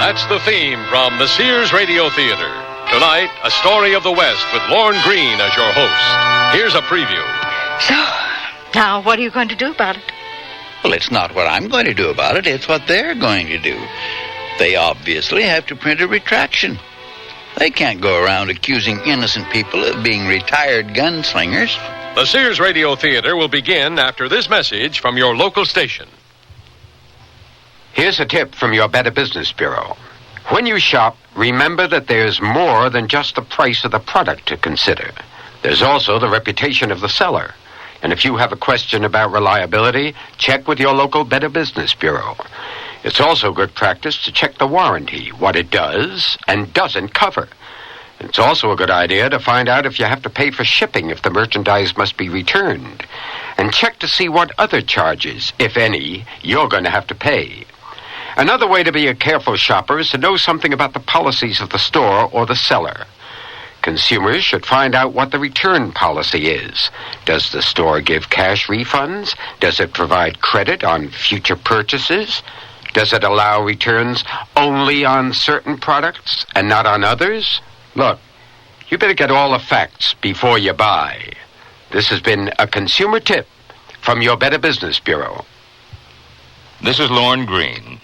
That's the theme from the Sears Radio Theater. Tonight, a story of the West with Lorne Greene as your host. Here's a preview. So, now what are you going to do about it? Well, it's not what I'm going to do about it. It's what they're going to do. They obviously have to print a retraction. They can't go around accusing innocent people of being retired gunslingers. The Sears Radio Theater will begin after this message from your local station. Here's a tip from your Better Business Bureau. When you shop, remember that there's more than just the price of the product to consider. There's also the reputation of the seller. And if you have a question about reliability, check with your local Better Business Bureau. It's also good practice to check the warranty, what it does and doesn't cover. It's also a good idea to find out if you have to pay for shipping if the merchandise must be returned. And check to see what other charges, if any, you're going to have to pay. Another way to be a careful shopper is to know something about the policies of the store or the seller. Consumers should find out what the return policy is. Does the store give cash refunds? Does it provide credit on future purchases? Does it allow returns only on certain products and not on others? Look, you better get all the facts before you buy. This has been a consumer tip from your Better Business Bureau. This is Lorne Greene.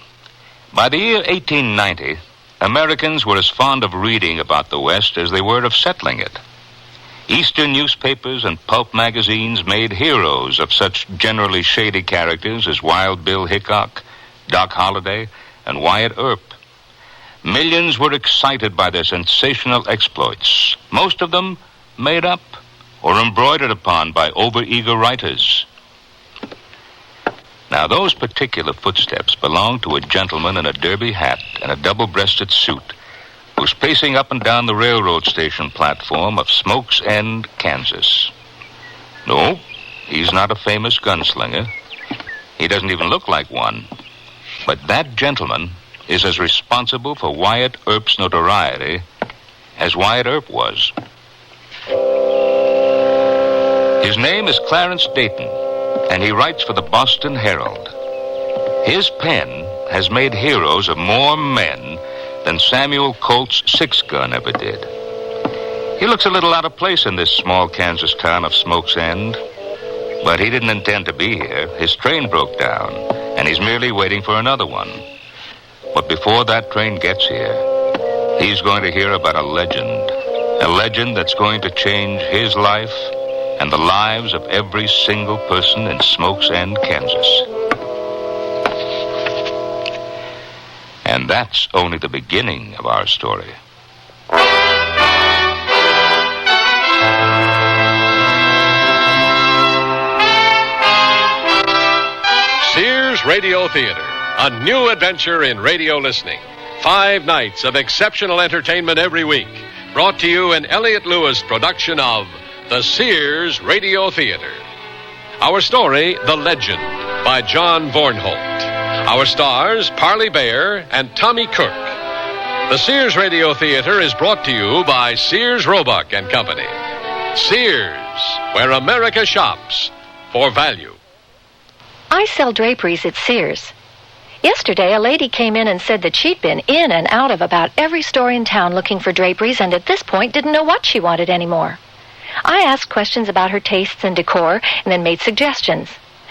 By the year 1890, Americans were as fond of reading about the West as they were of settling it. Eastern newspapers and pulp magazines made heroes of such generally shady characters as Wild Bill Hickok, Doc Holliday, and Wyatt Earp. Millions were excited by their sensational exploits, most of them made up or embroidered upon by overeager writers. Now, those particular footsteps belonged to a gentleman in a derby hat and a double-breasted suit who's pacing up and down the railroad station platform of Smoke's End, Kansas. No, he's not a famous gunslinger. He doesn't even look like one. But that gentleman is as responsible for Wyatt Earp's notoriety as Wyatt Earp was. His name is Clarence Dayton, and he writes for the Boston Herald. His pen has made heroes of more men than Samuel Colt's six-gun ever did. He looks a little out of place in this small Kansas town of Smoke's End, but he didn't intend to be here. His train broke down, and he's merely waiting for another one. But before that train gets here, he's going to hear about a legend that's going to change his life and the lives of every single person in Smoke's End, Kansas. And that's only the beginning of our story. Sears Radio Theater, a new adventure in radio listening. 5 nights of exceptional entertainment every week. Brought to you in Elliott Lewis production of the Sears Radio Theater. Our story, The Legend, by John Vornholt. Our stars, Parley Bayer and Tommy Kirk. The Sears Radio Theater is brought to you by Sears Roebuck and Company. Sears, where America shops for value. I sell draperies at Sears. Yesterday, a lady came in and said that she'd been in and out of about every store in town looking for draperies and at this point didn't know what she wanted anymore. I asked questions about her tastes and decor and then made suggestions.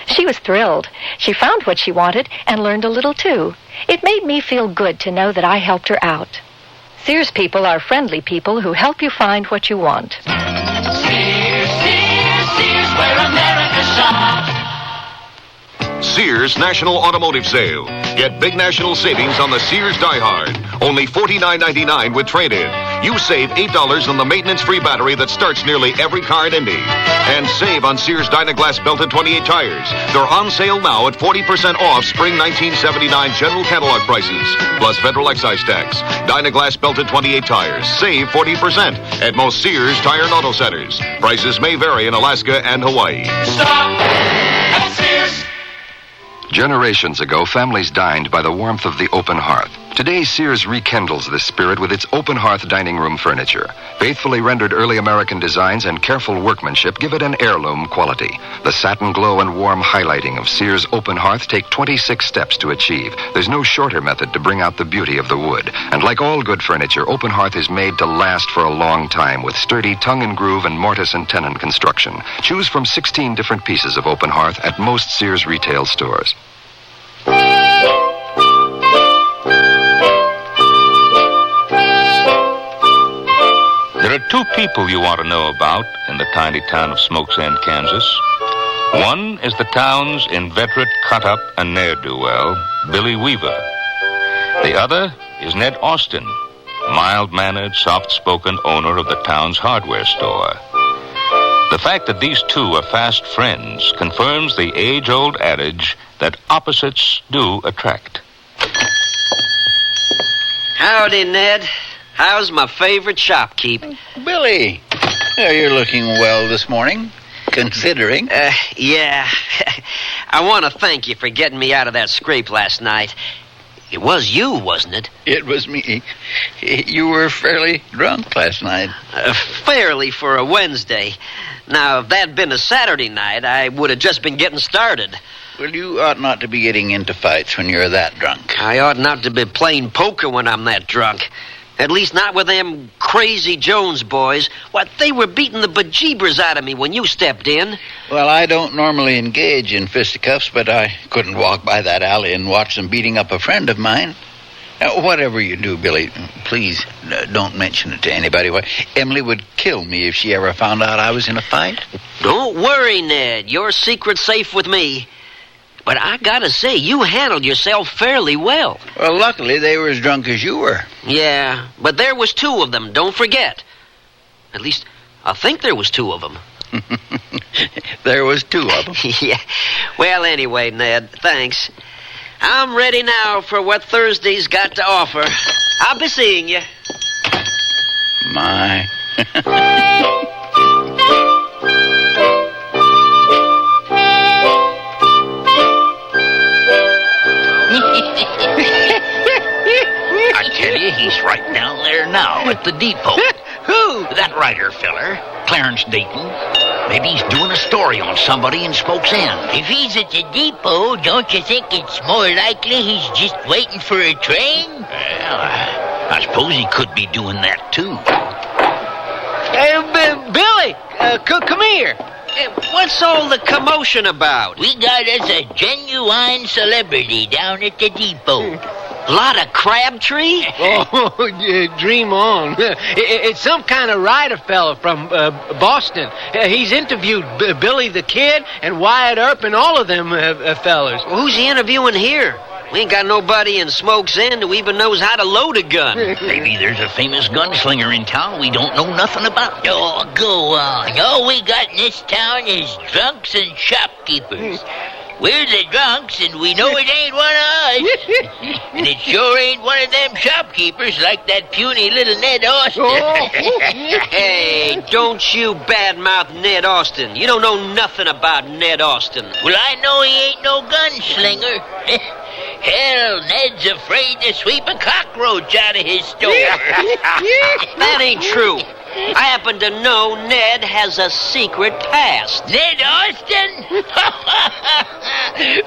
She was thrilled. She found what she wanted and learned a little, too. It made me feel good to know that I helped her out. Sears people are friendly people who help you find what you want. Sears, Sears, Sears, where America shops. Sears National Automotive Sale. Get big national savings on the Sears Die Hard. Only $49.99 with trade-in. You save $8 on the maintenance-free battery that starts nearly every car in Indy. And save on Sears Dynaglass belted 28 tires. They're on sale now at 40% off spring 1979 general catalog prices, plus federal excise tax. Dynaglass belted 28 tires. Save 40% at most Sears Tire and Auto Centers. Prices may vary in Alaska and Hawaii. Stop at Sears. Generations ago, families dined by the warmth of the open hearth. Today, Sears rekindles this spirit with its open hearth dining room furniture. Faithfully rendered early American designs and careful workmanship give it an heirloom quality. The satin glow and warm highlighting of Sears open hearth take 26 steps to achieve. There's no shorter method to bring out the beauty of the wood. And like all good furniture, open hearth is made to last for a long time with sturdy tongue and groove and mortise and tenon construction. Choose from 16 different pieces of open hearth at most Sears retail stores. There are two people you ought to know about in the tiny town of Smokesend, Kansas. One is the town's inveterate cut-up and ne'er-do-well, Billy Weaver. The other is Ned Austin, mild-mannered, soft-spoken owner of the town's hardware store. The fact that these two are fast friends confirms the age-old adage that opposites do attract. Howdy, Ned. How's my favorite shopkeep? Billy, you're looking well this morning, considering. Yeah. I want to thank you for getting me out of that scrape last night. It was you, wasn't it? It was me. You were fairly drunk last night. Fairly for a Wednesday. Now, if that'd been a Saturday night, I would have just been getting started. Well, you ought not to be getting into fights when you're that drunk. I ought not to be playing poker when I'm that drunk. At least not with them crazy Jones boys. What, they were beating the bejeebers out of me when you stepped in. Well, I don't normally engage in fisticuffs, but I couldn't walk by that alley and watch them beating up a friend of mine. Now, whatever you do, Billy, please don't mention it to anybody. Emily would kill me if she ever found out I was in a fight. Don't worry, Ned. Your secret's safe with me. But I gotta say, you handled yourself fairly well. Well, luckily, they were as drunk as you were. Yeah, but there was two of them, don't forget. At least, I think there was two of them. There was two of them. Yeah. Well, anyway, Ned, thanks. I'm ready now for what Thursday's got to offer. I'll be seeing you. My. I tell you, he's right down there now at the depot. Who? That writer feller, Clarence Dayton. Maybe he's doing a story on somebody in Spokesend. If he's at the depot, don't you think it's more likely he's just waiting for a train? Well, I suppose he could be doing that, too. Hey, Billy, come here. What's all the commotion about? We got us a genuine celebrity down at the depot. Lot of Crabtree? Oh, dream on. It's some kind of writer fella from Boston. He's interviewed Billy the Kid and Wyatt Earp and all of them fellas. Well, who's he interviewing here? We ain't got nobody in Smokesend who even knows how to load a gun. Maybe there's a famous gunslinger in town we don't know nothing about. Oh, go on. All we got in this town is drunks and shopkeepers. We're the drunks, and we know it ain't one of us. And it sure ain't one of them shopkeepers like that puny little Ned Austin. Hey, don't you badmouth Ned Austin. You don't know nothing about Ned Austin. Well, I know he ain't no gunslinger. Hell, Ned's afraid to sweep a cockroach out of his store. That ain't true. I happen to know Ned has a secret past. Ned Austin?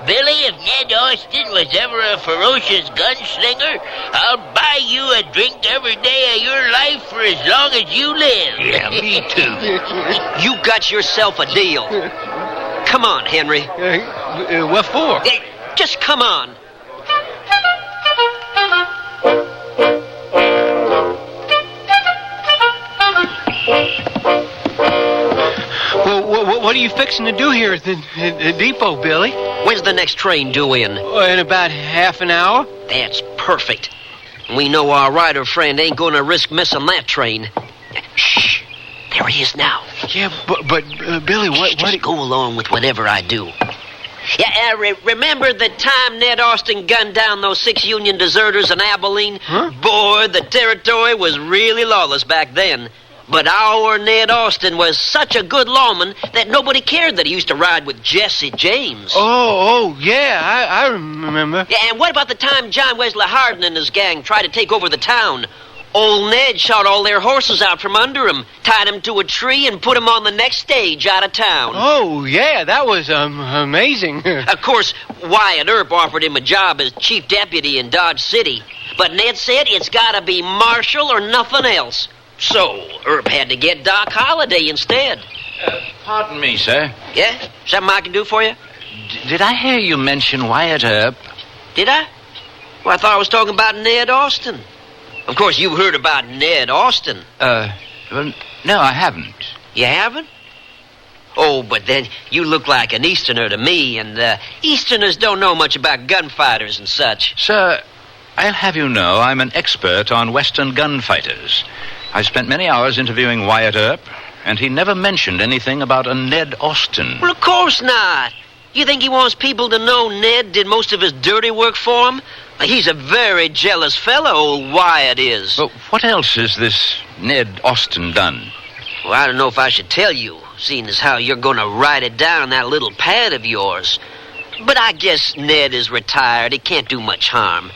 Billy, if Ned Austin was ever a ferocious gunslinger, I'll buy you a drink every day of your life for as long as you live. Yeah, me too. You got yourself a deal. Come on, Henry. What for? Just come on. Well, what are you fixing to do here at the depot, Billy? When's the next train due in? In about half an hour. That's perfect. We know our rider friend ain't going to risk missing that train. Shh. There he is now. Yeah, but Billy, what... Just go along with whatever I do. Yeah, remember the time Ned Austin gunned down those 6 Union deserters in Abilene? Huh? Boy, the territory was really lawless back then. But our Ned Austin was such a good lawman that nobody cared that he used to ride with Jesse James. Yeah, I remember. Yeah, and what about the time John Wesley Hardin and his gang tried to take over the town? Old Ned shot all their horses out from under him, tied them to a tree, and put them on the next stage out of town. Oh, yeah, that was amazing. Of course, Wyatt Earp offered him a job as chief deputy in Dodge City. But Ned said it's got to be Marshal or nothing else. So Earp had to get Doc Holliday instead. Pardon me, sir. Yeah? Something I can do for you? Did I hear you mention Wyatt Earp? Did I? Well, I thought I was talking about Ned Austin. Of course, you've heard about Ned Austin. Well, no, I haven't. You haven't? Oh, but then you look like an Easterner to me, and Easterners don't know much about gunfighters and such. Sir, I'll have you know I'm an expert on Western gunfighters. I spent many hours interviewing Wyatt Earp, and he never mentioned anything about a Ned Austin. Well, of course not. You think he wants people to know Ned did most of his dirty work for him? He's a very jealous fellow, old Wyatt is. But what else has this Ned Austin done? Well, I don't know if I should tell you, seeing as how you're going to write it down on that little pad of yours. But I guess Ned is retired. He can't do much harm.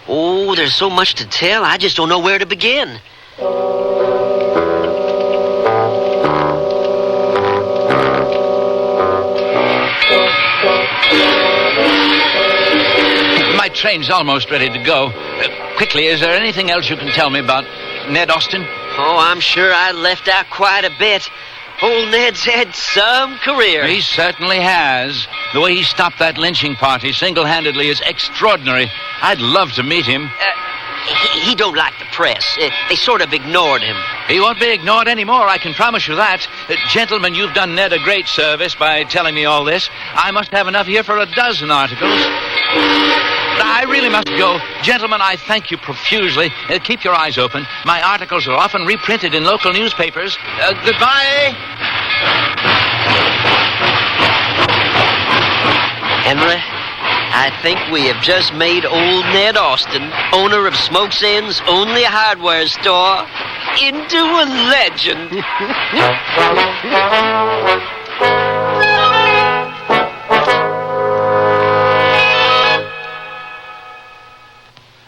Oh, there's so much to tell, I just don't know where to begin. My train's almost ready to go. Quickly, is there anything else you can tell me about Ned Austin? Oh, I'm sure I left out quite a bit. Old Ned's had some career. He certainly has. The way he stopped that lynching party single-handedly is extraordinary. I'd love to meet him. He don't like the press. They sort of ignored him. He won't be ignored anymore, I can promise you that. Gentlemen, you've done Ned a great service by telling me all this. I must have enough here for a dozen articles. I really must go. Gentlemen, I thank you profusely. Keep your eyes open. My articles are often reprinted in local newspapers. Goodbye. Henry, I think we have just made old Ned Austin, owner of Smoke's End's only hardware store, into a legend.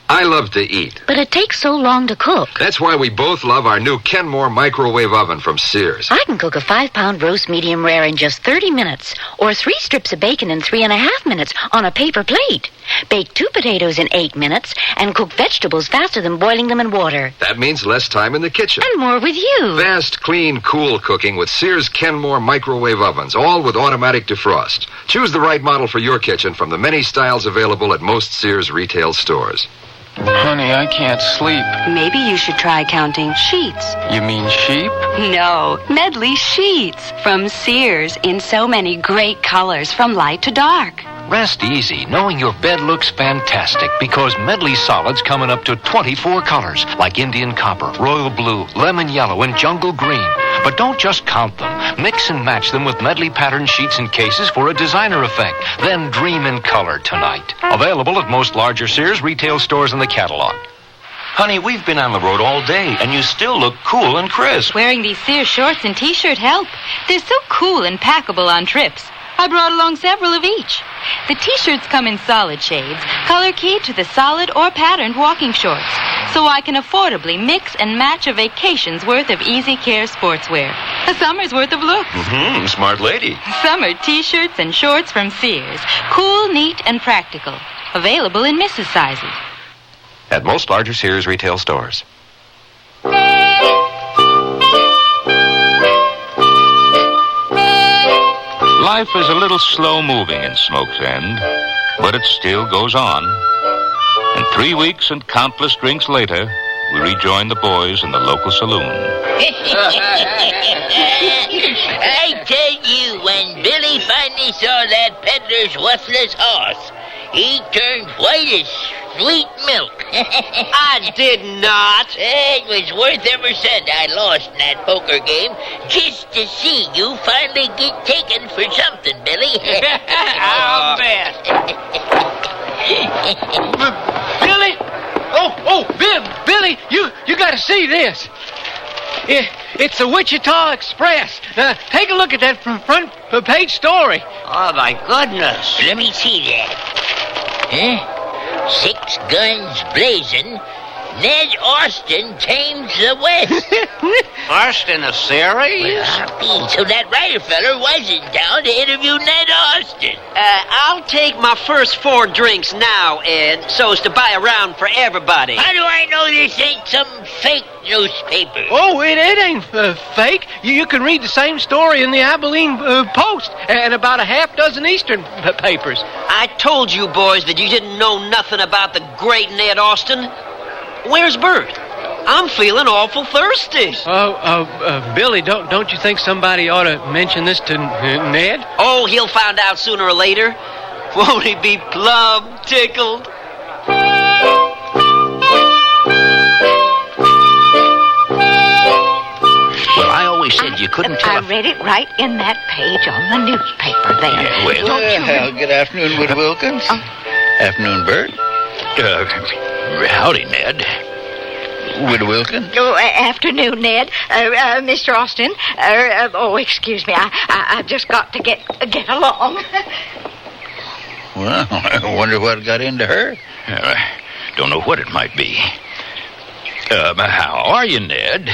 I love to eat. But it takes so long to cook. That's why we both love our new Kenmore microwave oven from Sears. I can cook a 5-pound roast medium rare in just 30 minutes, or 3 strips of bacon in 3.5 minutes on a paper plate. Bake 2 potatoes in 8 minutes, and cook vegetables faster than boiling them in water. That means less time in the kitchen. And more with you. Fast, clean, cool cooking with Sears Kenmore microwave ovens, all with automatic defrost. Choose the right model for your kitchen from the many styles available at most Sears retail stores. Honey, I can't sleep. Maybe you should try counting sheets. You mean sheep? No, Medley sheets from Sears in so many great colors from light to dark. Rest easy knowing your bed looks fantastic because Medley solids come in up to 24 colors like Indian copper, royal blue, lemon yellow, and jungle green. But don't just count them. Mix and match them with Medley pattern sheets and cases for a designer effect. Then dream in color tonight. Available at most larger Sears retail stores in the catalog. Honey, we've been on the road all day, and you still look cool and crisp. Wearing these Sears shorts and T-shirt help. They're so cool and packable on trips. I brought along several of each. The T-shirts come in solid shades, color-keyed to the solid or patterned walking shorts, so I can affordably mix and match a vacation's worth of easy care sportswear. A summer's worth of looks. Smart lady. Summer T-shirts and shorts from Sears. Cool, neat, and practical. Available in Mrs. sizes. At most larger Sears retail stores. Life is a little slow-moving in Smoke's End, but it still goes on. And 3 weeks and countless drinks later, we rejoin the boys in the local saloon. I tell you, when Billy finally saw that peddler's worthless horse, he turned white as sweet milk. I did not. It was worth every cent I lost in that poker game just to see you finally get taken for something, Billy. I'll bet. Billy? Billy, you got to see this. It's the Wichita Express. Take a look at that front page story. Oh, my goodness. Let me see that. Huh? 6 guns blazing. Ned Austin tames the West. Austin, a series? Well, so that writer feller was in town to interview Ned Austin. I'll take my first 4 drinks now, Ed, so as to buy a round for everybody. How do I know this ain't some fake newspaper? Oh, it ain't fake. You can read the same story in the Abilene Post and about a half dozen Eastern papers. I told you boys that you didn't know nothing about the great Ned Austin. Where's Bert? I'm feeling awful thirsty. Billy, don't you think somebody ought to mention this to Ned? Oh, he'll find out sooner or later. Won't he be plumb tickled? Well, I always said you couldn't tell. I read it right in that page on the newspaper there. Yeah, well, Don't you? Good afternoon, Wood Wilkins. Afternoon, Bert. Howdy, Ned. Wood Wilkins. Oh, afternoon, Ned. Mr. Austin. Excuse me. I've just got to get along. Well, I wonder what got into her. Don't know what it might be. How are you, Ned?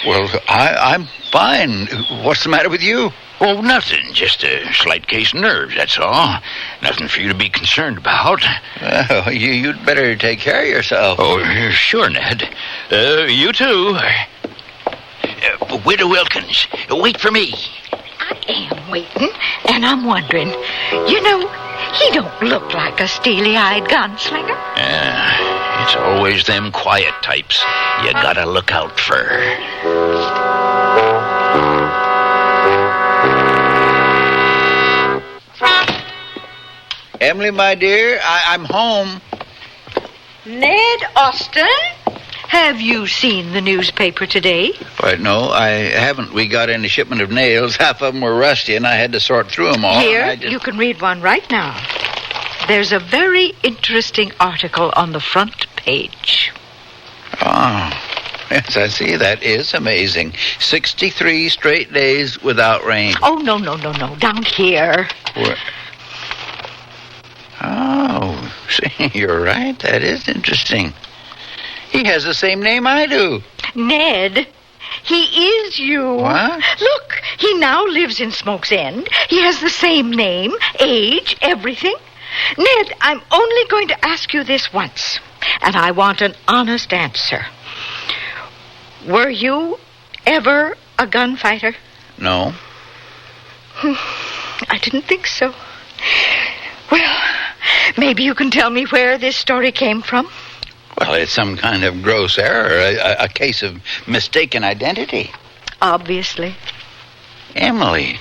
Well, I'm fine. What's the matter with you? Oh, nothing. Just a slight case of nerves, that's all. Nothing for you to be concerned about. Well, you'd better take care of yourself. Oh, sure, Ned. You too. Widow Wilkins, wait for me. I am waiting, and I'm wondering, you know, he don't look like a steely-eyed gunslinger. It's always them quiet types you gotta look out for. Emily, my dear, I'm home. Ned Austin, have you seen the newspaper today? Why, no, I haven't. We got in a shipment of nails. Half of them were rusty, and I had to sort through them all. Here, you can read one right now. There's a very interesting article on the front page. Oh, yes, I see. That is amazing. 63 straight days without rain. Oh, no. Down here. Where? Oh, see, you're right. That is interesting. He has the same name I do. Ned, he is you. What? Look, he now lives in Smoke's End. He has the same name, age, everything. Ned, I'm only going to ask you this once, and I want an honest answer. Were you ever a gunfighter? No. I didn't think so. Well, maybe you can tell me where this story came from. Well, it's some kind of gross error, a case of mistaken identity. Obviously. Emily,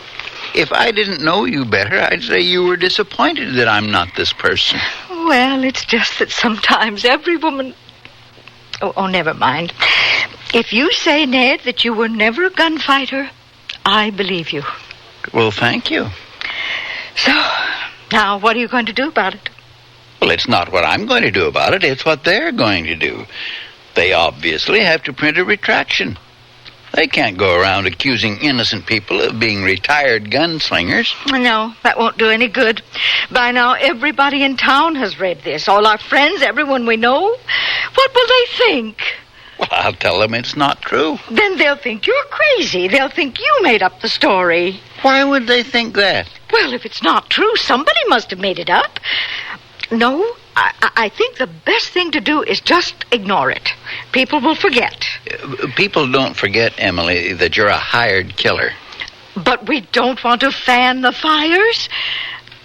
if I didn't know you better, I'd say you were disappointed that I'm not this person. Well, it's just that sometimes every woman... Oh, never mind. If you say, Ned, that you were never a gunfighter, I believe you. Well, thank you. So, now what are you going to do about it? Well, it's not what I'm going to do about it. It's what they're going to do. They obviously have to print a retraction. They can't go around accusing innocent people of being retired gunslingers. No, that won't do any good. By now, everybody in town has read this. All our friends, everyone we know. What will they think? Well, I'll tell them it's not true. Then they'll think you're crazy. They'll think you made up the story. Why would they think that? Well, if it's not true, somebody must have made it up. No, I think the best thing to do is just ignore it. People will forget. People don't forget, Emily, that you're a hired killer. But we don't want to fan the fires.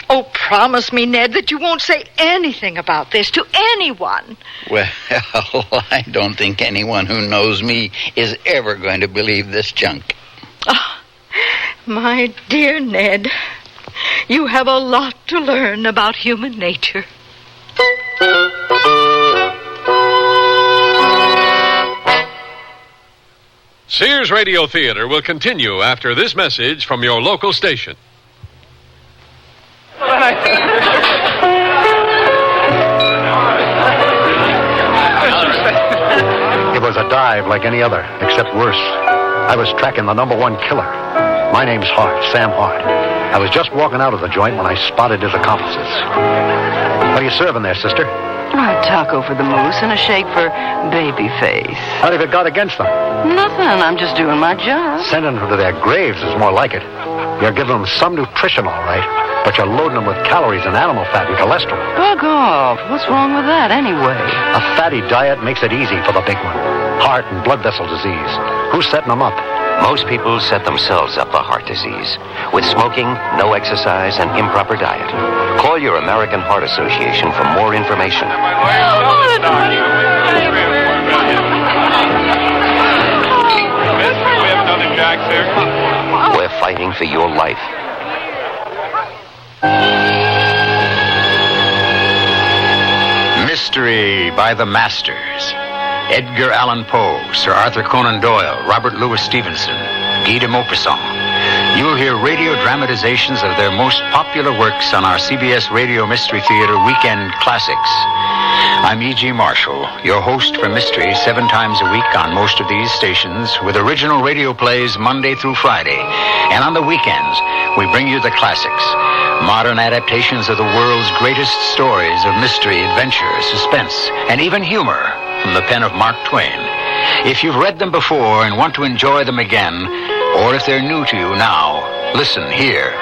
Oh, promise me, Ned, that you won't say anything about this to anyone. Well, I don't think anyone who knows me is ever going to believe this junk. Oh, my dear Ned, you have a lot to learn about human nature. Sears Radio Theater will continue after this message from your local station. It was a dive like any other, except worse. I was tracking the #1 killer. My name's Hart, Sam Hart. I was just walking out of the joint when I spotted his accomplices. What are you serving there, sister? A taco for the moose and a shake for Babyface. What have you got against them? Nothing. I'm just doing my job. Sending them to their graves is more like it. You're giving them some nutrition, all right, but you're loading them with calories and animal fat and cholesterol. Bug off. What's wrong with that, anyway? A fatty diet makes it easy for the big one. Heart and blood vessel disease. Who's setting them up? Most people set themselves up for heart disease with smoking, no exercise, and improper diet. Call your American Heart Association for more information. We're fighting for your life. Mystery by the Masters. Edgar Allan Poe, Sir Arthur Conan Doyle, Robert Louis Stevenson, Guy de Maupassant. You'll hear radio dramatizations of their most popular works on our CBS Radio Mystery Theater Weekend Classics. I'm E.G. Marshall, your host for Mystery 7 times a week on most of these stations, with original radio plays Monday through Friday. And on the weekends, we bring you the classics, modern adaptations of the world's greatest stories of mystery, adventure, suspense, and even humor from the pen of Mark Twain. If you've read them before and want to enjoy them again, or if they're new to you now, listen here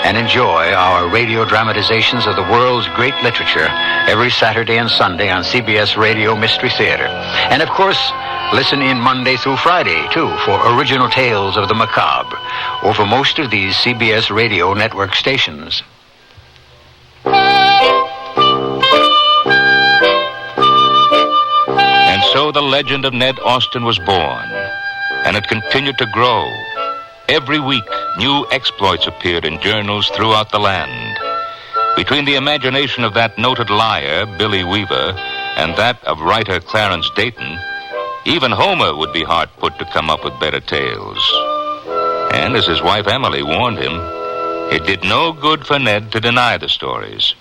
and enjoy our radio dramatizations of the world's great literature every Saturday and Sunday on CBS Radio Mystery Theater. And of course, listen in Monday through Friday, too, for original tales of the macabre, or for most of these CBS Radio Network stations. And so the legend of Ned Austin was born, and it continued to grow. Every week, new exploits appeared in journals throughout the land. Between the imagination of that noted liar, Billy Weaver, and that of writer Clarence Dayton, even Homer would be hard put to come up with better tales. And as his wife Emily warned him, it did no good for Ned to deny the stories.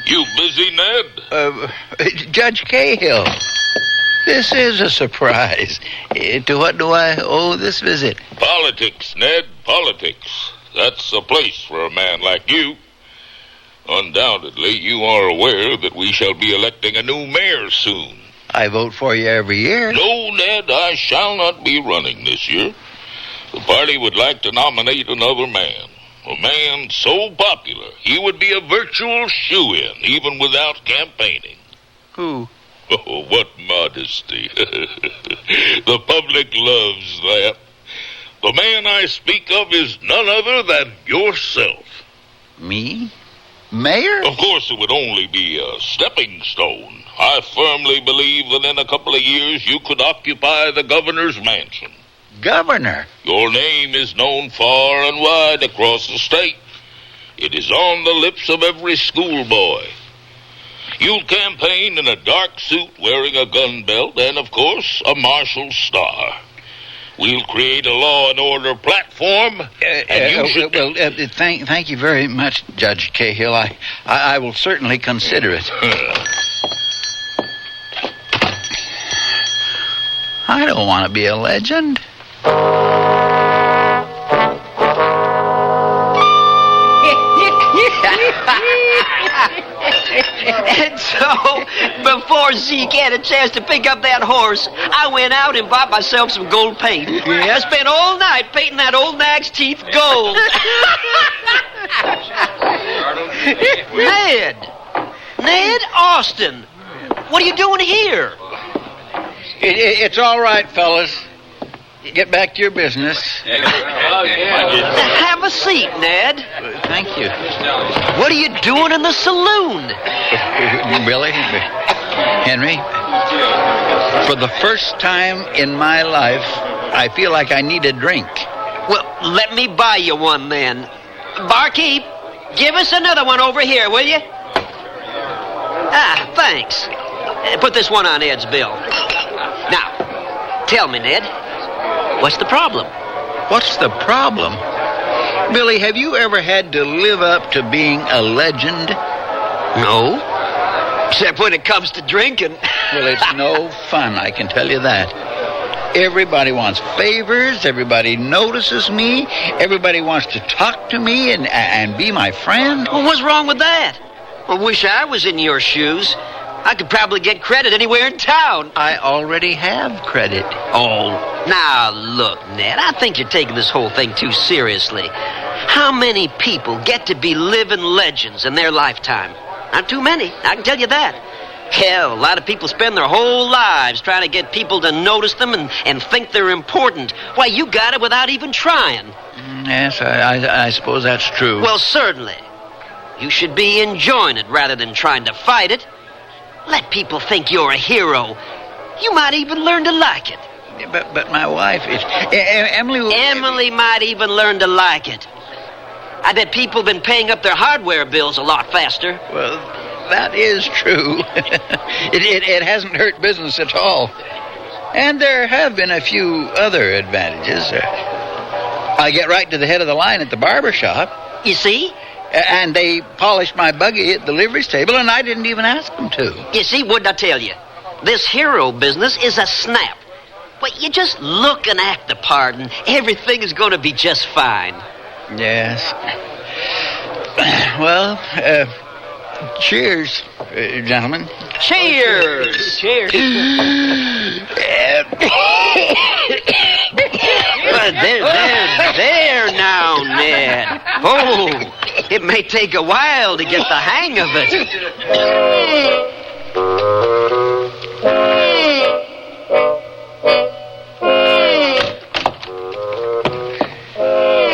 You busy, Ned? Judge Cahill. This is a surprise. To what do I owe this visit? Politics, Ned, politics. That's the place for a man like you. Undoubtedly, you are aware that we shall be electing a new mayor soon. I vote for you every year. No, Ned, I shall not be running this year. The party would like to nominate another man. A man so popular, he would be a virtual shoo-in, even without campaigning. Who? Oh, what modesty. The public loves that. The man I speak of is none other than yourself. Me? Mayor? Of course, it would only be a stepping stone. I firmly believe that in a couple of years you could occupy the governor's mansion. Governor? Your name is known far and wide across the state. It is on the lips of every schoolboy. You'll campaign in a dark suit wearing a gun belt and, of course, a marshal's star. We'll create a law and order platform, and you should... Thank you very much, Judge Cahill. I will certainly consider it. I don't want to be a legend. And so, before Zeke had a chance to pick up that horse, I went out and bought myself some gold paint. I spent all night painting that old nag's teeth gold. Ned Austin, what are you doing here? It's all right, fellas. Get back to your business. Have a seat, Ned. Thank you. What are you doing in the saloon? Billy, Henry, for the first time in my life, I feel like I need a drink. Well, let me buy you one then. Barkeep, give us another one over here, will you? Thanks. Put this one on Ed's bill. Now, tell me, Ned, what's the problem? What's the problem? Billy, have you ever had to live up to being a legend? No. Except when it comes to drinking. Well, it's no fun, I can tell you that. Everybody wants favors. Everybody notices me. Everybody wants to talk to me and be my friend. Well, what's wrong with that? I wish I was in your shoes. I could probably get credit anywhere in town. I already have credit. Oh, now look, Ned, I think you're taking this whole thing too seriously. How many people get to be living legends in their lifetime? Not too many, I can tell you that. Hell, a lot of people spend their whole lives trying to get people to notice them and think they're important. Why, you got it without even trying. Yes, I suppose that's true. Well, certainly. You should be enjoying it rather than trying to fight it. Let people think you're a hero. You might even learn to like it. But my wife is... Emily... Emily might even learn to like it. I bet people have been paying up their hardware bills a lot faster. Well, that is true. It hasn't hurt business at all. And there have been a few other advantages. I get right to the head of the line at the barber shop. You see? And they polished my buggy at the livery stable, and I didn't even ask them to. You see, what'd I tell you? This hero business is a snap. But you just look and act the part, and everything is going to be just fine. Yes. Well, cheers, gentlemen. Cheers! Cheers! There now, Ned. Oh, it may take a while to get the hang of it.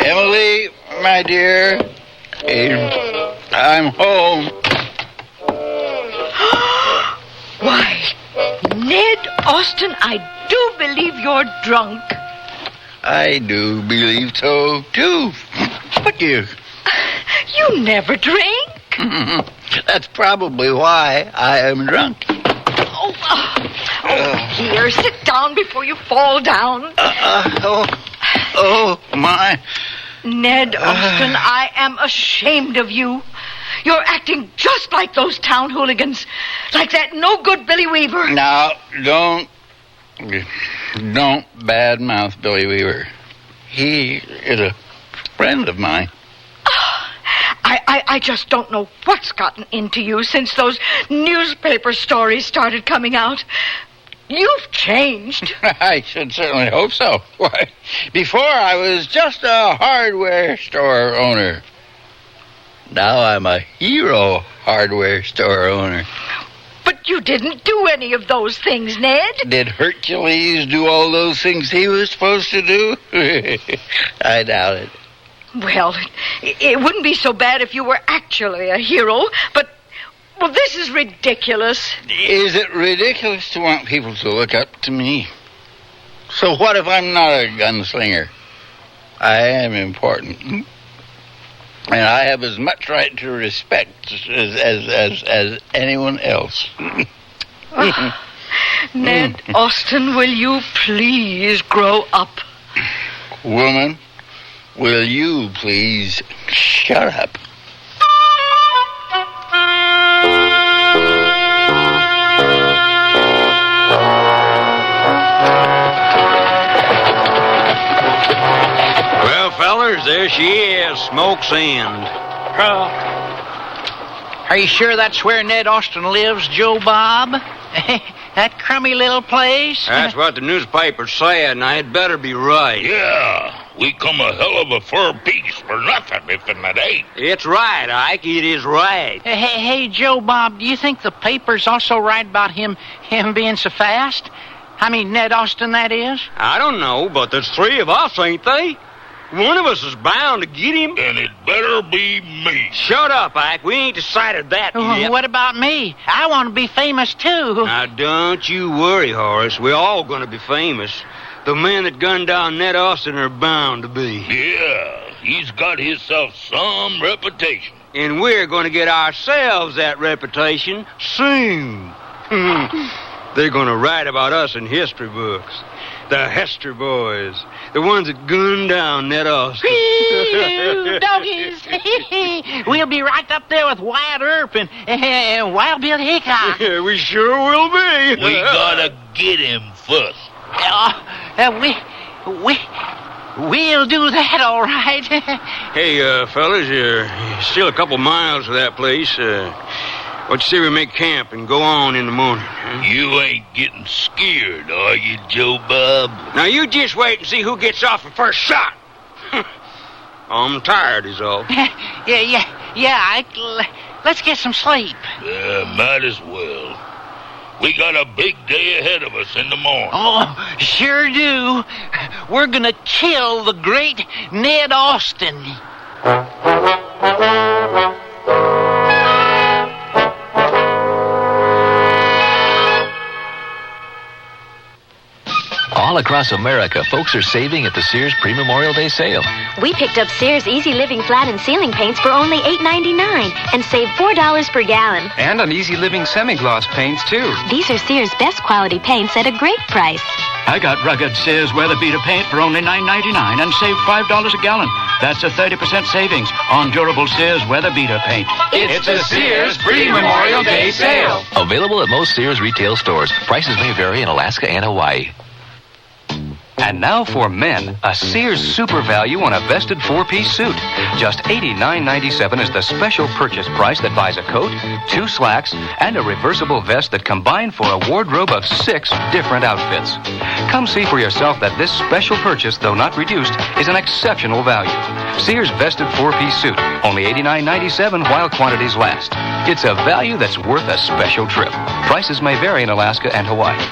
Emily, my dear, I'm home. Why, Ned Austin, I do believe you're drunk. I do believe so, too. But you never drink. That's probably why I am drunk. Here, sit down before you fall down. My. Ned Austin, I am ashamed of you. You're acting just like those town hooligans. Like that no-good Billy Weaver. Now, don't badmouth Billy Weaver. He is a friend of mine. I just don't know what's gotten into you since those newspaper stories started coming out. You've changed. I should certainly hope so. Why, before I was just a hardware store owner. Now I'm a hero hardware store owner. But you didn't do any of those things, Ned. Did Hercules do all those things he was supposed to do? I doubt it. Well, it wouldn't be so bad if you were actually a hero, but, well, this is ridiculous. Is it ridiculous to want people to look up to me? So what if I'm not a gunslinger? I am important. And I have as much right to respect as anyone else. Ned Austin, will you please grow up? Woman, will you please shut up? Well, fellers, there she is, Smoke's End. Are you sure that's where Ned Austin lives, Joe Bob? That crummy little place? That's what the newspapers said, and I'd better be right. Yeah, we come a hell of a fur piece for nothing if it ain't. It's right, Ike. It is right. Hey, Joe Bob, do you think the papers also write about him being so fast? I mean, Ned Austin, that is? I don't know, but there's three of us, ain't they? One of us is bound to get him. And it better be me. Shut up, Ike. We ain't decided that yet. What about me? I want to be famous, too. Now, don't you worry, Horace. We're all going to be famous. The men that gunned down Ned Austin are bound to be. Yeah, he's got himself some reputation. And we're going to get ourselves that reputation soon. They're going to write about us in history books. The Hester boys. The ones that gunned down Ned Austin. Whee, doggies. We'll be right up there with Wyatt Earp and Wild Bill Hickok. Yeah, we sure will be. We gotta get him first. We'll do that, all right. Hey, fellas, you're still a couple miles to that place. What you say we make camp and go on in the morning? Huh? You ain't getting scared, are you, Joe Bob? Now, you just wait and see who gets off the first shot. I'm tired, is all. Yeah. Let's get some sleep. Might as well. We got a big day ahead of us in the morning. Oh, sure do. We're gonna kill the great Ned Austin. All across America, folks are saving at the Sears Pre-Memorial Day sale. We picked up Sears Easy Living Flat and Ceiling Paints for only $8.99 and saved $4 per gallon. And on Easy Living semi-gloss paints, too. These are Sears' best quality paints at a great price. I got rugged Sears Weather Beater paint for only $9.99 and saved $5 a gallon. That's a 30% savings on durable Sears Weather Beater paint. It's the Sears Pre-Memorial Day sale. Available at most Sears retail stores. Prices may vary in Alaska and Hawaii. And now for men, a Sears super value on a vested four-piece suit. Just $89.97 is the special purchase price that buys a coat, 2 slacks, and a reversible vest that combine for a wardrobe of 6 different outfits. Come see for yourself that this special purchase, though not reduced, is an exceptional value. Sears vested four-piece suit, only $89.97 while quantities last. It's a value that's worth a special trip. Prices may vary in Alaska and Hawaii.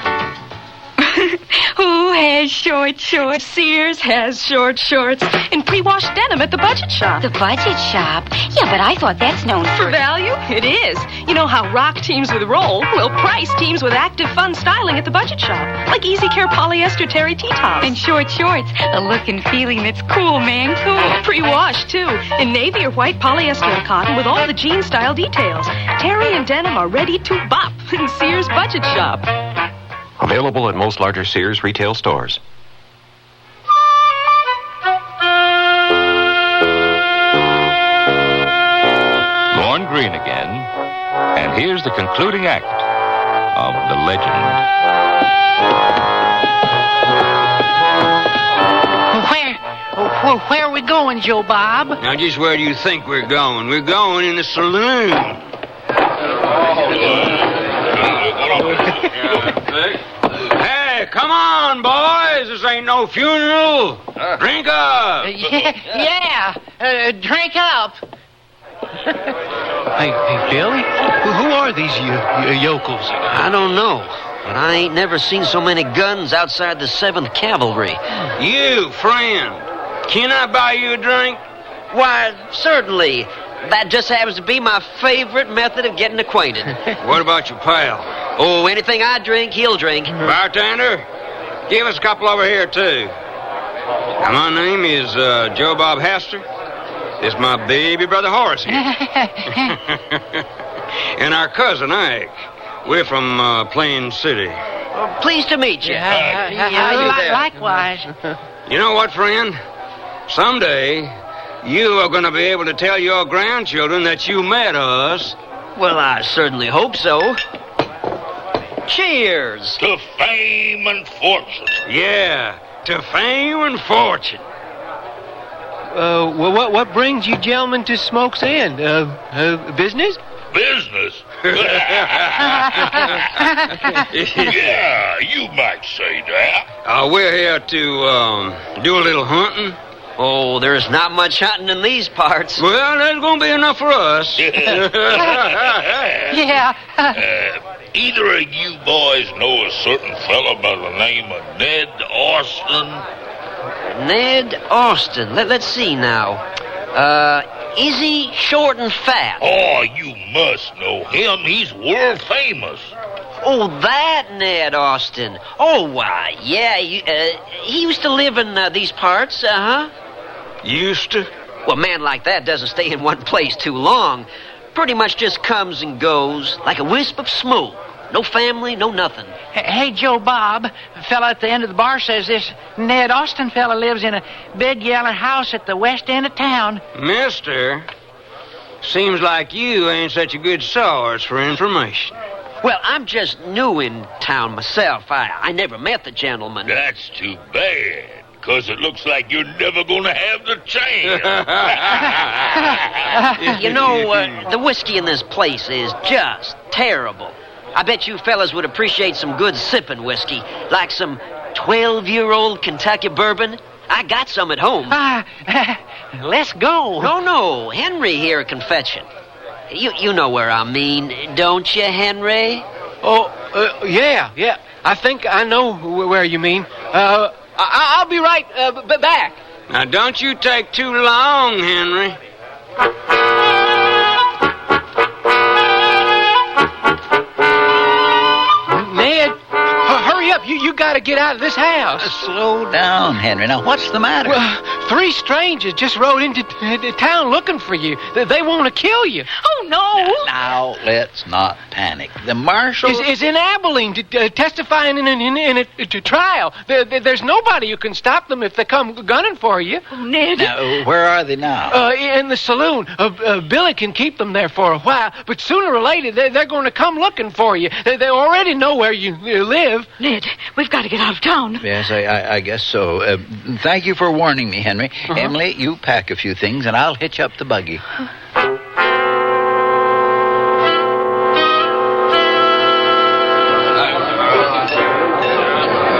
Who has short shorts? Sears has short shorts in pre-washed denim at the Budget Shop. The Budget Shop? Yeah, but I thought that's known For value? It is. You know how rock teams with roll will price teams with active, fun styling at the Budget Shop. Like Easy Care polyester terry T-tops. And short shorts. A look and feeling that's cool, man. Cool. Pre-washed, too. In navy or white polyester and cotton with all the jean-style details. Terry and denim are ready to bop in Sears Budget Shop. Available at most larger Sears retail stores. Lorne Greene again. And here's the concluding act of the legend. Where are we going, Joe Bob? Now, just where do you think we're going? We're going in the saloon. Hey, come on, boys. This ain't no funeral. Drink up. Drink up. Hey, Billy, who are these yokels? I don't know, but I ain't never seen so many guns outside the 7th Cavalry. You, friend, can I buy you a drink? Why, certainly. That just happens to be my favorite method of getting acquainted. What about your pal? Oh, anything I drink, he'll drink. Bartender, give us a couple over here, too. Now, my name is Joe Bob Haster. This is my baby brother Horace here. And our cousin Ike. We're from Plain City. Pleased to meet you. Likewise. You know what, friend? Someday, you are going to be able to tell your grandchildren that you met us. Well, I certainly hope so. Cheers. To fame and fortune. Yeah, to fame and fortune. Well, what brings you gentlemen to Smoke's End? Business? Business? Yeah, you might say that. We're here to do a little hunting. Oh, there's not much hunting in these parts. Well, there's going to be enough for us. Yeah. Either of you boys know a certain fella by the name of Ned Austin? Ned Austin. Let's see now. Is he short and fat? Oh, you must know him. He's world famous. Oh, that Ned Austin. Oh, why, yeah. He used to live in these parts, Used to? Well, a man like that doesn't stay in one place too long. Pretty much just comes and goes like a wisp of smoke. No family, no nothing. Hey, Joe Bob, the fella at the end of the bar says this Ned Austin fella lives in a big yellow house at the west end of town. Mister, seems like you ain't such a good source for information. Well, I'm just new in town myself. I never met the gentleman. That's too bad, because it looks like you're never going to have the chance. You know, the whiskey in this place is just terrible. I bet you fellas would appreciate some good sipping whiskey, like some 12-year-old Kentucky bourbon. I got some at home. Let's go. No, Henry here can fetch it. You know where I mean, don't you, Henry? Yeah. I think I know where you mean. I'll be right back. Now, don't you take too long, Henry. Ned, hurry up. You got to get out of this house. Slow down, Henry. Now, what's the matter? Well, 3 strangers just rode into town looking for you. They want to kill you. Oh, no. Now, let's not panic. The marshal is in Abilene testifying in a trial. There's nobody who can stop them if they come gunning for you. Oh, Ned. Now, where are they now? In the saloon. Billy can keep them there for a while, but sooner or later they're going to come looking for you. They already know where you live. Ned, we've got to get out of town. Yes, I guess so. Thank you for warning me, Henry. Emily, you pack a few things, and I'll hitch up the buggy.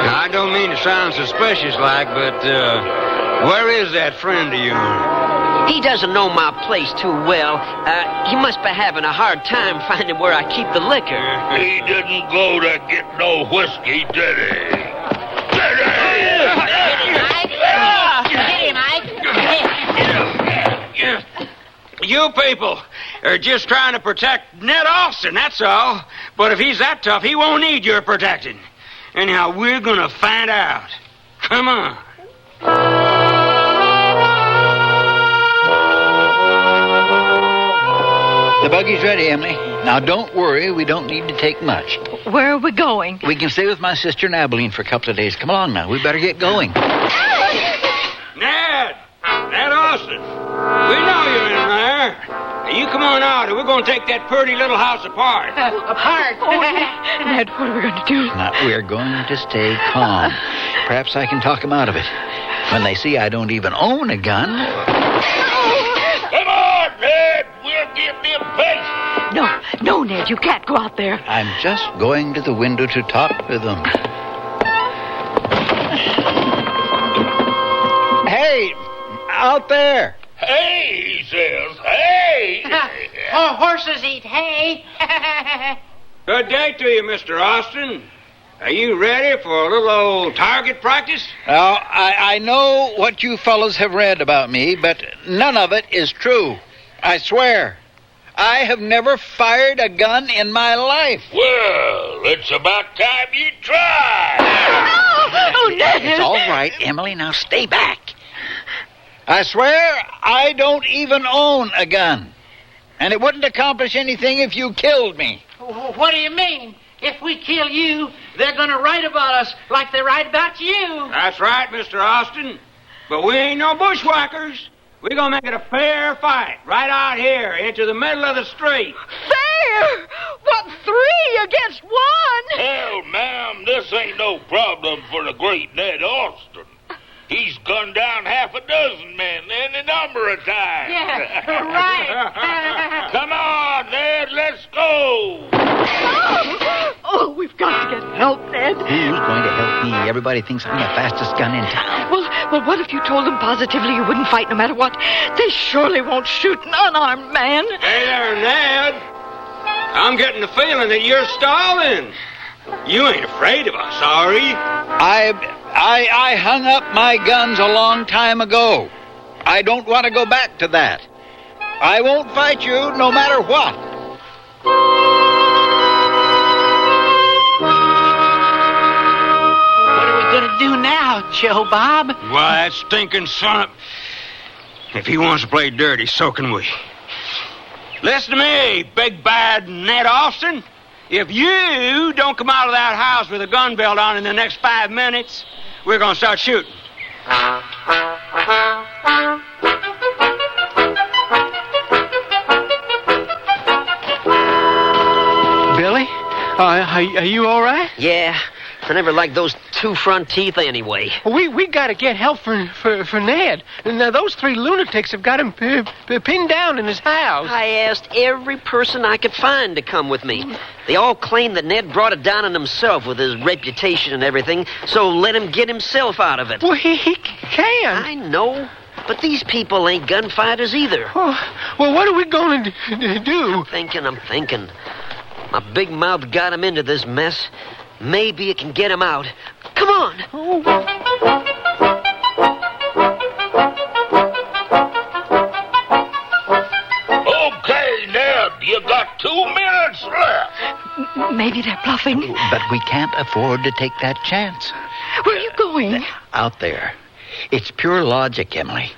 I don't mean to sound suspicious like, but where is that friend of yours? He doesn't know my place too well. He must be having a hard time finding where I keep the liquor. He didn't go to get no whiskey, did he? You people are just trying to protect Ned Austin, that's all. But if he's that tough, he won't need your protecting. Anyhow, we're going to find out. Come on. The buggy's ready, Emily. Now, don't worry. We don't need to take much. Where are we going? We can stay with my sister in Abilene for a couple of days. Come along now. We better get going. Ned Austin, we know you're in there. Now, you come on out, and we're going to take that pretty little house apart. Apart? Oh, Ned, what are we going to do? Now, we're going to stay calm. Perhaps I can talk them out of it. When they see I don't even own a gun. Come on, Ned. We'll get them paced. No, Ned, you can't go out there. I'm just going to the window to talk to them. Hey, out there. Hey, he says. Hey. Horses eat hay. Good day to you, Mr. Austin. Are you ready for a little old target practice? Now, I know what you fellows have read about me, but none of it is true. I swear. I have never fired a gun in my life. Well, it's about time you try. Oh, Ned. It's all right, Emily. Now stay back. I swear I don't even own a gun. And it wouldn't accomplish anything if you killed me. What do you mean? If we kill you, they're going to write about us like they write about you. That's right, Mr. Austin. But we ain't no bushwhackers. We're going to make it a fair fight right out here into the middle of the street. Fair? What, 3 against 1? Hell, ma'am, this ain't no problem for the great Ned Austin. He's gunned down half a dozen men any number of times. Yeah, right. Come on, Ned, let's go. Oh, we've got to get help, Ned. Who's going to help me? Everybody thinks I'm the fastest gun in town. Well, what if you told them positively you wouldn't fight no matter what? They surely won't shoot an unarmed man. Hey there, Ned. I'm getting the feeling that you're stalling. You ain't afraid of us, are you? I hung up my guns a long time ago. I don't want to go back to that. I won't fight you no matter what. What are we going to do now, Joe Bob? Why, that stinking son of... If he wants to play dirty, so can we. Listen to me, big bad Ned Austin. If you don't come out of that house with a gun belt on in the next 5 minutes, we're going to start shooting. Billy, are you all right? Yeah. I never liked those 2 front teeth anyway. We got to get help for Ned. Now, those 3 lunatics have got him pinned down in his house. I asked every person I could find to come with me. They all claim that Ned brought it down on himself with his reputation and everything, so let him get himself out of it. Well, he can. I know, but these people ain't gunfighters either. Well, what are we going to do? I'm thinking. My big mouth got him into this mess. Maybe it can get him out. Come on. Okay, Ned, you got 2 minutes left. Maybe they're bluffing. But we can't afford to take that chance. Where are you going? Out there. It's pure logic, Emily.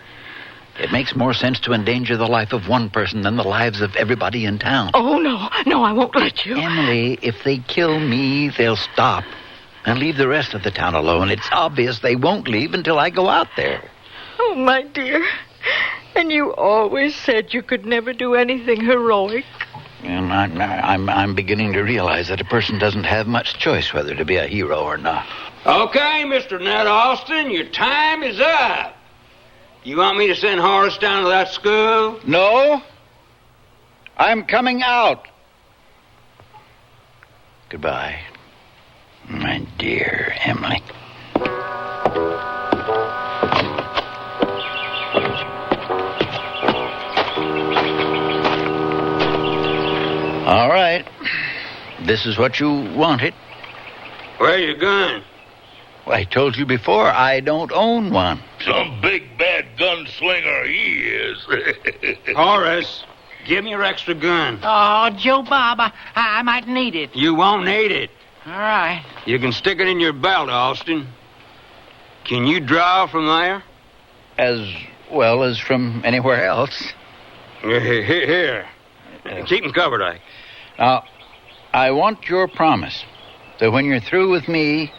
It makes more sense to endanger the life of one person than the lives of everybody in town. Oh, no, I won't let you. Emily, if they kill me, they'll stop and leave the rest of the town alone. It's obvious they won't leave until I go out there. Oh, my dear. And you always said you could never do anything heroic. And I'm beginning to realize that a person doesn't have much choice whether to be a hero or not. Okay, Mr. Ned Austin, your time is up. You want me to send Horace down to that school? No. I'm coming out. Goodbye, my dear Emily. All right. This is what you wanted. Where you going? Well, I told you before, I don't own one. Some big bad gunslinger he is. Horace, give me your extra gun. Oh, Joe Bob, I might need it. You won't need it. All right. You can stick it in your belt, Austin. Can you draw from there? As well as from anywhere else. Here. Keep them covered, Ike. Now, I want your promise that when you're through with me,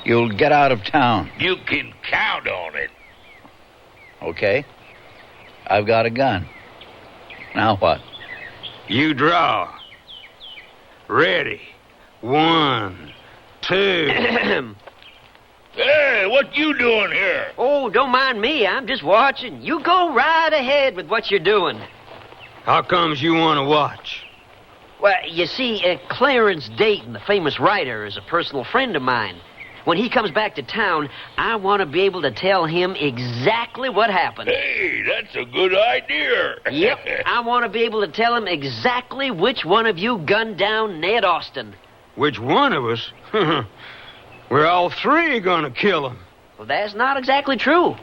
you'll get out of town. You can count on it. Okay. I've got a gun. Now what? You draw. Ready. 1, 2. Hey, what you doing here? Oh, don't mind me. I'm just watching. You go right ahead with what you're doing. How comes you want to watch? Well, you see, Clarence Dayton, the famous writer, is a personal friend of mine. When he comes back to town, I want to be able to tell him exactly what happened. Hey, that's a good idea. Yep, I want to be able to tell him exactly which one of you gunned down Ned Austin. Which one of us? We're all 3 going to kill him. Well, that's not exactly true.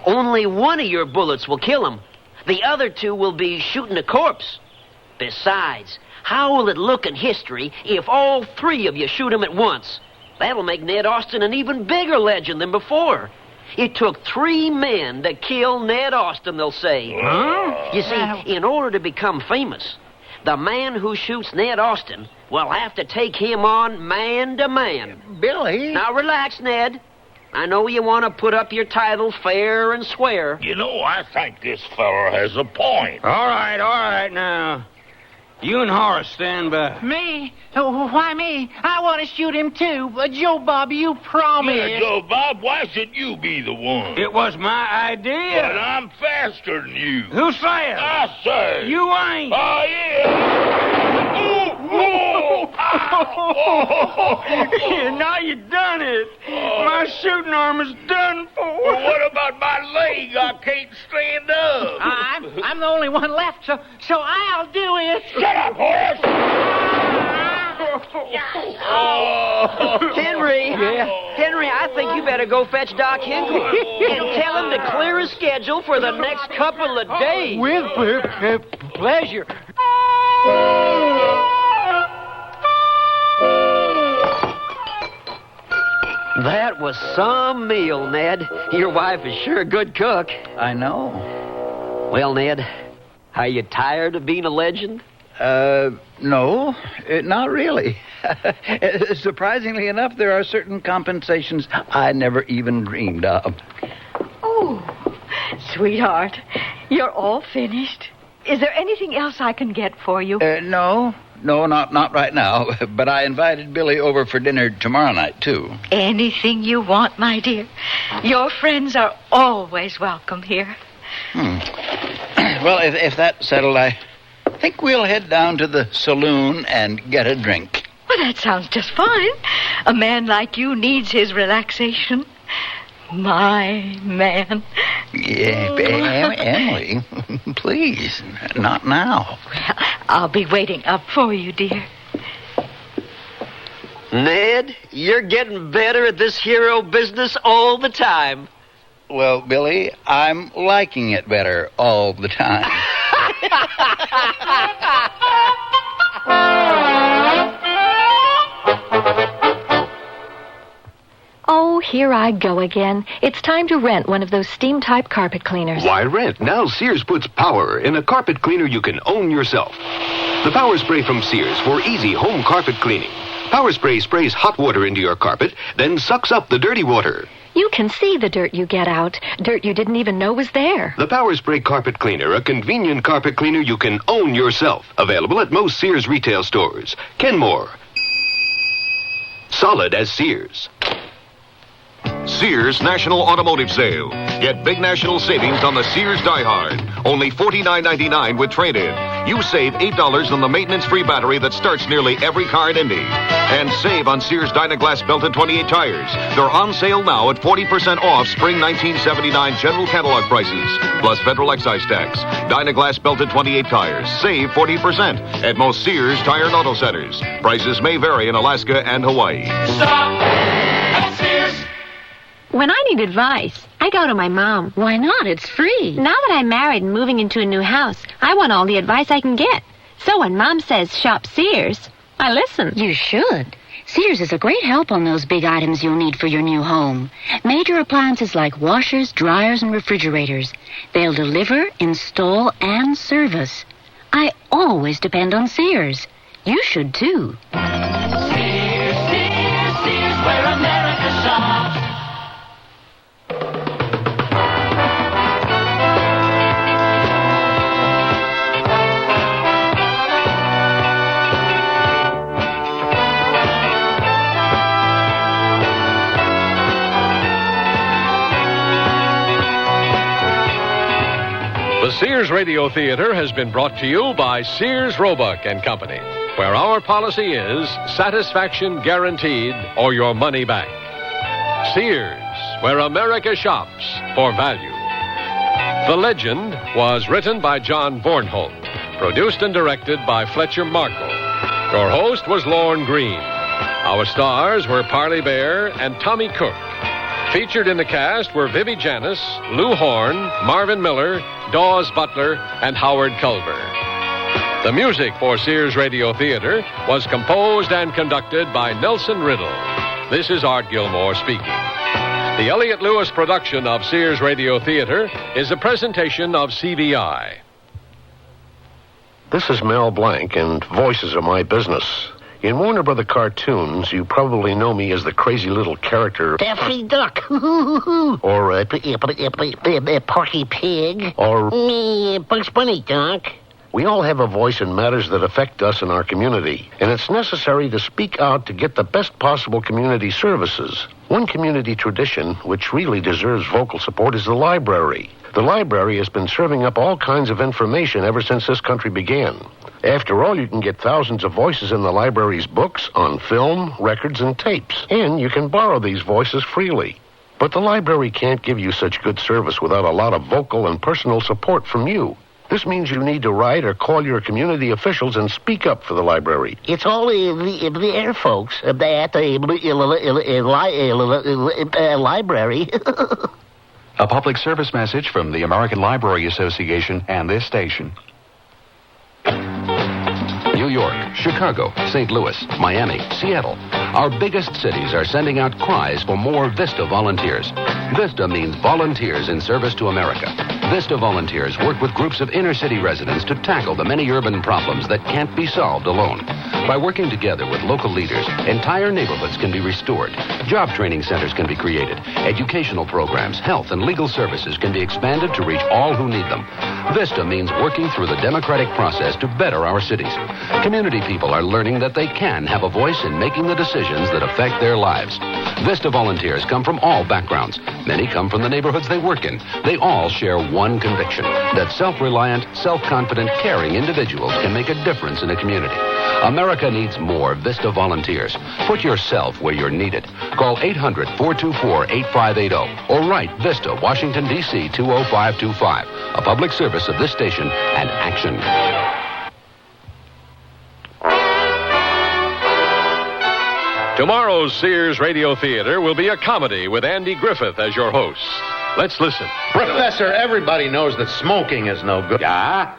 Only one of your bullets will kill him. The other 2 will be shooting a corpse. Besides, how will it look in history if all 3 of you shoot him at once? That'll make Ned Austin an even bigger legend than before. It took 3 men to kill Ned Austin, they'll say. Huh? You see, in order to become famous, the man who shoots Ned Austin will have to take him on man to man. Billy. Now relax, Ned. I know you want to put up your title fair and square. You know, I think this fella has a point. All right, now. You and Horace stand by. Me? Oh, why me? I want to shoot him too, but Joe Bob, you promised. Yeah, Joe Bob, why should you be the one? It was my idea. But I'm faster than you. Who says? I say. You ain't. Oh, yeah. Now you done it. My shooting arm is done for. Well, what about my leg? I can't stand up. I'm the only one left, so I'll do it. Shut up, Horace. Henry. Yeah. Henry, I think you better go fetch Doc Hinkle and tell him to clear his schedule for the next couple of days. With pleasure. That was some meal, Ned. Your wife is sure a good cook. I know. Well, Ned, are you tired of being a legend? No, not really. Surprisingly enough, there are certain compensations I never even dreamed of. Oh, sweetheart, you're all finished. Is there anything else I can get for you? No, not right now. But I invited Billy over for dinner tomorrow night, too. Anything you want, my dear. Your friends are always welcome here. Well, if that's settled, I think we'll head down to the saloon and get a drink. Well, that sounds just fine. A man like you needs his relaxation. My man. Yeah, Emily, please, not now. Well, I'll be waiting up for you, dear. Ned, you're getting better at this hero business all the time. Well, Billy, I'm liking it better all the time. Oh, here I go again. It's time to rent one of those steam-type carpet cleaners. Why rent? Now Sears puts power in a carpet cleaner you can own yourself. The Power Spray from Sears for easy home carpet cleaning. Power Spray sprays hot water into your carpet, then sucks up the dirty water. You can see the dirt you get out. Dirt you didn't even know was there. The Power Spray Carpet Cleaner, a convenient carpet cleaner you can own yourself. Available at most Sears retail stores. Kenmore. Solid as Sears. Sears National Automotive Sale. Get big national savings on the Sears Die Hard. Only $49.99 with trade-in. You save $8 on the maintenance-free battery that starts nearly every car in Indy. And save on Sears Dynaglass belted 28 tires. They're on sale now at 40% off spring 1979 general catalog prices, plus federal excise tax. Dynaglass belted 28 tires. Save 40% at most Sears Tire and Auto Centers. Prices may vary in Alaska and Hawaii. Stop at Sears. When I need advice, I go to my mom. Why not? It's free. Now that I'm married and moving into a new house, I want all the advice I can get. So when Mom says shop Sears, I listen. You should. Sears is a great help on those big items you'll need for your new home. Major appliances like washers, dryers, and refrigerators. They'll deliver, install, and service. I always depend on Sears. You should, too. Sears, Sears, Sears, where America shops. The Sears Radio Theater has been brought to you by Sears Roebuck and Company, where our policy is satisfaction guaranteed or your money back. Sears, where America shops for value. The Legend was written by John Bornholm, produced and directed by Fletcher Markle. Your host was Lorne Green. Our stars were Parley Bear and Tommy Cook. Featured in the cast were Vivi Janis, Lou Horn, Marvin Miller, Dawes Butler, and Howard Culver. The music for Sears Radio Theater was composed and conducted by Nelson Riddle. This is Art Gilmore speaking. The Elliott Lewis production of Sears Radio Theater is a presentation of CBI. This is Mel Blanc, and voices are my business. In Warner Brother cartoons, you probably know me as the crazy little character Daffy Duck. or Porky Pig. or Me, Bugs Bunny, Doc. we all have a voice in matters that affect us in our community, and it's necessary to speak out to get the best possible community services. One community tradition which really deserves vocal support is the library. The library has been serving up all kinds of information ever since this country began. After all, you can get thousands of voices in the library's books, on film, records, and tapes. And you can borrow these voices freely. But the library can't give you such good service without a lot of vocal and personal support from you. This means you need to write or call your community officials and speak up for the library. It's all the air folks at the library. A public service message from the American Library Association and this station. New York, Chicago, St. Louis, Miami, Seattle. Our biggest cities are sending out cries for more VISTA volunteers. VISTA means Volunteers in Service to America. Vista volunteers work with groups of inner-city residents to tackle the many urban problems that can't be solved alone. By working together with local leaders, entire neighborhoods can be restored. Job training centers can be created. Educational programs, health, and legal services can be expanded to reach all who need them. Vista means working through the democratic process to better our cities. Community people are learning that they can have a voice in making the decisions that affect their lives. Vista volunteers come from all backgrounds. Many come from the neighborhoods they work in. They all share one conviction, that self-reliant, self-confident, caring individuals can make a difference in a community. America needs more Vista volunteers. Put yourself where you're needed. Call 800-424-8580 or write Vista, Washington, D.C. 20525. A public service of this station and Action. Tomorrow's Sears Radio Theater will be a comedy with Andy Griffith as your host. Let's listen. Professor, everybody knows that smoking is no good. Yeah?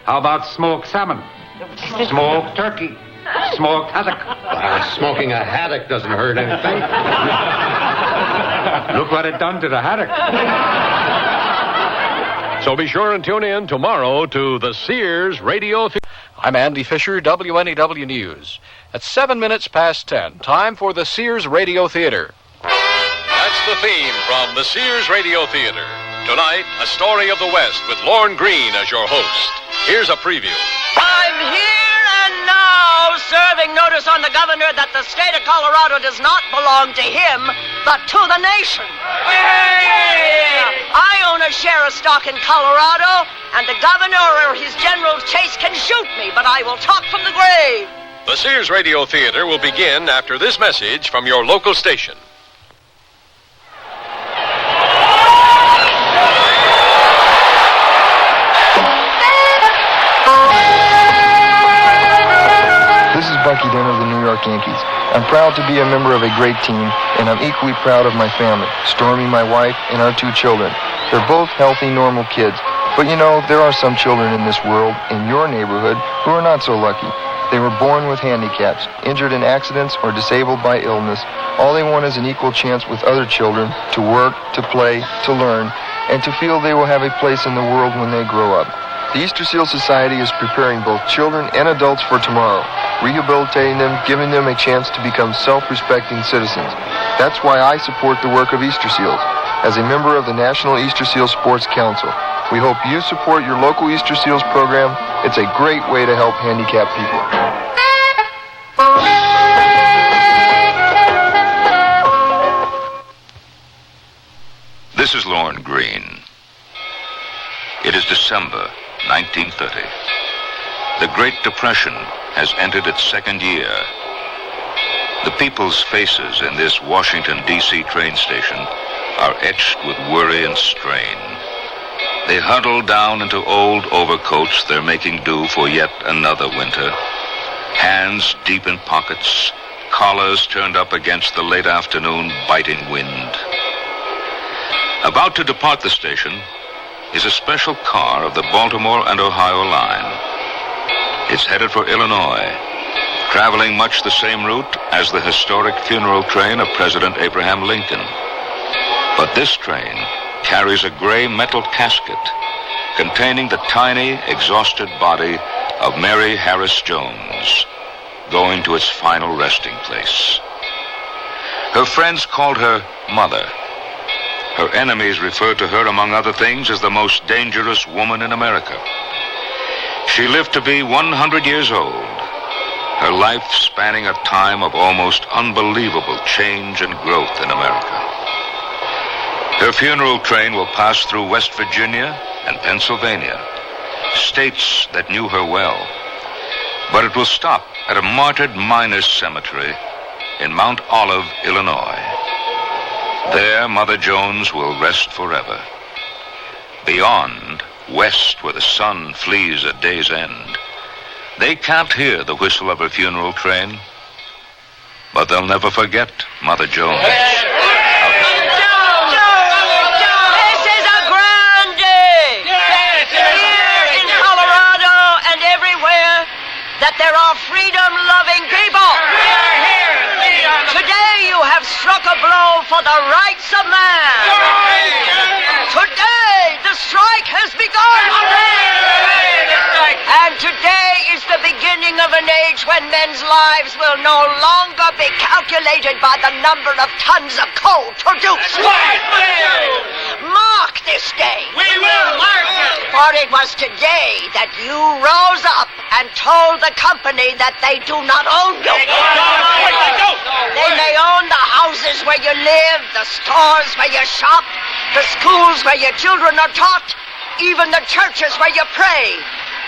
How about smoked salmon? Smoked turkey? Smoked haddock? Smoking a haddock doesn't hurt anything. Look what it done to the haddock. So be sure and tune in tomorrow to the Sears Radio Theater. I'm Andy Fisher, WNEW News. At 7 minutes past 10, time for the Sears Radio Theater. That's the theme from the Sears Radio Theater. Tonight, a story of the West with Lorne Greene as your host. Here's a preview. I'm here and now serving notice on the governor that the state of Colorado does not belong to him, but to the nation. I own a share of stock in Colorado, and the governor or his General Chase can shoot me, but I will talk from the grave. The Sears Radio Theater will begin after this message from your local station. This is Bucky Dent of the New York Yankees. I'm proud to be a member of a great team, and I'm equally proud of my family, Stormy, my wife, and our 2 children. They're both healthy, normal kids. But you know, there are some children in this world, in your neighborhood, who are not so lucky. They were born with handicaps, injured in accidents, or disabled by illness. All they want is an equal chance with other children to work, to play, to learn, and to feel they will have a place in the world when they grow up. The Easter Seal Society is preparing both children and adults for tomorrow, rehabilitating them, giving them a chance to become self-respecting citizens. That's why I support the work of Easter Seals. As a member of the National Easter Seal Sports Council, we hope you support your local Easter Seals program. It's a great way to help handicapped people. This is Lorne Greene. It is December 1930. The Great Depression has entered its second year. The people's faces in this Washington, D.C. train station are etched with worry and strain. They huddle down into old overcoats they're making do for yet another winter. Hands deep in pockets, collars turned up against the late afternoon biting wind. About to depart the station is a special car of the Baltimore and Ohio line. It's headed for Illinois, traveling much the same route as the historic funeral train of President Abraham Lincoln. But this train carries a gray metal casket containing the tiny, exhausted body of Mary Harris Jones, going to its final resting place. Her friends called her Mother. Her enemies referred to her, among other things, as the most dangerous woman in America. She lived to be 100 years old, her life spanning a time of almost unbelievable change and growth in America. Her funeral train will pass through West Virginia and Pennsylvania, states that knew her well. But it will stop at a martyred miners' cemetery in Mount Olive, Illinois. There, Mother Jones will rest forever. Beyond, west where the sun flees at day's end, they can't hear the whistle of her funeral train, but they'll never forget Mother Jones. This is a grand day! Here in Colorado and everywhere that there are freedom-loving people. Today you have struck a blow for the rights of man. Today the strike strike has begun! And today is the beginning of an age when men's lives will no longer be calculated by the number of tons of coal produced. Mark this day. We will mark it. For it was today that you rose up and told the company that they do not own you. They may own the houses where you live, the stores where you shop, the schools where your children are taught, even the churches where you pray.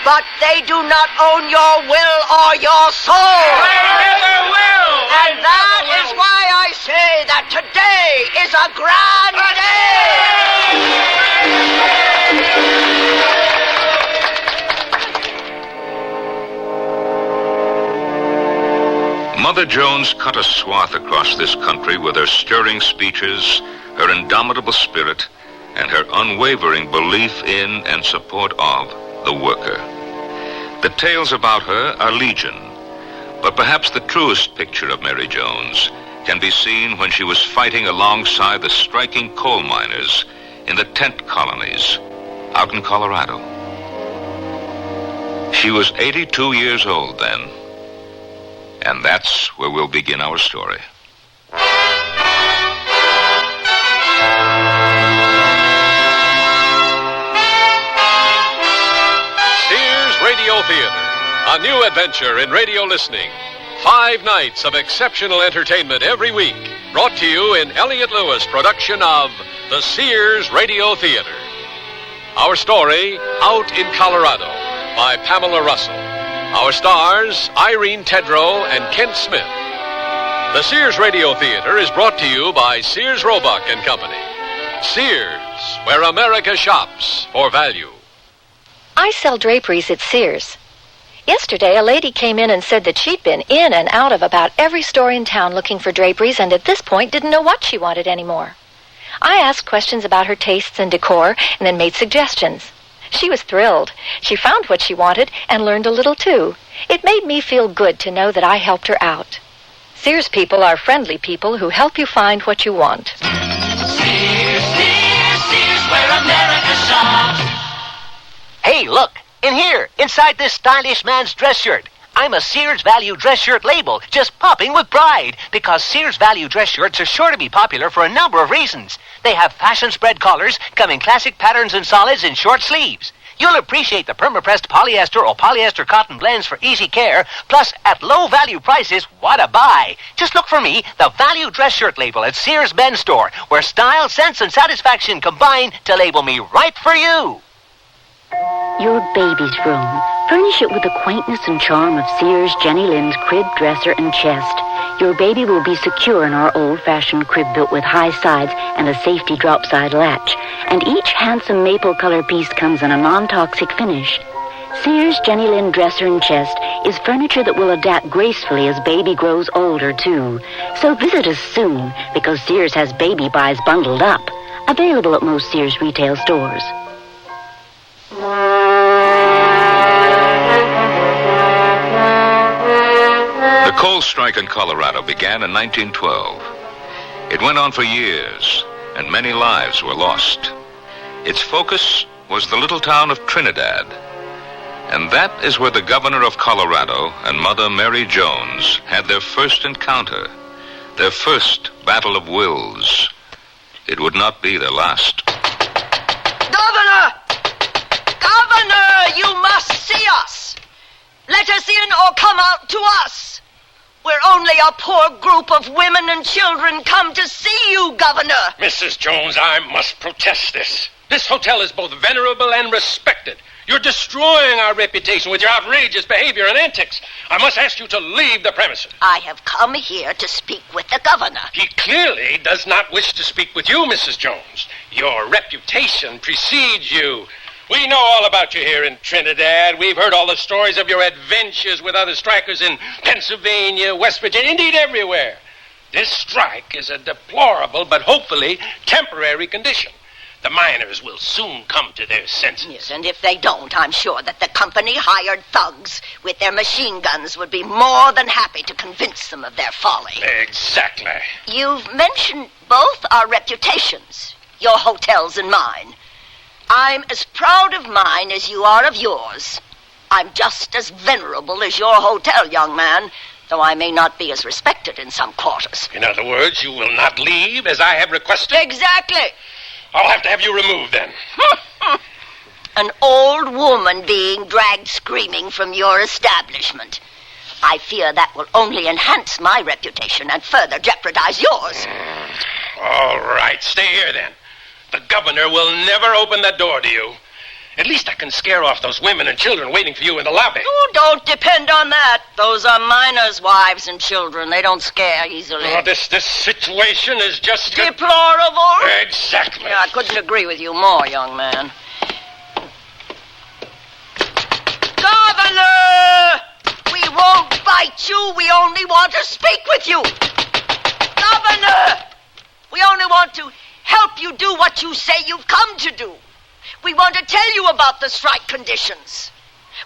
But they do not own your will or your soul. They never will. And that is why I say that today is a grand day. Mother Jones cut a swath across this country with her stirring speeches, her indomitable spirit, and her unwavering belief in and support of the worker. The tales about her are legion, but perhaps the truest picture of Mary Jones can be seen when she was fighting alongside the striking coal miners in the tent colonies out in Colorado. She was 82 years old then, and that's where we'll begin our story. Radio Theater, a new adventure in radio listening. 5 nights of exceptional entertainment every week, brought to you in Elliott Lewis' production of the Sears Radio Theater. Our story, Out in Colorado, by Pamela Russell. Our stars, Irene Tedrow and Kent Smith. The Sears Radio Theater is brought to you by Sears Roebuck and Company. Sears, where America shops for value. I sell draperies at Sears. Yesterday, a lady came in and said that she'd been in and out of about every store in town looking for draperies and at this point didn't know what she wanted anymore. I asked questions about her tastes and decor and then made suggestions. She was thrilled. She found what she wanted and learned a little too. It made me feel good to know that I helped her out. Sears people are friendly people who help you find what you want. Sears, Sears, Sears, where America shops. Hey, look, in here, inside this stylish man's dress shirt. I'm a Sears Value dress shirt label, just popping with pride, because Sears Value dress shirts are sure to be popular for a number of reasons. They have fashion spread collars, come in classic patterns and solids and short sleeves. You'll appreciate the perma-pressed polyester or polyester cotton blends for easy care, plus at low value prices, what a buy. Just look for me, the Value dress shirt label at Sears Men's Store, where style, sense, and satisfaction combine to label me right for you. Your baby's room. Furnish it with the quaintness and charm of Sears Jenny Lind's crib, dresser, and chest. Your baby will be secure in our old-fashioned crib built with high sides and a safety drop-side latch. And each handsome maple color piece comes in a non-toxic finish. Sears Jenny Lind dresser and chest is furniture that will adapt gracefully as baby grows older, too. So visit us soon, because Sears has baby buys bundled up. Available at most Sears retail stores. The coal strike in Colorado began in 1912. It went on for years, and many lives were lost. Its focus was the little town of Trinidad, and that is where the governor of Colorado and Mother Mary Jones had their first encounter, their first battle of wills. It would not be their last. Governor! Governor, you must see us. Let us in or come out to us. We're only a poor group of women and children come to see you, Governor. Mrs. Jones, I must protest this. This hotel is both venerable and respected. You're destroying our reputation with your outrageous behavior and antics. I must ask you to leave the premises. I have come here to speak with the governor. He clearly does not wish to speak with you, Mrs. Jones. Your reputation precedes you. We know all about you here in Trinidad. We've heard all the stories of your adventures with other strikers in Pennsylvania, West Virginia, indeed everywhere. This strike is a deplorable but hopefully temporary condition. The miners will soon come to their senses. Yes, and if they don't, I'm sure that the company hired thugs with their machine guns would be more than happy to convince them of their folly. Exactly. You've mentioned both our reputations, your hotels and mine. I'm as proud of mine as you are of yours. I'm just as venerable as your hotel, young man, though I may not be as respected in some quarters. In other words, you will not leave as I have requested? Exactly. I'll have to have you removed then. An old woman being dragged screaming from your establishment. I fear that will only enhance my reputation and further jeopardize yours. All right, stay here then. The governor will never open that door to you. At least I can scare off those women and children waiting for you in the lobby. Oh, don't depend on that. Those are miners' wives and children. They don't scare easily. Oh, this situation is just... deplorable? Exactly. Yeah, I couldn't agree with you more, young man. Governor! We won't bite you. We only want to speak with you. Governor! We only want to help you do what you say you've come to do. We want to tell you about the strike conditions.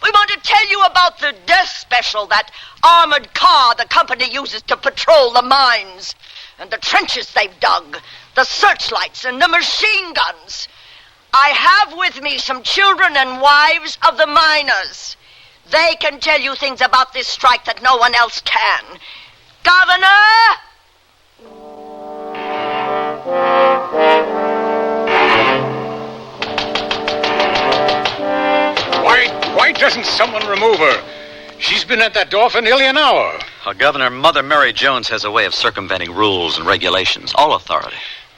We want to tell you about the death special, that armored car the company uses to patrol the mines, and the trenches they've dug, the searchlights and the machine guns. I have with me some children and wives of the miners. They can tell you things about this strike that no one else can. Governor! Why doesn't someone remove her? She's been at that door for nearly an hour. Governor, Mother Mary Jones has a way of circumventing rules and regulations. All authority.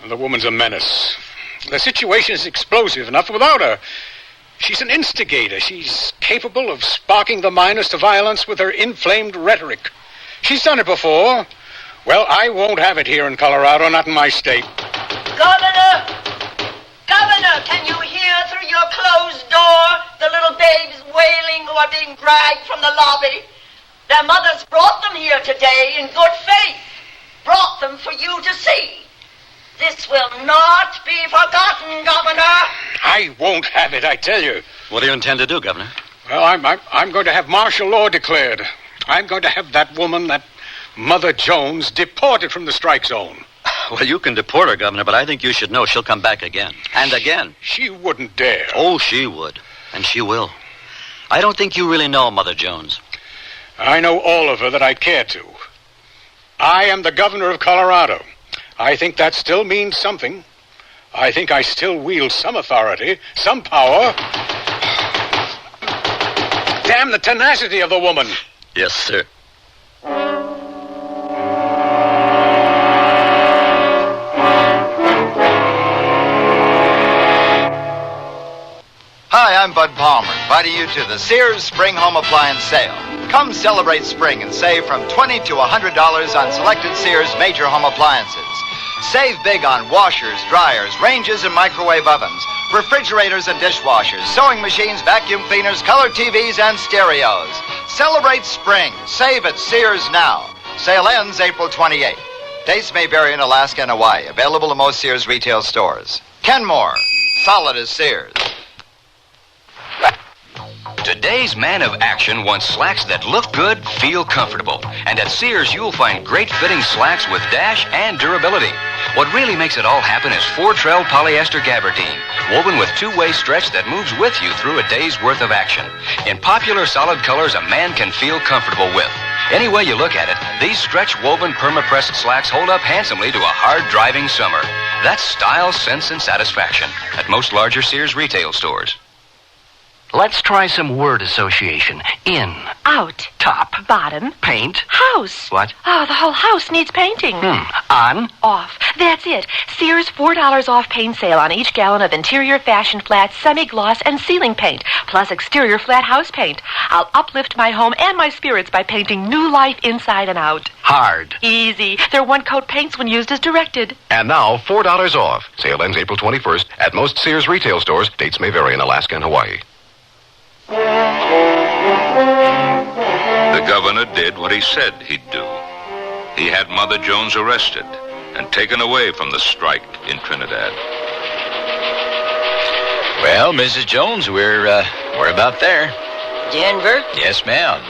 The woman's a menace. The situation is explosive enough without her. She's an instigator. She's capable of sparking the miners to violence with her inflamed rhetoric. She's done it before. Well, I won't have it here in Colorado, not in my state. Governor! Governor, can you hear through your closed door the little babes wailing who are being dragged from the lobby? Their mothers brought them here today in good faith. Brought them for you to see. This will not be forgotten, Governor. I won't have it, I tell you. What do you intend to do, Governor? Well, I'm going to have martial law declared. I'm going to have that woman, that Mother Jones, deported from the strike zone. Well, you can deport her, Governor, but I think you should know she'll come back again. And again. She wouldn't dare. Oh, she would. And she will. I don't think you really know Mother Jones. I know all of her that I care to. I am the governor of Colorado. I think that still means something. I think I still wield some authority, some power. Damn the tenacity of the woman. Yes, sir. Hi, I'm Bud Palmer, inviting you to the Sears Spring Home Appliance Sale. Come celebrate spring and save from $20 to $100 on selected Sears major home appliances. Save big on washers, dryers, ranges, and microwave ovens, refrigerators and dishwashers, sewing machines, vacuum cleaners, color TVs, and stereos. Celebrate spring. Save at Sears now. Sale ends April 28th. Dates may vary in Alaska and Hawaii. Available in most Sears retail stores. Kenmore. Solid as Sears. Today's man of action wants slacks that look good, feel comfortable. And at Sears, you'll find great fitting slacks with dash and durability. What really makes it all happen is 4-trell polyester gabardine, woven with two-way stretch that moves with you through a day's worth of action. In popular solid colors a man can feel comfortable with. Any way you look at it, these stretch-woven perma-pressed slacks hold up handsomely to a hard-driving summer. That's style, sense, and satisfaction at most larger Sears retail stores. Let's try some word association. In. Out. Top. Bottom. Paint. House. What? Oh, the whole house needs painting. On. Off. That's it. Sears $4 off paint sale on each gallon of interior fashion flat, semi-gloss, and ceiling paint, plus exterior flat house paint. I'll uplift my home and my spirits by painting new life inside and out. Hard. Easy. They're one-coat paints when used as directed. And now, $4 off. Sale ends April 21st at most Sears retail stores. Dates may vary in Alaska and Hawaii. The governor did what he said he'd do. He had Mother Jones arrested and taken away from the strike in Trinidad. Well, Mrs. Jones, we're about there. Denver? Yes, ma'am.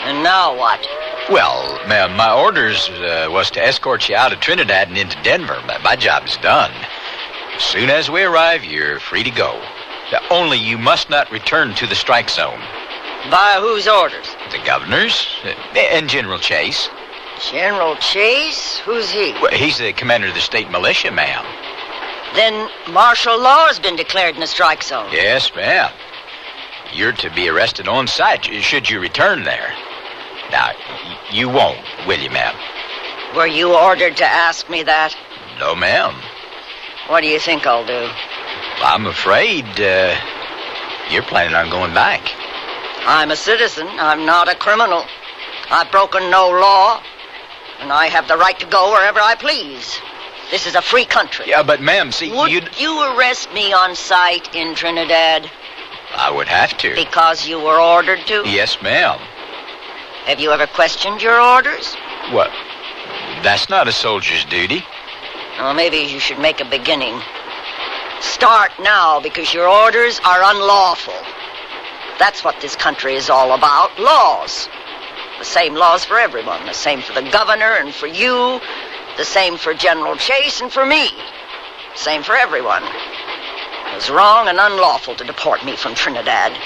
And now what? Well, ma'am, my orders was to escort you out of Trinidad and into Denver, but my job's done. As soon as we arrive, you're free to go. Only you must not return to the strike zone. By whose orders? The governor's and General Chase. General Chase? Who's he? Well, he's the commander of the state militia, ma'am. Then martial law has been declared in the strike zone. Yes, ma'am. You're to be arrested on sight should you return there. Now, you won't, will you, ma'am? Were you ordered to ask me that? No, ma'am. What do you think I'll do? I'm afraid you're planning on going back. I'm a citizen. I'm not a criminal. I've broken no law, and I have the right to go wherever I please. This is a free country. Yeah, but ma'am, see, Would you arrest me on sight in Trinidad? I would have to. Because you were ordered to? Yes, ma'am. Have you ever questioned your orders? What? That's not a soldier's duty. Well, maybe you should make a beginning. Start now, because your orders are unlawful. That's what this country is all about, laws. The same laws for everyone, the same for the governor and for you, the same for General Chase and for me. Same for everyone. It was wrong and unlawful to deport me from Trinidad.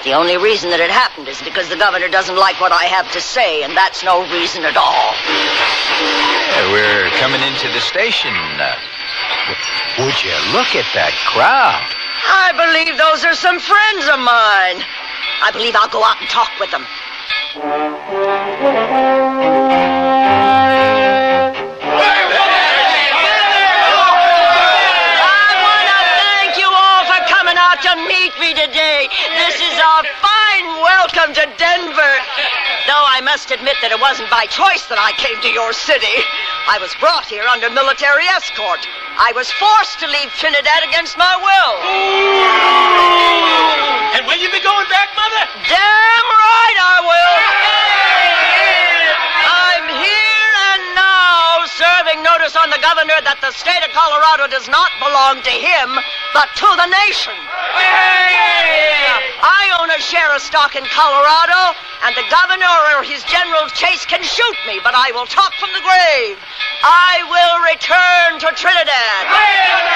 The only reason that it happened is because the governor doesn't like what I have to say, and that's no reason at all. Yeah, we're coming into the station. Would you look at that crowd? I believe those are some friends of mine. I believe I'll go out and talk with them. To meet me today. This is a fine welcome to Denver. Though I must admit that it wasn't by choice that I came to your city. I was brought here under military escort. I was forced to leave Trinidad against my will. And will you be going back, Mother? Damn right I will. I'm here and now serving notice on the governor that the state of Colorado does not belong to him, but to the nation. I own a share of stock in Colorado, and the governor or his General Chase can shoot me, but I will talk from the grave. I will return to Trinidad. I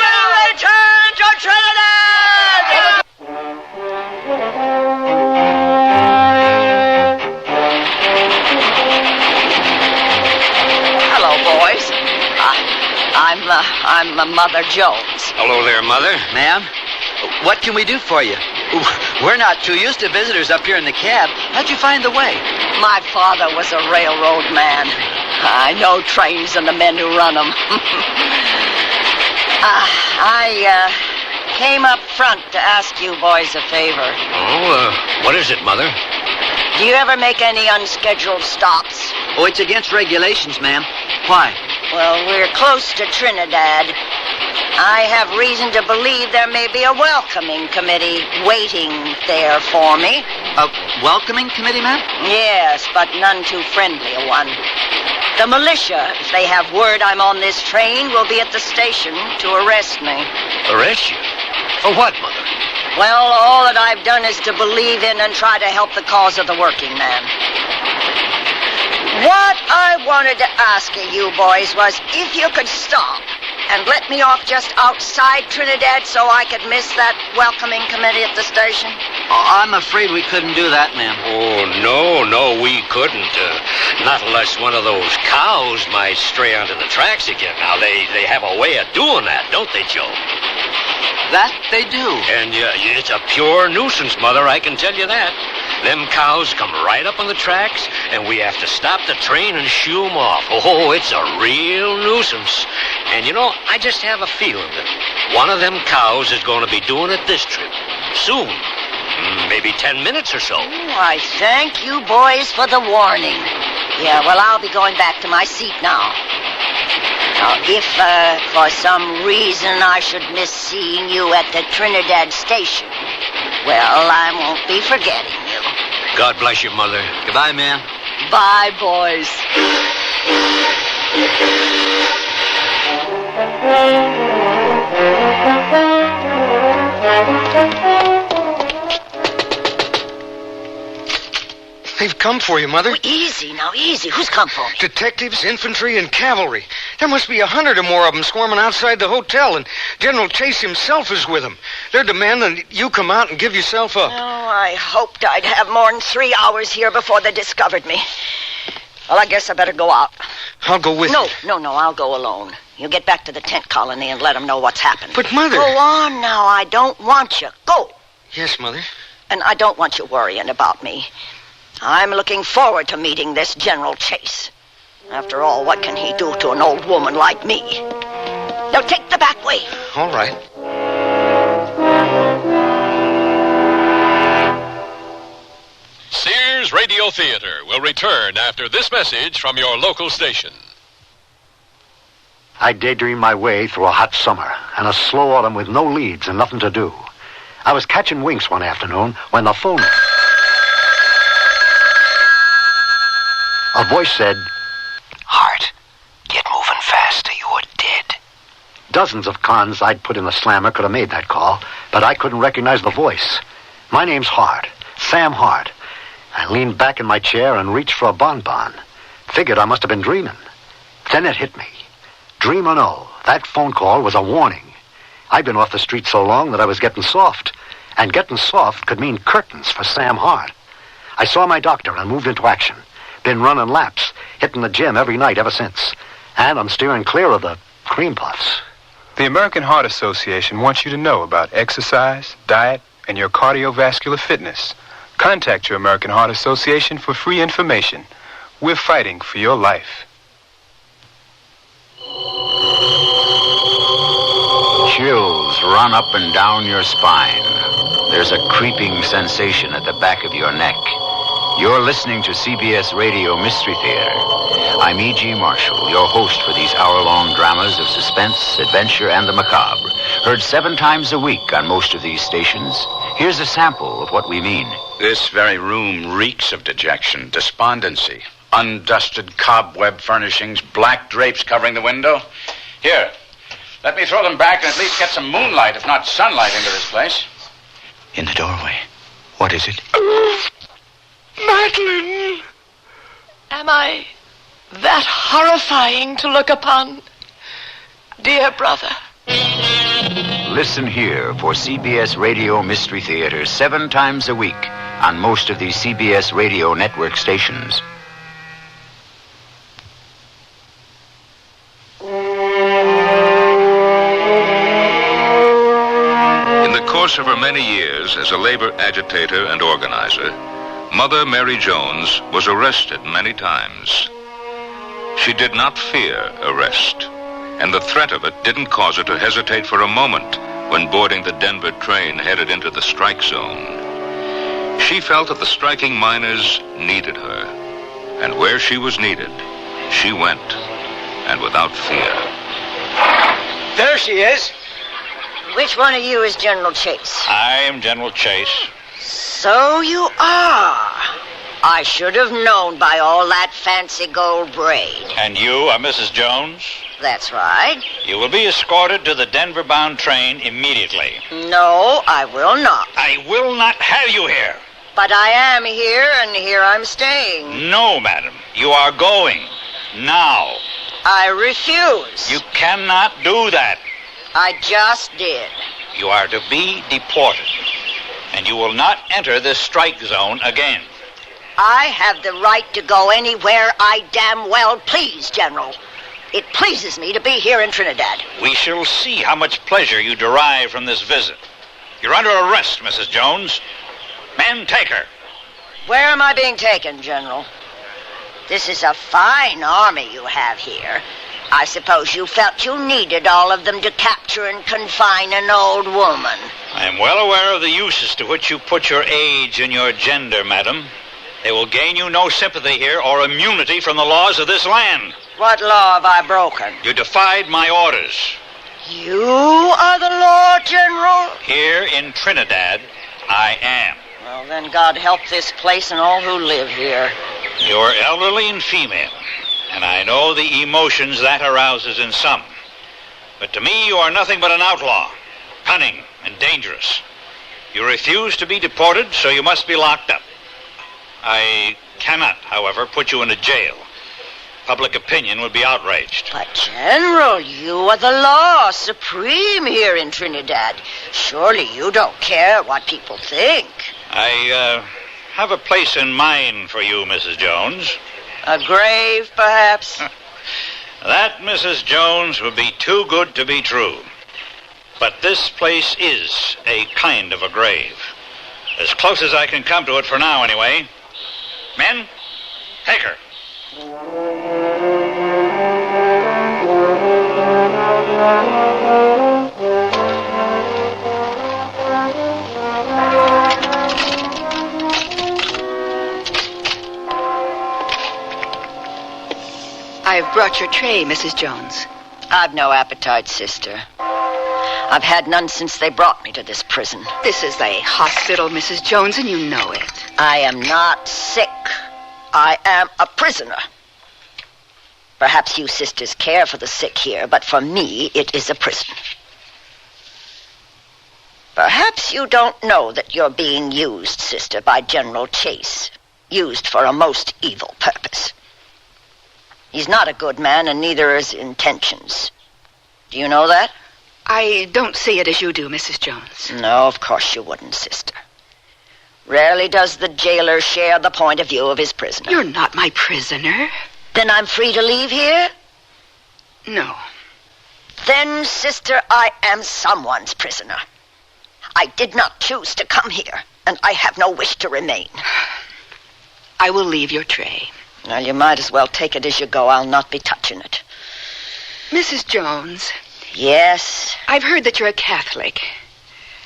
will return to Trinidad! Hello, boys. I'm Mother Jones. Hello there, Mother. Ma'am, what can we do for you? We're not too used to visitors up here in the cab. How'd you find the way? My father was a railroad man. I know trains and the men who run them. I came up front to ask you boys a favor. Oh, what is it, Mother? Do you ever make any unscheduled stops? Oh, it's against regulations, ma'am. Why? Well, we're close to Trinidad. I have reason to believe there may be a welcoming committee waiting there for me. A welcoming committee, ma'am? Yes, but none too friendly a one. The militia, if they have word I'm on this train, will be at the station to arrest me. Arrest you? For what, Mother? Well, all that I've done is to believe in and try to help the cause of the working man. What I wanted to ask of you boys was if you could stop and let me off just outside Trinidad so I could miss that welcoming committee at the station. Oh, I'm afraid we couldn't do that, ma'am. Oh, no, we couldn't. Not unless one of those cows might stray onto the tracks again. Now, they have a way of doing that, don't they, Joe? That they do. And it's a pure nuisance, Mother, I can tell you that. Them cows come right up on the tracks, and we have to stop the train and shoo them off. Oh, it's a real nuisance. And, I just have a feeling that one of them cows is going to be doing it this trip. Soon. Maybe 10 minutes or so. Oh, I thank you boys for the warning. Yeah, well, I'll be going back to my seat now. Now, if for some reason I should miss seeing you at the Trinidad station, well, I won't be forgetting you. God bless you, Mother. Goodbye, ma'am. Bye, boys. They've come for you, Mother. Oh, easy, now, easy. Who's come for me? Detectives, infantry, and cavalry. There must be 100 or more of them swarming outside the hotel, and General Chase himself is with them. They're demanding that you come out and give yourself up. Oh, I hoped I'd have more than 3 hours here before they discovered me. Well, I guess I better go out. I'll go with you. No, I'll go alone. You get back to the tent colony and let them know what's happened. But, Mother... Go on now. I don't want you. Go. Yes, Mother. And I don't want you worrying about me. I'm looking forward to meeting this General Chase. After all, what can he do to an old woman like me? Now take the back way. All right. Sears Radio Theater will return after this message from your local station. I daydreamed my way through a hot summer and a slow autumn with no leads and nothing to do. I was catching winks one afternoon when the phone... A voice said, Hart, get moving fast or you're dead. Dozens of cons I'd put in the slammer could have made that call, but I couldn't recognize the voice. My name's Hart, Sam Hart. I leaned back in my chair and reached for a bonbon. Figured I must have been dreaming. Then it hit me. Dream or no, that phone call was a warning. I'd been off the street so long that I was getting soft. And getting soft could mean curtains for Sam Hart. I saw my doctor and moved into action. Been running laps, hitting the gym every night ever since. And I'm steering clear of the cream puffs. The American Heart Association wants you to know about exercise, diet, and your cardiovascular fitness. Contact your American Heart Association for free information. We're fighting for your life. Chills run up and down your spine. There's a creeping sensation at the back of your neck. You're listening to CBS Radio Mystery Theater. I'm E.G. Marshall, your host for these hour-long dramas of suspense, adventure, and the macabre. Heard 7 times a week on most of these stations. Here's a sample of what we mean. This very room reeks of dejection, despondency, undusted cobweb furnishings, black drapes covering the window. Here, let me throw them back and at least get some moonlight, if not sunlight, into this place. In the doorway. What is it? Madeline! Am I that horrifying to look upon? Dear brother. Listen here for CBS Radio Mystery Theater 7 times a week on most of these CBS Radio network stations. In the course of her many years as a labor agitator and organizer, Mother Mary Jones was arrested many times. She did not fear arrest, and the threat of it didn't cause her to hesitate for a moment when boarding the Denver train headed into the strike zone. She felt that the striking miners needed her, and where she was needed, she went, and without fear. There she is. Which one of you is General Chase? I am General Chase. So you are. I should have known by all that fancy gold braid. And you are Mrs. Jones? That's right. You will be escorted to the Denver-bound train immediately. No, I will not. I will not have you here. But I am here, and here I'm staying. No, madam. You are going. Now. I refuse. You cannot do that. I just did. You are to be deported. And you will not enter this strike zone again. I have the right to go anywhere I damn well please, General. It pleases me to be here in Trinidad. We shall see how much pleasure you derive from this visit. You're under arrest, Mrs. Jones. Men, take her. Where am I being taken, General? This is a fine army you have here. I suppose you felt you needed all of them to capture and confine an old woman. I am well aware of the uses to which you put your age and your gender, madam. They will gain you no sympathy here or immunity from the laws of this land. What law have I broken? You defied my orders. You are the law, General? Here in Trinidad, I am. Well, then God help this place and all who live here. You're elderly and female, and I know the emotions that arouses in some. But to me, you are nothing but an outlaw, cunning and dangerous. You refuse to be deported, so you must be locked up. I cannot, however, put you into jail. Public opinion would be outraged. But, General, you are the law supreme here in Trinidad. Surely you don't care what people think. I have a place in mind for you, Mrs. Jones. A grave, perhaps? That, Mrs. Jones, would be too good to be true. But this place is a kind of a grave. As close as I can come to it for now, anyway. Men, take her. I've brought your tray, Mrs. Jones. I've no appetite, sister. I've had none since they brought me to this prison. This is a hospital, Mrs. Jones, and you know it. I am not sick. I am a prisoner. Perhaps you sisters care for the sick here, but for me, it is a prison. Perhaps you don't know that you're being used, sister, by General Chase. Used for a most evil purpose. He's not a good man, and neither is his intentions. Do you know that? I don't see it as you do, Mrs. Jones. No, of course you wouldn't, sister. Rarely does the jailer share the point of view of his prisoner. You're not my prisoner. Then I'm free to leave here? No. Then, sister, I am someone's prisoner. I did not choose to come here, and I have no wish to remain. I will leave your tray. Well, you might as well take it as you go. I'll not be touching it. Mrs. Jones. Yes? I've heard that you're a Catholic.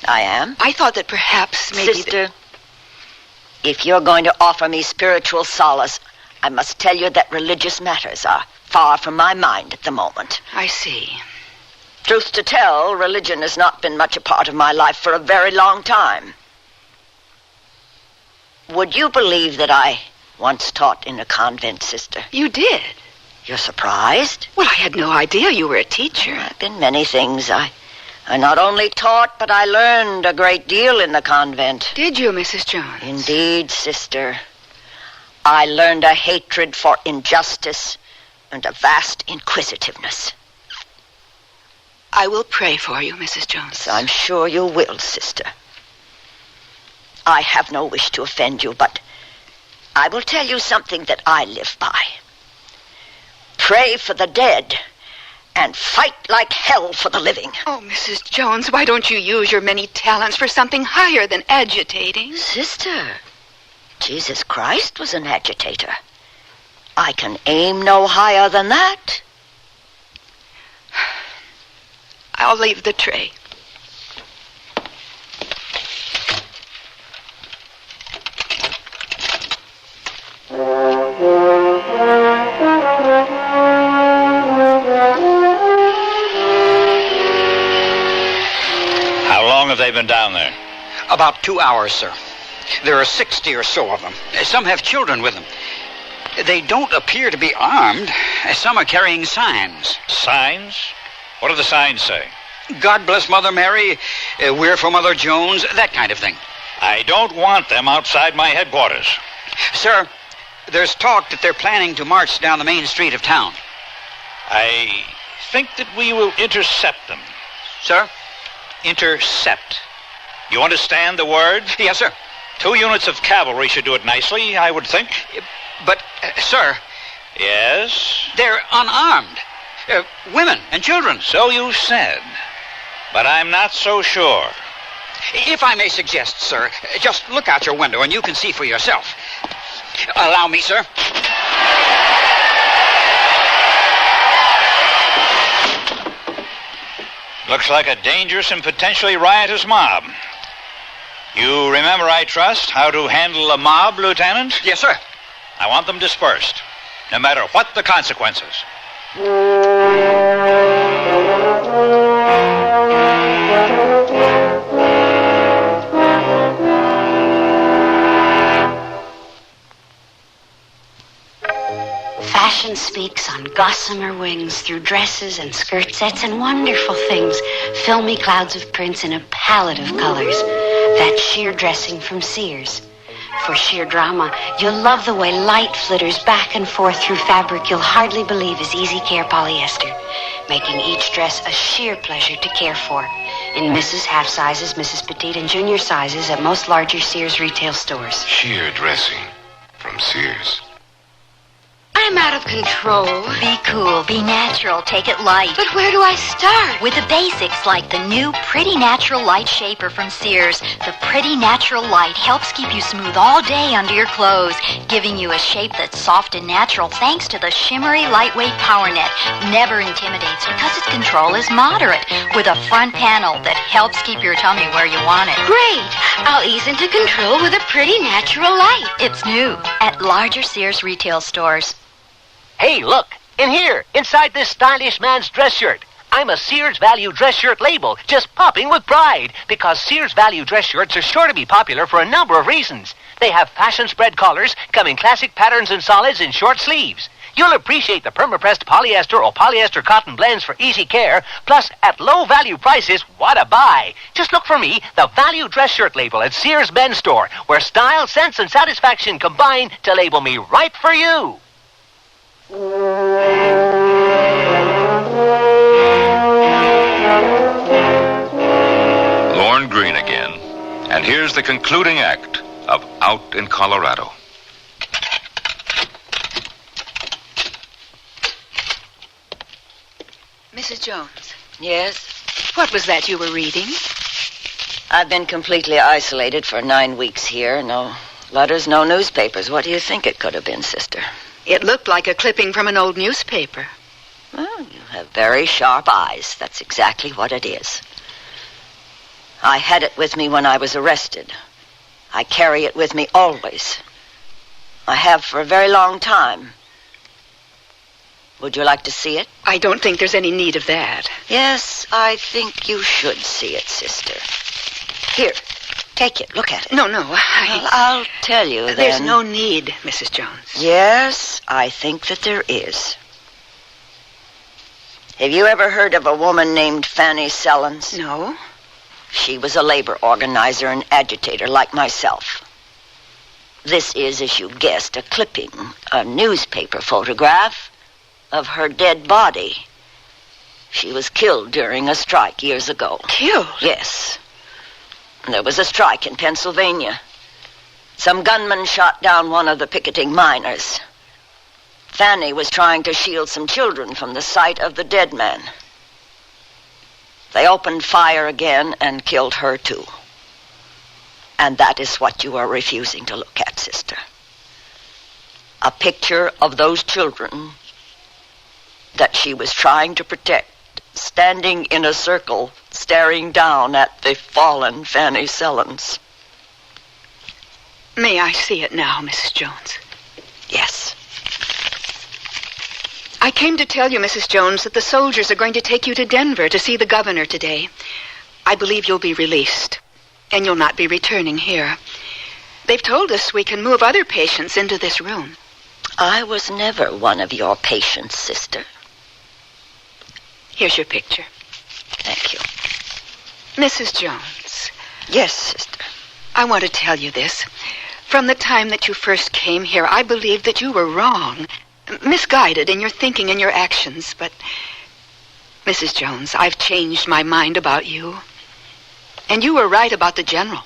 I am? I thought that perhaps maybe... Sister, if you're going to offer me spiritual solace, I must tell you that religious matters are far from my mind at the moment. I see. Truth to tell, religion has not been much a part of my life for a very long time. Would you believe that I once taught in a convent, sister? You did? You're surprised? Well, I had no idea you were a teacher. I've been many things. I not only taught, but I learned a great deal in the convent. Did you, Mrs. Jones? Indeed, sister. I learned a hatred for injustice and a vast inquisitiveness. I will pray for you, Mrs. Jones. I'm sure you will, sister. I have no wish to offend you, but I will tell you something that I live by. Pray for the dead and fight like hell for the living. Oh, Mrs. Jones, why don't you use your many talents for something higher than agitating? Sister, Jesus Christ was an agitator. I can aim no higher than that. I'll leave the tray. How long have they been down there? About 2 hours, sir. There are 60 or so of them. Some have children with them. They don't appear to be armed. Some are carrying signs. Signs? What do the signs say? God bless Mother Mary, we're for Mother Jones, that kind of thing. I don't want them outside my headquarters. Sir, there's talk that they're planning to march down the main street of town. I think that we will intercept them. Sir? Intercept. You understand the word? Yes, sir. 2 units of cavalry should do it nicely, I would think. But, sir... Yes? They're unarmed. Women and children. So you said. But I'm not so sure. If I may suggest, sir, just look out your window and you can see for yourself. Allow me, sir. Looks like a dangerous and potentially riotous mob. You remember, I trust, how to handle a mob, Lieutenant? Yes, sir. I want them dispersed, no matter what the consequences. Fashion speaks on gossamer wings through dresses and skirt sets and wonderful things, filmy clouds of prints in a palette of colors. That sheer dressing from Sears. For sheer drama, you'll love the way light flitters back and forth through fabric you'll hardly believe is easy care polyester, making each dress a sheer pleasure to care for. In Mrs. Half sizes, Mrs. Petite, and junior sizes at most larger Sears retail stores. Sheer dressing from Sears. I'm out of control. Be cool, be natural, take it light. But where do I start? With the basics like the new Pretty Natural Light Shaper from Sears. The Pretty Natural Light helps keep you smooth all day under your clothes, giving you a shape that's soft and natural thanks to the shimmery, lightweight power net. Never intimidates because its control is moderate, with a front panel that helps keep your tummy where you want it. Great! I'll ease into control with a Pretty Natural Light. It's new at larger Sears retail stores. Hey, look, in here, inside this stylish man's dress shirt. I'm a Sears Value dress shirt label, just popping with pride, because Sears Value dress shirts are sure to be popular for a number of reasons. They have fashion spread collars, come in classic patterns and solids and short sleeves. You'll appreciate the perma-pressed polyester or polyester cotton blends for easy care, plus at low value prices, what a buy. Just look for me, the Value dress shirt label at Sears Men's Store, where style, sense, and satisfaction combine to label me right for you. Lorne Greene again. And here's the concluding act of Out in Colorado. Mrs. Jones. Yes? What was that you were reading? I've been completely isolated for 9 weeks here. No letters, no newspapers. What do you think it could have been, sister? It looked like a clipping from an old newspaper. Well, you have very sharp eyes. That's exactly what it is. I had it with me when I was arrested. I carry it with me always. I have for a very long time. Would you like to see it? I don't think there's any need of that. Yes, I think you should see it, sister. Here, take it. Look at it. No. Well, I'll tell you then. There's no need, Mrs. Jones. Yes, I think that there is. Have you ever heard of a woman named Fanny Sellens? No. She was a labor organizer and agitator like myself. This is, as you guessed, a clipping, a newspaper photograph of her dead body. She was killed during a strike years ago. Killed? Yes. There was a strike in Pennsylvania. Some gunman shot down one of the picketing miners. Fanny was trying to shield some children from the sight of the dead man. They opened fire again and killed her too. And that is what you are refusing to look at, sister. A picture of those children that she was trying to protect, standing in a circle, staring down at the fallen Fanny Sellens. May I see it now, Mrs. Jones? Yes. I came to tell you, Mrs. Jones, that the soldiers are going to take you to Denver to see the governor today. I believe you'll be released, and you'll not be returning here. They've told us we can move other patients into this room. I was never one of your patients, sister. Here's your picture. Thank you. Mrs. Jones. Yes, sister. I want to tell you this. From the time that you first came here, I believed that you were wrong, misguided in your thinking and your actions, but, Mrs. Jones, I've changed my mind about you. And you were right about the general.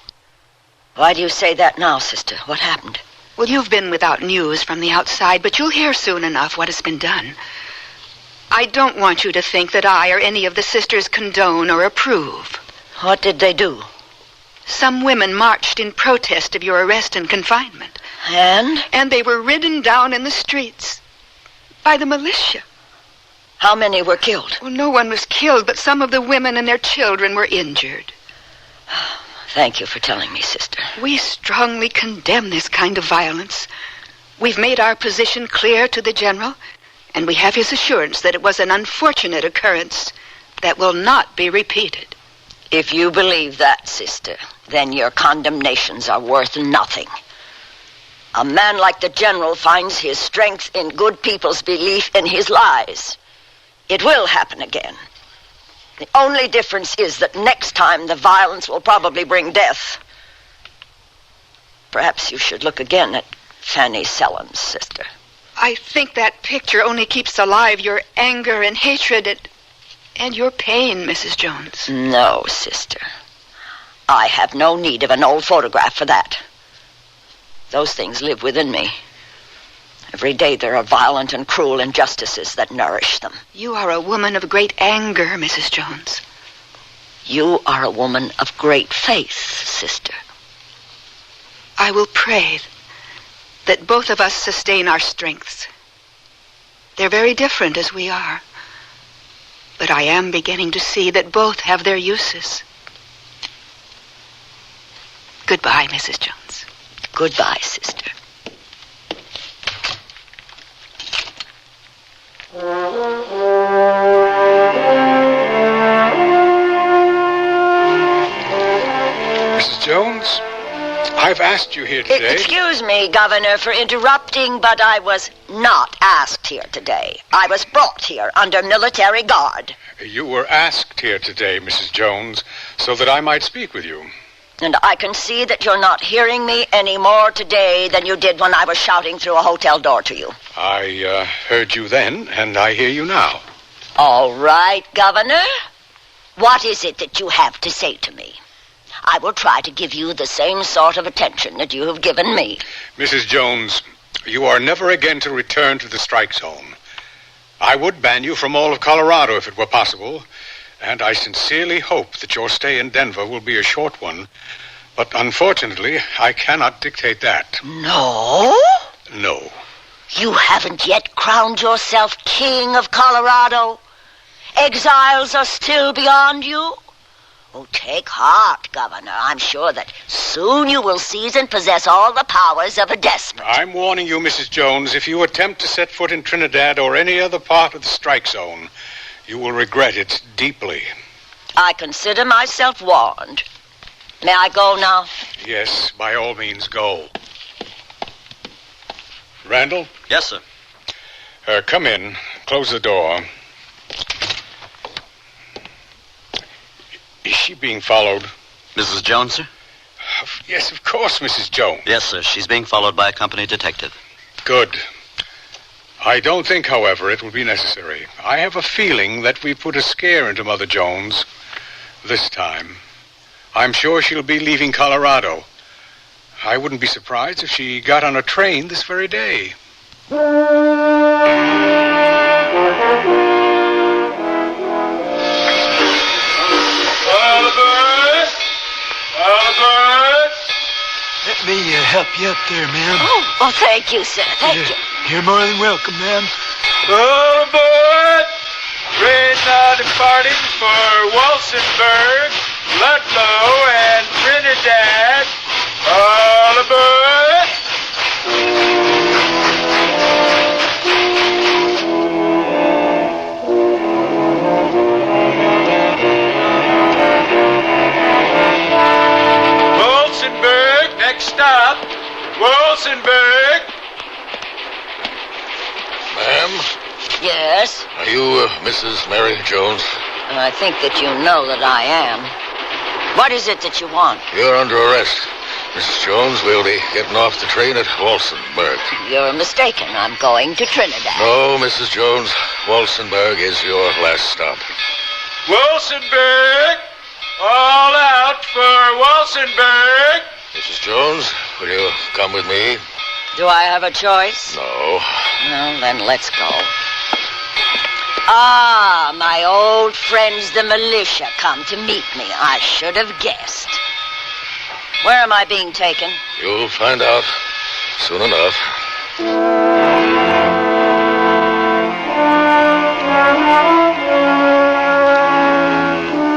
Why do you say that now, sister? What happened? Well, you've been without news from the outside, but you'll hear soon enough what has been done. I don't want you to think that I or any of the sisters condone or approve. What did they do? Some women marched in protest of your arrest and confinement. And? And they were ridden down in the streets by the militia. How many were killed? Well, no one was killed, but some of the women and their children were injured. Thank you for telling me, sister. We strongly condemn this kind of violence. We've made our position clear to the general, and we have his assurance that it was an unfortunate occurrence that will not be repeated. If you believe that, sister, then your condemnations are worth nothing. A man like the general finds his strength in good people's belief in his lies. It will happen again. The only difference is that next time the violence will probably bring death. Perhaps you should look again at Fanny Selim's sister. I think that picture only keeps alive your anger and hatred and your pain, Mrs. Jones. No, sister. I have no need of an old photograph for that. Those things live within me. Every day there are violent and cruel injustices that nourish them. You are a woman of great anger, Mrs. Jones. You are a woman of great faith, sister. I will pray that both of us sustain our strengths. They're very different as we are. But I am beginning to see that both have their uses. Goodbye, Mrs. Jones. Goodbye, sister. Mrs. Jones, I've asked you here today. Excuse me, Governor, for interrupting, but I was not asked here today. I was brought here under military guard. You were asked here today, Mrs. Jones, so that I might speak with you. And I can see that you're not hearing me any more today than you did when I was shouting through a hotel door to you. I heard you then, and I hear you now. All right, Governor. What is it that you have to say to me? I will try to give you the same sort of attention that you have given me. Mrs. Jones, you are never again to return to the strike zone. I would ban you from all of Colorado if it were possible, and I sincerely hope that your stay in Denver will be a short one. But unfortunately, I cannot dictate that. No? No. You haven't yet crowned yourself king of Colorado? Exiles are still beyond you? Oh, take heart, Governor. I'm sure that soon you will seize and possess all the powers of a despot. I'm warning you, Mrs. Jones, if you attempt to set foot in Trinidad or any other part of the strike zone, you will regret it deeply. I consider myself warned. May I go now? Yes, by all means, go. Randall? Yes, sir. Come in. Close the door. Is she being followed? Mrs. Jones, sir? Yes, of course, Mrs. Jones. Yes, sir. She's being followed by a company detective. Good. I don't think, however, it will be necessary. I have a feeling that we put a scare into Mother Jones this time. I'm sure she'll be leaving Colorado. I wouldn't be surprised if she got on a train this very day. Let me help you up there, ma'am. Oh, well, thank you, sir. Thank you. You're more than welcome, ma'am. All aboard! Train now departing for Walsenburg, Ludlow, and Trinidad. All aboard! Walsenburg, next stop. Walsenburg. Ma'am? Yes? Are you Mrs. Mary Jones? I think that you know that I am. What is it that you want? You're under arrest. Mrs. Jones, we'll be getting off the train at Walsenburg. You're mistaken. I'm going to Trinidad. No, Mrs. Jones. Walsenburg is your last stop. Walsenburg! All out for Walsenburg! Mrs. Jones, will you come with me? Do I have a choice? No. Well, then let's go. Ah, my old friends, the militia, come to meet me. I should have guessed. Where am I being taken? You'll find out soon enough.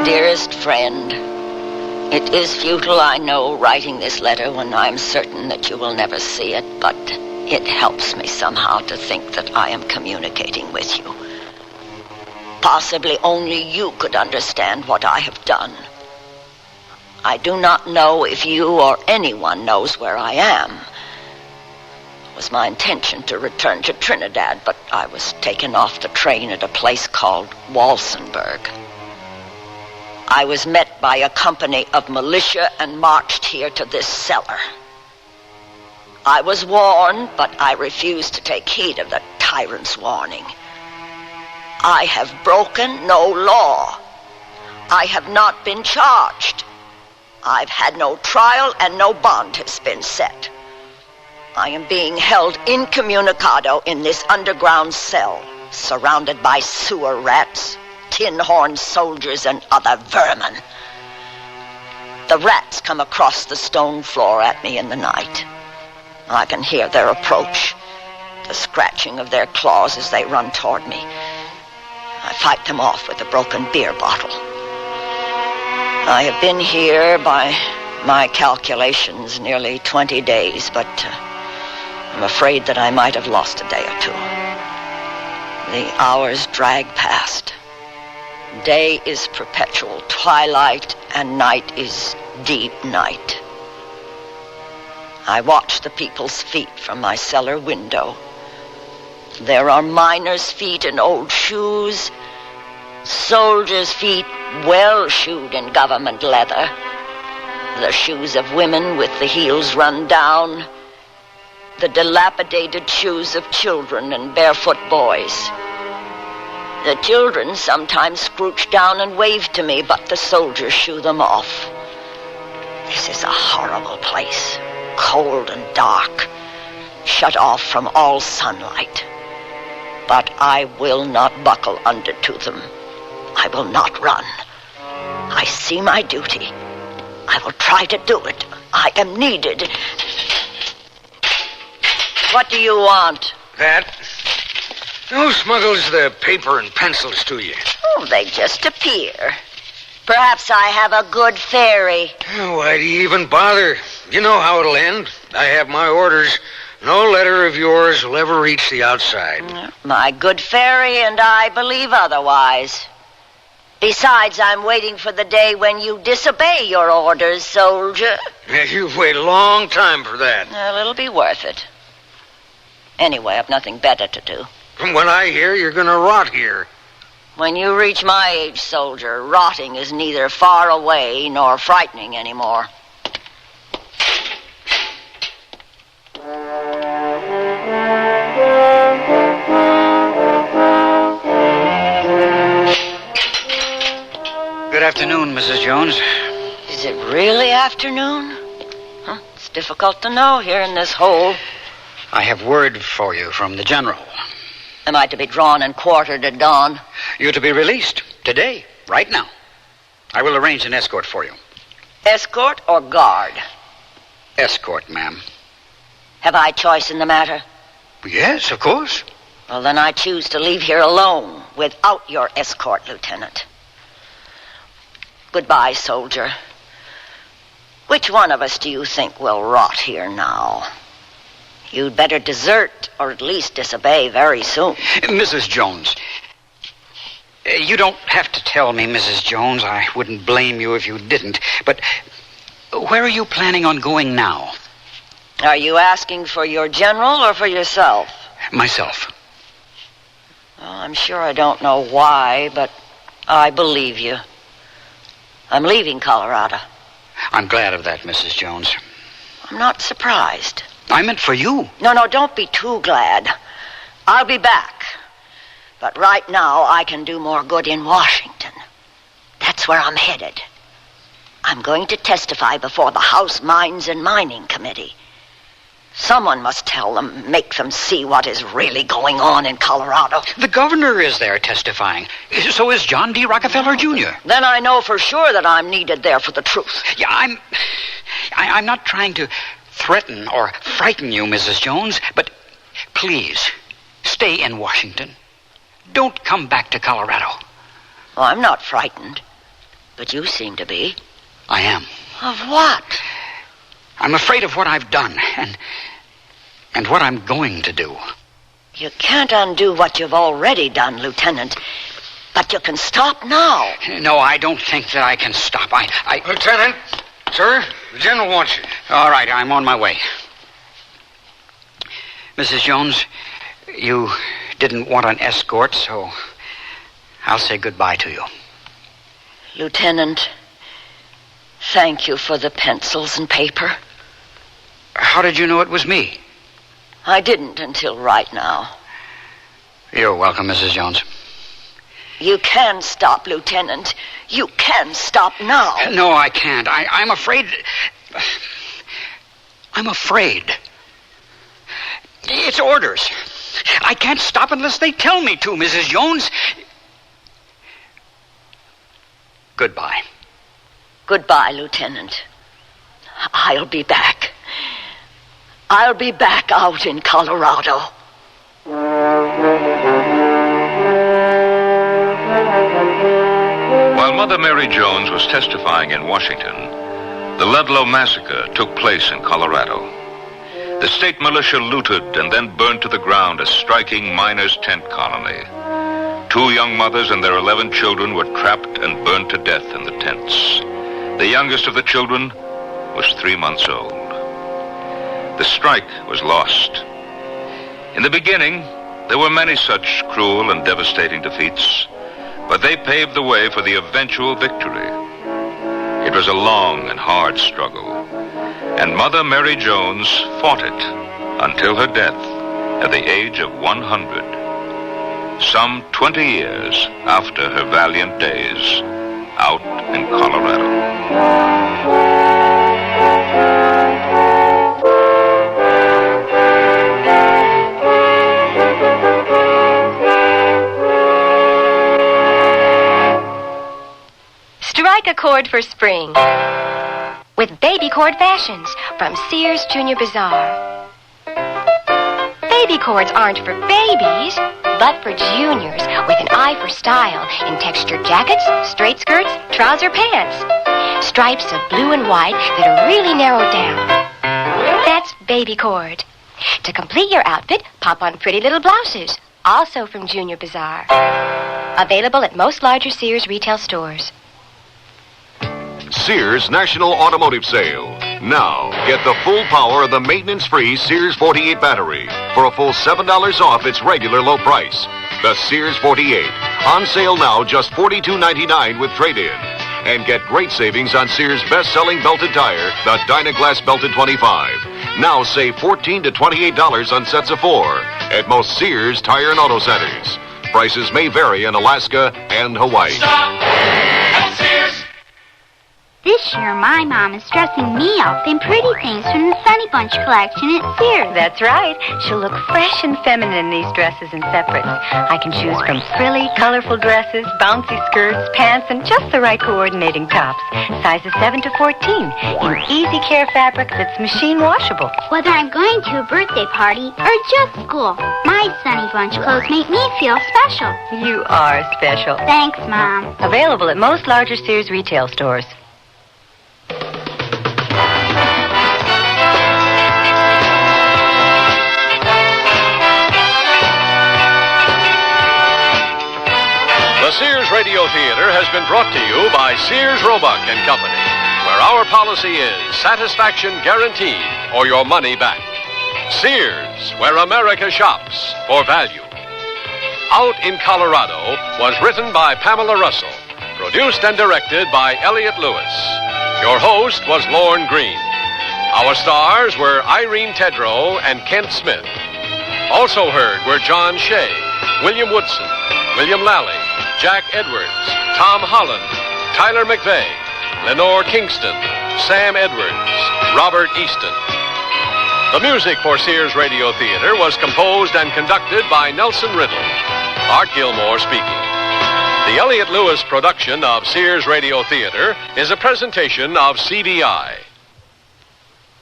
Dearest friend, it is futile, I know, writing this letter when I'm certain that you will never see it, but it helps me somehow to think that I am communicating with you. Possibly only you could understand what I have done. I do not know if you or anyone knows where I am. It was my intention to return to Trinidad, but I was taken off the train at a place called Walsenburg. I was met by a company of militia and marched here to this cellar. I was warned, but I refused to take heed of the tyrant's warning. I have broken no law. I have not been charged. I've had no trial and no bond has been set. I am being held incommunicado in this underground cell, surrounded by sewer rats, tin-horned soldiers, and other vermin. The rats come across the stone floor at me in the night. I can hear their approach, the scratching of their claws as they run toward me. I fight them off with a broken beer bottle. I have been here, by my calculations, nearly 20 days, but I'm afraid that I might have lost a day or two. The hours drag past. Day is perpetual twilight, and night is deep night. I watch the people's feet from my cellar window. There are miners' feet in old shoes, soldiers' feet well-shoed in government leather, the shoes of women with the heels run down, the dilapidated shoes of children and barefoot boys. The children sometimes scrooch down and wave to me, but the soldiers shoo them off. This is a horrible place, cold and dark, shut off from all sunlight. But I will not buckle under to them. I will not run. I see my duty. I will try to do it. I am needed. What do you want? That. Who smuggles the paper and pencils to you? Oh, they just appear. Perhaps I have a good fairy. Why do you even bother? You know how it'll end. I have my orders. No letter of yours will ever reach the outside. My good fairy and I believe otherwise. Besides, I'm waiting for the day when you disobey your orders, soldier. Yeah, you've waited a long time for that. Well, it'll be worth it. Anyway, I've nothing better to do. From what I hear, you're going to rot here. When you reach my age, soldier, rotting is neither far away nor frightening anymore. Good afternoon, Mrs. Jones. Is it really afternoon? It's difficult to know here in this hole. I have word for you from the general. Am I to be drawn and quartered at dawn? You're to be released today, right now. I will arrange an escort for you. Escort or guard? Escort, ma'am. Have I choice in the matter? Yes, of course. Well, then I choose to leave here alone, without your escort, Lieutenant. Goodbye, soldier. Which one of us do you think will rot here now? You'd better desert, or at least disobey very soon. Mrs. Jones, you don't have to tell me, Mrs. Jones. I wouldn't blame you if you didn't. But where are you planning on going now? Are you asking for your general or for yourself? Myself. Well, I'm sure I don't know why, but I believe you. I'm leaving Colorado. I'm glad of that, Mrs. Jones. I'm not surprised. I meant for you. No, don't be too glad. I'll be back. But right now, I can do more good in Washington. That's where I'm headed. I'm going to testify before the House Mines and Mining Committee. Someone must tell them, make them see what is really going on in Colorado. The governor is there testifying. So is John D. Rockefeller, Jr. Then I know for sure that I'm needed there for the truth. Yeah, I'm not trying to threaten or frighten you, Mrs. Jones, but please, stay in Washington. Don't come back to Colorado. Oh, I'm not frightened, but you seem to be. I am. Of what? I'm afraid of what I've done and what I'm going to do. You can't undo what you've already done, Lieutenant, but you can stop now. No, I don't think that I can stop. Lieutenant, sir, the general wants you. All right, I'm on my way. Mrs. Jones, you didn't want an escort, so I'll say goodbye to you. Lieutenant, thank you for the pencils and paper. How did you know it was me? I didn't until right now. You're welcome, Mrs. Jones. You can stop, Lieutenant. You can stop now. No, I can't. I'm afraid... I'm afraid. It's orders. I can't stop unless they tell me to, Mrs. Jones. Goodbye. Goodbye, Lieutenant. I'll be back. I'll be back out in Colorado. While Mother Mary Jones was testifying in Washington, the Ludlow Massacre took place in Colorado. The state militia looted and then burned to the ground a striking miners' tent colony. 2 young mothers and their 11 children were trapped and burned to death in the tents. The youngest of the children was 3 months old. The strike was lost. In the beginning, there were many such cruel and devastating defeats, but they paved the way for the eventual victory. It was a long and hard struggle, and Mother Mary Jones fought it until her death at the age of 100, some 20 years after her valiant days out in Colorado. Strike a chord for spring with baby cord fashions from Sears Junior Bazaar. Baby cords aren't for babies, but for juniors with an eye for style in textured jackets, straight skirts, trouser pants. Stripes of blue and white that are really narrowed down. That's baby cord. To complete your outfit, pop on pretty little blouses, also from Junior Bazaar. Available at most larger Sears retail stores. Sears National Automotive Sale. Now, get the full power of the maintenance-free Sears 48 battery for a full $7 off its regular low price. The Sears 48. On sale now, just $42.99 with trade-in. And get great savings on Sears' best-selling belted tire, the Dynaglass Belted 25. Now save $14 to $28 on sets of 4 at most Sears Tire and Auto Centers. Prices may vary in Alaska and Hawaii. Stop at Sears. This year, my mom is dressing me up in pretty things from the Sunny Bunch collection at Sears. That's right. She'll look fresh and feminine in these dresses and separates. I can choose from frilly, colorful dresses, bouncy skirts, pants, and just the right coordinating tops. Sizes 7 to 14 in easy care fabric that's machine washable. Whether I'm going to a birthday party or just school, my Sunny Bunch clothes make me feel special. You are special. Thanks, Mom. Available at most larger Sears retail stores. The Sears Radio Theater has been brought to you by Sears Roebuck and Company, where our policy is satisfaction guaranteed or your money back. Sears, where America shops for value. Out in Colorado was written by Pamela Russell, produced and directed by Elliott Lewis. Your host was Lorne Green. Our stars were Irene Tedrow and Kent Smith. Also heard were John Shea, William Woodson, William Lally, Jack Edwards, Tom Holland, Tyler McVeigh, Lenore Kingston, Sam Edwards, Robert Easton. The music for Sears Radio Theater was composed and conducted by Nelson Riddle. Art Gilmore speaking. The Elliott Lewis production of Sears Radio Theater is a presentation of CBI.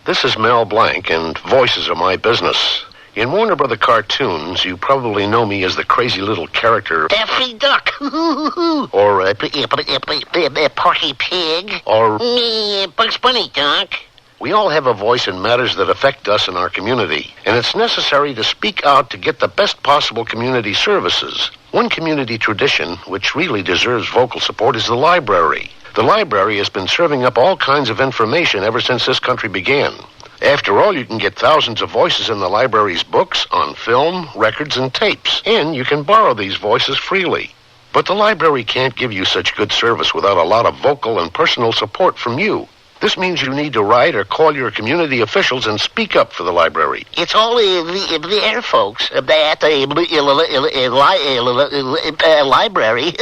This is Mel Blanc, and voices are my business. In Warner Brother cartoons, you probably know me as the crazy little character Daffy Duck. or Porky Pig. or Me, Bugs Bunny, Doc. we all have a voice in matters that affect us in our community, and it's necessary to speak out to get the best possible community services. One community tradition, which really deserves vocal support, is the library. The library has been serving up all kinds of information ever since this country began. After all, you can get thousands of voices in the library's books, on film, records, and tapes, and you can borrow these voices freely. But the library can't give you such good service without a lot of vocal and personal support from you. This means you need to write or call your community officials and speak up for the library. It's all the air folks at the library.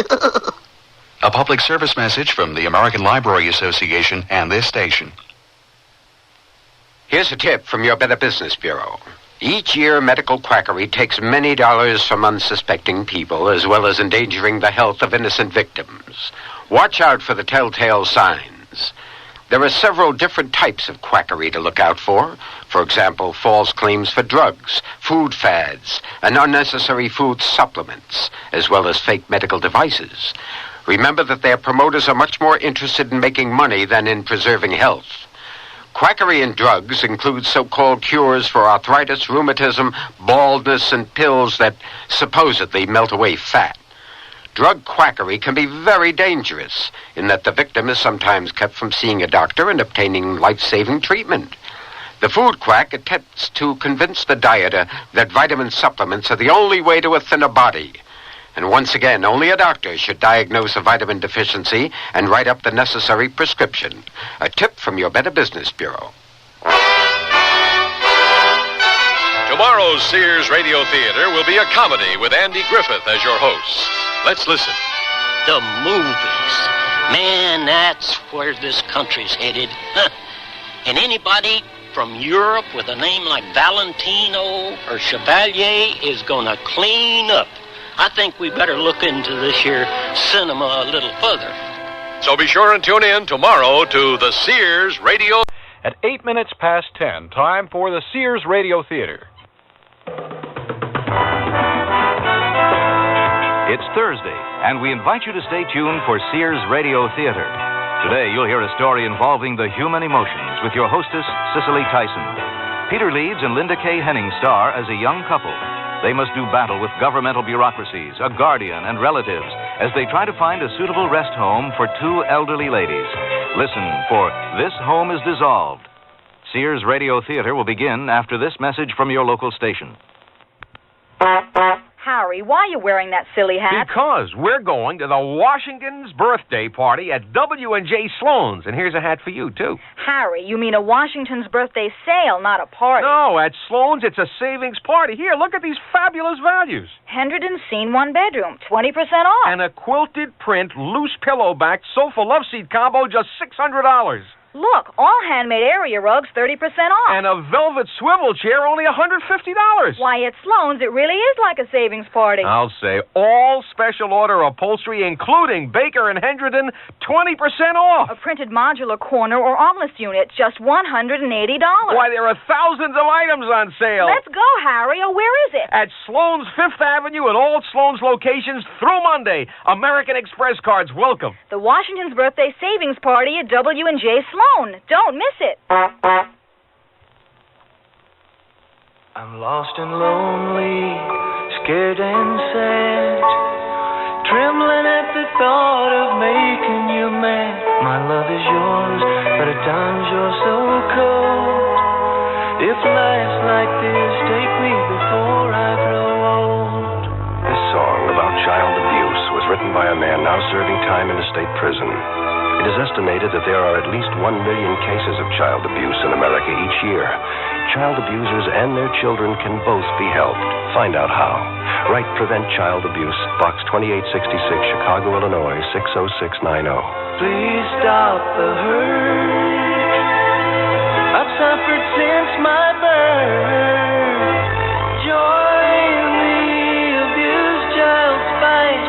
A public service message from the American Library Association and this station. Here's a tip from your Better Business Bureau. Each year, medical quackery takes many dollars from unsuspecting people, as well as endangering the health of innocent victims. Watch out for the telltale signs. There are several different types of quackery to look out for. For example, false claims for drugs, food fads, and unnecessary food supplements, as well as fake medical devices. Remember that their promoters are much more interested in making money than in preserving health. Quackery in drugs includes so-called cures for arthritis, rheumatism, baldness, and pills that supposedly melt away fat. Drug quackery can be very dangerous in that the victim is sometimes kept from seeing a doctor and obtaining life-saving treatment. The food quack attempts to convince the dieter that vitamin supplements are the only way to a thinner body. And once again, only a doctor should diagnose a vitamin deficiency and write up the necessary prescription. A tip from your Better Business Bureau. Tomorrow's Sears Radio Theater will be a comedy with Andy Griffith as your host. Let's listen. The movies. Man, that's where this country's headed. And anybody from Europe with a name like Valentino or Chevalier is gonna clean up. I think we better look into this here cinema a little further. So be sure and tune in tomorrow to the Sears Radio. At 8 minutes past 10, time for the Sears Radio Theater. It's Thursday, and we invite you to stay tuned for Sears Radio Theater. Today, you'll hear a story involving the human emotions with your hostess, Cicely Tyson. Peter Leeds and Linda K. Henning star as a young couple. They must do battle with governmental bureaucracies, a guardian, and relatives as they try to find a suitable rest home for two elderly ladies. Listen for This Home is Dissolved. Sears Radio Theater will begin after this message from your local station. Harry, why are you wearing that silly hat? Because we're going to the Washington's birthday party at W&J Sloan's, and here's a hat for you, too. Harry, you mean a Washington's birthday sale, not a party. No, at Sloan's, it's a savings party. Here, look at these fabulous values. Hendredon Scene one bedroom, 20% off. And a quilted print, loose pillow-back sofa love seat combo, just $600. Look, all handmade area rugs, 30% off. And a velvet swivel chair, only $150. Why, at Sloan's, it really is like a savings party. I'll say all special order upholstery, including Baker and Hendredon, 20% off. A printed modular corner or omelette unit, just $180. Why, there are thousands of items on sale. Let's go, Harry. Oh, where is it? At Sloan's 5th Avenue and all Sloan's locations through Monday. American Express cards welcome. The Washington's birthday savings party at W&J Sloan. Don't miss it. I'm lost and lonely, scared and sad, trembling at the thought of making you mad. My love is yours, but at times you're so cold. If life's like this, take me before I grow old. This song about child abuse was written by a man now serving time in a state prison. It is estimated that there are at least 1 million cases of child abuse in America each year. Child abusers and their children can both be helped. Find out how. Write Prevent Child Abuse, Box 2866, Chicago, Illinois, 60690. Please stop the hurt I've suffered since my birth. Join the abused child's fight.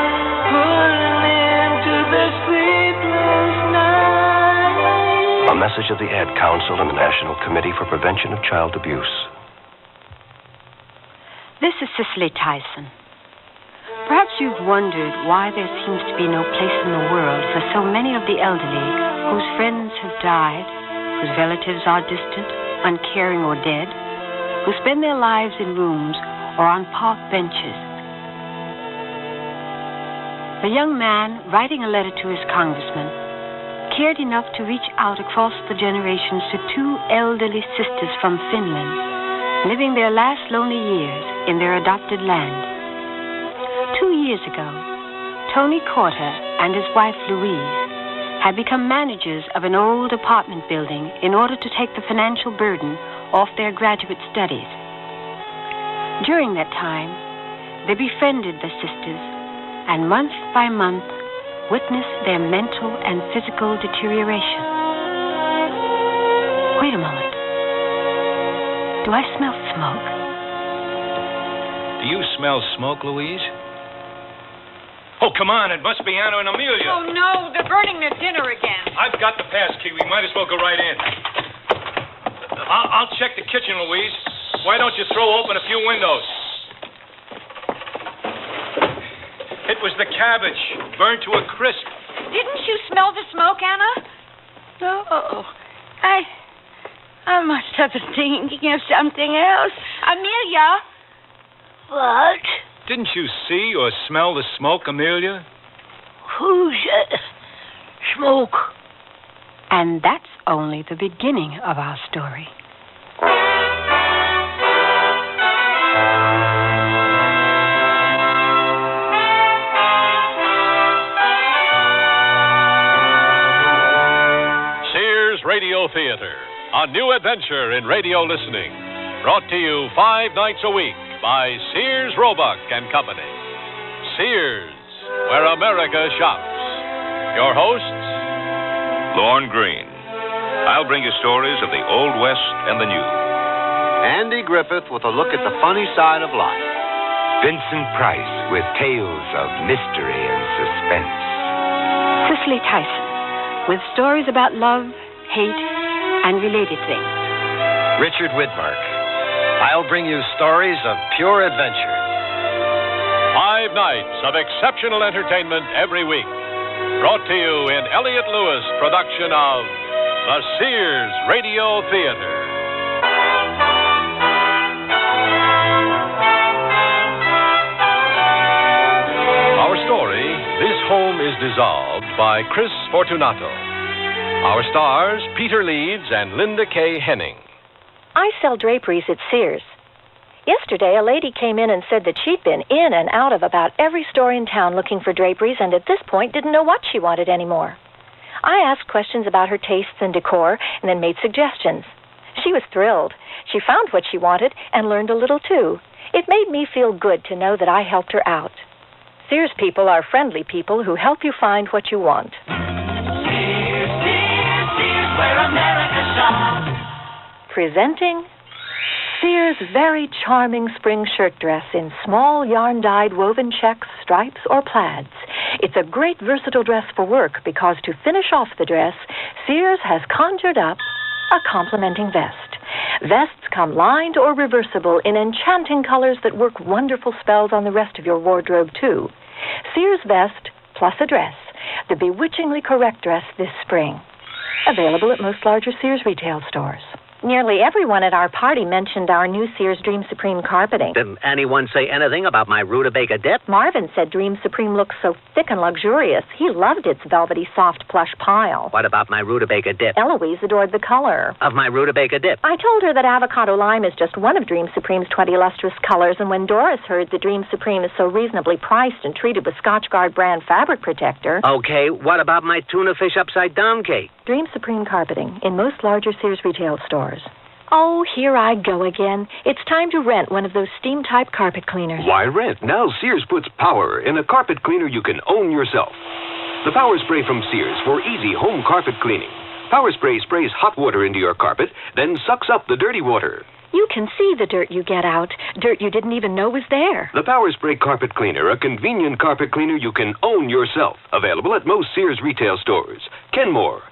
Put an end to the sleepless night. A message of the Ad Council and the National Committee for Prevention of Child Abuse. This is Cicely Tyson. Perhaps you've wondered why there seems to be no place in the world for so many of the elderly whose friends have died, whose relatives are distant, uncaring, or dead, who spend their lives in rooms or on park benches. A young man, writing a letter to his congressman, cared enough to reach out across the generations to two elderly sisters from Finland, living their last lonely years in their adopted land. 2 years ago, Tony Corter and his wife Louise had become managers of an old apartment building in order to take the financial burden off their graduate studies. During that time, they befriended the sisters and month by month witnessed their mental and physical deterioration. Wait a moment. Do I smell smoke? Do you smell smoke, Louise? Oh, come on. It must be Anna and Amelia. Oh, no. They're burning their dinner again. I've got the pass key. We might as well go right in. I'll check the kitchen, Louise. Why don't you throw open a few windows? It was the cabbage, burned to a crisp. Didn't you smell the smoke, Anna? No. I must have been thinking of something else. Amelia? What? Didn't you see or smell the smoke, Amelia? Who's smoke? And that's only the beginning of our story. Sears Radio Theater, a new adventure in radio listening. Brought to you 5 nights a week by Sears Roebuck and Company. Sears, where America shops. Your hosts, Lorne Green. I'll bring you stories of the Old West and the New. Andy Griffith with a look at the funny side of life. Vincent Price with tales of mystery and suspense. Cicely Tyson with stories about love, hate, and related things. Richard Widmark. I'll bring you stories of pure adventure. 5 nights of exceptional entertainment every week. Brought to you in Elliott Lewis production of the Sears Radio Theater. Our story, This Home is Dissolved, by Chris Fortunato. Our stars, Peter Leeds and Linda K. Henning. I sell draperies at Sears. Yesterday, a lady came in and said that she'd been in and out of about every store in town looking for draperies and at this point didn't know what she wanted anymore. I asked questions about her tastes and decor and then made suggestions. She was thrilled. She found what she wanted and learned a little, too. It made me feel good to know that I helped her out. Sears people are friendly people who help you find what you want. Sears, Sears, Sears, where America shops. Presenting Sears' very charming spring shirt dress in small yarn-dyed woven checks, stripes, or plaids. It's a great versatile dress for work because to finish off the dress, Sears has conjured up a complementing vest. Vests come lined or reversible in enchanting colors that work wonderful spells on the rest of your wardrobe, too. Sears vest plus a dress, the bewitchingly correct dress this spring. Available at most larger Sears retail stores. Nearly everyone at our party mentioned our new Sears Dream Supreme carpeting. Didn't anyone say anything about my rutabaga dip? Marvin said Dream Supreme looks so thick and luxurious. He loved its velvety, soft, plush pile. What about my rutabaga dip? Eloise adored the color of my rutabaga dip. I told her that avocado lime is just one of Dream Supreme's 20 lustrous colors, and when Doris heard that Dream Supreme is so reasonably priced and treated with Scotchgard brand fabric protector... Okay, what about my tuna fish upside down cake? Dream Supreme carpeting in most larger Sears retail stores. Oh, here I go again. It's time to rent one of those steam-type carpet cleaners. Why rent? Now Sears puts power in a carpet cleaner you can own yourself. The Power Spray from Sears for easy home carpet cleaning. Power Spray sprays hot water into your carpet, then sucks up the dirty water. You can see the dirt you get out. Dirt you didn't even know was there. The Power Spray Carpet Cleaner, a convenient carpet cleaner you can own yourself. Available at most Sears retail stores. Kenmore.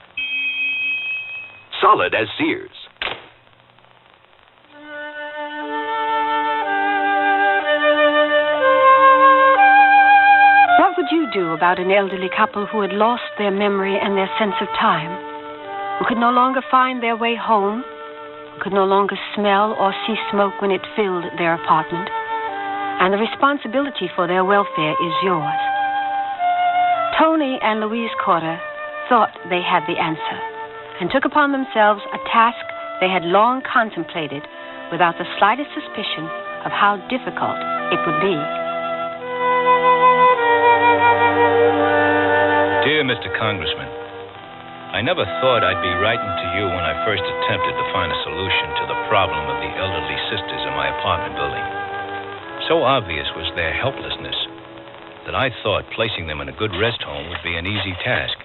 Solid as Sears. What would you do about an elderly couple who had lost their memory and their sense of time, who could no longer find their way home, who could no longer smell or see smoke when it filled their apartment, and the responsibility for their welfare is yours? Tony and Louise Corder thought they had the answer and took upon themselves a task they had long contemplated without the slightest suspicion of how difficult it would be. Dear Mr. Congressman, I never thought I'd be writing to you when I first attempted to find a solution to the problem of the elderly sisters in my apartment building. So obvious was their helplessness that I thought placing them in a good rest home would be an easy task.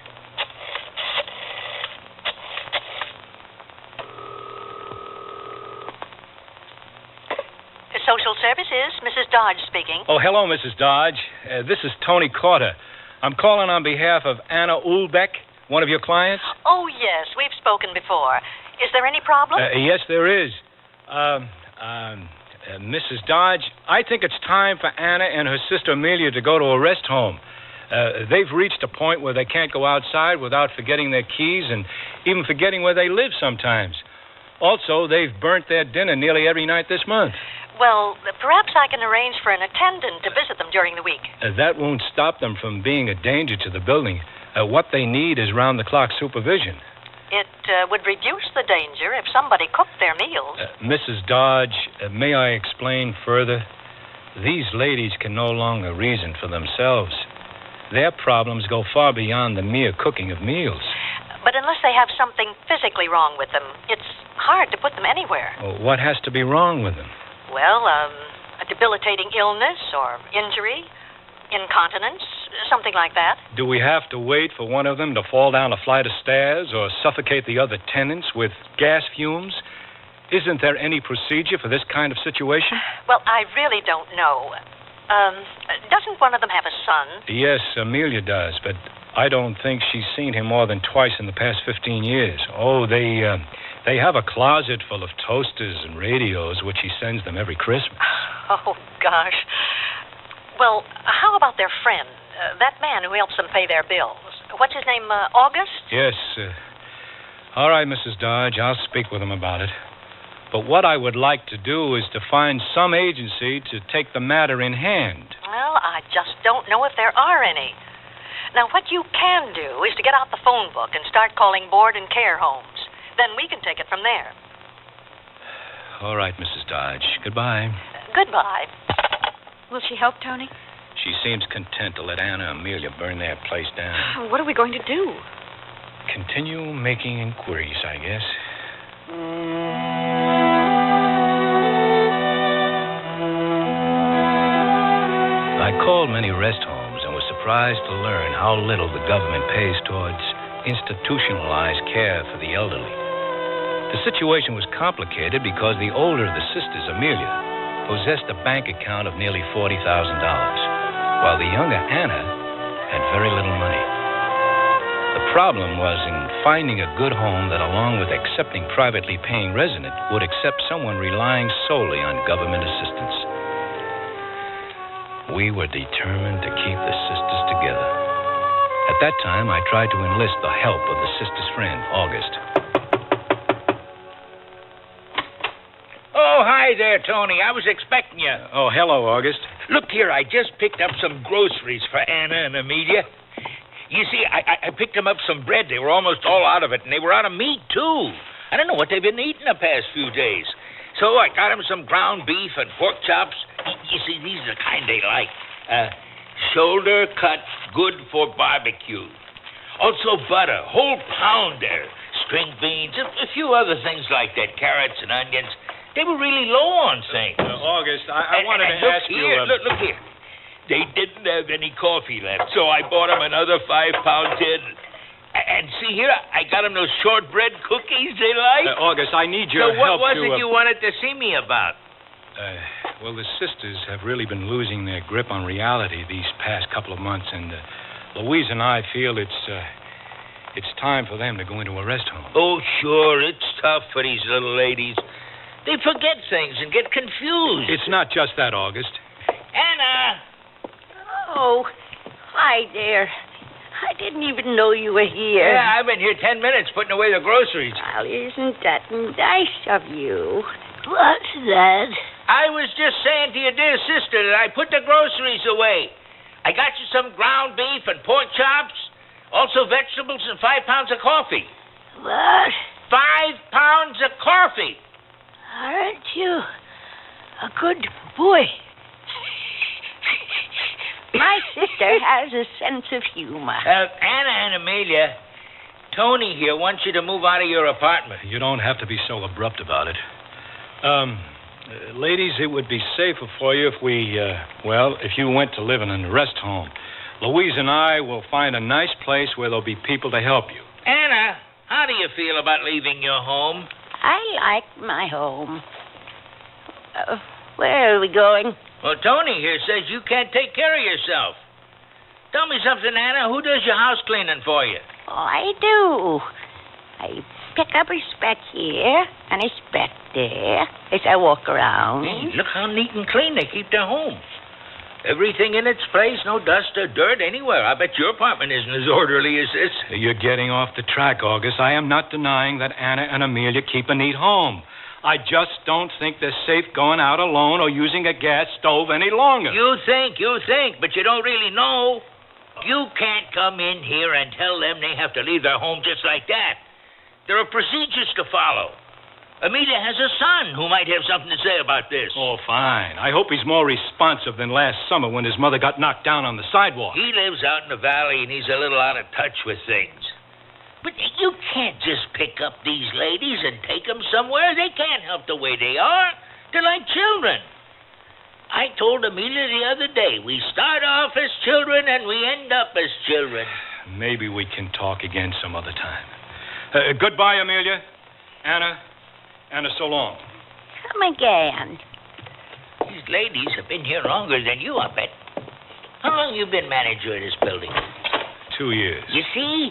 Social Services, Mrs. Dodge speaking. Oh, hello, Mrs. Dodge. This is Tony Carter. I'm calling on behalf of Anna Ulbeck, one of your clients. Oh, yes, we've spoken before. Is there any problem? Yes, there is. Mrs. Dodge, I think it's time for Anna and her sister Amelia to go to a rest home. They've reached a point where they can't go outside without forgetting their keys and even forgetting where they live sometimes. Also, they've burnt their dinner nearly every night this month. Well, perhaps I can arrange for an attendant to visit them during the week. That won't stop them from being a danger to the building. What they need is round-the-clock supervision. It would reduce the danger if somebody cooked their meals. Mrs. Dodge, may I explain further? These ladies can no longer reason for themselves. Their problems go far beyond the mere cooking of meals. But unless they have something physically wrong with them, it's hard to put them anywhere. What has to be wrong with them? Well, a debilitating illness or injury, incontinence, something like that. Do we have to wait for one of them to fall down a flight of stairs or suffocate the other tenants with gas fumes? Isn't there any procedure for this kind of situation? Well, I really don't know. Doesn't one of them have a son? Yes, Amelia does, but I don't think she's seen him more than twice in the past 15 years. Oh, they have a closet full of toasters and radios, which he sends them every Christmas. Oh, gosh. Well, how about their friend, that man who helps them pay their bills? What's his name, August? Yes. All right, Mrs. Dodge, I'll speak with him about it. But what I would like to do is to find some agency to take the matter in hand. Well, I just don't know if there are any. Now, what you can do is to get out the phone book and start calling board and care homes. Then we can take it from there. All right, Mrs. Dodge. Goodbye. Goodbye. Will she help, Tony? She seems content to let Anna and Amelia burn their place down. What are we going to do? Continue making inquiries, I guess. I called many rest homes and was surprised to learn how little the government pays towards institutionalized care for the elderly. The situation was complicated because the older of the sisters, Amelia, possessed a bank account of nearly $40,000, while the younger Anna had very little money. The problem was in finding a good home that, along with accepting privately paying resident, would accept someone relying solely on government assistance. We were determined to keep the sisters together. At that time, I tried to enlist the help of the sister's friend, August. Oh, hi there, Tony. I was expecting you. Oh, hello, August. Look here, I just picked up some groceries for Anna and Amelia. You see, I picked them up some bread. They were almost all out of it, and they were out of meat, too. I don't know what they've been eating the past few days. So I got them some ground beef and pork chops. You see, these are the kind they like. Shoulder cut, good for barbecue. Also butter, whole pounder, string beans, a few other things like that, carrots and onions. They were really low on things. August, I wanted to ask you... Look here. They didn't have any coffee left, so I bought them another 5-pound tin. And see here, I got them those shortbread cookies they like. August, I need your help. So what was it you wanted to see me about? Well, the sisters have really been losing their grip on reality these past couple of months, and Louise and I feel it's time for them to go into a rest home. Oh, sure, it's tough for these little ladies. They forget things and get confused. It's not just that, August. Anna! Oh, hi there. I didn't even know you were here. Yeah, I've been here 10 minutes putting away the groceries. Well, isn't that nice of you? What's that? I was just saying to your dear sister that I put the groceries away. I got you some ground beef and pork chops, also vegetables and 5 pounds of coffee. What? 5 pounds of coffee. Aren't you a good boy? My sister has a sense of humor. Anna and Amelia, Tony here wants you to move out of your apartment. You don't have to be so abrupt about it. Ladies, it would be safer for you if if you went to live in a rest home. Louise and I will find a nice place where there'll be people to help you. Anna, how do you feel about leaving your home? I like my home. Where are we going? Well, Tony here says you can't take care of yourself. Tell me something, Anna. Who does your house cleaning for you? Oh, I do. I pick up a speck here and a speck there as I walk around. Hey, look how neat and clean they keep their home. Everything in its place, no dust or dirt anywhere. I bet your apartment isn't as orderly as this. You're getting off the track, August. I am not denying that Anna and Amelia keep a neat home. I just don't think they're safe going out alone or using a gas stove any longer. You think, but you don't really know. You can't come in here and tell them they have to leave their home just like that. There are procedures to follow. Amelia has a son who might have something to say about this. Oh, fine. I hope he's more responsive than last summer when his mother got knocked down on the sidewalk. He lives out in the valley and he's a little out of touch with things. But you can't just pick up these ladies and take them somewhere. They can't help the way they are. They're like children. I told Amelia the other day, we start off as children and we end up as children. Maybe we can talk again some other time. Goodbye, Amelia. Anna, so long. Come again. These ladies have been here longer than you, I bet. How long you been manager of this building? 2 years. You see?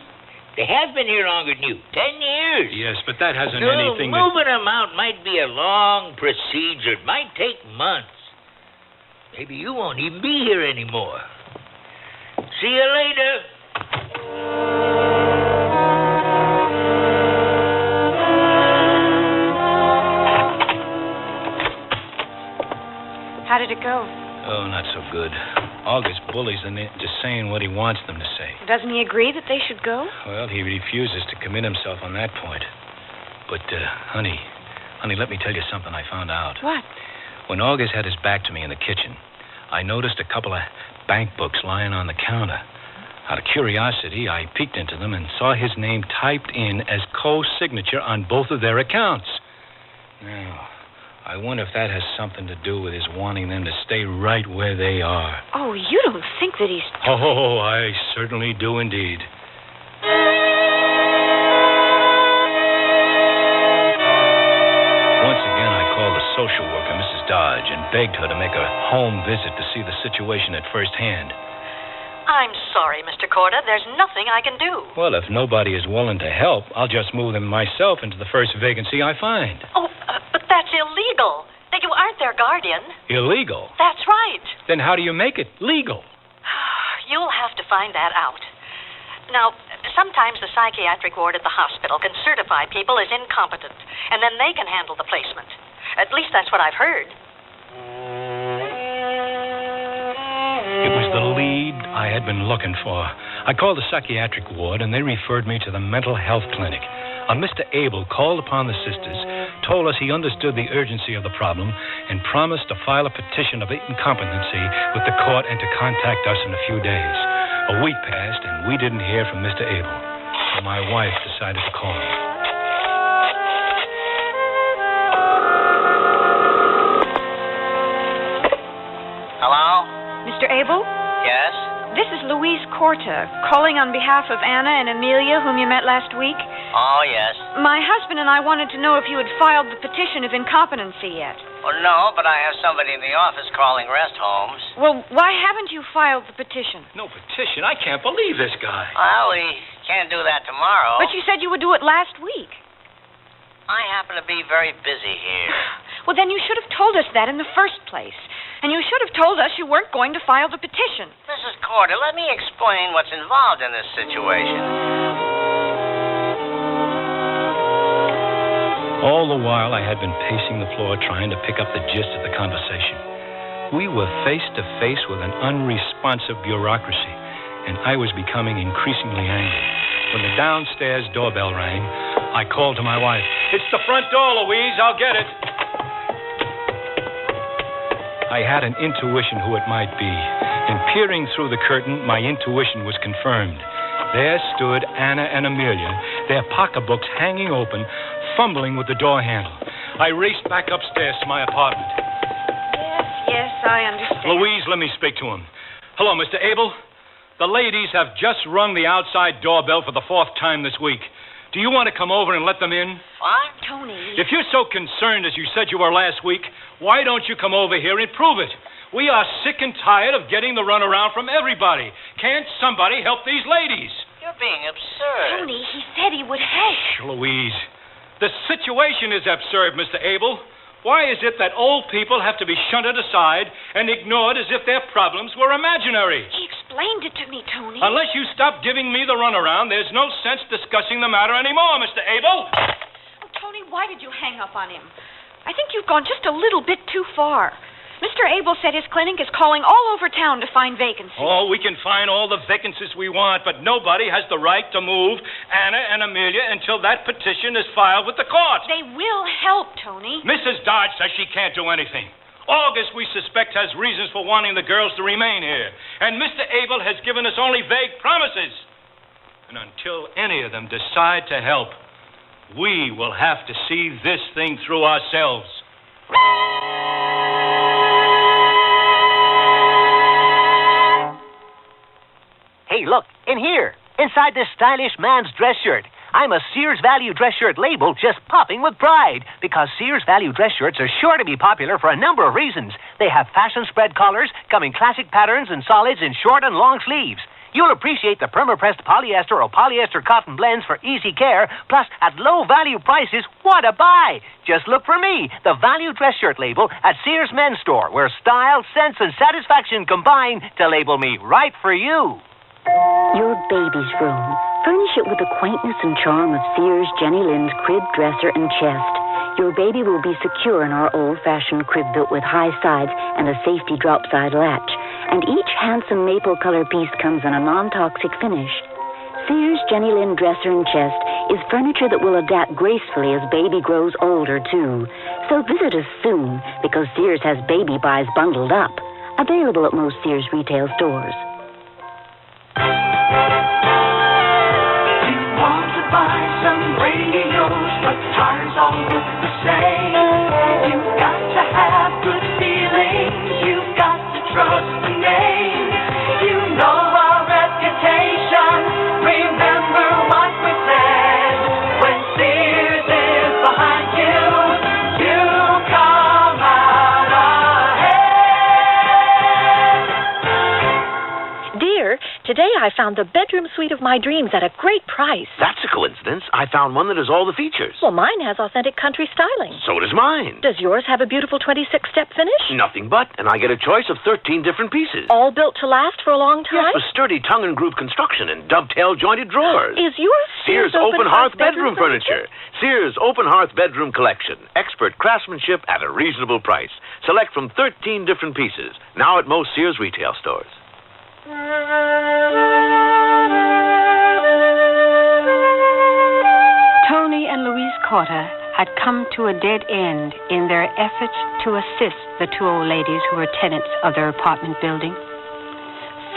They have been here longer than you. 10 years. Yes, but that hasn't anything to... Moving them out might be a long procedure. It might take months. Maybe you won't even be here anymore. See you later. How did it go? Oh, not so good. August bullies them into saying what he wants them to say. Doesn't he agree that they should go? Well, he refuses to commit himself on that point. But, honey, let me tell you something I found out. What? When August had his back to me in the kitchen, I noticed a couple of bank books lying on the counter. Out of curiosity, I peeked into them and saw his name typed in as co-signature on both of their accounts. Now, I wonder if that has something to do with his wanting them to stay right where they are. Oh, you don't think that he's... Oh, I certainly do indeed. Once again, I called the social worker, Mrs. Dodge, and begged her to make a home visit to see the situation at first hand. I'm sorry, Mr. Corda. There's nothing I can do. Well, if nobody is willing to help, I'll just move them myself into the first vacancy I find. Oh, but that's illegal. Now, you aren't their guardian. Illegal? That's right. Then how do you make it legal? You'll have to find that out. Now, sometimes the psychiatric ward at the hospital can certify people as incompetent, and then they can handle the placement. At least that's what I've heard. It was the lead I had been looking for. I called the psychiatric ward, and they referred me to the mental health clinic. Mr. Abel called upon the sisters, told us he understood the urgency of the problem, and promised to file a petition of incompetency with the court and to contact us in a few days. A week passed, and we didn't hear from Mr. Abel. So my wife decided to call him. Hello? Mr. Abel? Yes? This is Louise Corta, calling on behalf of Anna and Amelia, whom you met last week. Oh, yes. My husband and I wanted to know if you had filed the petition of incompetency yet. Well, no, but I have somebody in the office calling rest homes. Well, why haven't you filed the petition? No petition? I can't believe this guy. Well, we can't do that tomorrow. But you said you would do it last week. I happen to be very busy here. Well, then you should have told us that in the first place. And you should have told us you weren't going to file the petition. Mrs. Corder, let me explain what's involved in this situation. All the while, I had been pacing the floor trying to pick up the gist of the conversation. We were face to face with an unresponsive bureaucracy, and I was becoming increasingly angry. When the downstairs doorbell rang, I called to my wife. "It's the front door, Louise. I'll get it." I had an intuition who it might be, and peering through the curtain, my intuition was confirmed. There stood Anna and Amelia, their pocketbooks hanging open, fumbling with the door handle. I raced back upstairs to my apartment. Yes, I understand. Louise, let me speak to him. Hello, Mr. Abel. The ladies have just rung the outside doorbell for the 4th time this week. Do you want to come over and let them in? What? Tony. If you're so concerned as you said you were last week, why don't you come over here and prove it? We are sick and tired of getting the runaround from everybody. Can't somebody help these ladies? You're being absurd. Tony, he said he would help. Shh, Louise. The situation is absurd, Mr. Abel. Why is it that old people have to be shunted aside and ignored as if their problems were imaginary? He explained it to me, Tony. Unless you stop giving me the runaround, there's no sense discussing the matter anymore, Mr. Abel. Oh, Tony, why did you hang up on him? I think you've gone just a little bit too far. Mr. Abel said his clinic is calling all over town to find vacancies. Oh, we can find all the vacancies we want, but nobody has the right to move Anna and Amelia until that petition is filed with the court. They will help, Tony. Mrs. Dodge says she can't do anything. August, we suspect, has reasons for wanting the girls to remain here. And Mr. Abel has given us only vague promises. And until any of them decide to help, we will have to see this thing through ourselves. Hey, look, in here, inside this stylish man's dress shirt. I'm a Sears Value dress shirt label just popping with pride because Sears Value dress shirts are sure to be popular for a number of reasons. They have fashion spread collars, come in classic patterns and solids in short and long sleeves. You'll appreciate the perma-pressed polyester or polyester cotton blends for easy care, plus at low value prices, what a buy! Just look for me, the Value dress shirt label at Sears Men's Store, where style, sense, and satisfaction combine to label me right for you. Your baby's room. Furnish it with the quaintness and charm of Sears Jenny Lind's crib, dresser, and chest. Your baby will be secure in our old-fashioned crib built with high sides and a safety drop-side latch. And each handsome maple color piece comes in a non-toxic finish. Sears Jenny Lind dresser and chest is furniture that will adapt gracefully as baby grows older, too. So visit us soon, because Sears has baby buys bundled up. Available at most Sears retail stores. You want to buy some radios, but tires all look the same. You've got to have good feelings. You've got to trust the name. You know our reputation. Remember what we said. When Sears is behind you, you come out ahead. Dear, today I found the bedroom suite of my dreams at a great price. That's a coincidence. I found one that has all the features. Well, mine has authentic country styling. So does mine. Does yours have a beautiful 26-step finish? Nothing but, and I get a choice of 13 different pieces. All built to last for a long time? Yes, with sturdy tongue and groove construction and dovetail jointed drawers. Is yours Sears Open Hearth Bedroom Furniture? Sears Open Hearth Bedroom Collection. Expert craftsmanship at a reasonable price. Select from 13 different pieces. Now at most Sears retail stores. Tony and Louise Cotter had come to a dead end in their efforts to assist the two old ladies who were tenants of their apartment building.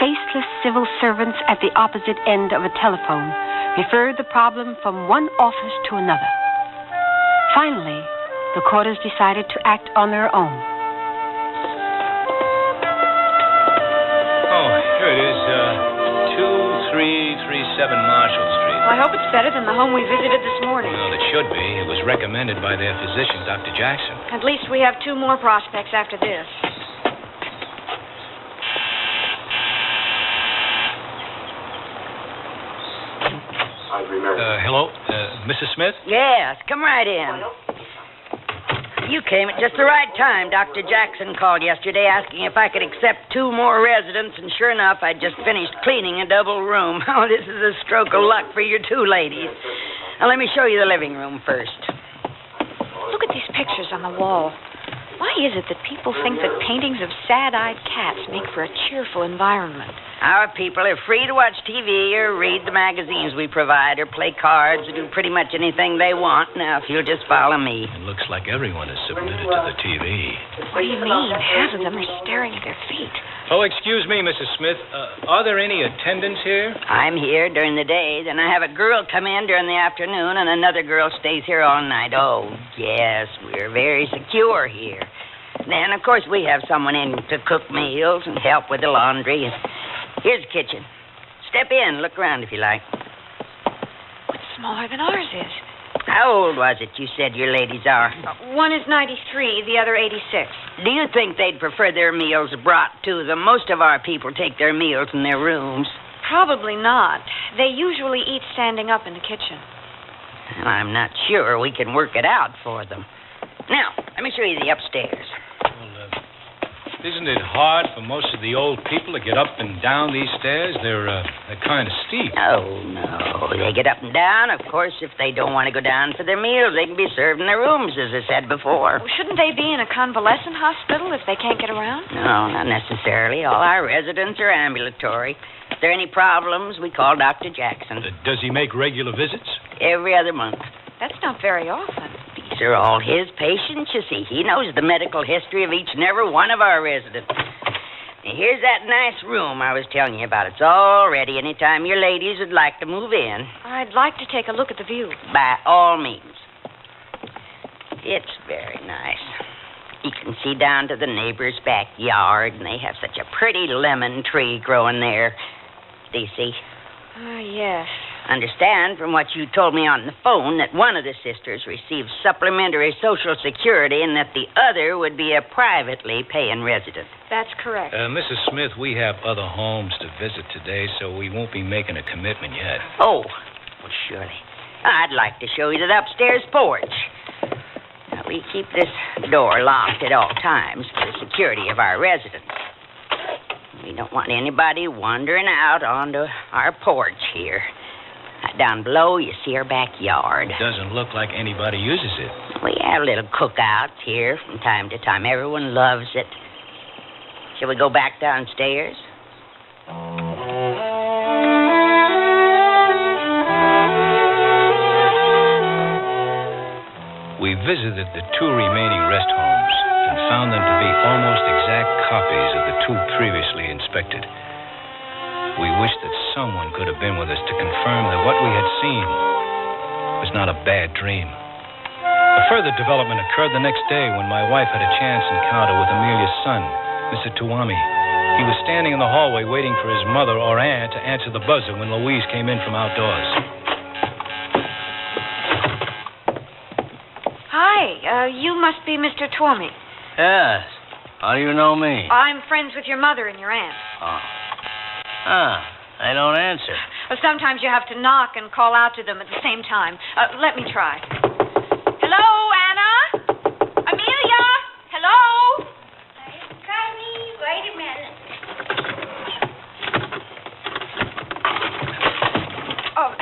Faceless civil servants at the opposite end of a telephone referred the problem from one office to another. Finally, the Cotters decided to act on their own. Oh, here it is, 2337 Marshall Street. Well, I hope it's better than the home we visited this morning. Well, it should be. It was recommended by their physician, Dr. Jackson. At least we have 2 more prospects after this. Hello, Mrs. Smith? Yes, come right in. You came at just the right time. Dr. Jackson called yesterday asking if I could accept 2 more residents, and sure enough, I'd just finished cleaning a double room. Oh, this is a stroke of luck for your 2 ladies. Now, let me show you the living room first. Look at these pictures on the wall. Why is it that people think that paintings of sad-eyed cats make for a cheerful environment? Our people are free to watch TV or read the magazines we provide or play cards or do pretty much anything they want. Now, if you'll just follow me. It looks like everyone is submitted to the TV. What do you mean? Half of them are staring at their feet. Oh, excuse me, Mrs. Smith. Are there any attendants here? I'm here during the day. Then I have a girl come in during the afternoon, and another girl stays here all night. Oh, yes, we're very secure here. Then, of course, we have someone in to cook meals and help with the laundry. Here's the kitchen. Step in. Look around if you like. It's smaller than ours is. How old was it you said your ladies are? One is 93, the other 86. Do you think they'd prefer their meals brought to them? Most of our people take their meals in their rooms. Probably not. They usually eat standing up in the kitchen. Well, I'm not sure we can work it out for them. Now, let me show you the upstairs. Isn't it hard for most of the old people to get up and down these stairs? They're kind of steep. Oh, no. They get up and down. Of course, if they don't want to go down for their meals, they can be served in their rooms, as I said before. Well, shouldn't they be in a convalescent hospital if they can't get around? No, not necessarily. All our residents are ambulatory. If there are any problems, we call Dr. Jackson. Does he make regular visits? Every other month. That's not very often. These are all his patients, you see. He knows the medical history of each and every one of our residents. Now, here's that nice room I was telling you about. It's all ready anytime your ladies would like to move in. I'd like to take a look at the view. By all means. It's very nice. You can see down to the neighbor's backyard, and they have such a pretty lemon tree growing there. Do you see? Yes. Understand from what you told me on the phone that one of the sisters receives supplementary Social Security and that the other would be a privately paying resident. That's correct. Mrs. Smith, we have other homes to visit today, so we won't be making a commitment yet. Oh, well, surely. I'd like to show you the upstairs porch. Now, we keep this door locked at all times for the security of our residents. We don't want anybody wandering out onto our porch here. Down below, you see our backyard. It doesn't look like anybody uses it. We have little cookouts here from time to time. Everyone loves it. Shall we go back downstairs? We visited the two remaining rest homes and found them to be almost exact copies of the two previously inspected. We wished that someone could have been with us to confirm that what we had seen was not a bad dream. A further development occurred the next day when my wife had a chance encounter with Amelia's son, Mr. Tuwami. He was standing in the hallway waiting for his mother or aunt to answer the buzzer when Louise came in from outdoors. Hi, you must be Mr. Tuwami. Yes. How do you know me? I'm friends with your mother and your aunt. Oh. They don't answer. Well, sometimes you have to knock and call out to them at the same time. Let me try. Hello, Anna? Amelia? Hello? I'm coming. Wait a minute. Oh,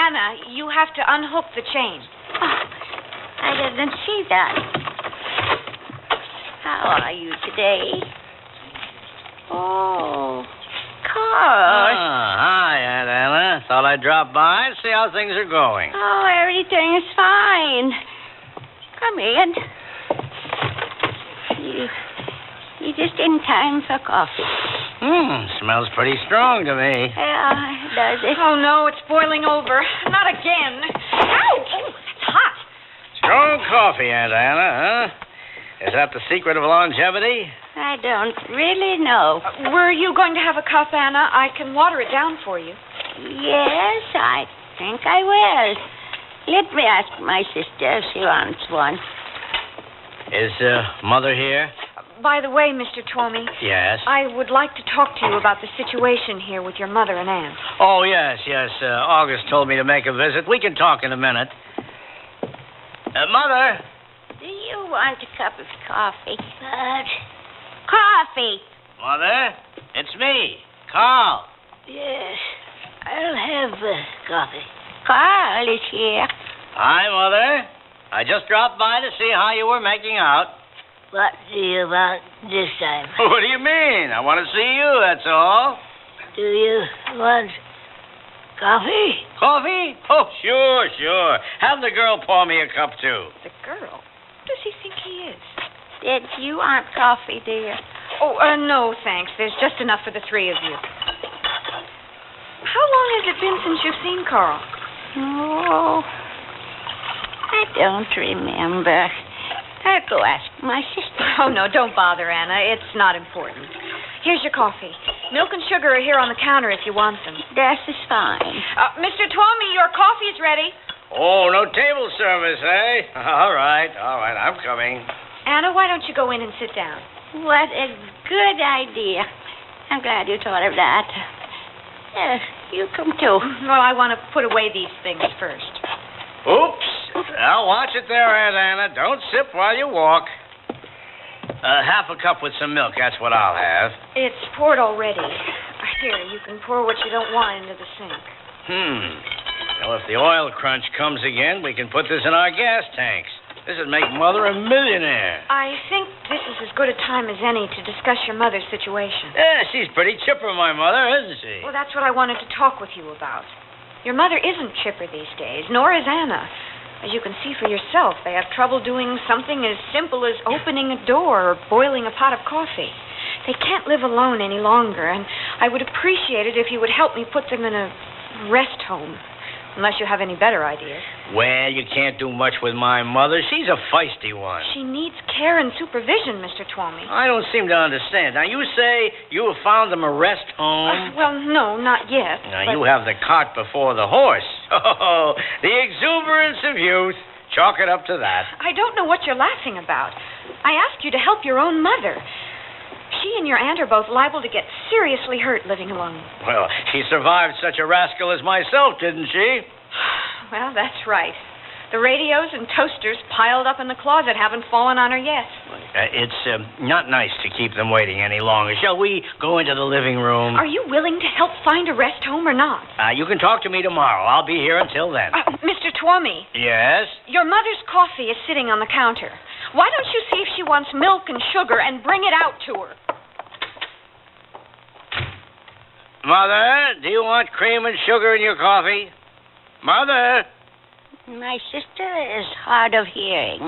Anna, you have to unhook the chain. Oh, I didn't see that. How are you today? Oh, Carl. Hi, Aunt Anna. Thought I'd drop by, see how things are going. Oh, everything is fine. Come in. You just in time for coffee. Smells pretty strong to me. Yeah, does it? Oh, no, it's boiling over. Not again. Ow! Oh, it's hot. Strong coffee, Aunt Anna, huh? Is that the secret of longevity? I don't really know. Were you going to have a cup, Anna? I can water it down for you. Yes, I think I will. Let me ask my sister if she wants one. Is Mother here? By the way, Mr. Tuwami. Yes? I would like to talk to you about the situation here with your mother and aunt. Oh, yes. August told me to make a visit. We can talk in a minute. Mother? Do you want a cup of coffee? Coffee. Mother? It's me, Carl. Yes, I'll have coffee. Carl is here. Hi, Mother. I just dropped by to see how you were making out. What do you want this time? What do you mean? I want to see you, that's all. Do you want coffee? Coffee? Oh, sure. Have the girl pour me a cup, too. The girl? Who does he think he is? Did you want coffee, dear? Oh, no, thanks. There's just enough for the three of you. How long has it been since you've seen Carl? Oh, I don't remember. I'll go ask my sister. Oh, no, don't bother, Anna. It's not important. Here's your coffee. Milk and sugar are here on the counter if you want them. That is fine. Mr. Twomey, your coffee's ready. Oh, no table service, eh? All right. I'm coming. Anna, why don't you go in and sit down? What a good idea. I'm glad you thought of that. You come too. Well, I want to put away these things first. Oops. Now, watch it there, Aunt Anna. Don't sip while you walk. Half a cup with some milk. That's what I'll have. It's poured already. Here, you can pour what you don't want into the sink. Well, if the oil crunch comes again, we can put this in our gas tanks. This would make Mother a millionaire. I think this is as good a time as any to discuss your mother's situation. Yeah, she's pretty chipper, my mother, isn't she? Well, that's what I wanted to talk with you about. Your mother isn't chipper these days, nor is Anna. As you can see for yourself, they have trouble doing something as simple as opening a door or boiling a pot of coffee. They can't live alone any longer, and I would appreciate it if you would help me put them in a rest home. Unless you have any better ideas. Well, you can't do much with my mother. She's a feisty one. She needs care and supervision, Mr. Twomey. I don't seem to understand. Now, you say you have found them a rest home? Well, no, not yet. Now, you have the cart before the horse. Oh, the exuberance of youth. Chalk it up to that. I don't know what you're laughing about. I asked you to help your own mother. She and your aunt are both liable to get seriously hurt living alone. Well, she survived such a rascal as myself, didn't she? Well, that's right. The radios and toasters piled up in the closet haven't fallen on her yet. It's not nice to keep them waiting any longer. Shall we go into the living room? Are you willing to help find a rest home or not? You can talk to me tomorrow. I'll be here until then. Mr. Twomey. Yes? Your mother's coffee is sitting on the counter. Why don't you see if she wants milk and sugar and bring it out to her? Mother, do you want cream and sugar in your coffee? Mother? My sister is hard of hearing.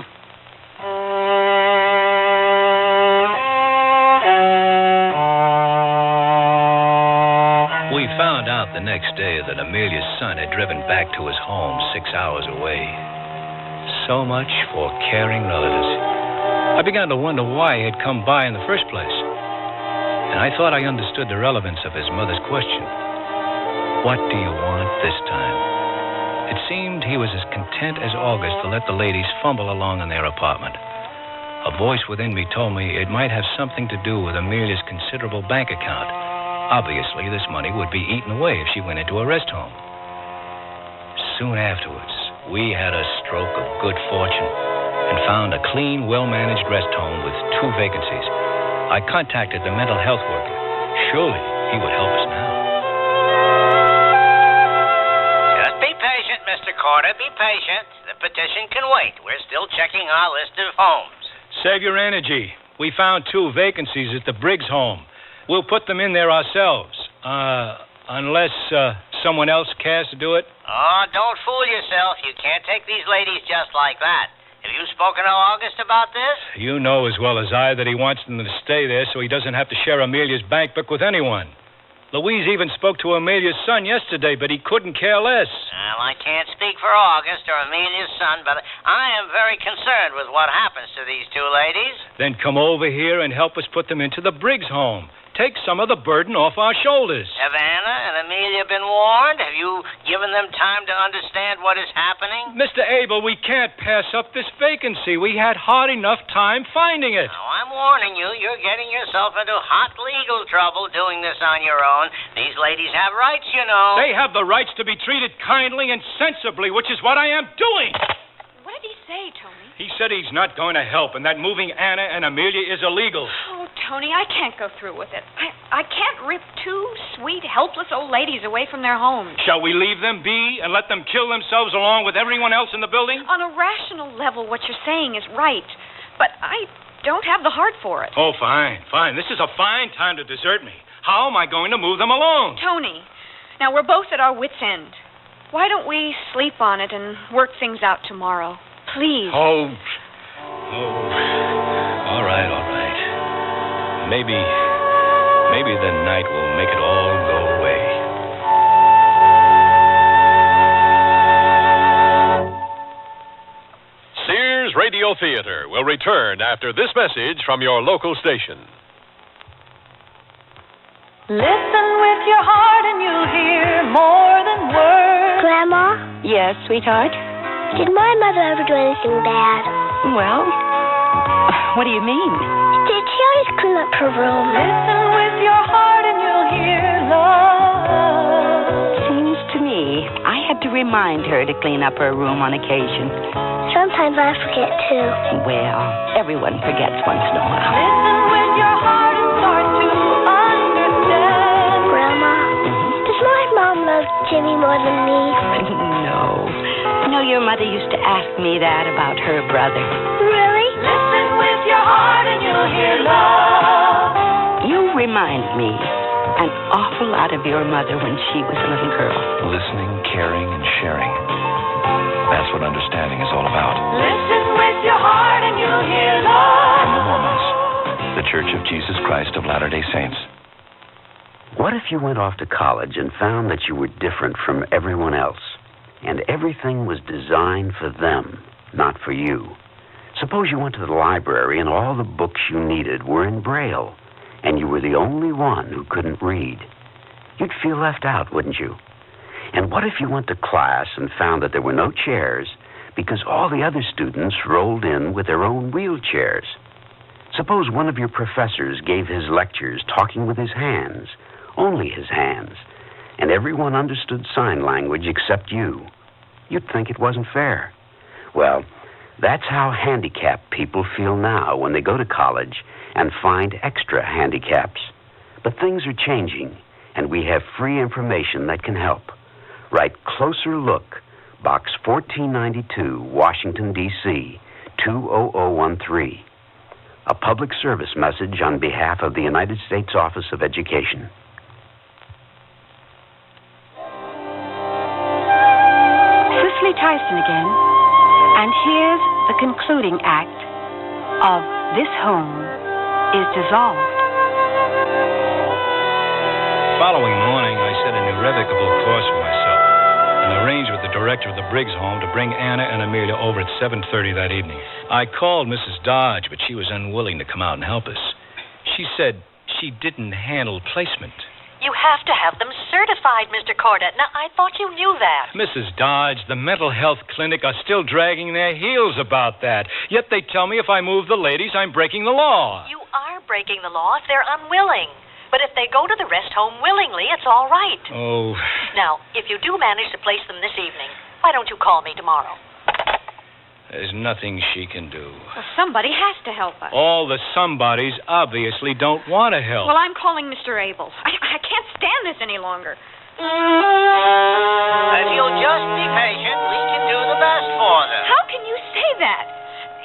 We found out the next day that Amelia's son had driven back to his home 6 hours away. So much for caring relatives. I began to wonder why he had come by in the first place. And I thought I understood the relevance of his mother's question. What do you want this time? It seemed he was as content as August to let the ladies fumble along in their apartment. A voice within me told me it might have something to do with Amelia's considerable bank account. Obviously, this money would be eaten away if she went into a rest home. Soon afterwards, we had a stroke of good fortune and found a clean, well-managed rest home with 2 vacancies. I contacted the mental health worker. Surely he would help us now. Just be patient, Mr. Carter. Be patient. The petition can wait. We're still checking our list of homes. Save your energy. We found 2 vacancies at the Briggs home. We'll put them in there ourselves. Unless someone else cares to do it. Oh, don't fool yourself. You can't take these ladies just like that. Have you spoken to August about this? You know as well as I that he wants them to stay there so he doesn't have to share Amelia's bank book with anyone. Louise even spoke to Amelia's son yesterday, but he couldn't care less. Well, I can't speak for August or Amelia's son, but I am very concerned with what happens to these 2 ladies. Then come over here and help us put them into the Briggs home. Take some of the burden off our shoulders. Have Anna and Amelia been warned? Have you given them time to understand what is happening? Mr. Abel, we can't pass up this vacancy. We had hard enough time finding it. Now, I'm warning you, you're getting yourself into hot legal trouble doing this on your own. These ladies have rights, you know. They have the rights to be treated kindly and sensibly, which is what I am doing. What did he say, Tony? He said he's not going to help and that moving Anna and Amelia is illegal. Oh, Tony, I can't go through with it. I can't rip 2 sweet, helpless old ladies away from their homes. Shall we leave them be and let them kill themselves along with everyone else in the building? On a rational level, what you're saying is right, but I don't have the heart for it. Oh, fine. This is a fine time to desert me. How am I going to move them along? Tony, now we're both at our wits' end. Why don't we sleep on it and work things out tomorrow? Please. Oh. All right. Maybe the night will make it all go away. Sears Radio Theater will return after this message from your local station. Listen with your heart and you'll hear more than words. Grandma? Yes, sweetheart? Did my mother ever do anything bad? Well, what do you mean? Did she always clean up her room? Listen with your heart and you'll hear love. Seems to me I had to remind her to clean up her room on occasion. Sometimes I forget, too. Well, everyone forgets once in a while. Listen with your heart and start to understand. Grandma, does my mom love Jimmy more than me? No. You know, your mother used to ask me that about her brother. Really? Listen with your heart and you'll hear love. You remind me an awful lot of your mother when she was a little girl. Listening, caring, and sharing. That's what understanding is all about. Listen with your heart and you'll hear love. From the Mormons, the Church of Jesus Christ of Latter-day Saints. What if you went off to college and found that you were different from everyone else, and everything was designed for them, not for you? Suppose you went to the library and all the books you needed were in Braille, and you were the only one who couldn't read. You'd feel left out, wouldn't you? And what if you went to class and found that there were no chairs because all the other students rolled in with their own wheelchairs? Suppose one of your professors gave his lectures talking with his hands, only his hands, and everyone understood sign language except you. You'd think it wasn't fair. Well, that's how handicapped people feel now when they go to college and find extra handicaps. But things are changing, and we have free information that can help. Write Closer Look, Box 1492, Washington, D.C., 20013. A public service message on behalf of the United States Office of Education. Cicely Tyson again. And here's the concluding act of This Home is Dissolved. Following morning, I set an irrevocable course for myself and arranged with the director of the Briggs home to bring Anna and Amelia over at 7:30 that evening. I called Mrs. Dodge, but she was unwilling to come out and help us. She said she didn't handle placement. You have to have them certified, Mr. Cordet. Now, I thought you knew that. Mrs. Dodge, the mental health clinic are still dragging their heels about that. Yet they tell me if I move the ladies, I'm breaking the law. You are breaking the law if they're unwilling. But if they go to the rest home willingly, it's all right. Oh. Now, if you do manage to place them this evening, why don't you call me tomorrow? There's nothing she can do. Well, somebody has to help us. All the somebodies obviously don't want to help. Well, I'm calling Mr. Abel. I can't stand this any longer. If you'll just be patient, we can do the best for them. How can you say that?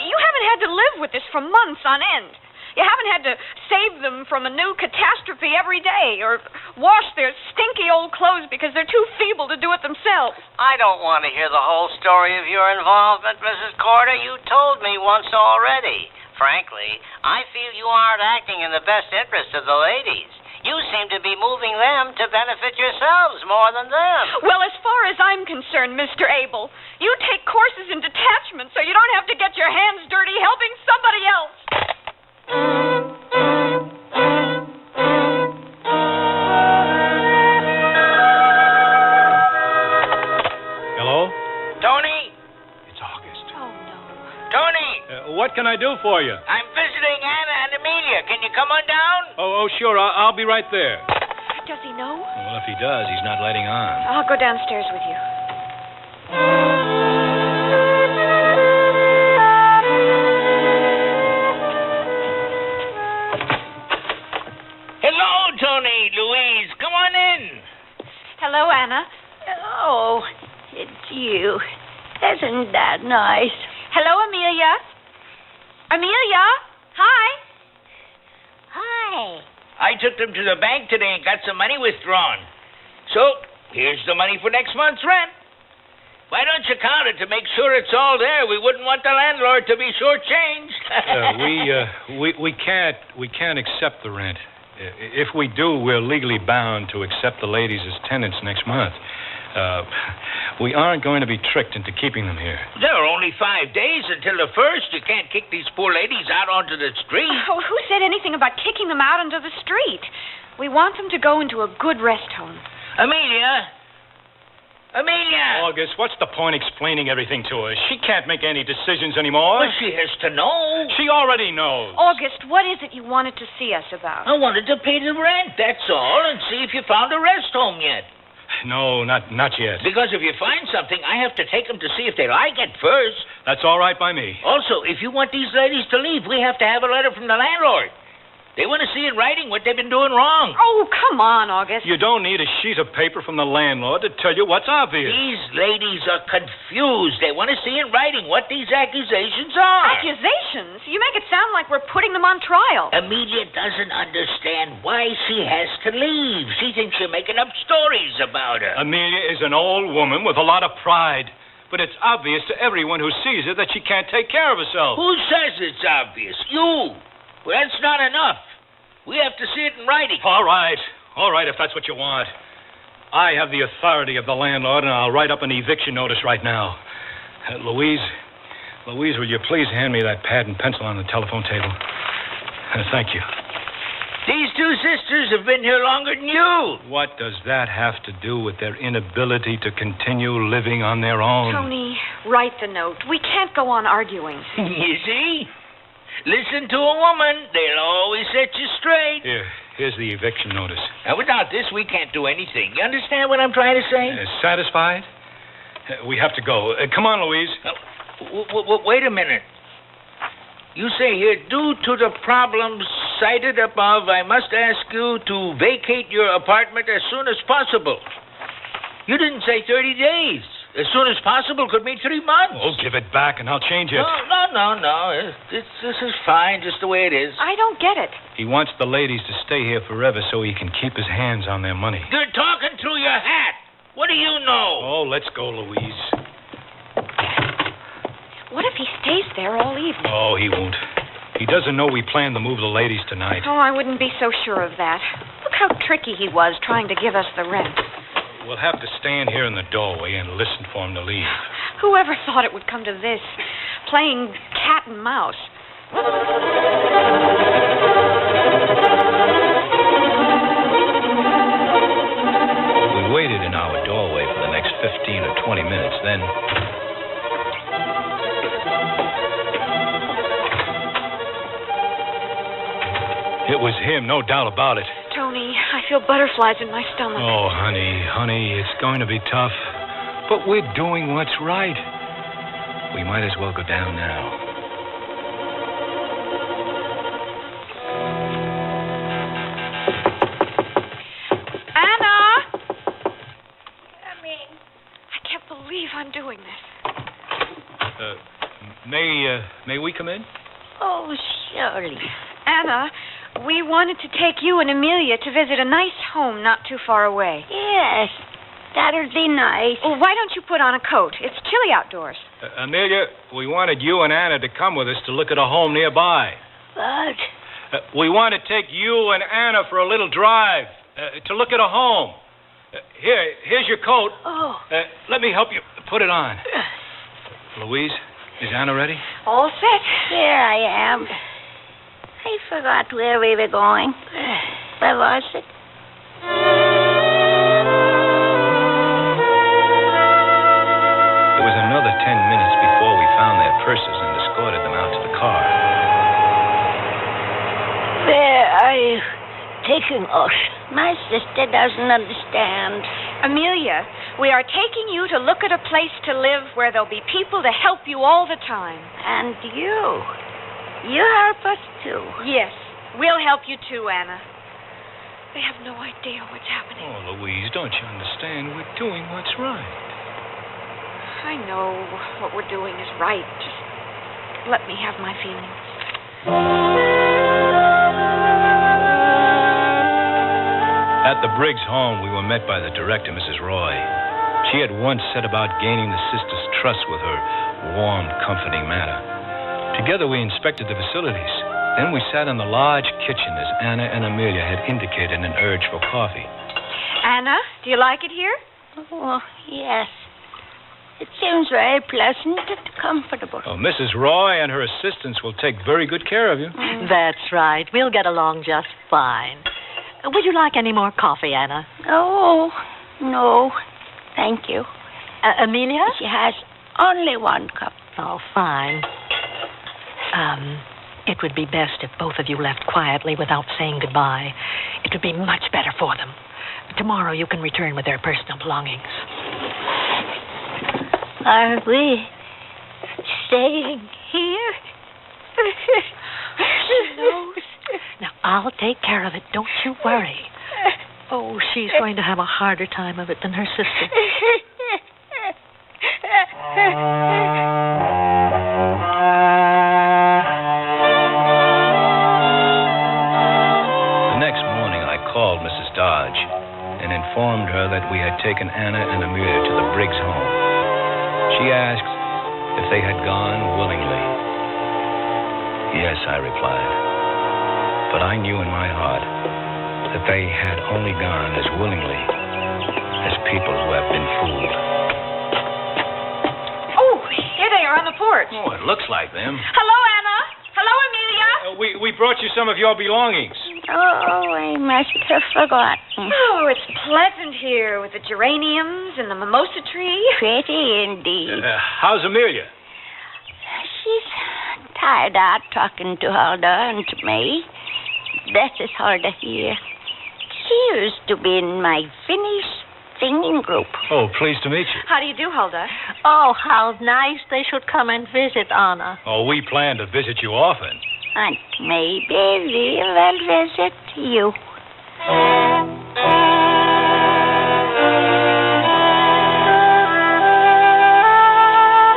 You haven't had to live with this for months on end. You haven't had to save them from a new catastrophe every day or wash their stinky old clothes because they're too feeble to do it themselves. I don't want to hear the whole story of your involvement, Mrs. Corder. You told me once already. Frankly, I feel you aren't acting in the best interest of the ladies. You seem to be moving them to benefit yourselves more than them. Well, as far as I'm concerned, Mr. Abel, you take courses in detachment so you don't have to get your hands dirty helping somebody else. Hello? Tony? It's August. Oh, no. Tony? What can I do for you? I'm visiting Anna and Amelia. Can you come on down? Oh, sure. I'll be right there. Does he know? Well, if he does, he's not letting on. I'll go downstairs with you. Hello, Tony, Louise. Come on in. Hello, Anna. Oh, it's you. Isn't that nice? Hello, Amelia. Amelia? Hi. Hi. I took them to the bank today and got some money withdrawn. So, here's the money for next month's rent. Why don't you count it to make sure it's all there? We wouldn't want the landlord to be shortchanged. We can't accept the rent. If we do, we're legally bound to accept the ladies as tenants next month. We aren't going to be tricked into keeping them here. There are only 5 days until the 1st. You can't kick these poor ladies out onto the street. Oh, who said anything about kicking them out onto the street? We want them to go into a good rest home. Amelia! August, what's the point explaining everything to her? She can't make any decisions anymore. Well, she has to know. She already knows. August, what is it you wanted to see us about? I wanted to pay the rent, that's all, and see if you found a rest home yet. No, not yet. Because if you find something, I have to take them to see if they like it first. That's all right by me. Also, if you want these ladies to leave, we have to have a letter from the landlord. They want to see in writing what they've been doing wrong. Oh, come on, August. You don't need a sheet of paper from the landlord to tell you what's obvious. These ladies are confused. They want to see in writing what these accusations are. Accusations? You make it sound like we're putting them on trial. Amelia doesn't understand why she has to leave. She thinks you're making up stories about her. Amelia is an old woman with a lot of pride. But it's obvious to everyone who sees her that she can't take care of herself. Who says it's obvious? You. Well, that's not enough. We have to see it in writing. All right, if that's what you want. I have the authority of the landlord, and I'll write up an eviction notice right now. Louise, will you please hand me that pad and pencil on the telephone table? Thank you. These two sisters have been here longer than you. What does that have to do with their inability to continue living on their own? Tony, write the note. We can't go on arguing. You see? Listen to a woman. They'll always set you straight. Here's the eviction notice. Now, without this, we can't do anything. You understand what I'm trying to say? Satisfied? We have to go. Come on, Louise. Wait a minute. You say here, due to the problems cited above, I must ask you to vacate your apartment as soon as possible. You didn't say 30 days. As soon as possible could mean 3 months. Oh, give it back and I'll change it. No. This is fine, just the way it is. I don't get it. He wants the ladies to stay here forever so he can keep his hands on their money. You're talking through your hat. What do you know? Oh, let's go, Louise. What if he stays there all evening? Oh, he won't. He doesn't know we plan to move the ladies tonight. Oh, I wouldn't be so sure of that. Look how tricky he was trying to give us the rent. We'll have to stand here in the doorway and listen for him to leave. Whoever thought it would come to this? Playing cat and mouse. We waited in our doorway for the next 15 or 20 minutes, then... It was him, no doubt about it. Tony, I feel butterflies in my stomach. Oh, honey, it's going to be tough. But we're doing what's right. We might as well go down now. Anna! I can't believe I'm doing this. May we come in? Oh, surely. Anna, we wanted to take you and Amelia to visit a nice home not too far away. Yes, that'll be nice. Well, why don't you put on a coat? It's chilly outdoors. Amelia, we wanted you and Anna to come with us to look at a home nearby. What? We want to take you and Anna for a little drive to look at a home. Here's your coat. Oh. Let me help you put it on. Louise, is Anna ready? All set. Here I am. I forgot where we were going. Where was it? It was another 10 minutes before we found their purses and escorted them out to the car. Where are you taking us? My sister doesn't understand. Amelia, we are taking you to look at a place to live where there'll be people to help you all the time. And you? You help us, too. Yes, we'll help you, too, Anna. They have no idea what's happening. Oh, Louise, don't you understand? We're doing what's right. I know what we're doing is right. Just let me have my feelings. At the Briggs home, we were met by the director, Mrs. Roy. She had once set about gaining the sisters' trust with her warm, comforting manner. Together, we inspected the facilities. Then we sat in the large kitchen as Anna and Amelia had indicated an urge for coffee. Anna, do you like it here? Oh, yes. It seems very pleasant and comfortable. Oh, Mrs. Roy and her assistants will take very good care of you. That's right. We'll get along just fine. Would you like any more coffee, Anna? Oh, no. Thank you. Amelia? She has only one cup. Oh, fine. It would be best if both of you left quietly without saying goodbye. It would be much better for them. Tomorrow you can return with their personal belongings. Are we staying here? She knows. Now, I'll take care of it. Don't you worry. Oh, she's going to have a harder time of it than her sister. The next morning, I called Mrs. Dodge and informed her that we had taken Anna and Amelia to the Briggs home. She asked if they had gone willingly. Yes, I replied. But I knew in my heart that they had only gone as willingly as people who have been fooled. Oh, here they are on the porch. Oh, it looks like them. Hello, Anna. Hello, Amelia. We brought you some of your belongings. Oh, I must have forgotten. Oh, it's pleasant here with the geraniums and the mimosa tree. Pretty indeed. How's Amelia? She's tired out talking to Huldah and to me. That is Huldah here. She used to be in my Finnish singing group. Oh, pleased to meet you. How do you do, Huldah? Oh, how nice they should come and visit Anna. Oh, we plan to visit you often. And maybe we will visit you.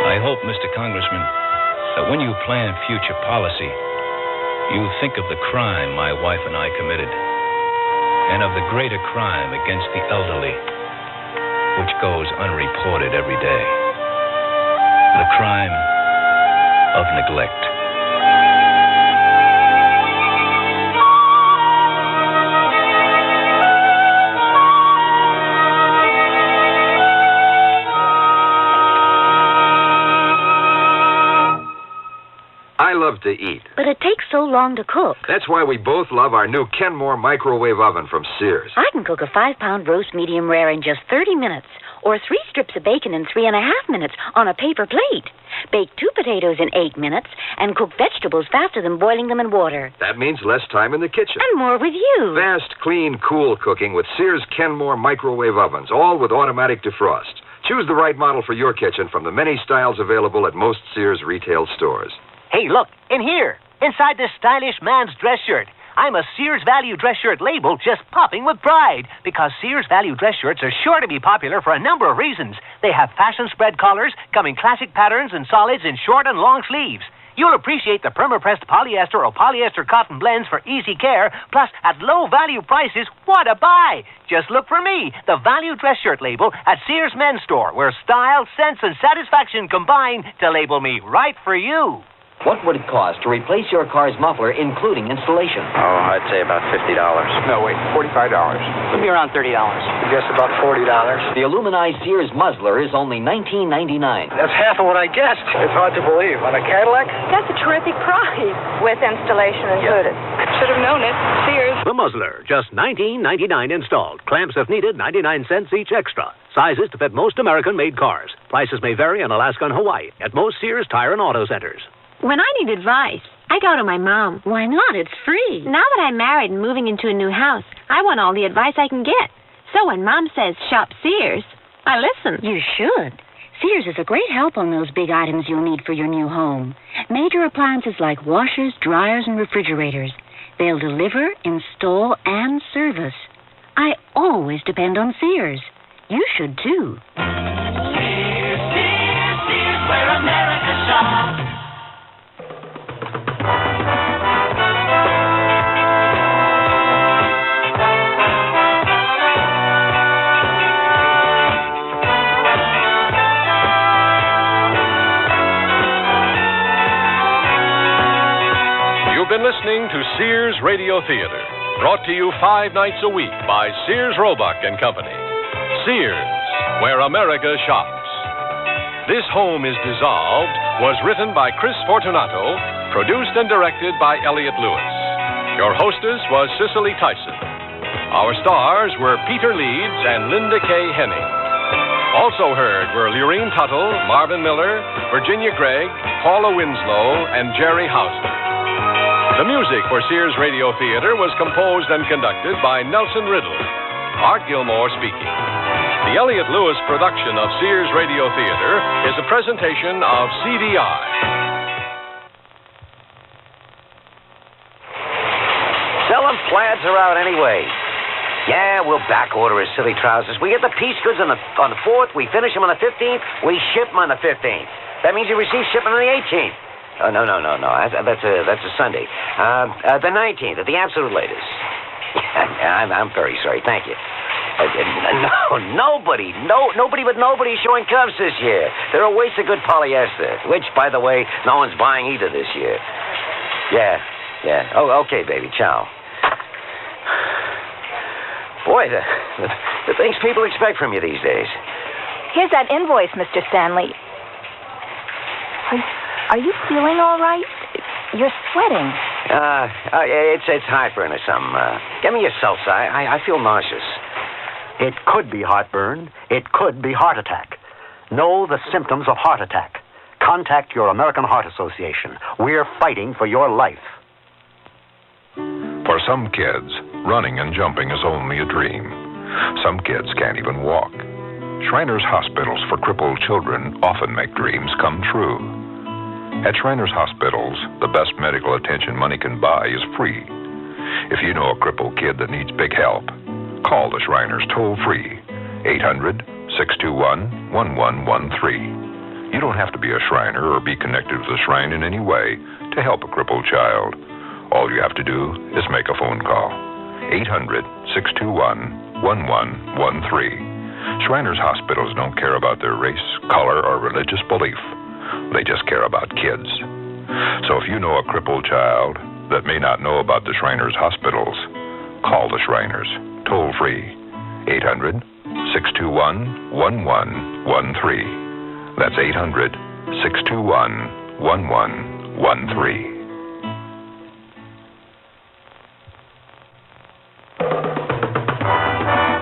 I hope, Mr. Congressman, that when you plan future policy, you think of the crime my wife and I committed, and of the greater crime against the elderly, which goes unreported every day. The crime of neglect. I love to eat. But it takes so long to cook. That's why we both love our new Kenmore microwave oven from Sears. I can cook a 5-pound roast medium rare in just 30 minutes, or 3 strips of bacon in 3.5 minutes on a paper plate. Bake 2 potatoes in 8 minutes, and cook vegetables faster than boiling them in water. That means less time in the kitchen. And more with you. Fast, clean, cool cooking with Sears Kenmore microwave ovens, all with automatic defrost. Choose the right model for your kitchen from the many styles available at most Sears retail stores. Hey, look, in here, inside this stylish man's dress shirt. I'm a Sears Value dress shirt label just popping with pride because Sears Value dress shirts are sure to be popular for a number of reasons. They have fashion spread collars, come in classic patterns and solids in short and long sleeves. You'll appreciate the perma-pressed polyester or polyester cotton blends for easy care, plus at low value prices, what a buy! Just look for me, the Value dress shirt label at Sears Men's Store, where style, sense, and satisfaction combine to label me right for you. What would it cost to replace your car's muffler, including installation? Oh, I'd say about $50. No, wait, $45. Would be around $30. Guess about $40. The aluminized Sears muzzler is only $19.99. That's half of what I guessed. It's hard to believe. On a Cadillac? That's a terrific price, with installation included. Should have known it. Sears. The muzzler, just $19.99 installed. Clamps if needed, 99 cents each extra. Sizes to fit most American-made cars. Prices may vary in Alaska and Hawaii at most Sears Tire and Auto Centers. When I need advice, I go to my mom. Why not? It's free. Now that I'm married and moving into a new house, I want all the advice I can get. So when Mom says shop Sears, I listen. You should. Sears is a great help on those big items you'll need for your new home. Major appliances like washers, dryers, and refrigerators. They'll deliver, install, and service. I always depend on Sears. You should, too. Sears, Sears, Sears, where America shops. been listening to Sears Radio Theater, brought to you 5 nights a week by Sears Roebuck and Company. Sears, where America shops. This Home is Dissolved was written by Chris Fortunato, produced and directed by Elliott Lewis. Your hostess was Cicely Tyson. Our stars were Peter Leeds and Linda K. Henning. Also heard were Lurene Tuttle, Marvin Miller, Virginia Gregg, Paula Winslow, and Jerry Hausner. The music for Sears Radio Theater was composed and conducted by Nelson Riddle. Art Gilmore speaking. The Elliott Lewis production of Sears Radio Theater is a presentation of CDI. Selling plaids are out anyway. Yeah, we'll back order his silly trousers. We get the piece goods on the 4th, we finish them on the 15th, we ship them on the 15th. That means you receive shipment on the 18th. Oh, no. That's a Sunday. The 19th, at the absolute latest. I'm very sorry. Thank you. Nobody is showing cuffs this year. They're a waste of good polyester, which, by the way, no one's buying either this year. Yeah. Oh, okay, baby. Ciao. Boy, the things people expect from you these days. Here's that invoice, Mr. Stanley. Are you feeling all right? You're sweating. It's heartburn or something. Get me your salsa. I feel nauseous. It could be heartburn. It could be heart attack. Know the symptoms of heart attack. Contact your American Heart Association. We're fighting for your life. For some kids, running and jumping is only a dream. Some kids can't even walk. Shriners Hospitals for Crippled Children often make dreams come true. At Shriners Hospitals, the best medical attention money can buy is free. If you know a crippled kid that needs big help, call the Shriners toll-free, 800-621-1113. You don't have to be a Shriner or be connected to the Shrine in any way to help a crippled child. All you have to do is make a phone call, 800-621-1113. Shriners Hospitals don't care about their race, color, or religious belief. They just care about kids. So if you know a crippled child that may not know about the Shriners Hospitals, call the Shriners, toll-free, 800-621-1113. That's 800-621-1113.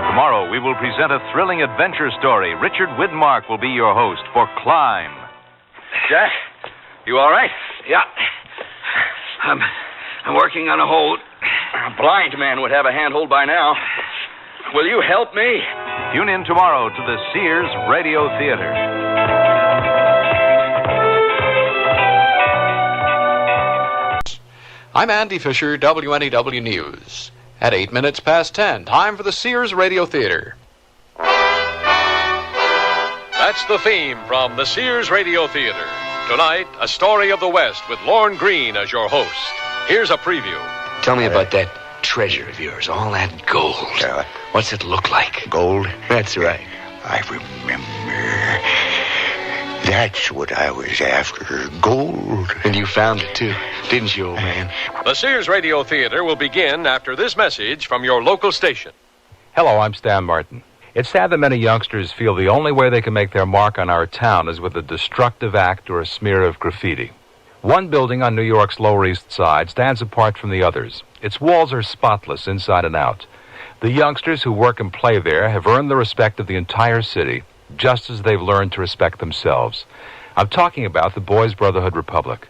Tomorrow, we will present a thrilling adventure story. Richard Widmark will be your host for Climb. Jack, you all right? Yeah. I'm working on a hold. A blind man would have a handhold by now. Will you help me? Tune in tomorrow to the Sears Radio Theater. I'm Andy Fisher, WNEW News. At 8 minutes past 10, time for the Sears Radio Theater. That's the theme from the Sears Radio Theater. Tonight, A Story of the West with Lorne Greene as your host. Here's a preview. Tell me about that treasure of yours, all that gold. What's it look like? Gold? That's right. I remember. That's what I was after, gold. And you found it, too, didn't you, old man? The Sears Radio Theater will begin after this message from your local station. Hello, I'm Stan Martin. It's sad that many youngsters feel the only way they can make their mark on our town is with a destructive act or a smear of graffiti. One building on New York's Lower East Side stands apart from the others. Its walls are spotless inside and out. The youngsters who work and play there have earned the respect of the entire city, just as they've learned to respect themselves. I'm talking about the Boys Brotherhood Republic.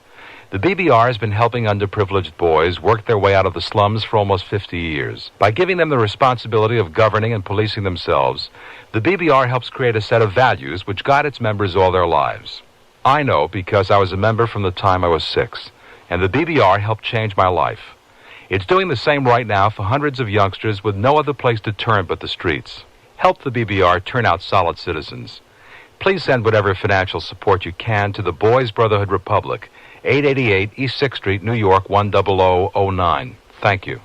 The BBR has been helping underprivileged boys work their way out of the slums for almost 50 years. By giving them the responsibility of governing and policing themselves, the BBR helps create a set of values which guide its members all their lives. I know because I was a member from the time I was 6, and the BBR helped change my life. It's doing the same right now for hundreds of youngsters with no other place to turn but the streets. Help the BBR turn out solid citizens. Please send whatever financial support you can to the Boys Brotherhood Republic, 888 East 6th Street, New York, 10009. Thank you.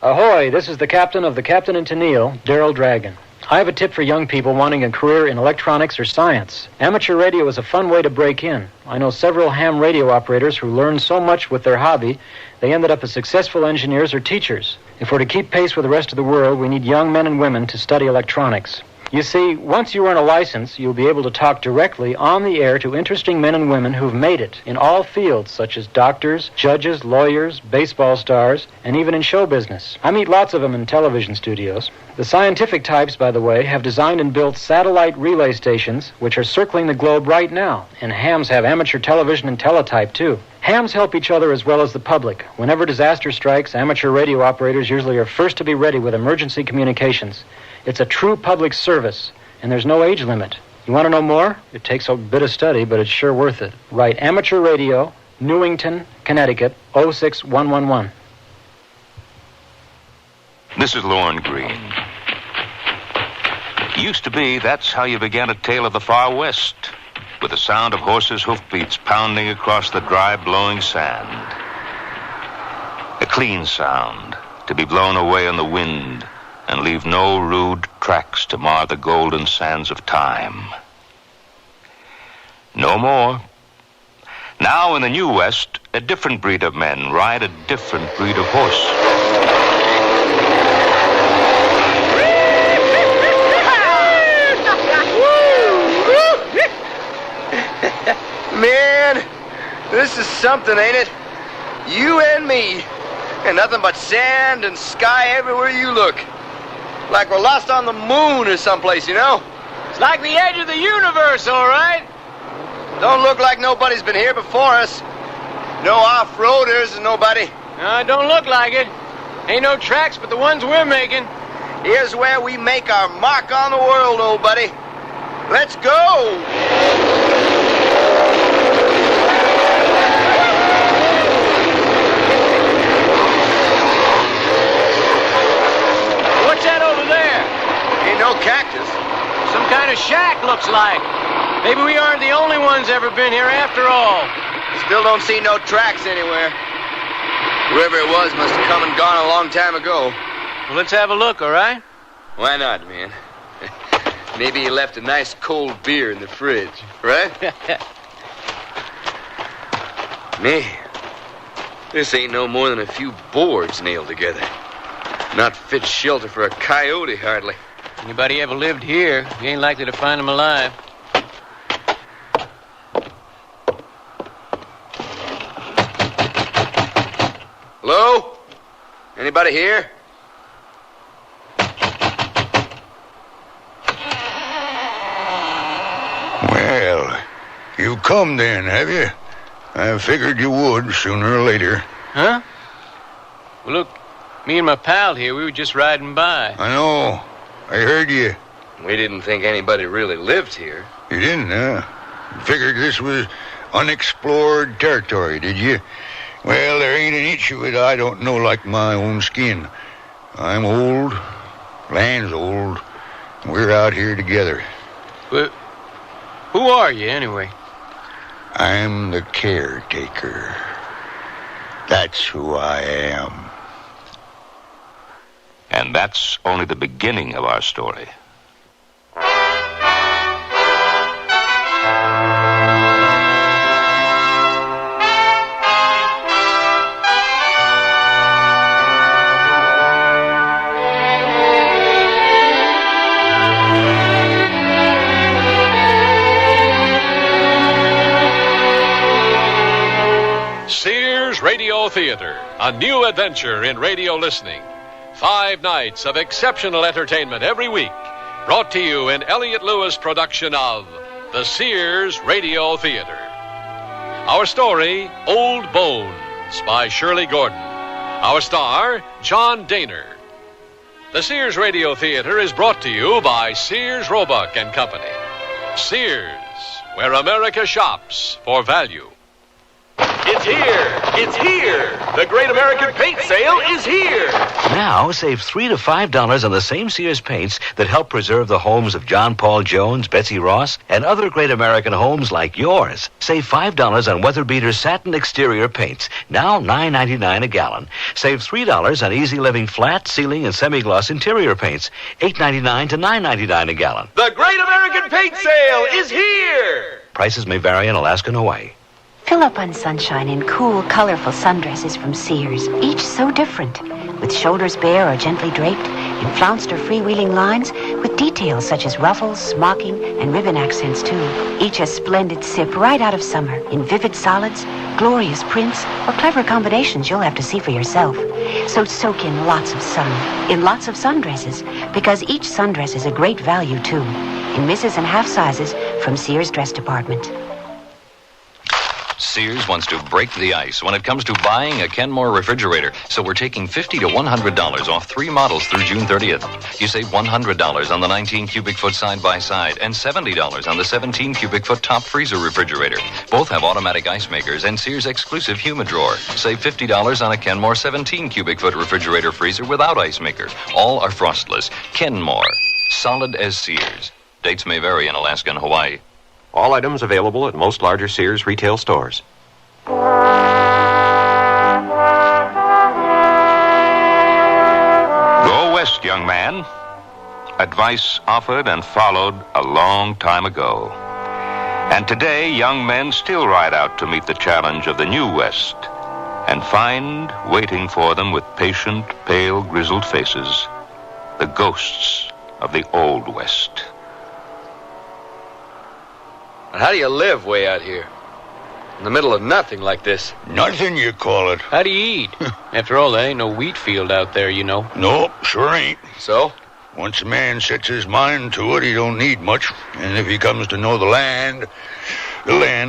Ahoy, this is the captain of the Captain and Tennille, Daryl Dragon. I have a tip for young people wanting a career in electronics or science. Amateur radio is a fun way to break in. I know several ham radio operators who learned so much with their hobby, they ended up as successful engineers or teachers. If we're to keep pace with the rest of the world, we need young men and women to study electronics. You see, once you earn a license, you'll be able to talk directly on the air to interesting men and women who've made it in all fields, such as doctors, judges, lawyers, baseball stars, and even in show business. I meet lots of them in television studios. The scientific types, by the way, have designed and built satellite relay stations, which are circling the globe right now. And hams have amateur television and teletype, too. Hams help each other as well as the public. Whenever disaster strikes, amateur radio operators usually are first to be ready with emergency communications. It's a true public service, and there's no age limit. You want to know more? It takes a bit of study, but it's sure worth it. Write Amateur Radio, Newington, Connecticut, 06111. This is Lorne Green. It used to be that's how you began a tale of the far west, with the sound of horses' hoofbeats pounding across the dry, blowing sand. A clean sound to be blown away on the wind and leave no rude tracks to mar the golden sands of time. No more. Now in the New West, a different breed of men ride a different breed of horse. Man, this is something, ain't it? You and me, and nothing but sand and sky everywhere you look. Like we're lost on the moon or someplace, you know? It's like the edge of the universe, all right? Don't look like nobody's been here before us. No off-roaders and nobody. No, it don't look like it. Ain't no tracks but the ones we're making. Here's where we make our mark on the world, old buddy. Let's go! What's that over there? Ain't no cactus. Some kind of shack, looks like. Maybe we aren't the only ones ever been here after all. Still don't see no tracks anywhere. Whoever it was must have come and gone a long time ago. Well, let's have a look, all right? Why not, man? Maybe he left a nice cold beer in the fridge, right? Man, this ain't no more than a few boards nailed together. Not fit shelter for a coyote, hardly. Anybody ever lived here, you ain't likely to find them alive. Hello? Anybody here? Well, you come then, have you? I figured you would sooner or later. Huh? Well, look, me and my pal here, we were just riding by. I know. I heard you. We didn't think anybody really lived here. You didn't, huh? Figured this was unexplored territory, did you? Well, there ain't an inch of it I don't know like my own skin. I'm old, land's old, and we're out here together. But who are you, anyway? I'm the caretaker. That's who I am. And that's only the beginning of our story. Sears Radio Theater, a new adventure in radio listening. 5 nights of exceptional entertainment every week, brought to you in Elliott Lewis' production of the Sears Radio Theater. Our story, Old Bones, by Shirley Gordon. Our star, John Daner. The Sears Radio Theater is brought to you by Sears Roebuck and Company. Sears, where America shops for value. It's here! It's here! The Great American Paint Sale is here! Now, save $3 to $5 on the same Sears paints that help preserve the homes of John Paul Jones, Betsy Ross, and other great American homes like yours. Save $5 on Weather Beater satin exterior paints, now $9.99 a gallon. Save $3 on Easy Living flat, ceiling, and semi-gloss interior paints, $8.99 to $9.99 a gallon. The Great American Paint Sale is here! Prices may vary in Alaska and Hawaii. Fill up on sunshine in cool, colorful sundresses from Sears, each so different. With shoulders bare or gently draped, in flounced or freewheeling lines, with details such as ruffles, smocking, and ribbon accents, too. Each a splendid sip right out of summer, in vivid solids, glorious prints, or clever combinations you'll have to see for yourself. So soak in lots of sun, in lots of sundresses, because each sundress is a great value, too, in misses and half sizes from Sears Dress Department. Sears wants to break the ice when it comes to buying a Kenmore refrigerator, so we're taking $50 to $100 off 3 models through June 30th. You save $100 on the 19 cubic foot side-by-side and $70 on the 17 cubic foot top freezer refrigerator. Both have automatic ice makers and Sears exclusive humid drawer. Save $50 on a Kenmore 17 cubic foot refrigerator freezer without ice maker. All are frostless. Kenmore, solid as Sears. Dates may vary in Alaska and Hawaii. All items available at most larger Sears retail stores. Go west, young man. Advice offered and followed a long time ago. And today, young men still ride out to meet the challenge of the new West and find, waiting for them with patient, pale, grizzled faces, the ghosts of the Old West. How do you live way out here? In the middle of nothing like this. Nothing, you call it. How do you eat? After all, there ain't no wheat field out there, you know. Nope, sure ain't. So? Once a man sets his mind to it, he don't need much. And if he comes to know the land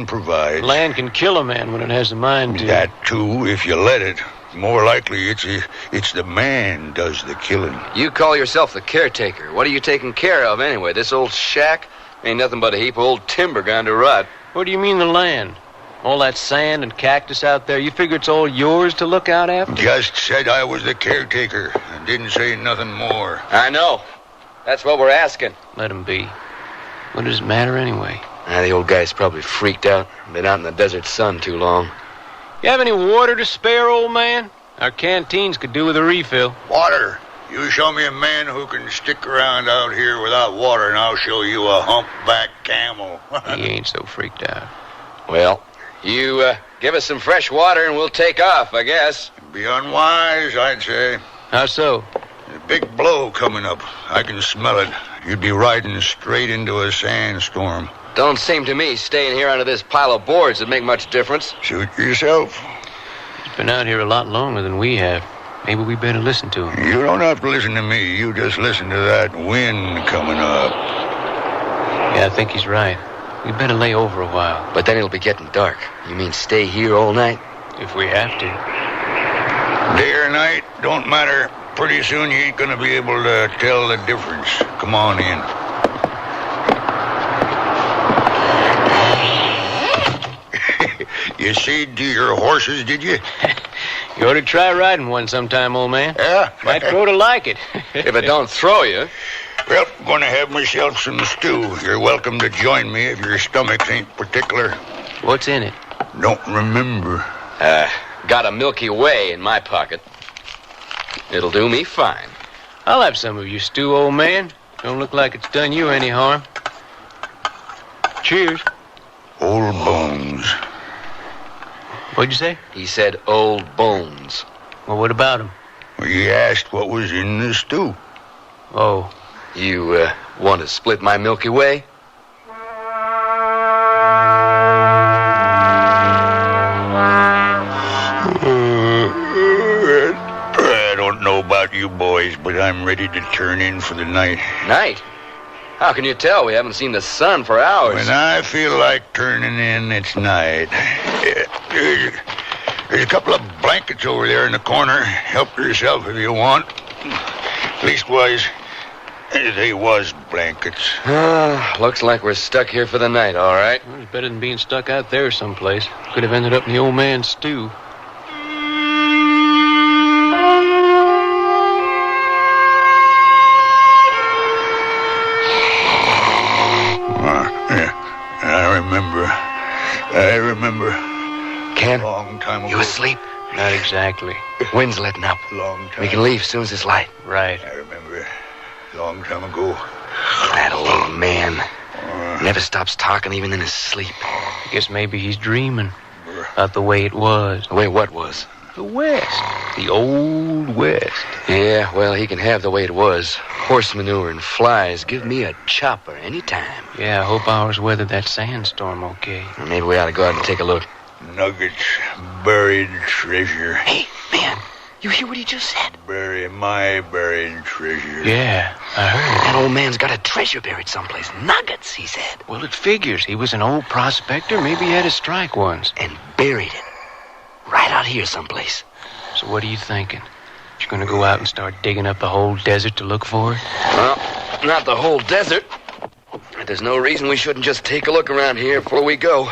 provides. Land can kill a man when it has the mind to. That, too, if you let it. More likely, it's the man does the killing. You call yourself the caretaker. What are you taking care of, anyway? This old shack? Ain't nothing but a heap of old timber gone to rot. What do you mean the land? All that sand and cactus out there, you figure it's all yours to look out after? Just said I was the caretaker and didn't say nothing more. I know. That's what we're asking. Let him be. What does it matter anyway? The old guy's probably freaked out. Been out in the desert sun too long. You have any water to spare, old man? Our canteens could do with a refill. Water? You show me a man who can stick around out here without water, and I'll show you a humpback camel. He ain't so freaked out. Well, you give us some fresh water and we'll take off, I guess. Be unwise, I'd say. How so? A big blow coming up. I can smell it. You'd be riding straight into a sandstorm. Don't seem to me staying here under this pile of boards would make much difference. Suit yourself. He's been out here a lot longer than we have. Maybe we better listen to him. You don't have to listen to me. You just listen to that wind coming up. Yeah, I think he's right. We better lay over a while. But then it'll be getting dark. You mean stay here all night? If we have to. Day or night, don't matter. Pretty soon you ain't gonna be able to tell the difference. Come on in. You seed to your horses, did you? You ought to try riding one sometime, old man. Yeah? Might grow to like it. If it don't throw you. Well, I'm going to have myself some stew. You're welcome to join me if your stomachs ain't particular. What's in it? Don't remember. Got a Milky Way in my pocket. It'll do me fine. I'll have some of your stew, old man. Don't look like it's done you any harm. Cheers. Old bones. What'd you say? He said old bones. Well, what about him? Well, you asked what was in the stew. Oh. You, want to split my Milky Way? I don't know about you boys, but I'm ready to turn in for the night. Night? How can you tell? We haven't seen the sun for hours. When I feel like turning in, it's night. There's a couple of blankets over there in the corner. Help yourself if you want. Leastwise, They was blankets. Looks like we're stuck here for the night, all right. Well, it's better than being stuck out there someplace. Could have ended up in the old man's stew. I remember. Ken? Long time ago. You asleep? Not exactly. Wind's letting up. Long time. We can leave as soon as it's light. Right. I remember. Long time ago. That old man. Never stops talking even in his sleep. I guess maybe he's dreaming about the way it was. The way what was? The West. The old West. Yeah, well, he can have the way it was. Horse manure and flies. Give me a chopper anytime. Yeah, I hope ours weathered that sandstorm okay. Well, maybe we ought to go out and take a look. Nuggets, buried treasure. Hey, man, you hear what he just said? Bury my buried treasure. Yeah, I heard. That old man's got a treasure buried someplace. Nuggets, he said. Well, it figures. He was an old prospector. Maybe he had to strike once. And buried it. Right out here someplace. So what are you thinking? You gonna go out and start digging up the whole desert to look for it? Well, not the whole desert. But there's no reason we shouldn't just take a look around here before we go.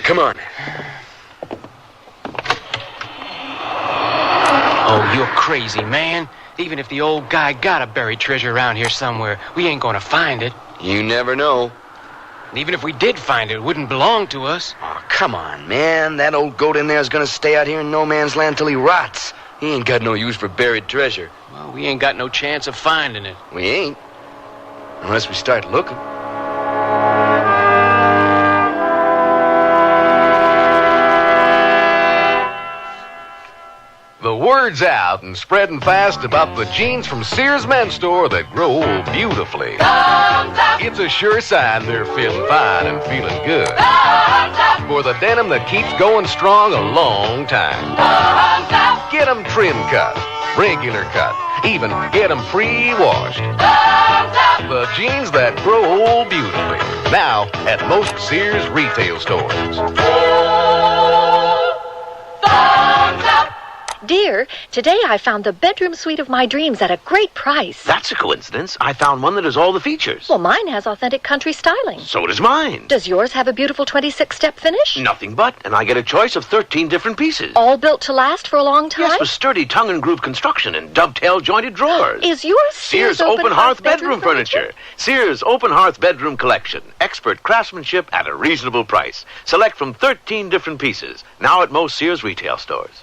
Come on. Oh, you're crazy, man. Even if the old guy got a buried treasure around here somewhere, we ain't gonna find it. You never know. And even if we did find it, it wouldn't belong to us. Oh, come on, man. That old goat in there is gonna stay out here in no man's land till he rots. He ain't got no use for buried treasure. Well, we ain't got no chance of finding it. We ain't. Unless we start looking. The word's out and spreading fast about the jeans from Sears Men's Store that grow beautifully. It's a sure sign they're feeling fine and feeling good. For the denim that keeps going strong a long time. Get them trim cut, regular cut, even get them pre-washed. The jeans that grow beautifully. Now at most Sears retail stores. Dear, today I found the bedroom suite of my dreams at a great price. That's a coincidence. I found one that has all the features. Well, mine has authentic country styling. So does mine. Does yours have a beautiful 26-step finish? Nothing but, and I get a choice of 13 different pieces. All built to last for a long time? Yes, with sturdy tongue and groove construction and dovetail jointed drawers. Is yours Sears Open Hearth Bedroom Furniture? Sears Open Hearth Bedroom Collection. Expert craftsmanship at a reasonable price. Select from 13 different pieces. Now at most Sears retail stores.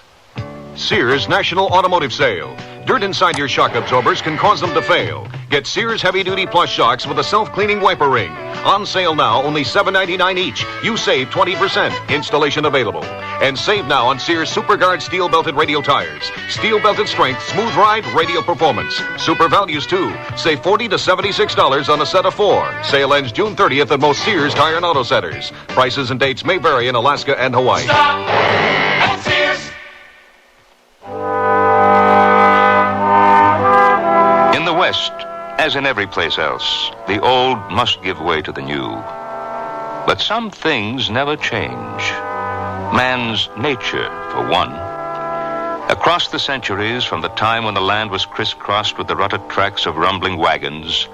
Sears National Automotive Sale. Dirt inside your shock absorbers can cause them to fail. Get Sears Heavy Duty Plus shocks with a self-cleaning wiper ring. On sale now, only $7.99 each. You save 20%. Installation available. And save now on Sears SuperGuard steel-belted radial tires. Steel-belted strength, smooth ride, radial performance. Super values, too. Save $40 to $76 on a set of 4. Sale ends June 30th at most Sears Tire and Auto Centers. Prices and dates may vary in Alaska and Hawaii. Stop at Sears. In the West, as in every place else, the old must give way to the new. But some things never change. Man's nature, for one. Across the centuries, from the time when the land was crisscrossed with the rutted tracks of rumbling wagons,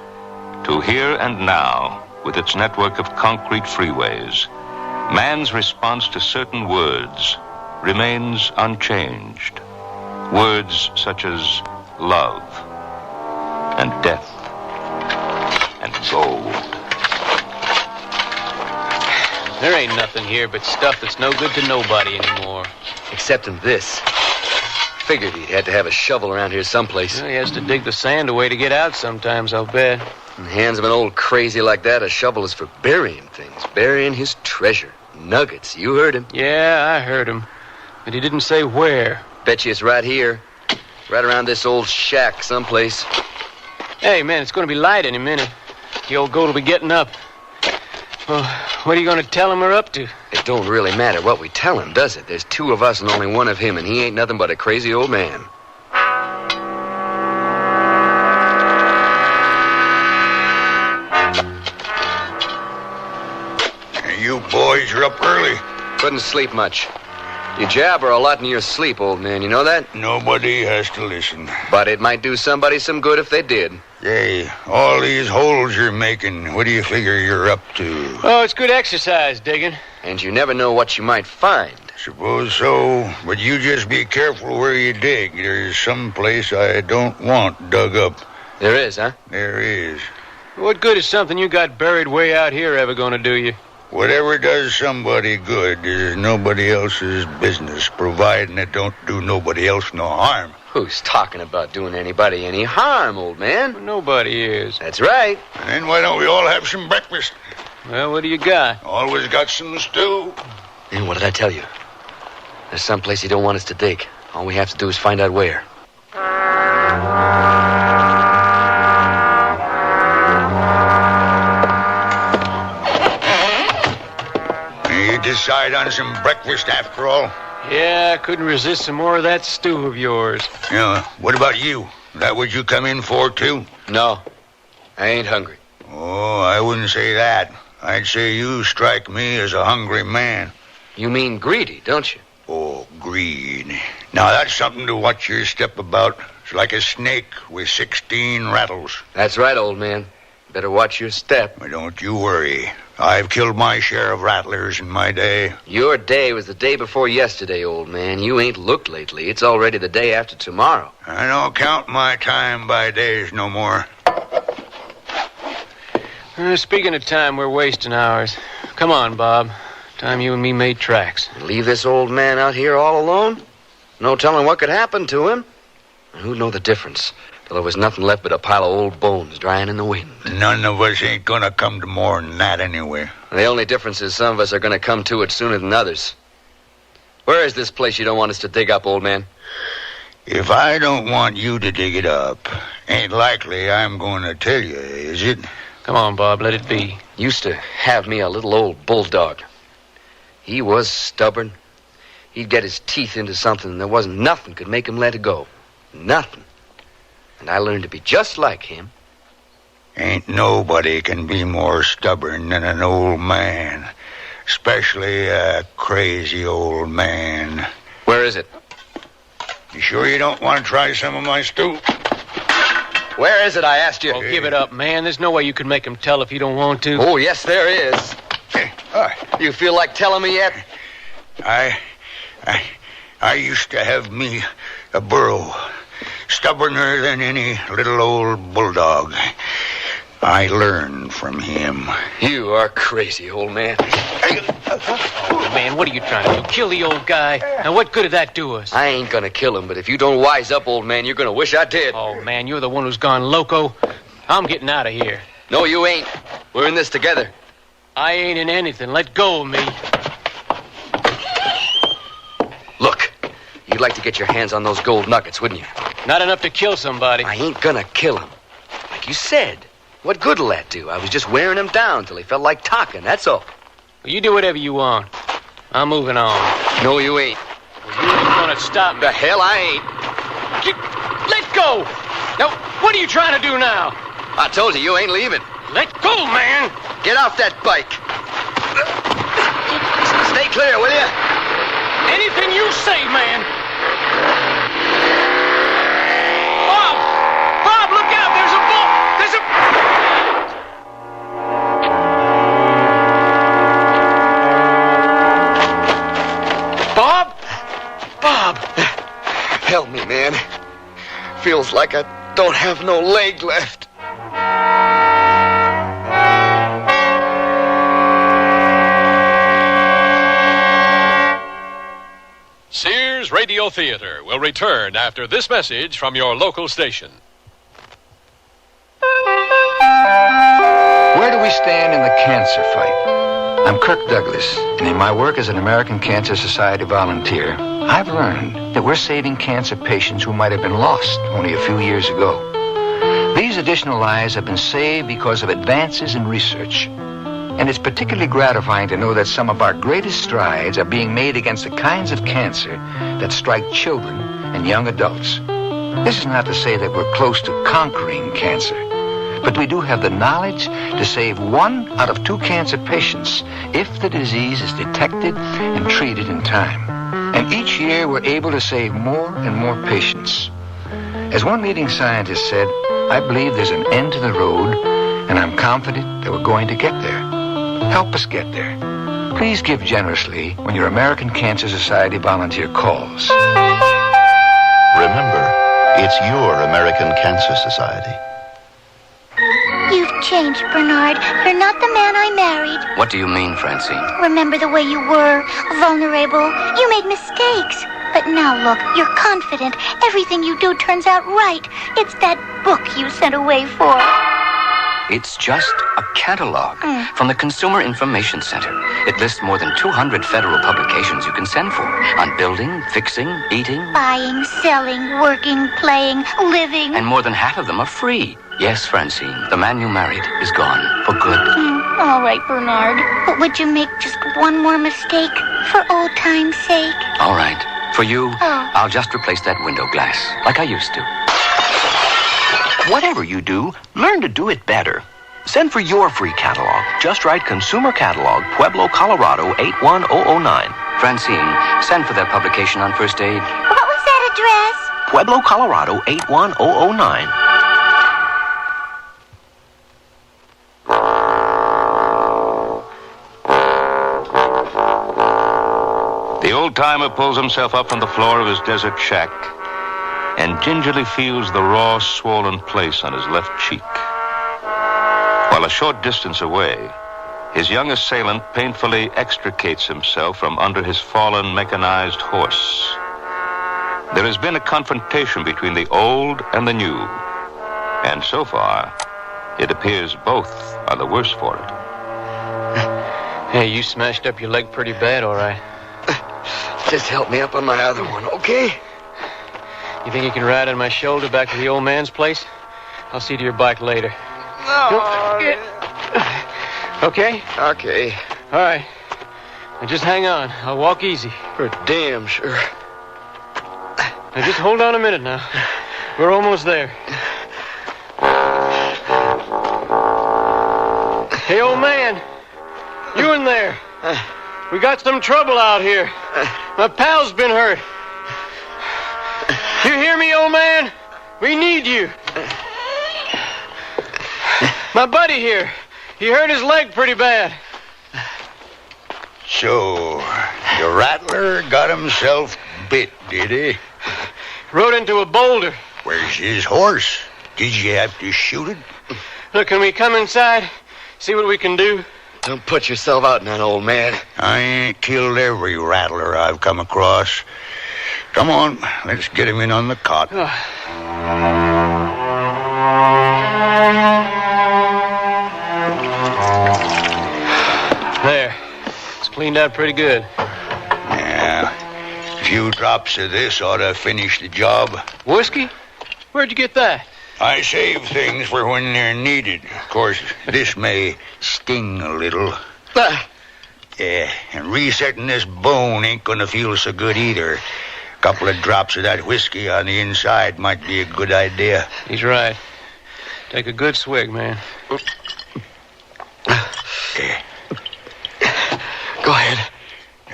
to here and now, with its network of concrete freeways, man's response to certain words remains unchanged. Words such as love and death and gold. There ain't nothing here but stuff that's no good to nobody anymore. Except in this. Figured he'd had to have a shovel around here someplace. Well, he has to dig the sand away to get out sometimes, I'll bet. In the hands of an old crazy like that, a shovel is for burying things. Burying his treasure. Nuggets, you heard him. Yeah, I heard him. But he didn't say where. Bet you it's right here. Right around this old shack someplace. Hey, man, it's going to be light any minute. The old goat will be getting up. Well, what are you going to tell him we're up to? It don't really matter what we tell him, does it? There's 2 of us and only 1 of him, and he ain't nothing but a crazy old man. You boys are up early. Couldn't sleep much. You jabber a lot in your sleep, old man. You know that? Nobody has to listen. But it might do somebody some good if they did. Hey, all these holes you're making, what do you figure you're up to? Oh, it's good exercise, digging. And you never know what you might find. Suppose so, but you just be careful where you dig. There's some place I don't want dug up. There is, huh? There is. What good is something you got buried way out here ever going to do you? Whatever does somebody good is nobody else's business, providing it don't do nobody else no harm. Who's talking about doing anybody any harm, old man? Well, nobody is. That's right. And then why don't we all have some breakfast? Well, what do you got? Always got some stew. And what did I tell you? There's some place you don't want us to dig. All we have to do is find out where. You decide on some breakfast after all? Yeah, I couldn't resist some more of that stew of yours. Yeah, what about you? That what you come in for, too? No, I ain't hungry. Oh, I wouldn't say that. I'd say you strike me as a hungry man. You mean greedy, don't you? Oh, greed. Now, that's something to watch your step about. It's like a snake with 16 rattles. That's right, old man. Better watch your step. Well, don't you worry. I've killed my share of rattlers in my day. Your day was the day before yesterday, old man. You ain't looked lately. It's already the day after tomorrow. I don't count my time by days no more. Speaking of time, we're wasting hours. Come on, Bob. Time you and me made tracks. Leave this old man out here all alone? No telling what could happen to him. And who'd know the difference? Till there was nothing left but a pile of old bones drying in the wind. None of us ain't gonna come to more than that anyway. The only difference is some of us are gonna come to it sooner than others. Where is this place you don't want us to dig up, old man? If I don't want you to dig it up, ain't likely I'm gonna tell you, is it? Come on, Bob, let it be. Used to have me a little old bulldog. He was stubborn. He'd get his teeth into something and there wasn't nothing could make him let it go. Nothing. And I learned to be just like him. Ain't nobody can be more stubborn than an old man. Especially a crazy old man. Where is it? You sure you don't want to try some of my stew? Where is it, I asked you? Oh, give it up, man. There's no way you can make him tell if you don't want to. Oh, yes, there is. You feel like telling me yet? I used to have me a burro. Stubborner than any little old bulldog. I learned from him. You are crazy, old man. Oh, man, what are you trying to do? Kill the old guy? Now, what good did that do us? I ain't gonna kill him, but if you don't wise up, old man, you're gonna wish I did. Oh, man, you're the one who's gone loco. I'm getting out of here. No, you ain't. We're in this together. I ain't in anything. Let go of me. Look, you'd like to get your hands on those gold nuggets, wouldn't you? Not enough to kill somebody. I ain't gonna kill him. Like you said. What good'll that do? I was just wearing him down till he felt like talking, that's all. Well, you do whatever you want. I'm moving on. No, you ain't. Well, you ain't gonna stop me. The hell I ain't. Let go! Now, what are you trying to do now? I told you ain't leaving. Let go, man! Get off that bike. Stay clear, will you? Anything you say, man. Bob! Bob, look out! There's a bull! There's a... Bob? Bob! Help me, man. Feels like I don't have no leg left. Sears Radio Theater will return after this message from your local station. Where do we stand in the cancer fight? I'm Kirk Douglas, and in my work as an American Cancer Society volunteer, I've learned that we're saving cancer patients who might have been lost only a few years ago. These additional lives have been saved because of advances in research. And it's particularly gratifying to know that some of our greatest strides are being made against the kinds of cancer that strike children and young adults. This is not to say that we're close to conquering cancer, but we do have the knowledge to save 1 out of 2 cancer patients if the disease is detected and treated in time. And Each year, we're able to save more and more patients. As one leading scientist said, I believe there's an end to the road, and I'm confident that we're going to get there. Help us get there. Please give generously when your American Cancer Society volunteer calls. Remember, it's your American Cancer Society. You've changed, Bernard. You're not the man I married. What do you mean, Francine? Remember the way you were, vulnerable. You made mistakes. But now look, you're confident. Everything you do turns out right. It's that book you sent away for. It's just a catalog from the Consumer Information Center. It lists more than 200 federal publications you can send for on building, fixing, eating. Buying, selling, working, playing, living. And more than half of them are free. Yes, Francine, the man you married is gone for good. All right, Bernard. But would you make just one more mistake for old time's sake? All right. For you, I'll just replace that window glass like I used to. Whatever you do, learn to do it better. Send for your free catalog. Just write Consumer Catalog, Pueblo, Colorado, 81009. Francine, send for that publication on first aid. What was that address? Pueblo, Colorado, 81009. The old-timer pulls himself up from the floor of his desert shack and gingerly feels the raw, swollen place on his left cheek. While a short distance away, his young assailant painfully extricates himself from under his fallen mechanized horse. There has been a confrontation between the old and the new, and so far, it appears both are the worse for it. Hey, you smashed up your leg pretty bad, all right. Just help me up on my other one, okay? You think you can ride on my shoulder back to the old man's place? I'll see to your bike later. Okay? Okay. All right. Now just hang on. I'll walk easy. For damn sure. Now just hold on a minute now. We're almost there. Hey, old man. You in there? We got some trouble out here. My pal's been hurt. You hear me, old man? We need you. My buddy here. He hurt his leg pretty bad. So, the rattler got himself bit, did he? Rode into a boulder. Where's his horse? Did you have to shoot it? Look, can we come inside? See what we can do? Don't put yourself out now, old man. I ain't killed every rattler I've come across. Come on, let's get him in on the cot. There. It's cleaned out pretty good. Yeah. A few drops of this ought to finish the job. Whiskey? Where'd you get that? I save things for when they're needed. Of course, this may sting a little. Yeah, and resetting this bone ain't gonna feel so good either. A couple of drops of that whiskey on the inside might be a good idea. He's right. Take a good swig, man. Okay. Go ahead.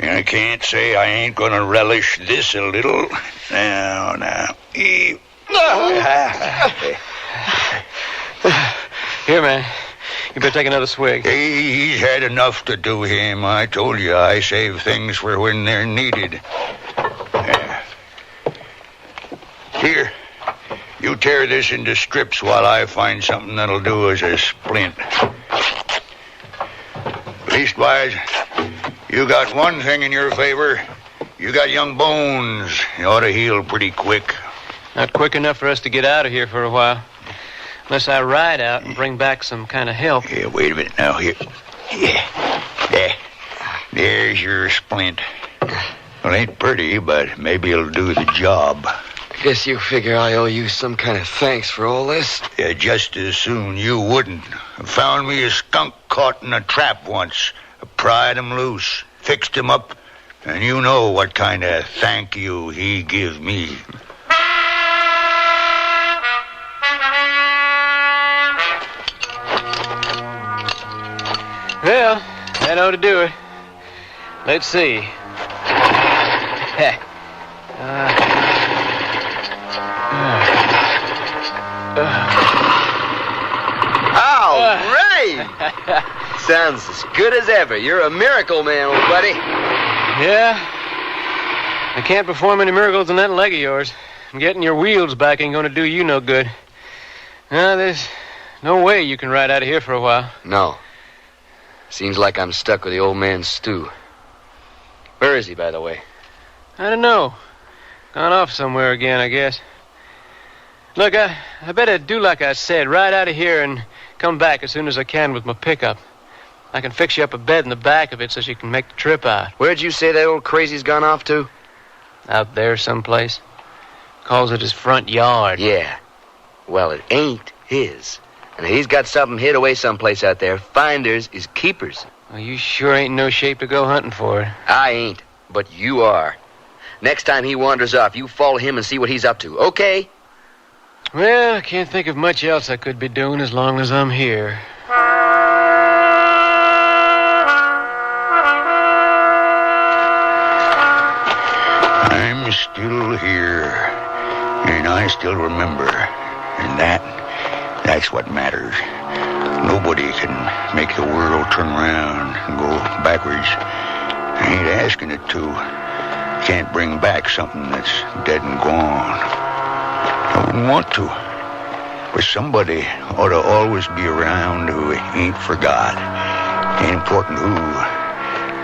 I can't say I ain't gonna relish this a little. Now. Here, man. You better take another swig. He's had enough to do him. I told you I save things for when they're needed. Here, you tear this into strips while I find something that'll do as a splint. Leastwise, you got one thing in your favor. You got young bones. You ought to heal pretty quick. Not quick enough for us to get out of here for a while. Unless I ride out and bring back some kind of help. Yeah, wait a minute now. Here. Yeah. There's your splint. Well, ain't pretty, but maybe it'll do the job. I guess you figure I owe you some kind of thanks for all this. Yeah, just as soon you wouldn't. I found me a skunk caught in a trap once. I pried him loose, fixed him up, and you know what kind of thank you he give me. Well, that ought to do it. Let's see. Heh. All right! Sounds as good as ever. You're a miracle man, old buddy. Yeah? I can't perform any miracles in that leg of yours. And getting your wheels back ain't gonna do you no good. There's no way you can ride out of here for a while. No. Seems like I'm stuck with the old man's stew. Where is he, by the way? I don't know. Gone off somewhere again, I guess. Look, I better do like I said. Ride out of here and come back as soon as I can with my pickup. I can fix you up a bed in the back of it so you can make the trip out. Where'd you say that old crazy's gone off to? Out there someplace. Calls it his front yard. Yeah. Well, it ain't his. And he's got something hid away someplace out there. Finders is keepers. Well, you sure ain't in no shape to go hunting for it. I ain't, but you are. Next time he wanders off, you follow him and see what he's up to, okay? Well, I can't think of much else I could be doing as long as I'm here. I'm still here, and I still remember, and that's what matters. Nobody can make the world turn around and go backwards. I ain't asking it to. Can't bring back something that's dead and gone. I wouldn't want to. But somebody ought to always be around who ain't forgot. Ain't important who,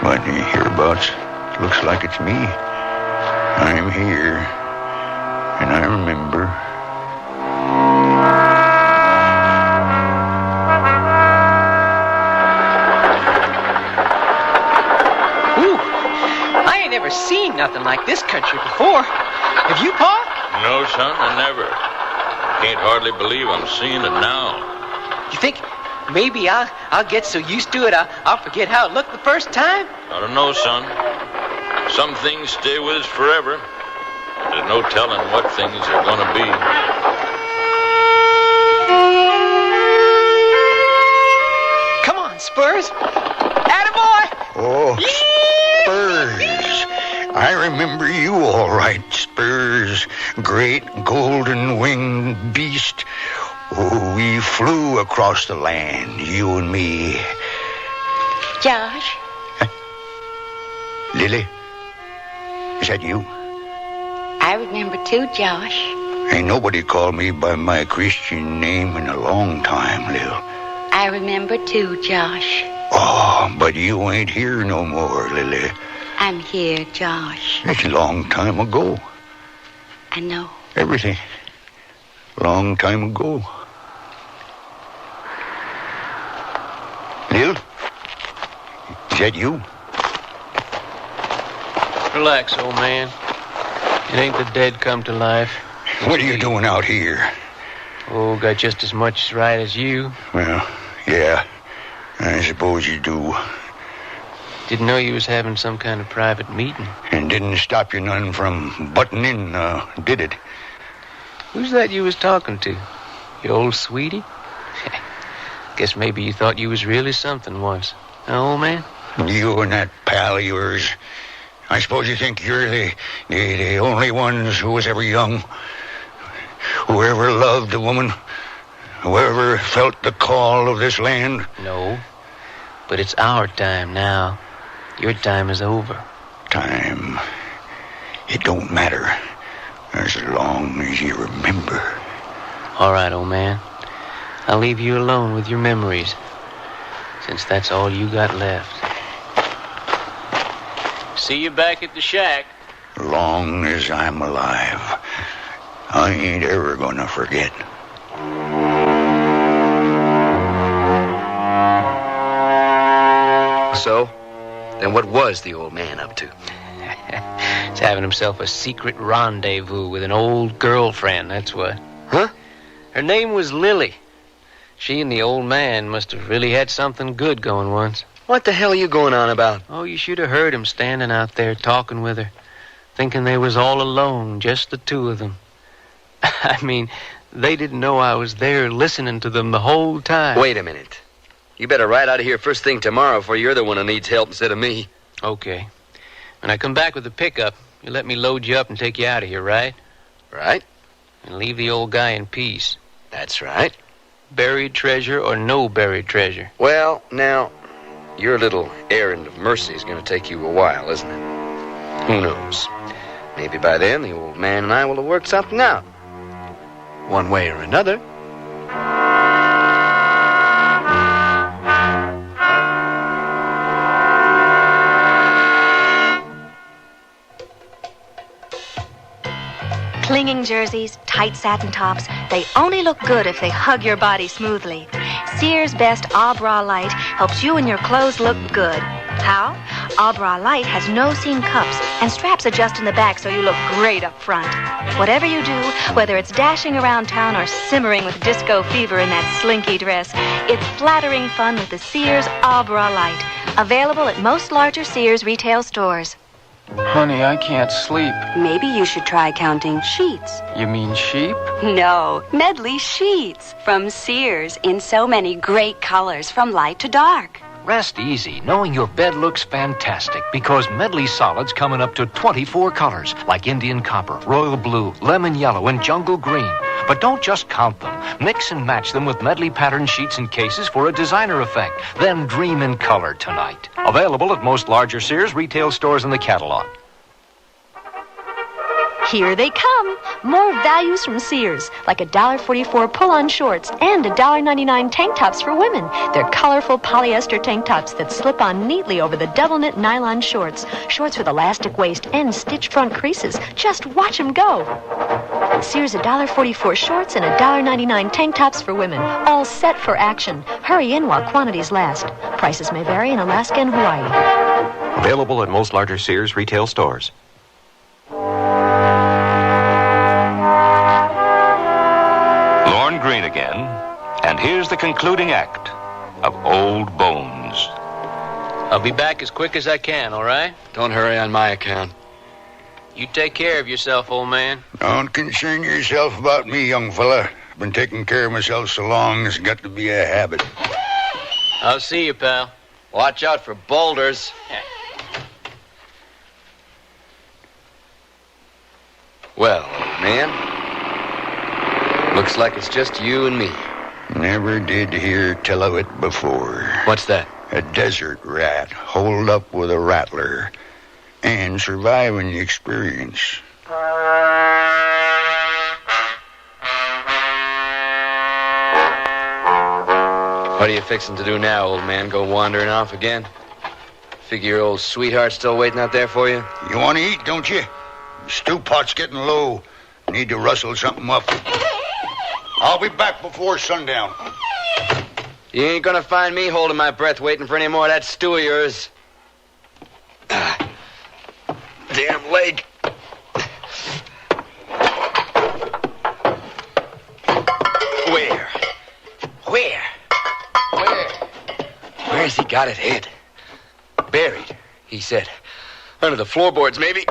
but hereabouts, looks like it's me. I'm here, and I remember. Never seen nothing like this country before. Have you, Pa? No, son, I never. Can't hardly believe I'm seeing it now. You think maybe I'll get so used to it I'll forget how it looked the first time? I don't know, son. Some things stay with us forever. There's no telling what things are gonna be. Come on, Spurs. Attaboy! Oh, Spurs. I remember you all right, Spurs. Great golden-winged beast. Oh, we flew across the land, you and me. Josh? Lily? Is that you? I remember too, Josh. Ain't nobody called me by my Christian name in a long time, Lil. I remember too, Josh. Oh, but you ain't here no more, Lily. I'm here, Josh. It's a long time ago. I know. Everything. Long time ago. Lil? Is that you? Relax, old man. It ain't the dead come to life. What are you doing out here? Oh, got just as much right as you. Well, yeah. I suppose you do. Didn't know you was having some kind of private meeting. And didn't stop you none from butting in, did it? Who's that you was talking to? Your old sweetie? Guess maybe you thought you was really something once. Huh, old man? You and that pal of yours. I suppose you think you're the only ones who was ever young. Who ever loved a woman. Who ever felt the call of this land. No. But it's our time now. Your time is over. Time. It don't matter. As long as you remember. All right, old man. I'll leave you alone with your memories. Since that's all you got left. See you back at the shack. Long as I'm alive. I ain't ever gonna forget. So, then what was the old man up to? He's having himself a secret rendezvous with an old girlfriend, that's what. Huh? Her name was Lily. She and the old man must have really had something good going once. What the hell are you going on about? Oh, you should have heard him standing out there talking with her. Thinking they was all alone, just the two of them. I mean, they didn't know I was there listening to them the whole time. Wait a minute. You better ride out of here first thing tomorrow, for you're the one who needs help instead of me. Okay. When I come back with the pickup, You let me load you up and take you out of here, right? Right. And leave the old guy in peace. That's right. Buried treasure or no buried treasure? Well, now, your little errand of mercy is going to take you a while, isn't it? Who knows? Maybe by then the old man and I will have worked something out. One way or another. Clinging jerseys, tight satin tops, they only look good if they hug your body smoothly. Sears' Best Ah Bra Light helps you and your clothes look good. How? Ah Bra Light has no seam cups, and straps adjust in the back so you look great up front. Whatever you do, whether it's dashing around town or simmering with disco fever in that slinky dress, it's flattering fun with the Sears Ah Bra Light. Available at most larger Sears retail stores. Honey, I can't sleep. Maybe you should try counting sheets. You mean sheep? No, Medley sheets from Sears in so many great colors from light to dark. Rest easy knowing your bed looks fantastic because Medley solids come in up to 24 colors like Indian copper, royal blue, lemon yellow, and jungle green. But don't just count them. Mix and match them with Medley pattern sheets and cases for a designer effect. Then dream in color tonight. Available at most larger Sears retail stores in the catalog. Here they come. More values from Sears, like $1.44 pull-on shorts and $1.99 tank tops for women. They're colorful polyester tank tops that slip on neatly over the double-knit nylon shorts. Shorts with elastic waist and stitched front creases. Just watch them go. Sears $1.44 shorts and $1.99 tank tops for women. All set for action. Hurry in while quantities last. Prices may vary in Alaska and Hawaii. Available at most larger Sears retail stores. Lorne Greene again, and here's the concluding act of Old Bones. I'll be back as quick as I can, all right? Don't hurry on my account. You take care of yourself, old man. Don't concern yourself about me, young fella. I've been taking care of myself so long, it's got to be a habit. I'll see you, pal. Watch out for boulders. Well, old man, looks like it's just you and me. Never did hear tell of it before. What's that? A desert rat holed up with a rattler and surviving the experience. What are you fixing to do now, old man? Go wandering off again? Figure your old sweetheart's still waiting out there for you? You want to eat, don't you? Stew pot's getting low. Need to rustle something up. I'll be back before sundown. You ain't gonna find me holding my breath waiting for any more of that stew of yours. Damn leg. Where? Where's he got it hid? Buried, he said. Under the floorboards, maybe.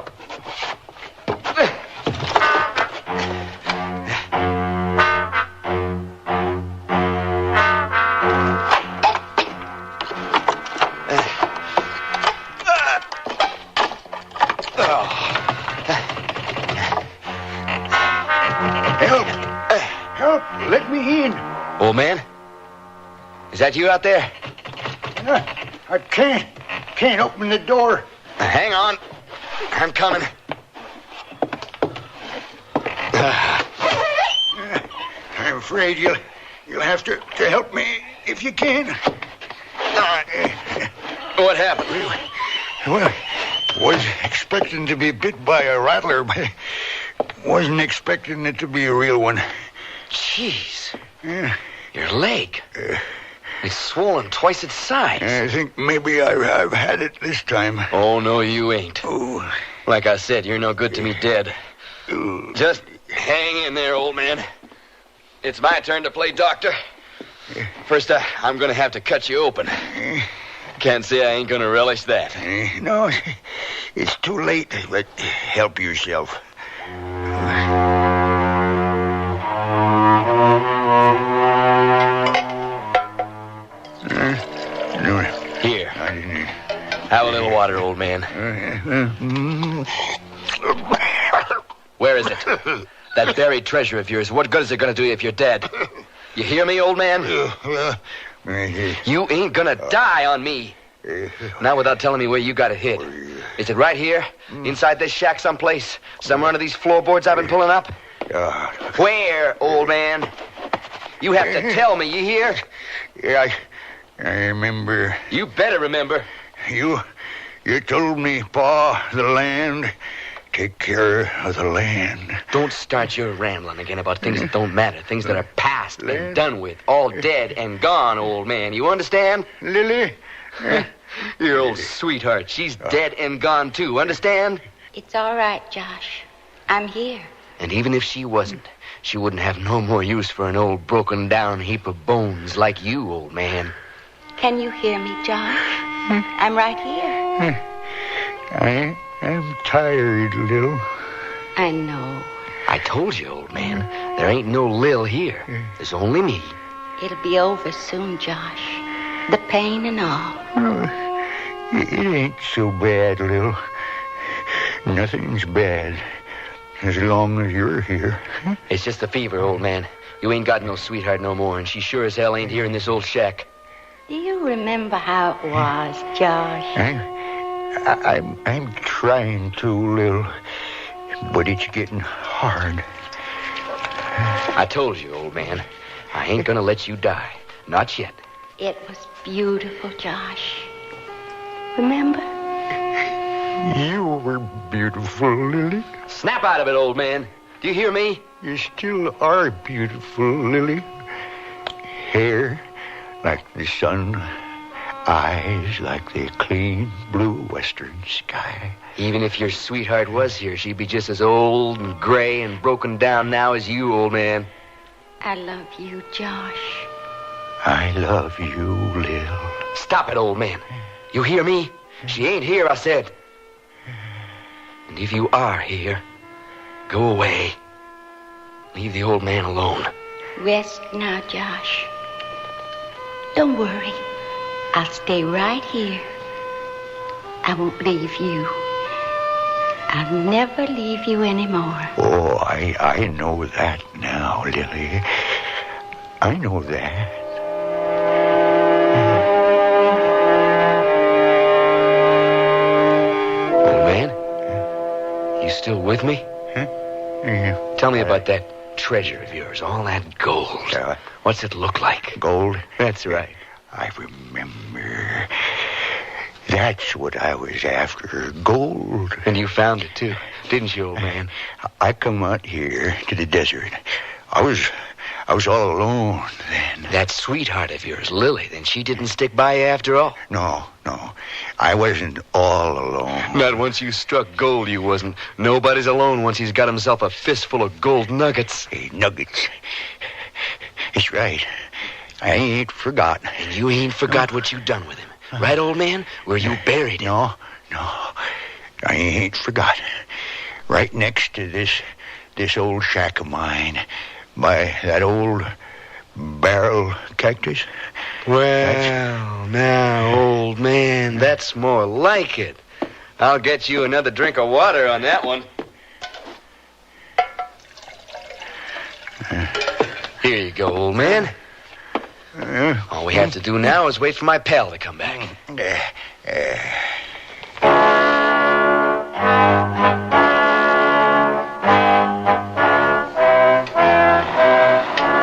Help! Let me in. Old man? Is that you out there? I can't open the door. Hang on. I'm coming. I'm afraid you'll have to help me if you can. What happened? Well, was expecting to be bit by a rattler, but wasn't expecting it to be a real one. Jeez. Your leg. It's swollen twice its size. I think maybe I've had it this time. Oh, no, you ain't. Oh. Like I said, you're no good to me dead. Just hang in there, old man. It's my turn to play doctor. First, I'm going to have to cut you open. Can't say I ain't going to relish that. No, it's too late, but help yourself. Here. Have a little water, old man. Where is it? That buried treasure of yours, what good is it going to do you if you're dead? You hear me, old man? You ain't gonna die on me. Now without telling me where you got it hid. Is it right here? Inside this shack someplace? Somewhere under these floorboards I've been pulling up? Where, old man? You have to tell me, you hear? Yeah, I remember. You better remember. You told me, Pa, the land. Take care of the land. Don't start your rambling again about things that don't matter. Things that are past and done with. All dead and gone, old man. You understand? Lily? Your old sweetheart. She's dead and gone, too. Understand? It's all right, Josh. I'm here. And even if she wasn't, she wouldn't have no more use for an old broken-down heap of bones like you, old man. Can you hear me, Josh? I'm right here. I'm tired, Lil. I know. I told you, old man, there ain't no Lil here. There's only me. It'll be over soon, Josh. The pain and all. It ain't so bad, Lil. Nothing's bad as long as you're here. It's just the fever, old man. You ain't got no sweetheart no more, and she sure as hell ain't here in this old shack. Do you remember how it was, Josh? I'm trying to, Lil, but it's getting hard. I told you, old man, I ain't gonna let you die. Not yet. It was beautiful, Josh. Remember? You were beautiful, Lily. Snap out of it, old man. Do you hear me? You still are beautiful, Lily. Hair like the sun. Eyes like the clean blue western sky. Even if your sweetheart was here, she'd be just as old and gray and broken down now as you, old man. I love you, Josh. I love you, Lil. Stop it, old man. You hear me? She ain't here, I said. And if you are here, go away. Leave the old man alone. Rest now, Josh. Don't worry. I'll stay right here. I won't leave you. I'll never leave you anymore. Oh, I know that now, Lily. I know that. Old man? You still with me? Yeah. Tell me about that treasure of yours, all that gold. What's it look like? Gold? That's right. I remember. That's what I was after, gold. And you found it, too, didn't you, old man? I come out here to the desert. I was all alone then. That sweetheart of yours, Lily, then she didn't stick by you after all? No. I wasn't all alone. Not once you struck gold, you wasn't. Nobody's alone once he's got himself a fistful of gold nuggets. Hey, nuggets. It's right. I ain't forgot. And you ain't forgot what you done with him. Right, old man? Where you buried him. No. I ain't forgot. Right next to this old shack of mine. By that old barrel cactus. Well, now, old man, that's more like it. I'll get you another drink of water on that one. Here you go, old man. All we have to do now is wait for my pal to come back.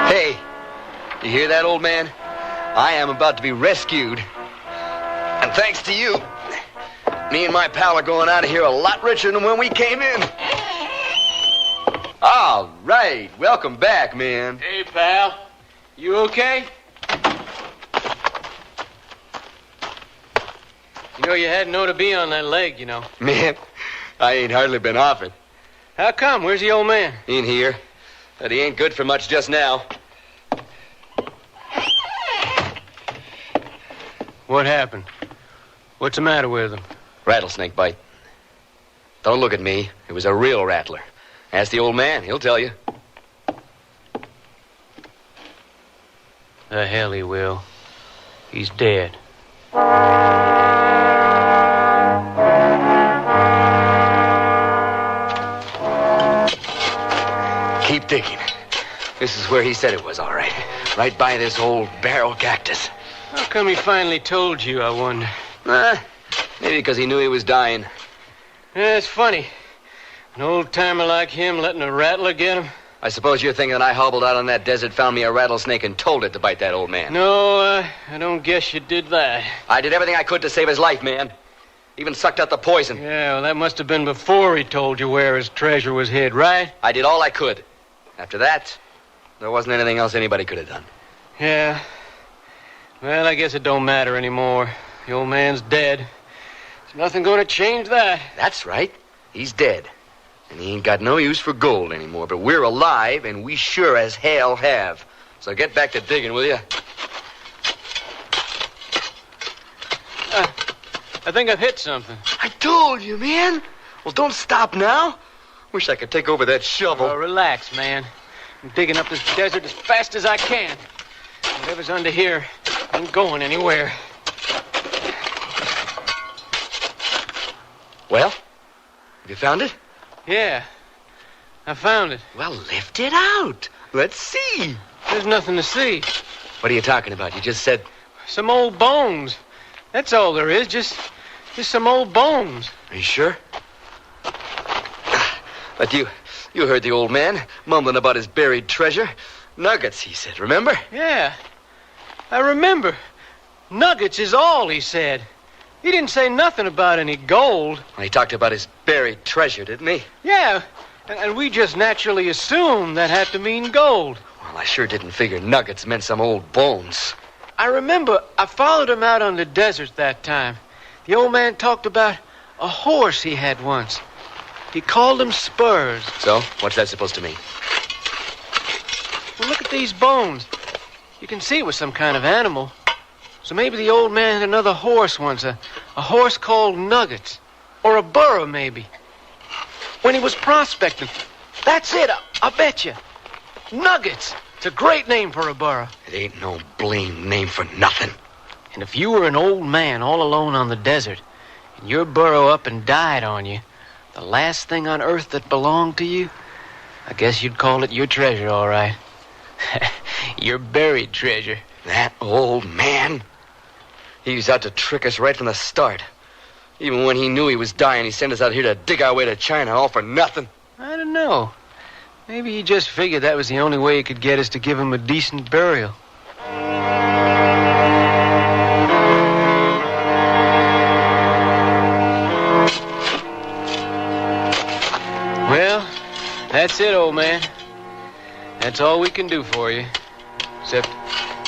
Hey, you hear that, old man? I am about to be rescued. And thanks to you, me and my pal are going out of here a lot richer than when we came in. All right, welcome back, man. Hey, pal. You okay? You know, you hadn't ought to be on that leg, you know. Man, I ain't hardly been off it. How come? Where's the old man? In here. But he ain't good for much just now. What happened? What's the matter with him? Rattlesnake bite. Don't look at me. It was a real rattler. Ask the old man. He'll tell you. The hell he will. He's dead. digging. This is where he said it was, all right. Right by this old barrel cactus. How come he finally told you, I wonder? Maybe because he knew he was dying. Yeah, it's funny. An old-timer like him letting a rattler get him. I suppose you're thinking that I hobbled out on that desert, found me a rattlesnake, and told it to bite that old man. No, I don't guess you did that. I did everything I could to save his life, man. Even sucked out the poison. Yeah, well, that must have been before he told you where his treasure was hid, right? I did all I could. After that, there wasn't anything else anybody could have done. Yeah. Well, I guess it don't matter anymore. The old man's dead. There's nothing going to change that. That's right. He's dead. And he ain't got no use for gold anymore. But we're alive, and we sure as hell have. So get back to digging, will you? I think I've hit something. I told you, man. Well, don't stop now. Wish I could take over that shovel. Relax, man. I'm digging up this desert as fast as I can. Whatever's under here ain't going anywhere. Well, have you found it? Yeah, I found it. Well, lift it out. Let's see. There's nothing to see. What are you talking about? You just said... Some old bones. That's all there is, just some old bones. Are you sure? But you heard the old man mumbling about his buried treasure. Nuggets, he said, remember? Yeah, I remember. Nuggets is all he said. He didn't say nothing about any gold. Well, he talked about his buried treasure, didn't he? Yeah, and we just naturally assumed that had to mean gold. Well, I sure didn't figure nuggets meant some old bones. I remember I followed him out on the desert that time. The old man talked about a horse he had once. He called them spurs. So, what's that supposed to mean? Well, look at these bones. You can see it was some kind of animal. So maybe the old man had another horse once, a horse called Nuggets. Or a burro, maybe. When he was prospecting. That's it, I bet you. Nuggets. It's a great name for a burro. It ain't no blame name for nothing. And if you were an old man all alone on the desert, and your burro up and died on you, the last thing on earth that belonged to you, I guess you'd call it your treasure, all right. Your buried treasure. That old man? He was out to trick us right from the start. Even when he knew he was dying, he sent us out here to dig our way to China, all for nothing. I don't know. Maybe he just figured that was the only way he could get us to give him a decent burial. Well, that's it, old man. That's all we can do for you. Except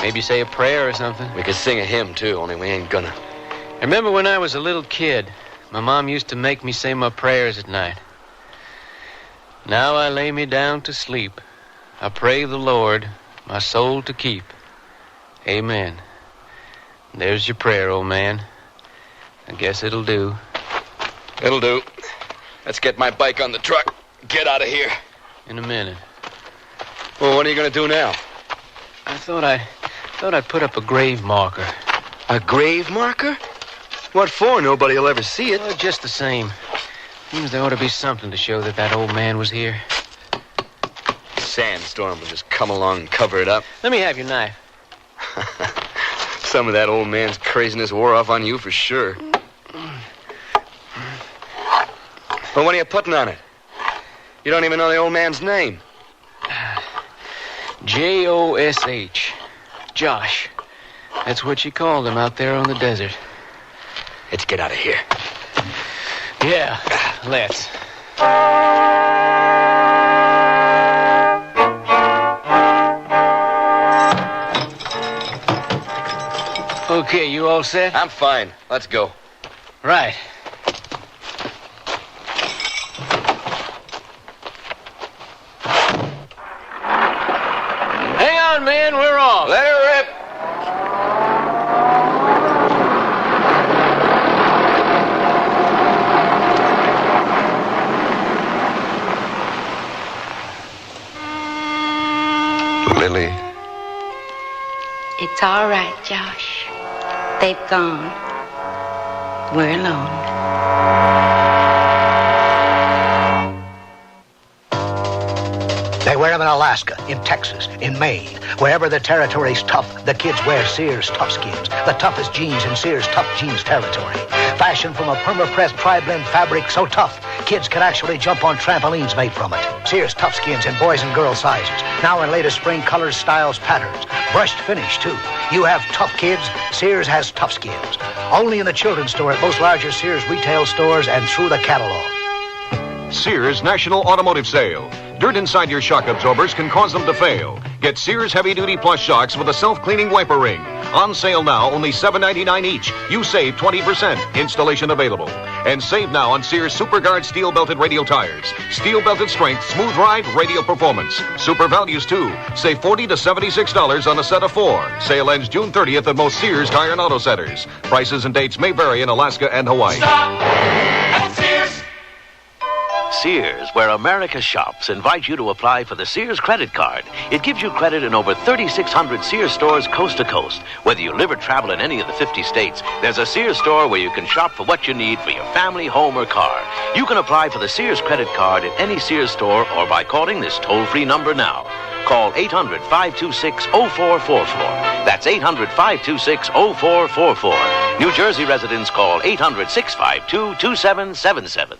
maybe say a prayer or something. We could sing a hymn, too, only we ain't gonna. I remember when I was a little kid, my mom used to make me say my prayers at night. Now I lay me down to sleep. I pray the Lord my soul to keep. Amen. There's your prayer, old man. I guess it'll do. It'll do. Let's get my bike on the truck. Get out of here. In a minute. Well, what are you gonna do now? I thought I'd put up a grave marker. A grave marker? What for? Nobody'll ever see it. Well, just the same. Seems there ought to be something to show that old man was here. Sandstorm will just come along and cover it up. Let me have your knife. Some of that old man's craziness wore off on you for sure. Well, what are you putting on it? You don't even know the old man's name. Josh. Josh. That's what she called him out there on the desert. Let's get out of here. Yeah, let's. Okay, you all set? I'm fine. Let's go. Right. Hang on, man. We're off. Let her rip. Lily. It's all right, Josh. They've gone. We're alone. They wear them in Alaska, in Texas, in Maine. Wherever the territory's tough, the kids wear Sears Tough Skins, the toughest jeans in Sears Tough Jeans territory. Fashioned from a perma-pressed tri-blend fabric so tough, kids can actually jump on trampolines made from it. Sears Tough Skins in boys and girls sizes. Now in latest spring colors, styles, patterns. Brushed finish, too. You have tough kids, Sears has Tough Skins. Only in the children's store at most larger Sears retail stores and through the catalog. Sears National Automotive Sale. Dirt inside your shock absorbers can cause them to fail. Get Sears Heavy Duty Plus shocks with a self-cleaning wiper ring. On sale now, only $7.99 each. You save 20%. Installation available. And save now on Sears Super Guard steel-belted radial tires. Steel-belted strength, smooth ride, radial performance. Super values, too. Save $40 to $76 on a set of 4. Sale ends June 30th at most Sears Tire and Auto Centers. Prices and dates may vary in Alaska and Hawaii. Stop at Sears. Sears, where America shops, invite you to apply for the Sears credit card. It gives you credit in over 3,600 Sears stores coast to coast. Whether you live or travel in any of the 50 states, there's a Sears store where you can shop for what you need for your family, home, or car. You can apply for the Sears credit card at any Sears store or by calling this toll-free number now. Call 800-526-0444. That's 800-526-0444. New Jersey residents call 800-652-2777.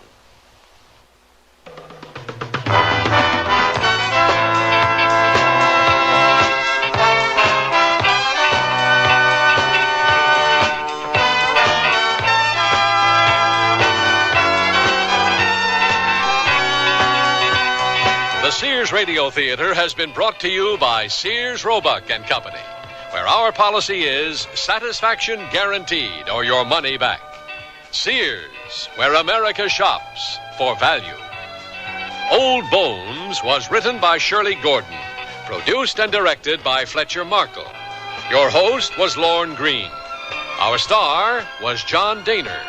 The Sears Radio Theater has been brought to you by Sears Roebuck and Company, where our policy is satisfaction guaranteed or your money back. Sears, where America shops for value. Old Bones was written by Shirley Gordon, produced and directed by Fletcher Markle. Your host was Lorne Green. Our star was John Daner.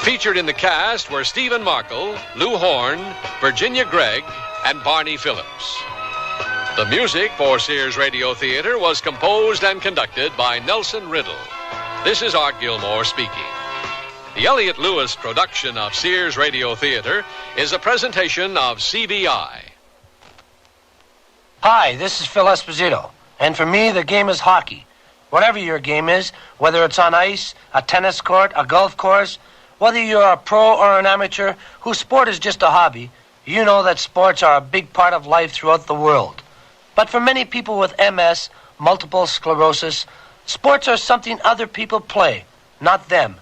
Featured in the cast were Stephen Markle, Lou Horn, Virginia Gregg, and Barney Phillips. The music for Sears Radio Theater was composed and conducted by Nelson Riddle. This is Art Gilmore speaking. The Elliott Lewis production of Sears Radio Theater is a presentation of CBI. Hi, this is Phil Esposito, and for me, the game is hockey. Whatever your game is, whether it's on ice, a tennis court, a golf course, whether you're a pro or an amateur whose sport is just a hobby, you know that sports are a big part of life throughout the world. But for many people with MS, multiple sclerosis, sports are something other people play, not them.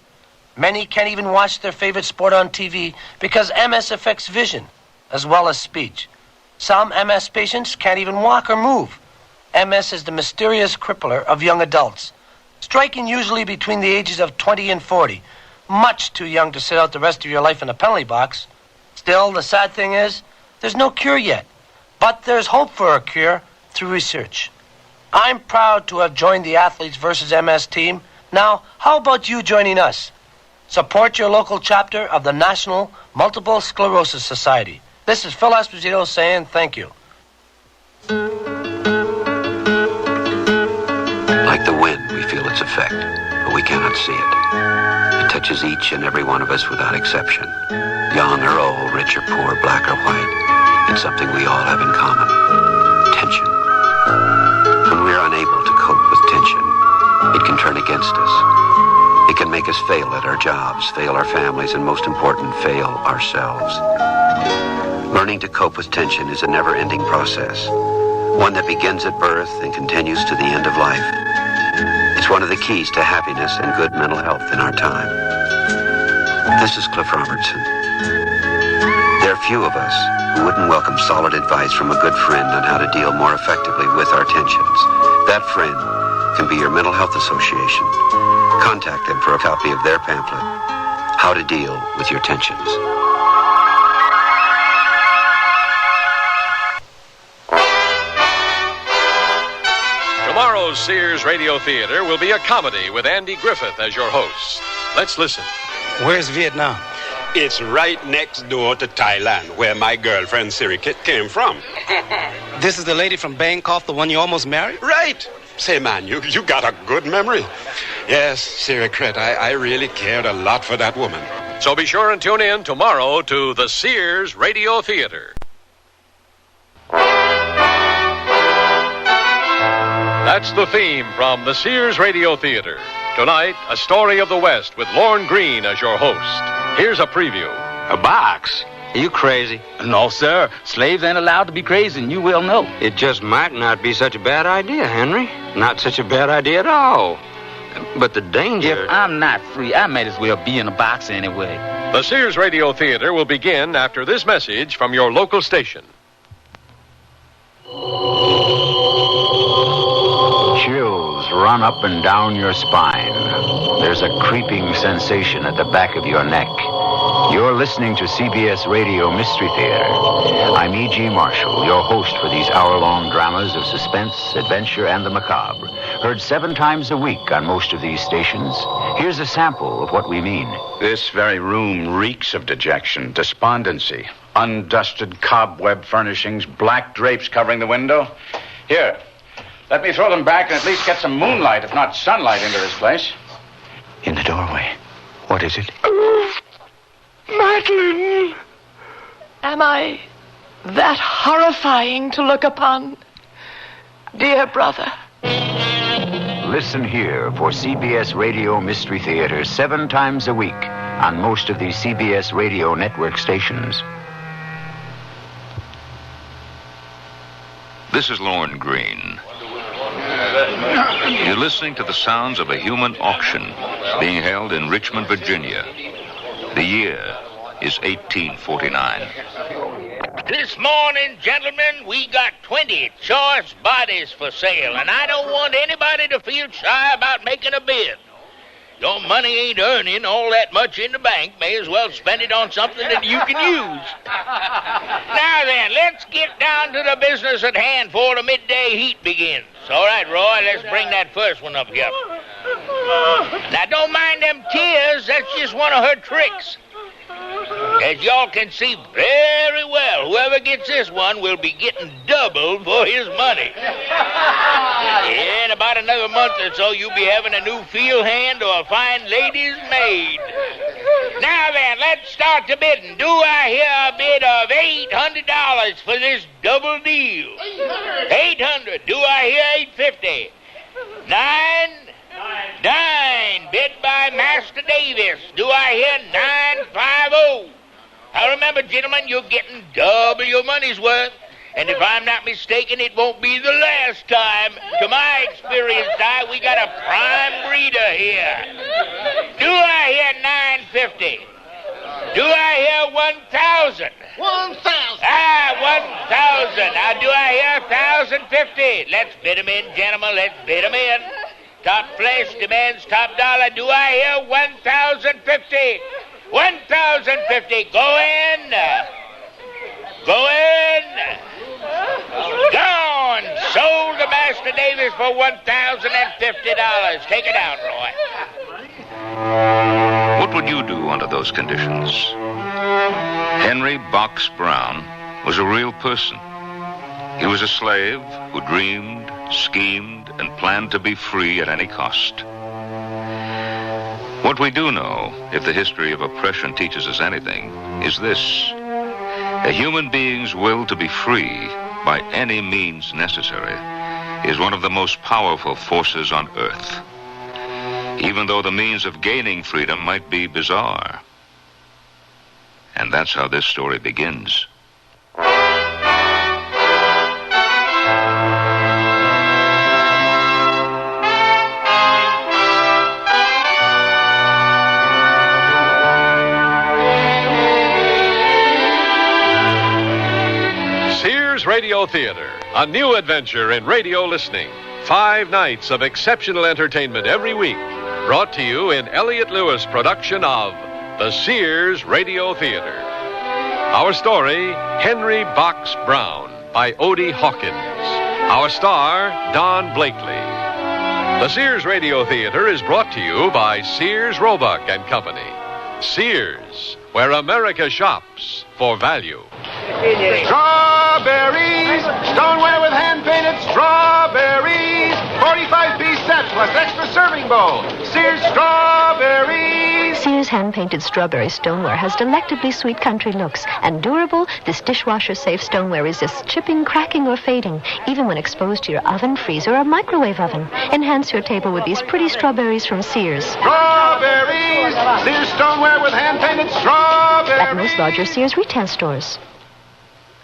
Many can't even watch their favorite sport on TV because MS affects vision, as well as speech. Some MS patients can't even walk or move. MS is the mysterious crippler of young adults, striking usually between the ages of 20 and 40, much too young to sit out the rest of your life in a penalty box. Still, the sad thing is, there's no cure yet. But there's hope for a cure through research. I'm proud to have joined the Athletes vs. MS team. Now, how about you joining us? Support your local chapter of the National Multiple Sclerosis Society. This is Phil Esposito saying thank you. Like the wind, we feel its effect, but we cannot see it. It touches each and every one of us without exception. Young or old, rich or poor, black or white. It's something we all have in common. Tension. When we're unable to cope with tension, it can turn against us. It can make us fail at our jobs, fail our families, and most important, fail ourselves. Learning to cope with tension is a never-ending process, one that begins at birth and continues to the end of life. It's one of the keys to happiness and good mental health in our time. This is Cliff Robertson. There are few of us who wouldn't welcome solid advice from a good friend on how to deal more effectively with our tensions. That friend can be your mental health association. Contact them for a copy of their pamphlet, How to Deal with Your Tensions. Tomorrow's Sears Radio Theater will be a comedy with Andy Griffith as your host. Let's listen. Where's Vietnam? It's right next door to Thailand, where my girlfriend Siri came from. This is the lady from Bangkok, the one you almost married? Right. Say, man, you got a good memory. Yes, Siri Crit, I really cared a lot for that woman. So be sure and tune in tomorrow to the Sears Radio Theater. That's the theme from the Sears Radio Theater. Tonight, a story of the West with Lorne Greene as your host. Here's a preview. A box? Are you crazy? No, sir. Slaves ain't allowed to be crazy, and you will know. It just might not be such a bad idea, Henry. Not such a bad idea at all. But the danger... If I'm not free, I might as well be in a box anyway. The Sears Radio Theater will begin after this message from your local station. Chills run up and down your spine. There's a creeping sensation at the back of your neck. You're listening to CBS Radio Mystery Theater. I'm E.G. Marshall, your host for these hour-long dramas of suspense, adventure, and the macabre. Heard 7 times a week on most of these stations. Here's a sample of what we mean. This very room reeks of dejection, despondency, undusted cobweb furnishings, black drapes covering the window. Here, let me throw them back and at least get some moonlight, if not sunlight, into this place. In the doorway. What is it? Madeline! Am I that horrifying to look upon? Dear brother. Listen here for CBS Radio Mystery Theater 7 times a week on most of the CBS Radio network stations. This is Lorne Greene. You're listening to the sounds of a human auction being held in Richmond, Virginia. The year is 1849. This morning, gentlemen, we got 20 choice bodies for sale, and I don't want anybody to feel shy about making a bid. Your money ain't earning all that much in the bank. May as well spend it on something that you can use. Now then, let's get down to the business at hand before the midday heat begins. All right, Roy, let's bring that first one up here. Now, don't mind them tears. That's just one of her tricks. As y'all can see very well, whoever gets this one will be getting double for his money. In about another month or so, you'll be having a new field hand or a fine lady's maid. Now then, let's start the bidding. Do I hear a bid of $800 for this double deal? 800. Do I hear $850? 9. Bid by Master Davis. Do I hear 950? Now remember, gentlemen, you're getting double your money's worth. And if I'm not mistaken, it won't be the last time. To my experienced eye, we got a prime breeder here. Do I hear 950? Do I hear 1,000? 1,000. 1,000. Now, do I hear 1,050? Let's bid them in, gentlemen. Let's bid them in. Top flesh demands top dollar. Do I hear 1,050? 1,050. Go in. Go in. Gone. Sold to Master Davis for $1,050. Take it out, Roy. What would you do under those conditions? Henry Box Brown was a real person. He was a slave who dreamed, schemed, and planned to be free at any cost. What we do know, if the history of oppression teaches us anything, is this. A human being's will to be free by any means necessary is one of the most powerful forces on earth, even though the means of gaining freedom might be bizarre. And that's how this story begins. Sears Radio Theater, a new adventure in radio listening. 5 nights of exceptional entertainment every week. Brought to you in Elliott Lewis' production of the Sears Radio Theater. Our story, Henry Box Brown, by Odie Hawkins. Our star, Don Blakely. The Sears Radio Theater is brought to you by Sears, Roebuck and Company. Sears, where America shops for value. Strawberries! Stoneware with hand-painted strawberries! 45-piece set plus extra serving bowl. Sears strawberries! Sears hand-painted strawberry stoneware has delectably sweet country looks. And durable, this dishwasher-safe stoneware resists chipping, cracking, or fading, even when exposed to your oven, freezer, or microwave oven. Enhance your table with these pretty strawberries from Sears. Strawberries! Sears stoneware with hand-painted strawberries! At most larger Sears retail stores.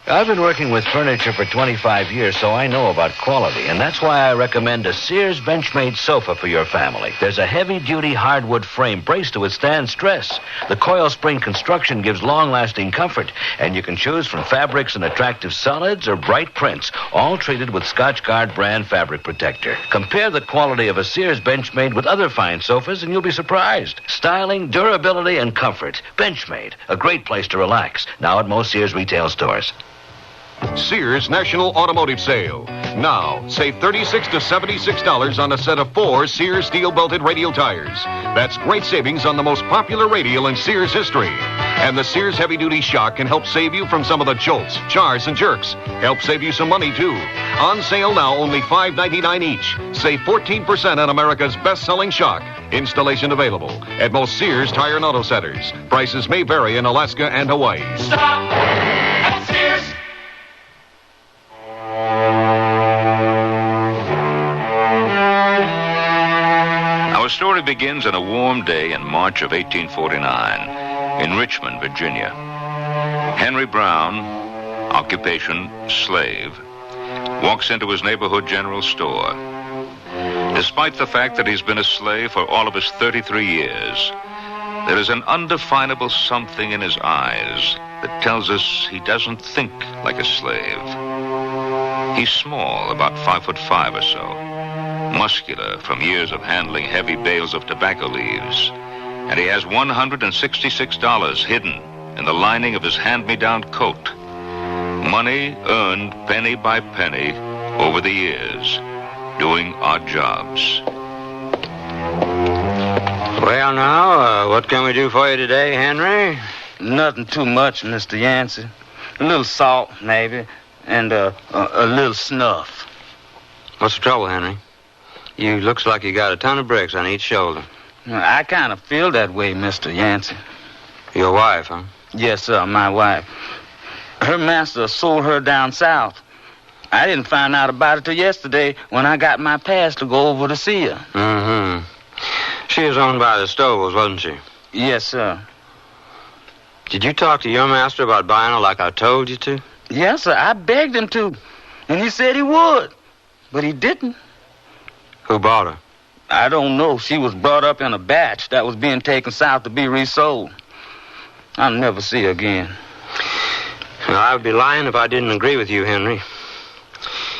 I've been working with furniture for 25 years, so I know about quality, and that's why I recommend a Sears Benchmade sofa for your family. There's a heavy-duty hardwood frame braced to withstand stress. The coil spring construction gives long-lasting comfort, and you can choose from fabrics and attractive solids or bright prints, all treated with Scotchgard brand fabric protector. Compare the quality of a Sears Benchmade with other fine sofas, and you'll be surprised. Styling, durability, and comfort. Benchmade, a great place to relax. Now at most Sears retail stores. Sears National Automotive Sale. Now, save $36 to $76 on a set of 4 Sears steel-belted radial tires. That's great savings on the most popular radial in Sears history. And the Sears heavy-duty shock can help save you from some of the jolts, jars, and jerks. Help save you some money, too. On sale now, only $5.99 each. Save 14% on America's best-selling shock. Installation available at most Sears Tire and Auto Centers. Prices may vary in Alaska and Hawaii. Stop at Sears. Our story begins on a warm day in March of 1849 in Richmond, Virginia. Henry Brown, occupation slave, walks into his neighborhood general store. Despite the fact that he's been a slave for all of his 33 years, there is an undefinable something in his eyes that tells us he doesn't think like a slave. He's small, about 5'5" or so, muscular from years of handling heavy bales of tobacco leaves, and he has $166 hidden in the lining of his hand-me-down coat. Money earned penny by penny over the years, doing odd jobs. Well, now, what can we do for you today, Henry? Nothing too much, Mr. Yancey. A little salt, maybe, and a little snuff. What's the trouble, Henry? You looks like you got a ton of bricks on each shoulder. I kind of feel that way, Mr. Yancey. Your wife, huh? Yes, sir, my wife. Her master sold her down south. I didn't find out about it till yesterday when I got my pass to go over to see her. Mm-hmm. She was owned by the Stoves, wasn't she? Yes, sir. Did you talk to your master about buying her like I told you to? Yes, sir. I begged him to. And he said he would. But he didn't. Who bought her? I don't know. She was brought up in a batch that was being taken south to be resold. I'll never see her again. Well, I would be lying if I didn't agree with you, Henry.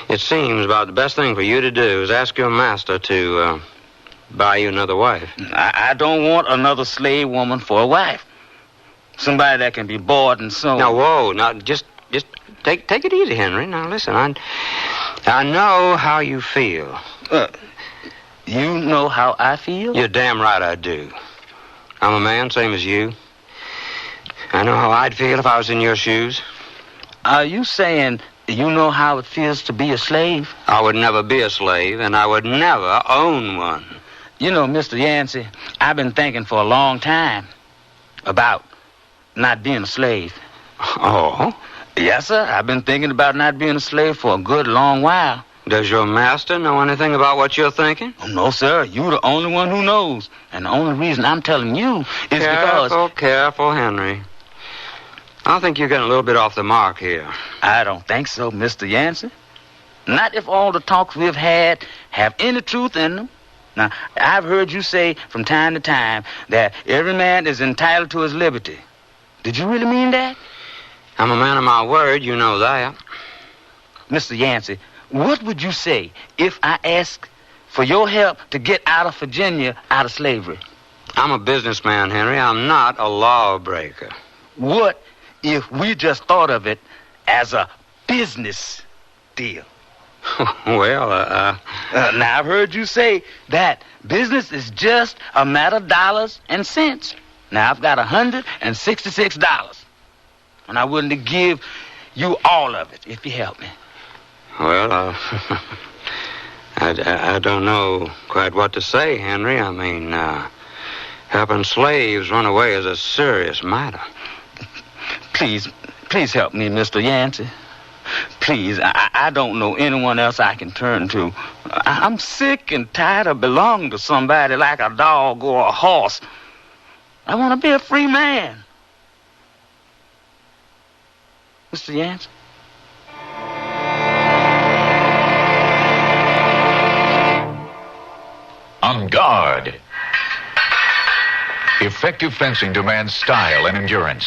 It seems about the best thing for you to do is ask your master to buy you another wife. I don't want another slave woman for a wife. Somebody that can be bought and sold. Now, whoa. Now, just take it easy, Henry. Now, listen, I know how you feel. You know how I feel? You're damn right I do. I'm a man, same as you. I know how I'd feel if I was in your shoes. Are you saying you know how it feels to be a slave? I would never be a slave, and I would never own one. You know, Mr. Yancey, I've been thinking for a long time about not being a slave. Oh? Yes, sir. I've been thinking about not being a slave for a good long while. Does your master know anything about what you're thinking? Oh, no, sir. You're the only one who knows. And the only reason I'm telling you is because... Careful, Henry. I think you're getting a little bit off the mark here. I don't think so, Mr. Yancey. Not if all the talks we've had have any truth in them. Now, I've heard you say from time to time that every man is entitled to his liberty. Did you really mean that? I'm a man of my word, you know that. Mr. Yancey, what would you say if I asked for your help to get out of Virginia out of slavery? I'm a businessman, Henry. I'm not a lawbreaker. What if we just thought of it as a business deal? Well, now, I've heard you say that business is just a matter of dollars and cents. Now, I've got $166. And I'm willing to give you all of it if you help me. Well, I don't know quite what to say, Henry. I mean, Helping slaves run away is a serious matter. Please help me, Mr. Yancey. Please, I don't know anyone else I can turn to. I'm sick and tired of belonging to somebody like a dog or a horse. I want to be a free man. Mr. Yancey? On guard. Effective fencing demands style and endurance.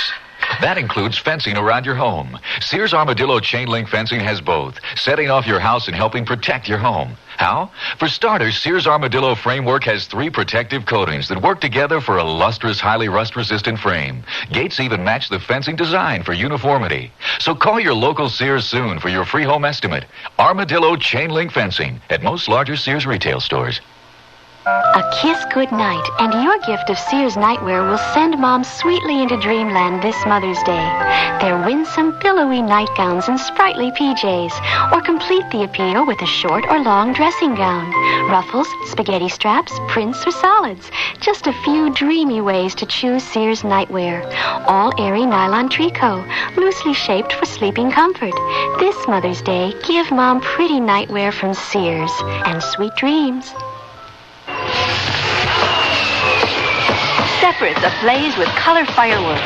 That includes fencing around your home. Sears Armadillo chain link fencing has both, setting off your house and helping protect your home. How? For starters, Sears Armadillo framework has 3 protective coatings that work together for a lustrous, highly rust-resistant frame. Gates even match the fencing design for uniformity. So call your local Sears soon for your free home estimate. Armadillo chain link fencing at most larger Sears retail stores. A kiss goodnight, and your gift of Sears nightwear will send Mom sweetly into dreamland this Mother's Day. Their winsome, billowy nightgowns and sprightly PJs, or complete the appeal with a short or long dressing gown. Ruffles, spaghetti straps, prints, or solids. Just a few dreamy ways to choose Sears nightwear. All airy nylon tricot, loosely shaped for sleeping comfort. This Mother's Day, give Mom pretty nightwear from Sears, and sweet dreams. Separates ablaze with color fireworks,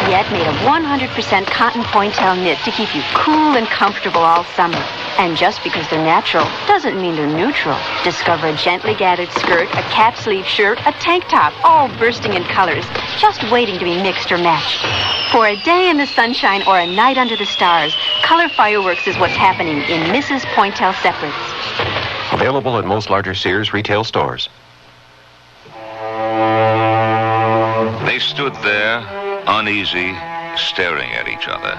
yet made of 100% cotton pointel knit to keep you cool and comfortable all summer. And just because they're natural doesn't mean they're neutral. Discover a gently gathered skirt, a cap sleeve shirt, a tank top, all bursting in colors, just waiting to be mixed or matched. For a day in the sunshine or a night under the stars, color fireworks is what's happening in Mrs. Pointel separates. Available at most larger Sears retail stores. They stood there, uneasy, staring at each other.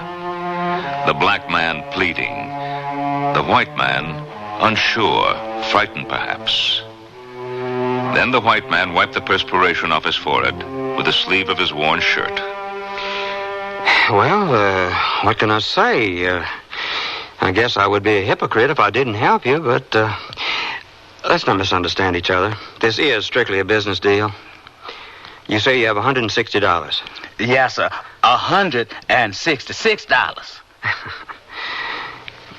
The black man pleading. The white man unsure, frightened perhaps. Then the white man wiped the perspiration off his forehead with the sleeve of his worn shirt. Well, what can I say? I guess I would be a hypocrite if I didn't help you, but let's not misunderstand each other. This is strictly a business deal. You say you have $160. Yes, sir. $166.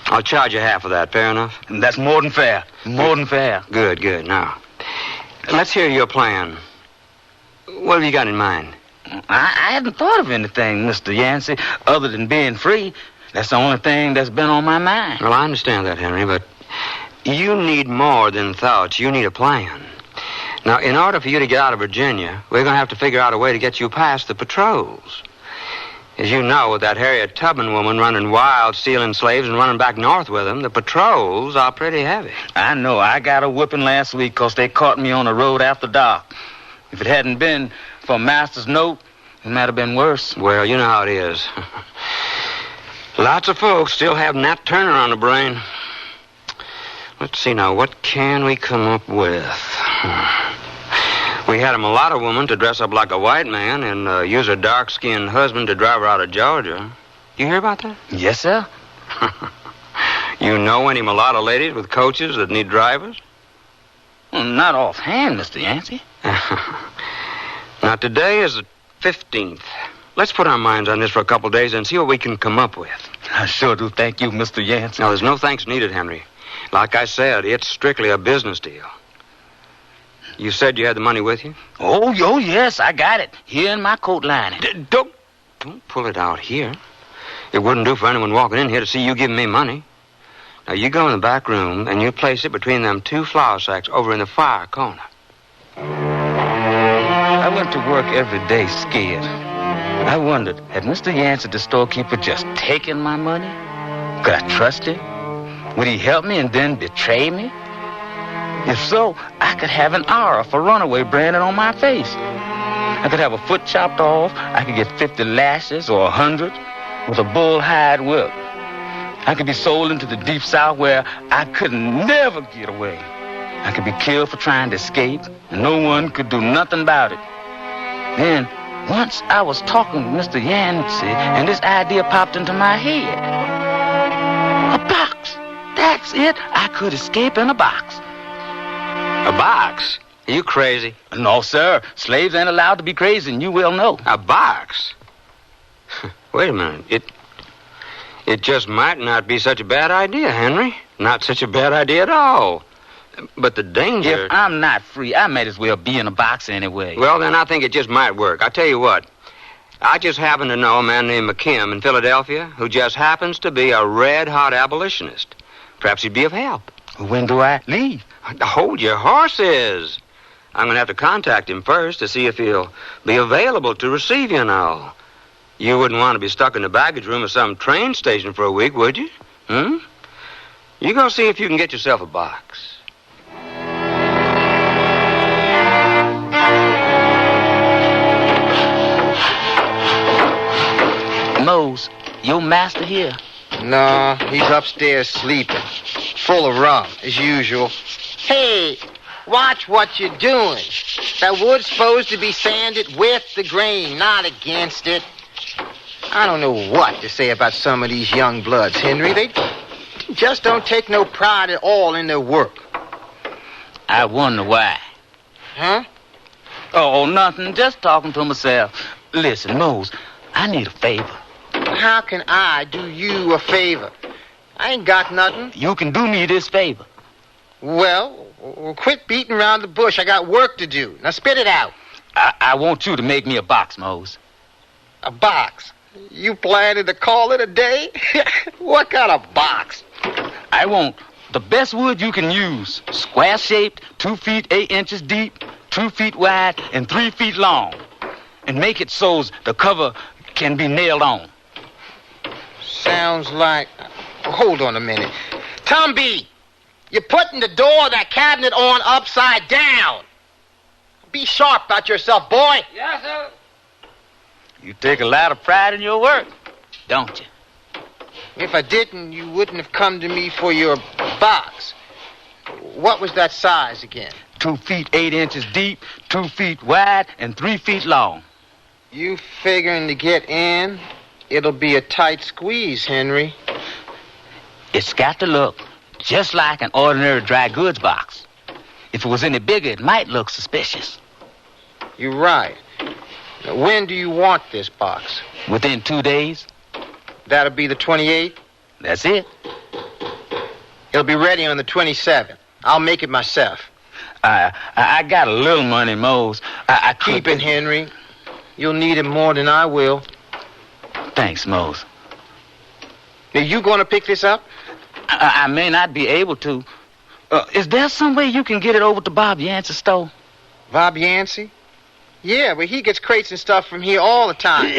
I'll charge you half of that. Fair enough? That's more than fair. More than fair. Good, good. Now, let's hear your plan. What have you got in mind? I hadn't thought of anything, Mr. Yancey, other than being free. That's the only thing that's been on my mind. Well, I understand that, Henry, but you need more than thoughts. You need a plan. Now, in order for you to get out of Virginia, we're going to have to figure out a way to get you past the patrols. As you know, with that Harriet Tubman woman running wild, stealing slaves and running back north with them, the patrols are pretty heavy. I know. I got a whipping last week because they caught me on the road after dark. If it hadn't been for Master's note, it might have been worse. Well, you know how it is. Lots of folks still have Nat Turner on the brain. Let's see now, what can we come up with? We had a mulatto woman to dress up like a white man and use her dark-skinned husband to drive her out of Georgia. You hear about that? Yes, sir. You know any mulatto ladies with coaches that need drivers? Well, not offhand, Mr. Yancey. Now, today is the 15th. Let's put our minds on this for a couple of days and see what we can come up with. I sure do thank you, Mr. Yancey. Now, there's no thanks needed, Henry. Like I said, it's strictly a business deal. You said you had the money with you? Oh, yes, I got it. Here in my coat lining. Don't pull it out here. It wouldn't do for anyone walking in here to see you giving me money. Now, you go in the back room and you place it between them 2 flour sacks over in the far corner. I went to work every day scared. I wondered, had Mr. Yancey, the storekeeper, just taken my money? Could I trust him? Would he help me and then betray me? If so, I could have an hour for runaway branded on my face. I could have a foot chopped off. I could get 50 lashes or 100 with a bull hide whip. I could be sold into the deep south where I could never get away. I could be killed for trying to escape, and no one could do nothing about it. Then, once I was talking to Mr. Yancey, and this idea popped into my head. A box. That's it. I could escape in a box. A box? Are you crazy? No, sir. Slaves ain't allowed to be crazy, and you will know. A box? Wait a minute. It just might not be such a bad idea, Henry. Not such a bad idea at all. But the danger... If I'm not free, I might as well be in a box anyway. Well, then I think it just might work. I'll tell you what. I just happen to know a man named McKim in Philadelphia who just happens to be a red-hot abolitionist. Perhaps he'd be of help. When do I leave? Hold your horses. I'm going to have to contact him first to see if he'll be available to receive you and all. You wouldn't want to be stuck in the baggage room of some train station for a week, would you? You go see if you can get yourself a box. Mose, your master here? No, he's upstairs sleeping. Full of rum, as usual. Hey, watch what you're doing. That wood's supposed to be sanded with the grain, not against it. I don't know what to say about some of these young bloods, Henry. They just don't take no pride at all in their work. I wonder why. Huh? Oh, nothing. Just talking to myself. Listen, Mose, I need a favor. How can I do you a favor? I ain't got nothing. You can do me this favor. Well, quit beating around the bush. I got work to do. Now spit it out. I want you to make me a box, Mose. A box? You planning to call it a day? What kind of box? I want the best wood you can use. Square-shaped, 2 feet 8 inches deep, 2 feet wide, and 3 feet long. And make it so the cover can be nailed on. Sounds like... Hold on a minute. Tom B, you're putting the door of that cabinet on upside down. Be sharp about yourself, boy. Yes, sir. You take a lot of pride in your work, don't you? If I didn't, you wouldn't have come to me for your box. What was that size again? 2 feet 8 inches deep, 2 feet wide, and 3 feet long. You figuring to get in? It'll be a tight squeeze, Henry. It's got to look just like an ordinary dry goods box. If it was any bigger, it might look suspicious. You're right. Now, when do you want this box? Within 2 days. That'll be the 28th? That's it. It'll be ready on the 27th. I'll make it myself. I got a little money, Mose. I Keep it, Henry. You'll need it more than I will. Thanks, Mose. Are you going to pick this up? I may not be able to. Is there some way you can get it over to Bob Yancey's store? Bob Yancey? Yeah, but he gets crates and stuff from here all the time.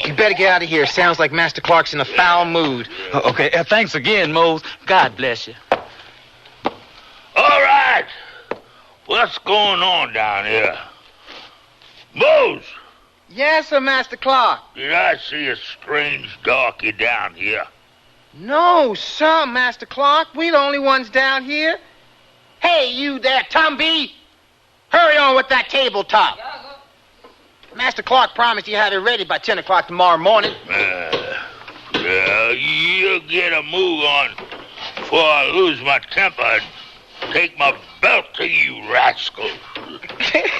You better get out of here. Sounds like Master Clark's in a foul mood. Okay, thanks again, Mose. God bless you. All right. What's going on down here? Mose! Yes, sir, Master Clark. Did I see a strange darky down here? No, sir, Master Clark. We the only ones down here. Hey, you there, Tom B. Hurry on with that tabletop. Master Clark promised he'd have it ready by 10 o'clock tomorrow morning. You get a move on before I lose my temper and take my belt to you, rascal.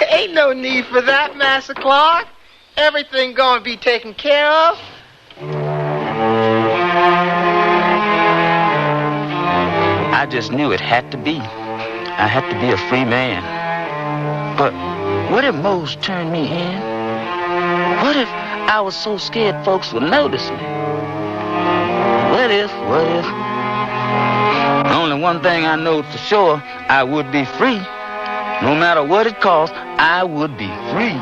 Ain't no need for that, Master Clark. Everything gonna be taken care of. I just knew it had to be. I had to be a free man. But what if Mose turned me in? What if I was so scared folks would notice me? What if? Only one thing I know for sure, I would be free. No matter what it cost, I would be free.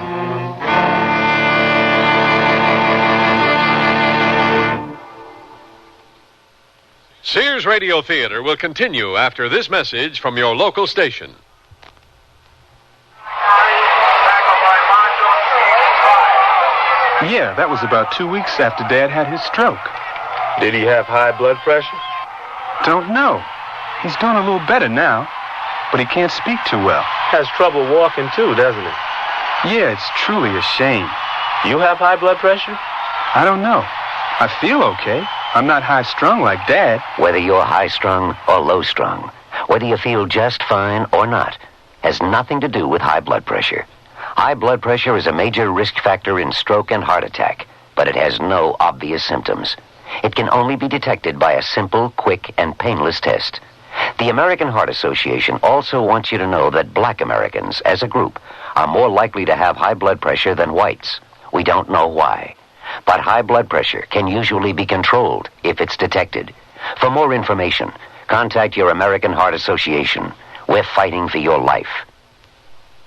Sears Radio Theater will continue after this message from your local station. Yeah, that was about 2 weeks after Dad had his stroke. Did he have high blood pressure? Don't know. He's doing a little better now, but he can't speak too well. Has trouble walking too, doesn't he? Yeah, it's truly a shame. You have high blood pressure? I don't know. I feel okay. I'm not high-strung like Dad. Whether you're high-strung or low-strung, whether you feel just fine or not, has nothing to do with high blood pressure. High blood pressure is a major risk factor in stroke and heart attack, but it has no obvious symptoms. It can only be detected by a simple, quick, and painless test. The American Heart Association also wants you to know that black Americans, as a group, are more likely to have high blood pressure than whites. We don't know why. But high blood pressure can usually be controlled if it's detected. For more information, contact your American Heart Association. We're fighting for your life.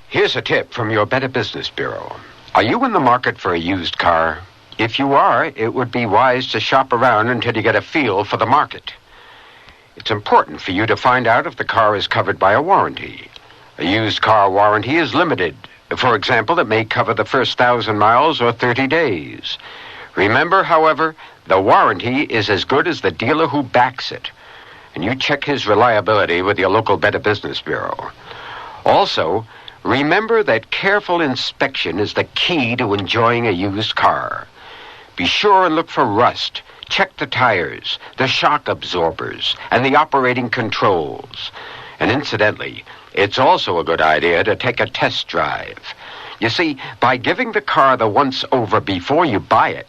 Here's a tip from your Better Business Bureau. Are you in the market for a used car? If you are, it would be wise to shop around until you get a feel for the market. It's important for you to find out if the car is covered by a warranty. A used car warranty is limited. For example, it may cover the first 1,000 miles or 30 days. Remember, however, the warranty is as good as the dealer who backs it. And you check his reliability with your local Better Business Bureau. Also, remember that careful inspection is the key to enjoying a used car. Be sure and look for rust. Check the tires, the shock absorbers, and the operating controls. And incidentally, it's also a good idea to take a test drive. You see, by giving the car the once-over before you buy it,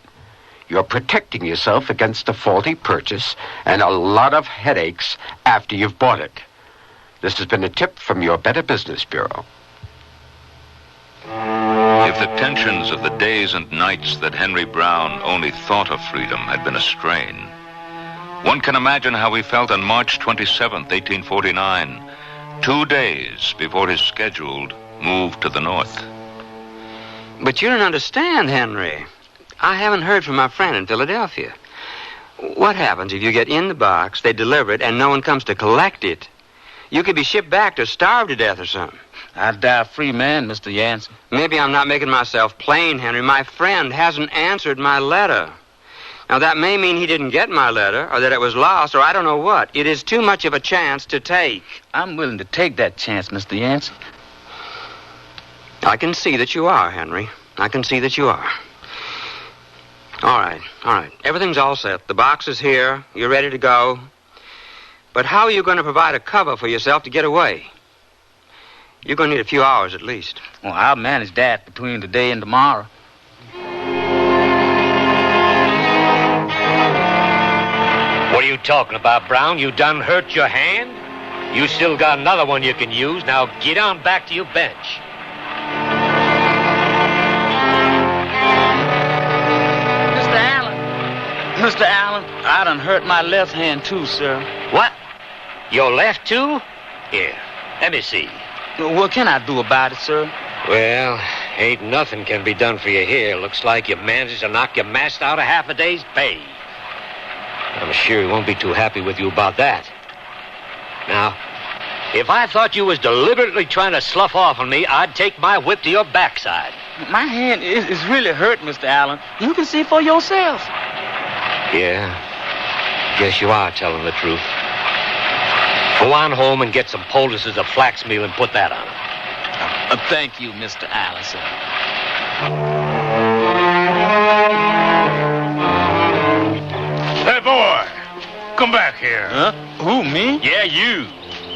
you're protecting yourself against a faulty purchase and a lot of headaches after you've bought it. This has been a tip from your Better Business Bureau. If the tensions of the days and nights that Henry Brown only thought of freedom had been a strain, one can imagine how he felt on March 27th, 1849, 2 days before his scheduled move to the north. But you don't understand, Henry. I haven't heard from my friend in Philadelphia. What happens if you get in the box, they deliver it, and no one comes to collect it? You could be shipped back to starve to death or something. I'd die a free man, Mr. Yancey. Maybe I'm not making myself plain, Henry. My friend hasn't answered my letter. Now, that may mean he didn't get my letter, or that it was lost, or I don't know what. It is too much of a chance to take. I'm willing to take that chance, Mr. Yancey. I can see that you are, Henry. I can see that you are. All right. Everything's all set. The box is here. You're ready to go. But how are you going to provide a cover for yourself to get away? You're going to need a few hours at least. Well, I'll manage that between today and tomorrow. What are you talking about, Brown? You done hurt your hand? You still got another one you can use. Now get on back to your bench. Mr. Allen, I done hurt my left hand too, sir. What? Your left too? Here, let me see. What can I do about it, sir? Well, ain't nothing can be done for you here. Looks like you managed to knock your master out of half a day's pay. I'm sure he won't be too happy with you about that. Now, if I thought you was deliberately trying to slough off on me, I'd take my whip to your backside. My hand is really hurt, Mr. Allen. You can see for yourself. Yeah, guess you are telling the truth. Go on home and get some poultices of flax meal and put that on it. Thank you, Mr. Allen, sir. Hey, boy, come back here. Huh? Who, me? Yeah, you.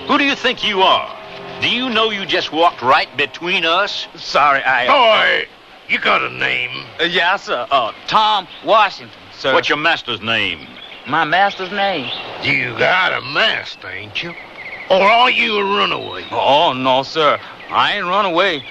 Who do you think you are? Do you know you just walked right between us? Sorry, Boy, you got a name? Yes, sir. Tom Washington, sir. What's your master's name? My master's name? You got a master, ain't you? Or are you a runaway? Oh, no, sir. I ain't run away.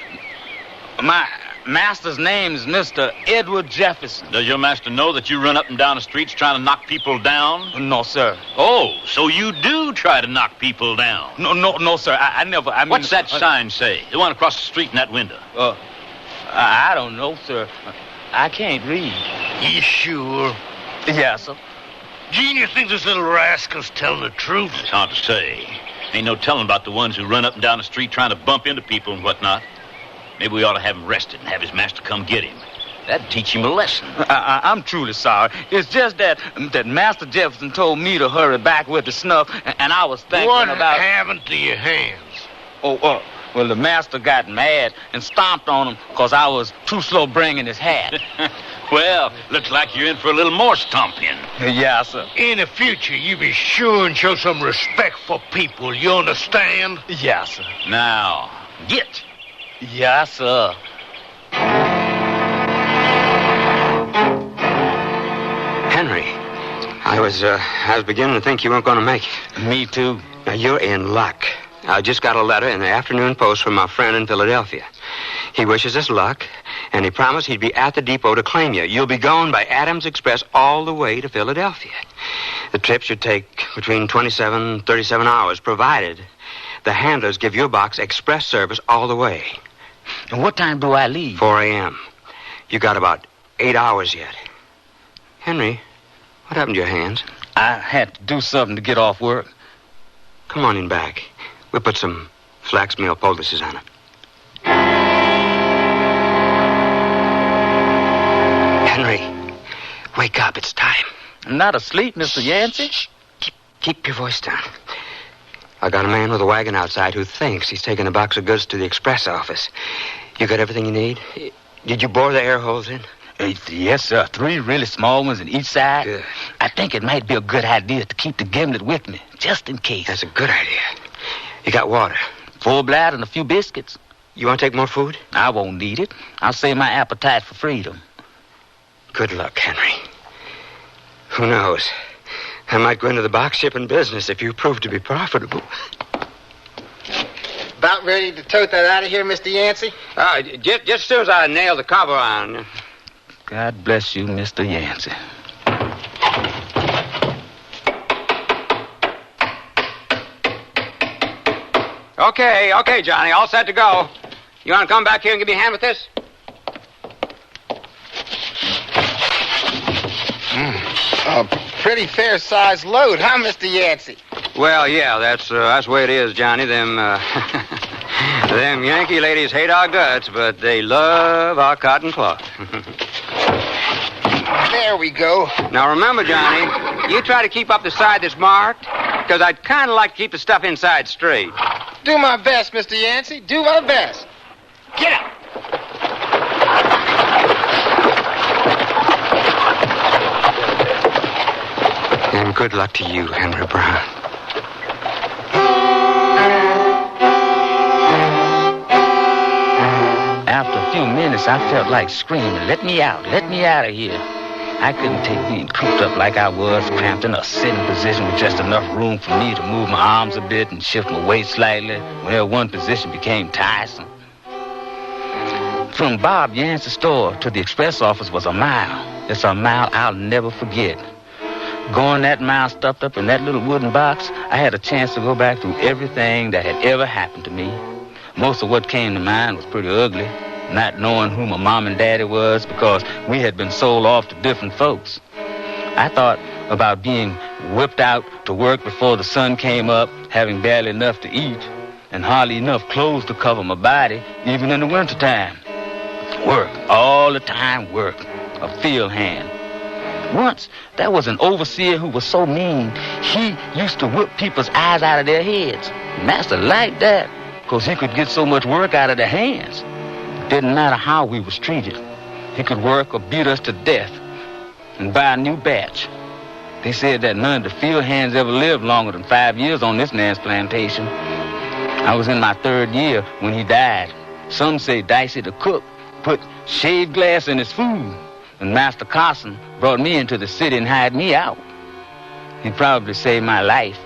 My master's name is Mr. Edward Jefferson. Does your master know that you run up and down the streets trying to knock people down? No, sir. Oh, so you do try to knock people down? No, sir. I never... What's that sign say? The one across the street in that window? I don't know, sir. I can't read. You sure? Yes, sir. Gene, you think this little rascal's telling the truth? It's hard to say. Ain't no telling about the ones who run up and down the street trying to bump into people and whatnot. Maybe we ought to have him arrested and have his master come get him. That'd teach him a lesson. I'm truly sorry. It's just that Master Jefferson told me to hurry back with the snuff, and I was thinking what about... What happened to your hands? Well, the master got mad and stomped on him because I was too slow bringing his hat. Well, looks like you're in for a little more stomping. Yes, sir. In the future, you be sure and show some respect for people, you understand? Yes, sir. Now, Get. Yes, sir. Henry, I was beginning to think you weren't going to make it. Me too. Now, you're in luck. I just got a letter in the afternoon post from my friend in Philadelphia. He wishes us luck, and he promised he'd be at the depot to claim you. You'll be going by Adams Express all the way to Philadelphia. The trip should take between 27 and 37 hours, provided the handlers give your box express service all the way. And what time do I leave? 4 a.m. You got about 8 hours yet. Henry, what happened to your hands? I had to do something to get off work. Come on in back. We'll put some flax meal poultices on it. Henry, wake up. It's time. I'm not asleep, Mr. Yancey. Keep your voice down. I got a man with a wagon outside who thinks he's taking a box of goods to the express office. You got everything you need? Did you bore the air holes in? Yes, sir. 3 really small ones on each side. Good. I think it might be a good idea to keep the gimlet with me, just in case. That's a good idea. You got water? Full bladder and a few biscuits. You want to take more food? I won't need it. I'll save my appetite for freedom. Good luck, Henry. Who knows? I might go into the box shipping business if you prove to be profitable. About ready to tote that out of here, Mr. Yancey? Just as soon as I nail the cover on. God bless you, Mr. Yancey. Okay, Johnny. All set to go. You want to come back here and give me a hand with this? A pretty fair-sized load, huh, Mr. Yancey? Well, yeah, that's the way it is, Johnny. Them Yankee ladies hate our guts, but they love our cotton cloth. There we go. Now, remember, Johnny, you try to keep up the side that's marked, because I'd kind of like to keep the stuff inside straight. Do my best, Mr. Yancey. Do my best. Get up. And good luck to you, Henry Brown. After a few minutes, I felt like screaming, "Let me out. Let me out of here." I couldn't take being cooped up like I was, cramped in a sitting position with just enough room for me to move my arms a bit and shift my weight slightly whenever one position became tiresome. From Bob Yancey's store to the express office was a mile. It's a mile I'll never forget. Going that mile stuffed up in that little wooden box, I had a chance to go back through everything that had ever happened to me. Most of what came to mind was pretty ugly, not knowing who my mom and daddy was because we had been sold off to different folks. I thought about being whipped out to work before the sun came up, having barely enough to eat, and hardly enough clothes to cover my body, even in the wintertime. Work, all the time work, a field hand. Once, there was an overseer who was so mean, he used to whip people's eyes out of their heads. Master liked that, because he could get so much work out of their hands. It didn't matter how we was treated. He could work or beat us to death and buy a new batch. They said that none of the field hands ever lived longer than 5 years on this man's plantation. I was in my 3rd year when he died. Some say Dicey the cook put shaved glass in his food, and Master Carson brought me into the city and hired me out. He probably saved my life.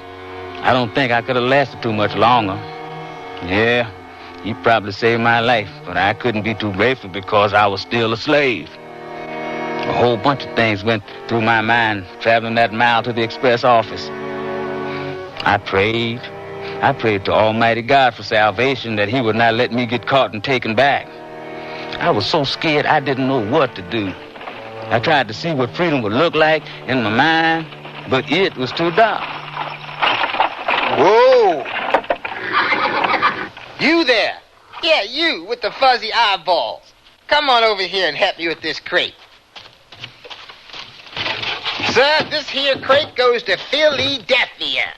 I don't think I could have lasted too much longer. Yeah, he probably saved my life, but I couldn't be too grateful because I was still a slave. A whole bunch of things went through my mind traveling that mile to the express office. I prayed to Almighty God for salvation, that he would not let me get caught and taken back. I was so scared I didn't know what to do. I tried to see what freedom would look like in my mind, but it was too dark. Whoa! You there? Yeah, you with the fuzzy eyeballs. Come on over here and help me with this crate. Sir, this here crate goes to Philadelphia.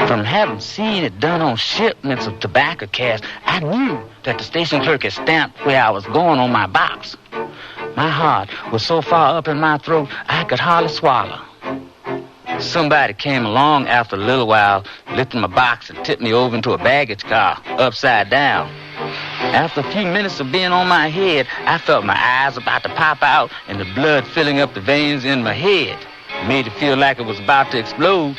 From having seen it done on shipments of tobacco casks, I knew that the station clerk had stamped where I was going on my box. My heart was so far up in my throat, I could hardly swallow. Somebody came along after a little while, lifted my box and tipped me over into a baggage car, upside down. After a few minutes of being on my head, I felt my eyes about to pop out and the blood filling up the veins in my head. It made it feel like it was about to explode.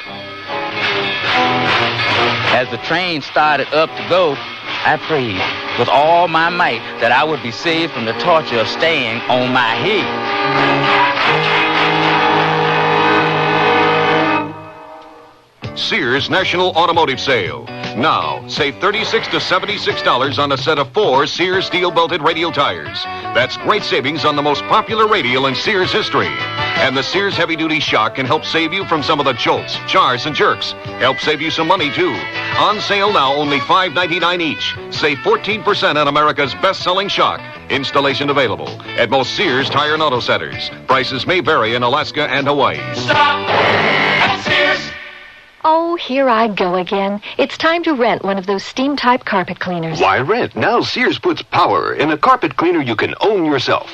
As the train started up to go, I prayed with all my might that I would be saved from the torture of staying on my head. Sears National Automotive Sale. Now, save $36 to $76 on a set of 4 Sears steel-belted radial tires. That's great savings on the most popular radial in Sears history. And the Sears heavy-duty shock can help save you from some of the jolts, jars, and jerks. Help save you some money, too. On sale now, only $5.99 each. Save 14% on America's best-selling shock. Installation available at most Sears Tire and Auto Centers. Prices may vary in Alaska and Hawaii. Stop at Sears. Oh, here I go again. It's time to rent one of those steam-type carpet cleaners. Why rent? Now Sears puts power in a carpet cleaner you can own yourself.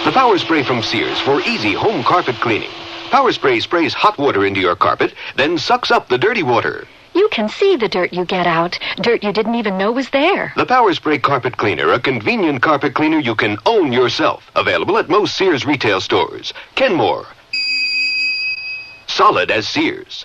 The Power Spray from Sears for easy home carpet cleaning. Power Spray sprays hot water into your carpet, then sucks up the dirty water. You can see the dirt you get out. Dirt you didn't even know was there. The Power Spray Carpet Cleaner, a convenient carpet cleaner you can own yourself. Available at most Sears retail stores. Kenmore. Solid as Sears.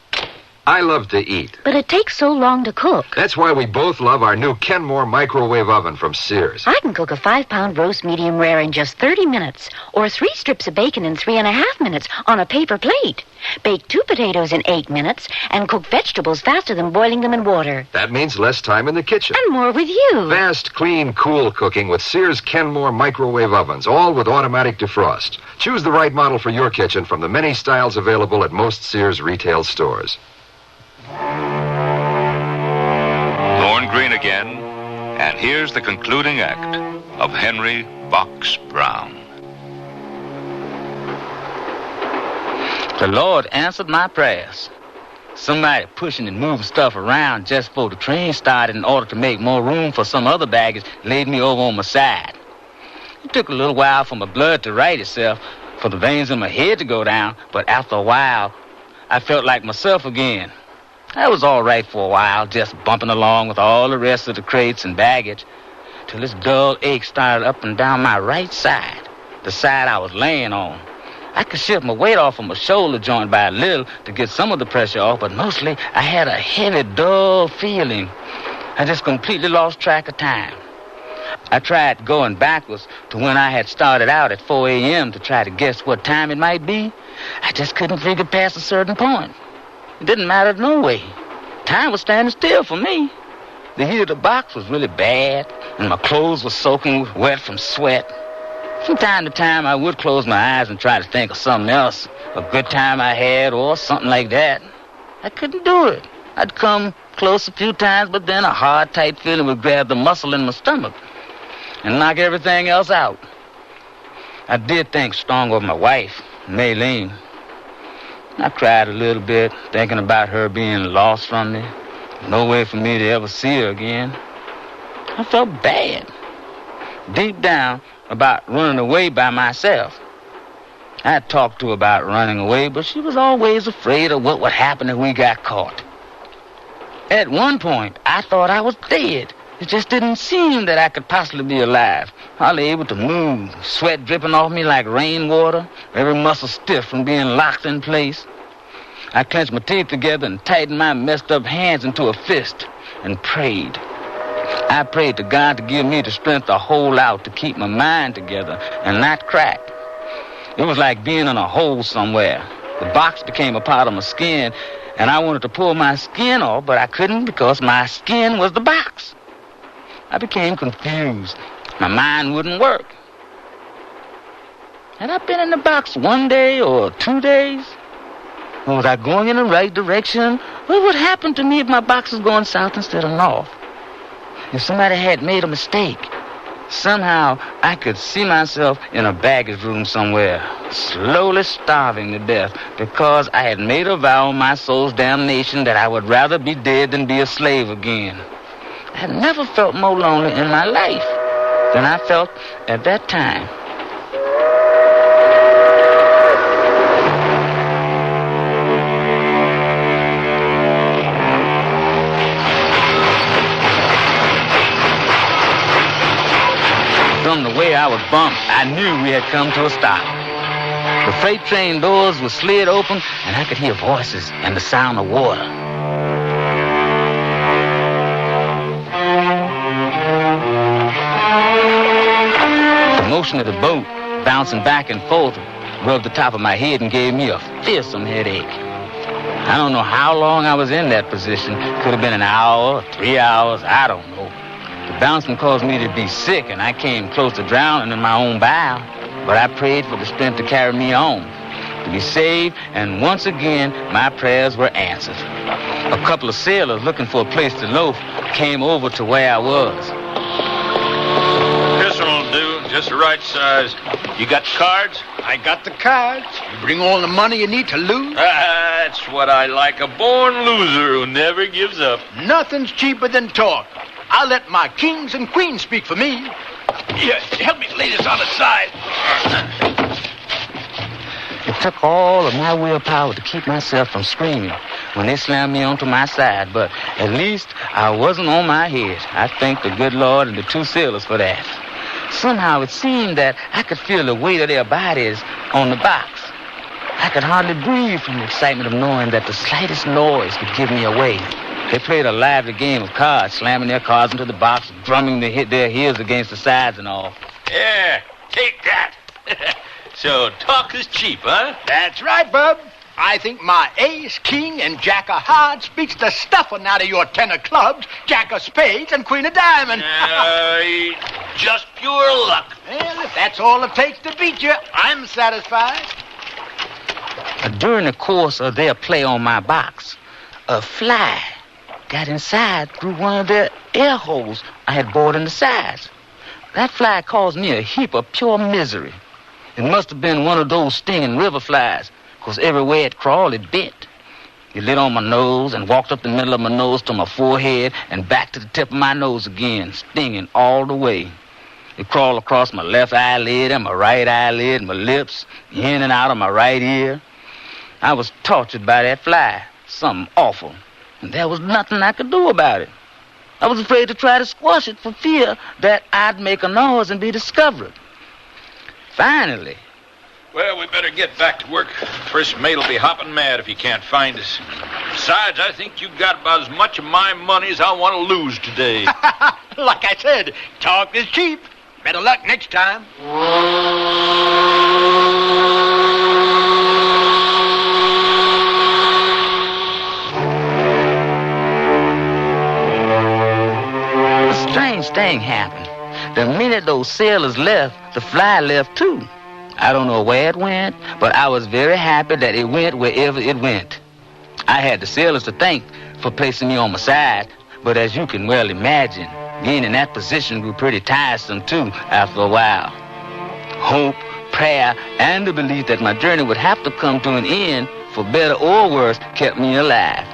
I love to eat. But it takes so long to cook. That's why we both love our new Kenmore microwave oven from Sears. I can cook a 5-pound roast medium rare in just 30 minutes, or 3 strips of bacon in 3.5 minutes on a paper plate. Bake 2 potatoes in 8 minutes, and cook vegetables faster than boiling them in water. That means less time in the kitchen. And more with you. Fast, clean, cool cooking with Sears Kenmore microwave ovens, all with automatic defrost. Choose the right model for your kitchen from the many styles available at most Sears retail stores. Lorne Greene again, and here's the concluding act of Henry Box Brown. The Lord answered my prayers. Somebody pushing and moving stuff around just before the train started in order to make more room for some other baggage laid me over on my side. It took a little while for my blood to right itself, for the veins in my head to go down, but after a while, I felt like myself again. I was all right for a while, just bumping along with all the rest of the crates and baggage, till this dull ache started up and down my right side, the side I was laying on. I could shift my weight off of my shoulder joint by a little to get some of the pressure off, but mostly I had a heavy, dull feeling. I just completely lost track of time. I tried going backwards to when I had started out at 4 a.m. to try to guess what time it might be. I just couldn't figure past a certain point. It didn't matter no way. Time was standing still for me. The heat of the box was really bad, and my clothes were soaking wet from sweat. From time to time, I would close my eyes and try to think of something else, a good time I had or something like that. I couldn't do it. I'd come close a few times, but then a hard, tight feeling would grab the muscle in my stomach and knock everything else out. I did think strong of my wife, Maylene. I cried a little bit, thinking about her being lost from me. No way for me to ever see her again. I felt bad, deep down, about running away by myself. I had talked to her about running away, but she was always afraid of what would happen if we got caught. At one point, I thought I was dead. It just didn't seem that I could possibly be alive. Hardly able to move, sweat dripping off me like rainwater, every muscle stiff from being locked in place. I clenched my teeth together and tightened my messed up hands into a fist and prayed. I prayed to God to give me the strength to hold out, to keep my mind together and not crack. It was like being in a hole somewhere. The box became a part of my skin, and I wanted to pull my skin off, but I couldn't because my skin was the box. I became confused. My mind wouldn't work. Had I been in the box 1 day or 2 days? Or was I going in the right direction? What would happen to me if my box was going south instead of north? If somebody had made a mistake, somehow I could see myself in a baggage room somewhere, slowly starving to death because I had made a vow on my soul's damnation that I would rather be dead than be a slave again. I had never felt more lonely in my life than I felt at that time. From the way I was bumped, I knew we had come to a stop. The freight train doors were slid open, and I could hear voices and the sound of water. The motion of the boat, bouncing back and forth, rubbed the top of my head and gave me a fearsome headache. I don't know how long I was in that position. Could have been an hour, 3 hours, I don't know. The bouncing caused me to be sick, and I came close to drowning in my own bile. But I prayed for the strength to carry me on, to be saved, and once again, my prayers were answered. A couple of sailors looking for a place to loaf came over to where I was. This one'll do, just the right size. You got the cards? I got the cards. You bring all the money you need to lose? That's what I like, a born loser who never gives up. Nothing's cheaper than talk. I'll let my kings and queens speak for me. Here, help me lay this on its side. It took all of my willpower to keep myself from screaming when they slammed me onto my side, but at least I wasn't on my head. I thank the good Lord and the two sailors for that. Somehow it seemed that I could feel the weight of their bodies on the box. I could hardly breathe from the excitement of knowing that the slightest noise could give me away. They played a lively game of cards, slamming their cards into the box, drumming their heels against the sides and all. Yeah, take that. So talk is cheap, huh? That's right, Bub. I think my ace, king, and jack of hearts beats the stuffing out of your 10 of clubs, jack of spades, and queen of diamonds. Just pure luck. Well, if that's all it takes to beat you, I'm satisfied. During the course of their play on my box, a fly got inside through one of their air holes I had bored in the sides. That fly caused me a heap of pure misery. It must have been one of those stinging river flies, because everywhere it crawled, it bit. It lit on my nose and walked up the middle of my nose to my forehead and back to the tip of my nose again, stinging all the way. It crawled across my left eyelid and my right eyelid, my lips, in and out of my right ear. I was tortured by that fly, something awful, and there was nothing I could do about it. I was afraid to try to squash it for fear that I'd make a noise and be discovered. Finally. Well, we better get back to work. First mate will be hopping mad if he can't find us. Besides, I think you've got about as much of my money as I want to lose today. Like I said, talk is cheap. Better luck next time. A strange thing happened. The minute those sailors left, the fly left too. I don't know where it went, but I was very happy that it went wherever it went. I had the sailors to thank for placing me on my side, but as you can well imagine, being in that position grew pretty tiresome too after a while. Hope, prayer, and the belief that my journey would have to come to an end, for better or worse, kept me alive.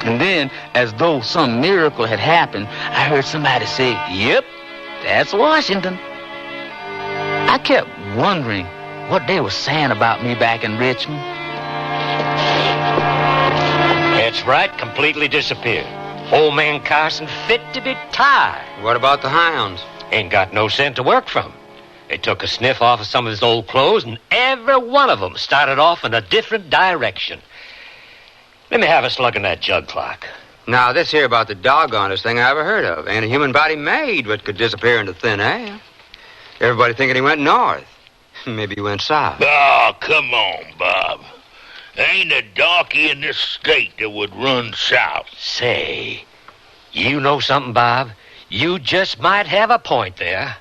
And then, as though some miracle had happened, I heard somebody say, "Yep, that's Washington." I kept wondering what they were saying about me back in Richmond. That's right, completely disappeared. Old man Carson fit to be tied. What about the hounds? Ain't got no cent to work from. They took a sniff off of some of his old clothes, and every one of them started off in a different direction. Let me have a slug in that jug clock. Now, this here about the doggonest thing I ever heard of. Ain't a human body made but could disappear into thin air. Everybody thinking he went north. Maybe he went south. Oh, come on, Bob. There ain't a darky in this state that would run south. Say, you know something, Bob? You just might have a point there.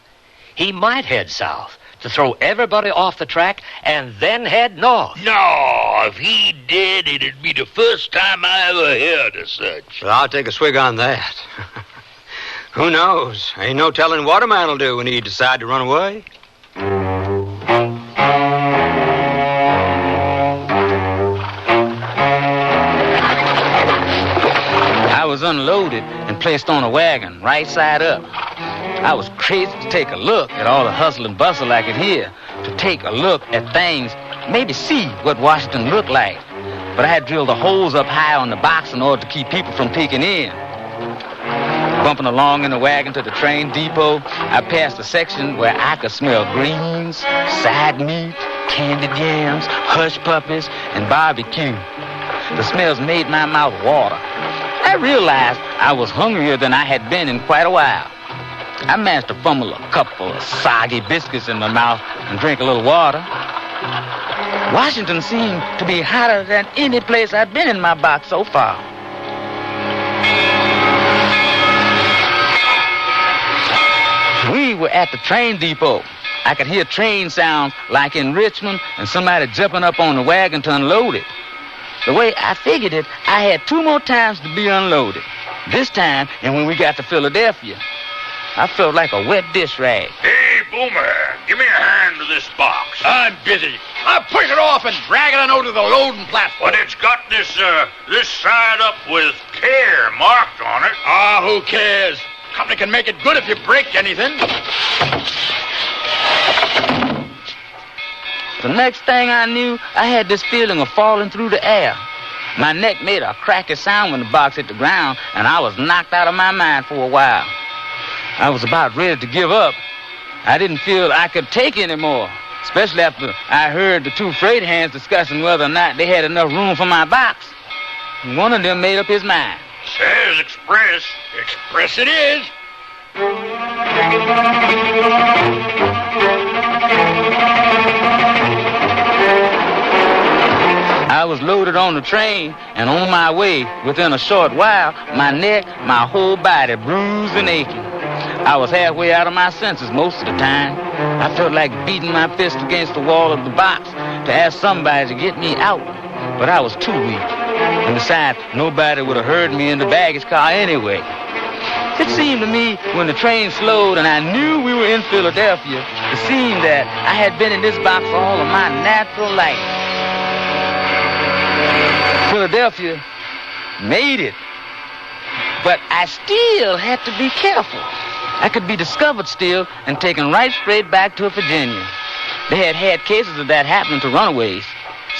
He might head south to throw everybody off the track and then head north. No, if he did, it'd be the first time I ever heard of such. Well, I'll take a swig on that. Who knows? Ain't no telling what a man will do when he decide to run away. I was unloaded and placed on a wagon, right side up. I was crazy to take a look at all the hustle and bustle I could hear, to take a look at things, maybe see what Washington looked like. But I had drilled the holes up high on the box in order to keep people from peeking in. Bumping along in the wagon to the train depot, I passed a section where I could smell greens, side meat, candied yams, hush puppies, and barbecue. The smells made my mouth water. I realized I was hungrier than I had been in quite a while. I managed to fumble a couple of soggy biscuits in my mouth and drink a little water. Washington seemed to be hotter than any place I'd been in my box so far. We were at the train depot. I could hear train sounds like in Richmond and somebody jumping up on the wagon to unload it. The way I figured it, I had 2 more times to be unloaded. This time, and when we got to Philadelphia, I felt like a wet dish rag. Hey, Boomer, give me a hand to this box. I'm busy. I'll push it off and drag it on over to the loading platform. But it's got this side up with care marked on it. Ah, who cares? Company can make it good if you break anything. The next thing I knew, I had this feeling of falling through the air. My neck made a cracky sound when the box hit the ground, and I was knocked out of my mind for a while. I was about ready to give up. I didn't feel I could take any more, especially after I heard the 2 freight hands discussing whether or not they had enough room for my box. One of them made up his mind. Says express. Express it is. I was loaded on the train, and on my way, within a short while, my neck, my whole body bruised and aching. I was halfway out of my senses most of the time. I felt like beating my fist against the wall of the box to ask somebody to get me out, but I was too weak. And besides, nobody would have heard me in the baggage car anyway. It seemed to me, when the train slowed and I knew we were in Philadelphia, it seemed that I had been in this box all of my natural life. Philadelphia made it, but I still had to be careful. I could be discovered still and taken right straight back to Virginia. They had cases of that happening to runaways.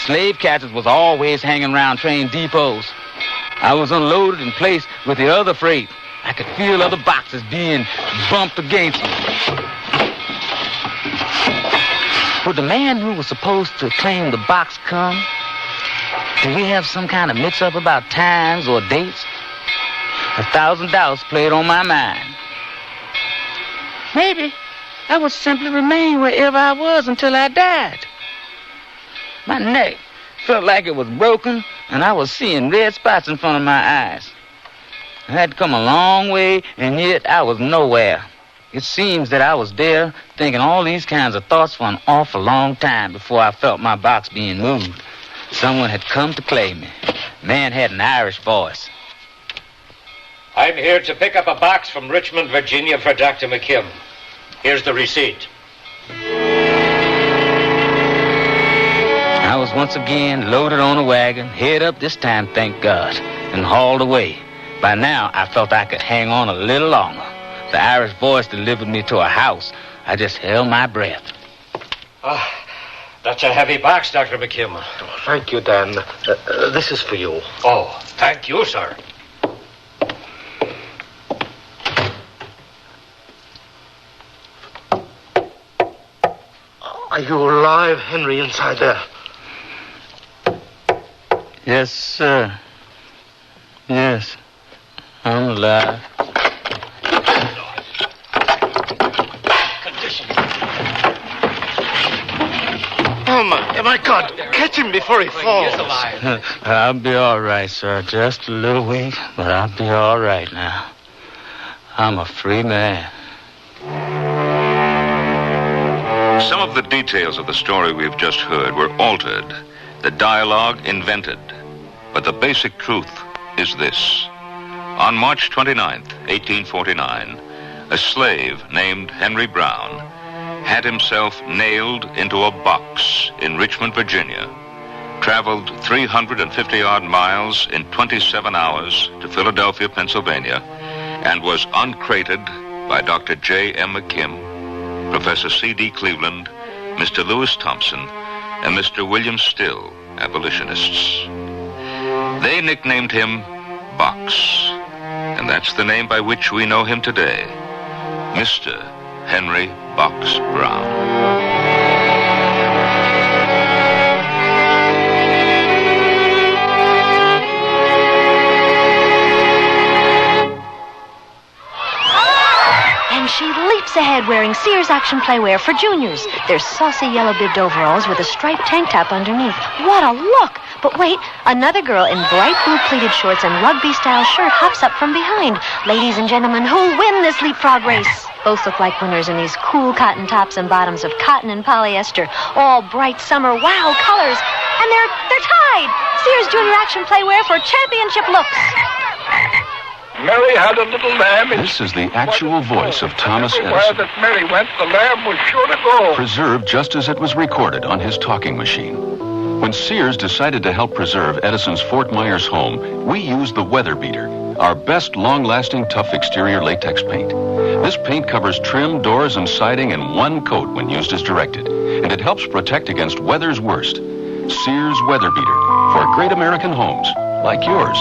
Slave catchers was always hanging around train depots. I was unloaded and placed with the other freight. I could feel other boxes being bumped against me. Would the man who was supposed to claim the box come? Did we have some kind of mix-up about times or dates? 1,000 doubts played on my mind. Maybe I would simply remain wherever I was until I died. My neck felt like it was broken, and I was seeing red spots in front of my eyes. I had come a long way, and yet I was nowhere. It seems that I was there thinking all these kinds of thoughts for an awful long time before I felt my box being moved. Someone had come to claim me. Man had an Irish voice. I'm here to pick up a box from Richmond, Virginia for Dr. McKim. Here's the receipt. I was once again loaded on a wagon, head up this time, thank God, and hauled away. By now, I felt I could hang on a little longer. The Irish voice delivered me to a house. I just held my breath. That's a heavy box, Dr. McKim. Oh, thank you, Dan. This is for you. Oh, thank you, sir. Are you alive, Henry, inside there? Yes, sir. Yes, I'm alive. Oh, my God. Catch him before he falls. I'll be all right, sir. Just a little weak, but I'll be all right now. I'm a free man. Some of the details of the story we've just heard were altered, the dialogue invented. But the basic truth is this. On March 29th, 1849, a slave named Henry Brown had himself nailed into a box in Richmond, Virginia, traveled 350-odd miles in 27 hours to Philadelphia, Pennsylvania, and was uncrated by Dr. J. M. McKim, Professor C.D. Cleveland, Mr. Lewis Thompson, and Mr. William Still, abolitionists. They nicknamed him Box, and And that's the name by which we know him today. Mr. Henry Box Brown. And she leaps ahead wearing Sears action playwear for juniors. Their saucy yellow-bibbed overalls with a striped tank top underneath. What a look! But wait, another girl in bright blue pleated shorts and rugby-style shirt hops up from behind. Ladies and gentlemen, who'll win this leapfrog race? Both look like winners in these cool cotton tops and bottoms of cotton and polyester. All bright summer wow colors. And they're tied! Sears Junior Action Playwear for championship looks. Mary had a little lamb. This is the actual voice of Thomas Everywhere Edison, that Mary went, the lamb was sure to go. preserved just as it was recorded on his talking machine. When Sears decided to help preserve Edison's Fort Myers home, we used the Weather Beater, our best long-lasting tough exterior latex paint. This paint covers trim, doors, and siding in one coat when used as directed, and it helps protect against weather's worst. Sears Weather Beater for great American homes like yours.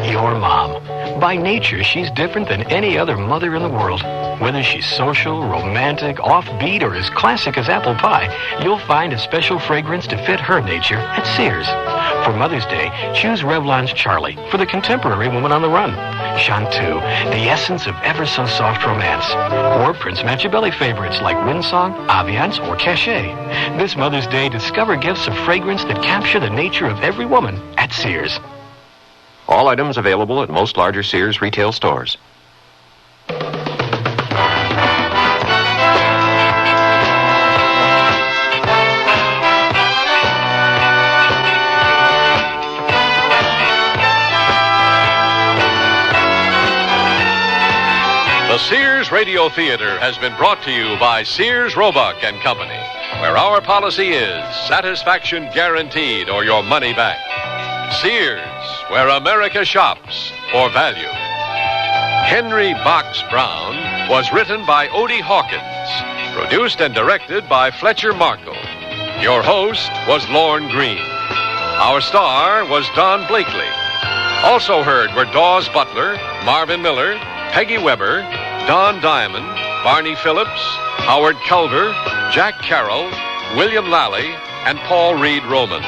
Your mom. By nature, she's different than any other mother in the world. Whether she's social, romantic, offbeat, or as classic as apple pie, you'll find a special fragrance to fit her nature at Sears. For Mother's Day, choose Revlon's Charlie for the contemporary woman on the run. Chanteuse, the essence of ever-so-soft romance. Or Prince Machiavelli favorites like Windsong, Aviance, or Cachet. This Mother's Day, discover gifts of fragrance that capture the nature of every woman at Sears. All items available at most larger Sears retail stores. The Sears Radio Theater has been brought to you by Sears Roebuck and Company, where our policy is satisfaction guaranteed or your money back. Sears, where America shops for value. Henry Box Brown was written by Odie Hawkins, produced and directed by Fletcher Markle. Your host was Lorne Green. Our star was Don Blakely. Also heard were Dawes Butler, Marvin Miller, Peggy Weber, Don Diamond, Barney Phillips, Howard Culver, Jack Carroll, William Lally, and Paul Reed Roman.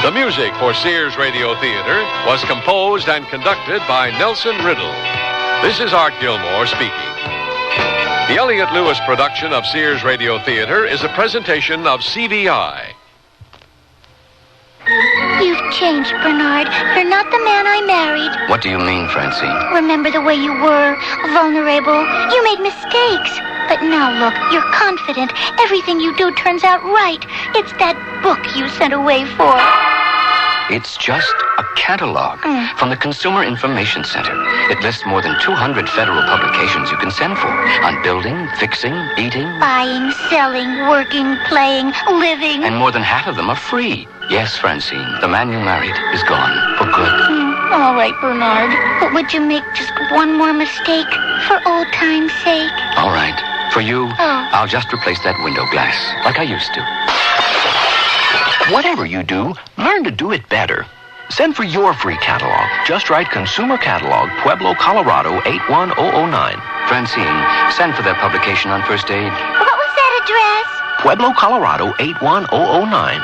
The music for Sears Radio Theater was composed and conducted by Nelson Riddle. This is Art Gilmore speaking. The Elliott Lewis production of Sears Radio Theater is a presentation of CBI. You've changed, Bernard. You're not the man I married. What do you mean, Francine? Remember the way you were, vulnerable. You made mistakes. But now look, you're confident. Everything you do turns out right. It's that book you sent away for. It's just a catalog from the Consumer Information Center. It lists more than 200 federal publications you can send for on building, fixing, eating. Buying, selling, working, playing, living. And more than half of them are free. Yes, Francine, the man you married is gone for good. All right, Bernard. But would you make just one more mistake for old time's sake? All right. For you, I'll just replace that window glass like I used to. Whatever you do, learn to do it better. Send for your free catalog. Just write Consumer Catalog, Pueblo, Colorado, 81009. Francine, send for that publication on first aid. What was that address? Pueblo, Colorado, 81009.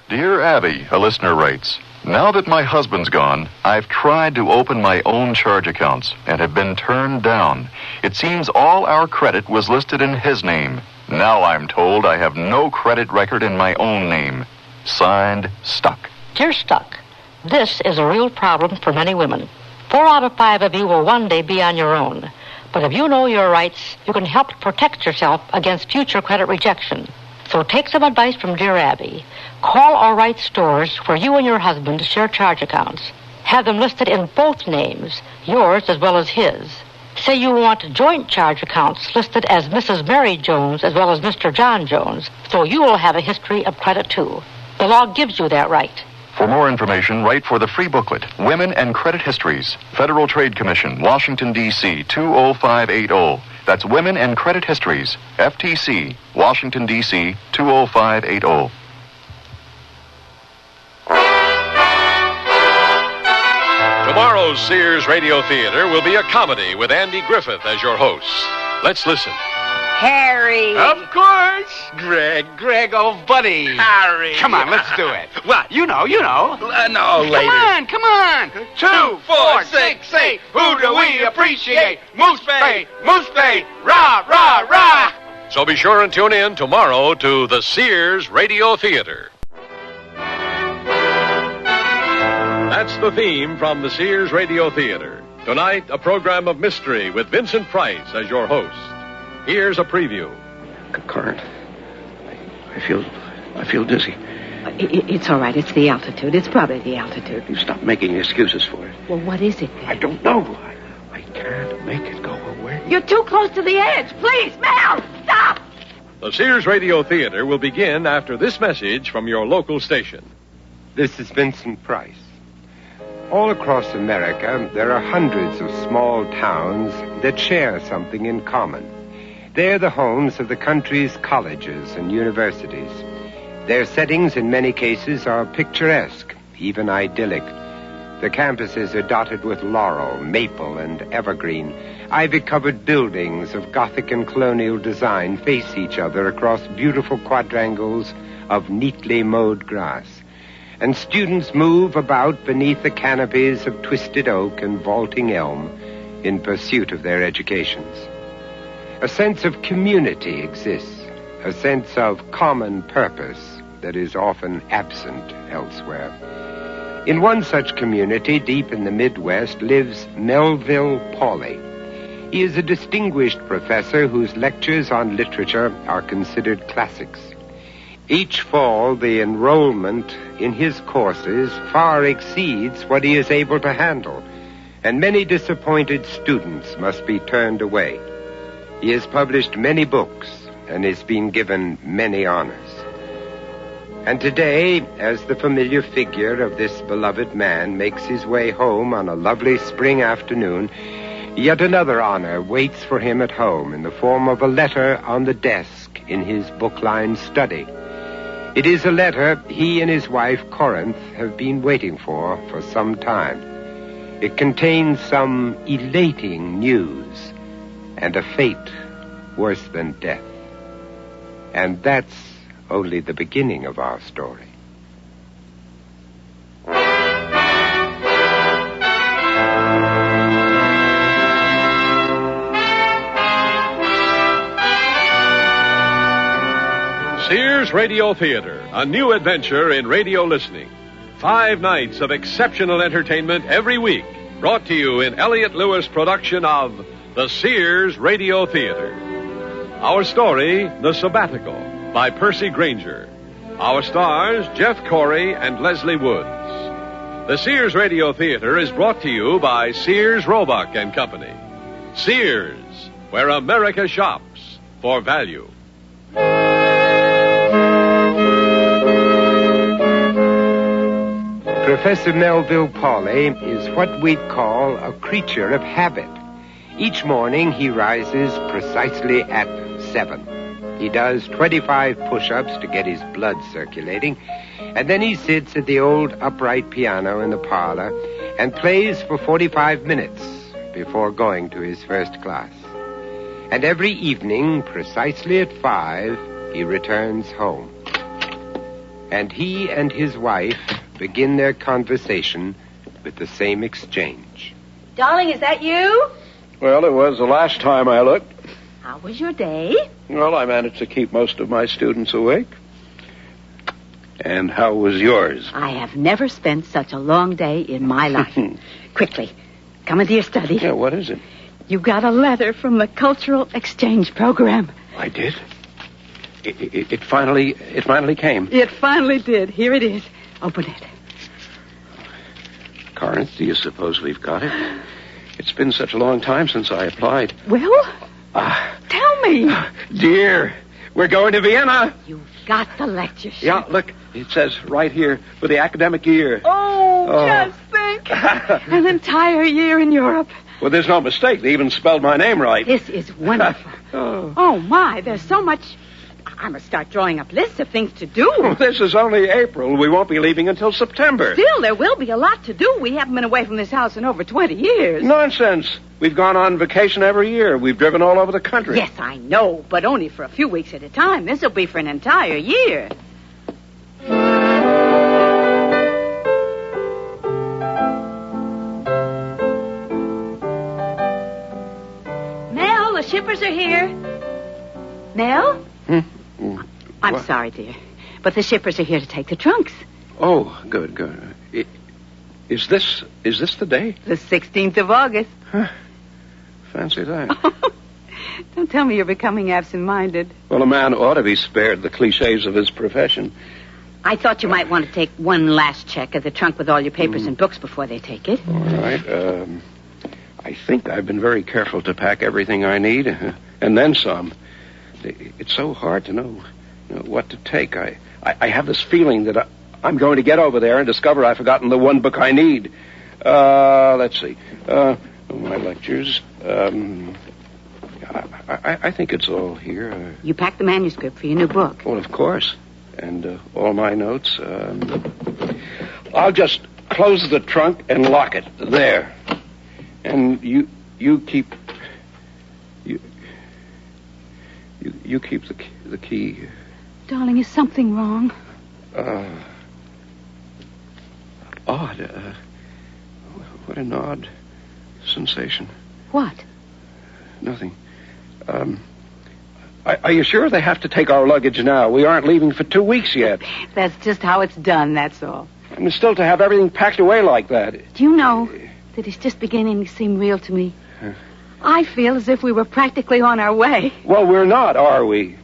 Dear Abby, a listener writes, now that my husband's gone, I've tried to open my own charge accounts and have been turned down. It seems all our credit was listed in his name. Now I'm told I have no credit record in my own name. Signed, Stuck. Dear Stuck, this is a real problem for many women. 4 out of 5 of you will one day be on your own. But if you know your rights, you can help protect yourself against future credit rejection. So take some advice from dear Abby. Call or write stores where you and your husband share charge accounts. Have them listed in both names, yours as well as his. Say you want joint charge accounts listed as Mrs. Mary Jones as well as Mr. John Jones, so you will have a history of credit too. The law gives you that right. For more information, write for the free booklet, Women and Credit Histories, Federal Trade Commission, Washington, D.C., 20580. That's Women and Credit Histories, FTC, Washington, D.C., 20580. Tomorrow's Sears Radio Theater will be a comedy with Andy Griffith as your host. Let's listen. Harry. Of course. Greg, old buddy. Harry. Come on, let's do it. Well, you know. No, later. Come on. 2, 4, 6, 8. Who do we appreciate? Moose Bay, rah, rah, rah. So be sure and tune in tomorrow to the Sears Radio Theater. That's the theme from the Sears Radio Theater. Tonight, a program of mystery with Vincent Price as your host. Here's a preview. Current. I feel dizzy. It's all right. It's the altitude. It's probably the altitude. You stop making excuses for it. Well, what is it? I don't know. I can't make it go away. You're too close to the edge. Please, Mel, stop! The Sears Radio Theater will begin after this message from your local station. This is Vincent Price. All across America, there are hundreds of small towns that share something in common. They're the homes of the country's colleges and universities. Their settings, in many cases, are picturesque, even idyllic. The campuses are dotted with laurel, maple, and evergreen. Ivy-covered buildings of Gothic and colonial design face each other across beautiful quadrangles of neatly mowed grass. And students move about beneath the canopies of twisted oak and vaulting elm in pursuit of their educations. A sense of community exists, a sense of common purpose that is often absent elsewhere. In one such community, deep in the Midwest, lives Melville Pawley. He is a distinguished professor whose lectures on literature are considered classics. Each fall, the enrollment in his courses far exceeds what he is able to handle, and many disappointed students must be turned away. He has published many books and has been given many honors. And today, as the familiar figure of this beloved man makes his way home on a lovely spring afternoon, yet another honor waits for him at home in the form of a letter on the desk in his book-lined study. It is a letter he and his wife, Corinth, have been waiting for some time. It contains some elating news and a fate worse than death. And that's only the beginning of our story. Sears Radio Theater, a new adventure in radio listening. 5 nights of exceptional entertainment every week, brought to you in Elliott Lewis' production of the Sears Radio Theater. Our story, The Sabbatical, by Percy Granger. Our stars, Jeff Corey and Leslie Woods. The Sears Radio Theater is brought to you by Sears, Roebuck and Company. Sears, where America shops for value. Professor Melville Pawley is what we'd call a creature of habit. Each morning he rises precisely at 7. He does 25 push-ups to get his blood circulating, and then he sits at the old upright piano in the parlor and plays for 45 minutes before going to his first class. And every evening, precisely at 5, he returns home. And he and his wife begin their conversation with the same exchange. Darling, is that you? Well, it was the last time I looked. How was your day? Well, I managed to keep most of my students awake. And how was yours? I have never spent such a long day in my life. Quickly, come into your study. Yeah, what is it? You got a letter from the Cultural Exchange Program. I did? It finally came. It finally did. Here it is. Open it. Corinth, do you suppose we've got it? It's been such a long time since I applied. Well, tell me. Dear, we're going to Vienna. You've got the lectureship. Yeah, look, it says right here for the academic year. Oh. Just think. An entire year in Europe. Well, there's no mistake. They even spelled my name right. This is wonderful. Oh, my, there's so much... I must start drawing up lists of things to do. Well, this is only April. We won't be leaving until September. Still, there will be a lot to do. We haven't been away from this house in over 20 years. Nonsense. We've gone on vacation every year. We've driven all over the country. Yes, I know, but only for a few weeks at a time. This will be for an entire year. Mel, the shippers are here. Mel? I'm sorry, dear, but the shippers are here to take the trunks. Oh, good. Is this the day? The 16th of August. Huh. Fancy that. Don't tell me you're becoming absent-minded. Well, a man ought to be spared the cliches of his profession. I thought you might want to take one last check of the trunk with all your papers and books before they take it. All right. I think I've been very careful to pack everything I need, and then some. It's so hard to know what to take. I have this feeling that I'm going to get over there and discover I've forgotten the one book I need. Let's see. My lectures. I think it's all here. You packed the manuscript for your new book. Well, of course. And all my notes. I'll just close the trunk and lock it. There. And you keep... You keep the key. Darling, is something wrong? Odd. What an odd sensation. What? Nothing. Are you sure they have to take our luggage now? We aren't leaving for 2 weeks yet. That's just how it's done, that's all. And still to have everything packed away like that. Do you know that it's just beginning to seem real to me? I feel as if we were practically on our way. Well, we're not, are we?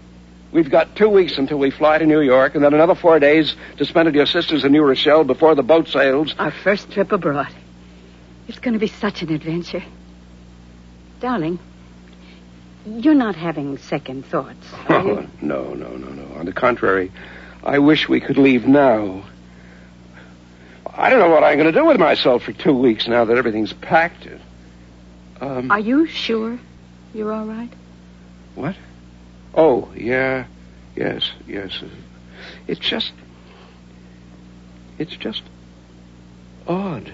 We've got 2 weeks until we fly to New York, and then another 4 days to spend at your sister's in New Rochelle before the boat sails. Our first trip abroad. It's going to be such an adventure. Darling, you're not having second thoughts, are you? No. On the contrary, I wish we could leave now. I don't know what I'm going to do with myself for 2 weeks now that everything's packed. Are you sure you're all right? What? Oh, yeah. Yes. It's just odd.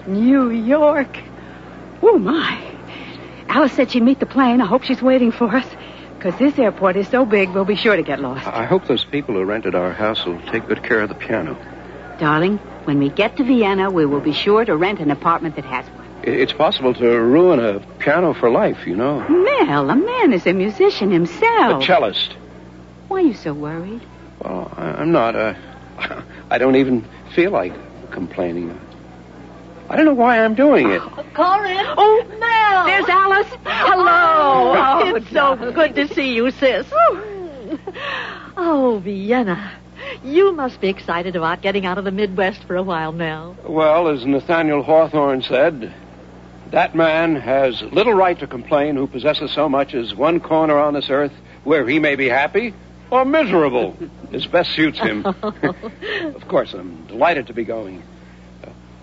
New York. Oh, my. Alice said she'd meet the plane. I hope she's waiting for us. Because this airport is so big, we'll be sure to get lost. I hope those people who rented our house will take good care of the piano. Darling, when we get to Vienna, we will be sure to rent an apartment that has one. It's possible to ruin a piano for life, you know. Mel, a man is a musician himself. A cellist. Why are you so worried? Well, I'm not. I don't even feel like complaining. I don't know why I'm doing it. Corin. Oh, Mel. There's Alice. Hello. Oh, it's so good to see you, sis. Oh, Vienna. You must be excited about getting out of the Midwest for a while now. Well, as Nathaniel Hawthorne said, that man has little right to complain who possesses so much as one corner on this earth where he may be happy or miserable. As best suits him. Of course, I'm delighted to be going.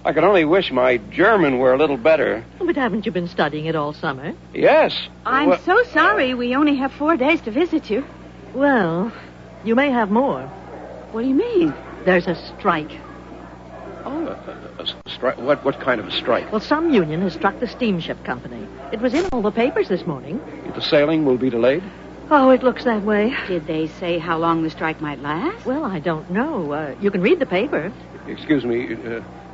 I could only wish my German were a little better. But haven't you been studying it all summer? Yes. I'm so sorry we only have 4 days to visit you. Well, you may have more. What do you mean? There's a strike. Oh, a strike? What kind of a strike? Well, some union has struck the steamship company. It was in all the papers this morning. The sailing will be delayed? Oh, it looks that way. Did they say how long the strike might last? Well, I don't know. You can read the paper. Excuse me.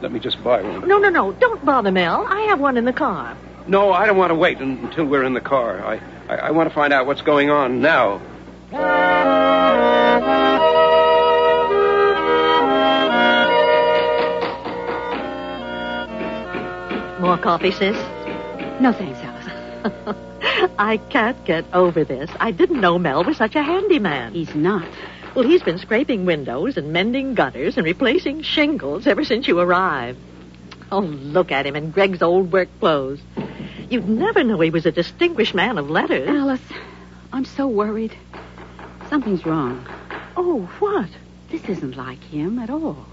Let me just buy one. No. Don't bother, Mel. I have one in the car. No, I don't want to wait until we're in the car. I want to find out what's going on now. More coffee, sis? No, thanks, Alice. I can't get over this. I didn't know Mel was such a handyman. He's not. Well, he's been scraping windows and mending gutters and replacing shingles ever since you arrived. Oh, look at him in Greg's old work clothes. You'd never know he was a distinguished man of letters. Alice, I'm so worried. Something's wrong. Oh, what? This isn't like him at all.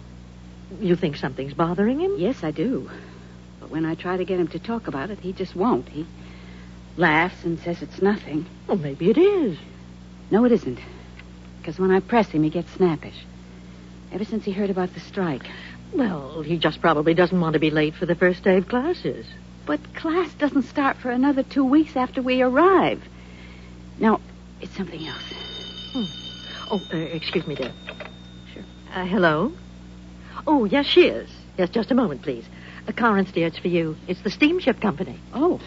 You think something's bothering him? Yes, I do. But when I try to get him to talk about it, he just won't. He laughs and says it's nothing. Well, maybe it is. No, it isn't. Because when I press him, he gets snappish. Ever since he heard about the strike. Well, he just probably doesn't want to be late for the first day of classes. But class doesn't start for another 2 weeks after we arrive. No, it's something else. Oh, excuse me, dear. Sure. Hello? Oh, yes, she is. Yes, just a moment, please. Clarence, dear, it's for you. It's the steamship company. Oh.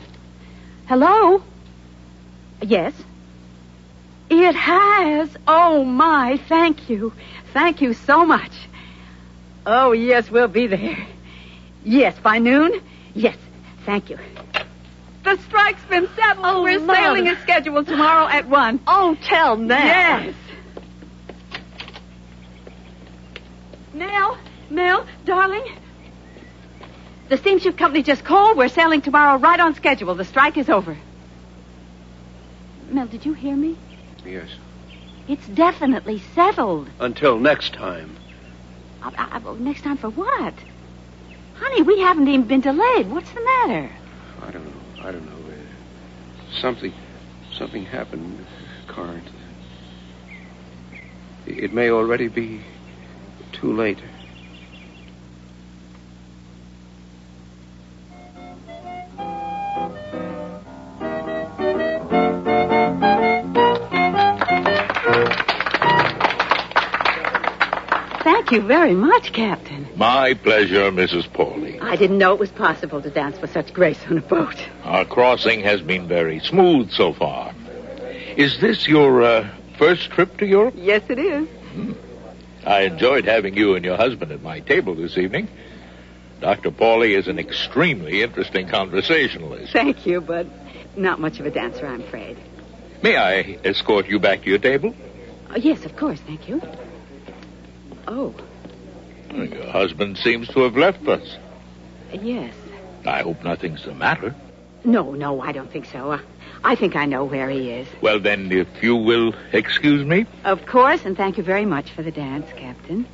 Hello? Yes? It has. Oh, my. Thank you. Thank you so much. Oh, yes, we'll be there. Yes, by noon? Yes, thank you. The strike's been settled. Oh, We're Mother. sailing as scheduled tomorrow at 1. Oh, tell Nell. Yes. Nell, darling. The steamship company just called. We're sailing tomorrow right on schedule. The strike is over. Nell, did you hear me? Yes. It's definitely settled. Until next time. Next time for what? Honey, we haven't even been delayed. What's the matter? I don't know. Something happened, Carnes. It may already be too late. Thank you very much, Captain. My pleasure, Mrs. Pauly. I didn't know it was possible to dance with such grace on a boat. Our crossing has been very smooth so far. Is this your first trip to Europe? Yes, it is. I enjoyed having you and your husband at my table this evening. Dr. Pauly is an extremely interesting conversationalist. Thank you, but not much of a dancer, I'm afraid. May I escort you back to your table? Yes, of course, thank you. Oh. Your husband seems to have left us. Yes. I hope nothing's the matter. No, I don't think so. I think I know where he is. Well, then, if you will excuse me. Of course, and thank you very much for the dance, Captain.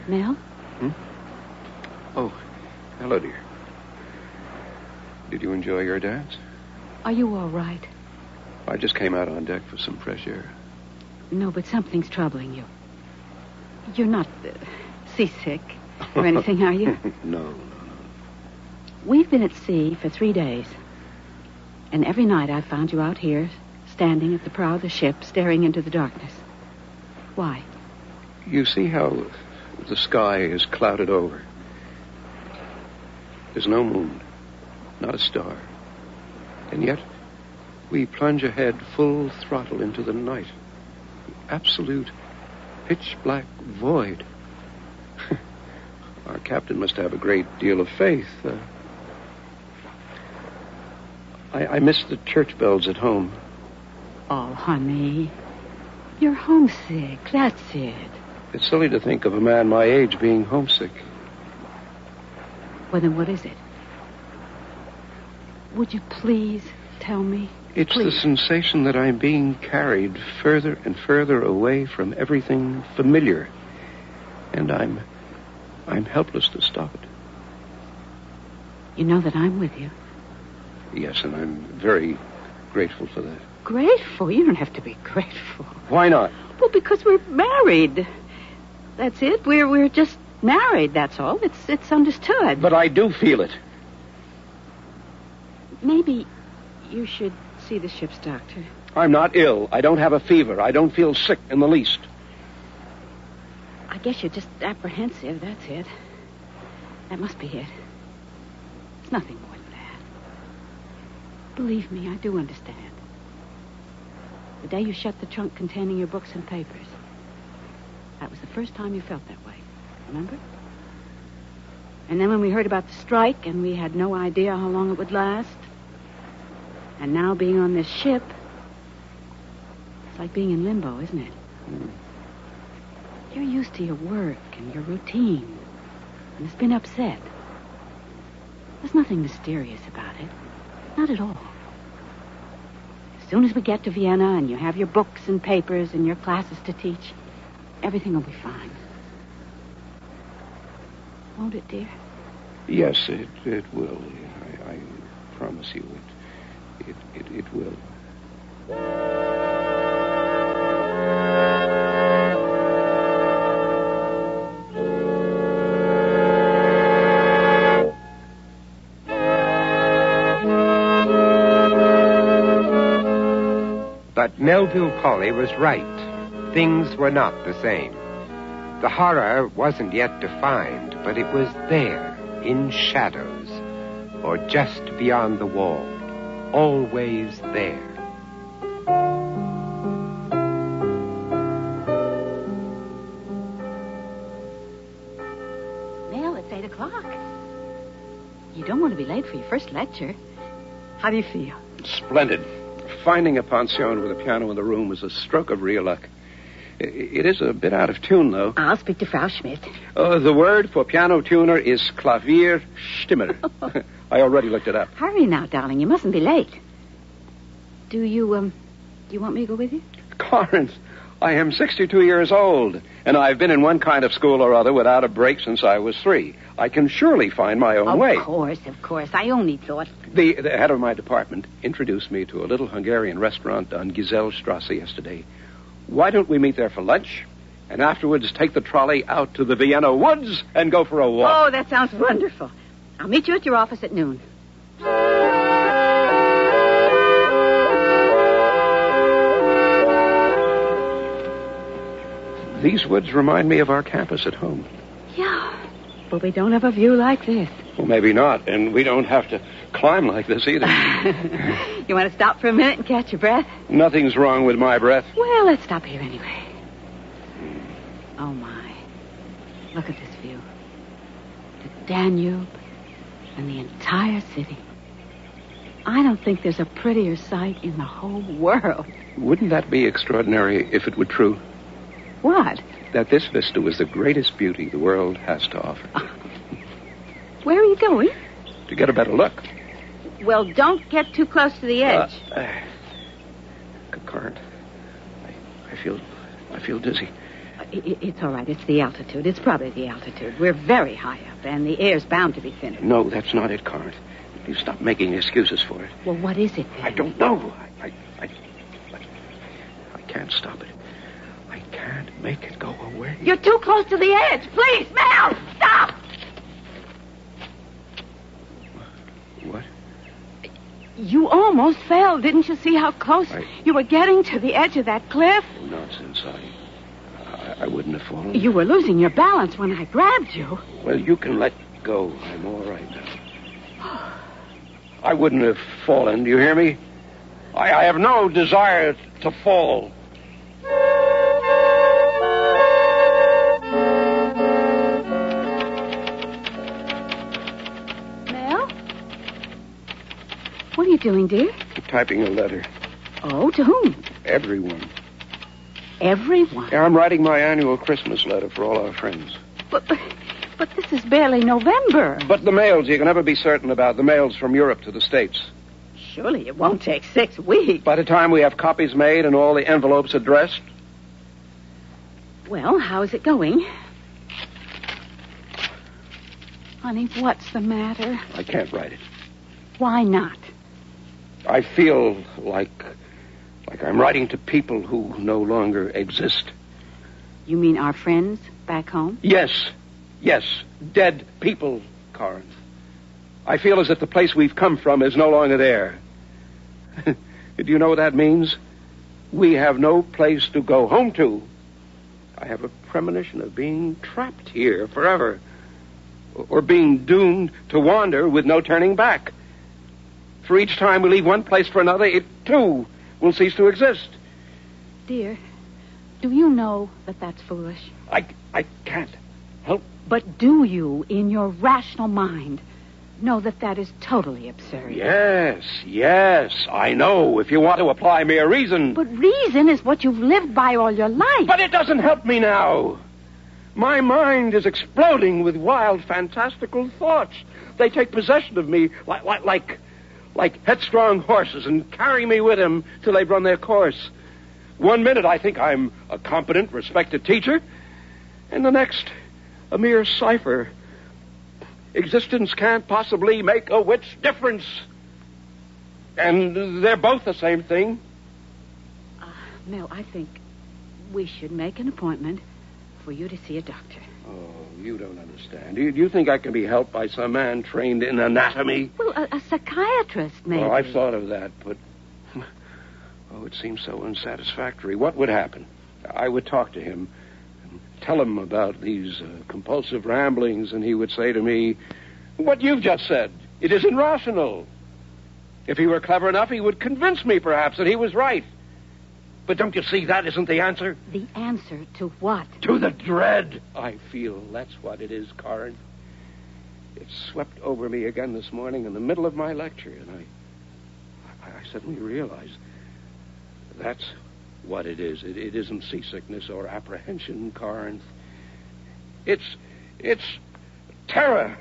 Mel? Oh, hello, dear. Did you enjoy your dance? Are you all right? I just came out on deck for some fresh air. No, but something's troubling you. You're not seasick or anything, are you? No. We've been at sea for 3 days. And every night I've found you out here, standing at the prow of the ship, staring into the darkness. Why? You see how the sky is clouded over? There's no moon, not a star. And yet, we plunge ahead full throttle into the night. The absolute pitch-black void. Our captain must have a great deal of faith. I miss the church bells at home. Oh, honey. You're homesick. That's it. It's silly to think of a man my age being homesick. Well, then what is it? Would you please tell me? It's the sensation that I'm being carried further and further away from everything familiar. And I'm helpless to stop it. You know that I'm with you. Yes, and I'm very grateful for that. Grateful? You don't have to be grateful. Why not? Well, because we're married. That's it. We're just married, that's all. It's understood. But I do feel it. Maybe you should see the ship's doctor. I'm not ill. I don't have a fever. I don't feel sick in the least. I guess you're just apprehensive, that's it. That must be it. It's nothing more than that. Believe me, I do understand. The day you shut the trunk containing your books and papers, that was the first time you felt that way. Remember? And then when we heard about the strike, and we had no idea how long it would last. And now being on this ship, it's like being in limbo, isn't it? You're used to your work and your routine, and it's been upset. There's nothing mysterious about it. Not at all. As soon as we get to Vienna and you have your books and papers and your classes to teach, everything will be fine. Won't it, dear? Yes, it will. I promise you it will. But Melville Polly was right. Things were not the same. The horror wasn't yet defined, but it was there, in shadows, or just beyond the wall, always there. Mel, it's 8 o'clock. You don't want to be late for your first lecture. How do you feel? Splendid. Finding a pension with a piano in the room was a stroke of real luck. It is a bit out of tune, though. I'll speak to Frau Schmidt. The word for piano tuner is Klavierstimmer. I already looked it up. Hurry now, darling. You mustn't be late. Do you want me to go with you? Clarence, I am 62 years old, and I've been in one kind of school or other without a break since I was 3. I can surely find my own way. Of course. I only thought... The head of my department introduced me to a little Hungarian restaurant on Giselstrasse yesterday. Why don't we meet there for lunch, and afterwards take the trolley out to the Vienna woods and go for a walk? Oh, that sounds wonderful. I'll meet you at your office at noon. These woods remind me of our campus at home. Yeah, but we don't have a view like this. Well, maybe not, and we don't have to climb like this either. You want to stop for a minute and catch your breath? Nothing's wrong with my breath. Well, let's stop here anyway. Oh, my. Look at this view. The Danube and the entire city. I don't think there's a prettier sight in the whole world. Wouldn't that be extraordinary if it were true? What? That this vista was the greatest beauty the world has to offer. Where are you going? To get a better look. Well, don't get too close to the edge. Can't. I feel dizzy. It's all right. It's the altitude. It's probably the altitude. We're very high up, and the air's bound to be thinner. No, that's not it, Carnt. You stop making excuses for it. Well, what is it, then? I don't know. I can't stop it. I can't make it go away. You're too close to the edge. Please, Mel, stop! What? You almost fell. Didn't you see how close you were getting to the edge of that cliff? Oh, nonsense. I wouldn't have fallen. You were losing your balance when I grabbed you. Well, you can let go. I'm all right now. I wouldn't have fallen. Do you hear me? I have no desire to fall. Mel? What are you doing, dear? Typing a letter. Oh, to whom? Everyone. Everyone? Yeah, I'm writing my annual Christmas letter for all our friends. But this is barely November. But the mails you can never be certain about. The mails from Europe to the States. Surely it won't take 6 weeks. By the time we have copies made and all the envelopes addressed. Well, how's it going? Honey, what's the matter? I can't write it. Why not? I feel like I'm writing to people who no longer exist. You mean our friends back home? Yes. Dead people, Corinth. I feel as if the place we've come from is no longer there. Do you know what that means? We have no place to go home to. I have a premonition of being trapped here forever. Or being doomed to wander with no turning back. For each time we leave one place for another, it, too, will cease to exist. Dear, do you know that that's foolish? I can't help But do you, in your rational mind, know that is totally absurd? Yes, I know, if you want to apply mere reason. But reason is what you've lived by all your life. But it doesn't help me now. My mind is exploding with wild, fantastical thoughts. They take possession of me like headstrong horses and carry me with them till they've run their course. One minute I think I'm a competent, respected teacher, and the next, a mere cipher. Existence can't possibly make a whit's difference. And they're both the same thing. Mel, I think we should make an appointment for you to see a doctor. Oh, you don't understand. Do you think I can be helped by some man trained in anatomy? Well, a psychiatrist, maybe. Oh, I've thought of that, but... Oh, it seems so unsatisfactory. What would happen? I would talk to him, and tell him about these compulsive ramblings, and he would say to me, what you've just said, it isn't rational. If he were clever enough, he would convince me, perhaps, that he was right. But don't you see that isn't the answer? The answer to what? To the dread I feel. That's what it is, Corin. It swept over me again this morning in the middle of my lecture, and I suddenly realized that's what it is. It isn't seasickness or apprehension, Corin. It's terror.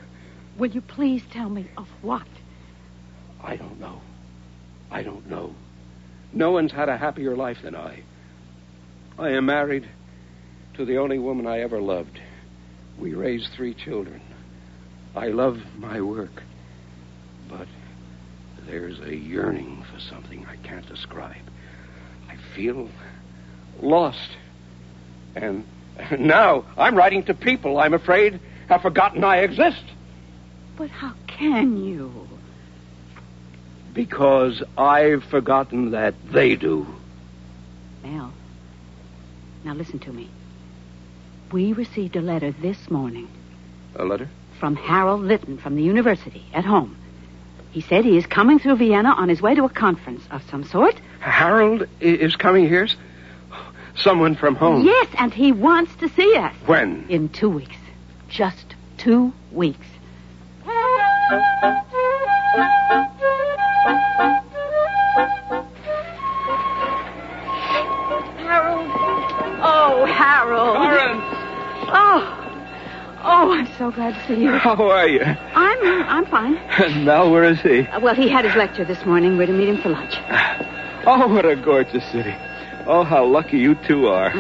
Will you please tell me of what? I don't know. No one's had a happier life than I. I am married to the only woman I ever loved. We raised 3 children. I love my work. But there's a yearning for something I can't describe. I feel lost. And now I'm writing to people I'm afraid have forgotten I exist. But how can you? Because I've forgotten that they do. Mel, now listen to me. We received a letter this morning. A letter? From Harold Litton from the university at home. He said he is coming through Vienna on his way to a conference of some sort. Harold is coming here? Someone from home? Yes, and he wants to see us. When? In 2 weeks. Just 2 weeks. Harold. Oh, Harold. Corin. Oh, I'm so glad to see you. How are you? I'm fine. And Mel, where is he? Well, he had his lecture this morning. We're to meet him for lunch. Oh, what a gorgeous city. Oh, how lucky you two are.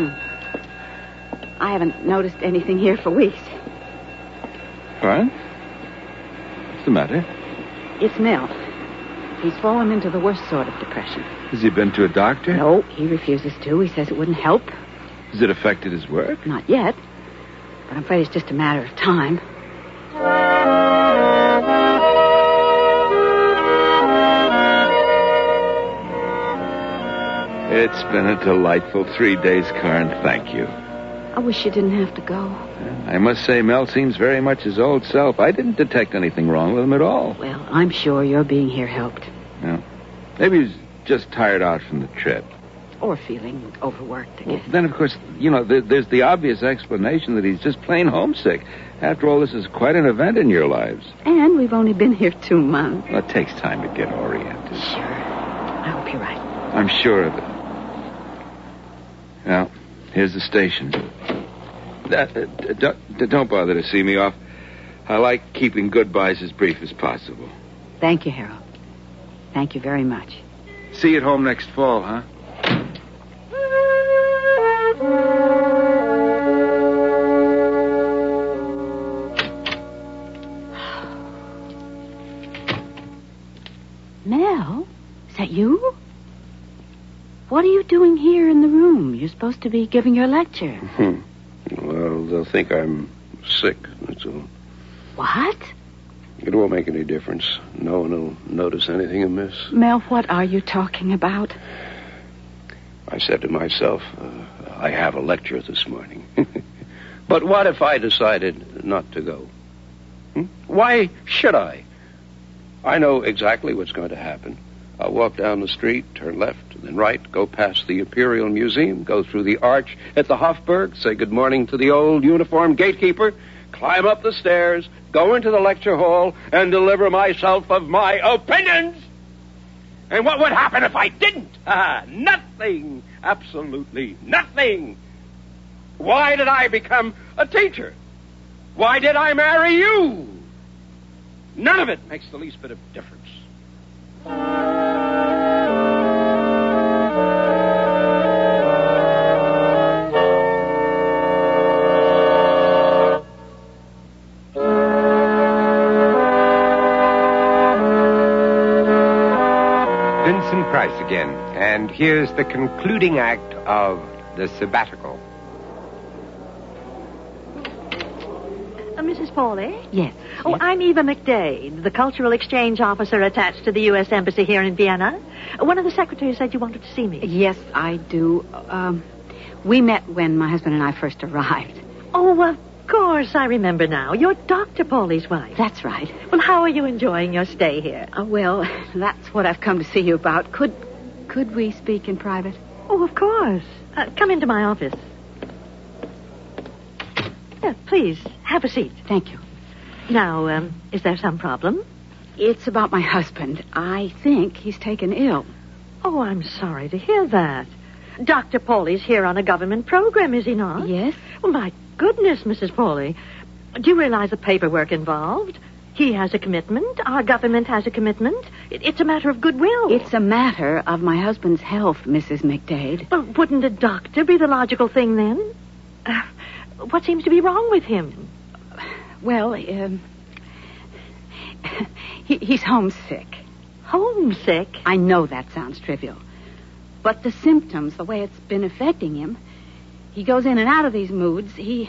I haven't noticed anything here for weeks. What? What's the matter? It's Mel. He's fallen into the worst sort of depression. Has he been to a doctor? No, he refuses to. He says it wouldn't help. Has it affected his work? Not yet. But I'm afraid it's just a matter of time. It's been a delightful 3 days, Corin. Thank you. I wish you didn't have to go. I must say, Mel seems very much his old self. I didn't detect anything wrong with him at all. Well, I'm sure your being here helped. Yeah. Maybe he's just tired out from the trip. Or feeling overworked, I guess. Then, of course, there's the obvious explanation that he's just plain homesick. After all, this is quite an event in your lives. And we've only been here 2 months. Well, it takes time to get oriented. Sure. I hope you're right. I'm sure of it. Now, here's the station. Don't bother to see me off. I like keeping goodbyes as brief as possible. Thank you, Harold. Thank you very much. See you at home next fall, huh? Mel? Is that you? What are you doing here in the room? You're supposed to be giving your lecture. Well, they'll think I'm sick, that's all. What? It won't make any difference. No one will notice anything amiss. Mel, what are you talking about? I said to myself, I have a lecture this morning. But what if I decided not to go? Why should I? I know exactly what's going to happen. I'll walk down the street, turn left, and then right, go past the Imperial Museum, go through the arch at the Hofburg, say good morning to the old uniformed gatekeeper, climb up the stairs, go into the lecture hall, and deliver myself of my opinions. And what would happen if I didn't? Nothing. Absolutely nothing. Why did I become a teacher? Why did I marry you? None of it makes the least bit of difference. Vincent Price again, and here's the concluding act of The Sabbatical. Mrs. Pauly? Yes. Oh, I'm Eva McDade, the cultural exchange officer attached to the U.S. Embassy here in Vienna. One of the secretaries said you wanted to see me. Yes, I do. We met when my husband and I first arrived. Oh, of course, I remember now. You're Dr. Pauly's wife. That's right. Well, how are you enjoying your stay here? Well, that's what I've come to see you about. Could we speak in private? Oh, of course. Come into my office. Please, have a seat. Thank you. Now, is there some problem? It's about my husband. I think he's taken ill. Oh, I'm sorry to hear that. Dr. Pauly's here on a government program, is he not? Yes. Well, my goodness, Mrs. Pauly. Do you realize the paperwork involved? He has a commitment. Our government has a commitment. It's a matter of goodwill. It's a matter of my husband's health, Mrs. McDade. But wouldn't a doctor be the logical thing then? What seems to be wrong with him? Well, he's homesick. Homesick? I know that sounds trivial. But the symptoms, the way it's been affecting him, he goes in and out of these moods. He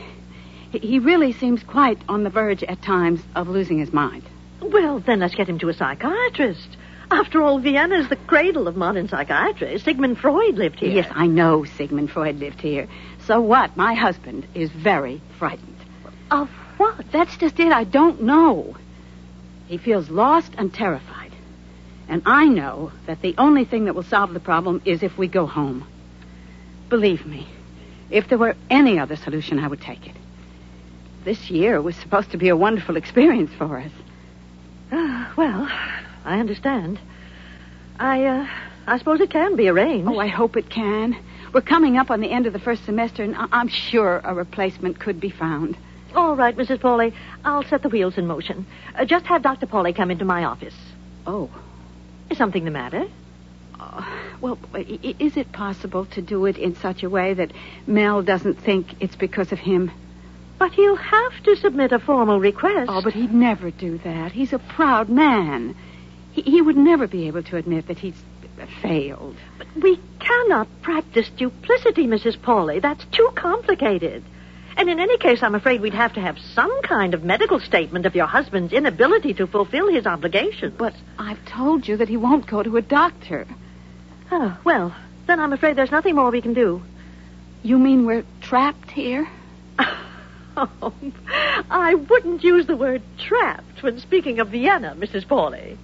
really seems quite on the verge at times of losing his mind. Well, then let's get him to a psychiatrist. After all, Vienna's the cradle of modern psychiatry. Sigmund Freud lived here. Yes, I know Sigmund Freud lived here. So what? My husband is very frightened. Of what? That's just it. I don't know. He feels lost and terrified. And I know that the only thing that will solve the problem is if we go home. Believe me, if there were any other solution, I would take it. This year was supposed to be a wonderful experience for us. Well, I understand. I suppose it can be arranged. Oh, I hope it can. We're coming up on the end of the first semester, and I'm sure a replacement could be found. All right, Mrs. Pauly. I'll set the wheels in motion. Just have Dr. Pauly come into my office. Oh. Is something the matter? Well, is it possible to do it in such a way that Mel doesn't think it's because of him? But he'll have to submit a formal request. Oh, but he'd never do that. He's a proud man. He would never be able to admit that he's failed. But we cannot practice duplicity, Mrs. Pauly. That's too complicated. And in any case, I'm afraid we'd have to have some kind of medical statement of your husband's inability to fulfill his obligations. But I've told you that he won't go to a doctor. Oh, well, then I'm afraid there's nothing more we can do. You mean we're trapped here? Oh, I wouldn't use the word trapped when speaking of Vienna, Mrs. Pauly.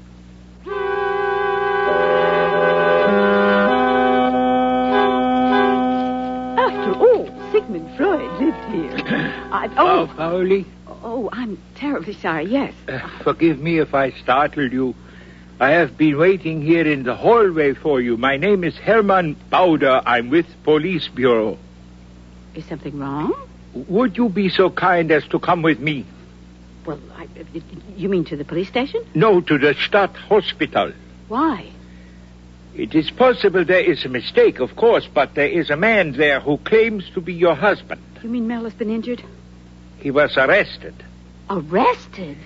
After all, Sigmund Freud lived here. Pauli? Oh, I'm terribly sorry, yes. Forgive me if I startled you. I have been waiting here in the hallway for you. My name is Hermann Bauder. I'm with Police Bureau. Is something wrong? Would you be so kind as to come with me? Well, you mean to the police station? No, to the Stadthospital. Why? It is possible there is a mistake, of course, but there is a man there who claims to be your husband. You mean Mel has been injured? He was arrested. Arrested?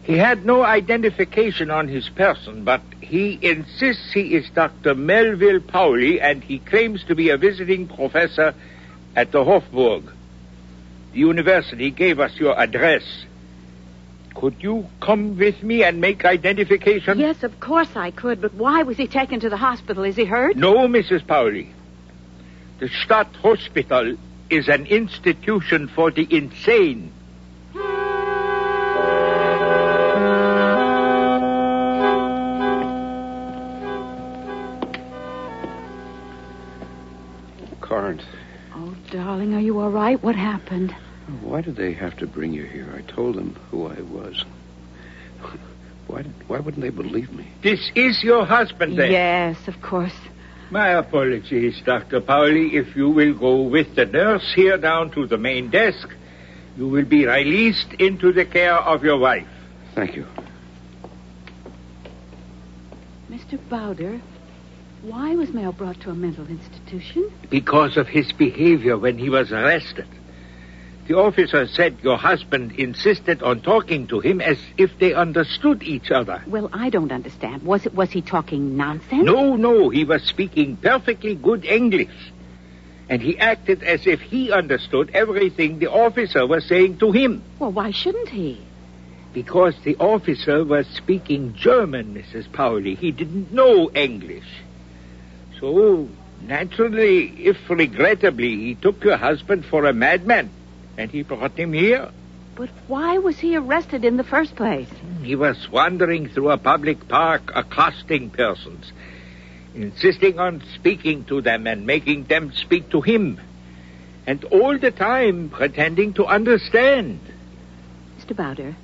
He had no identification on his person, but he insists he is Dr. Melville Pauli, and he claims to be a visiting professor at the Hofburg. The university gave us your address. Could you come with me and make identification? Yes, of course I could, but why was he taken to the hospital? Is he hurt? No, Mrs. Pauli. The Stadthospital is an institution for the insane. Current. Oh, darling, are you all right? What happened? Why did they have to bring you here? I told them who I was. Why wouldn't they believe me? This is your husband, then? Yes, of course. My apologies, Dr. Pauli. If you will go with the nurse here down to the main desk, you will be released into the care of your wife. Thank you. Mr. Bowder, why was Mel brought to a mental institution? Because of his behavior when he was arrested. The officer said your husband insisted on talking to him as if they understood each other. Well, I don't understand. Was he talking nonsense? No, he was speaking perfectly good English. And he acted as if he understood everything the officer was saying to him. Well, why shouldn't he? Because the officer was speaking German, Mrs. Pauli. He didn't know English. So, naturally, if regrettably, he took your husband for a madman. And he brought him here. But why was he arrested in the first place? He was wandering through a public park, accosting persons, insisting on speaking to them and making them speak to him. And all the time pretending to understand. Mr. Bowder,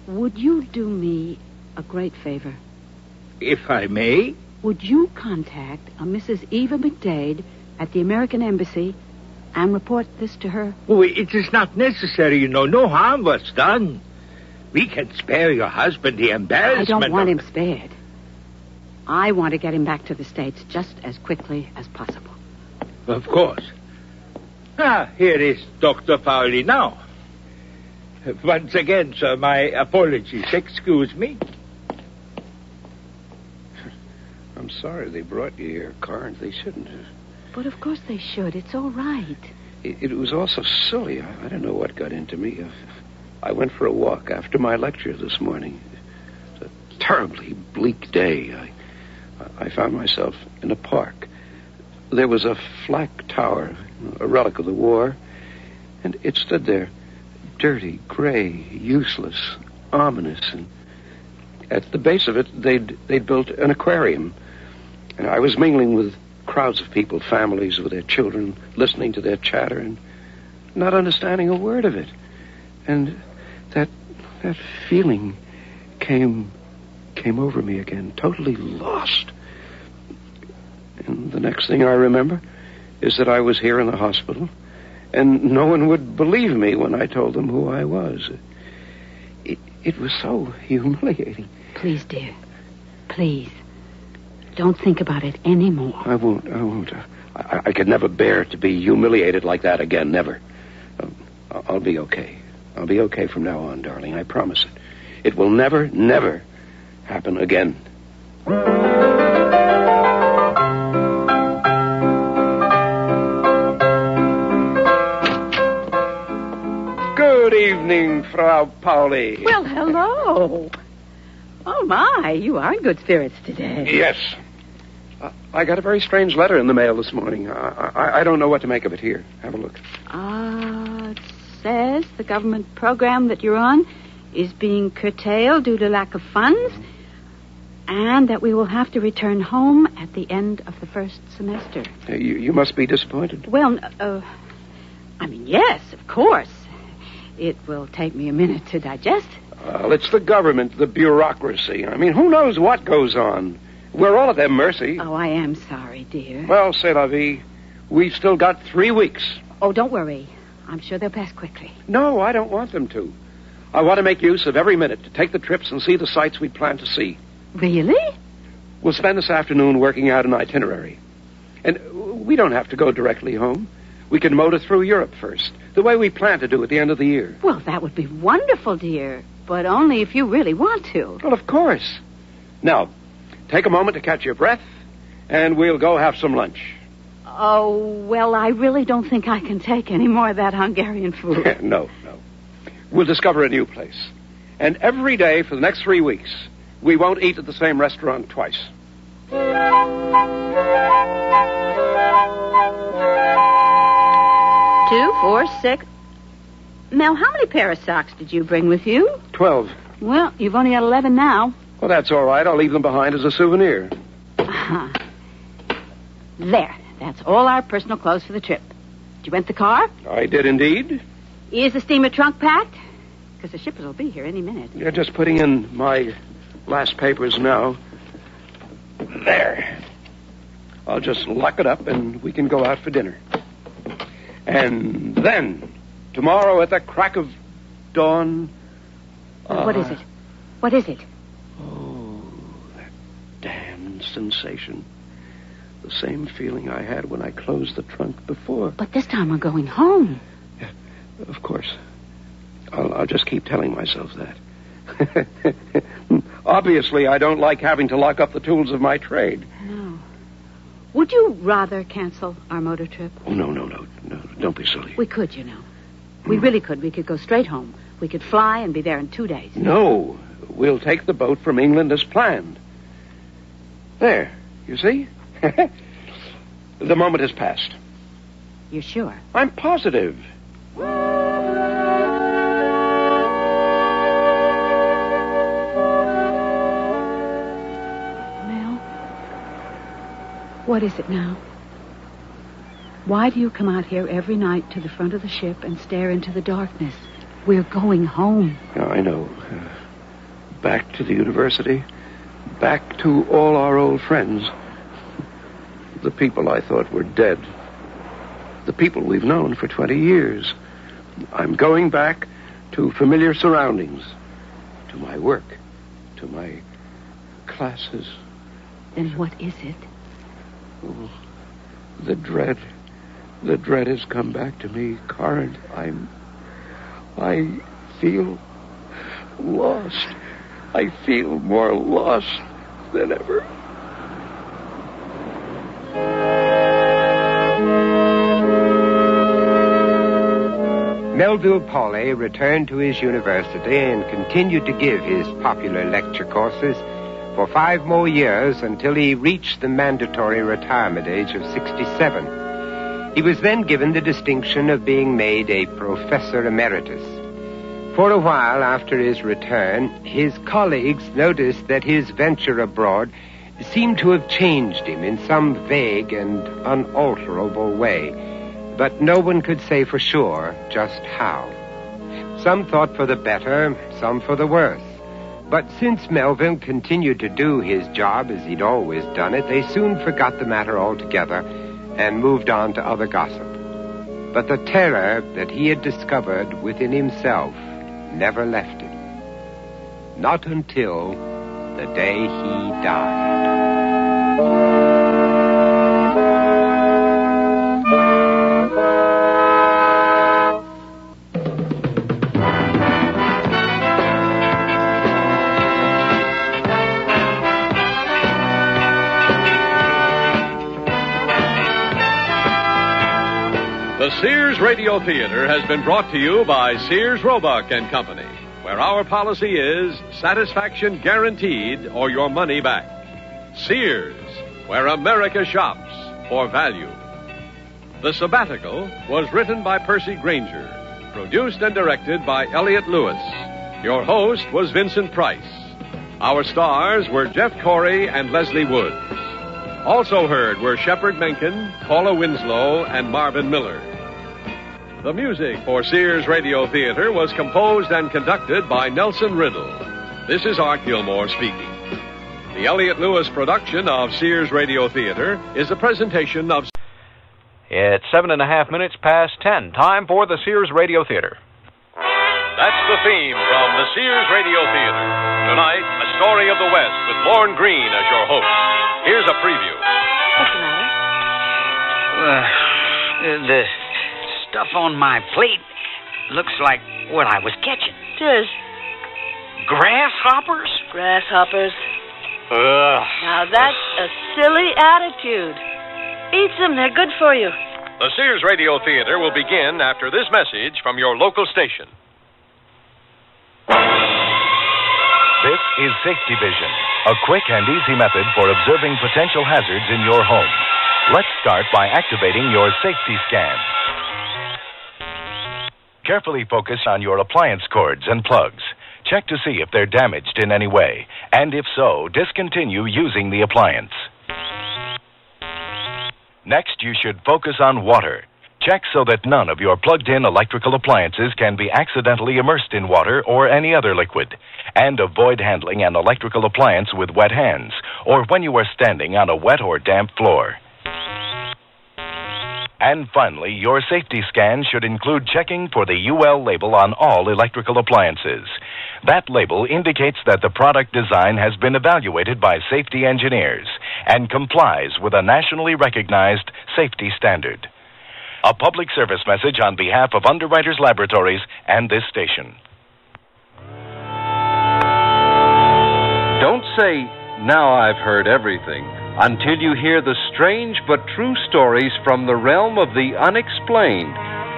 would you do me a great favor? If I may? Would you contact a Mrs. Eva McDade at the American Embassy and report this to her? Oh, it is not necessary, you know. No harm was done. We can spare your husband the embarrassment. I don't want him spared. I want to get him back to the States just as quickly as possible. Of course. Here is Dr. Pauli now. Once again, sir, my apologies. Excuse me. I'm sorry they brought you here, Carnes. They shouldn't have. But of course they should. It's all right. It was all so silly. I don't know what got into me. I went for a walk after my lecture this morning. It was a terribly bleak day. I found myself in a park. There was a flak tower, a relic of the war, and it stood there, dirty, gray, useless, ominous. And at the base of it, they'd built an aquarium. And I was mingling with crowds of people, families with their children, listening to their chatter and not understanding a word of it. And that feeling came over me again, totally lost. And the next thing I remember is that I was here in the hospital, and no one would believe me when I told them who I was. It was so humiliating. Please, dear. Please. Don't think about it anymore. I won't. I could never bear to be humiliated like that again, never. I'll be okay. I'll be okay from now on, darling. I promise it. It will never, never happen again. Good evening, Frau Pauli. Well, hello. Oh, my. You are in good spirits today. Yes. I got a very strange letter in the mail this morning. I don't know what to make of it. Here, have a look. It says the government program that you're on is being curtailed due to lack of funds, and that we will have to return home at the end of the first semester. You must be disappointed. Well, yes, of course. It will take me a minute to digest. Well, it's the government, the bureaucracy. I mean, who knows what goes on? We're all at their mercy. Oh, I am sorry, dear. Well, c'est la vie. We've still got 3 weeks. Oh, don't worry. I'm sure they'll pass quickly. No, I don't want them to. I want to make use of every minute to take the trips and see the sights we plan to see. Really? We'll spend this afternoon working out an itinerary. And we don't have to go directly home. We can motor through Europe first, the way we plan to do at the end of the year. Well, that would be wonderful, dear. But only if you really want to. Well, of course. Now, take a moment to catch your breath, and we'll go have some lunch. Oh, well, I really don't think I can take any more of that Hungarian food. No. We'll discover a new place. And every day for the next 3 weeks, we won't eat at the same restaurant twice. 2, 4, 6. Mel, how many pair of socks did you bring with you? 12. Well, you've only got 11 now. Well, that's all right. I'll leave them behind as a souvenir. There. That's all our personal clothes for the trip. Did you rent the car? I did indeed. Is the steamer trunk packed? Because the shippers will be here any minute. You're just putting in my last papers now. There. I'll just lock it up and we can go out for dinner. And then, tomorrow at the crack of dawn... What is it? What is it? Oh, that damned sensation. The same feeling I had when I closed the trunk before. But this time we're going home. Yeah, of course. I'll just keep telling myself that. Obviously, I don't like having to lock up the tools of my trade. No. Would you rather cancel our motor trip? Oh, no. Don't be silly. We could, you know. We really could. We could go straight home. We could fly and be there in 2 days. No. We'll take the boat from England as planned. There. You see? The moment has passed. You're sure? I'm positive. What is it now? Why do you come out here every night to the front of the ship and stare into the darkness? We're going home. Yeah, I know. Back to the university. Back to all our old friends. The people I thought were dead. The people we've known for 20 years. I'm going back to familiar surroundings. To my work. To my classes. Then what is it? Oh, the dread. The dread has come back to me, Karen. I feel lost. I feel more lost than ever. Melville Pauly returned to his university and continued to give his popular lecture courses for 5 more years until he reached the mandatory retirement age of 67. He was then given the distinction of being made a professor emeritus. For a while after his return, his colleagues noticed that his venture abroad seemed to have changed him in some vague and unalterable way, but no one could say for sure just how. Some thought for the better, some for the worse. But since Melville continued to do his job as he'd always done it, they soon forgot the matter altogether and moved on to other gossip. But the terror that he had discovered within himself never left him. Not until the day he died. The Sears Radio Theater has been brought to you by Sears Roebuck and Company, where our policy is satisfaction guaranteed or your money back. Sears, where America shops for value. The Sabbatical was written by Percy Granger, produced and directed by Elliott Lewis. Your host was Vincent Price. Our stars were Jeff Corey and Leslie Woods. Also heard were Shepard Menken, Paula Winslow, and Marvin Miller. The music for Sears Radio Theater was composed and conducted by Nelson Riddle. This is Art Gilmore speaking. The Elliott Lewis production of Sears Radio Theater is a presentation of... It's 10:07. Time for the Sears Radio Theater. That's the theme from the Sears Radio Theater. Tonight, A Story of the West with Lorne Greene as your host. Here's a preview. What's the matter? The stuff on my plate looks like what I was catching. Tis. Grasshoppers? Grasshoppers. Ugh. Now that's a silly attitude. Eat them, they're good for you. The Sears Radio Theater will begin after this message from your local station. This is Safety Vision, a quick and easy method for observing potential hazards in your home. Let's start by activating your safety scan. Carefully focus on your appliance cords and plugs. Check to see if they're damaged in any way, and if so, discontinue using the appliance. Next, you should focus on water. Check so that none of your plugged-in electrical appliances can be accidentally immersed in water or any other liquid. And avoid handling an electrical appliance with wet hands or when you are standing on a wet or damp floor. And finally, your safety scan should include checking for the UL label on all electrical appliances. That label indicates that the product design has been evaluated by safety engineers and complies with a nationally recognized safety standard. A public service message on behalf of Underwriters Laboratories and this station. Don't say, "Now I've heard everything," until you hear the strange but true stories from the realm of the unexplained.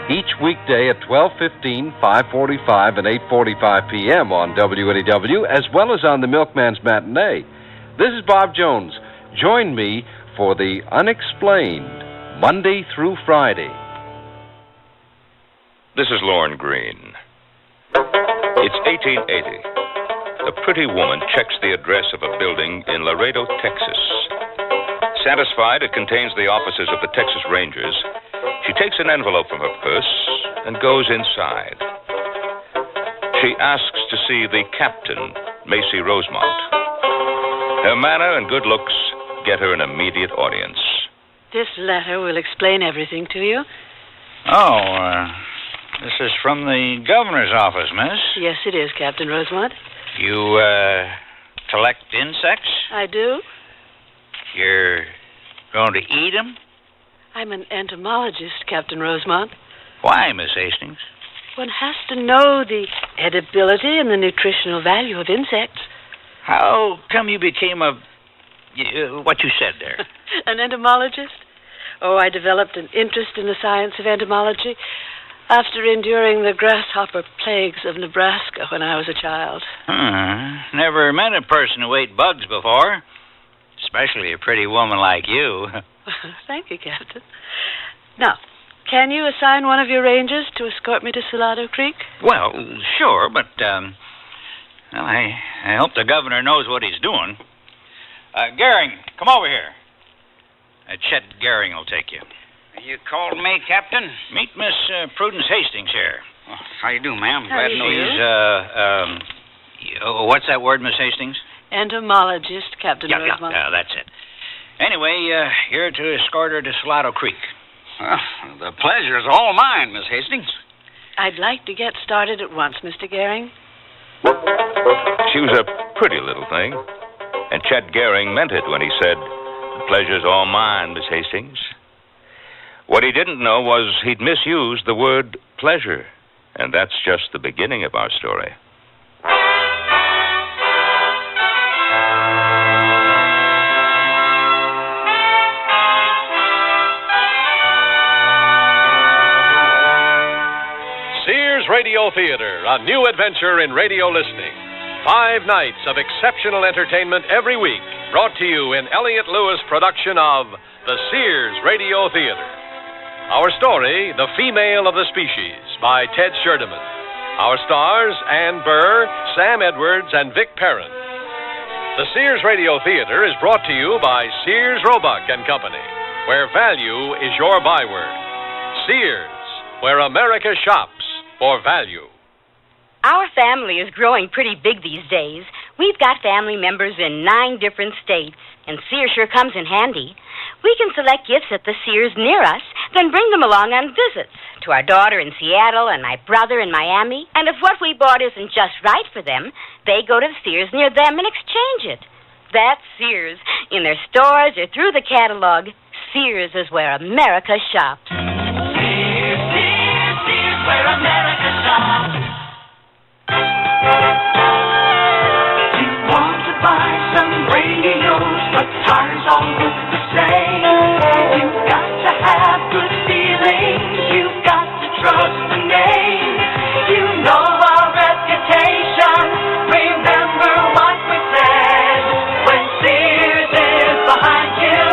Each weekday at 12:15, 5:45, and 8:45 p.m. on WNEW, as well as on the Milkman's Matinee. This is Bob Jones. Join me for the Unexplained, Monday through Friday. This is Lorne Green. It's 1880. A pretty woman checks the address of a building in Laredo, Texas. Satisfied it contains the offices of the Texas Rangers, she takes an envelope from her purse and goes inside. She asks to see the captain, Macy Rosemont. Her manner and good looks get her an immediate audience. This letter will explain everything to you. Oh, this is from the governor's office, miss. Yes, it is, Captain Rosemont. You, collect insects? I do. You're going to eat them? I'm an entomologist, Captain Rosemont. Why, Miss Hastings? One has to know the edibility and the nutritional value of insects. How come you became what you said there? An entomologist? Oh, I developed an interest in the science of entomology after enduring the grasshopper plagues of Nebraska when I was a child. Never met a person who ate bugs before, especially a pretty woman like you. Thank you, Captain. Now, can you assign one of your rangers to escort me to Salado Creek? Well, sure, but, I hope the governor knows what he's doing. Gehring, come over here. Chet Gehring will take you. You called me, Captain? Meet Miss Prudence Hastings here. Oh, how you do, ma'am? How Glad do to know you you. What's that word, Miss Hastings? Entomologist, Captain Rosemont. Yeah, that's it. Anyway, you're to escort her to Salado Creek. Well, the pleasure's all mine, Miss Hastings. I'd like to get started at once, Mr. Gehring. She was a pretty little thing, and Chet Gehring meant it when he said, "The pleasure's all mine, Miss Hastings." What he didn't know was he'd misused the word pleasure, and that's just the beginning of our story. Sears Radio Theater, a new adventure in radio listening. 5 nights of exceptional entertainment every week, brought to you in Elliott Lewis' production of the Sears Radio Theater. Our story, The Female of the Species, by Ted Scherdeman. Our stars, Ann Burr, Sam Edwards, and Vic Perrin. The Sears Radio Theater is brought to you by Sears Roebuck and Company, where value is your byword. Sears, where America shops for value. Our family is growing pretty big these days. We've got family members in 9 different states, and Sears sure comes in handy. We can select gifts at the Sears near us, then bring them along on visits to our daughter in Seattle and my brother in Miami. And if what we bought isn't just right for them, they go to the Sears near them and exchange it. That's Sears. In their stores or through the catalog, Sears is where America shops. Sears, Sears, Sears, where America shops. You want to buy some radios, but tires all look the same. You've got to have good feelings. You've got to trust the name. You know our reputation. Remember what we said. When Sears is behind you,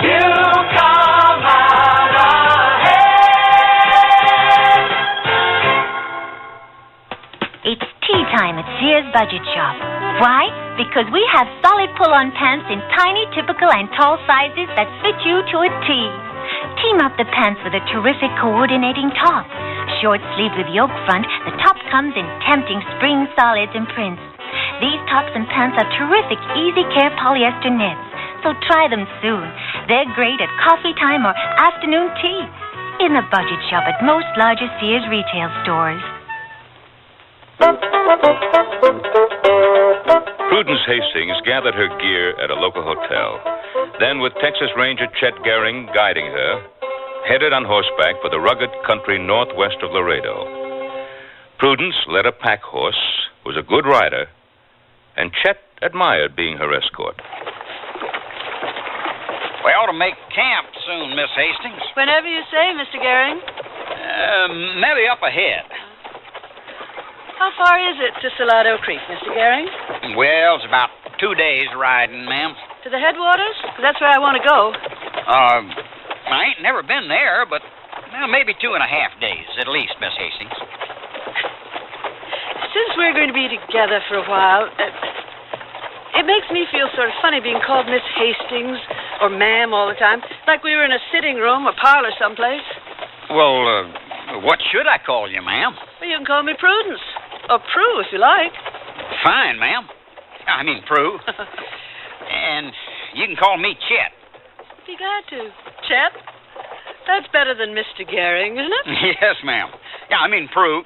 you come out ahead. It's tea time at Sears Budget Shop. Why? Because we have solid pull-on pants in tiny, typical, and tall sizes that fit you to a T. Team up the pants with a terrific coordinating top. Short sleeved with yoke front, the top comes in tempting spring solids and prints. These tops and pants are terrific easy care polyester knits, so try them soon. They're great at coffee time or afternoon tea. In the budget shop at most larger Sears retail stores. Prudence Hastings gathered her gear at a local hotel. Then, with Texas Ranger Chet Gehring guiding her, headed on horseback for the rugged country northwest of Laredo. Prudence led a pack horse, was a good rider, and Chet admired being her escort. We ought to make camp soon, Miss Hastings. Whenever you say, Mr. Gehring. Maybe up ahead. How far is it to Salado Creek, Mr. Gehring? Well, it's about 2 days riding, ma'am. To the headwaters? 'Cause that's where I want to go. I ain't never been there, but maybe 2.5 days at least, Miss Hastings. Since we're going to be together for a while, it makes me feel sort of funny being called Miss Hastings or ma'am all the time, like we were in a sitting room or parlor someplace. Well, what should I call you, ma'am? Well, you can call me Prudence. Or Prue, if you like. Fine, ma'am. I mean, Prue. And you can call me Chet. Be glad to. Chet? That's better than Mr. Gehring, isn't it? Yes, ma'am. Yeah, I mean, Prue.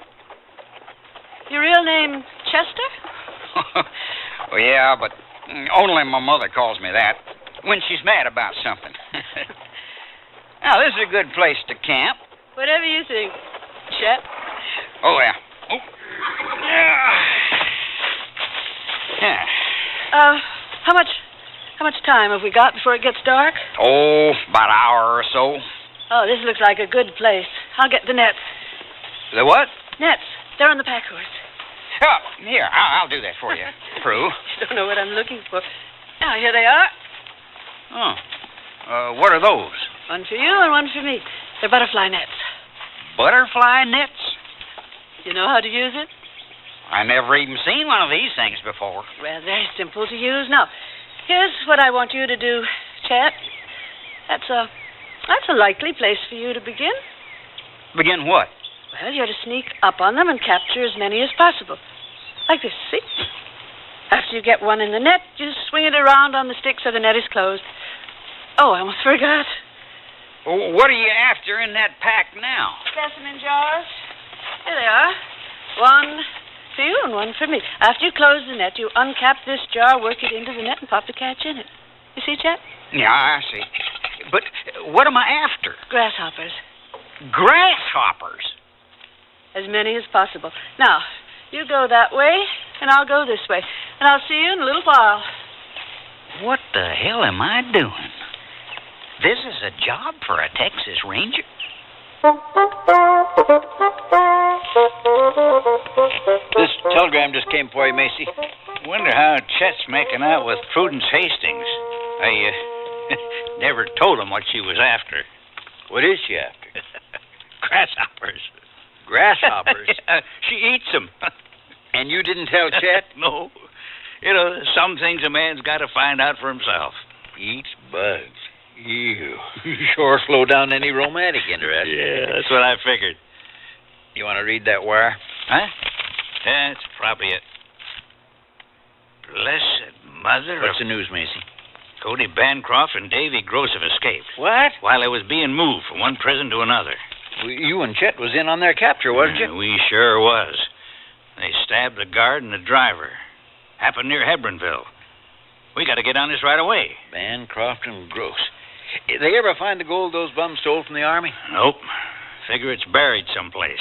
Your real name, Chester? Well, yeah, but only my mother calls me that when she's mad about something. Now, this is a good place to camp. Whatever you think, Chet. Oh, yeah. Oh. Yeah. How much time have we got before it gets dark? Oh, about an hour or so. Oh, this looks like a good place. I'll get the nets. The what? Nets. They're on the pack horse. Oh, here, I'll do that for you, Prue. You don't know what I'm looking for. Now, here they are. Oh. What are those? One for you and one for me. They're butterfly nets. Butterfly nets? You know how to use it? I never even seen one of these things before. Well, they're simple to use. Now, here's what I want you to do, Chet. That's a likely place for you to begin. Begin what? Well, you're to sneak up on them and capture as many as possible. Like this, see? After you get one in the net, you swing it around on the stick so the net is closed. Oh, I almost forgot. What are you after in that pack now? Specimen jars. Here they are. One for you and one for me. After you close the net, you uncap this jar, work it into the net, and pop the catch in it. You see, Chet? Yeah, I see. But what am I after? Grasshoppers. Grasshoppers? As many as possible. Now, you go that way, and I'll go this way. And I'll see you in a little while. What the hell am I doing? This is a job for a Texas Ranger? This telegram just came for you, Macy. Wonder how Chet's making out with Prudence Hastings. I never told him what she was after. What is she after? Grasshoppers. Grasshoppers? She eats them. And you didn't tell Chet? No. You know, some things a man's got to find out for himself. Eats bugs. You sure slow down any romantic interest. Yeah, that's what I figured. You want to read that wire? Huh? Yeah, that's probably it. Blessed mother. What's the news, Macy? Cody Bancroft and Davy Gross have escaped. What? While they was being moved from one prison to another. You and Chet was in on their capture, wasn't you? We sure was. They stabbed the guard and the driver. Happened near Hebronville. We got to get on this right away. Bancroft and Gross. Did they ever find the gold those bums stole from the Army? Nope. Figure it's buried someplace.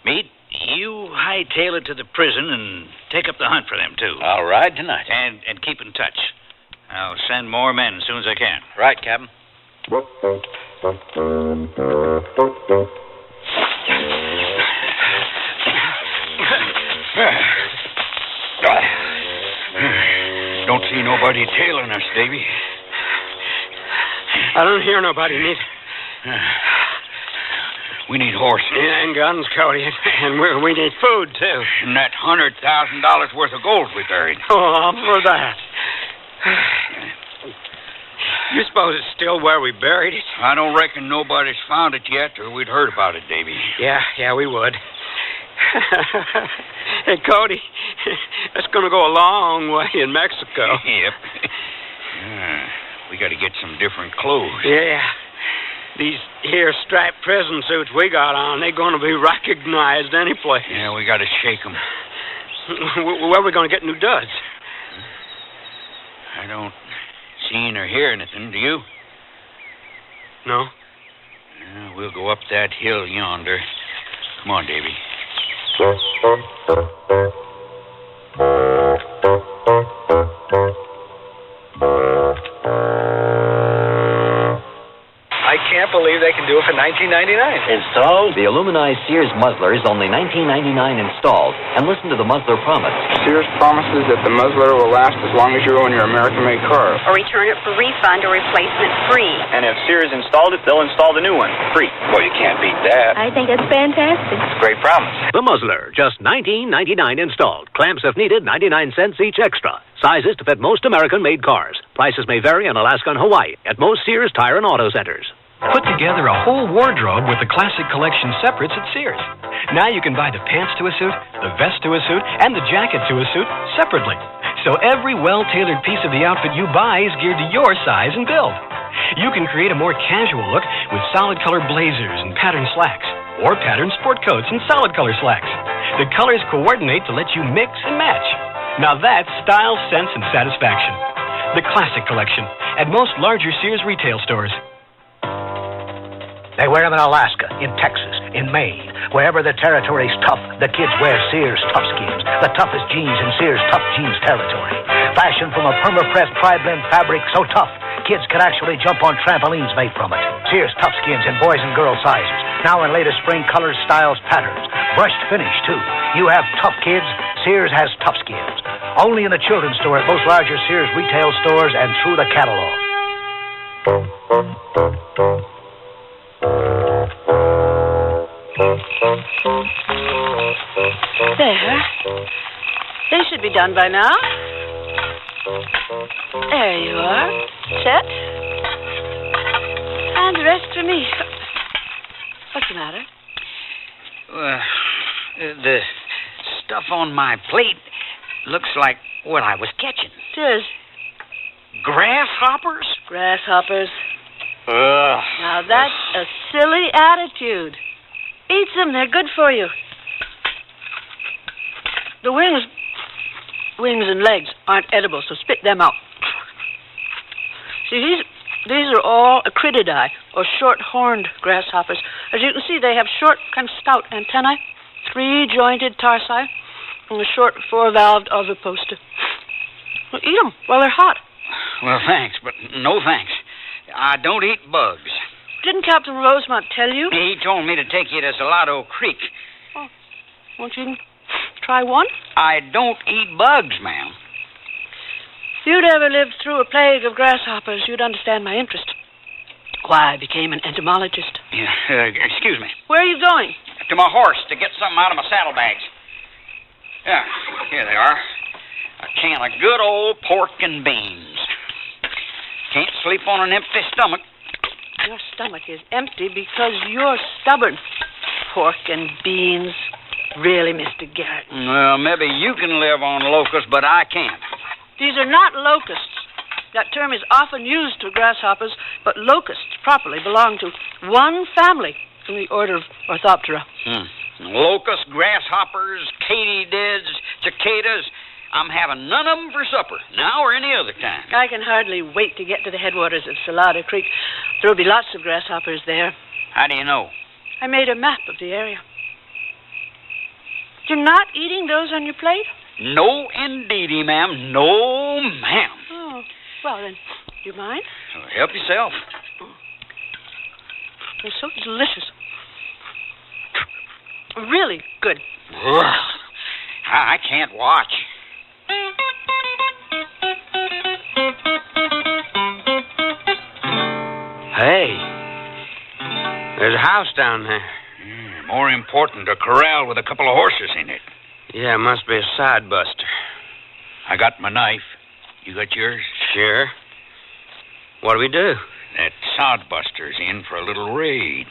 Meat, you hightail it to the prison and take up the hunt for them, too. I'll ride tonight. And keep in touch. I'll send more men as soon as I can. Right, Captain. Don't see nobody tailing us, Davy. I don't hear nobody, Nate. We need horses. Yeah, and guns, Cody. And we need food, too. And that $100,000 worth of gold we buried. Oh, for that. You suppose it's still where we buried it? I don't reckon nobody's found it yet, or we'd heard about it, Davy. Yeah, we would. Hey, Cody, that's going to go a long way in Mexico. Yep. We got to get some different clothes. Yeah. These here striped prison suits we got on, they're going to be recognized any place. Yeah, we got to shake them. Where are we going to get new duds? I don't see or hear anything, do you? No. We'll go up that hill yonder. Come on, Davy. I can't believe they can do it for $19.99. Installed? The aluminized Sears muzzler is only $19.99 installed. And listen to the muzzler promise. Sears promises that the muzzler will last as long as you own your American-made car. Or return it for refund or replacement free. And if Sears installed it, they'll install the new one free. Well, you can't beat that. I think that's fantastic. Great promise. The muzzler, just $19.99 installed. Clamps if needed, 99 cents each extra. Sizes to fit most American-made cars. Prices may vary in Alaska and Hawaii at most Sears Tire and Auto Centers. Put together a whole wardrobe with the Classic Collection separates at Sears. Now you can buy the pants to a suit, the vest to a suit, and the jacket to a suit separately. So every well-tailored piece of the outfit you buy is geared to your size and build. You can create a more casual look with solid color blazers and patterned slacks, or patterned sport coats and solid color slacks. The colors coordinate to let you mix and match. Now that's style, sense, and satisfaction. The Classic Collection at most larger Sears retail stores. They wear them in Alaska, in Texas, in Maine. Wherever the territory's tough, the kids wear Sears Tough Skins. The toughest jeans in Sears Tough Jeans territory. Fashioned from a perma-pressed tri-blend fabric so tough, kids can actually jump on trampolines made from it. Sears Tough Skins in boys and girls sizes. Now in latest spring colors, styles, patterns. Brushed finish, too. You have tough kids, Sears has Tough Skins. Only in the children's store at most larger Sears retail stores and through the catalog. There. They should be done by now. There you are. Set. And the rest for me. What's the matter? The stuff on my plate looks like what I was catching. Tis. Grasshoppers? Grasshoppers. Ugh. Now that's a silly attitude. Eat them, they're good for you. The wings and legs aren't edible, so spit them out. See, these are all acrididae, or short-horned grasshoppers. As you can see, they have short, kind of stout antennae, three-jointed tarsi, and a short four-valved oviposter. Well, eat them while they're hot. Well, thanks, but no thanks. I don't eat bugs. Didn't Captain Rosemont tell you? He told me to take you to Salado Creek. Oh, won't you try one? I don't eat bugs, ma'am. If you'd ever lived through a plague of grasshoppers, you'd understand my interest. Why I became an entomologist. Yeah, excuse me. Where are you going? To my horse to get something out of my saddlebags. Yeah, here they are. A can of good old pork and beans. Can't sleep on an empty stomach. Your stomach is empty because you're stubborn. Pork and beans. Really, Mr. Garrett. Well, maybe you can live on locusts, but I can't. These are not locusts. That term is often used to grasshoppers, but locusts properly belong to one family in the order of Orthoptera. Locusts, grasshoppers, katydids, cicadas. I'm having none of them for supper, now or any other time. I can hardly wait to get to the headwaters of Salado Creek. There'll be lots of grasshoppers there. How do you know? I made a map of the area. You're not eating those on your plate? No, indeedy, ma'am. No, ma'am. Oh, well then, do you mind? Help yourself. They're so delicious. Really good. Ugh. I can't watch. Hey, there's a house down there. More important, a corral with a couple of horses in it. Yeah, it must be a side buster. I got my knife. You got yours? Sure. What do we do? That sodbuster's in for a little raid.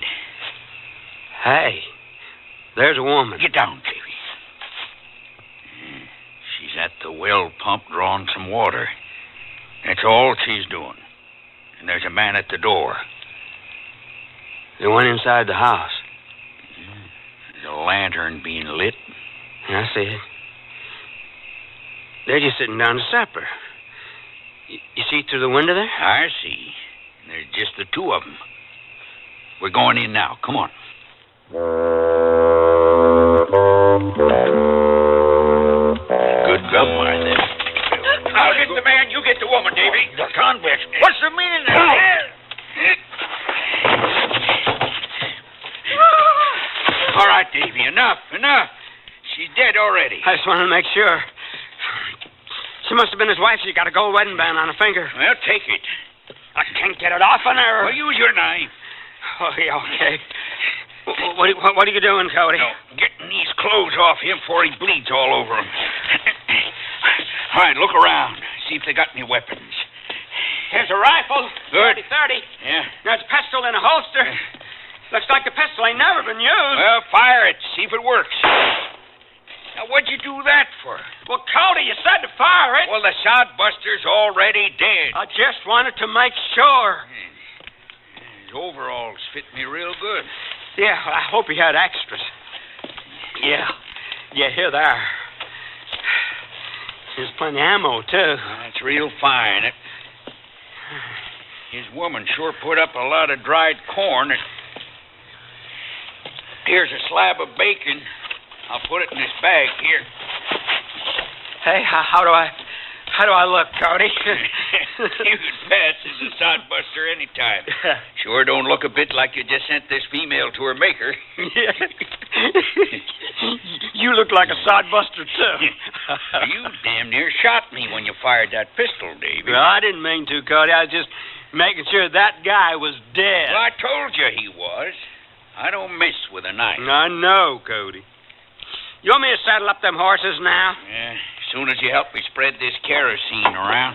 Hey, there's a woman. Get down, Davy. She's at the well pump drawing some water. That's all she's doing. And there's a man at the door. They went inside the house. There's a lantern being lit. I see it. They're just sitting down to supper. You see through the window there? I see. There's just the two of them. We're going in now. Come on. Good grub, Martha. I'll get the man, you get the woman, Davy. The convict. What's the meaning of that? All right, Davy, enough. She's dead already. I just wanted to make sure. She must have been his wife. She got a gold wedding band on her finger. Well, take it. I can't get it off on her. Well, use your knife. Oh, yeah, okay. What are you doing, Cody? No, getting these clothes off him before he bleeds all over him. All right, look around. See if they got any weapons. Here's a rifle. Good. 30-30. Yeah. There's a pistol in a holster. Looks like the pistol ain't never been used. Well, fire it. See if it works. Now, what'd you do that for? Well, Cody, you said to fire it. Well, the sodbuster's already dead. I just wanted to make sure. His overalls fit me real good. Yeah, I hope he had extras. Yeah, here they are. There's plenty of ammo, too. That's real fine. His woman sure put up a lot of dried corn. Here's a slab of bacon. I'll put it in this bag here. Hey, how do I look, Cody? You could pass as a sodbuster anytime. Sure don't look a bit like you just sent this female to her maker. You look like a sodbuster, too. You damn near shot me when you fired that pistol, Davy. Well, I didn't mean to, Cody. I was just making sure that guy was dead. Well, I told you he was. I don't mess with a knife. I know, Cody. You want me to saddle up them horses now? Yeah, as soon as you help me spread this kerosene around.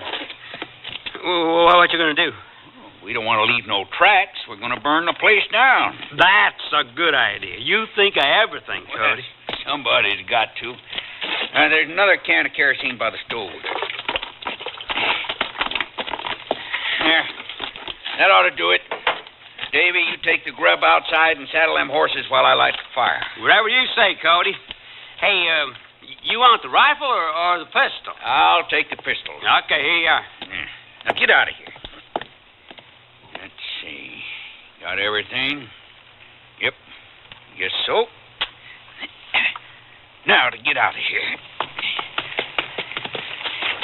Well, what you going to do? We don't want to leave no tracks. We're going to burn the place down. That's a good idea. You think of everything, Cody. Well, somebody's got to. There's another can of kerosene by the stove. There. That ought to do it. Davy, you take the grub outside and saddle them horses while I light the fire. Whatever you say, Cody. Hey, you want the rifle or the pistol? I'll take the pistol. Okay, here you are. Yeah. Now get out of here. Let's see. Got everything? Yep. Guess so. Now to get out of here.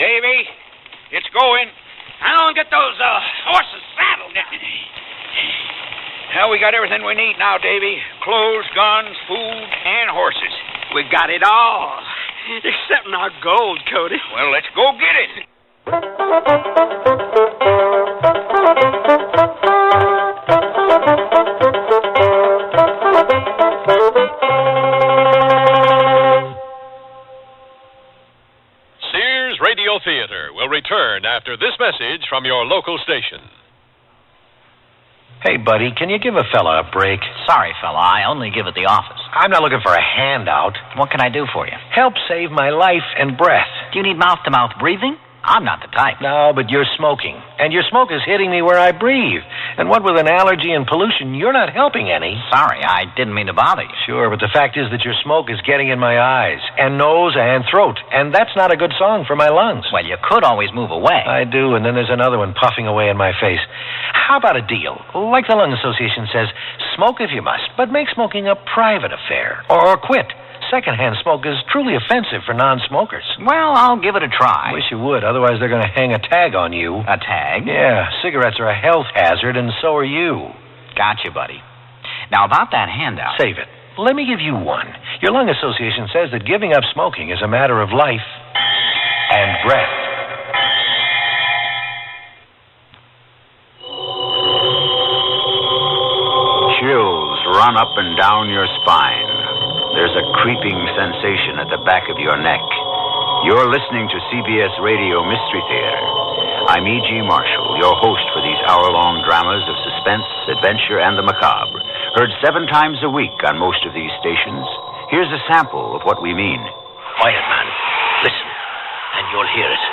Davy, it's going. I don't get those horses saddled. Now we got everything we need now, Davy. Clothes, guns, food, and horses. We got it all. Except our gold, Cody. Well, let's go get it. Sears Radio Theater will return after this message from your local station. Hey, buddy, can you give a fella a break? Sorry, fella, I only give at the office. I'm not looking for a handout. What can I do for you? Help save my life and breath. Do you need mouth-to-mouth breathing? I'm not the type. No, but you're smoking. And your smoke is hitting me where I breathe. And what with an allergy and pollution, you're not helping any. Sorry, I didn't mean to bother you. Sure, but the fact is that your smoke is getting in my eyes, and nose, and throat. And that's not a good song for my lungs. Well, you could always move away. I do, and then there's another one puffing away in my face. How about a deal? Like the Lung Association says, smoke if you must, but make smoking a private affair. Or quit. Secondhand smoke is truly offensive for non-smokers. Well, I'll give it a try. Wish you would, otherwise they're going to hang a tag on you. A tag? Yeah, cigarettes are a health hazard, and so are you. Gotcha, buddy. Now, about that handout... Save it. Let me give you one. Your Lung Association says that giving up smoking is a matter of life and breath. Chills run up and down your spine. There's a creeping sensation at the back of your neck. You're listening to CBS Radio Mystery Theater. I'm E.G. Marshall, your host for these hour-long dramas of suspense, adventure, and the macabre. Heard 7 times a week on most of these stations. Here's a sample of what we mean. Quiet, man. Listen, and you'll hear it.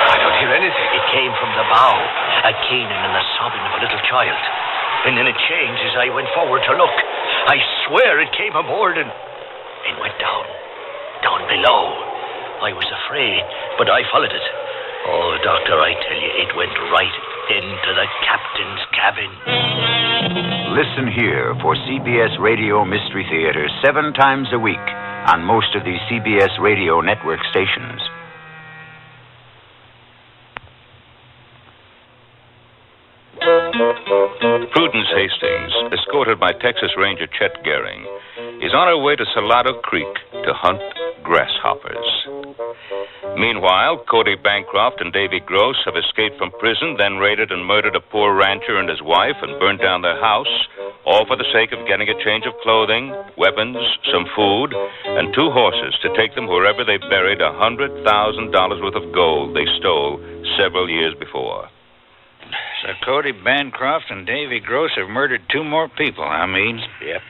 I don't hear anything. It came from the bow, a keening and the sobbing of a little child. And then it changed as I went forward to look. I swear it came aboard and went down below. I was afraid, but I followed it. Oh, Doctor, I tell you, it went right into the captain's cabin. Listen here for CBS Radio Mystery Theater 7 times a week on most of these CBS Radio network stations. Prudence Hastings, escorted by Texas Ranger Chet Gehring, is on her way to Salado Creek to hunt grasshoppers. Meanwhile, Cody Bancroft and Davy Gross have escaped from prison, then raided and murdered a poor rancher and his wife and burned down their house, all for the sake of getting a change of clothing, weapons, some food, and 2 horses to take them wherever they buried $100,000 worth of gold they stole several years before. So Cody Bancroft and Davy Gross have murdered 2 more people, huh, Means? Yep.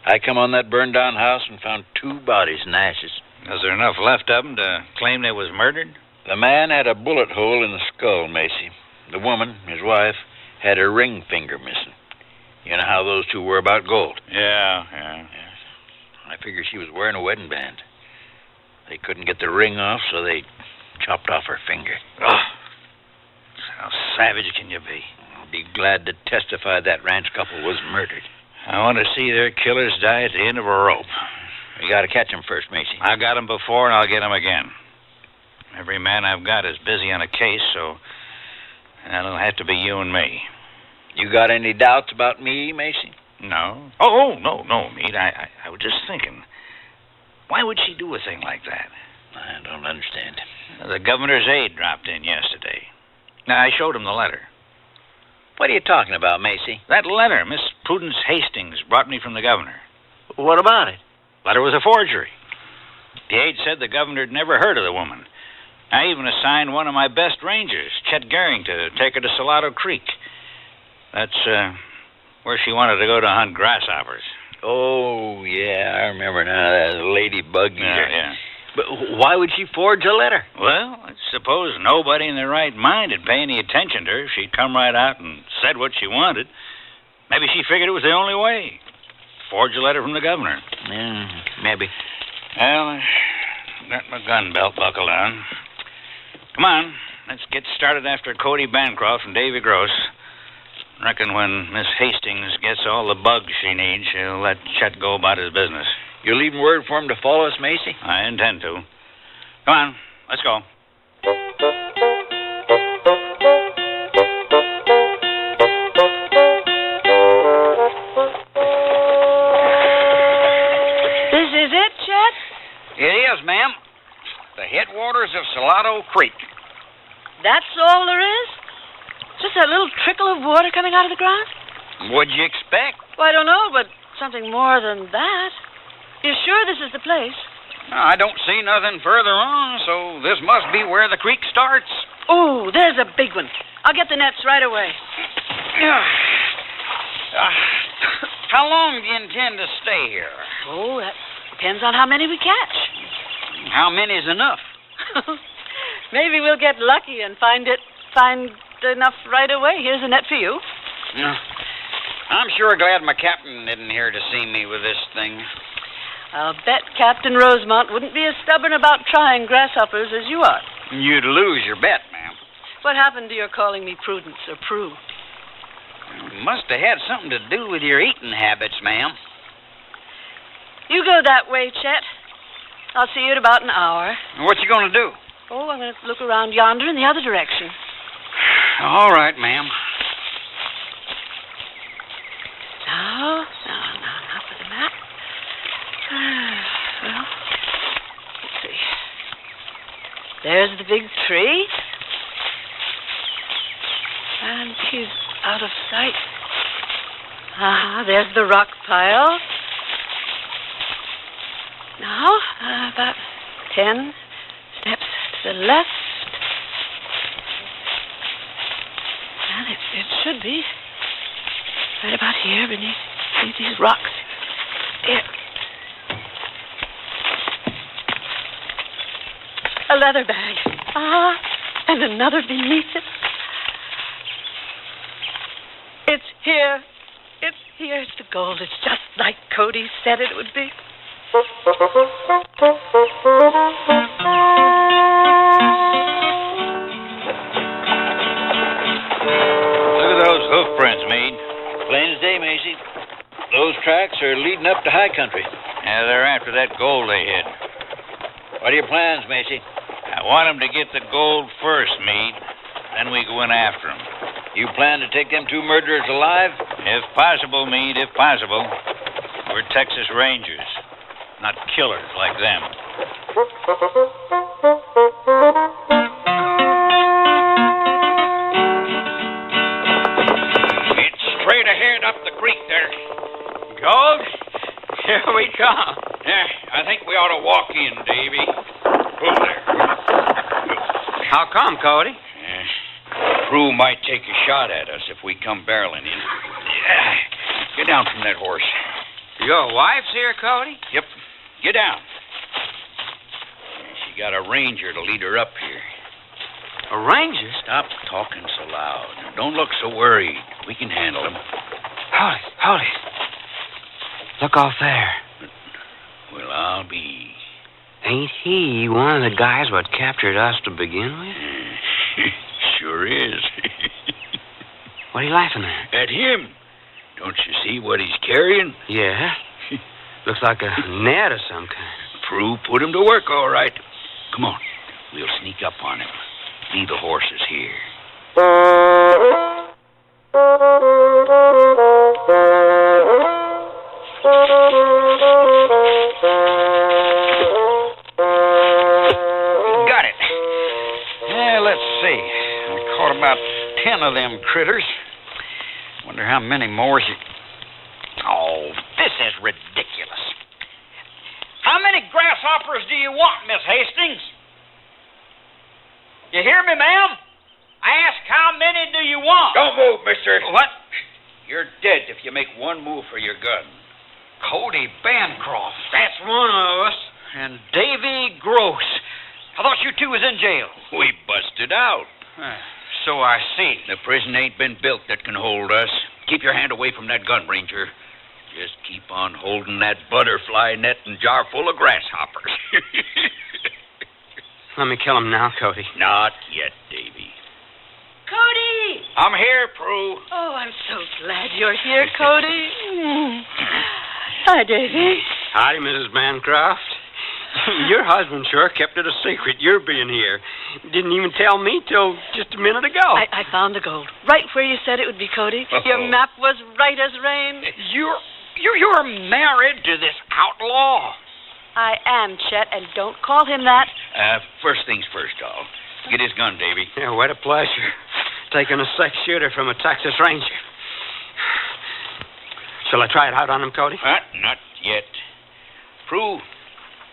I come on that burned-down house and found 2 bodies in ashes. Was there enough left of them to claim they was murdered? The man had a bullet hole in the skull, Macy. The woman, his wife, had her ring finger missing. You know how those 2 were about gold? Yeah. I figure she was wearing a wedding band. They couldn't get the ring off, so they chopped off her finger. Oh, how savage can you be? I'll be glad to testify that ranch couple was murdered. I want to see their killers die at the end of a rope. You got to catch them first, Macy. I got them before, and I'll get them again. Every man I've got is busy on a case, so it'll have to be you and me. You got any doubts about me, Macy? No. Oh, no, Meade. I was just thinking. Why would she do a thing like that? I don't understand. The governor's aide dropped in yesterday. Now, I showed him the letter. What are you talking about, Macy? That letter Miss Prudence Hastings brought me from the governor. What about it? Letter was a forgery. The aide said the governor had never heard of the woman. I even assigned one of my best rangers, Chet Gehring, to take her to Salado Creek. That's where she wanted to go to hunt grasshoppers. Oh, yeah, I remember now. That ladybug eater. Yeah. But why would she forge a letter? Well, I suppose nobody in their right mind would pay any attention to her if she'd come right out and said what she wanted. Maybe she figured it was the only way. Forge a letter from the governor. Yeah, maybe. Well, I got my gun belt buckled on. Come on, let's get started after Cody Bancroft and Davy Gross. Reckon when Miss Hastings gets all the bugs she needs, she'll let Chet go about his business. You're leaving word for him to follow us, Macy? I intend to. Come on, let's go. This is it, Chet? It is, ma'am. The headwaters of Salado Creek. That's all there is? Just a little trickle of water coming out of the ground? What'd you expect? Well, I don't know, but something more than that. You're sure this is the place? I don't see nothing further on, so this must be where the creek starts. Oh, there's a big one. I'll get the nets right away. How long do you intend to stay here? Oh, that depends on how many we catch. How many's enough? Maybe we'll get lucky and find enough right away. Here's a net for you. I'm sure glad my captain isn't here to see me with this thing. I'll bet Captain Rosemont wouldn't be as stubborn about trying grasshoppers as you are. You'd lose your bet, ma'am. What happened to your calling me Prudence or Prue? Must have had something to do with your eating habits, ma'am. You go that way, Chet. I'll see you in about an hour. What you going to do? Oh, I'm going to look around yonder in the other direction. All right, ma'am. No, not with the map. Well, let's see. There's the big tree. And he's out of sight. There's the rock pile. Now, about 10 steps to the left. Cody. Right about here, beneath these rocks. Here. A leather bag. Ah, and another beneath it. It's here. It's here. It's the gold. It's just like Cody said it would be. Look at those hoof prints, Meade. Plain as day, Macy. Those tracks are leading up to high country. Yeah, they're after that gold they hid. What are your plans, Macy? I want them to get the gold first, Meade. Then we go in after them. You plan to take them two murderers alive? If possible, Meade, if possible. We're Texas Rangers, not killers like them. It's straight ahead up the creek there. Gold? Here we come. Yeah, I think we ought to walk in, Davy. Who's there? How come, Cody? Prue might take a shot at us if we come barreling in. Get down from that horse. Your wife's here, Cody? Yep. Get down. She got a ranger to lead her up here. A ranger? Stop talking so loud. Don't look so worried. We can handle him. Hold it. Look off there. Well, I'll be. Ain't he one of the guys what captured us to begin with? Sure is. What are you laughing at? At him. Don't you see what he's carrying? Yeah. Looks like a net of some kind. Prue put him to work, all right. Come on. We'll sneak up on him. Leave the horses here. Got it. Yeah, let's see. I caught about 10 of them critters. Wonder how many more she... Oh, this is ridiculous. How many grasshoppers do you want, Miss Hastings? You hear me, ma'am? I ask how many do you want? Don't move, mister. What? You're dead if you make one move for your gun. Cody Bancroft. That's one of us. And Davy Gross. I thought you two was in jail. We busted out. So I see. The prison ain't been built that can hold us. Keep your hand away from that gun, Ranger. Just keep on holding that butterfly net and jar full of grasshoppers. Let me kill him now, Cody. Not yet, Davy. Cody! I'm here, Prue. Oh, I'm so glad you're here, Cody. Hi, Davy. Hi, Mrs. Bancroft. Your husband sure kept it a secret, your being here. Didn't even tell me till just a minute ago. I found the gold. Right where you said it would be, Cody. Your map was right as rain. You're married to this outlaw. I am, Chet, and don't call him that. First things first, doll. Get his gun, Davy. Yeah, what a pleasure. Taking a 6-shooter from a Texas Ranger. Shall I try it out on him, Cody? Not yet. Prue,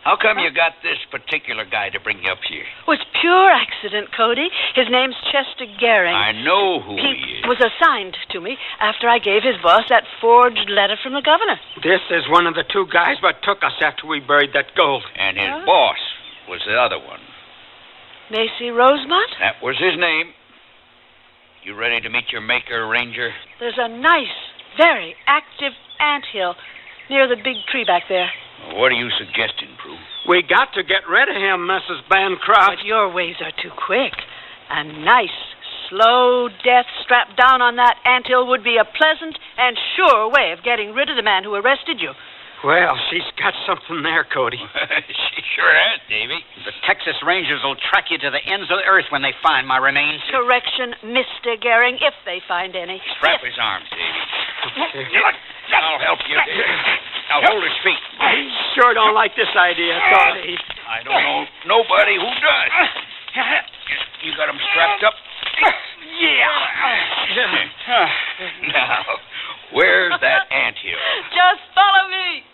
how come you got this particular guy to bring you up here? Well, it's pure accident, Cody. His name's Chester Gehring. I know who he is. Was assigned to me after I gave his boss that forged letter from the governor. This is one of the two guys what took us after we buried that gold. And his boss was the other one. Macy Rosemont? That was his name. You ready to meet your maker, Ranger? There's a nice, very active anthill near the big tree back there. What are you suggesting, Prue? We got to get rid of him, Mrs. Bancroft. But your ways are too quick. A nice, slow death strapped down on that anthill would be a pleasant and sure way of getting rid of the man who arrested you. Well, she's got something there, Cody. She sure has, Davy. The Texas Rangers will track you to the ends of the earth when they find my remains. Correction, Mr. Gehring, if they find any. Strap his arms, Davy. I'll help you. Now hold his feet. I sure don't like this idea, Cody. I don't know nobody who does. You got him strapped up? Yeah. Now, where's that anthill? Just follow me.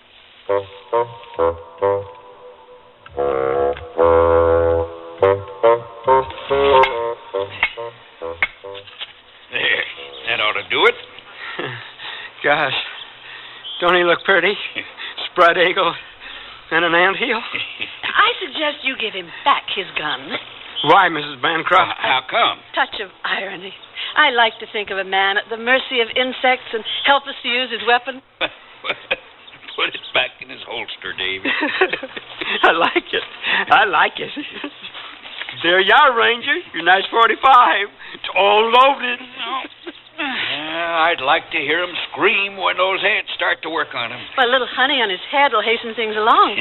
There. That ought to do Gosh, don't he look pretty? Spread eagle and an anthill. I suggest you give him back his gun. Why, Mrs. Bancroft? How come? Touch of irony. I like to think of a man at the mercy of insects and helpless to use his weapon. Put it back in his holster, Davy. I like it. I like it. There you are, Ranger. Your nice 45. It's all loaded. I'd like to hear him scream when those ants start to work on him. Well, a little honey on his head will hasten things along.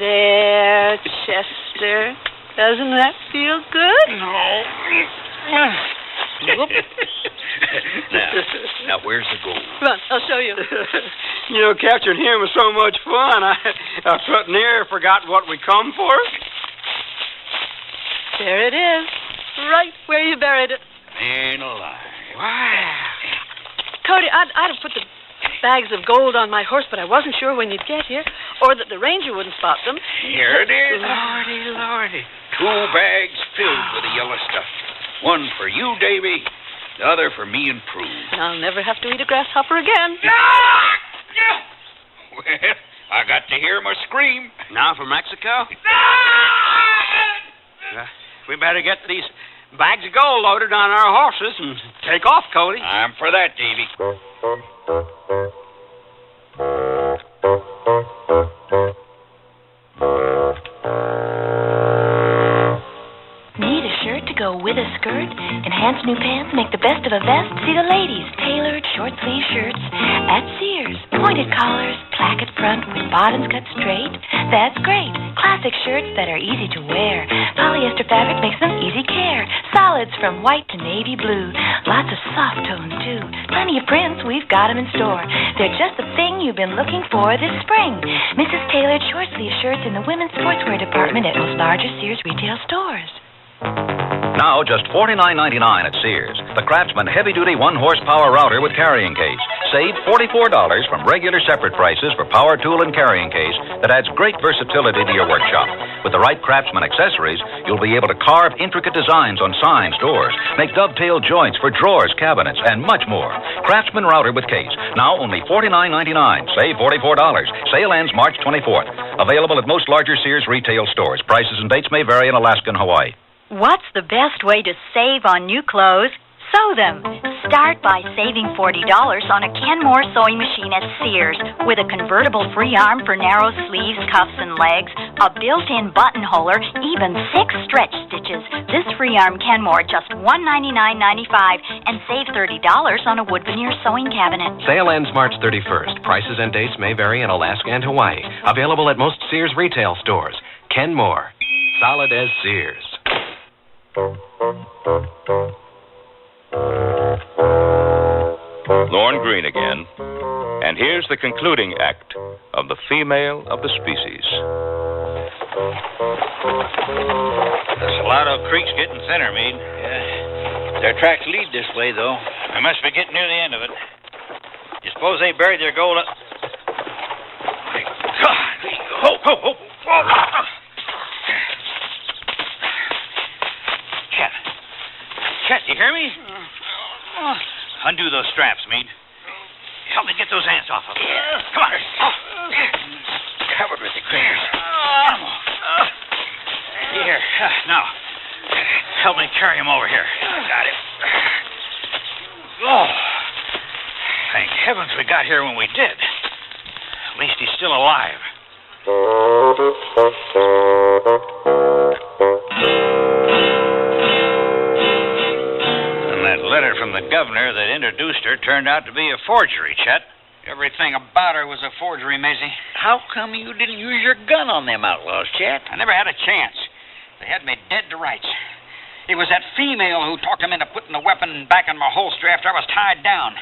There, Chester. Doesn't that feel good? No. Now, where's the gold? Come on, I'll show you. You know, capturing him was so much fun. I near forgot what we come for. There it is. Right where you buried it. Ain't alive. Wow. Cody, I'd have put the bags of gold on my horse, but I wasn't sure when you'd get here, or that the ranger wouldn't spot them. Here it is. Lordy. 2 bags filled with the yellow stuff. One for you, Davy. The other for me and Prue. I'll never have to eat a grasshopper again. Well, I got to hear him scream. Now for Mexico? We better get these bags of gold loaded on our horses and take off, Cody. I'm for that, Davy. Need a shirt to go with a skirt? Enhance new pants, make the best of a vest? See the ladies, tailored short sleeve shirts at Sears. Pointed collars, placket front with bottoms cut straight. That's great. Classic shirts that are easy to wear. Polyester fabric makes them easy care. Solids from white to navy blue. Lots of soft tones, too. Plenty of prints, we've got them in store. They're just the thing you've been looking for this spring. Mrs. Tailored short sleeve shirts in the women's sportswear department at most larger Sears retail stores. Now just $49.99 at Sears. The Craftsman heavy-duty 1-horsepower router with carrying case. Save $44 from regular separate prices for power tool and carrying case that adds great versatility to your workshop. With the right Craftsman accessories, you'll be able to carve intricate designs on signs, doors, make dovetail joints for drawers, cabinets, and much more. Craftsman router with case. Now only $49.99. Save $44. Sale ends March 24th. Available at most larger Sears retail stores. Prices and dates may vary in Alaska and Hawaii. What's the best way to save on new clothes? Sew them. Start by saving $40 on a Kenmore sewing machine at Sears with a convertible free arm for narrow sleeves, cuffs, and legs, a built-in buttonholer, even 6 stretch stitches. This free arm Kenmore just $199.95 and save $30 on a wood veneer sewing cabinet. Sale ends March 31st. Prices and dates may vary in Alaska and Hawaii. Available at most Sears retail stores. Kenmore. Solid as Sears. Lorne Greene again. And here's the concluding act of The Female of the Species. The Salado Creek's getting thinner, Meade. Yeah. Their tracks lead this way, though. We must be getting near the end of it. You suppose they buried their gold up... Ho! Chet, you hear me? Undo those straps, Meade. Help me get those ants off of them. Come on. Covered with the critters. Here. Now, help me carry him over here. Got it. Oh. Thank heavens we got here when we did. At least he's still alive. And that letter from the governor that introduced her turned out to be a forgery, Chet. Everything about her was a forgery, Macy. How come you didn't use your gun on them outlaws, Chet? I never had a chance. They had me dead to rights. It was that female who talked him into putting the weapon back in my holster after I was tied down.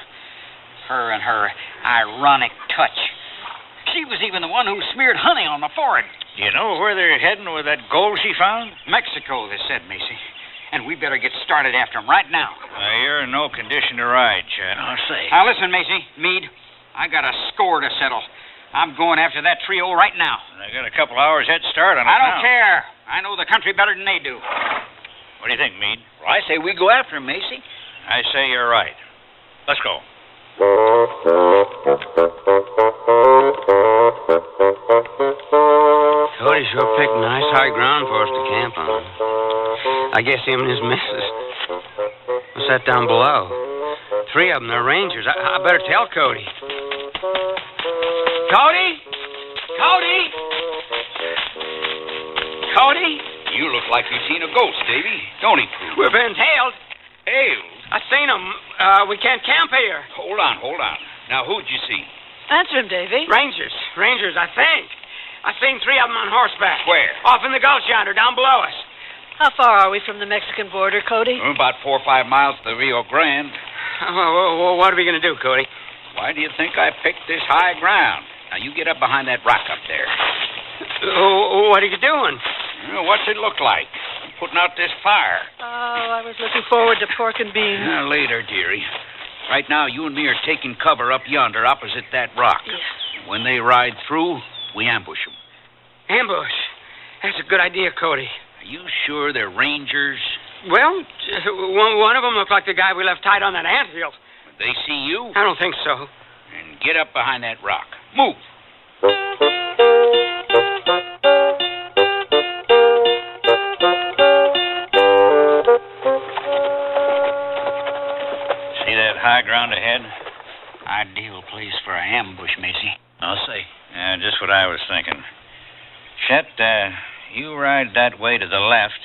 Her and her ironic touch. She was even the one who smeared honey on my forehead. Do you know where they're heading with that gold she found? Mexico, they said, Macy. And we better get started after them right now. You're in no condition to ride, Chet. I'll say. Now listen, Macy, Meade. I got a score to settle. I'm going after that trio right now. I got a couple hours head start on it. I don't care. I know the country better than they do. What do you think, Meade? Well, I say we go after him, Macy. I say you're right. Let's go. Cody sure picked nice high ground for us to camp on. I guess him and his missus. What's that down below? 3 of them, they're rangers. I better tell Cody. Cody? Cody? Cody? You look like you've seen a ghost, Davy. Don't he, Prue? We're being tailed. Tailed? I seen them. We can't camp here. Hold on. Now, who'd you see? Answer him, Davy. Rangers, I think. I seen 3 of them on horseback. Where? Off in the gulch yonder, down below us. How far are we from the Mexican border, Cody? About 4 or 5 miles to the Rio Grande. What are we going to do, Cody? Why do you think I picked this high ground? Now, you get up behind that rock up there. What are you doing? What's it look like? I'm putting out this fire. Oh, I was looking forward to pork and beans. Later, dearie. Right now, you and me are taking cover up yonder opposite that rock. Yes. When they ride through, we ambush them. Ambush? That's a good idea, Cody. Are you sure they're rangers? Well, one of them looked like the guy we left tied on that anthill. They see you? I don't think so. Then get up behind that rock. Move. See that high ground ahead? Ideal place for an ambush, Macy. I'll say. Yeah, just what I was thinking. Chet, you ride that way to the left,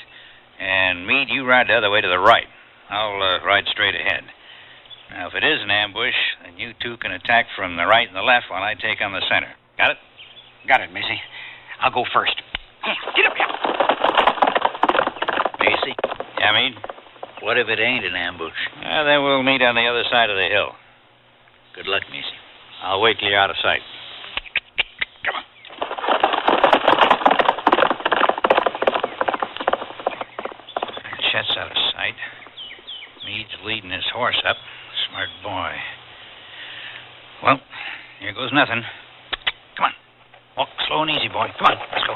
and Meade, you ride the other way to the right. I'll ride straight ahead. Now, if it is an ambush, then you two can attack from the right and the left while I take on the center. Got it? Got it, Macy. I'll go first. Get up here. Macy? Yeah, Meade? What if it ain't an ambush? Then we'll meet on the other side of the hill. Good luck, Macy. I'll wait till you're out of sight. Come on. Chet's out of sight. Meade's leading his horse up. Smart boy. Well, here goes nothing. Come on. Walk slow and easy, boy. Come on, let's go.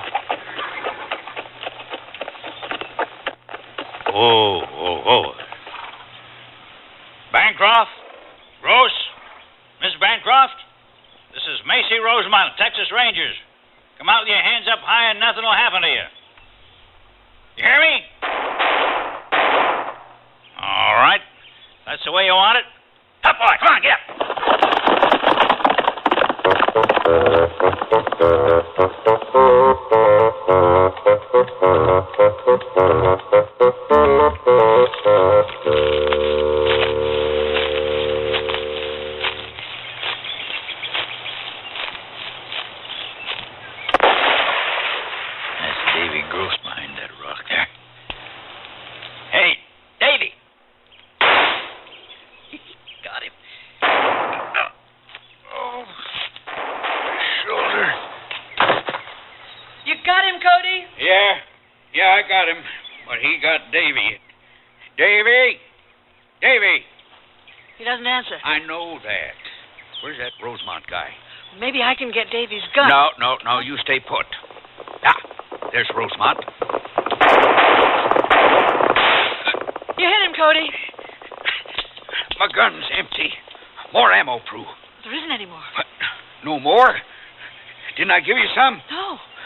Oh. Bancroft? Gross? Miss Bancroft? This is Macy Rosemont, Texas Rangers. Come out with your hands up high and nothing will happen to you. You hear me? All right. That's the way you want it. Up, boy. Come on, get up. That's Davy Gross behind that rock there. Hey, Davy. Got him. Oh, shoulder. You got him, Cody? Yeah, I got him. But he got Davy. Davy! He doesn't answer. I know that. Where's that Rosemont guy? Maybe I can get Davy's gun. No, you stay put. There's Rosemont. You hit him, Cody. My gun's empty. More ammo, Prue. There isn't any more. What? No more? Didn't I give you some?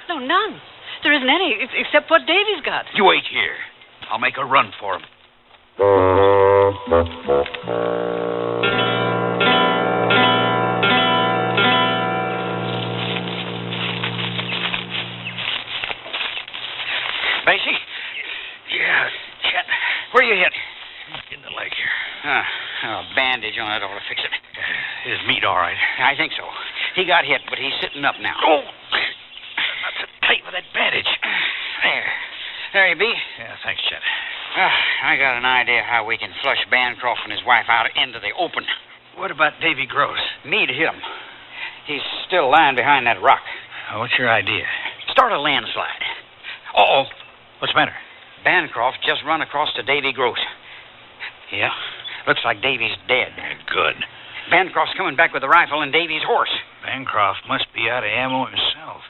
No, none. There isn't any, except what Davy's got. You wait here. I'll make a run for him. Macy? Yeah, Chet. Where you hit? In the leg here. A bandage on it ought to fix it. Is Meade all right? I think so. He got hit, but he's sitting up now. Oh! Not so tight with that bandage. There you be. Yeah, thanks, Chet. I got an idea how we can flush Bancroft and his wife out into the open. What about Davy Gross? Meade hit him. He's still lying behind that rock. What's your idea? Start a landslide. Uh-oh. What's the matter? Bancroft just run across to Davy Gross. Yeah, looks like Davy's dead. Good. Bancroft's coming back with the rifle and Davy's horse. Bancroft must be out of ammo himself.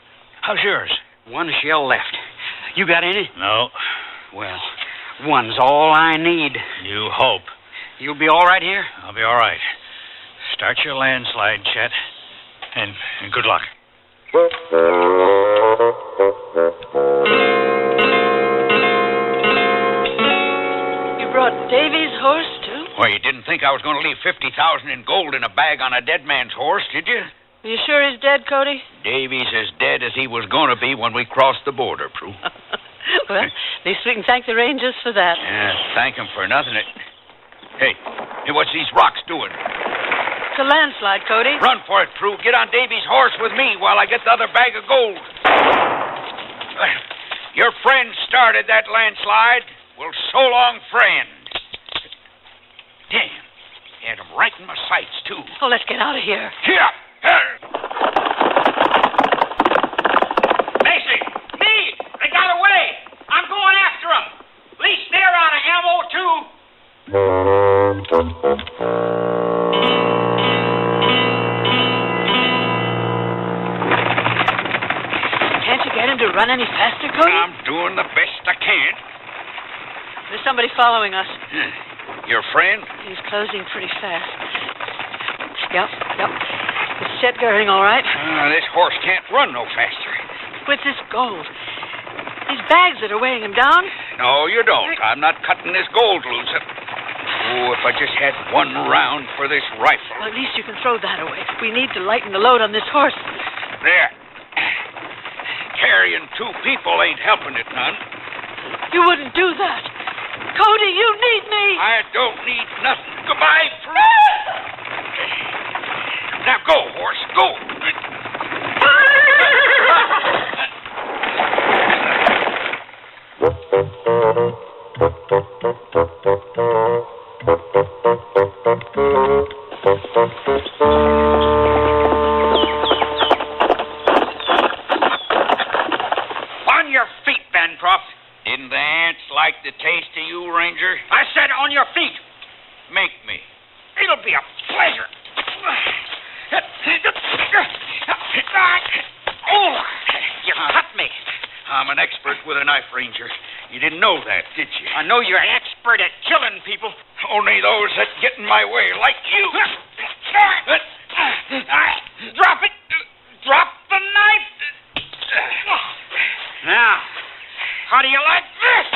How's yours? One shell left. You got any? No. Well, one's all I need. You hope. You'll be all right here? I'll be all right. Start your landslide, Chet. And good luck. You brought Davy's horse, too? Well, you didn't think I was going to leave $50,000 in gold in a bag on a dead man's horse, did you? Are you sure he's dead, Cody? Davy's as dead as he was going to be when we crossed the border, Prue. Well, at least we can thank the Rangers for that. Yeah, thank him for nothing. Hey, what's these rocks doing? It's a landslide, Cody. Run for it, Prue. Get on Davy's horse with me while I get the other bag of gold. Your friend started that landslide. Well, so long, friend. Damn. He had him right in my sights, too. Oh, let's get out of here. Here. Macy! Me! They got away! I'm going after them! At least they're out of ammo, too! Can't you get him to run any faster, Cody? I'm doing the best I can. There's somebody following us. Your friend? He's closing pretty fast. Yep. Is Chet going all right? This horse can't run no faster. With this gold. These bags that are weighing him down? No, you don't. I'm not cutting this gold loose. Oh, if I just had one round for this rifle. Well, at least you can throw that away. We need to lighten the load on this horse. There. Carrying two people ain't helping it none. You wouldn't do that. Cody, you need me. I don't need nothing. Goodbye, Fred. Now go, horse, go. On your feet, Bancroft. Didn't the ants like the taste of you, Ranger? I said on your feet. Make me. It'll be a pleasure. Oh, you cut me. I'm an expert with a knife, Ranger. You didn't know that, did you? I know you're an expert at killing people. Only those that get in my way, like you. Drop it. Drop the knife. Now, how do you like this?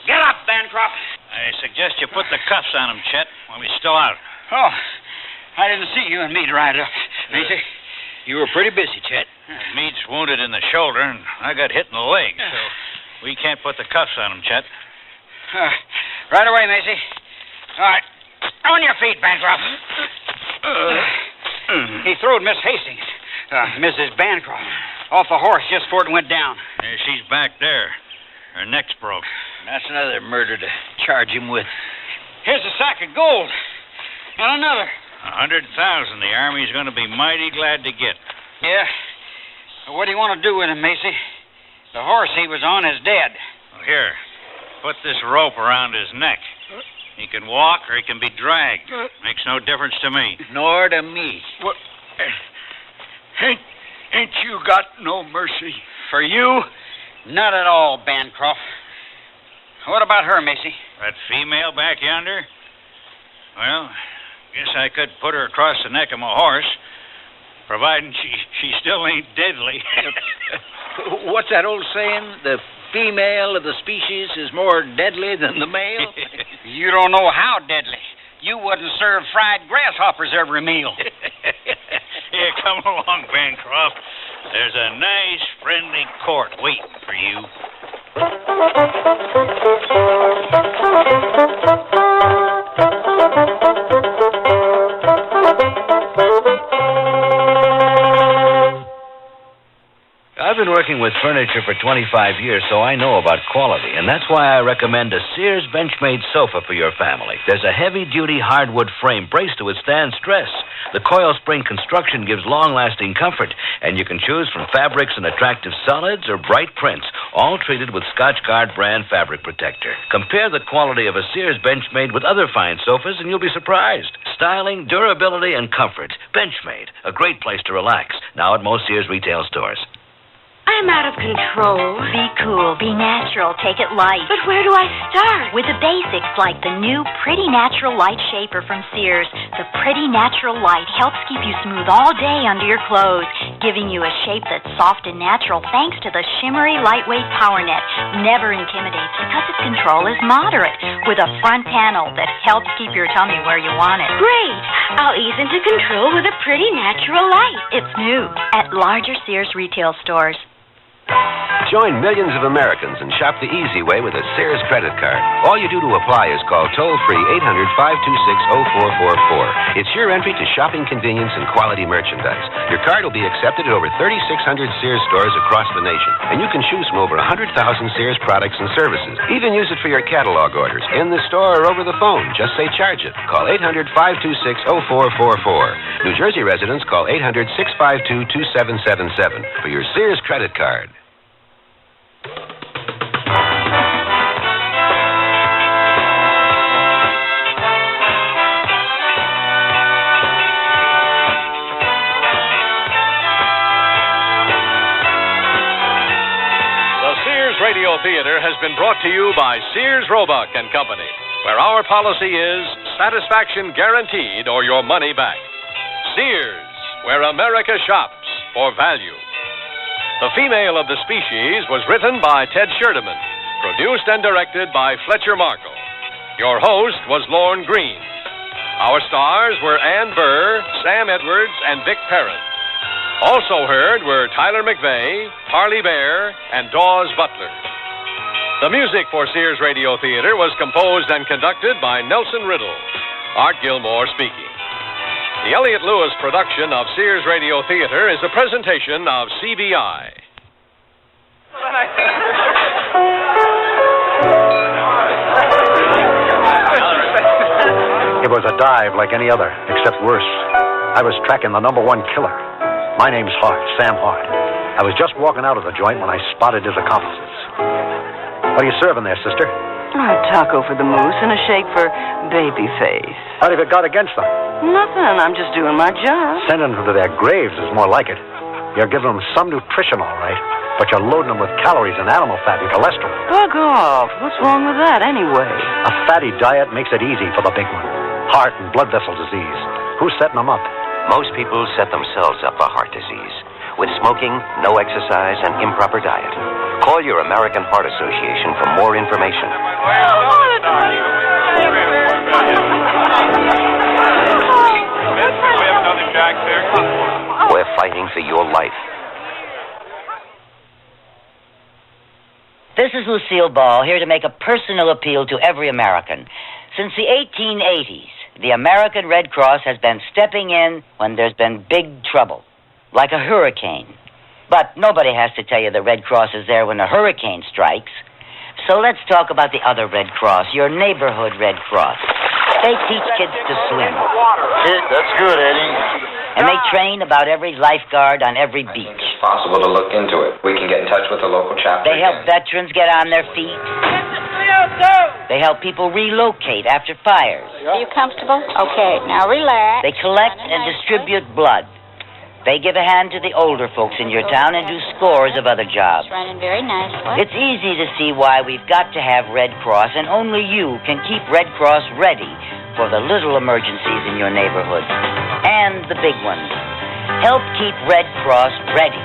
Get up, Bancroft. I suggest you put the cuffs on him, Chet, while he's still out. Oh, I didn't see you and Meade ride up. Macy, you were pretty busy, Chet. Meade's wounded in the shoulder, and I got hit in the leg, so we can't put the cuffs on him, Chet. Right away, Macy. All right. On your feet, Bancroft. He throwed Miss Hastings, Mrs. Bancroft, off the horse just before it went down. Yeah, she's back there. Her neck's broke. That's another murder to charge him with. Here's a sack of gold. And another. 100,000 the Army's going to be mighty glad to get. Yeah. What do you want to do with him, Macy? The horse he was on is dead. Well, here, put this rope around his neck. He can walk or he can be dragged. Makes no difference to me. Nor to me. What? Ain't you got no mercy? For you, not at all, Bancroft. What about her, Macy? That female back yonder? Well, guess I could put her across the neck of my horse, providing she still ain't deadly. What's that old saying? The female of the species is more deadly than the male? You don't know how deadly. You wouldn't serve fried grasshoppers every meal. Here, come along, Bancroft. There's a nice, friendly court waiting for you. I've been working with furniture for 25 years, so I know about quality, and that's why I recommend a Sears Benchmade sofa for your family. There's a heavy-duty hardwood frame braced to withstand stress. The coil spring construction gives long-lasting comfort, and you can choose from fabrics and attractive solids or bright prints, all treated with Scotchgard brand fabric protector. Compare the quality of a Sears Benchmade with other fine sofas, and you'll be surprised. Styling, durability, and comfort. Benchmade, a great place to relax. Now at most Sears retail stores. I'm out out of control. Be cool, be natural, take it light. But where do I start? With the basics like the new Pretty Natural Light Shaper from Sears. The Pretty Natural Light helps keep you smooth all day under your clothes, giving you a shape that's soft and natural thanks to the shimmery, lightweight power net. Never intimidates because its control is moderate, with a front panel that helps keep your tummy where you want it. Great! I'll ease into control with a Pretty Natural Light. It's new at larger Sears retail stores. Join millions of Americans and shop the easy way with a Sears credit card. All you do to apply is call toll-free 800-526-0444. It's your entry to shopping convenience and quality merchandise. Your card will be accepted at over 3,600 Sears stores across the nation, and you can choose from over 100,000 Sears products and services. Even use it for your catalog orders, in the store or over the phone. Just say charge it. Call 800-526-0444. New Jersey residents call 800-652-2777 for your Sears credit card. Radio Theater has been brought to you by Sears Roebuck and Company, where our policy is satisfaction guaranteed or your money back. Sears, where America shops for value. The Female of the Species was written by Ted Scherdeman, produced and directed by Fletcher Markle. Your host was Lorne Green. Our stars were Ann Burr, Sam Edwards, and Vic Perrin. Also heard were Tyler McVeigh, Harley Bear, and Dawes Butler. The music for Sears Radio Theater was composed and conducted by Nelson Riddle. Art Gilmore speaking. The Elliott Lewis production of Sears Radio Theater is a presentation of CBI. It was a dive like any other, except worse. I was tracking the #1 killer. My name's Hart, Sam Hart. I was just walking out of the joint when I spotted his accomplices. What are you serving there, sister? A taco for the moose and a shake for Babyface. What have you got against them? Nothing. I'm just doing my job. Sending them to their graves is more like it. You're giving them some nutrition, all right, but you're loading them with calories and animal fat and cholesterol. Bug off. What's wrong with that, anyway? A fatty diet makes it easy for the big one. Heart and blood vessel disease. Who's setting them up? Most people set themselves up for heart disease with smoking, no exercise, and improper diet. Call your American Heart Association for more information. We're fighting for your life. This is Lucille Ball, here to make a personal appeal to every American. Since the 1880s, the American Red Cross has been stepping in when there's been big trouble, like a hurricane. But nobody has to tell you the Red Cross is there when a hurricane strikes. So let's talk about the other Red Cross, your neighborhood Red Cross. They teach kids to swim. That's good, Eddie. And they train about every lifeguard on every beach. It's possible to look into it. We can get in touch with the local chapter. They help veterans get on their feet. They help people relocate after fires. Are you comfortable? Okay, now relax. They collect and distribute blood. They give a hand to the older folks in your town and do scores of other jobs. It's running very nicely. It's easy to see why we've got to have Red Cross, and only you can keep Red Cross ready for the little emergencies in your neighborhood. And the big ones. Help keep Red Cross ready.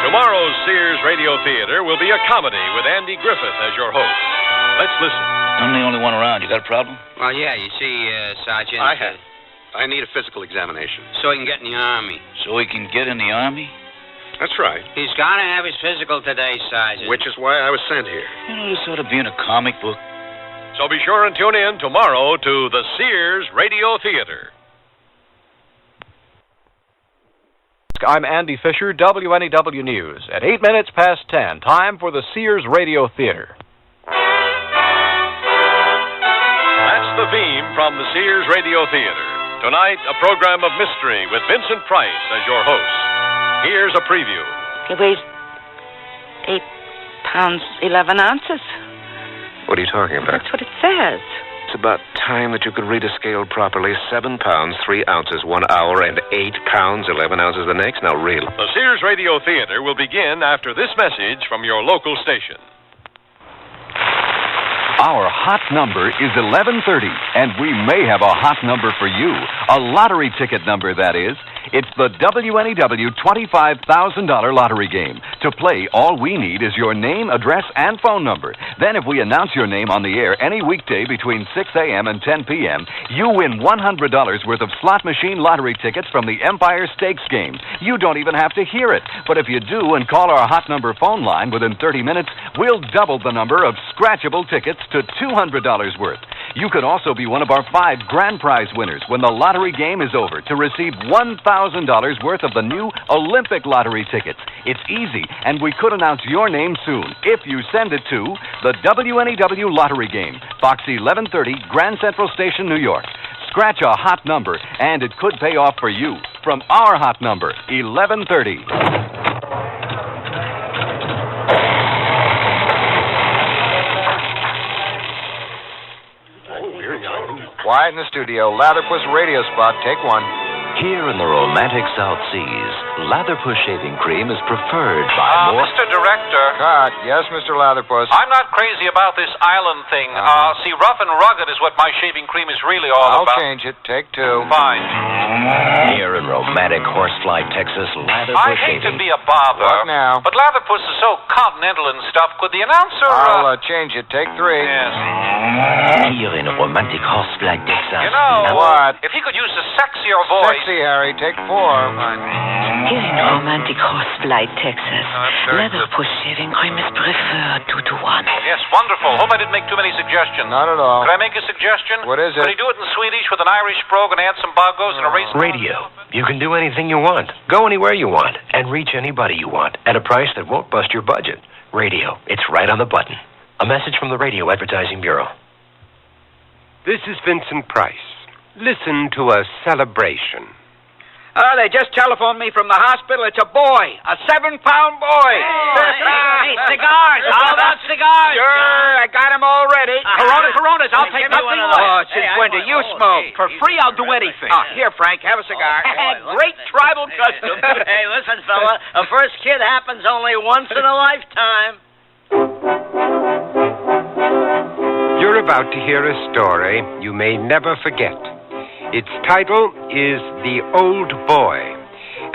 Tomorrow's Sears Radio Theater will be a comedy with Andy Griffith as your host. Let's listen. I'm the only one around. You got a problem? Well, yeah, you see, Sergeant... I need a physical examination. So he can get in the Army. So he can get in the Army? That's right. He's got to have his physical today, Sergeant. Which is why I was sent here. You know, this ought to be in a comic book. So be sure and tune in tomorrow to the Sears Radio Theater. I'm Andy Fisher, WNEW News. At 8 minutes past 10, time for the Sears Radio Theater. That's the theme from the Sears Radio Theater. Tonight, a program of mystery with Vincent Price as your host. Here's a preview. He weighs 8 pounds, 11 ounces. What are you talking about? That's what it says. It's about time that you could read a scale properly. 7 pounds, 3 ounces, 1 hour, and 8 pounds, 11 ounces the next. Now, really. The Sears Radio Theater will begin after this message from your local station. Our hot number is 1130, and we may have a hot number for you. A lottery ticket number, that is. It's the WNEW $25,000 lottery game. To play, all we need is your name, address, and phone number. Then if we announce your name on the air any weekday between 6 a.m. and 10 p.m., you win $100 worth of slot machine lottery tickets from the Empire Stakes game. You don't even have to hear it. But if you do and call our hot number phone line within 30 minutes, we'll double the number of scratchable tickets to $200 worth. You could also be one of our 5 grand prize winners when the lottery game is over to receive $1,000 worth of the new Olympic lottery tickets. It's easy, and we could announce your name soon if you send it to the WNEW Lottery Game, Box 1130, Grand Central Station, New York. Scratch a hot number, and it could pay off for you from our hot number, 1130. Quiet in the studio. Latherpuss radio spot. Take one. Here in the romantic South Seas, Latherpuss shaving cream is preferred by more... Mr. Director. Cut. Yes, Mr. Latherpuss. I'm not crazy about this island thing. See, rough and rugged is what my shaving cream is really all about. I'll change it. Take 2. Fine. Here in romantic Horsefly, Texas, Latherpuss I hate shaving... to be a bother. What now? But Latherpuss is so continental and stuff. Could the announcer... I'll change it. Take 3. Yes. Here in romantic Horsefly, Texas... You know... What? If he could use a sexier voice... Sexy, Harry. Take 4. Here in romantic Horsefly, Texas, Latherpuss shaving cream is preferred 2 to 1. Yes, wonderful. Hope I didn't make too many suggestions. Not at all. Could I make a suggestion? What is it? Could he do it in Swedish with an Irish brogue and add some bogos and a race... Radio. You can do anything you want, go anywhere you want, and reach anybody you want at a price that won't bust your budget. Radio. It's right on the button. A message from the Radio Advertising Bureau. This is Vincent Price. Listen to a celebration. Oh, they just telephoned me from the hospital. It's a boy. A 7-pound boy. Hey, cigars. How about cigars? Sure, I got him already. Coronas. I'll take nothing less. Oh, since when do you smoke? For free, I'll do anything. Here, Frank, have a cigar. Great tribal custom. Hey, listen, fella. A first kid happens only once in a lifetime. You're about to hear a story you may never forget. Its title is The Old Boy,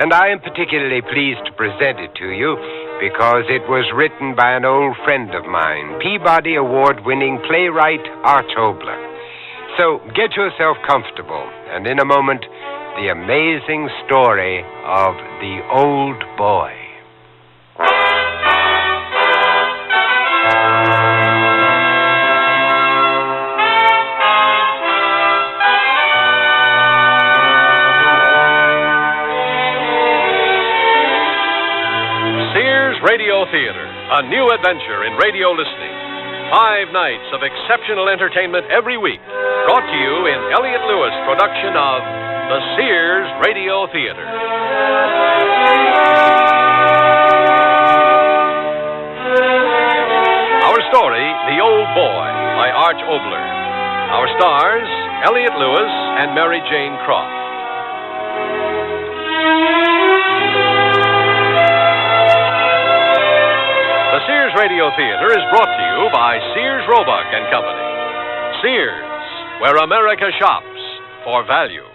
and I am particularly pleased to present it to you because it was written by an old friend of mine, Peabody Award-winning playwright Art Obler. So get yourself comfortable, and in a moment, the amazing story of The Old Boy. Radio Theater, a new adventure in radio listening. 5 nights of exceptional entertainment every week, brought to you in Elliott Lewis' production of the Sears Radio Theater. Our story, The Old Boy, by Arch Obler. Our stars, Elliott Lewis and Mary Jane Croft. The Sears Radio Theater is brought to you by Sears Roebuck and Company. Sears, where America shops for value.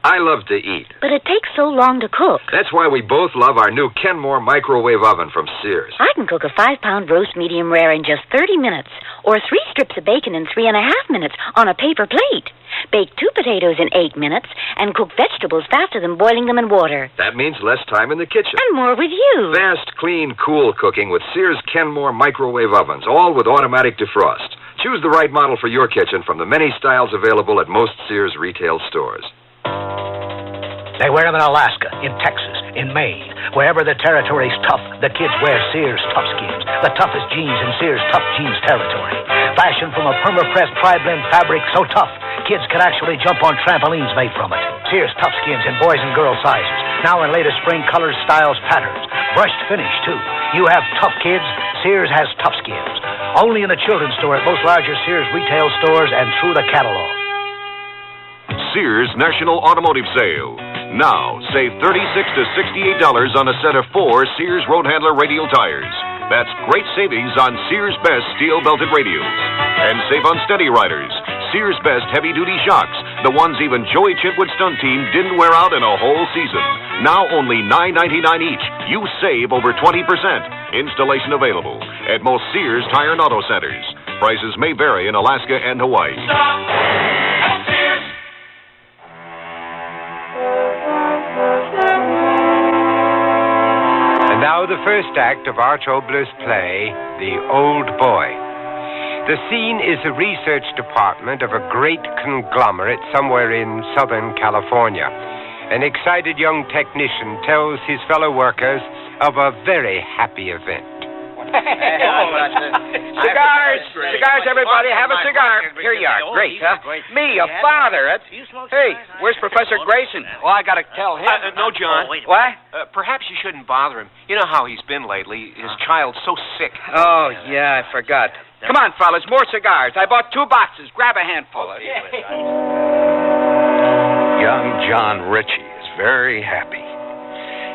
I love to eat. But it takes so long to cook. That's why we both love our new Kenmore microwave oven from Sears. I can cook a 5-pound roast medium rare in just 30 minutes, or 3 strips of bacon in 3.5 minutes on a paper plate. Bake 2 potatoes in 8 minutes, and cook vegetables faster than boiling them in water. That means less time in the kitchen. And more with you. Fast, clean, cool cooking with Sears Kenmore microwave ovens, all with automatic defrost. Choose the right model for your kitchen from the many styles available at most Sears retail stores. They wear them in Alaska, in Texas, in Maine. Wherever the territory's tough, the kids wear Sears Tough Skins. The toughest jeans in Sears Tough Jeans territory. Fashioned from a perma-pressed tri-blend fabric so tough, kids can actually jump on trampolines made from it. Sears Tough Skins in boys and girls sizes. Now in latest spring colors, styles, patterns. Brushed finish, too. You have tough kids, Sears has Tough Skins. Only in the children's store at most larger Sears retail stores and through the catalog. Sears National Automotive Sale. Now, save $36 to $68 on a set of 4 Sears Road Handler radial tires. That's great savings on Sears Best steel-belted radials. And save on Steady Riders. Sears Best heavy-duty shocks. The ones even Joey Chitwood's stunt team didn't wear out in a whole season. Now only $9.99 each. You save over 20%. Installation available at most Sears Tire and Auto Centers. Prices may vary in Alaska and Hawaii. And now the first act of Arch Obler's play, The Old Boy. The scene is a research department of a great conglomerate somewhere in Southern California. An excited young technician tells his fellow workers of a very happy event. Cigars! Cigars, everybody. Have a cigar. Here you are. Great, huh? Me, a father. Hey, where's Professor Grayson? Oh, I gotta tell him. No, John. What? Perhaps you shouldn't bother him. You know how he's been lately. His child's so sick. Oh, yeah, I forgot. Come on, fellas, more cigars. I bought 2 boxes. Grab a handful. Young John Ritchie is very happy.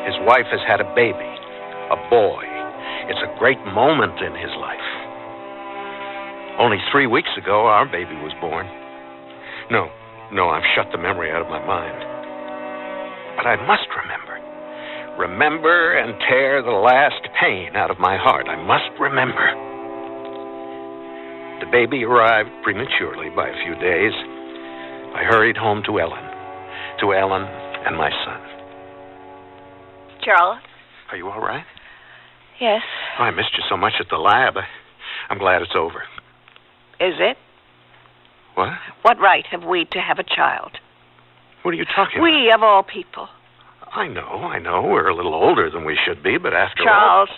His wife has had a baby, a boy. It's a great moment in his life. Only 3 weeks ago, our baby was born. No, I've shut the memory out of my mind. But I must remember. Remember and tear the last pain out of my heart. I must remember. The baby arrived prematurely by a few days. I hurried home to Ellen and my son. Charles? Are you all right? Yes. Oh, I missed you so much at the lab. I'm glad it's over. Is it? What? What right have we to have a child? What are you talking about? We, of all people. I know. We're a little older than we should be, but after Charles,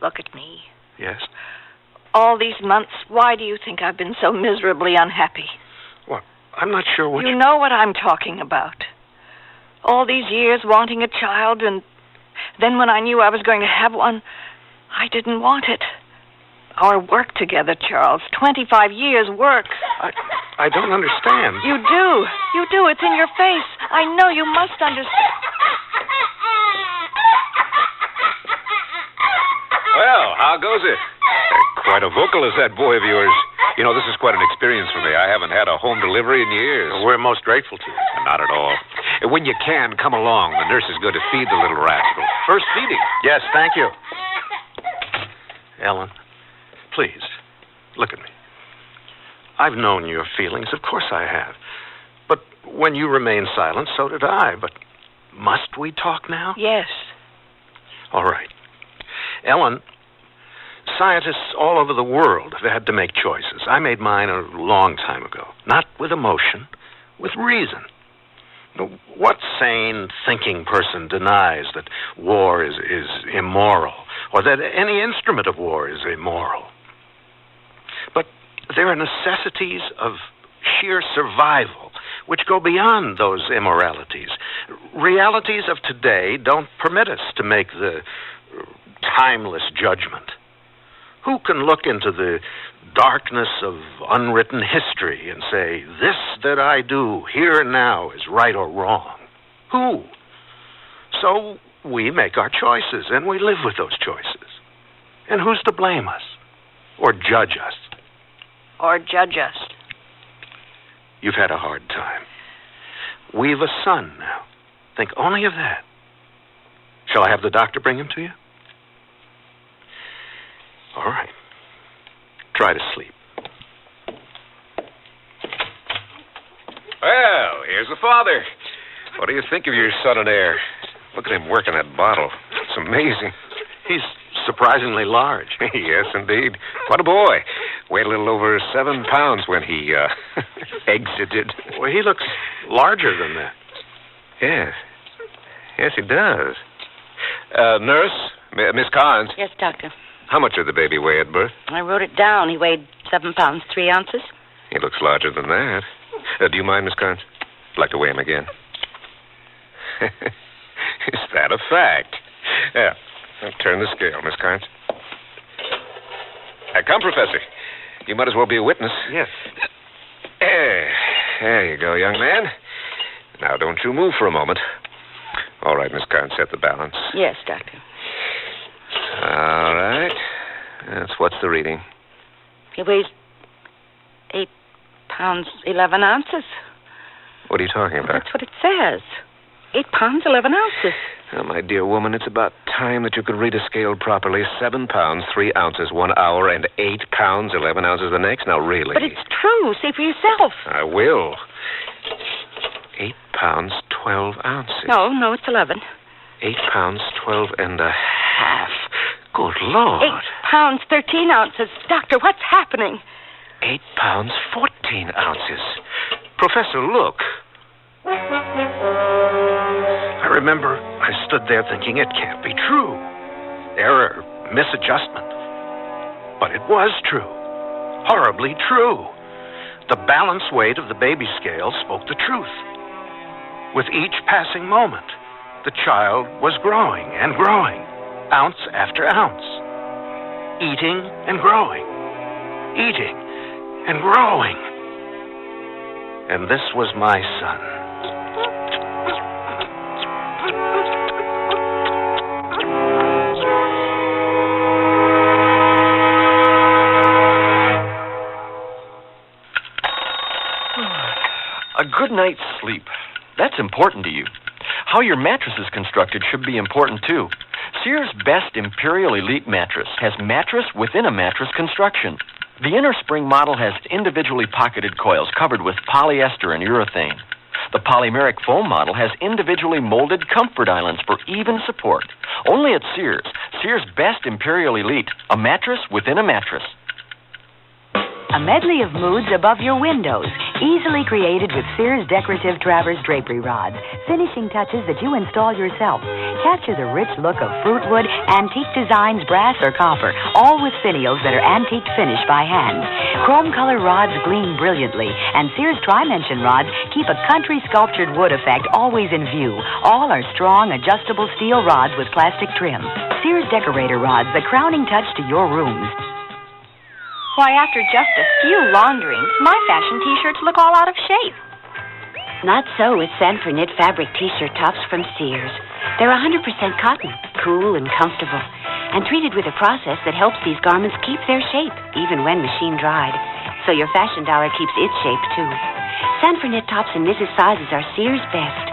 look at me. Yes? All these months, why do you think I've been so miserably unhappy? Well, I'm not sure what You know what I'm talking about. All these years wanting a child, and then when I knew I was going to have one, I didn't want it. Our work together, Charles. 25 years' work. I don't understand. You do. It's in your face. I know you must understand. Well, how goes it? Quite a vocalist, that boy of yours. You know, this is quite an experience for me. I haven't had a home delivery in years. We're most grateful to you. Not at all. When you can, come along. The nurse is going to feed the little rascal. First feeding. Yes, thank you. Ellen, please, look at me. I've known your feelings. Of course I have. But when you remained silent, so did I. But must we talk now? Yes. All right. Ellen, scientists all over the world have had to make choices. I made mine a long time ago. Not with emotion, with reason. What sane, thinking person denies that war is immoral, or that any instrument of war is immoral? But there are necessities of sheer survival which go beyond those immoralities. Realities of today don't permit us to make the timeless judgment. Who can look into the darkness of unwritten history and say, this that I do here and now is right or wrong? Who? So we make our choices, and we live with those choices. And who's to blame us? Or judge us? Or judge us. You've had a hard time. We've a son now. Think only of that. Shall I have the doctor bring him to you? All right. Try to sleep. Well, here's the father. What do you think of your son and heir? Look at him working that bottle. It's amazing. He's surprisingly large. Yes, indeed. Quite a boy. Weighed a little over 7 pounds when he exited. Well, he looks larger than that. Yes. Yes, he does. Nurse, Miss Carnes. Yes, doctor. How much did the baby weigh at birth? I wrote it down. He weighed 7 pounds, 3 ounces. He looks larger than that. Do you mind, Miss Carnes? I'd like to weigh him again. Is that a fact? Yeah. I'll turn the scale, Miss Carnes. Come, Professor. You might as well be a witness. Yes. There you go, young man. Now, don't you move for a moment. All right, Miss Carnes, set the balance. Yes, Doctor. All right. What's the reading? He weighs 8 pounds, 11 ounces. What are you talking about? That's what it says. 8 pounds, 11 ounces. Oh, my dear woman, it's about time that you could read a scale properly. 7 pounds, 3 ounces 1 hour, and 8 pounds, 11 ounces the next. Now, really. But it's true. See for yourself. I will. 8 pounds, 12 ounces. No, it's 11. 8 pounds, 12 and a half. Good Lord. 8 pounds, 13 ounces. Doctor, what's happening? 8 pounds, 14 ounces. Professor, look. I remember I stood there thinking it can't be true. Error, misadjustment. But it was true. Horribly true. The balance weight of the baby scale spoke the truth. With each passing moment, the child was growing and growing, ounce after ounce. Eating and growing. Eating and growing. And this was my son. A good night's sleep. That's important to you. How your mattress is constructed should be important, too. Sears' Best Imperial Elite mattress has mattress within a mattress construction. The inner spring model has individually pocketed coils covered with polyester and urethane. The polymeric foam model has individually molded comfort islands for even support. Only at Sears. Sears' Best Imperial Elite, a mattress within a mattress. A medley of moods above your windows, easily created with Sears decorative Travers drapery rods, finishing touches that you install yourself. Capture the rich look of fruit wood, antique designs, brass, or copper, all with finials that are antique finished by hand. Chrome color rods gleam brilliantly, and Sears Tri-Mention rods keep a country sculptured wood effect always in view. All are strong, adjustable steel rods with plastic trim. Sears decorator rods, the crowning touch to your rooms. Why, after just a few launderings, my fashion T-shirts look all out of shape. Not so with Sanford knit fabric T-shirt tops from Sears. They're 100% cotton, cool and comfortable, and treated with a process that helps these garments keep their shape, even when machine dried. So your fashion dollar keeps its shape, too. Sanford knit tops in Mrs. sizes are Sears' best.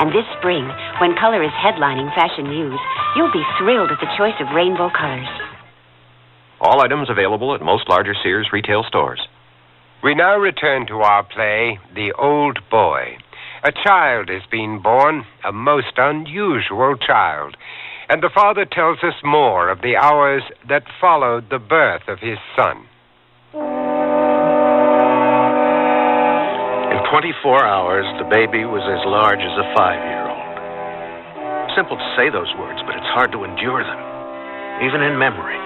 And this spring, when color is headlining fashion news, you'll be thrilled at the choice of rainbow colors. All items available at most larger Sears retail stores. We now return to our play, The Old Boy. A child is being born, a most unusual child, and the father tells us more of the hours that followed the birth of his son. In 24 hours, the baby was as large as a 5-year-old. Simple to say those words, but it's hard to endure them, even in memory.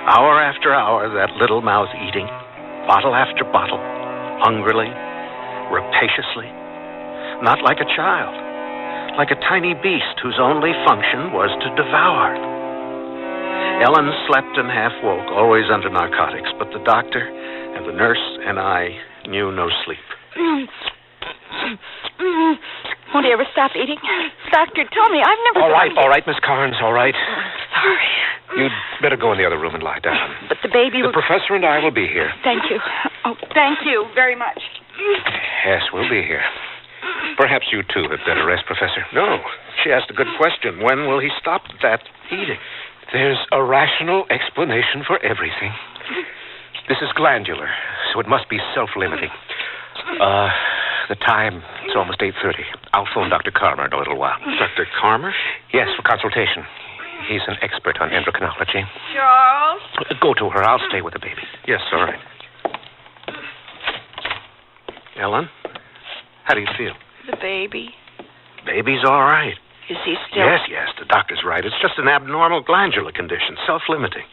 Hour after hour, that little mouth eating, bottle after bottle, hungrily, rapaciously, not like a child, like a tiny beast whose only function was to devour. Ellen slept and half woke, always under narcotics, but the doctor and the nurse and I knew no sleep. Won't he ever stop eating? Doctor, tell me, I've never... All right, Miss Carnes, all right. Sorry. You'd better go in the other room and lie down. But the baby The professor and I will be here. Thank you. Oh, thank you very much. Yes, we'll be here. Perhaps you, too, had better rest, Professor. No, she asked a good question. When will he stop that eating? There's a rational explanation for everything. This is glandular, so it must be self-limiting. The time, it's almost 8:30. I'll phone Dr. Carmer in a little while. Dr. Carmer? Yes, for consultation. He's an expert on endocrinology. Charles? Go to her. I'll stay with the baby. Yes, all right. Ellen, how do you feel? The baby. Baby's all right. Is he still... Yes, the doctor's right. It's just an abnormal glandular condition, self-limiting.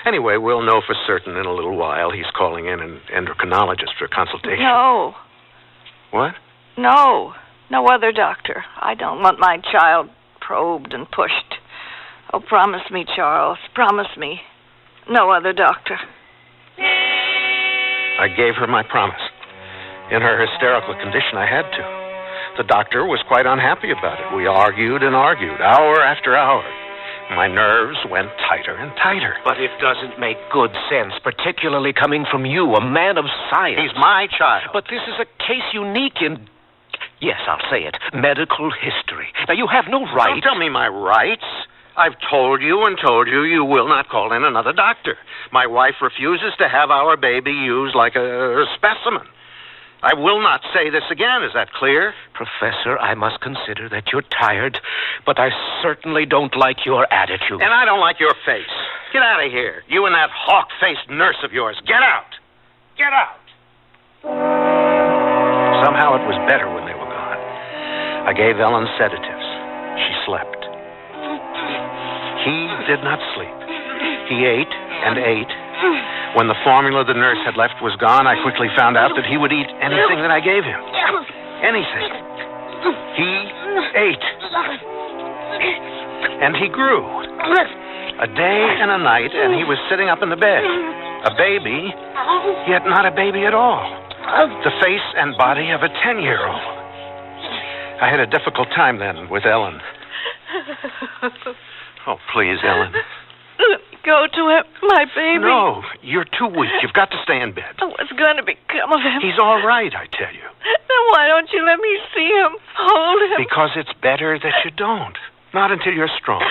Anyway, we'll know for certain in a little while. He's calling in an endocrinologist for a consultation. No. What? No. No other doctor. I don't want my child probed and pushed. Oh, promise me, Charles. Promise me. No other doctor. I gave her my promise. In her hysterical condition, I had to. The doctor was quite unhappy about it. We argued and argued, hour after hour. My nerves went tighter and tighter. But it doesn't make good sense, particularly coming from you, a man of science. He's my child. But this is a case unique in, yes, I'll say it, medical history. Now, you have no right. Don't tell me my rights. I've told you you will not call in another doctor. My wife refuses to have our baby used like a specimen. I will not say this again. Is that clear? Professor, I must consider that you're tired, but I certainly don't like your attitude. And I don't like your face. Get out of here. You and that hawk-faced nurse of yours. Get out. Get out. Somehow it was better when they were gone. I gave Ellen sedatives. She slept. He did not sleep. He ate and ate. When the formula the nurse had left was gone, I quickly found out that he would eat anything that I gave him. Anything. He ate. And he grew. A day and a night, and he was sitting up in the bed. A baby, yet not a baby at all. The face and body of a 10-year-old. I had a difficult time then with Ellen. Oh, please, Ellen. Let me go to him, my baby. No, you're too weak. You've got to stay in bed. What's going to become of him? He's all right, I tell you. Then why don't you let me see him, hold him? Because it's better that you don't. Not until you're strong.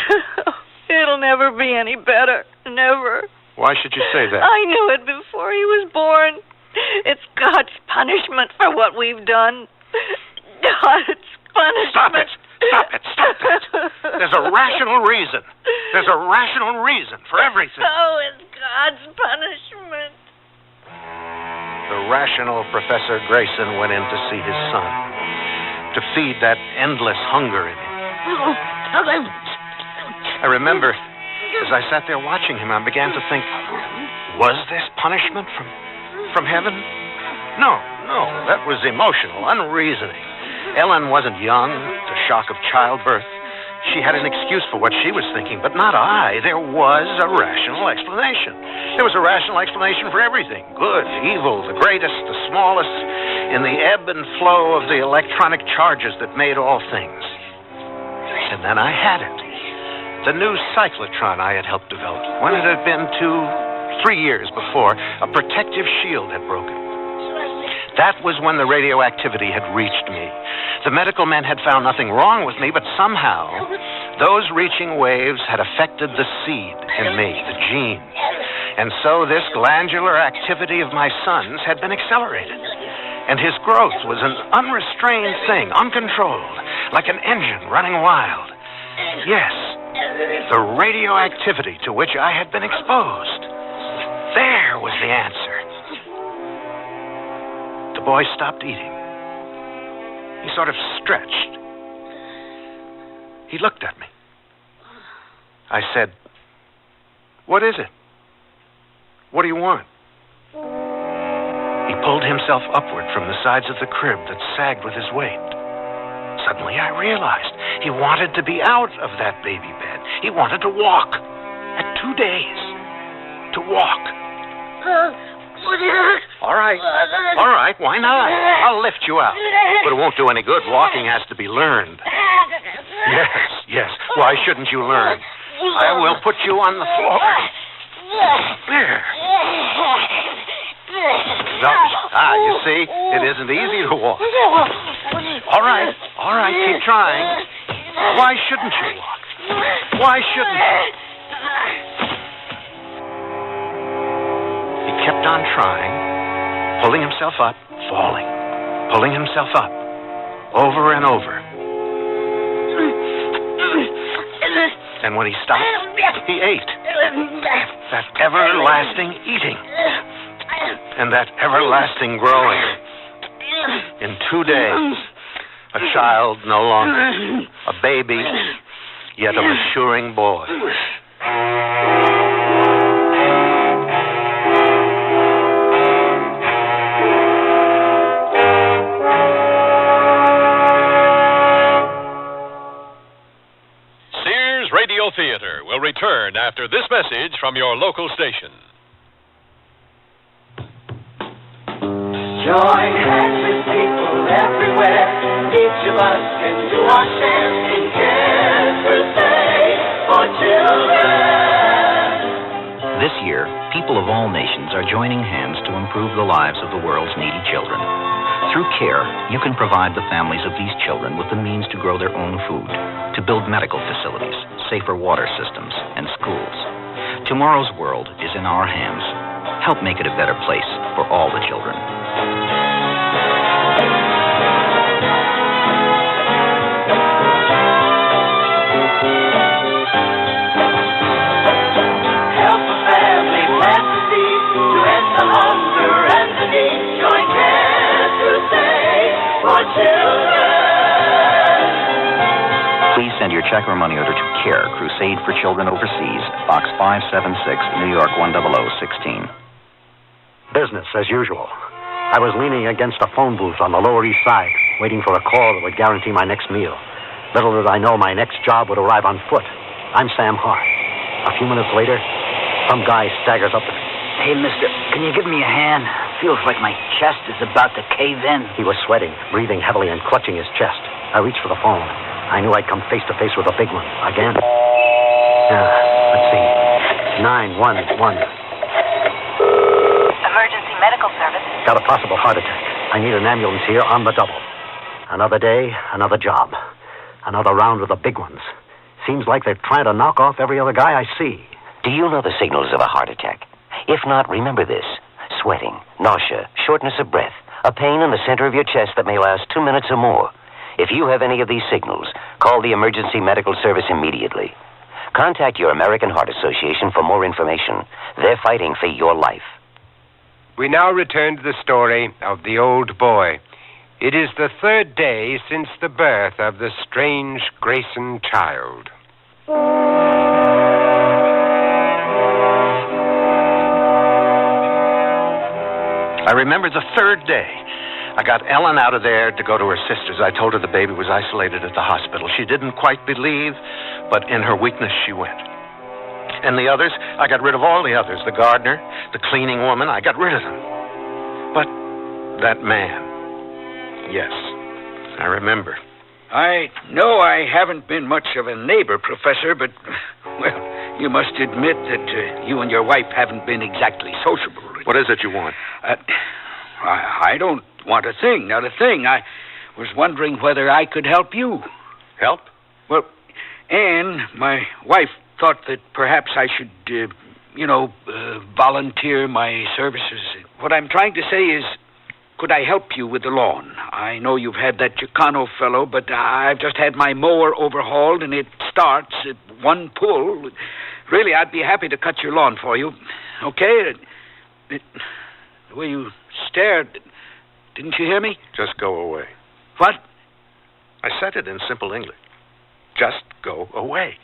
It'll never be any better. Never. Why should you say that? I knew it before he was born. It's God's punishment for what we've done. God's punishment. Stop it. Stop it. Stop it. There's a rational reason. There's a rational reason for everything. Oh, it's God's punishment. The rational Professor Grayson went in to see his son, to feed that endless hunger in him. I remember, as I sat there watching him, I began to think, was this punishment from heaven? No, that was emotional, unreasoning. Ellen wasn't young, the shock of childbirth. She had an excuse for what she was thinking, but not I. There was a rational explanation. There was a rational explanation for everything. Good, evil, the greatest, the smallest, in the ebb and flow of the electronic charges that made all things. And then I had it. The new cyclotron I had helped develop. When it had been 2-3 years before, a protective shield had broken. That was when the radioactivity had reached me. The medical men had found nothing wrong with me, but somehow those reaching waves had affected the seed in me, the gene. And so this glandular activity of my son's had been accelerated. And his growth was an unrestrained thing, uncontrolled, like an engine running wild. Yes, the radioactivity to which I had been exposed. There was the answer. The boy stopped eating. He sort of stretched. He looked at me. I said, "What is it? What do you want?" He pulled himself upward from the sides of the crib that sagged with his weight. Suddenly I realized he wanted to be out of that baby bed. He wanted to walk. At 2 days. To walk. All right, why not? I'll lift you out. But it won't do any good. Walking has to be learned. Yes. Why shouldn't you learn? I will put you on the floor. There. You see, it isn't easy to walk. All right, keep trying. Why shouldn't you walk? Why shouldn't you? He kept on trying, pulling himself up, falling, pulling himself up, over and over. And when he stopped, he ate. That everlasting eating. And that everlasting growing. In 2 days, a child no longer, a baby, yet a maturing boy. Sears Radio Theater will return after this message from your local station. Join hands with people everywhere. Each of us can do our share in Cares Crusade for Children. This year, people of all nations are joining hands to improve the lives of the world's needy children. Through CARE, you can provide the families of these children with the means to grow their own food, to build medical facilities, safer water systems, and schools. Tomorrow's world is in our hands. Help make it a better place for all the children. Help a family plant the seed to end the hunger and the need. Join Cares Crusade for Children. Please send your check or money order to CARE, Crusade for Children Overseas, Box 576, New York 10016. Business as usual. I was leaning against a phone booth on the Lower East Side, waiting for a call that would guarantee my next meal. Little did I know my next job would arrive on foot. I'm Sam Hart. A few minutes later, some guy staggers up to me. Hey, mister, can you give me a hand? Feels like my chest is about to cave in. He was sweating, breathing heavily and clutching his chest. I reached for the phone. I knew I'd come face to face with a big one. Again. Let's see. 911. Emergency medical service. Got a possible heart attack. I need an ambulance here on the double. Another day, another job. Another round with the big ones. Seems like they're trying to knock off every other guy I see. Do you know the signals of a heart attack? If not, remember this. Sweating, nausea, shortness of breath, a pain in the center of your chest that may last 2 minutes or more. If you have any of these signals, call the emergency medical service immediately. Contact your American Heart Association for more information. They're fighting for your life. We now return to the story of the old boy. It is the third day since the birth of the strange Grayson child. I remember the third day. I got Ellen out of there to go to her sister's. I told her the baby was isolated at the hospital. She didn't quite believe, but in her weakness she went. And the others, I got rid of all the others. The gardener, the cleaning woman, I got rid of them. But that man, yes, I remember. I know I haven't been much of a neighbor, Professor, but, well, you must admit that you and your wife haven't been exactly sociable. What is it you want? I don't want a thing, not a thing. I was wondering whether I could help you. Help? Well, Anne, my wife, thought that perhaps I should, volunteer my services. What I'm trying to say is, could I help you with the lawn? I know you've had that Chicano fellow, but I've just had my mower overhauled, and it starts at one pull. Really, I'd be happy to cut your lawn for you. Okay? The way you stared, didn't you hear me? Just go away. What? I said it in simple English. Just go away.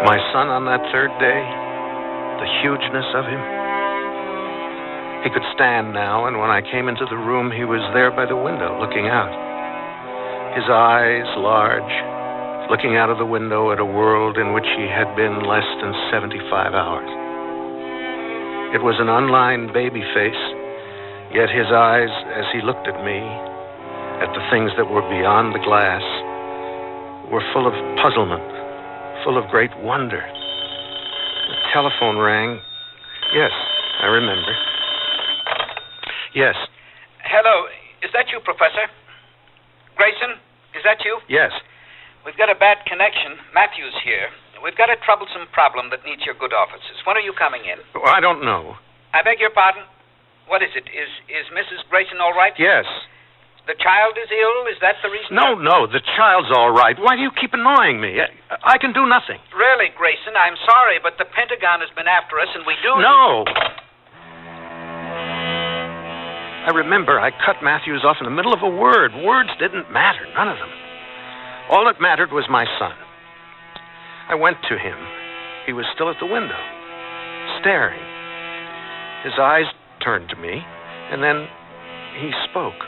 My son on that third day, the hugeness of him. He could stand now, and when I came into the room, he was there by the window, looking out. His eyes large, looking out of the window at a world in which he had been less than 75 hours. It was an unlined baby face, yet his eyes, as he looked at me, at the things that were beyond the glass, were full of puzzlement, full of great wonder. The telephone rang. Yes, I remember. Yes. Hello, is that you, Professor? Grayson, is that you? Yes. We've got a bad connection. Matthew's here. We've got a troublesome problem that needs your good offices. When are you coming in? Well, I don't know. I beg your pardon? What is it? Is Mrs. Grayson all right? Yes. The child is ill? Is that the reason? No, the child's all right. Why do you keep annoying me? I can do nothing. Really, Grayson, I'm sorry, but the Pentagon has been after us, and we do... No! I remember I cut Matthews off in the middle of a word. Words didn't matter, none of them. All that mattered was my son. I went to him. He was still at the window, staring. His eyes turned to me, and then he spoke.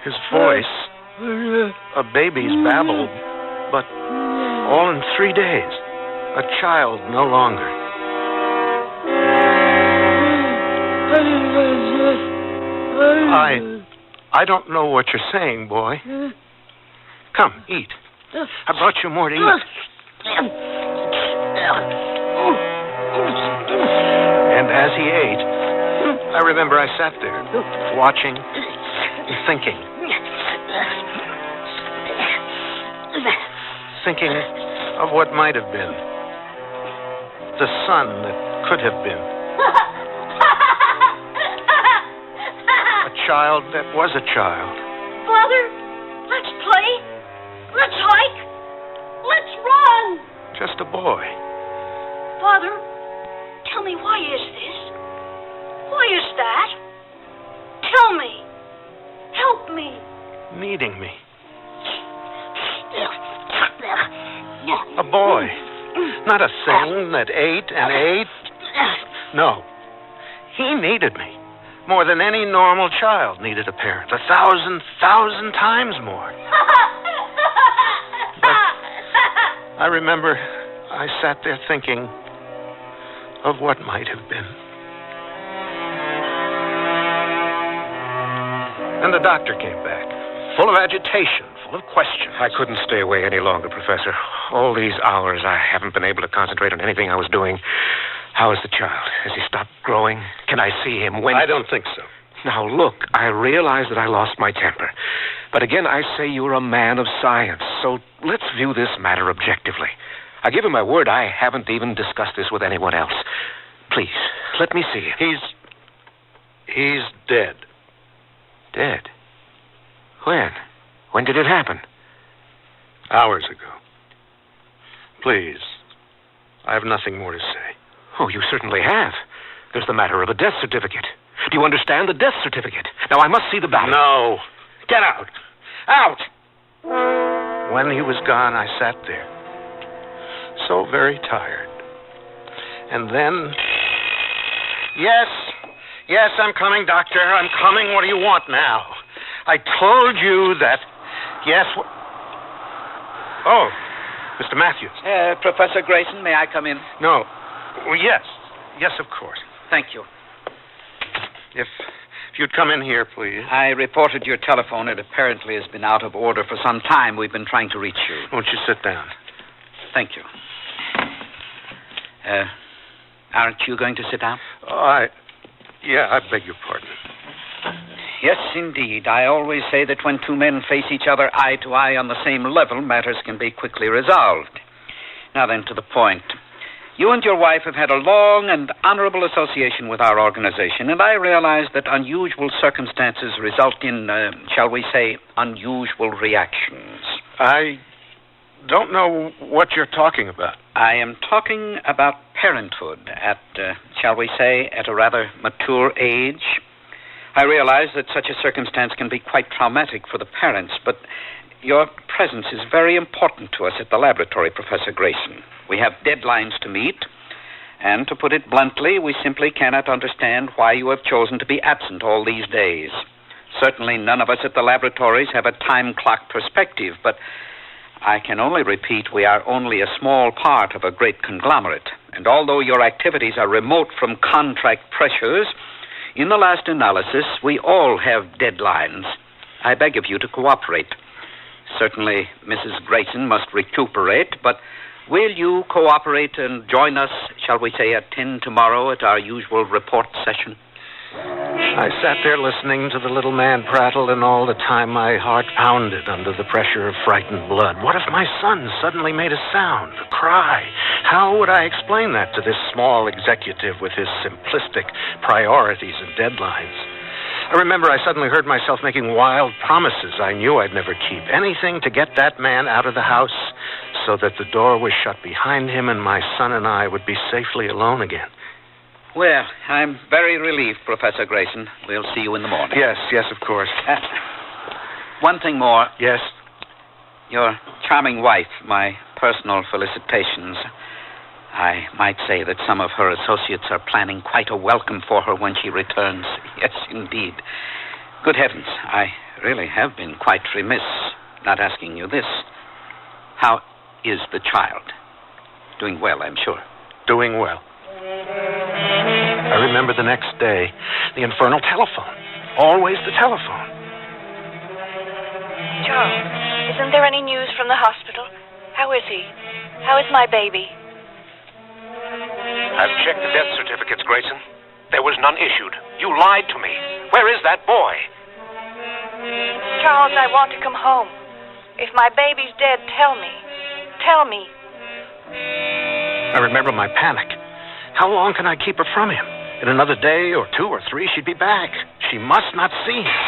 His voice A baby's babble, but all in 3 days. A child no longer. I don't know what you're saying, boy. Come, eat. I brought you more to eat. And as he ate, I remember I sat there, watching and thinking. Thinking of what might have been. The son that could have been. A child that was a child. Father, let's play. Let's hike. Let's run. Just a boy. Father, tell me, why is this? Why is that? Tell me. Help me. Needing me. A boy. Not a thing that ate and ate. No. He needed me. More than any normal child needed a parent. 1,000 times more. But I remember I sat there thinking of what might have been. And the doctor came back, full of agitation, full of questions. I couldn't stay away any longer, Professor. All these hours, I haven't been able to concentrate on anything I was doing. How is the child? Has he stopped growing? Can I see him? When? I don't think so. Now, look, I realize that I lost my temper. But again, I say you're a man of science, so let's view this matter objectively. I give you my word, I haven't even discussed this with anyone else. Please, let me see him. He's dead. Dead? When? When did it happen? Hours ago. Please, I have nothing more to say. Oh, you certainly have. There's the matter of a death certificate. Do you understand the death certificate? Now, I must see the ballot. No. Get out. Out! When he was gone, I sat there, so very tired. And then... Yes, I'm coming, Doctor. I'm coming. What do you want now? I told you that... Yes... Oh, Mr. Matthews. Professor Grayson, may I come in? No. Well, yes. Yes, of course. Thank you. If you'd come in here, please. I reported your telephone. It apparently has been out of order for some time. We've been trying to reach you. Won't you sit down? Thank you. Aren't you going to sit down? I beg your pardon. Yes, indeed. I always say that when two men face each other eye to eye on the same level, matters can be quickly resolved. Now then, to the point. You and your wife have had a long and honorable association with our organization, and I realize that unusual circumstances result in, shall we say, unusual reactions. I don't know what you're talking about. I am talking about parenthood at, shall we say, at a rather mature age. I realize that such a circumstance can be quite traumatic for the parents, but your presence is very important to us at the laboratory, Professor Grayson. We have deadlines to meet, and to put it bluntly, we simply cannot understand why you have chosen to be absent all these days. Certainly none of us at the laboratories have a time clock perspective, but I can only repeat we are only a small part of a great conglomerate, and although your activities are remote from contract pressures, in the last analysis, we all have deadlines. I beg of you to cooperate. Certainly, Mrs. Grayson must recuperate, but will you cooperate and join us, shall we say, at 10 tomorrow at our usual report session? I sat there listening to the little man prattle, and all the time my heart pounded under the pressure of frightened blood. What if my son suddenly made a sound, a cry? How would I explain that to this small executive with his simplistic priorities and deadlines? I remember I suddenly heard myself making wild promises I knew I'd never keep. Anything to get that man out of the house so that the door was shut behind him and my son and I would be safely alone again. Well, I'm very relieved, Professor Grayson. We'll see you in the morning. Yes, of course. One thing more. Yes? Your charming wife, my personal felicitations. I might say that some of her associates are planning quite a welcome for her when she returns. Yes, indeed. Good heavens, I really have been quite remiss. not asking you this. How is the child? Doing well, I'm sure. Doing well. I remember the next day, the infernal telephone. Always the telephone. Charles, isn't there any news from the hospital? How is he? How is my baby? I've checked the death certificates, Grayson. There was none issued. You lied to me. Where is that boy? Charles, I want to come home. If my baby's dead, tell me. Tell me. I remember my panic. How long can I keep her from him? In another day or 2 or 3, she'd be back. She must not see him.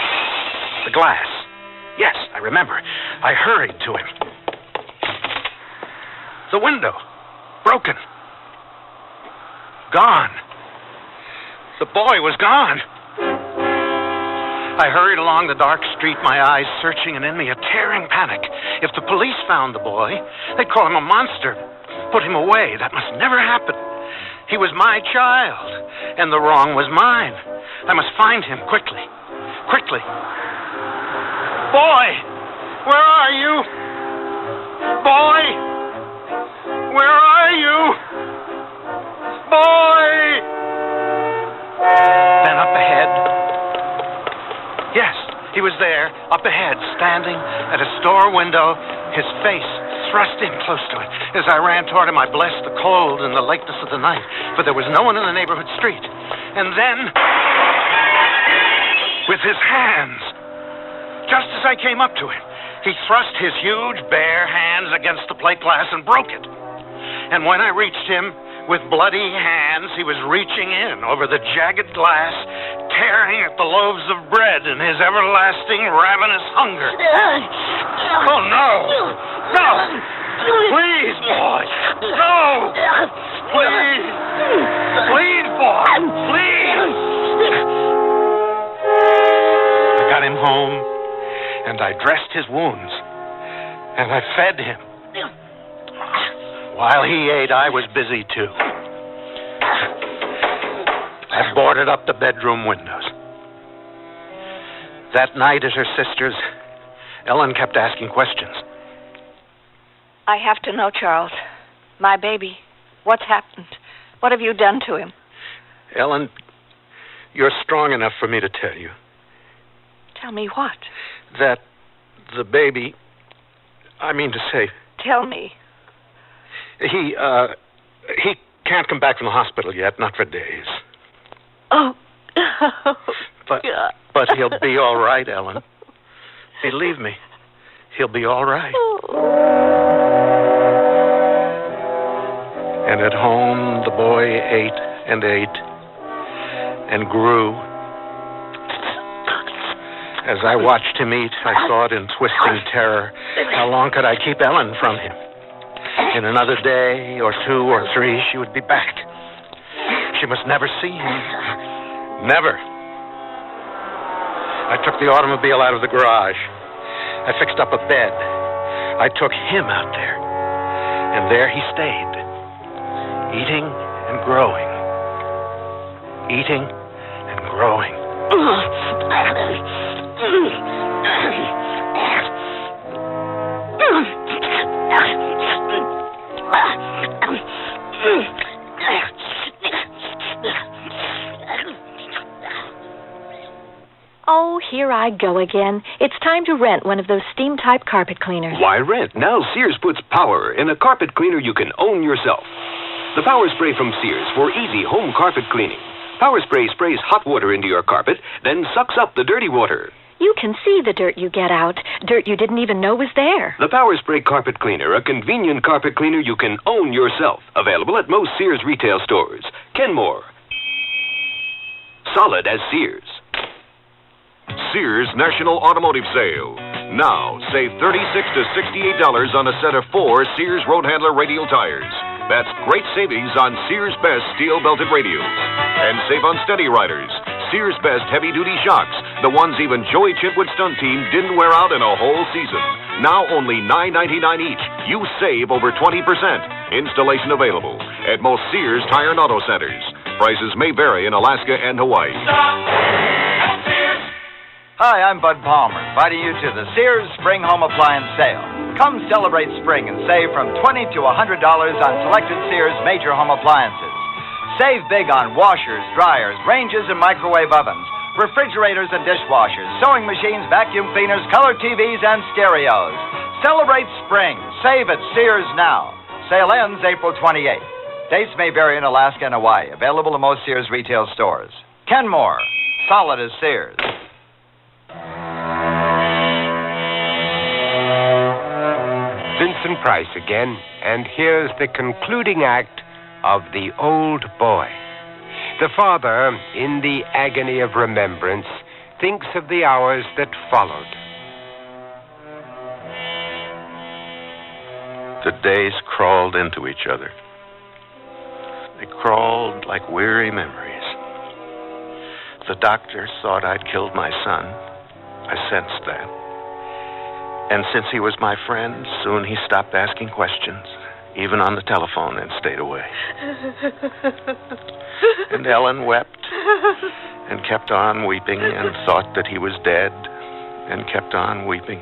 The glass. Yes, I remember. I hurried to him. The window. Broken. Gone. The boy was gone. I hurried along the dark street, my eyes searching, and in me a tearing panic. If the police found the boy, they'd call him a monster, put him away. That must never happen. He was my child, and the wrong was mine. I must find him quickly. Quickly. Boy! Where are you? Boy! Where are you? Boy! Then up ahead. Yes, he was there, up ahead, standing at a store window, his face thrust in close to it. As I ran toward him, I blessed the cold and the lateness of the night, for there was no one in the neighborhood street. And then, with his hands, just as I came up to him, he thrust his huge, bare hands against the plate glass and broke it. And when I reached him, with bloody hands, he was reaching in over the jagged glass, tearing at the loaves of bread in his everlasting ravenous hunger. Oh, no! No! Please, boy! No! Please! Please, boy! Please! I got him home, and I dressed his wounds, and I fed him. While he ate, I was busy, too. I boarded up the bedroom windows. That night at her sister's, Ellen kept asking questions. I have to know, Charles. My baby. What's happened? What have you done to him? Ellen, you're strong enough for me to tell you. Tell me what? That the baby, I mean to say... Tell me. He can't come back from the hospital yet, not for days. Oh. But he'll be all right, Ellen. Believe me, he'll be all right. And at home, the boy ate and ate and grew. As I watched him eat, I thought in twisting terror, how long could I keep Ellen from him? In another day or 2 or 3, she would be back. She must never see him. Never. I took the automobile out of the garage. I fixed up a bed. I took him out there. And there he stayed, eating and growing. Eating and growing. Oh, here I go again. It's time to rent one of those steam-type carpet cleaners. Why rent? Now Sears puts power in a carpet cleaner you can own yourself. The Power Spray from Sears for easy home carpet cleaning. Power Spray sprays hot water into your carpet, then sucks up the dirty water. You can see the dirt you get out, dirt you didn't even know was there. The Power Spray Carpet Cleaner, a convenient carpet cleaner you can own yourself. Available at most Sears retail stores. Kenmore. Solid as Sears. Sears National Automotive Sale. Now, save $36 to $68 on a set of 4 Sears Road Handler radial tires. That's great savings on Sears Best steel-belted radials. And save on Steady Riders. Sears Best heavy-duty shocks, the ones even Joey Chitwood's stunt team didn't wear out in a whole season. Now only $9.99 each. You save over 20%. Installation available at most Sears Tire and Auto Centers. Prices may vary in Alaska and Hawaii. Hi, I'm Bud Palmer, inviting you to the Sears Spring Home Appliance Sale. Come celebrate spring and save from $20 to $100 on selected Sears major home appliances. Save big on washers, dryers, ranges, and microwave ovens, refrigerators and dishwashers, sewing machines, vacuum cleaners, color TVs, and stereos. Celebrate spring. Save at Sears now. Sale ends April 28th. Dates may vary in Alaska and Hawaii. Available in most Sears retail stores. Kenmore. Solid as Sears. Vincent Price again, and here's the concluding act of The Old Boy. The father, in the agony of remembrance, thinks of the hours that followed. The days crawled into each other. They crawled like weary memories. The doctor thought I'd killed my son. I sensed that. And since he was my friend, soon he stopped asking questions, even on the telephone, and stayed away. And Ellen wept and kept on weeping and thought that he was dead and kept on weeping.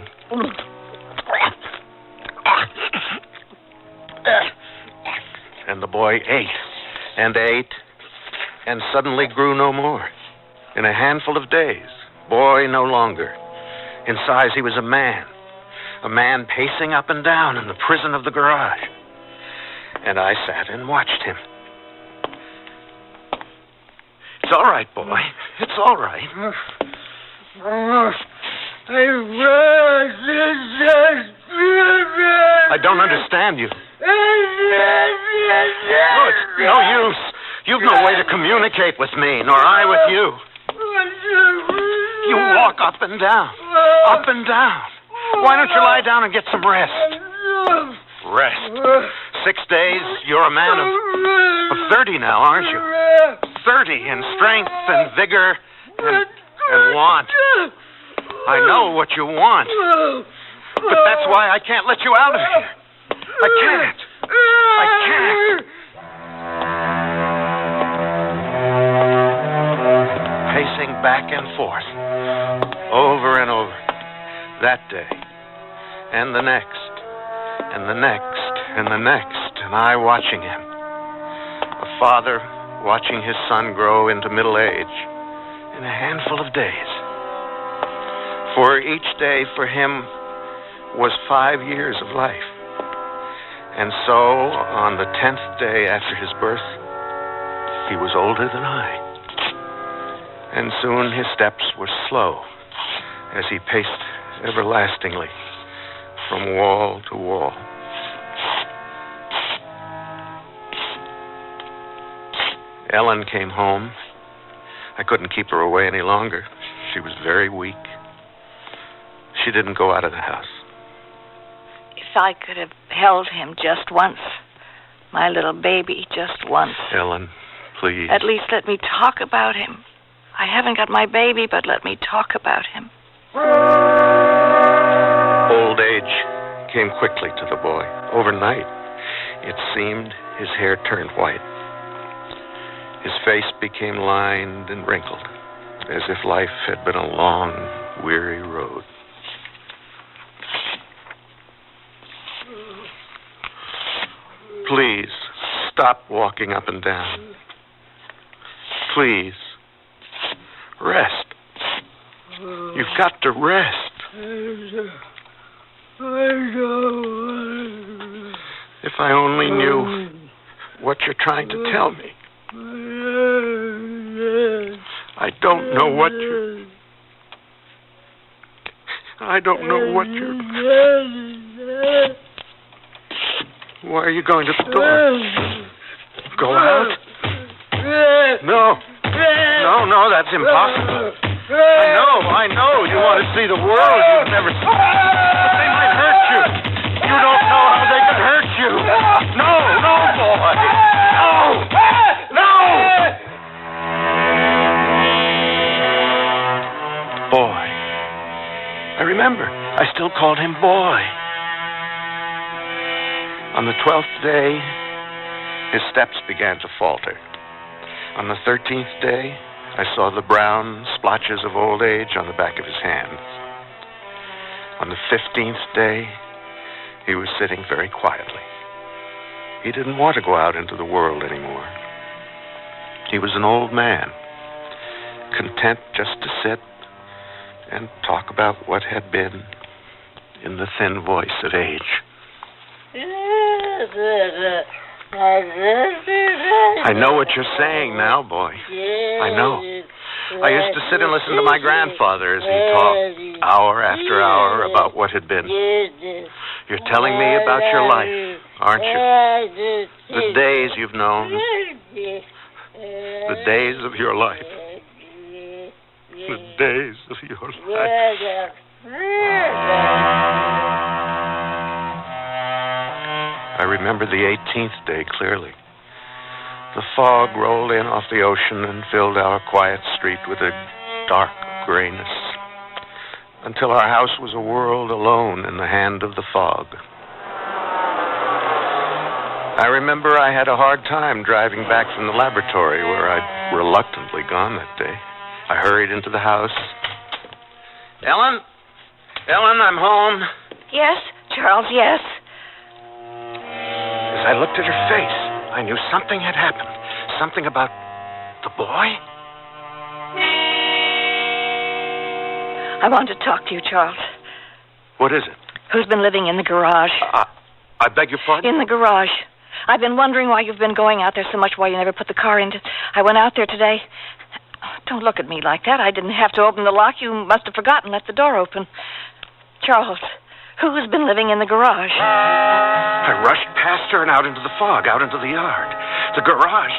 And the boy ate and ate and suddenly grew no more. In a handful of days, boy no longer. In size, he was a man pacing up and down in the prison of the garage. And I sat and watched him. It's all right, boy. It's all right. I don't understand you. No, it's no use. You've no way to communicate with me, nor I with you. You walk up and down. Up and down. Why don't you lie down and get some rest? Rest. 6 days, you're a man of 30 now, aren't you? 30 in strength and vigor and want. I know what you want. But that's why I can't let you out of here. I can't. I can't. Pacing back and forth, over and over, that day, and the next, and the next, and the next, and I watching him. A father watching his son grow into middle age in a handful of days. For each day for him was 5 years of life. And so, on the 10th day after his birth, he was older than I. And soon his steps were slow as he paced everlastingly from wall to wall. Ellen came home. I couldn't keep her away any longer. She was very weak. She didn't go out of the house. If I could have held him just once, my little baby, just once. Ellen, please. At least let me talk about him. I haven't got my baby, but let me talk about him. Old age came quickly to the boy. Overnight, it seemed, his hair turned white. His face became lined and wrinkled, as if life had been a long, weary road. Please, stop walking up and down. Please, rest. You've got to rest. If I only knew what you're trying to tell me. I don't know what you're... I don't know what you're... Why are you going to the door? Go out? No. No, that's impossible. I know. You want to see the world. You've never seen it. But they might hurt you. You don't know how they can hurt you. No, boy. No. Boy. I remember. I still called him boy. On the 12th day, his steps began to falter. On the 13th day, I saw the brown splotches of old age on the back of his hands. On the 15th day, he was sitting very quietly. He didn't want to go out into the world anymore. He was an old man, content just to sit and talk about what had been in the thin voice of age. I know what you're saying now, boy. I know. I used to sit and listen to my grandfather as he talked hour after hour about what had been. You're telling me about your life, aren't you? The days you've known. The days of your life. The days of your life. I remember the 18th day clearly. The fog rolled in off the ocean and filled our quiet street with a dark grayness until our house was a world alone in the hand of the fog. I remember I had a hard time driving back from the laboratory where I'd reluctantly gone that day. I hurried into the house. Ellen? Ellen, I'm home. Yes, Charles, yes. As I looked at her face, I knew something had happened. Something about the boy. I want to talk to you, Charles. What is it? Who's been living in the garage? I beg your pardon? In the garage. I've been wondering why you've been going out there so much, why you never put the car into... I went out there today. Don't look at me like that. I didn't have to open the lock. You must have forgotten. Let the door open. Charles, who's been living in the garage? I rushed past her and out into the fog, out into the yard. The garage.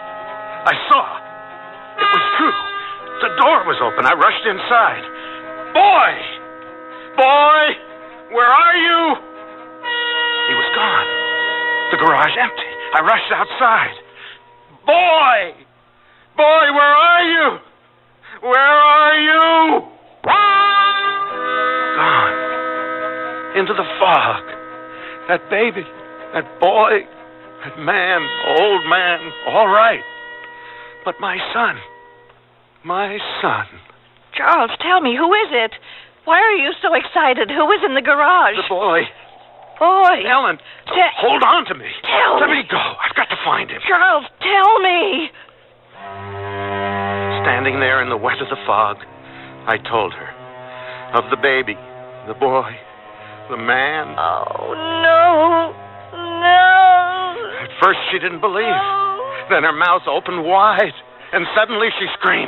I saw. It was true. The door was open. I rushed inside. Boy! Boy! Where are you? He was gone. The garage empty. I rushed outside. Boy! Boy, where are you? Where are you? Gone. Into the fog. That baby, that boy, that man, old man, all right. But my son. Charles, tell me, who is it? Why are you so excited? Who is in the garage? The boy. Boy. Ellen, hold on to me. Let me go. I've got to find him. Charles, tell me. Standing there in the wet of the fog, I told her of the baby, the boy, the man. Oh, no. At first she didn't believe. Then her mouth opened wide, and suddenly she screamed.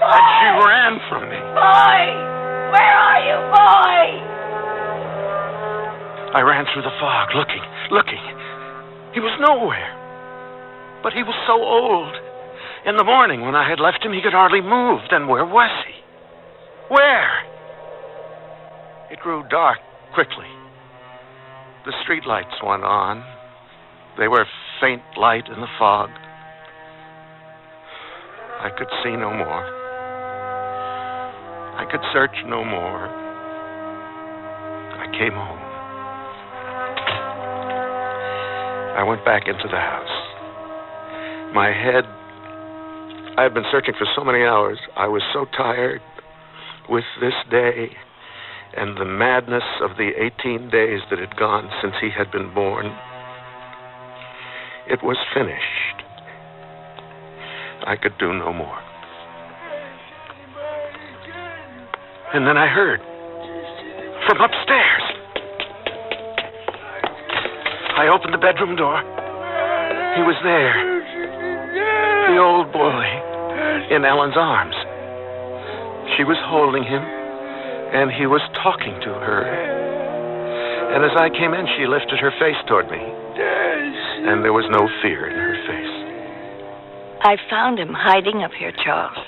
And she ran from me. Boy! Where are you, boy? I ran through the fog, looking. He was nowhere. But he was so old. In the morning, when I had left him, he could hardly move. Then where was he? Where? It grew dark quickly. The streetlights went on. They were faint light in the fog. I could see no more. I could search no more. I came home. I went back into the house. My head... I had been searching for so many hours. I was so tired with this day and the madness of the 18 days that had gone since he had been born. It was finished. I could do no more. And then I heard from upstairs. I opened the bedroom door. He was there. The old boy in Ellen's arms. She was holding him, and he was talking to her. And as I came in, she lifted her face toward me. And there was no fear in her face. I found him hiding up here, Charles.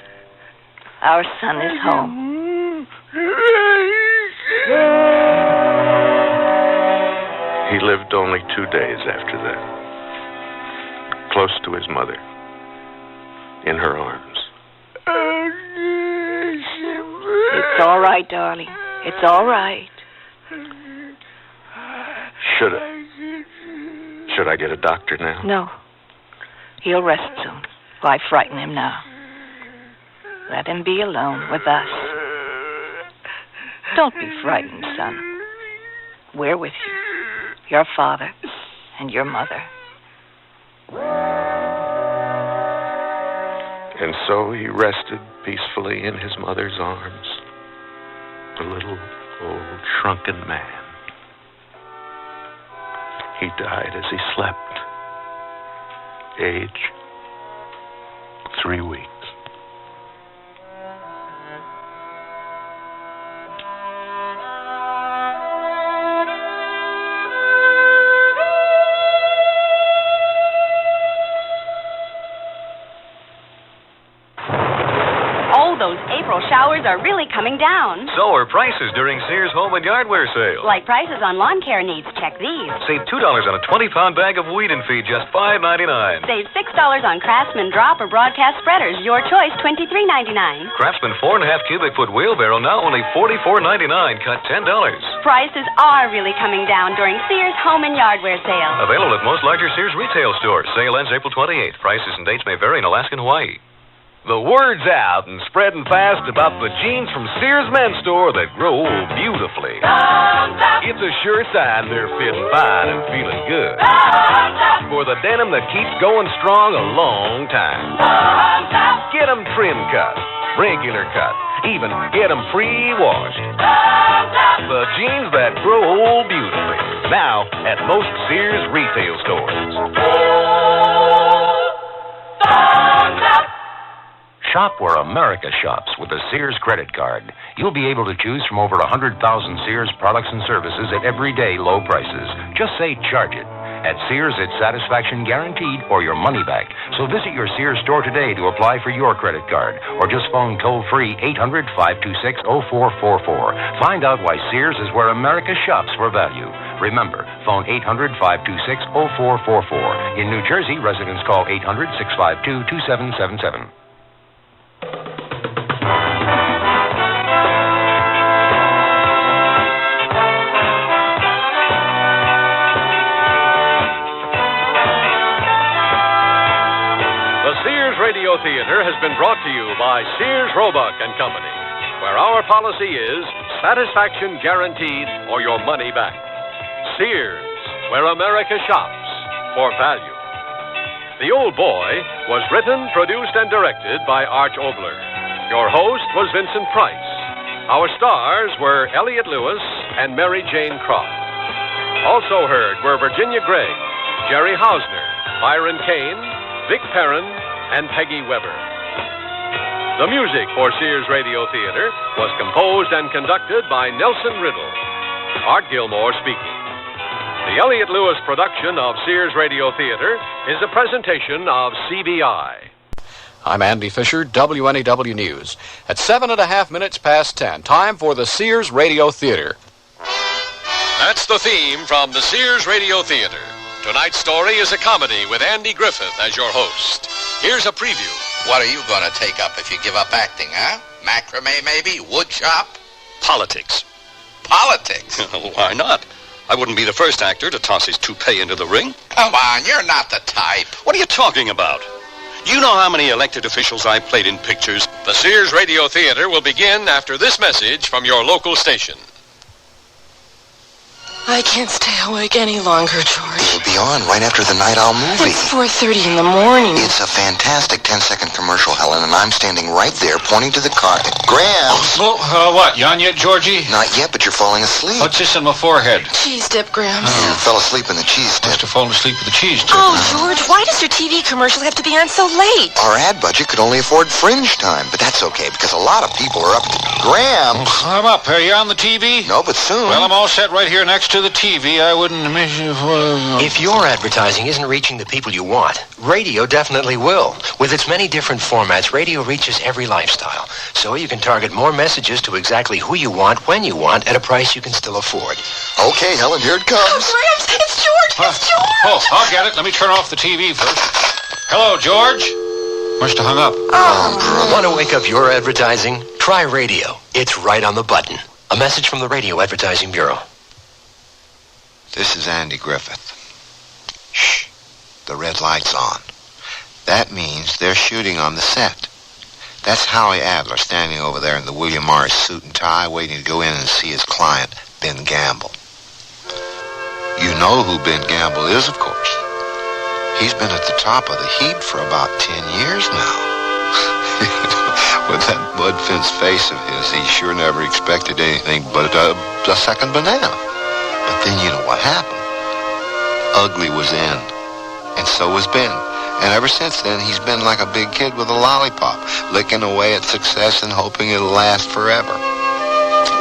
Our son is home. He lived only 2 days after that. Close to his mother. In her arms. It's all right, darling. It's all right. Should I get a doctor now? No. He'll rest soon. Why frighten him now? Let him be alone with us. Don't be frightened, son. We're with you, your father and your mother. And so he rested peacefully in his mother's arms, the little old shrunken man. He died as he slept, age 3 weeks. Showers are really coming down. So are prices during Sears Home and Yardware sale. Like prices on lawn care needs. Check these. Save $2 on a 20-pound bag of weed and feed, just $5.99. Save $6 on Craftsman drop or broadcast spreaders. Your choice, $23.99. Craftsman 4.5 cubic foot wheelbarrow, now only $44.99. Cut $10. Prices are really coming down during Sears Home and Yardware sale. Available at most larger Sears retail stores. Sale ends April 28th. Prices and dates may vary in Alaska and Hawaii. The word's out and spreading fast about the jeans from Sears Men's Store that grow beautifully. It's a sure sign they're fitting fine and feeling good. For the denim that keeps going strong a long time. Get them trim cut, regular cut, even get them pre-washed. The jeans that grow beautifully. Now at most Sears retail stores. Shop where America shops with a Sears credit card. You'll be able to choose from over 100,000 Sears products and services at everyday low prices. Just say charge it. At Sears, it's satisfaction guaranteed or your money back. So visit your Sears store today to apply for your credit card. Or just phone toll-free 800-526-0444. Find out why Sears is where America shops for value. Remember, phone 800-526-0444. In New Jersey, residents call 800-652-2777. Radio Theater has been brought to you by Sears Roebuck and Company, where our policy is satisfaction guaranteed or your money back. Sears, where America shops for value. The Old Boy was written, produced, and directed by Arch Obler. Your host was Vincent Price. Our stars were Elliot Lewis and Mary Jane Croft. Also heard were Virginia Gregg, Jerry Hausner, Byron Kane, Vic Perrin, and Peggy Weber. The music for Sears Radio Theater was composed and conducted by Nelson Riddle. Art Gilmore speaking. The Elliot Lewis production of Sears Radio Theater is a presentation of CBI. I'm Andy Fisher, WNEW News. At 7.5 minutes past 10, time for the Sears Radio Theater. That's the theme from the Sears Radio Theater. Tonight's story is a comedy with Andy Griffith as your host. Here's a preview. What are you going to take up if you give up acting, huh? Macrame, maybe? Wood shop? Politics. Politics? Why not? I wouldn't be the first actor to toss his toupee into the ring. Come on, you're not the type. What are you talking about? Do you know how many elected officials I played in pictures? The Sears Radio Theater will begin after this message from your local station. I can't stay awake any longer, George. It'll be on right after the Night Owl movie. It's 4:30 in the morning. It's a fantastic 10-second commercial, Helen, and I'm standing right there pointing to the car. Grams! Well, what, yawn yet, Georgie? Not yet, but you're falling asleep. What's this in my forehead? Cheese dip, Grams. You fell asleep in the cheese dip. Must have fallen asleep with the cheese dip. Oh, George, why does your TV commercial have to be on so late? Our ad budget could only afford fringe time, but that's okay, because a lot of people are up to... Grams! I'm up. Are you on the TV? No, but soon. Well, I'm all set right here next to the TV. I wouldn't miss you for... If your advertising isn't reaching the people you want, radio definitely will. With its many different formats, radio reaches every lifestyle. So you can target more messages to exactly who you want, when you want, at a price you can still afford. Okay, Helen, here it comes. Oh, Gramps, it's George! It's George! Oh, I'll get it. Let me turn off the TV first. Hello, George. Must have hung up. Want to wake up your advertising? Try radio. It's right on the button. A message from the Radio Advertising Bureau. This is Andy Griffith. Shh. The red light's on. That means they're shooting on the set. That's Howie Adler standing over there in the William Morris suit and tie, waiting to go in and see his client, Ben Gamble. You know who Ben Gamble is, of course. He's been at the top of the heap for about 10 years now. With that mud-fenced face of his, he sure never expected anything but a second banana. But then you know what happened. Ugly was in, and so was Ben. And ever since then, he's been like a big kid with a lollipop, licking away at success and hoping it'll last forever.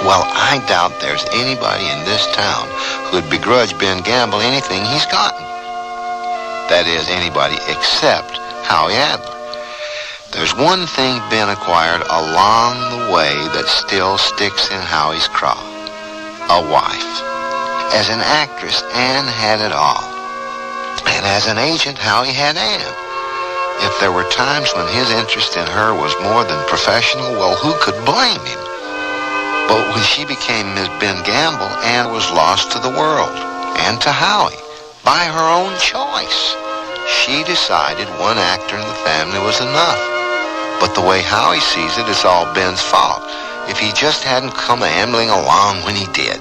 Well, I doubt there's anybody in this town who'd begrudge Ben Gamble anything he's gotten. That is, anybody except Howie Adler. There's one thing Ben acquired along the way that still sticks in Howie's craw. A wife. As an actress, Anne had it all. And as an agent, Howie had Anne. If there were times when his interest in her was more than professional, well, who could blame him? But when she became Miss Ben Gamble, Anne was lost to the world, and to Howie, by her own choice. She decided one actor in the family was enough. But the way Howie sees it, it's all Ben's fault. If he just hadn't come ambling along when he did.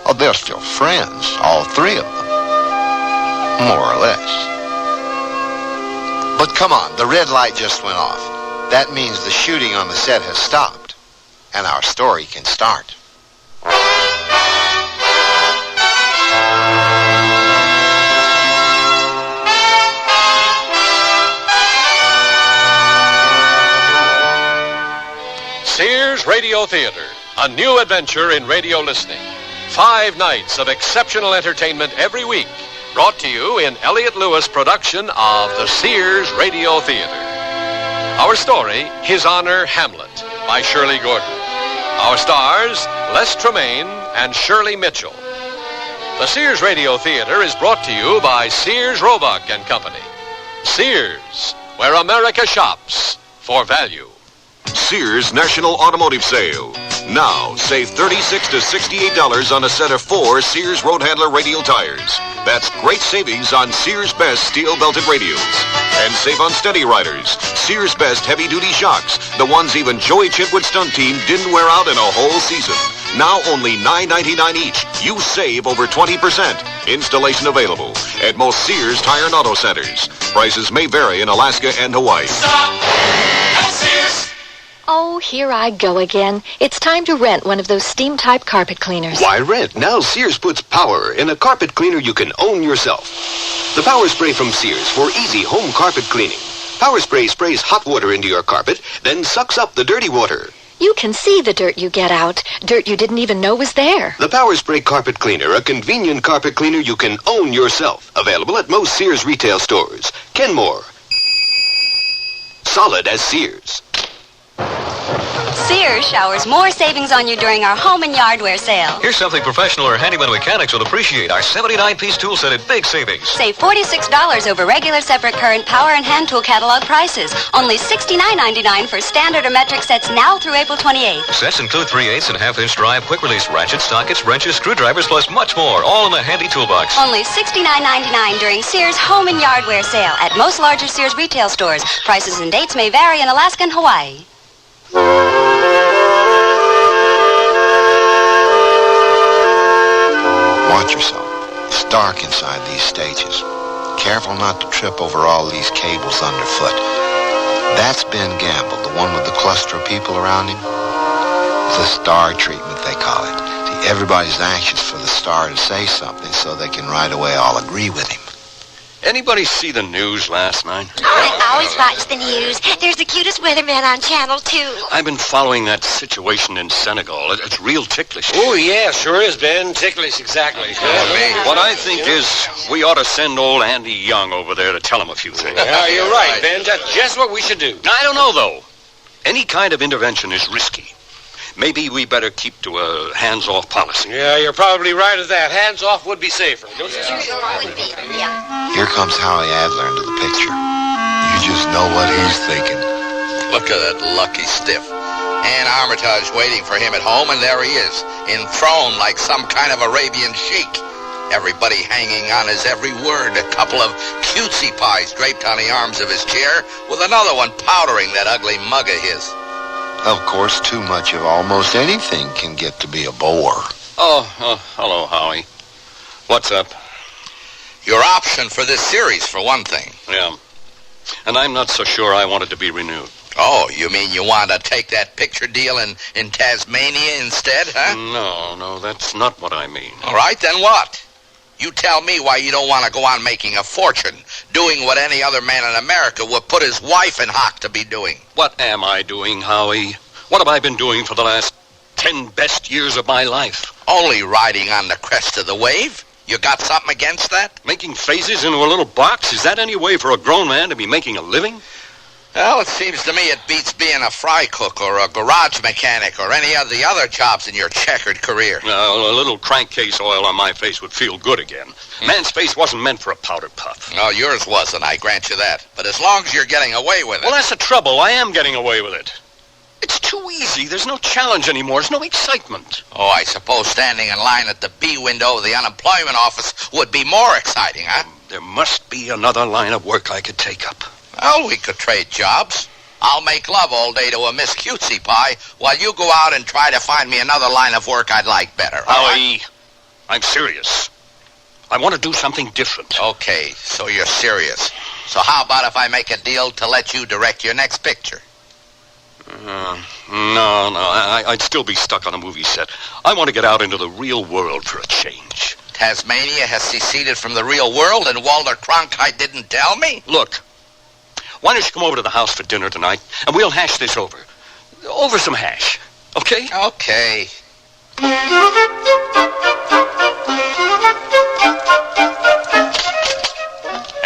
Oh, they're still friends, all three of them. More or less. But come on, the red light just went off. That means the shooting on the set has stopped, and our story can start. Sears Radio Theater, a new adventure in radio listening. 5 nights of exceptional entertainment every week, brought to you in Elliott Lewis production of the Sears Radio Theater. Our story, Hizzoner, Hamlet, by Shirley Gordon. Our stars, Les Tremaine and Shirley Mitchell. The Sears Radio Theater is brought to you by Sears Roebuck and Company. Sears, where America shops for value. Sears National Automotive Sale. Now, save $36 to $68 on a set of 4 Sears Roadhandler radial tires. That's great savings on Sears Best steel-belted radials. And save on Steady Riders. Sears Best heavy-duty shocks. The ones even Joey Chitwood's stunt team didn't wear out in a whole season. Now only $9.99 each. You save over 20%. Installation available at most Sears Tire and Auto Centers. Prices may vary in Alaska and Hawaii. Stop at Sears. Oh, here I go again. It's time to rent one of those steam-type carpet cleaners. Why rent? Now Sears puts power in a carpet cleaner you can own yourself. The Power Spray from Sears for easy home carpet cleaning. Power Spray sprays hot water into your carpet, then sucks up the dirty water. You can see the dirt you get out. Dirt you didn't even know was there. The Power Spray Carpet Cleaner, a convenient carpet cleaner you can own yourself. Available at most Sears retail stores. Kenmore. Solid as Sears. Sears showers more savings on you during our home and yardware sale. Here's something professional or handyman mechanics will appreciate. Our 79-piece tool set at big savings. Save $46 over regular separate current power and hand tool catalog prices. Only $69.99 for standard or metric sets now through April 28th. Sets include 3/8 and half-inch drive, quick-release ratchets, sockets, wrenches, screwdrivers, plus much more, all in the handy toolbox. Only $69.99 during Sears home and yardware sale at most larger Sears retail stores. Prices and dates may vary in Alaska and Hawaii. Watch yourself. It's dark inside these stages. Careful not to trip over all these cables underfoot. That's Ben Gamble, the one with the cluster of people around him. The star treatment, they call it. See, everybody's anxious for the star to say something so they can right away all agree with him. Anybody see the news last night? I always watch the news. There's the cutest weatherman on Channel 2. I've been following that situation in Senegal. It's real ticklish. Oh, yeah, sure is, Ben. Ticklish, exactly. What I think is we ought to send old Andy Young over there to tell him a few things. Yeah, you're right, Ben. That's just what we should do. I don't know, though. Any kind of intervention is risky. Maybe we better keep to a hands-off policy. Yeah, you're probably right at that. Hands-off would be safer, don't you think? Here comes Howie Adler into the picture. You just know what he's thinking. Look at that lucky stiff. Ann Armitage waiting for him at home, and there he is, enthroned like some kind of Arabian sheik. Everybody hanging on his every word. A couple of cutesy pies draped on the arms of his chair, with another one powdering that ugly mug of his. Of course, too much of almost anything can get to be a bore. Oh, hello, Howie. What's up? Your option for this series, for one thing. Yeah. And I'm not so sure I want it to be renewed. Oh, you mean you want to take that picture deal in Tasmania instead, huh? No, that's not what I mean. All right, then what? You tell me why you don't want to go on making a fortune, doing what any other man in America would put his wife in hock to be doing. What am I doing, Howie? What have I been doing for the last 10 best years of my life? Only riding on the crest of the wave. You got something against that? Making faces into a little box? Is that any way for a grown man to be making a living? Well, it seems to me it beats being a fry cook or a garage mechanic or any of the other jobs in your checkered career. No, a little crankcase oil on my face would feel good again. Man's face wasn't meant for a powder puff. No, yours wasn't, I grant you that. But as long as you're getting away with it... Well, that's the trouble. I am getting away with it. It's too easy. There's no challenge anymore. There's no excitement. Oh, I suppose standing in line at the B window of the unemployment office would be more exciting, huh? There must be another line of work I could take up. Well, we could trade jobs. I'll make love all day to a Miss Cutesy Pie while you go out and try to find me another line of work I'd like better. Howie, I'm serious. I want to do something different. Okay, so you're serious. So how about if I make a deal to let you direct your next picture? No, I'd still be stuck on a movie set. I want to get out into the real world for a change. Tasmania has seceded from the real world and Walter Cronkite didn't tell me? Look, why don't you come over to the house for dinner tonight, and we'll hash this over. Over some hash, okay? Okay.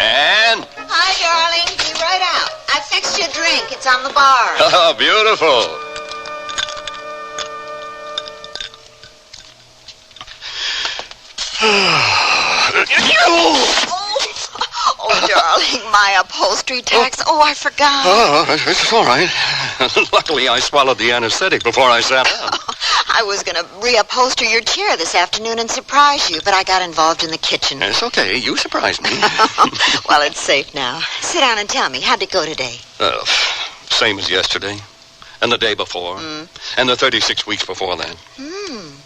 And? Hi, darling. Be right out. I fixed you a drink. It's on the bar. Oh, beautiful. Oh, darling, my upholstery tax. Oh, I forgot. Oh, it's all right. Luckily, I swallowed the anesthetic before I sat down. I was going to reupholster your chair this afternoon and surprise you, but I got involved in the kitchen. It's okay. You surprised me. Well, it's safe now. Sit down and tell me. How'd it go today? Same as yesterday. And the day before. And the 36 weeks before that.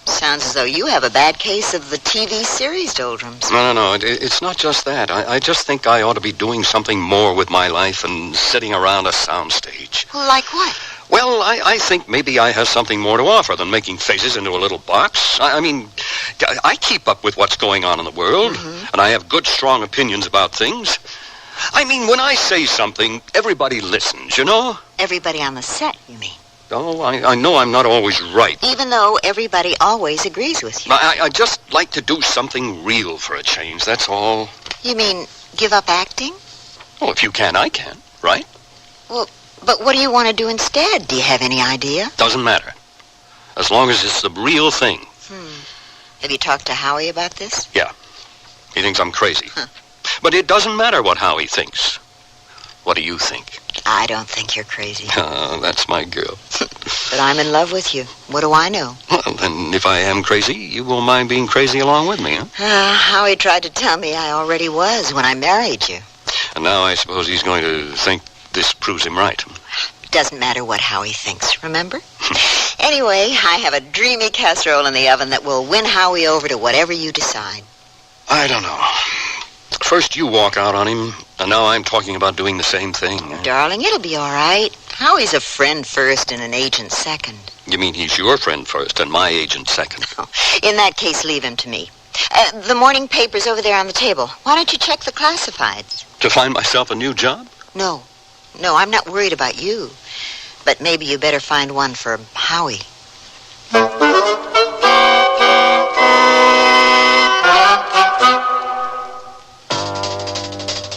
Sounds as though you have a bad case of the TV series doldrums. No. It's not just that. I just think I ought to be doing something more with my life than sitting around a soundstage. Like what? Well, I think maybe I have something more to offer than making faces into a little box. I mean, I keep up with what's going on in the world, and I have good, strong opinions about things. I mean, when I say something, everybody listens, you know? Everybody on the set, you mean? Oh, I know I'm not always right. Even though everybody always agrees with you. I just like to do something real for a change, that's all. You mean give up acting? Oh, if you can, I can, right? Well, but what do you want to do instead? Do you have any idea? Doesn't matter. As long as it's the real thing. Have you talked to Howie about this? Yeah. He thinks I'm crazy. But it doesn't matter what Howie thinks. What do you think? I don't think you're crazy. That's my girl. But I'm in love with you. What do I know? Well, then if I am crazy, you won't mind being crazy along with me, huh? Howie tried to tell me I already was when I married you. And now I suppose he's going to think this proves him right. Doesn't matter what Howie thinks, remember? Anyway, I have a dreamy casserole in the oven that will win Howie over to whatever you decide. I don't know. First you walk out on him, and now I'm talking about doing the same thing. Darling, it'll be all right. Howie's a friend first and an agent second. You mean he's your friend first and my agent second? In that case, leave him to me. The morning paper's over there on the table. Why don't you check the classifieds? To find myself a new job? No, I'm not worried about you. But maybe you better find one for Howie.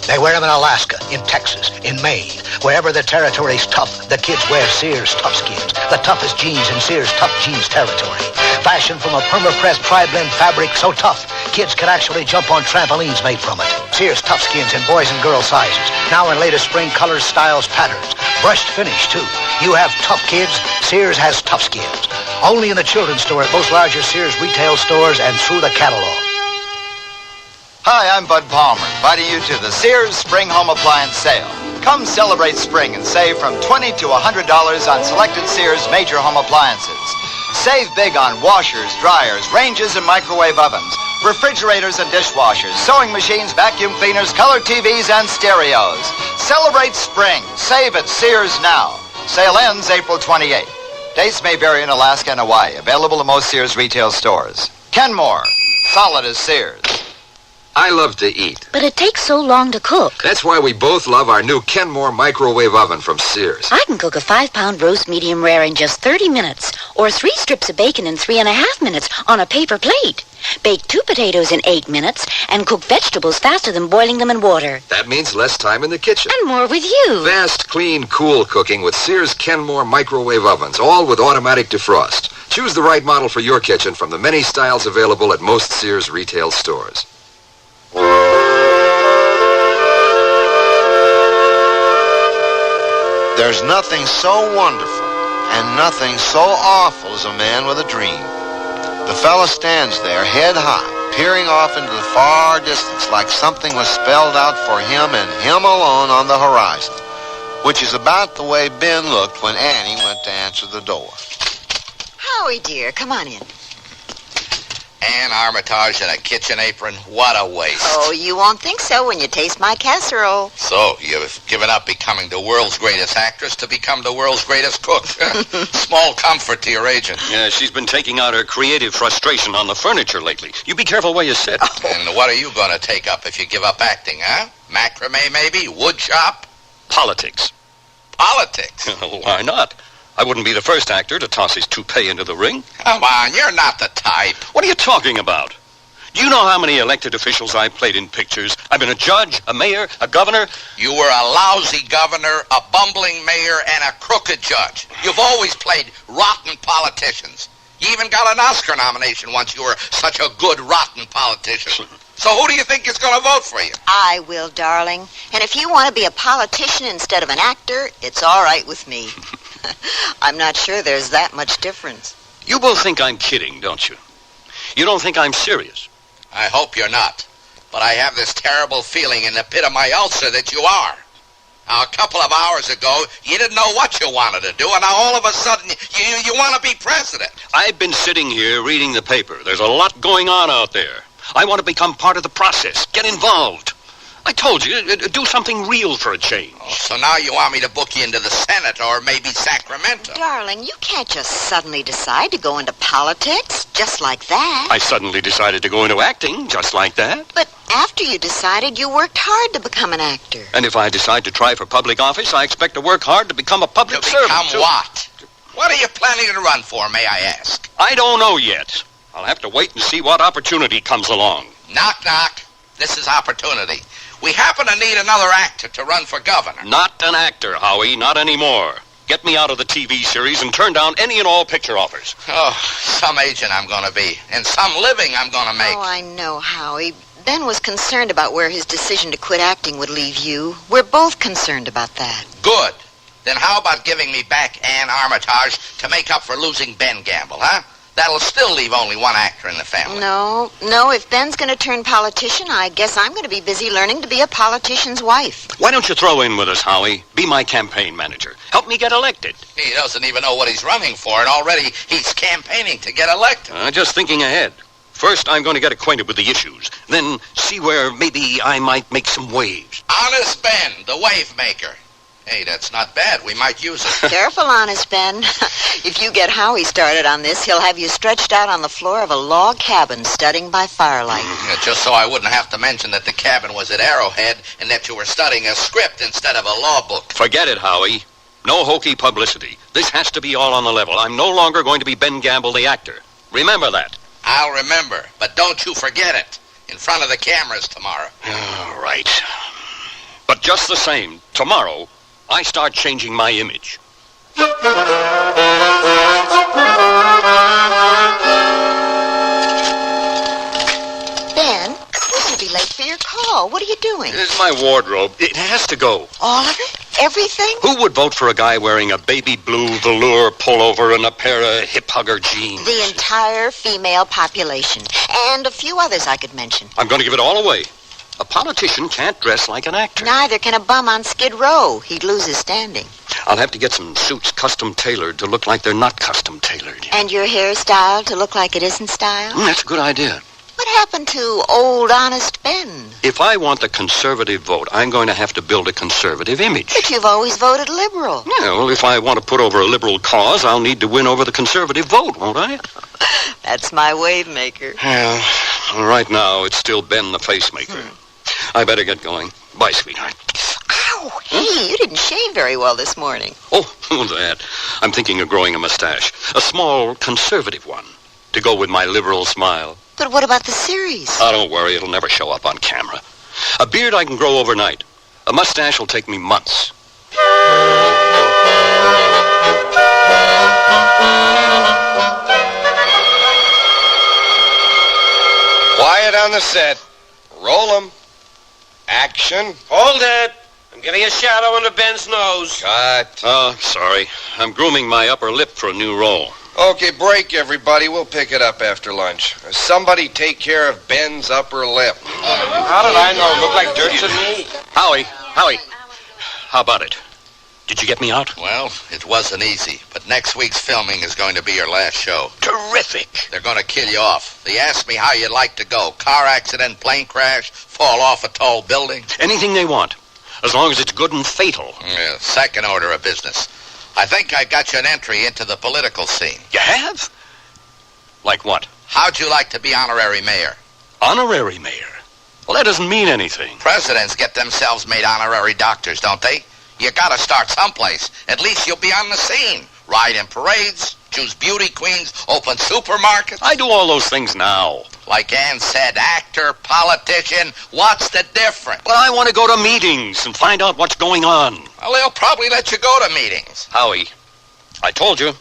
They wear them in Alaska, in Texas, in Maine. Wherever the territory's tough, the kids wear Sears Tough Skins. The toughest jeans in Sears Tough Jeans territory. Fashioned from a perma-pressed tri-blend fabric so tough, kids can actually jump on trampolines made from it. Sears Tough Skins in boys and girls sizes. Now in latest spring colors, styles, patterns. Brushed finish, too. You have tough kids, Sears has Tough Skins. Only in the children's store at most larger Sears retail stores and through the catalog. Hi, I'm Bud Palmer, inviting you to the Sears Spring Home Appliance Sale. Come celebrate spring and save from $20 to $100 on selected Sears major home appliances. Save big on washers, dryers, ranges, and microwave ovens, refrigerators and dishwashers, sewing machines, vacuum cleaners, color TVs, and stereos. Celebrate spring. Save at Sears now. Sale ends April 28th. Dates may vary in Alaska and Hawaii. Available in most Sears retail stores. Kenmore. Solid as Sears. I love to eat. But it takes so long to cook. That's why we both love our new Kenmore microwave oven from Sears. I can cook a 5-pound roast medium rare in just 30 minutes, or 3 strips of bacon in 3.5 minutes on a paper plate. Bake 2 potatoes in 8 minutes, and cook vegetables faster than boiling them in water. That means less time in the kitchen. And more with you. Fast, clean, cool cooking with Sears Kenmore microwave ovens, all with automatic defrost. Choose the right model for your kitchen from the many styles available at most Sears retail stores. There's nothing so wonderful and nothing so awful as a man with a dream. The fella stands there, head high, peering off into the far distance like something was spelled out for him and him alone on the horizon, which is about the way Ben looked when Annie went to answer the door. Howie, dear, come on in. Ann Armitage in a kitchen apron? What a waste. Oh, you won't think so when you taste my casserole. So, you've given up becoming the world's greatest actress to become the world's greatest cook. Small comfort to your agent. Yeah, she's been taking out her creative frustration on the furniture lately. You be careful where you sit. Oh. And what are you going to take up if you give up acting, huh? Macrame, maybe? Wood shop? Politics. Politics? Why not? I wouldn't be the first actor to toss his toupee into the ring. Come on, you're not the type. What are you talking about? Do you know how many elected officials I've played in pictures? I've been a judge, a mayor, a governor. You were a lousy governor, a bumbling mayor, and a crooked judge. You've always played rotten politicians. You even got an Oscar nomination once you were such a good, rotten politician. So who do you think is going to vote for you? I will, darling. And if you want to be a politician instead of an actor, it's all right with me. I'm not sure there's that much difference. You both think I'm kidding, don't you? You don't think I'm serious? I hope you're not. But I have this terrible feeling in the pit of my ulcer that you are. Now, a couple of hours ago, you didn't know what you wanted to do, and now all of a sudden, you want to be president. I've been sitting here reading the paper. There's a lot going on out there. I want to become part of the process. Get involved. I told you, do something real for a change. Oh, so now you want me to book you into the Senate or maybe Sacramento? Darling, you can't just suddenly decide to go into politics just like that. I suddenly decided to go into acting just like that. But after you decided, you worked hard to become an actor. And if I decide to try for public office, I expect to work hard to become a public servant. Become what? What are you planning to run for, may I ask? I don't know yet. I'll have to wait and see what opportunity comes along. Knock, knock. This is opportunity. We happen to need another actor to run for governor. Not an actor, Howie, not anymore. Get me out of the TV series and turn down any and all picture offers. Oh, some agent I'm going to be, and some living I'm going to make. Oh, I know, Howie. Ben was concerned about where his decision to quit acting would leave you. We're both concerned about that. Good. Then how about giving me back Ann Armitage to make up for losing Ben Gamble, huh? That'll still leave only one actor in the family. No, if Ben's going to turn politician, I guess I'm going to be busy learning to be a politician's wife. Why don't you throw in with us, Howie? Be my campaign manager. Help me get elected. He doesn't even know what he's running for, and already he's campaigning to get elected. Just thinking ahead. First, I'm going to get acquainted with the issues. Then see where maybe I might make some waves. Honest Ben, the wave maker. Hey, that's not bad. We might use it. Careful, Honest Ben. If you get Howie started on this, he'll have you stretched out on the floor of a log cabin studying by firelight. Just so I wouldn't have to mention that the cabin was at Arrowhead and that you were studying a script instead of a law book. Forget it, Howie. No hokey publicity. This has to be all on the level. I'm no longer going to be Ben Gamble, the actor. Remember that. I'll remember, but don't you forget it. In front of the cameras tomorrow. All right. But just the same, tomorrow, I start changing my image. Ben, this will be late for your call. What are you doing? It's my wardrobe. It has to go. All of it? Everything? Who would vote for a guy wearing a baby blue velour pullover and a pair of hip-hugger jeans? The entire female population. And a few others I could mention. I'm going to give it all away. A politician can't dress like an actor. Neither can a bum on Skid Row. He'd lose his standing. I'll have to get some suits custom tailored to look like they're not custom tailored. And your hairstyle to look like it isn't style? That's a good idea. What happened to old Honest Ben? If I want the conservative vote, I'm going to have to build a conservative image. But you've always voted liberal. Yeah, well, if I want to put over a liberal cause, I'll need to win over the conservative vote, won't I? That's my wave maker. Well, right now, it's still Ben the face maker. I better get going. Bye, sweetheart. Ow! Hey, you didn't shave very well this morning. Oh, that. I'm thinking of growing a mustache. A small, conservative one. To go with my liberal smile. But what about the series? Oh, don't worry. It'll never show up on camera. A beard I can grow overnight. A mustache will take me months. Quiet on the set. Roll 'em. Action. Hold it. I'm giving a shadow under Ben's nose. Cut. Oh, sorry. I'm grooming my upper lip for a new role. Okay, break, everybody. We'll pick it up after lunch. Somebody take care of Ben's upper lip. How did I know? It looked like dirt to me. Howie. How about it? Did you get me out? Well, it wasn't easy, but next week's filming is going to be your last show. Terrific. They're going to kill you off. They asked me how you'd like to go. Car accident, plane crash, fall off a tall building. Anything they want, as long as it's good and fatal. Yeah, second order of business. I think I got you an entry into the political scene. You have? Like what? How'd you like to be honorary mayor? Honorary mayor? Well, that doesn't mean anything. Presidents get themselves made honorary doctors, don't they? You gotta start someplace. At least you'll be on the scene. Ride in parades, choose beauty queens, open supermarkets. I do all those things now. Like Ann said, actor, politician, what's the difference? Well, I want to go to meetings and find out what's going on. Well, they'll probably let you go to meetings. Howie, I told you,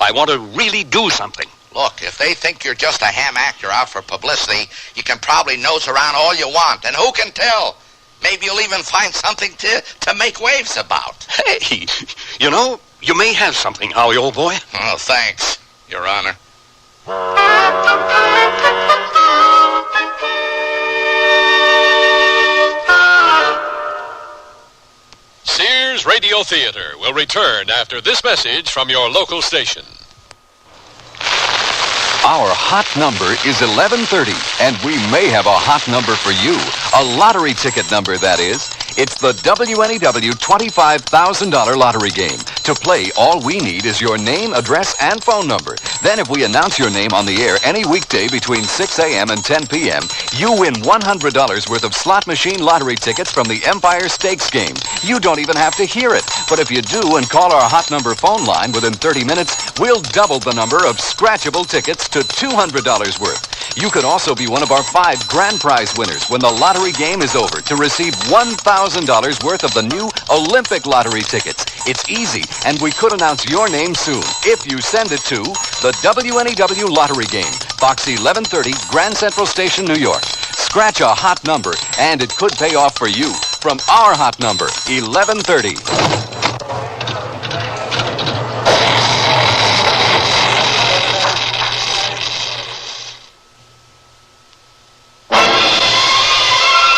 I want to really do something. Look, if they think you're just a ham actor out for publicity, you can probably nose around all you want. And who can tell? Maybe you'll even find something to make waves about. Hey, you know, you may have something, Howie, old boy. Oh, thanks, Your Honor. Sears Radio Theater will return after this message from your local station. Our hot number is 1130, and we may have a hot number for you. A lottery ticket number, that is. It's the WNEW $25,000 lottery game. To play, all we need is your name, address, and phone number. Then if we announce your name on the air any weekday between 6 a.m. and 10 p.m., you win $100 worth of slot machine lottery tickets from the Empire Stakes game. You don't even have to hear it. But if you do and call our hot number phone line within 30 minutes, we'll double the number of scratchable tickets to $200 worth. You could also be one of our 5 grand prize winners when the lottery game is over to receive $1,000 worth of the new Olympic lottery tickets. It's easy, and we could announce your name soon if you send it to the WNEW Lottery Game, Box 1130, Grand Central Station, New York. Scratch a hot number, and it could pay off for you. From our hot number, 1130.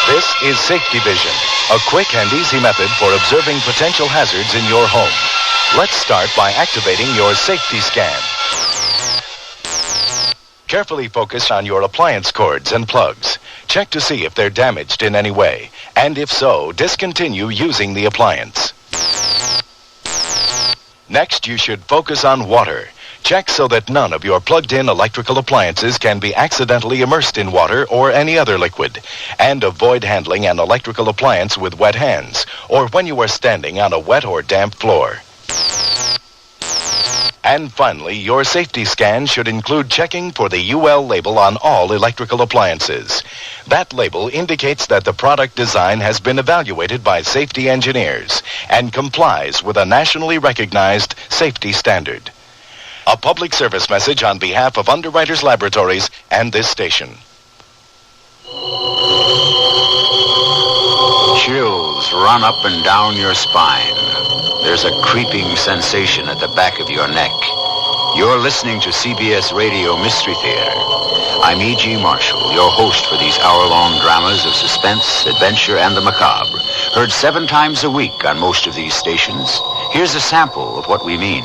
This is Safety Vision, a quick and easy method for observing potential hazards in your home. Let's start by activating your safety scan. Carefully focus on your appliance cords and plugs. Check to see if they're damaged in any way, and if so, discontinue using the appliance. Next, you should focus on water. Check so that none of your plugged-in electrical appliances can be accidentally immersed in water or any other liquid. And avoid handling an electrical appliance with wet hands or when you are standing on a wet or damp floor. And finally, your safety scan should include checking for the UL label on all electrical appliances. That label indicates that the product design has been evaluated by safety engineers and complies with a nationally recognized safety standard. A public service message on behalf of Underwriters Laboratories and this station. Chills run up and down your spine. There's a creeping sensation at the back of your neck. You're listening to CBS Radio Mystery Theater. I'm E.G. Marshall, your host for these hour-long dramas of suspense, adventure, and the macabre. Heard 7 times a week on most of these stations. Here's a sample of what we mean.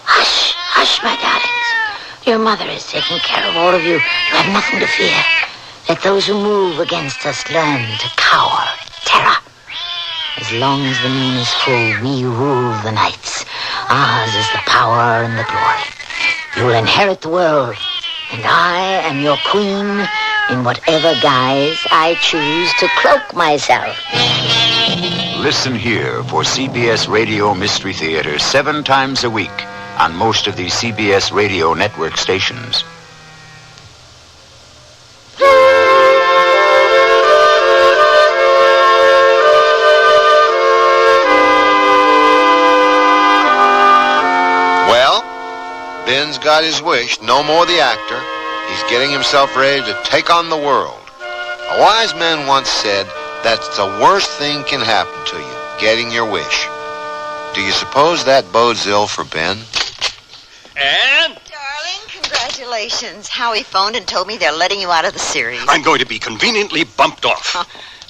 Hush, hush, my darlings. Your mother is taking care of all of you. You have nothing to fear. Let those who move against us learn to cower in terror. As long as the moon is full, we rule the nights. Ours is the power and the glory. You will inherit the world, and I am your queen in whatever guise I choose to cloak myself. Listen here for CBS Radio Mystery Theater 7 times a week on most of these CBS Radio network stations. Well, Ben's got his wish. No more the actor. He's getting himself ready to take on the world. A wise man once said, that's the worst thing can happen to you, getting your wish. Do you suppose that bodes ill for Ben? And? Darling, congratulations. Howie phoned and told me they're letting you out of the series. I'm going to be conveniently bumped off.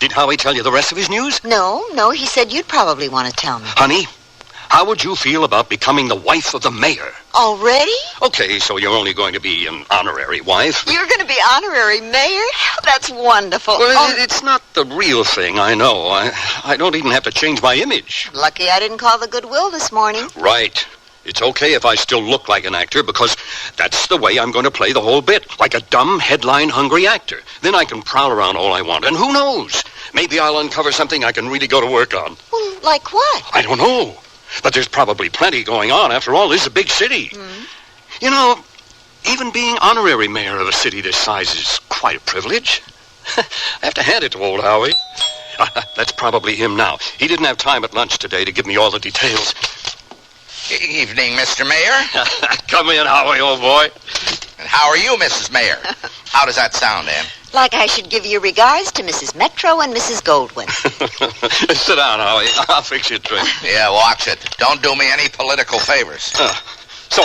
Did Howie tell you the rest of his news? No, he said you'd probably want to tell me. Honey, how would you feel about becoming the wife of the mayor? Already? Okay, so you're only going to be an honorary wife. You're going to be honorary mayor? That's wonderful. Well, it's not the real thing, I know. I don't even have to change my image. Lucky I didn't call the Goodwill this morning. Right. It's okay if I still look like an actor, because that's the way I'm going to play the whole bit, like a dumb, headline-hungry actor. Then I can prowl around all I want, and who knows? Maybe I'll uncover something I can really go to work on. Well, like what? I don't know. But there's probably plenty going on. After all, this is a big city. You know, even being honorary mayor of a city this size is quite a privilege. I have to hand it to old Howie. That's probably him now. He didn't have time at lunch today to give me all the details. Evening, Mr. Mayor. Come in, Howie, old boy. And how are you, Mrs. Mayor? How does that sound, Ann? Like I should give you regards to Mrs. Metro and Mrs. Goldwyn. Sit down, Howie. I'll fix you a drink. Yeah, watch it. Don't do me any political favors. So,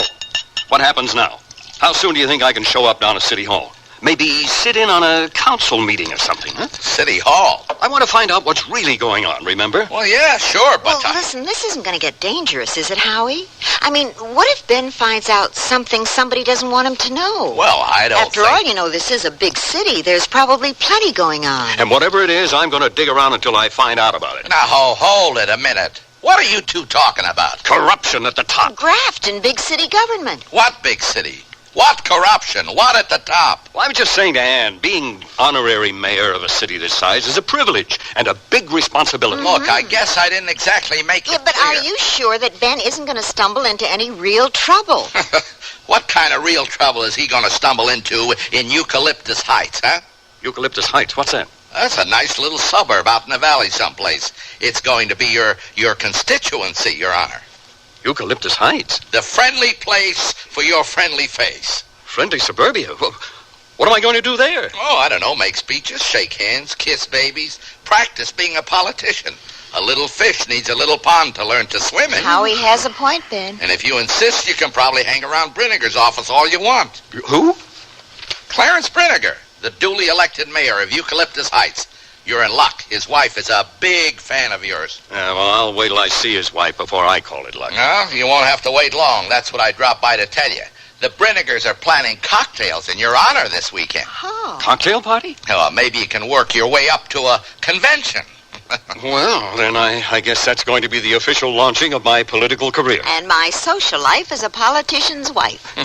what happens now? How soon do you think I can show up down at City Hall? Maybe sit in on a council meeting or something, huh? City Hall? I want to find out what's really going on, remember? Well, yeah, sure, but... Well, listen, this isn't going to get dangerous, is it, Howie? I mean, what if Ben finds out something somebody doesn't want him to know? Well, I don't After all, you know, this is a big city. There's probably plenty going on. And whatever it is, I'm going to dig around until I find out about it. Now, hold it a minute. What are you two talking about? Corruption at the top. Graft in big city government. What big city? What corruption? What at the top? Well, I was just saying to Ann, being honorary mayor of a city this size is a privilege and a big responsibility. Look, I guess I didn't exactly make it but clear. Are you sure that Ben isn't going to stumble into any real trouble? What kind of real trouble is he going to stumble into in Eucalyptus Heights, huh? Eucalyptus Heights? What's that? That's a nice little suburb out in the valley someplace. It's going to be your constituency, Your Honor. Eucalyptus Heights? The friendly place for your friendly face. Friendly suburbia? What am I going to do there? Oh, I don't know. Make speeches, shake hands, kiss babies, practice being a politician. A little fish needs a little pond to learn to swim in. Howie has a point, Ben. And if you insist, you can probably hang around Brinegar's office all you want. Who? Clarence Brinegar, the duly elected mayor of Eucalyptus Heights. You're in luck. His wife is a big fan of yours. Well, I'll wait till I see his wife before I call it luck. No, you won't have to wait long. That's what I dropped by to tell you. The Brinegars are planning cocktails in your honor this weekend. Oh. Cocktail party? Oh, maybe you can work your way up to a convention. Well, then I guess that's going to be the official launching of my political career. And my social life as a politician's wife.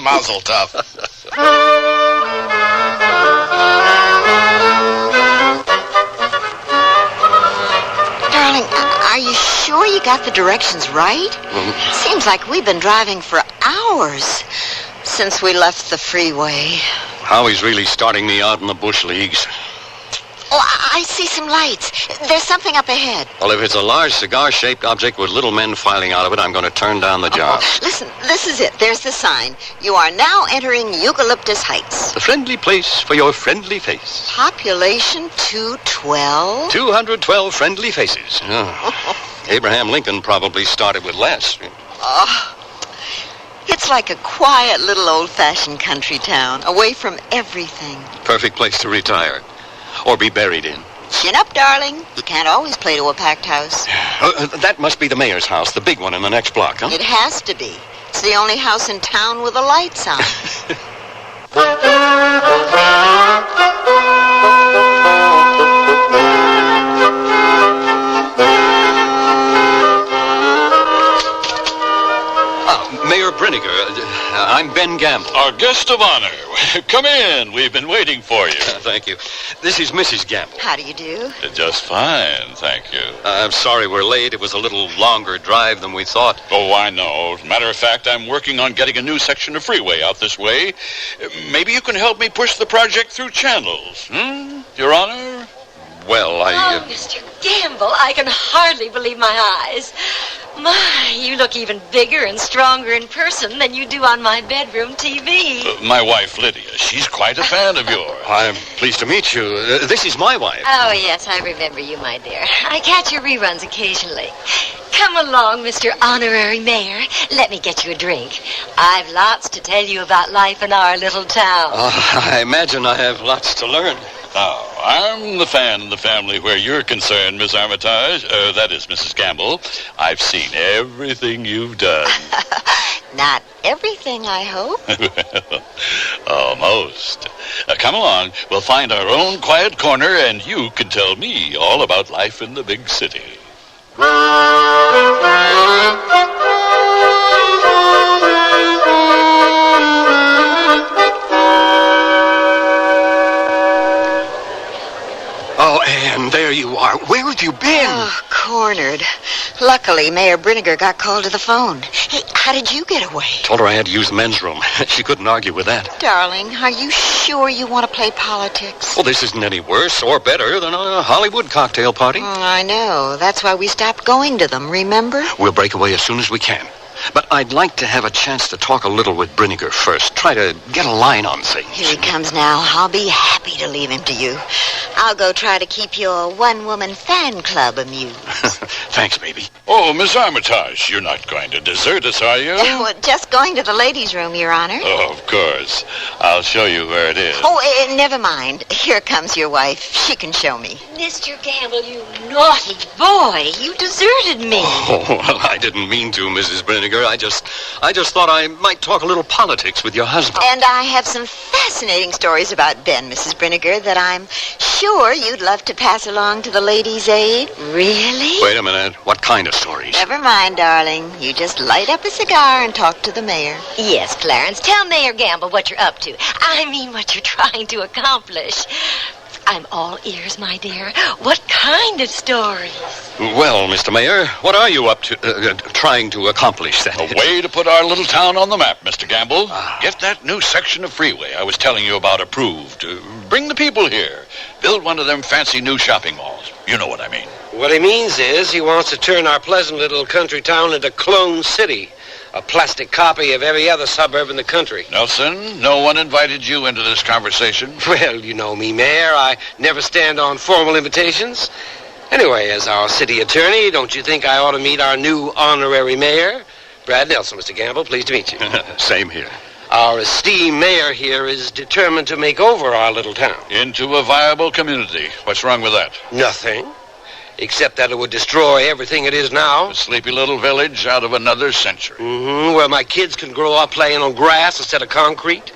Mazel tov. Darling, are you sure you got the directions right? Seems like we've been driving for hours since we left the freeway. Howie's really starting me out in the bush leagues. Oh, I see some lights. There's something up ahead. Well, if it's a large cigar-shaped object with little men filing out of it, I'm going to turn down the job. Listen, this is it. There's the sign. You are now entering Eucalyptus Heights. The friendly place for your friendly face. Population 212. 212 friendly faces. Oh. Abraham Lincoln probably started with less. Oh, it's like a quiet little old-fashioned country town, away from everything. Perfect place to retire. Or be buried in. Chin up, darling. You can't always play to a packed house. That must be the mayor's house, the big one in the next block, huh? It has to be. It's the only house in town with the lights on. Mayor Brinegar, I'm Ben Gamble. Our guest of honor. Come in. We've been waiting for you. Thank you. This is Mrs. Gamble. How do you do? Just fine, thank you. I'm sorry we're late. It was a little longer drive than we thought. Oh, I know. As a matter of fact, I'm working on getting a new section of freeway out this way. Maybe you can help me push the project through channels. Your Honor? Well, Oh, Mr. Gamble, I can hardly believe my eyes. My, you look even bigger and stronger in person than you do on my bedroom TV. My wife, Lydia. She's quite a fan of yours. I'm pleased to meet you. This is my wife. Oh, yes, I remember you, my dear. I catch your reruns occasionally. Come along, Mr. Honorary Mayor. Let me get you a drink. I've lots to tell you about life in our little town. I imagine I have lots to learn. Now, I'm the fan in the family where you're concerned, Miss Armitage. That is, Mrs. Gamble. I've seen everything you've done. Not everything, I hope. Almost. Come along. We'll find our own quiet corner, and you can tell me all about life in the big city. Oh, Anne, there you are. Where have you been? Oh, cornered. Luckily, Mayor Brinegar got called to the phone. Hey, how did you get away? Told her I had to use the men's room. She couldn't argue with that. Darling, are you sure you want to play politics? Well, this isn't any worse or better than a Hollywood cocktail party. I know. That's why we stopped going to them, remember? We'll break away as soon as we can. But I'd like to have a chance to talk a little with Brinegar first. Try to get a line on things. Here he comes now. I'll be happy to leave him to you. I'll go try to keep your one-woman fan club amused. Thanks, baby. Oh, Miss Armitage, you're not going to desert us, are you? Well, just going to the ladies' room, Your Honor. Oh, of course. I'll show you where it is. Oh, never mind. Here comes your wife. She can show me. Mr. Gamble, you naughty boy. You deserted me. Oh, well, I didn't mean to, Mrs. Brinegar. I just thought I might talk a little politics with your husband. And I have some fascinating stories about Ben, Mrs. Brinegar, that I'm sure you'd love to pass along to the ladies' aid. Really? Wait a minute. What kind of stories? Never mind, darling. You just light up a cigar and talk to the mayor. Yes, Clarence. Tell Mayor Gamble what you're up to. I mean what you're trying to accomplish. I'm all ears, my dear. What kind of stories? Well, Mr. Mayor, what are you up to, trying to accomplish then? A way to put our little town on the map, Mr. Gamble. Get that new section of freeway I was telling you about approved. Bring the people here. Build one of them fancy new shopping malls. You know what I mean. What he means is he wants to turn our pleasant little country town into Clone City. A plastic copy of every other suburb in the country. Nelson, no one invited you into this conversation. Well, you know me, Mayor. I never stand on formal invitations. Anyway, as our city attorney, don't you think I ought to meet our new honorary mayor? Brad Nelson, Mr. Gamble. Pleased to meet you. Same here. Our esteemed mayor here is determined to make over our little town. Into a viable community. What's wrong with that? Nothing. Except that it would destroy everything it is now. A sleepy little village out of another century. Where my kids can grow up playing on grass instead of concrete.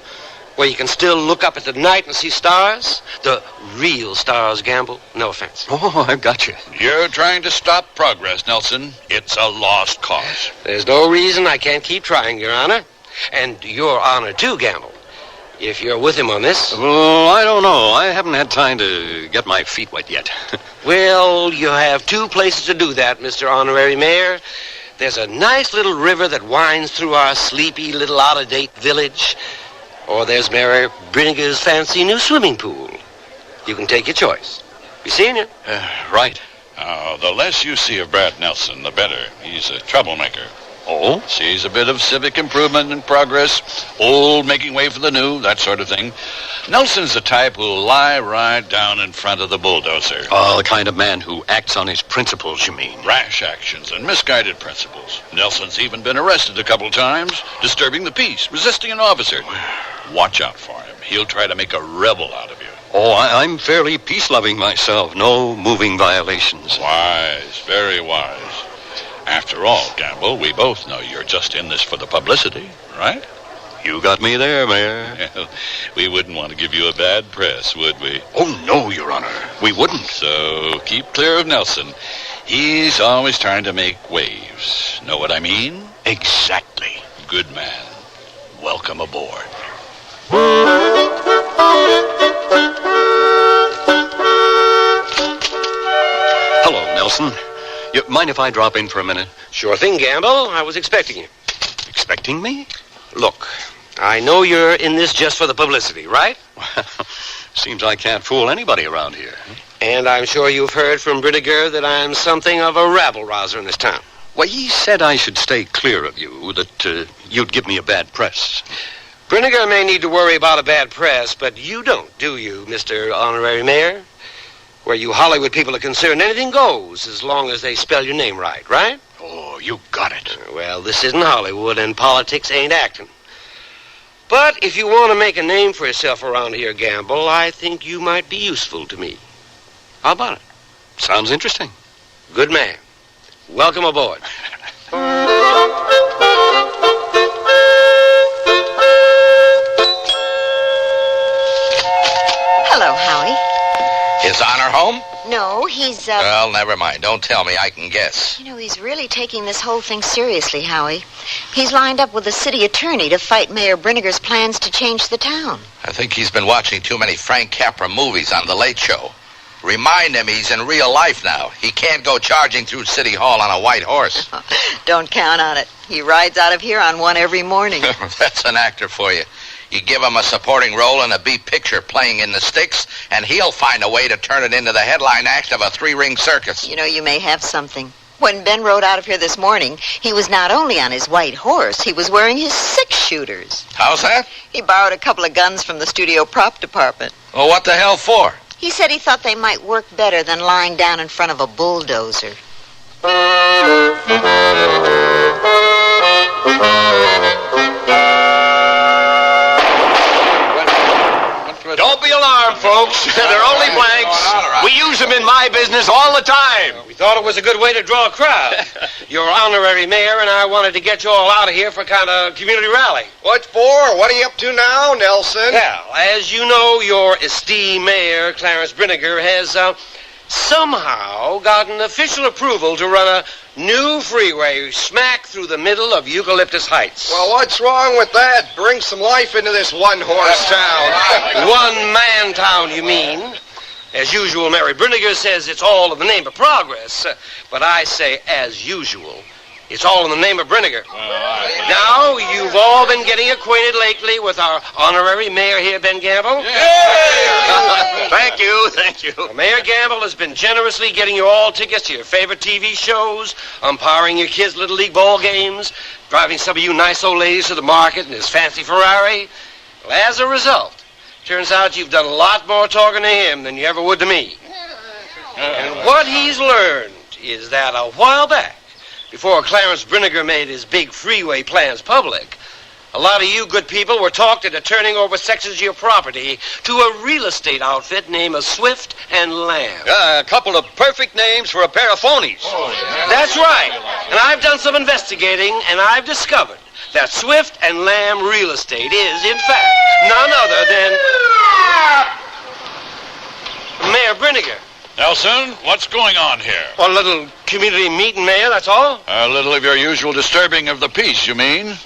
Where you can still look up at the night and see stars. The real stars, Gamble. No offense. Oh, I've got you. You're trying to stop progress, Nelson. It's a lost cause. There's no reason I can't keep trying, Your Honor. And Your Honor, too, Gamble. If you're with him on this. Well, I don't know. I haven't had time to get my feet wet yet. Well, you have two places to do that, Mr. Honorary Mayor. There's a nice little river that winds through our sleepy little out-of-date village. Or there's Mayor Brinegar's fancy new swimming pool. You can take your choice. Be seeing you. Right. The less you see of Brad Nelson, the better. He's a troublemaker. Oh? Sees a bit of civic improvement and progress, old making way for the new, that sort of thing. Nelson's the type who'll lie right down in front of the bulldozer. Oh, the kind of man who acts on his principles, you mean? Rash actions and misguided principles. Nelson's even been arrested a couple times, disturbing the peace, resisting an officer. Watch out for him. He'll try to make a rebel out of you. Oh, I'm fairly peace-loving myself. No moving violations. Wise, very wise. After all, Gamble, we both know you're just in this for the publicity, right? You got me there, Mayor. We wouldn't want to give you a bad press, would we? Oh, no, Your Honor. We wouldn't. So keep clear of Nelson. He's always trying to make waves. Know what I mean? Exactly. Good man. Welcome aboard. Hello, Nelson. You mind if I drop in for a minute? Sure thing, Gamble. I was expecting you. Expecting me? Look, I know you're in this just for the publicity, right? Seems I can't fool anybody around here. And I'm sure you've heard from Bridiger that I'm something of a rabble-rouser in this town. Well, he said I should stay clear of you, that you'd give me a bad press. Bridiger may need to worry about a bad press, but you don't, do you, Mr. Honorary Mayor? Where you Hollywood people are concerned, anything goes as long as they spell your name right, right? Oh, you got it. Well, this isn't Hollywood, and politics ain't acting. But if you want to make a name for yourself around here, Gamble, I think you might be useful to me. How about it? Sounds interesting. Good man. Welcome aboard. Hello, Howie. His Honor home? No, he's, Well, never mind. Don't tell me. I can guess. You know, he's really taking this whole thing seriously, Howie. He's lined up with the city attorney to fight Mayor Brinegar's plans to change the town. I think he's been watching too many Frank Capra movies on The Late Show. Remind him he's in real life now. He can't go charging through City Hall on a white horse. Don't count on it. He rides out of here on one every morning. That's an actor for you. You give him a supporting role in a beat picture playing in the sticks, and he'll find a way to turn it into the headline act of a three-ring circus. You know, you may have something. When Ben rode out of here this morning, he was not only on his white horse, he was wearing his six-shooters. How's that? He borrowed a couple of guns from the studio prop department. Well, what the hell for? He said he thought they might work better than lying down in front of a bulldozer. Don't be alarmed, folks. They're only blanks. We use them in my business all the time. We thought it was a good way to draw a crowd. Your honorary mayor and I wanted to get you all out of here for a kind of community rally. What for? What are you up to now, Nelson? Well, as you know, your esteemed mayor, Clarence Brinegar, has somehow gotten official approval to run a new freeway smack through the middle of Eucalyptus Heights. Well, what's wrong with that? Bring some life into this one-horse town. One-man town, you mean? As usual, Mary Brinegar says it's all in the name of progress. But I say, as usual, it's all in the name of Brinegar. Now, you've all been getting acquainted lately with our honorary mayor here, Ben Gamble. Thank you. Well, Mayor Gamble has been generously getting you all tickets to your favorite TV shows, umpiring your kids' Little League ball games, driving some of you nice old ladies to the market in his fancy Ferrari. Well, as a result, turns out you've done a lot more talking to him than you ever would to me. And what he's learned is that a while back, before Clarence Brinegar made his big freeway plans public, a lot of you good people were talked into turning over sections of your property to a real estate outfit named Swift and Lamb. A couple of perfect names for a pair of phonies. That's right. And I've done some investigating, and I've discovered that Swift and Lamb Real Estate is, in fact, none other than Mayor Brinegar. Nelson, what's going on here? A little community meeting, Mayor, that's all. A little of your usual disturbing of the peace, you mean?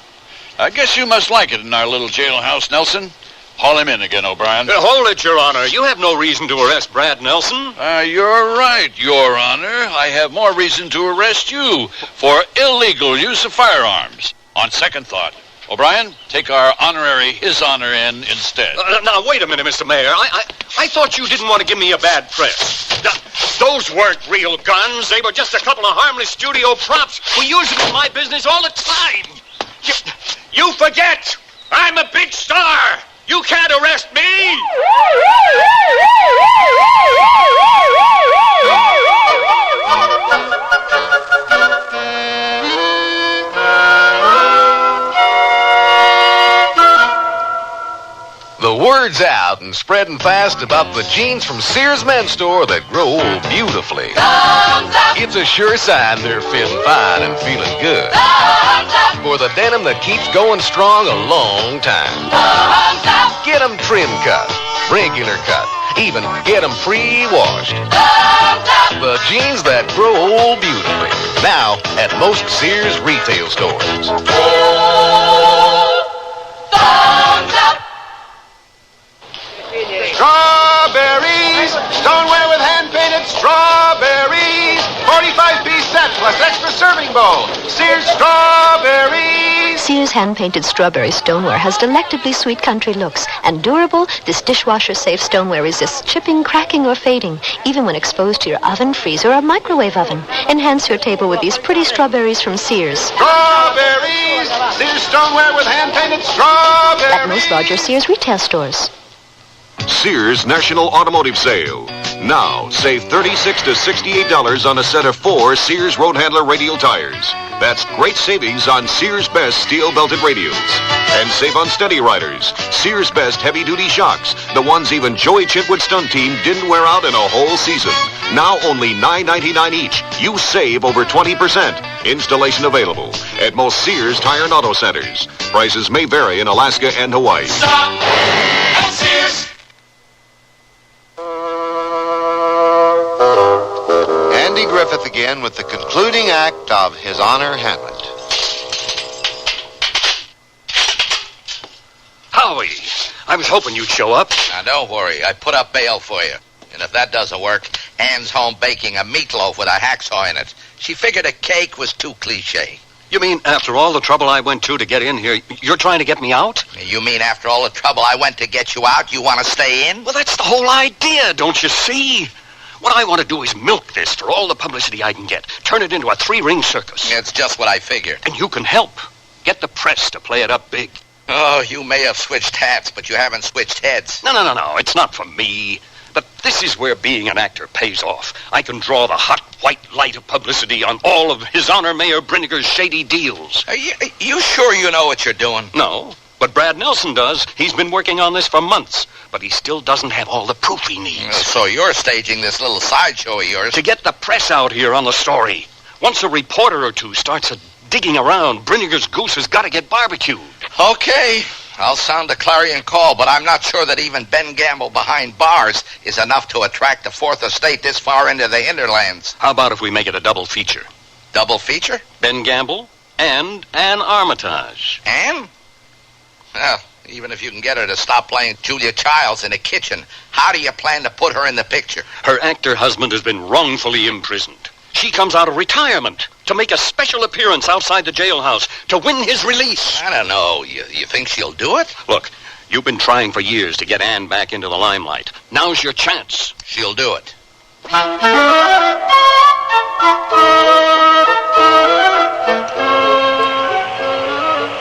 I guess you must like it in our little jailhouse, Nelson. Haul him in again, O'Brien. Hold it, Your Honor. You have no reason to arrest Brad Nelson. You're right, Your Honor. I have more reason to arrest you for illegal use of firearms. On second thought, O'Brien, take our honorary Hizzoner in instead. Now, wait a minute, Mr. Mayor. I thought you didn't want to give me a bad press. Those weren't real guns. They were just a couple of harmless studio props. We use them in my business all the time. You forget. I'm a big star. You can't arrest me. The word's out and spreading fast about the jeans from Sears Men's Store that grow old beautifully. It's a sure sign they're fitting fine and feeling good. For the denim that keeps going strong a long time. Get them trim cut, regular cut, even get them pre-washed. The jeans that grow old beautifully. Now at most Sears retail stores. Strawberries! Stoneware with hand-painted strawberries! 45-piece set plus extra serving bowl. Sears Strawberries! Sears hand-painted strawberry stoneware has delectably sweet country looks, and durable, this dishwasher-safe stoneware resists chipping, cracking, or fading, even when exposed to your oven, freezer, or microwave oven. Enhance your table with these pretty strawberries from Sears. Strawberries! Sears Stoneware with hand-painted strawberries! At most larger Sears retail stores. Sears National Automotive Sale. Now, save $36 to $68 on a set of 4 Sears Road Handler radial tires. That's great savings on Sears Best steel-belted radials. And save on steady riders. Sears Best heavy-duty shocks. The ones even Joey Chitwood's stunt team didn't wear out in a whole season. Now only $9.99 each. You save over 20%. Installation available at most Sears Tire and Auto Centers. Prices may vary in Alaska and Hawaii. Stop at Sears! Andy Griffith again with the concluding act of Hizzoner Hamlet. Howie, I was hoping you'd show up. Now, don't worry. I put up bail for you. And if that doesn't work, Anne's home baking a meatloaf with a hacksaw in it. She figured a cake was too cliche. You mean after all the trouble I went to get in here, you're trying to get me out? You mean after all the trouble I went to get you out, you want to stay in? Well, that's the whole idea, don't you see? What I want to do is milk this for all the publicity I can get. Turn it into a 3-ring circus. It's just what I figured. And you can help. Get the press to play it up big. Oh, you may have switched hats, but you haven't switched heads. No. It's not for me. But this is where being an actor pays off. I can draw the hot white light of publicity on all of Hizzoner Mayor Brinniger's shady deals. Are you sure you know what you're doing? No, but Brad Nelson does. He's been working on this for months, but he still doesn't have all the proof he needs. So you're staging this little sideshow of yours? To get the press out here on the story. Once a reporter or two starts digging around, Brinniger's goose has got to get barbecued. Okay. I'll sound a clarion call, but I'm not sure that even Ben Gamble behind bars is enough to attract the Fourth Estate this far into the hinterlands. How about if we make it a double feature? Double feature? Ben Gamble and Anne Armitage. Anne? Well, even if you can get her to stop playing Julia Childs in the kitchen, how do you plan to put her in the picture? Her actor husband has been wrongfully imprisoned. She comes out of retirement to make a special appearance outside the jailhouse to win his release. I don't know. You think she'll do it? Look, you've been trying for years to get Anne back into the limelight. Now's your chance. She'll do it.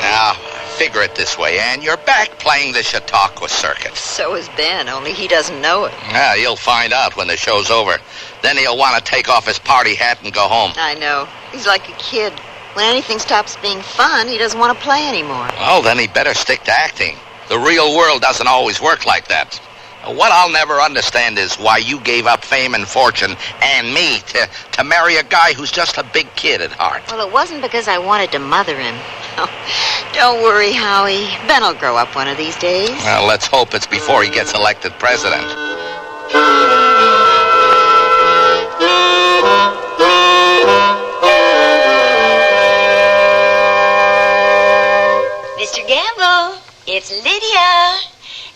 Now, figure it this way, Anne. You're back playing the Chautauqua circuit. So is Ben, only he doesn't know it. Yeah, he'll find out when the show's over. Then he'll want to take off his party hat and go home. I know. He's like a kid. When anything stops being fun, he doesn't want to play anymore. Well, then he better stick to acting. The real world doesn't always work like that. What I'll never understand is why you gave up fame and fortune and me to marry a guy who's just a big kid at heart. Well, it wasn't because I wanted to mother him. Oh, don't worry, Howie. Ben will grow up one of these days. Well, let's hope it's before he gets elected president. Mr. Gamble, it's Lydia.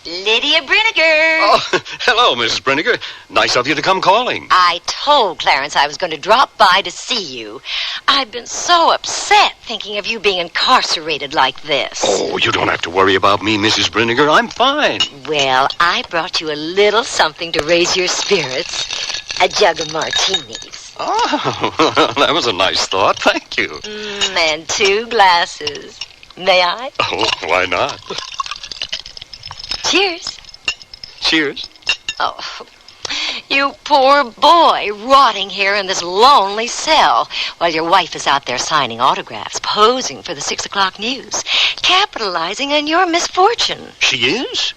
Lydia Brinniger. Oh, hello, hello, Mrs. Brinniger. Nice of you to come calling. I told Clarence I was going to drop by to see you. I've been so upset thinking of you being incarcerated like this. Oh, you don't have to worry about me, Mrs. Brinniger. I'm fine. Well, I brought you a little something to raise your spirits. A jug of martinis. Oh, that was a nice thought. Thank you. And 2 glasses. May I? Oh, why not? Cheers. Cheers. Oh, you poor boy, rotting here in this lonely cell while your wife is out there signing autographs, posing for the 6 o'clock news, capitalizing on your misfortune. She is?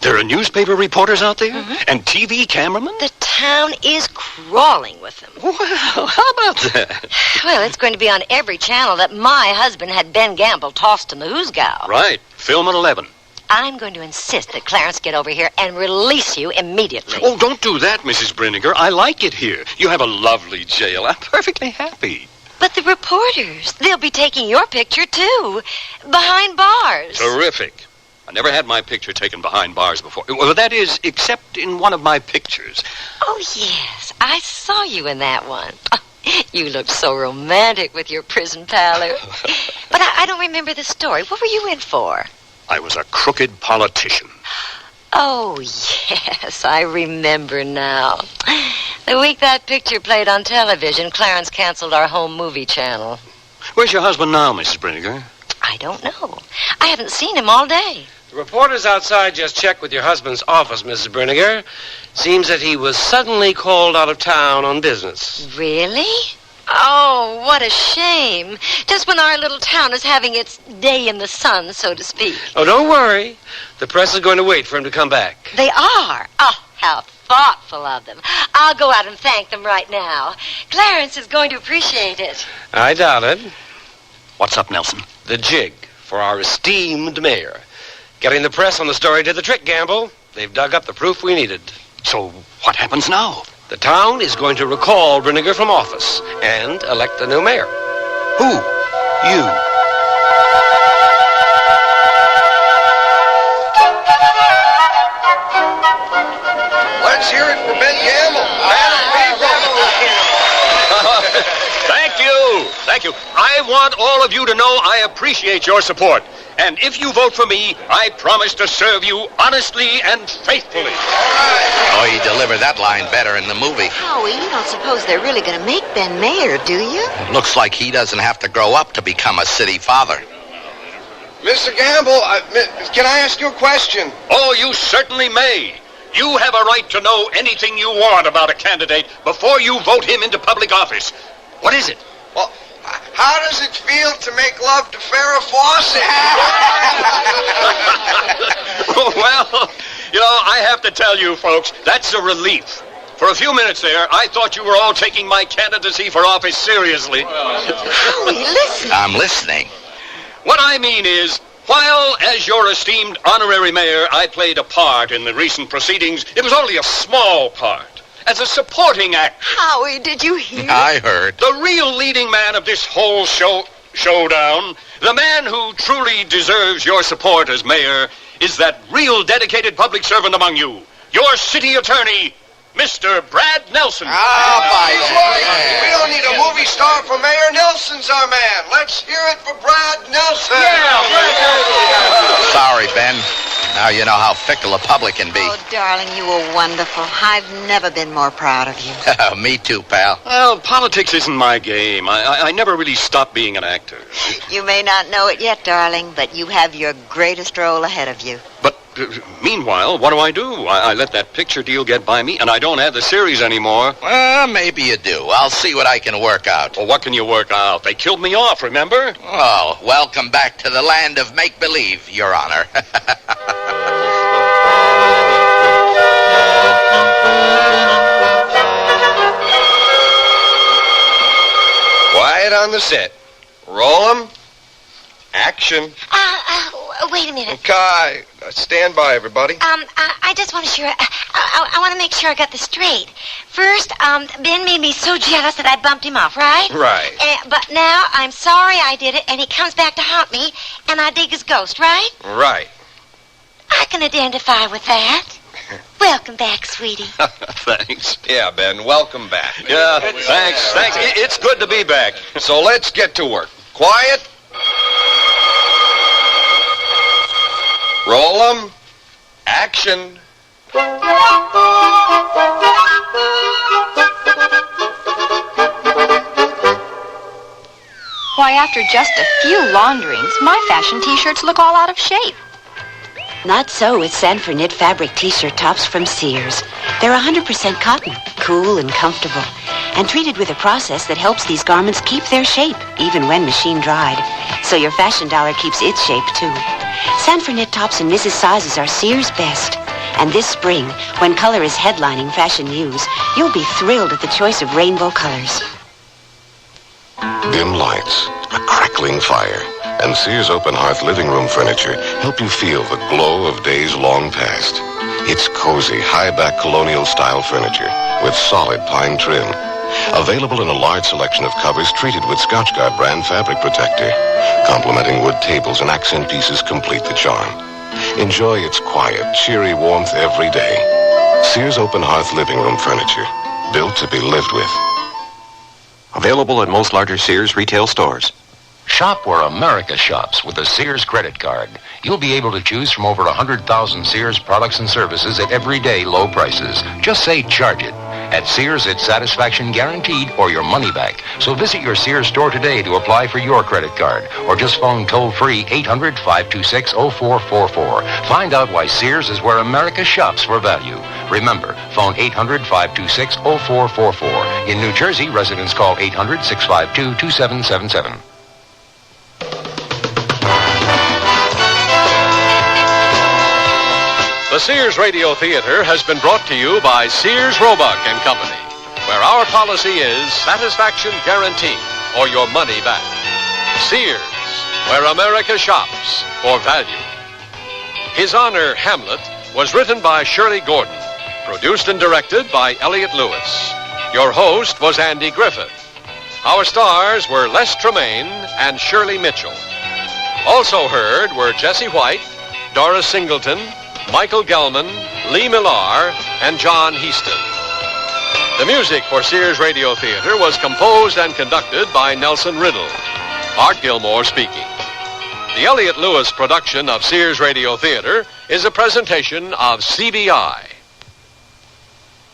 There are newspaper reporters out there? And TV cameramen? The town is crawling with them. Well, how about that? Well, it's going to be on every channel that my husband had Ben Gamble tossed in the hoosgow. Right. Film at 11. I'm going to insist that Clarence get over here and release you immediately. Oh, don't do that, Mrs. Brinniger. I like it here. You have a lovely jail. I'm perfectly happy. But the reporters, they'll be taking your picture, too. Behind bars. Terrific. I never had my picture taken behind bars before. Well, that is, except in one of my pictures. Oh, yes. I saw you in that one. You looked so romantic with your prison pallor. But I don't remember the story. What were you in for? I was a crooked politician. Oh, yes, I remember now. The week that picture played on television, Clarence canceled our home movie channel. Where's your husband now, Mrs. Brinniger? I don't know. I haven't seen him all day. The reporters outside just checked with your husband's office, Mrs. Brinniger. Seems that he was suddenly called out of town on business. Really? Oh, what a shame. Just when our little town is having its day in the sun, so to speak. Oh, don't worry. The press is going to wait for him to come back. They are? Oh, how thoughtful of them. I'll go out and thank them right now. Clarence is going to appreciate it. I doubt it. What's up, Nelson? The jig for our esteemed mayor. Getting the press on the story did the trick, Gamble. They've dug up the proof we needed. So what happens now? The town is going to recall Brinniger from office and elect a new mayor. Who? You. Let's hear it for Ben Gamble. Thank you. Thank you. I want all of you to know I appreciate your support. And if you vote for me, I promise to serve you honestly and faithfully. Oh, he delivered that line better in the movie. Howie, you don't suppose they're really going to make Ben mayor, do you? Looks like he doesn't have to grow up to become a city father. Mr. Gamble, can I ask you a question? Oh, you certainly may. You have a right to know anything you want about a candidate before you vote him into public office. What is it? Well, how does it feel to make love to Farrah Fawcett? Well, you know, I have to tell you, folks, that's a relief. For a few minutes there, I thought you were all taking my candidacy for office seriously. Howie, listen. I'm listening. What I mean is, while as your esteemed honorary mayor, I played a part in the recent proceedings, it was only a small part. As a supporting actor. Howie, did you hear? I heard. The real leading man of this whole showdown, the man who truly deserves your support as mayor, is that real dedicated public servant among you, your city attorney, Mr. Brad Nelson. We don't need a movie star for mayor. Nelson's our man. Let's hear it for Brad Nelson. Yeah, Brad Nelson. Sorry, Ben. Now you know how fickle a public can be. Oh, darling, you were wonderful. I've never been more proud of you. Me too, pal. Well, politics isn't my game. I never really stopped being an actor. You may not know it yet, darling, but you have your greatest role ahead of you. But meanwhile, what do? I let that picture deal get by me, and I don't have the series anymore. Well, maybe you do. I'll see what I can work out. Well, what can you work out? They killed me off, remember? Oh, welcome back to the land of make-believe, Your Honor. Quiet on the set. Roll 'em. Action. Wait a minute. Okay. Stand by, everybody. I just want to I want to make sure I got this straight. First, Ben made me so jealous that I bumped him off, right? Right. But now I'm sorry I did it, and he comes back to haunt me, and I dig his ghost, right? Right. I can identify with that. Welcome back, sweetie. Thanks. Yeah, Ben, welcome back. Yeah, thanks. It's good to be back. So let's get to work. Quiet. Roll 'em. Action. Why, after just a few launderings, my fashion T-shirts look all out of shape. Not so with Sanford knit fabric T-shirt tops from Sears. They're 100% cotton, cool and comfortable, and treated with a process that helps these garments keep their shape, even when machine dried. So your fashion dollar keeps its shape, too. Sanford knit tops and Mrs. Sizes are Sears' best. And this spring, when color is headlining fashion news, you'll be thrilled at the choice of rainbow colors. Dim lights, a crackling fire, and Sears Open Hearth living room furniture help you feel the glow of days long past. It's cozy, high-back colonial-style furniture with solid pine trim. Available in a large selection of covers treated with Scotchgard brand fabric protector. Complementing wood tables and accent pieces complete the charm. Enjoy its quiet, cheery warmth every day. Sears Open Hearth living room furniture, built to be lived with. Available at most larger Sears retail stores. Shop where America shops with a Sears credit card. You'll be able to choose from over 100,000 Sears products and services at everyday low prices. Just say charge it. At Sears, it's satisfaction guaranteed or your money back. So visit your Sears store today to apply for your credit card. Or just phone toll-free 800-526-0444. Find out why Sears is where America shops for value. Remember, phone 800-526-0444. In New Jersey, residents call 800-652-2777. The Sears Radio Theater has been brought to you by Sears Roebuck and Company, where our policy is satisfaction guaranteed or your money back. Sears, where America shops for value. Hizzoner, Hamlet was written by Shirley Gordon, produced and directed by Elliott Lewis. Your host was Andy Griffith. Our stars were Les Tremaine and Shirley Mitchell. Also heard were Jesse White, Doris Singleton, Michael Gelman, Lee Millar, and John Heaston. The music for Sears Radio Theater was composed and conducted by Nelson Riddle. Art Gilmore speaking. The Elliott Lewis production of Sears Radio Theater is a presentation of CBI.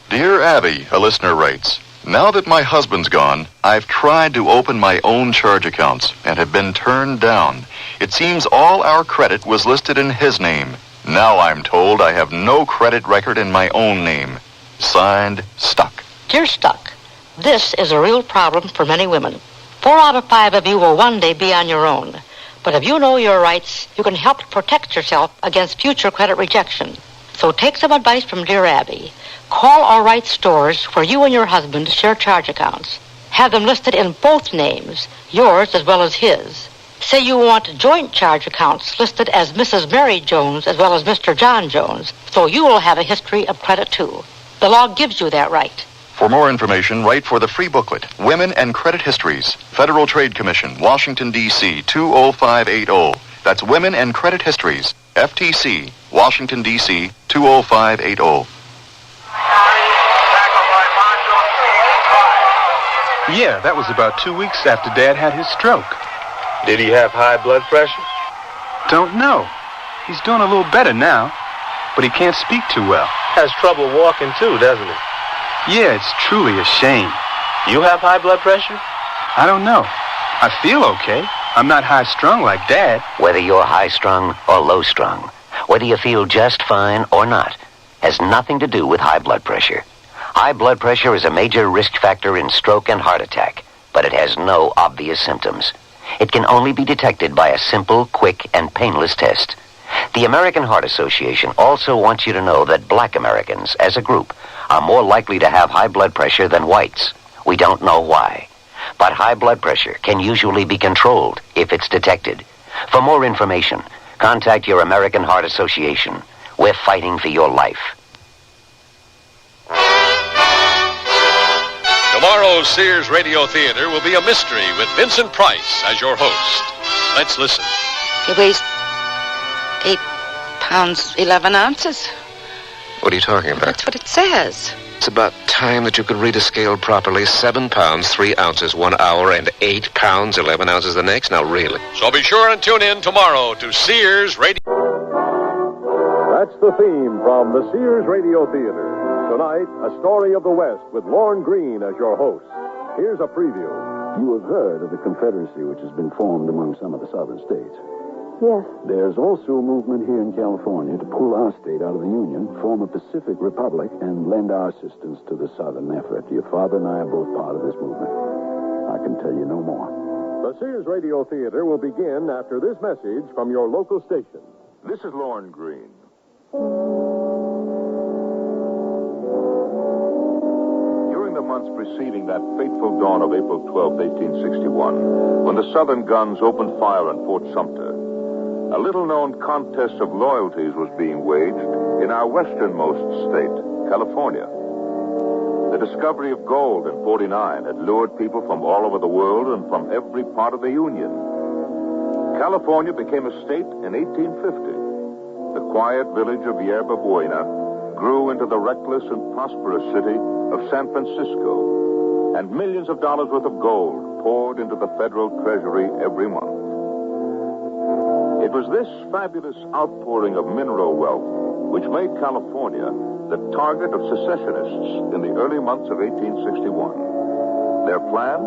Dear Abby, a listener writes, now that my husband's gone, I've tried to open my own charge accounts and have been turned down. It seems all our credit was listed in his name. Now I'm told I have no credit record in my own name. Signed, Stuck. Dear Stuck, this is a real problem for many women. 4 out of 5 of you will one day be on your own. But if you know your rights, you can help protect yourself against future credit rejection. So take some advice from dear Abby. Call or write stores where you and your husband share charge accounts. Have them listed in both names, yours as well as his. Say you want joint charge accounts listed as Mrs. Mary Jones as well as Mr. John Jones, so you will have a history of credit too. The law gives you that right. For more information, write for the free booklet, Women and Credit Histories, Federal Trade Commission, Washington, D.C., 20580. That's Women and Credit Histories, FTC, Washington, D.C., 20580. Yeah, that was about 2 weeks after Dad had his stroke. Did he have high blood pressure? Don't know. He's doing a little better now, but he can't speak too well. Has trouble walking too, doesn't he? Yeah, it's truly a shame. You have high blood pressure? I don't know. I feel okay. I'm not high-strung like Dad. Whether you're high-strung or low-strung, whether you feel just fine or not, has nothing to do with high blood pressure. High blood pressure is a major risk factor in stroke and heart attack, but it has no obvious symptoms. It can only be detected by a simple, quick, and painless test. The American Heart Association also wants you to know that black Americans, as a group, are more likely to have high blood pressure than whites. We don't know why. But high blood pressure can usually be controlled if it's detected. For more information, contact your American Heart Association. We're fighting for your life. Tomorrow's Sears Radio Theater will be a mystery with Vincent Price as your host. Let's listen. He weighs 8 pounds, 11 ounces. What are you talking about? That's what it says. It's about time that you could read a scale properly. 7 pounds, 3 ounces 1 hour, and 8 pounds, 11 ounces the next. Now, really. So be sure and tune in tomorrow to Sears Radio. That's the theme from the Sears Radio Theater. Tonight, A Story of the West with Lorne Greene as your host. Here's a preview. You have heard of the Confederacy which has been formed among some of the southern states. Yes. There's also a movement here in California to pull our state out of the Union, form a Pacific Republic, and lend our assistance to the southern effort. Your father and I are both part of this movement. I can tell you no more. The Sears Radio Theater will begin after this message from your local station. This is Lorne Greene. During the months preceding that fateful dawn of April 12, 1861, when the Southern guns opened fire on Fort Sumter, a little-known contest of loyalties was being waged in our westernmost state, California. The discovery of gold in 49 had lured people from all over the world and from every part of the Union. California became a state in 1850. The quiet village of Yerba Buena grew into the reckless and prosperous city of San Francisco, and millions of dollars worth of gold poured into the federal treasury every month. It was this fabulous outpouring of mineral wealth which made California the target of secessionists in the early months of 1861. Their plan?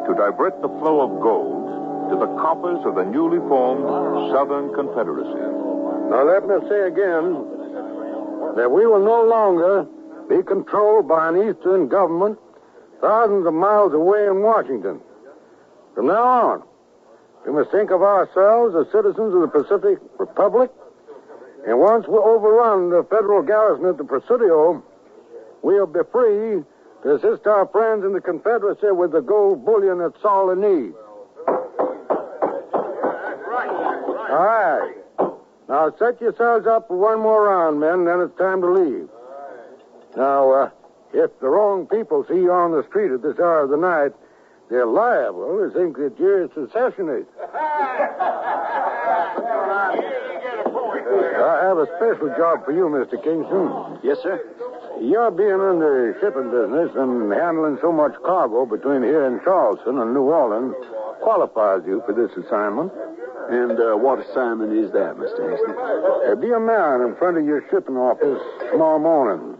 To divert the flow of gold to the coffers of the newly formed Southern Confederacy. Now let me say again that we will no longer be controlled by an Eastern government thousands of miles away in Washington. From now on, we must think of ourselves as citizens of the Pacific Republic, and once we overrun the federal garrison at the Presidio, we'll be free to assist our friends in the Confederacy with the gold bullion that's all they need. All right. Now set yourselves up for one more round, men, then it's time to leave. Now, if the wrong people see you on the street at this hour of the night, they're liable to think that you're a secessionist. I have a special job for you, Mr. Kingston. Yes, sir. Your being in the shipping business and handling so much cargo between here and Charleston and New Orleans qualifies you for this assignment. And what assignment is that, Mr. Kingston? Be a man in front of your shipping office tomorrow morning.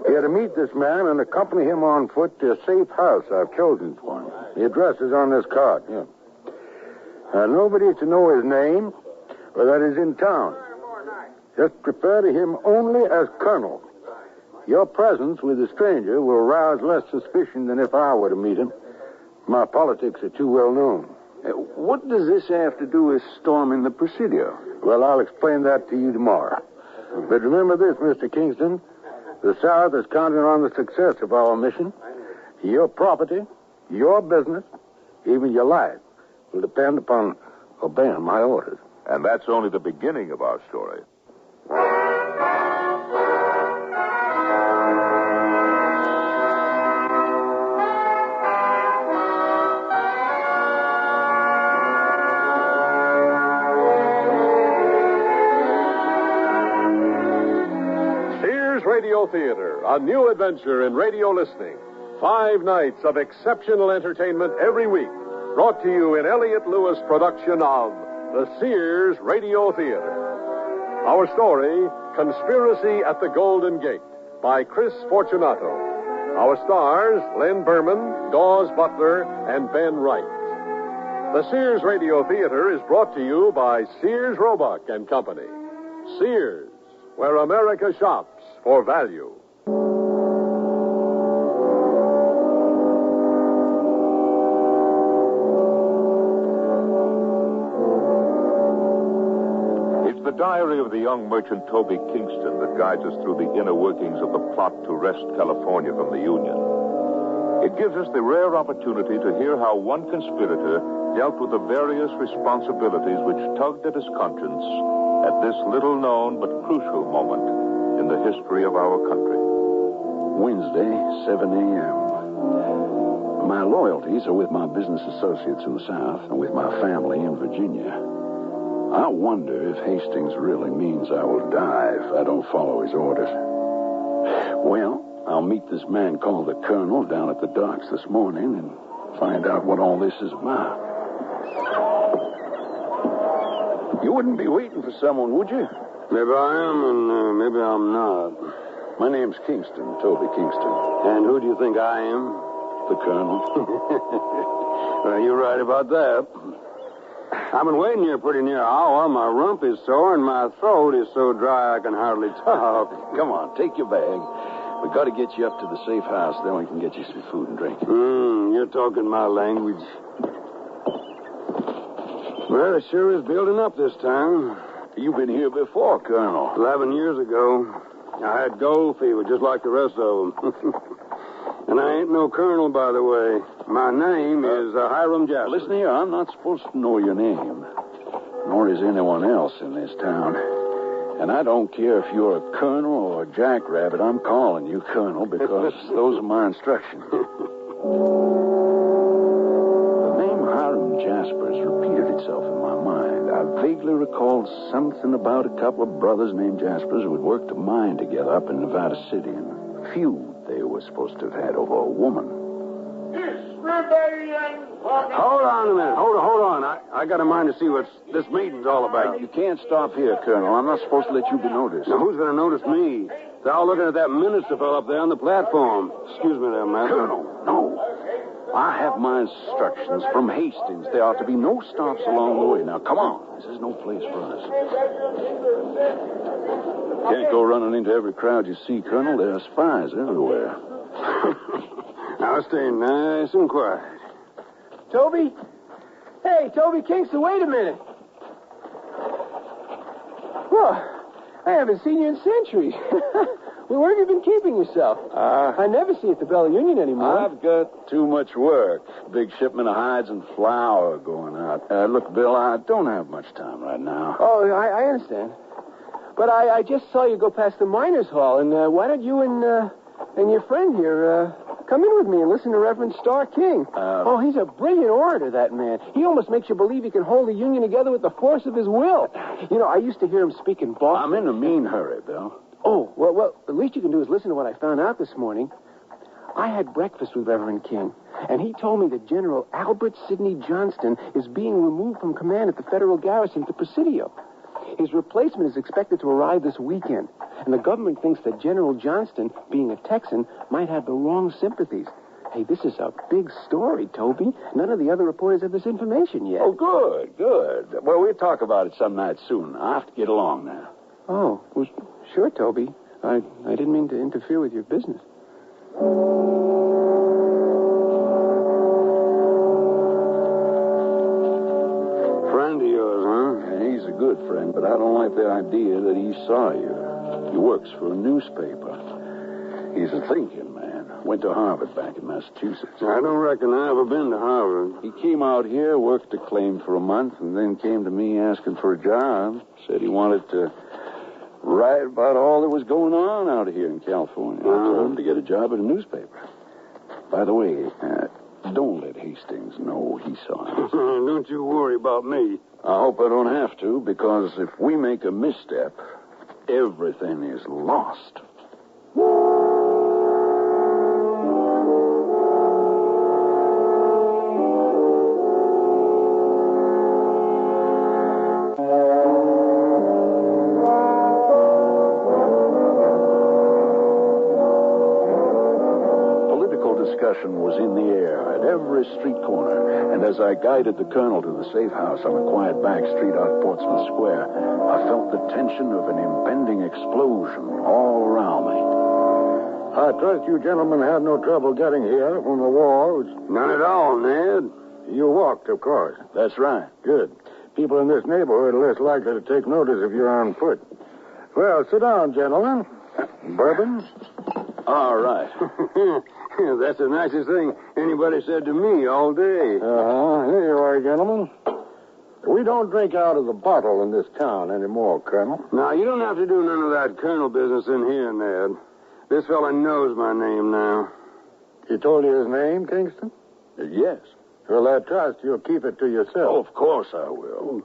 You're to meet this man and accompany him on foot to a safe house I've chosen for him. The address is on this card. Yeah. Nobody to know his name or that he's in town. Just refer to him only as Colonel. Your presence with a stranger will rouse less suspicion than if I were to meet him. My politics are too well known. What does this have to do with storming the Presidio? Well, I'll explain that to you tomorrow. But remember this, Mr. Kingston. The South is counting on the success of our mission. Your property, your business, even your life will depend upon obeying my orders. And that's only the beginning of our story. Radio Theater, a new adventure in radio listening. 5 nights of exceptional entertainment every week. Brought to you in Elliott Lewis production of the Sears Radio Theater. Our story, Conspiracy at the Golden Gate, by Chris Fortunato. Our stars, Len Berman, Dawes Butler, and Ben Wright. The Sears Radio Theater is brought to you by Sears Roebuck and Company. Sears, where America shops for value. It's the diary of the young merchant Toby Kingston that guides us through the inner workings of the plot to wrest California from the Union. It gives us the rare opportunity to hear how one conspirator dealt with the various responsibilities which tugged at his conscience at this little-known but crucial moment in the history of our country. Wednesday, 7 a.m. My loyalties are with my business associates in the South and with my family in Virginia. I wonder if Hastings really means I will die if I don't follow his orders. Well, I'll meet this man called the Colonel down at the docks this morning and find out what all this is about. You wouldn't be waiting for someone, would you? Maybe I am, and maybe I'm not. My name's Kingston, Toby Kingston. And who do you think I am? The Colonel. Well, you're right about that. I've been waiting here pretty near an hour. My rump is sore, and my throat is so dry I can hardly talk. Come on, take your bag. We got to get you up to the safe house, then we can get you some food and drink. You're talking my language. Well, it sure is building up this time. You've been here before, Colonel. 11 years ago. I had gold fever just like the rest of them. And I ain't no colonel, by the way. My name is Hiram Jasper. Listen here, I'm not supposed to know your name. Nor is anyone else in this town. And I don't care if you're a colonel or a jackrabbit. I'm calling you Colonel because those are my instructions. The name Hiram Jaspers repeated itself in my mind. I vaguely recalled something about a couple of brothers named Jaspers who had worked a mine together up in Nevada City and a feud they were supposed to have had over a woman. Hold on a minute. Hold on. I got a mind to see what this meeting's all about. You can't stop here, Colonel. I'm not supposed to let you be noticed. Now, who's going to notice me? They're all looking at that minister fellow up there on the platform. Excuse me there, Master. Colonel, no. I have my instructions from Hastings. There ought to be no stops along the way. Now, come on. This is no place for us. Can't go running into every crowd you see, Colonel. There are spies everywhere. Now, stay nice and quiet. Toby? Hey, Toby Kingston, wait a minute. Well, I haven't seen you in centuries. Well, where have you been keeping yourself? I never see you at the Bella Union anymore. I've got too much work. Big shipment of hides and flour going out. Look, Bill, I don't have much time right now. Oh, I understand. But I just saw you go past the Miners' Hall, and why don't you and your friend here come in with me and listen to Reverend Starr King? Oh, he's a brilliant orator, that man. He almost makes you believe he can hold the Union together with the force of his will. You know, I used to hear him speak in Boston. I'm in a mean hurry, Bill. Oh, well, the least you can do is listen to what I found out this morning. I had breakfast with Reverend King, and he told me that General Albert Sidney Johnston is being removed from command at the federal garrison at the Presidio. His replacement is expected to arrive this weekend, and the government thinks that General Johnston, being a Texan, might have the wrong sympathies. Hey, this is a big story, Toby. None of the other reporters have this information yet. Oh, good. Well, we'll talk about it some night soon. I have to get along now. Oh, well, sure, Toby. I didn't mean to interfere with your business. Friend of yours, huh? Yeah, he's a good friend, but I don't like the idea that he saw you. He works for a newspaper. He's a thinking man. Went to Harvard back in Massachusetts. I don't reckon I ever been to Harvard. He came out here, worked a claim for a month, and then came to me asking for a job. Said he wanted to write about all that was going on out here in California. I told him to get a job at a newspaper. By the way, don't let Hastings know he saw us. Don't you worry about me. I hope I don't have to, because if we make a misstep, everything is lost. Discussion was in the air at every street corner, and as I guided the colonel to the safe house on the quiet back street out Portsmouth Square, I felt the tension of an impending explosion all around me. I trust you gentlemen had no trouble getting here from the war. None at all, Ned. You walked, of course. That's right. Good. People in this neighborhood are less likely to take notice if you're on foot. Well, sit down, gentlemen. Bourbon? All right. That's the nicest thing anybody said to me all day. Here you are, gentlemen. We don't drink out of the bottle in this town anymore, Colonel. Now, you don't have to do none of that colonel business in here, Ned. This fella knows my name now. He told you his name, Kingston? Yes. Well, I trust you'll keep it to yourself. Oh, of course I will.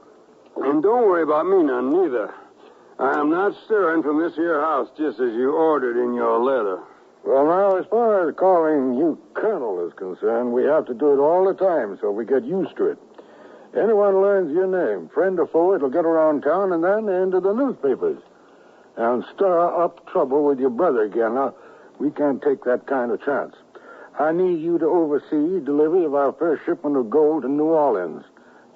And don't worry about me none, neither. I am not stirring from this here house just as you ordered in your letter. Well, now, as far as calling you Colonel is concerned, we have to do it all the time so we get used to it. Anyone learns your name, friend or foe, it'll get around town and then into the newspapers. And stir up trouble with your brother again. Now, we can't take that kind of chance. I need you to oversee delivery of our first shipment of gold to New Orleans.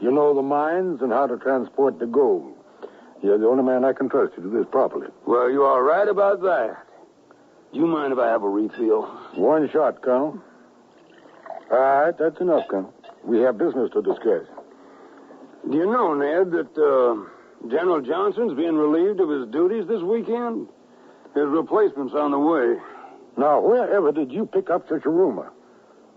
You know the mines and how to transport the gold. You're the only man I can trust to do this properly. Well, you are right about that. Do you mind if I have a refill? One shot, Colonel. All right, that's enough, Colonel. We have business to discuss. Do you know, Ned, that General Johnson's being relieved of his duties this weekend? His replacement's on the way. Now, wherever did you pick up such a rumor?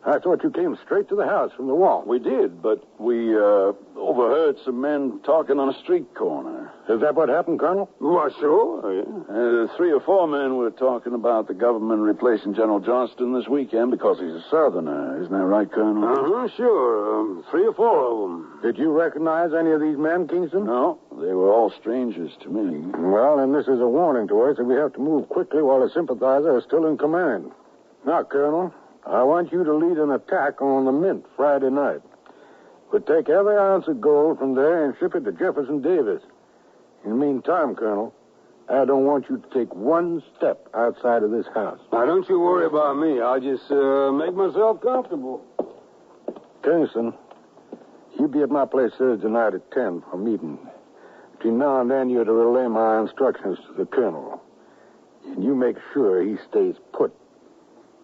I thought you came straight to the house from the wall. We did, but we overheard some men talking on a street corner. Is that what happened, Colonel? Well, sure, yeah. 3 or 4 men were talking about the government replacing General Johnston this weekend because he's a Southerner. Isn't that right, Colonel? Uh-huh, sure. 3 or 4 of them. Did you recognize any of these men, Kingston? No, they were all strangers to me. Well, then this is a warning to us that we have to move quickly while the sympathizers are still in command. Now, Colonel, I want you to lead an attack on the Mint Friday night. We'll take every ounce of gold from there and ship it to Jefferson Davis. In the meantime, Colonel, I don't want you to take one step outside of this house. Now, don't you worry about me. I'll just make myself comfortable. Kingston, you be at my place Thursday night at 10 for a meeting. Between now and then, you're to relay my instructions to the Colonel. And you make sure he stays put.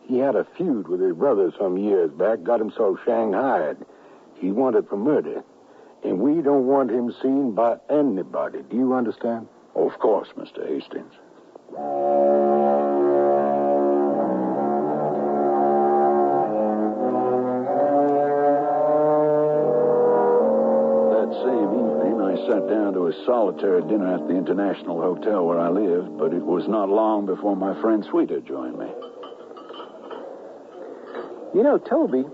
He had a feud with his brother some years back, got himself shanghaied. He wanted for murder. And we don't want him seen by anybody. Do you understand? Oh, of course, Mr. Hastings. That same evening, I sat down to a solitary dinner at the International Hotel where I lived, but it was not long before my friend Sweeter joined me. You know, Toby,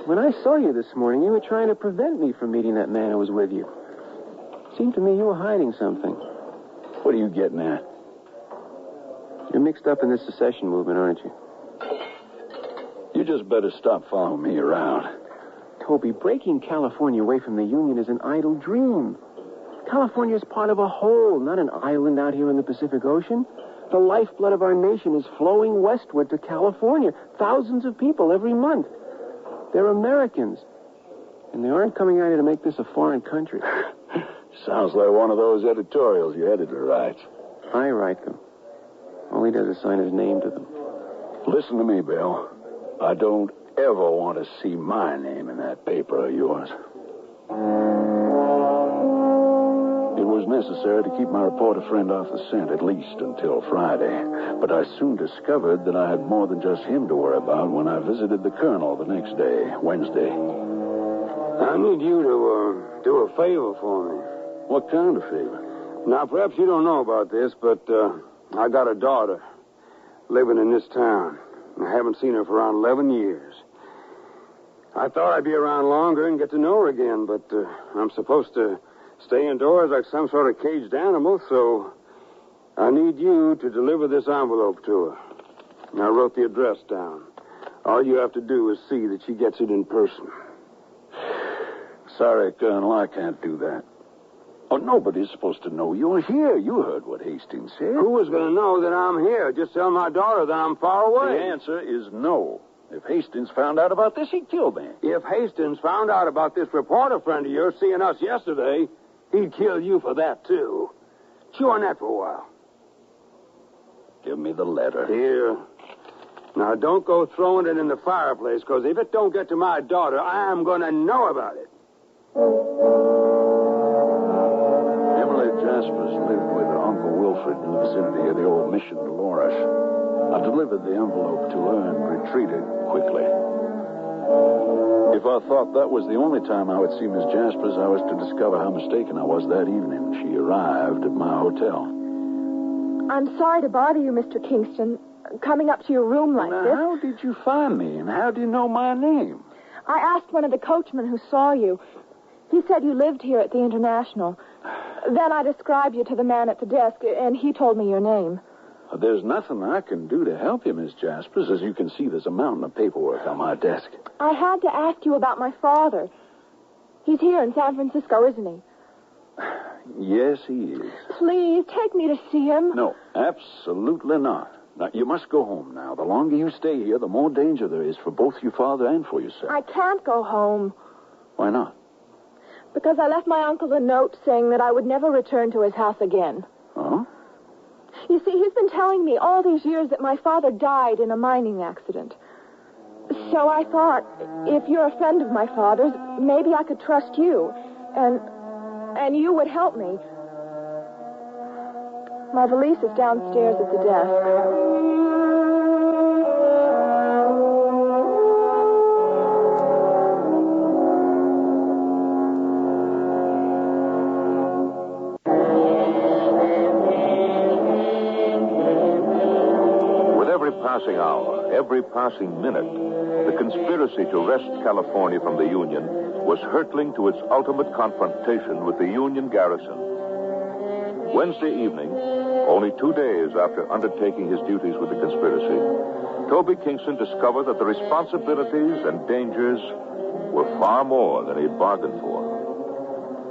when I saw you this morning, you were trying to prevent me from meeting that man who was with you. Seemed to me you were hiding something. What are you getting at? You're mixed up in this secession movement, aren't you? You just better stop following me around. Toby, breaking California away from the Union is an idle dream. California is part of a whole, not an island out here in the Pacific Ocean. The lifeblood of our nation is flowing westward to California. Thousands of people every month. They're Americans. And they aren't coming out here to make this a foreign country. Sounds like one of those editorials your editor writes. I write them. All he does is sign his name to them. Listen to me, Bill. I don't ever want to see my name in that paper of yours. It was necessary to keep my reporter friend off the scent, at least until Friday. But I soon discovered that I had more than just him to worry about when I visited the Colonel the next day, Wednesday. I need you to do a favor for me. What kind of favor? Now, perhaps you don't know about this, but I got a daughter living in this town. I haven't seen her for around 11 years. I thought I'd be around longer and get to know her again, but I'm supposed to stay indoors like some sort of caged animal, so I need you to deliver this envelope to her. And I wrote the address down. All you have to do is see that she gets it in person. Sorry, Colonel, I can't do that. Oh, nobody's supposed to know you're here. You heard what Hastings said. Who was going to know that I'm here? Just tell my daughter that I'm far away. The answer is no. If Hastings found out about this, he'd kill me. If Hastings found out about this reporter friend of yours seeing us yesterday, he'd kill you for that, too. Chew on that for a while. Give me the letter. Here. Now, don't go throwing it in the fireplace, because if it don't get to my daughter, I'm going to know about it. Emily Jaspers lived with her Uncle Wilfred in the vicinity of the old Mission Dolores. I delivered the envelope to her and retreated quickly. If I thought that was the only time I would see Miss Jaspers, I was to discover how mistaken I was that evening. She arrived at my hotel. I'm sorry to bother you, Mr. Kingston, coming up to your room like this. How did you find me, and how do you know my name? I asked one of the coachmen who saw you. He said you lived here at the International. Then I described you to the man at the desk, and he told me your name. There's nothing I can do to help you, Miss Jaspers. As you can see, there's a mountain of paperwork on my desk. I had to ask you about my father. He's here in San Francisco, isn't he? Yes, he is. Please, take me to see him. No, absolutely not. Now, you must go home now. The longer you stay here, the more danger there is for both your father and for yourself. I can't go home. Why not? Because I left my uncle a note saying that I would never return to his house again. Oh? You see, he's been telling me all these years that my father died in a mining accident. So I thought, if you're a friend of my father's, maybe I could trust you. And you would help me. My valise is downstairs at the desk. Passing hour, every passing minute, the conspiracy to wrest California from the Union was hurtling to its ultimate confrontation with the Union garrison. Wednesday evening, only 2 days after undertaking his duties with the conspiracy, Toby Kingston discovered that the responsibilities and dangers were far more than he'd bargained for.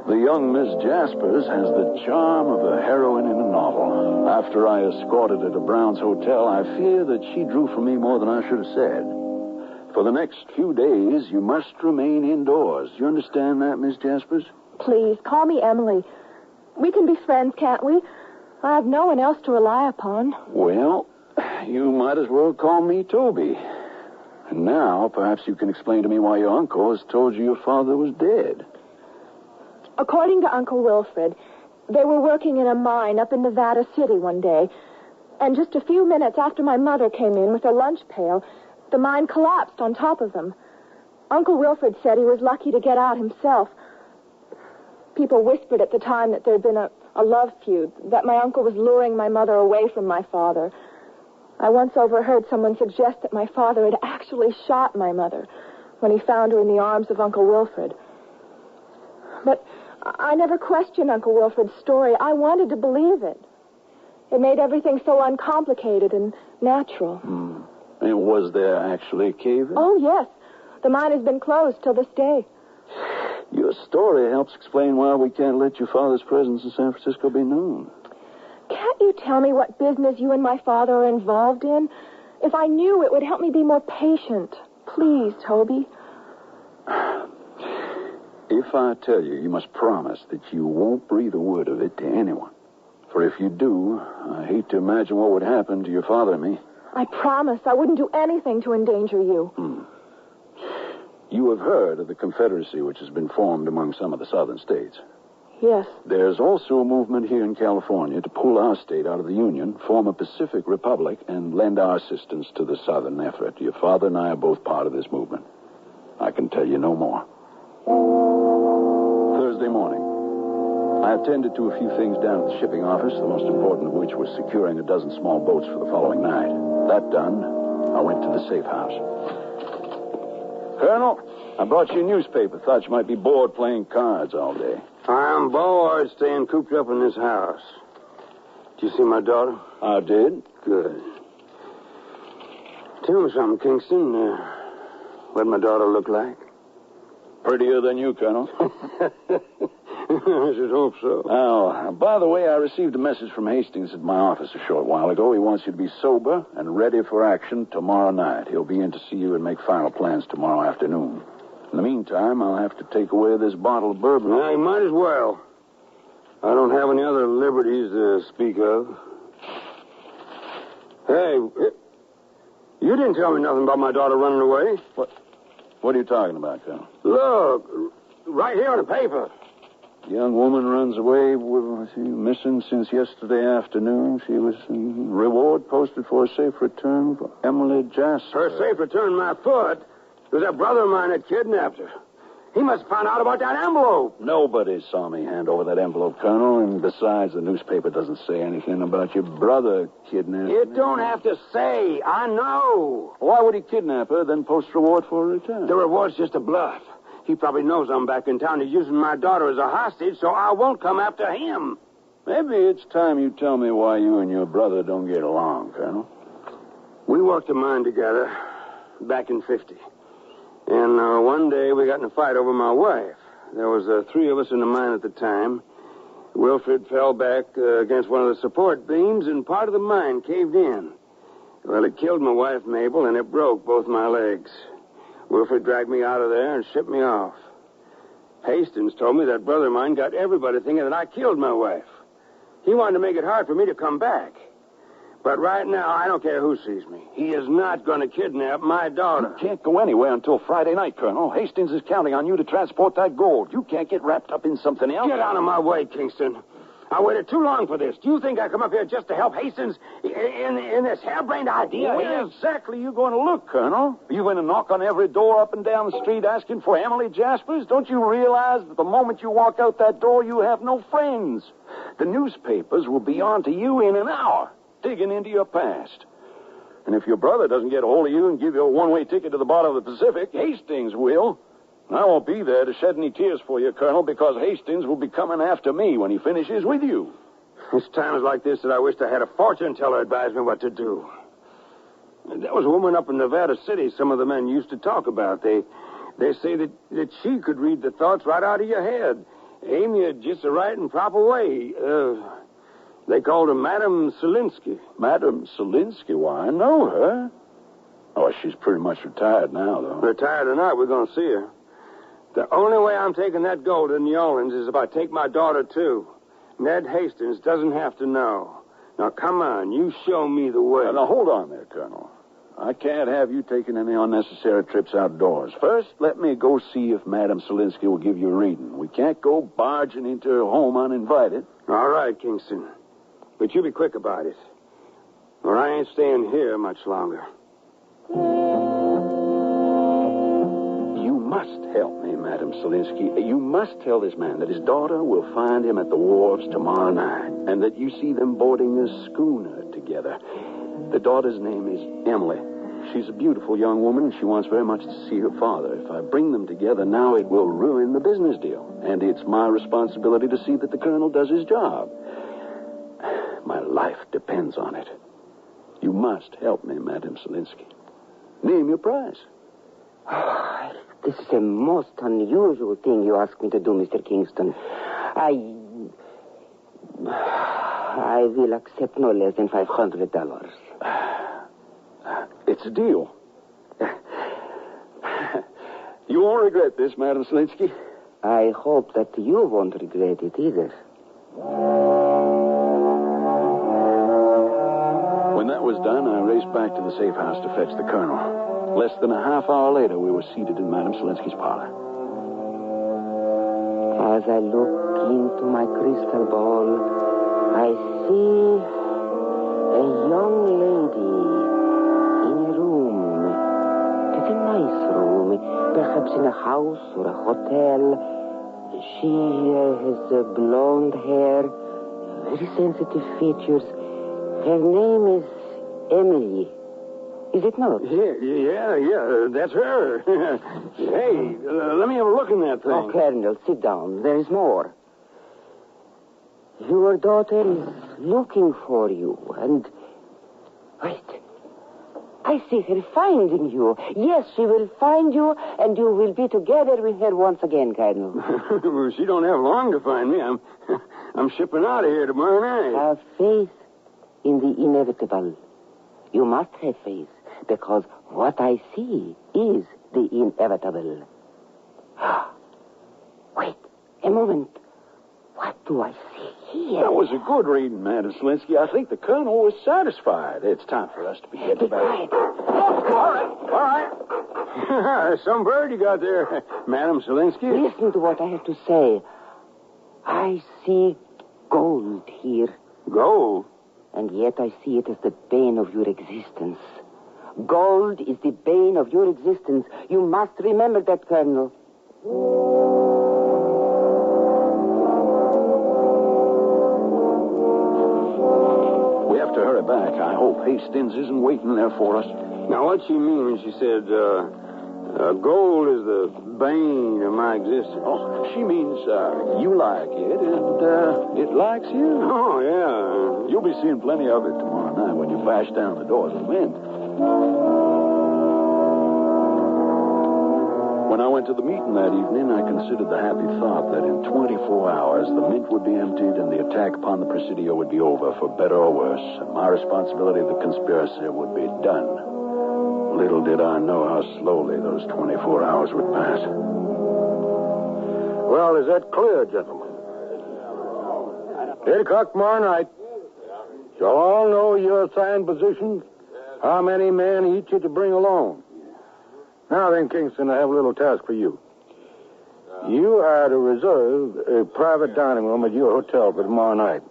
The young Miss Jaspers has the charm of a heroine in a novel. After I escorted her to Brown's Hotel, I fear that she drew from me more than I should have said. For the next few days, you must remain indoors. Do you understand that, Miss Jaspers? Please, call me Emily. We can be friends, can't we? I have no one else to rely upon. Well, you might as well call me Toby. And now, perhaps you can explain to me why your uncle has told you your father was dead. According to Uncle Wilfred, they were working in a mine up in Nevada City one day, and just a few minutes after my mother came in with her lunch pail, the mine collapsed on top of them. Uncle Wilfred said he was lucky to get out himself. People whispered at the time that there had been a love feud, that my uncle was luring my mother away from my father. I once overheard someone suggest that my father had actually shot my mother when he found her in the arms of Uncle Wilfred. But I never questioned Uncle Wilfred's story. I wanted to believe it. It made everything so uncomplicated and natural. And was there actually a cave-in? Oh, yes. The mine has been closed till this day. Your story helps explain why we can't let your father's presence in San Francisco be known. Can't you tell me what business you and my father are involved in? If I knew, it would help me be more patient. Please, Toby. If I tell you, you must promise that you won't breathe a word of it to anyone. For if you do, I hate to imagine what would happen to your father and me. I promise I wouldn't do anything to endanger you. You have heard of the Confederacy which has been formed among some of the southern states. Yes. There's also a movement here in California to pull our state out of the Union, form a Pacific Republic, and lend our assistance to the southern effort. Your father and I are both part of this movement. I can tell you no more. Thursday morning. I attended to a few things down at the shipping office, the most important of which was securing a dozen small boats for the following night. That done, I went to the safe house. Colonel, I brought you a newspaper. Thought you might be bored playing cards all day. I'm bored staying cooped up in this house. Did you see my daughter? I did. Good. Tell me something, Kingston. What'd my daughter look like? Prettier than you, Colonel. I should hope so. Oh, by the way, I received a message from Hastings at my office a short while ago. He wants you to be sober and ready for action tomorrow night. He'll be in to see you and make final plans tomorrow afternoon. In the meantime, I'll have to take away this bottle of bourbon. Yeah, you might as well. I don't have any other liberties to speak of. Hey, you didn't tell me nothing about my daughter running away. What are you talking about, Colonel? Look, right here on the paper. Young woman runs away. Was she missing since yesterday afternoon? She was reward posted for a safe return for Emily Jasper. Her safe return, my foot. It was that brother of mine that kidnapped her. He must have found out about that envelope. Nobody saw me hand over that envelope, Colonel, and besides, the newspaper doesn't say anything about your brother kidnapping her. It don't have to say. I know. Why would he kidnap her, then post reward for her return? The reward's just a bluff. He probably knows I'm back in town. He's using my daughter as a hostage, so I won't come after him. Maybe it's time you tell me why you and your brother don't get along, Colonel. We worked a mine together back in 50. And one day we got in a fight over my wife. There was 3 of us in the mine at the time. Wilfred fell back against one of the support beams, and part of the mine caved in. Well, it killed my wife, Mabel, and it broke both my legs. Wilfred dragged me out of there and shipped me off. Hastings told me that brother of mine got everybody thinking that I killed my wife. He wanted to make it hard for me to come back. But right now, I don't care who sees me. He is not going to kidnap my daughter. You can't go anywhere until Friday night, Colonel. Hastings is counting on you to transport that gold. You can't get wrapped up in something else. Get out of my way, Kingston. I waited too long for this. Do you think I come up here just to help Hastings in this harebrained idea? Where exactly are you going to look, Colonel? Are you going to knock on every door up and down the street asking for Emily Jaspers? Don't you realize that the moment you walk out that door, you have no friends? The newspapers will be on to you in an hour, digging into your past. And if your brother doesn't get a hold of you and give you a one-way ticket to the bottom of the Pacific, Hastings will. I won't be there to shed any tears for you, Colonel, because Hastings will be coming after me when he finishes with you. It's times like this that I wished I had a fortune teller advise me what to do. There was a woman up in Nevada City some of the men used to talk about. They say that she could read the thoughts right out of your head, aim you just the right and proper way. They called her Madame Selinsky. Madame Selinsky? Why, I know her. Oh, she's pretty much retired now, though. Retired or not, we're going to see her. The only way I'm taking that gold to New Orleans is if I take my daughter, too. Ned Hastings doesn't have to know. Now, come on, you show me the way. Now, hold on there, Colonel. I can't have you taking any unnecessary trips outdoors. First, let me go see if Madame Selinsky will give you a reading. We can't go barging into her home uninvited. All right, Kingston. But you be quick about it, or I ain't staying here much longer. You must help me, Madame Selinsky. You must tell this man that his daughter will find him at the wharves tomorrow night, and that you see them boarding a schooner together. The daughter's name is Emily. She's a beautiful young woman, and she wants very much to see her father. If I bring them together now, it will ruin the business deal, and it's my responsibility to see that the colonel does his job. My life depends on it. You must help me, Madame Selinsky. Name your price. This is a most unusual thing you ask me to do, Mr. Kingston. I will accept no less than $500. It's a deal. You won't regret this, Madame Selinsky. I hope that you won't regret it either. When that was done, I raced back to the safe house to fetch the colonel. Less than a half hour later, we were seated in Madame Selinsky's parlor. As I look into my crystal ball, I see a young lady in a room. It's a nice room, perhaps in a house or a hotel. She has blonde hair, very sensitive features. Her name is Emily. Is it not? Yeah, that's her. Hey, let me have a look in that thing. Oh, Colonel, sit down. There is more. Your daughter is looking for you, and... Wait. I see her finding you. Yes, she will find you, and you will be together with her once again, Colonel. Well, she don't have long to find me. I'm shipping out of here tomorrow night. Have faith in the inevitable. You must have faith, because what I see is the inevitable. Wait a moment. What do I see here? That was a good reading, Madame Selinsky. I think the colonel was satisfied. It's time for us to be getting back. All right. Some bird you got there, Madame Selinsky. Listen to what I have to say. I see gold here. Gold? And yet I see it as the bane of your existence. Gold is the bane of your existence. You must remember that, Colonel. We have to hurry back. I hope Hastings isn't waiting there for us. Now, what she mean when she said, Gold is the bane of my existence. Oh, she means you like it, and it likes you. Oh, yeah. You'll be seeing plenty of it tomorrow night when you bash down the doors of the Mint. When I went to the meeting that evening, I considered the happy thought that in 24 hours the Mint would be emptied and the attack upon the Presidio would be over, for better or worse, and my responsibility of the conspiracy would be done. Little did I know how slowly those 24 hours would pass. Well, is that clear, gentlemen? 8 o'clock tomorrow night. You'll all know your assigned positions, how many men each are to bring along. Now then, Kingston, I have a little task for you. You are to reserve a private dining room at your hotel for tomorrow night.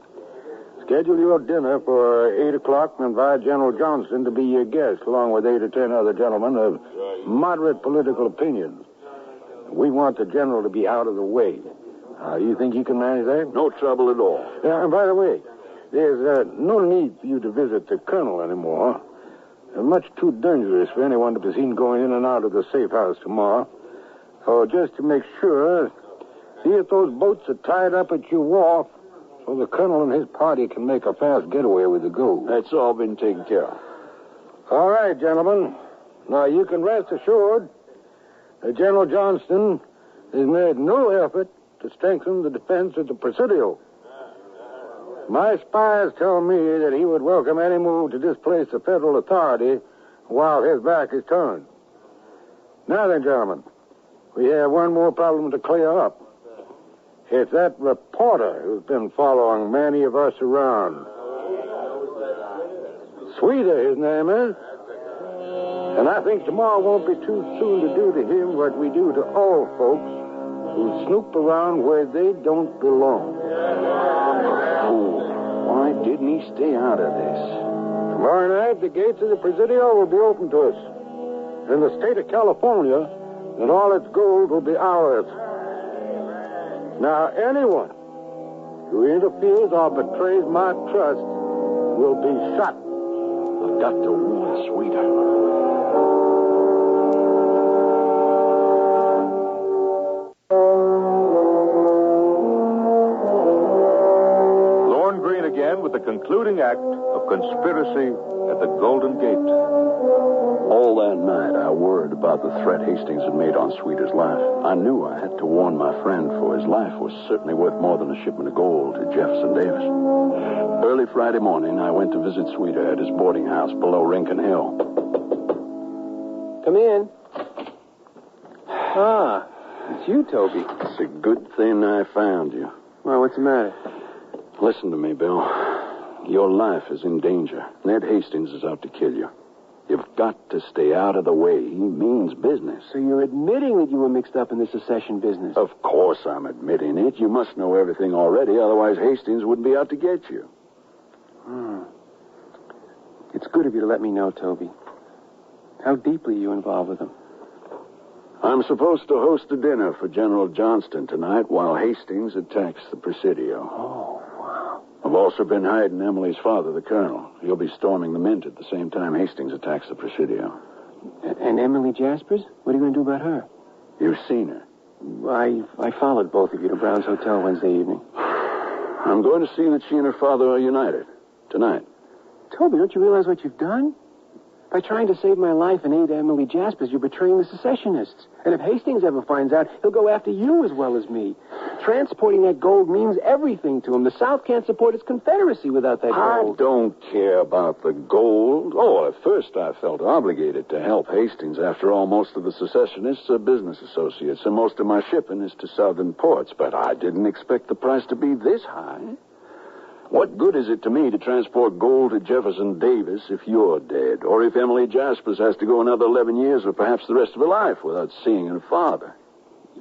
Schedule your dinner for 8 o'clock and invite General Johnston to be your guest, along with 8 or 10 other gentlemen of moderate political opinions. We want the general to be out of the way. Do you think you can manage that? No trouble at all. Yeah, and by the way, there's no need for you to visit the colonel anymore. Much too dangerous for anyone to be seen going in and out of the safe house tomorrow. So just to make sure, see if those boats are tied up at your wharf so the colonel and his party can make a fast getaway with the gold. That's all been taken care of. All right, gentlemen. Now, you can rest assured that General Johnston has made no effort to strengthen the defense of the Presidio. My spies tell me that he would welcome any move to displace the federal authority while his back is turned. Now then, gentlemen, we have one more problem to clear up. It's that reporter who's been following many of us around. Sweeter, his name is. And I think tomorrow won't be too soon to do to him what we do to all folks who snoop around where they don't belong. Why didn't he stay out of this? Tomorrow night, the gates of the Presidio will be open to us. In the state of California, and all its gold will be ours. Now, anyone who interferes or betrays my trust will be shot. I've got to warn Sweeter. With the concluding act of Conspiracy at the Golden Gate. All that night, I worried about the threat Hastings had made on Sweeter's life. I knew I had to warn my friend, for his life was certainly worth more than a shipment of gold to Jefferson Davis. Early Friday morning, I went to visit Sweeter at his boarding house below Rincon Hill. Come in. Ah, it's you, Toby. It's a good thing I found you. Well, what's the matter? Listen to me, Bill. Your life is in danger. Ned Hastings is out to kill you. You've got to stay out of the way. He means business. So you're admitting that you were mixed up in the secession business? Of course I'm admitting it. You must know everything already, otherwise Hastings wouldn't be out to get you. It's good of you to let me know, Toby. How deeply are you involved with them? I'm supposed to host a dinner for General Johnston tonight while Hastings attacks the Presidio. Oh, wow. I've also been hiding Emily's father, the colonel. He'll be storming the Mint at the same time Hastings attacks the Presidio. And Emily Jaspers? What are you going to do about her? You've seen her. I followed both of you to Brown's Hotel Wednesday evening. I'm going to see that she and her father are united tonight. Toby, don't you realize what you've done? By trying to save my life and aid Emily Jaspers, you're betraying the secessionists. And if Hastings ever finds out, he'll go after you as well as me. Transporting that gold means everything to him. The South can't support its Confederacy without that gold. I don't care about the gold. Oh, at first I felt obligated to help Hastings. After all, most of the secessionists are business associates, and most of my shipping is to southern ports. But I didn't expect the price to be this high. What good is it to me to transport gold to Jefferson Davis if you're dead? Or if Emily Jaspers has to go another 11 years or perhaps the rest of her life without seeing her father?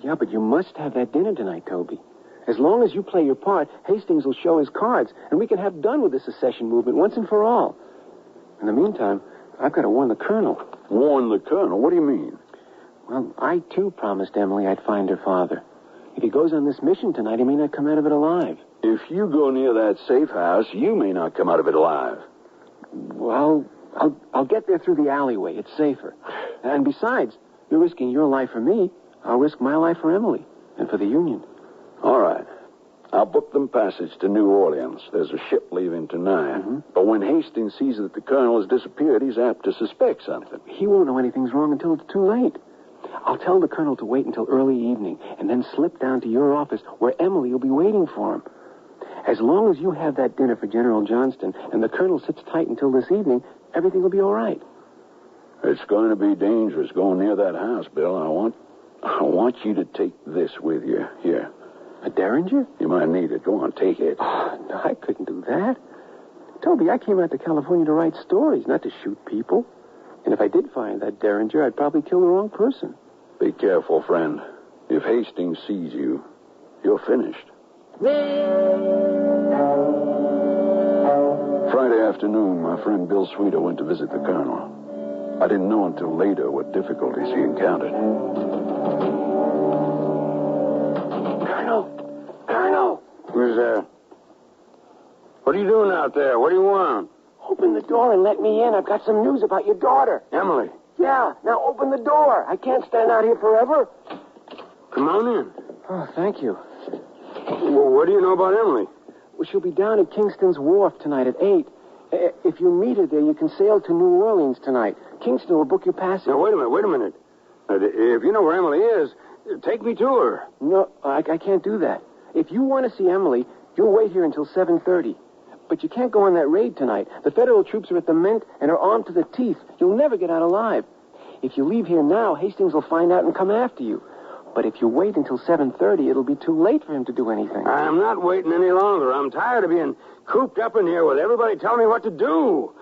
Yeah, but you must have that dinner tonight, Toby. As long as you play your part, Hastings will show his cards, and we can have done with the secession movement once and for all. In the meantime, I've got to warn the colonel. Warn the colonel? What do you mean? Well, I, too, promised Emily I'd find her father. If he goes on this mission tonight, he may not come out of it alive. If you go near that safe house, you may not come out of it alive. Well, I'll get there through the alleyway. It's safer. And besides, You're risking your life for me. I'll risk my life for Emily and for the Union. All right. I'll book them passage to New Orleans. There's a ship leaving tonight. Mm-hmm. But when Hastings sees that the colonel has disappeared, he's apt to suspect something. He won't know anything's wrong until it's too late. I'll tell the colonel to wait until early evening and then slip down to your office where Emily will be waiting for him. As long as you have that dinner for General Johnston and the colonel sits tight until this evening, everything will be all right. It's going to be dangerous going near that house, Bill. I want you to take this with you. Here. A Derringer? You might need it. Go on, take it. Oh, no, I couldn't do that. Toby, I came out to California to write stories, not to shoot people. And if I did find that Derringer, I'd probably kill the wrong person. Be careful, friend. If Hastings sees you, you're finished. Friday afternoon, my friend Bill Sweeter went to visit the colonel. I didn't know until later what difficulties he encountered. Colonel! Who's there? What are you doing out there? What do you want? Open the door and let me in. I've got some news about your daughter. Emily. Yeah, now open the door. I can't stand out here forever. Come on in. Oh, thank you. Well, what do you know about Emily? Well, she'll be down at Kingston's Wharf tonight at 8. If you meet her there, you can sail to New Orleans tonight. Kingston will book your passage. Now, wait a minute. If you know where Emily is, take me to her. No, I can't do that. If you want to see Emily, you'll wait here until 7:30. But you can't go on that raid tonight. The federal troops are at the Mint and are armed to the teeth. You'll never get out alive. If you leave here now, Hastings will find out and come after you. But if you wait until 7:30, it'll be too late for him to do anything. I'm not waiting any longer. I'm tired of being cooped up in here with everybody telling me what to do.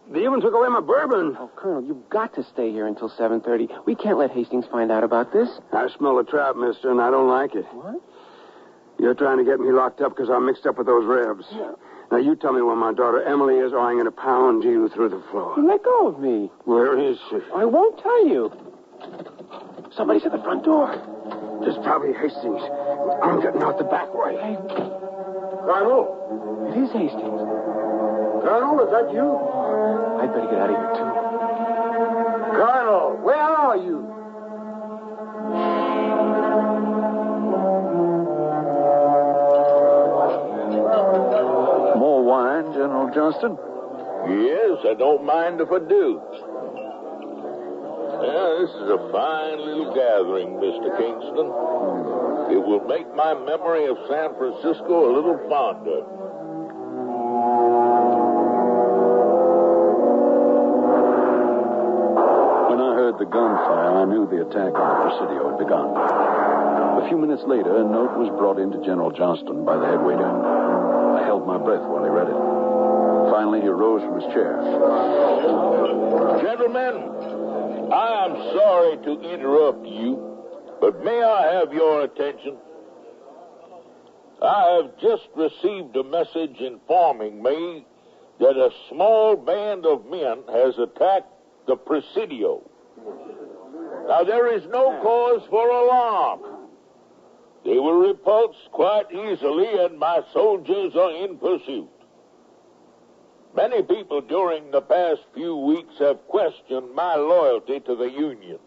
They even took away my bourbon. Oh, Colonel, you've got to stay here until 7:30. We can't let Hastings find out about this. I smell a trap, mister, and I don't like it. What? You're trying to get me locked up because I'm mixed up with those Rebs. Yeah. Now, you tell me where my daughter Emily is, or I'm going to pound you through the floor. Let go of me. Where is she? I won't tell you. Somebody's at the front door. It's probably Hastings. I'm getting out the back way. Hey. Colonel? It is Hastings. Colonel, is that you? I'd better get out of here, too. Colonel, where are you? More wine, General Johnston? Yes, I don't mind if I do. Yeah, this is a fine little gathering, Mr. Kingston. It will make my memory of San Francisco a little fonder. When I heard the gunfire, I knew the attack on the Presidio had begun. A few minutes later, a note was brought in to General Johnston by the head waiter. I held my breath while he read it. Finally, he rose from his chair. Gentlemen, I am sorry to interrupt you, but may I have your attention? I have just received a message informing me that a small band of men has attacked the Presidio. Now, there is no cause for alarm. They were repulsed quite easily, and my soldiers are in pursuit. Many people during the past few weeks have questioned my loyalty to the Union.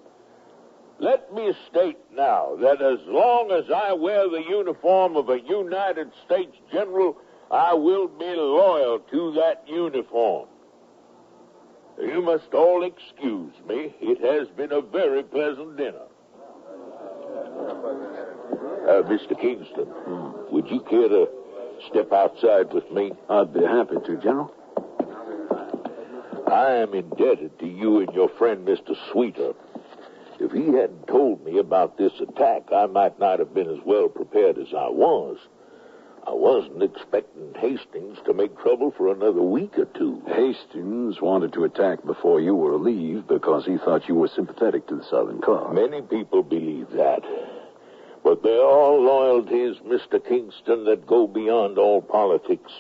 Let me state now that as long as I wear the uniform of a United States general, I will be loyal to that uniform. You must all excuse me. It has been a very pleasant dinner. Mr. Kingston, would you care to step outside with me? I'd be happy to, General. I am indebted to you and your friend, Mr. Sweeter. If he hadn't told me about this attack, I might not have been as well prepared as I was. I wasn't expecting Hastings to make trouble for another week or two. Hastings wanted to attack before you were relieved because he thought you were sympathetic to the Southern cause. Many people believe that. But there are loyalties, Mr. Kingston, that go beyond all politics.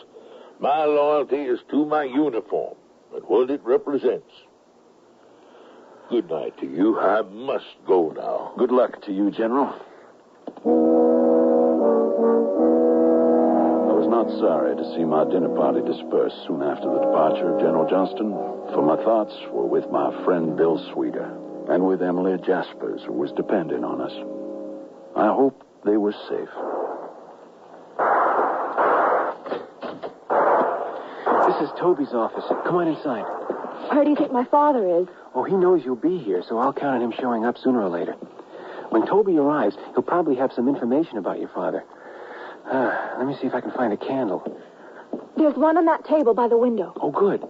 My loyalty is to my uniform and what it represents. Good night to you. I must go now. Good luck to you, General. I was not sorry to see my dinner party disperse soon after the departure of General Johnston, for my thoughts were with my friend Bill Sweeter. and with Emily Jaspers, who was dependent on us. I hope they were safe. This is Toby's office. Come on inside. Where do you think my father is? Oh, he knows you'll be here, so I'll count on him showing up sooner or later. When Toby arrives, he'll probably have some information about your father. Let me see if I can find a candle. There's one on that table by the window. Oh, good.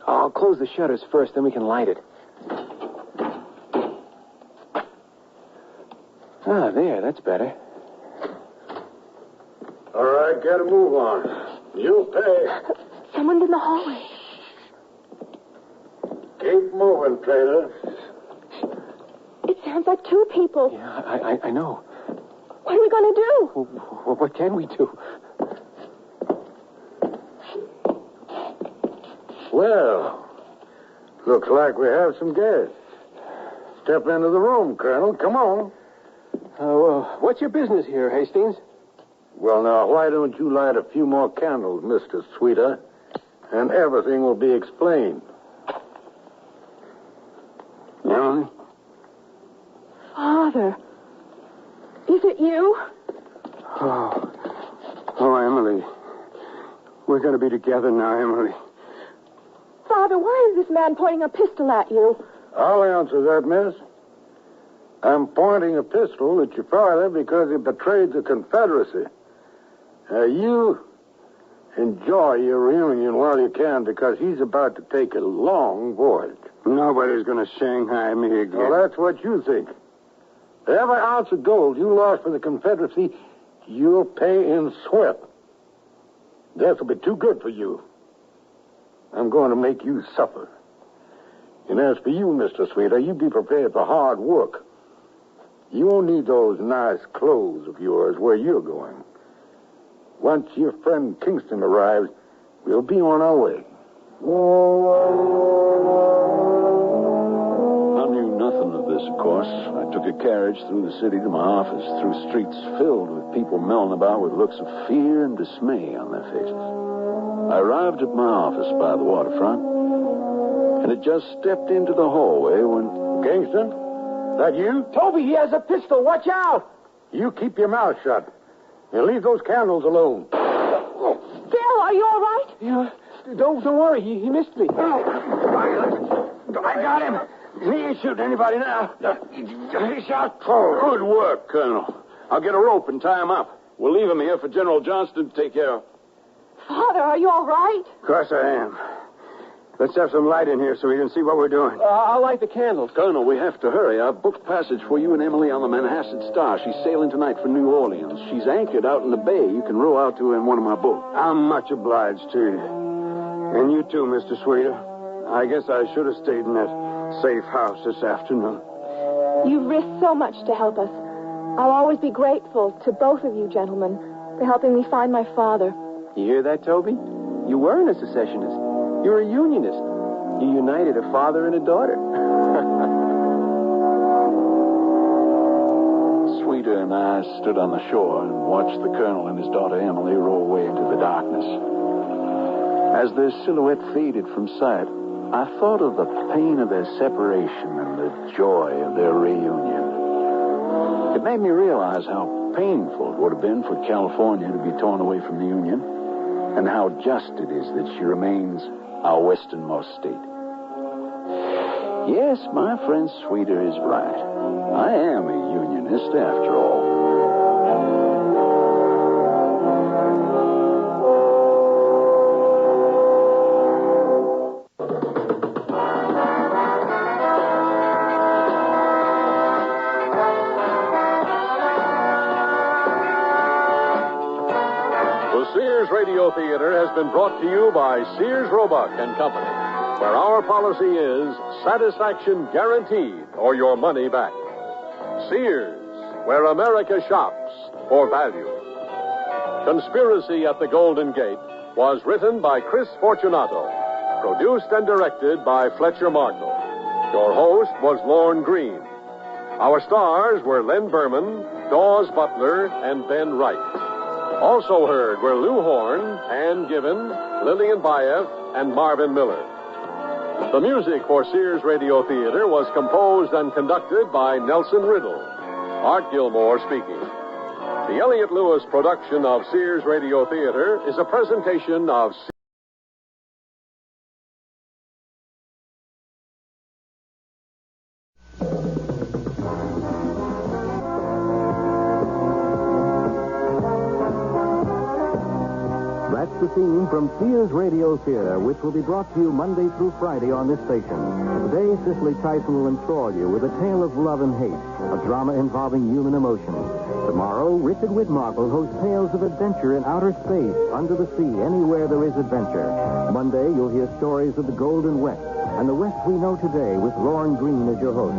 I'll close the shutters first, then we can light it. There, that's better. All right, get a move on. You'll pay. Someone's in the hallway. Keep moving, Trader. It sounds like two people. Yeah, I know. What are we going to do? Well, what can we do? Well, looks like we have some guests. Step into the room, Colonel. Come on. What's your business here, Hastings? Well, now, why don't you light a few more candles, Mr. Sweeter, and everything will be explained. Emily? Father, is it you? Oh, Emily. We're going to be together now, Emily. Father, why is this man pointing a pistol at you? I'll answer that, miss. I'm pointing a pistol at your father because he betrayed the Confederacy. You enjoy your reunion while you can because he's about to take a long voyage. Nobody's going to Shanghai me again. Well, that's what you think. Every ounce of gold you lost for the Confederacy, you'll pay in sweat. Death will be too good for you. I'm going to make you suffer. And as for you, Mr. Sweeter, you be prepared for hard work. You won't need those nice clothes of yours where you're going. Once your friend Kingston arrives, we'll be on our way. I knew nothing of this, of course. I took a carriage through the city to my office, through streets filled with people milling about with looks of fear and dismay on their faces. I arrived at my office by the waterfront, and had just stepped into the hallway when... Kingston? That you? Toby, he has a pistol. Watch out! You keep your mouth shut. And leave those candles alone. Phil, are you all right? Yeah. Don't worry. He missed me. I got him. He ain't shooting anybody now. He shot forward. Good work, Colonel. I'll get a rope and tie him up. We'll leave him here for General Johnston to take care of. Father, are you all right? Of course I am. Let's have some light in here so we can see what we're doing. I'll light the candles. Colonel, we have to hurry. I've booked passage for you and Emily on the Manhasset Star. She's sailing tonight for New Orleans. She's anchored out in the bay. You can row out to her in one of my boats. I'm much obliged to you. And you too, Mr. Sweeter. I guess I should have stayed in that safe house this afternoon. You've risked so much to help us. I'll always be grateful to both of you gentlemen for helping me find my father. You hear that, Toby? You weren't a secessionist. You're a unionist. You united a father and a daughter. Sweeter and I stood on the shore and watched the colonel and his daughter Emily roll away into the darkness. As their silhouette faded from sight, I thought of the pain of their separation and the joy of their reunion. It made me realize how painful it would have been for California to be torn away from the Union, and how just it is that she remains our westernmost state. Yes, my friend Sweeter is right. I am a unionist after all. The Sears Radio Theater has been brought to you by Sears Roebuck and Company, where our policy is satisfaction guaranteed or your money back. Sears, where America shops for value. Conspiracy at the Golden Gate was written by Chris Fortunato, produced and directed by Fletcher Markle. Your host was Lorne Green. Our stars were Len Berman, Dawes Butler, and Ben Wright. Also heard were Lou Horn, Ann Given, Lillian Baeff, and Marvin Miller. The music for Sears Radio Theater was composed and conducted by Nelson Riddle. Art Gilmore speaking. The Elliott Lewis production of Sears Radio Theater is a presentation of That's the theme from Sears Radio Theater, which will be brought to you Monday through Friday on this station. Today, Cicely Tyson will enthrall you with a tale of love and hate, a drama involving human emotion. Tomorrow, Richard Widmark will host tales of adventure in outer space, under the sea, anywhere there is adventure. Monday, you'll hear stories of the Golden West, and the West we know today with Lorne Greene as your host.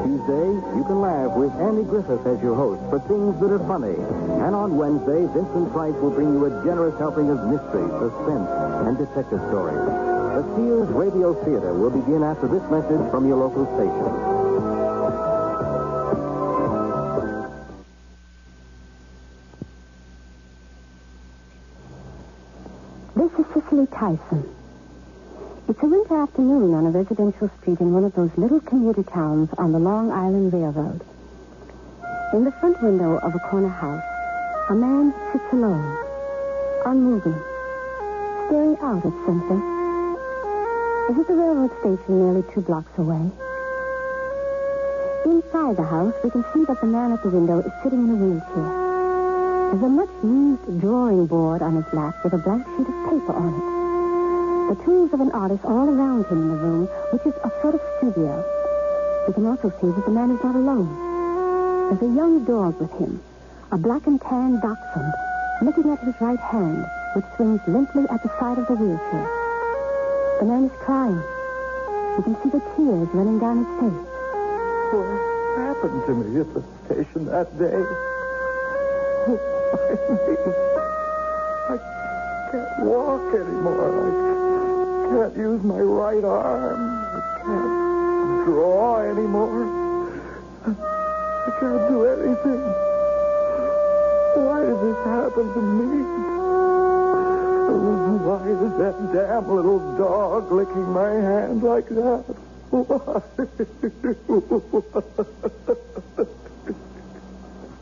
Tuesday, you can laugh with Andy Griffith as your host for things that are funny. And on Wednesday, Vincent Price will bring you a generous helping of mystery, suspense, and detective stories. The Sears Radio Theater will begin after this message from your local station. This is Cicely Tyson. It's a winter afternoon on a residential street in one of those little commuter towns on the Long Island Railroad. In the front window of a corner house, a man sits alone, unmoving, staring out at something. Is it the railroad station nearly 2 blocks away? Inside the house, we can see that the man at the window is sitting in a wheelchair. There's a much-used drawing board on his lap with a blank sheet of paper on it. The tools of an artist all around him in the room, which is a sort of studio. We can also see that the man is not alone. There's a young dog with him, a black and tan dachshund, looking at his right hand, which swings limply at the side of the wheelchair. The man is crying. You can see the tears running down his face. What happened to me at the station that day? I can't walk anymore. I can't use my right arm. I can't draw anymore. I can't do anything. Why did this happen to me? Why is that damn little dog licking my hand like that? Why?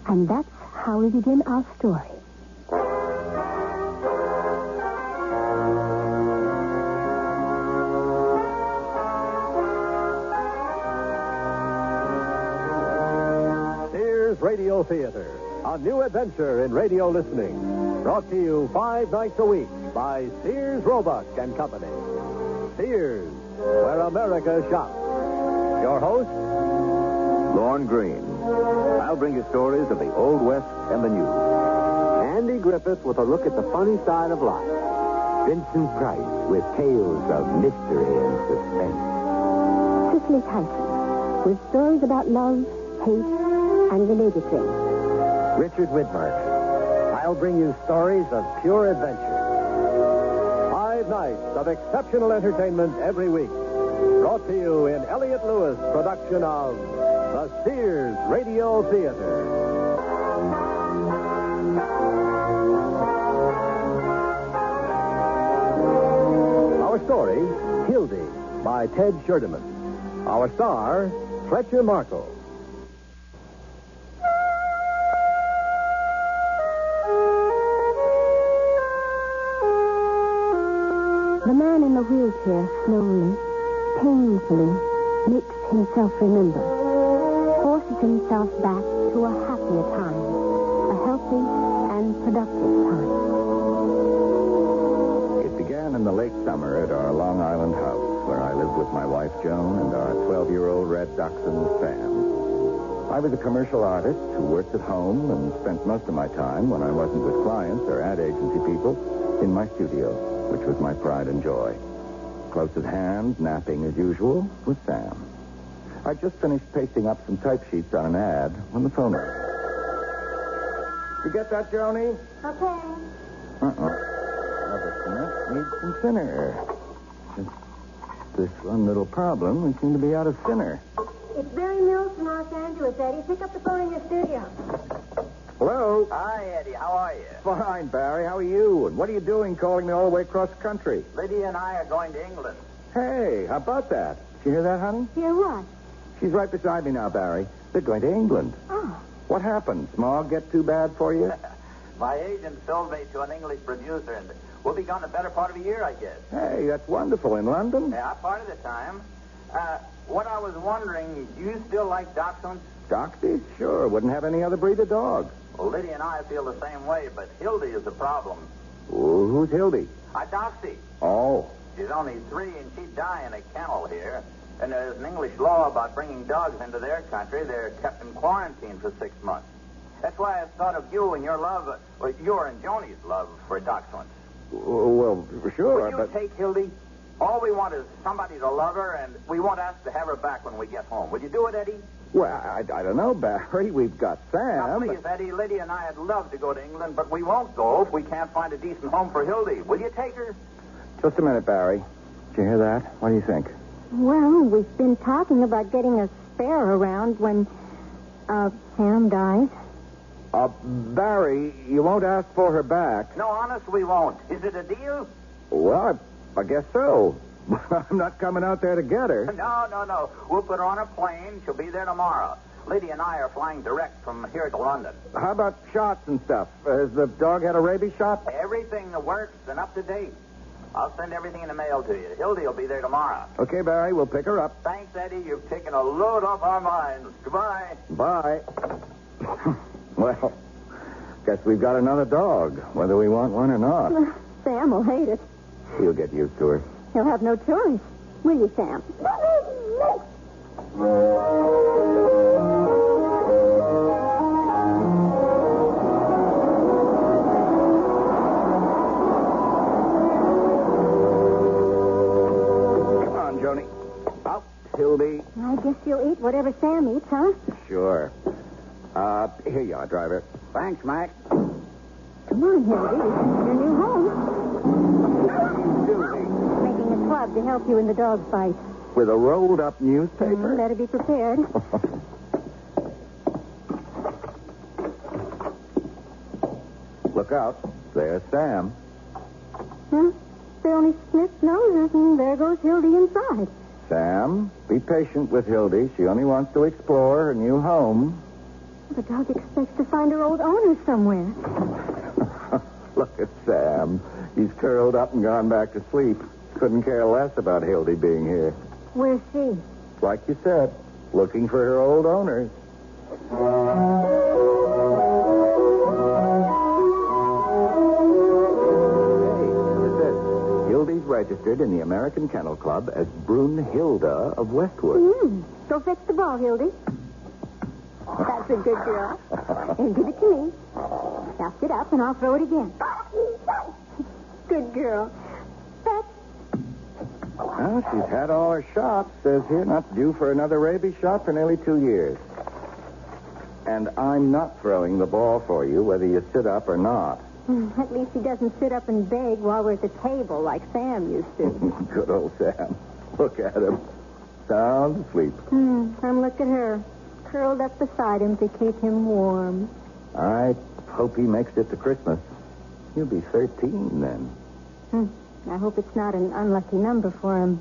And that's how we begin our story. Sears Radio Theater, a new adventure in radio listening. Brought to you 5 nights a week by Sears Roebuck and Company. Sears, where America shops. Your host, Lorne Greene. I'll bring you stories of the Old West and the New. Andy Griffith with a look at the funny side of life. Vincent Price with tales of mystery and suspense. Cicely Tyson with stories about love, hate, and related things. Richard Widmark. I'll bring you stories of pure adventure. 5 nights of exceptional entertainment every week. Brought to you in Elliott Lewis production of the Sears Radio Theater. Our story, Hildy, by Ted Sherdeman. Our star, Fletcher Markle. The man in the wheelchair slowly, painfully, makes himself remember, forces himself back to a happier time, a healthy and productive time. It began in the late summer at our Long Island house, where I lived with my wife, Joan, and our 12-year-old red dachshund, Sam. I was a commercial artist who worked at home and spent most of my time, when I wasn't with clients or ad agency people, in my studio, which was my pride and joy. Close at hand, napping as usual, was Sam. I'd just finished pasting up some type sheets on an ad when the phone rang. You get that, Joni? Okay. Another cement needs some thinner. Just this one little problem, we seem to be out of thinner. It's Barry Mills from Los Angeles, Eddie. Pick up the phone in your studio. Hello? Hi, Eddie. How are you? Fine, Barry. How are you? And what are you doing calling me all the way across the country? Lydia and I are going to England. Hey, how about that? Did you hear that, honey? Hear what? She's right beside me now, Barry. They're going to England. Oh. What happened? Smog get too bad for you? My agent sold me to an English producer, and we'll be gone the better part of a year, I guess. Hey, that's wonderful. In London? Yeah, part of the time. What I was wondering, do you still like dachshunds? Doxies? Sure. Wouldn't have any other breed of dog. Well, Lydia and I feel the same way, but Hildy is the problem. Who's Hildy? A doxie. Oh. She's only 3, and she'd die in a kennel here. And there's an English law about bringing dogs into their country. They're kept in quarantine for 6 months. That's why I thought of you and your love, your and Joni's love for dachshunds. Well, sure, Will you take Hildy? All we want is somebody to love her, and we won't ask to have her back when we get home. Will you do it, Eddie? Well, I don't know, Barry. We've got Sam. Now, please, Eddie, Lydia and I would love to go to England, but we won't go if we can't find a decent home for Hildy. Will you take her? Just a minute, Barry. Did you hear that? What do you think? Well, we've been talking about getting a spare around when, Sam dies. Barry, you won't ask for her back. No, honest, we won't. Is it a deal? Well, I guess so. I'm not coming out there to get her. No. We'll put her on a plane. She'll be there tomorrow. Lydia and I are flying direct from here to London. How about shots and stuff? Has the dog had a rabies shot? Everything works and up to date. I'll send everything in the mail to you. Hildy will be there tomorrow. Okay, Barry, we'll pick her up. Thanks, Eddie. You've taken a load off our minds. Goodbye. Bye. Well, guess we've got another dog, whether we want one or not. Sam will hate it. He'll get used to her. He'll have no choice. Will you, Sam? Come on, Joni. Out, Hildy. I guess you'll eat whatever Sam eats, huh? Sure. Here you are, driver. Thanks, Mac. Come on, Hildy. This is your new home. Making a club to help you in the dog fight. With a rolled-up newspaper? Better be prepared. Look out. There's Sam. Huh? They only sniffed noses, and there goes Hildy inside. Sam, be patient with Hildy. She only wants to explore her new home. The dog expects to find her old owner somewhere. Look at Sam. He's curled up and gone back to sleep. Couldn't care less about Hildy being here. Where's she? Like you said, looking for her old owners. Hey, what's this? Hildy's registered in the American Kennel Club as Brunhilde of Westwood. Go fetch the ball, Hildy. That's a good girl. And give it to me. Now sit up and I'll throw it again. Good girl. Well, she's had all her shots. Says here not due for another rabies shot for nearly 2 years. And I'm not throwing the ball for you, whether you sit up or not. At least he doesn't sit up and beg while we're at the table like Sam used to. Good old Sam. Look at him. Sound asleep. And look at her. Curled up beside him to keep him warm. I hope he makes it to Christmas. He'll be 13 then. I hope it's not an unlucky number for him.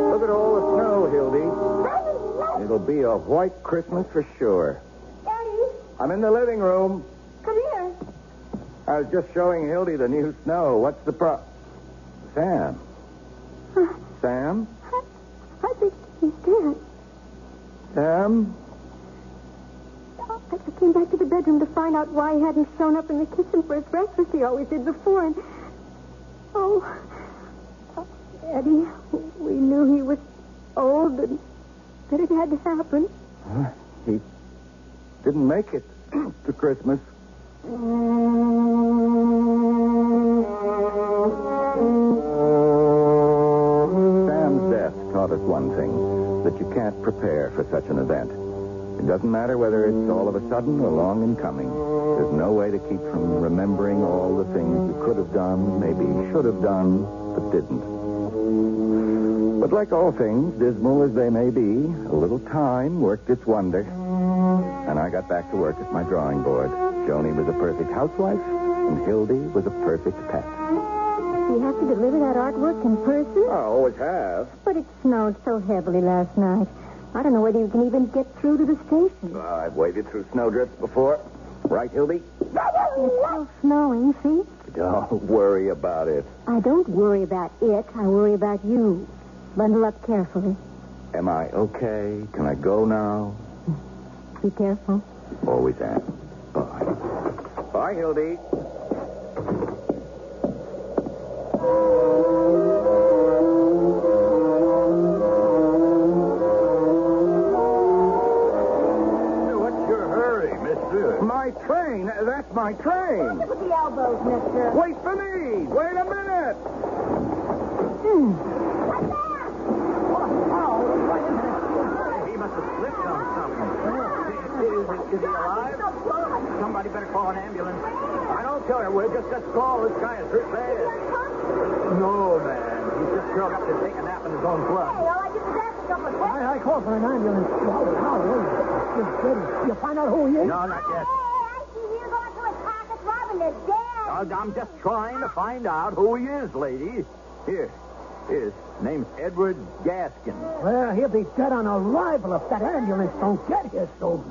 Look at all the snow, Hildy. It'll be a white Christmas for sure. Daddy? I'm in the living room. Come here. I was just showing Hildy the new snow. What's the Sam? Sam? I think he's dead. Sam? I came back to the bedroom to find out why he hadn't shown up in the kitchen for his breakfast he always did before, and... Eddie, we knew he was old and that it had to happen. He didn't make it to Christmas. Sam's death taught us one thing, that you can't prepare for such an event. It doesn't matter whether it's all of a sudden or long in coming. There's no way to keep from remembering all the things you could have done, maybe should have done, but didn't. But like all things, dismal as they may be, a little time worked its wonder. And I got back to work at my drawing board. Joni was a perfect housewife, and Hildy was a perfect pet. Do you have to deliver that artwork in person? I always have. But it snowed so heavily last night. I don't know whether you can even get through to the station. I've waded through snowdrifts before. Right, Hildy? It's still snowing, see? Don't worry about it. I don't worry about it. I worry about you. Bundle up carefully. Am I okay? Can I go now? Be careful. Always am. Bye. Bye, Hildy. What's your hurry, mister? My train. That's my train. With the elbows, mister. Wait for me. Wait a minute. He must have slipped on something. Is he alive? Somebody better call an ambulance. I don't care. We'll just call this guy is hurt bad. No, man. He's just curled up to take a nap in his own blood. Hey, all I did was ask a couple of questions. I called for an ambulance. You find out who he is? No, not yet. I see you going through his pockets, robbing the dead. I'm just trying to find out who he is, lady. Here. His name's Edward Gaskin. Well, he'll be dead on arrival if that ambulance don't get here soon.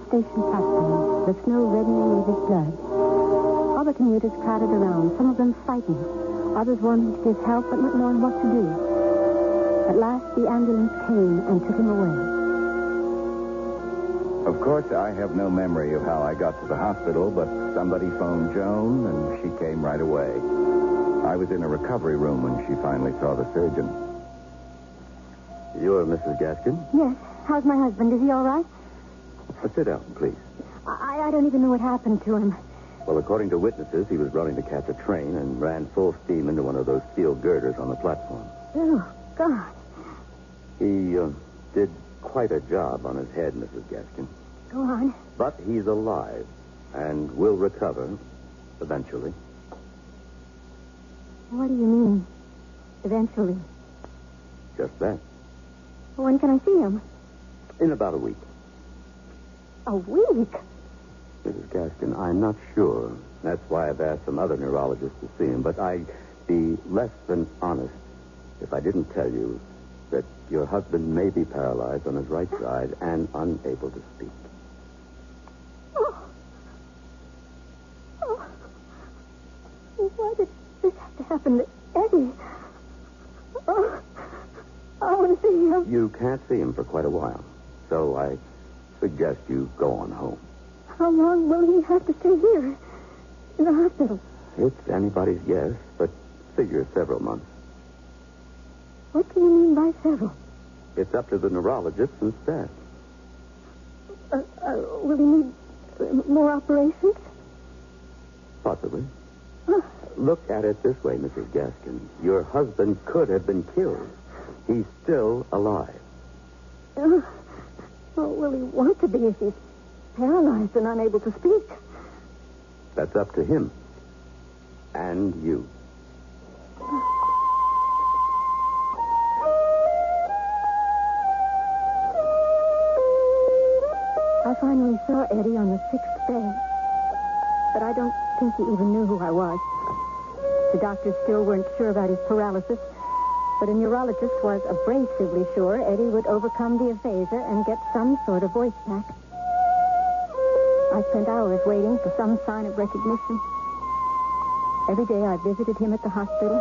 Station platform, the snow reddening with his blood. Other commuters crowded around, some of them frightened, others wanted his help but not knowing what to do. At last, the ambulance came and took him away. Of course, I have no memory of how I got to the hospital, but somebody phoned Joan, and she came right away. I was in a recovery room when she finally saw the surgeon. You're Mrs. Gaskin? Yes. How's my husband? Is he all right? Sit down, please. I don't even know what happened to him. Well, according to witnesses, he was running to catch a train and ran full steam into one of those steel girders on the platform. Oh, God. He did quite a job on his head, Mrs. Gaskin. Go on. But he's alive and will recover eventually. What do you mean, eventually? Just that. When can I see him? In about a week. A week? Mrs. Gaskin, I'm not sure. That's why I've asked some other neurologists to see him. But I'd be less than honest if I didn't tell you that your husband may be paralyzed on his right side and unable to speak. Why did this have to happen to Eddie? Oh, I want to see him. You can't see him for quite a while, so I suggest you go on home. How long will he have to stay here in the hospital? It's anybody's guess, but figure several months. What do you mean by several? It's up to the neurologists and staff. Will he need more operations? Possibly. Look at it this way, Mrs. Gaskin. Your husband could have been killed. He's still alive. Well, will he want to be if he's paralyzed and unable to speak? That's up to him. And you. I finally saw Eddie on the 6th day. But I don't think he even knew who I was. The doctors still weren't sure about his paralysis, but a neurologist was abrasively sure Eddie would overcome the aphasia and get some sort of voice back. I spent hours waiting for some sign of recognition. Every day I visited him at the hospital,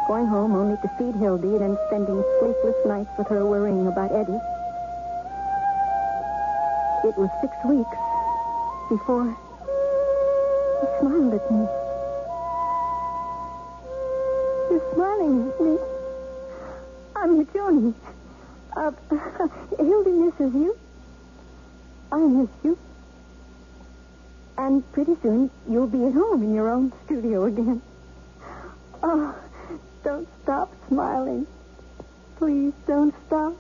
going home only to feed Hildy, then spending sleepless nights with her worrying about Eddie. It was 6 weeks before he smiled at me. You're smiling at me. I'm Joni. Hildy misses you. I miss you. And pretty soon you'll be at home in your own studio again. Oh, don't stop smiling. Please don't stop.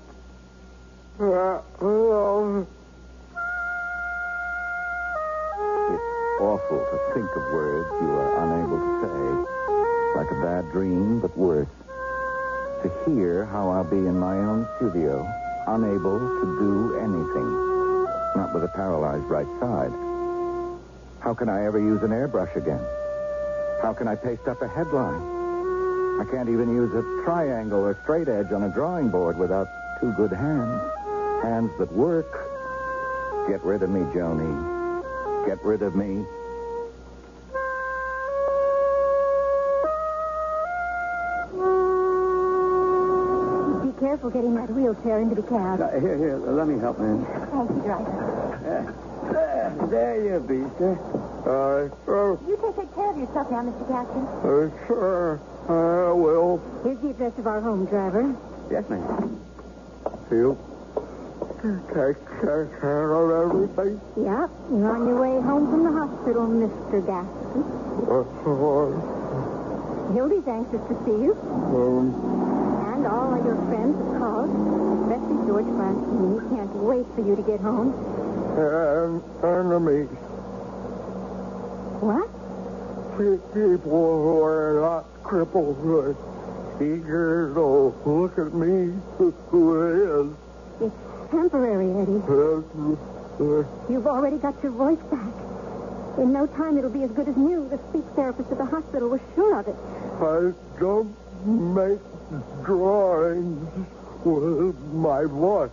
awful to think of words you are unable to say. Like a bad dream, but worse. To hear how I'll be in my own studio, unable to do anything. Not with a paralyzed right side. How can I ever use an airbrush again? How can I paste up a headline? I can't even use a triangle or straight edge on a drawing board without two good hands. Hands that work. Get rid of me, Joni. Get rid of me. Be careful getting that wheelchair into the cab. Here, let me help, man. Thank you, driver. There you be, sir. You take good care of yourself now, Mr. Gaston. Sure, I will. Here's the address of our home, driver. Yes, ma'am. You take care of everything? Yeah, you're on your way home from the hospital, Mr. Gaston. Hildy's anxious to see you. And all of your friends have called, especially George Branston. He can't wait for you to get home. And enemies. What? People who are not crippled, but eager to look at me who is. It's temporary, Eddie. You've already got your voice back. In no time, it'll be as good as new. The speech therapist at the hospital was sure of it. I don't make drawings with my voice.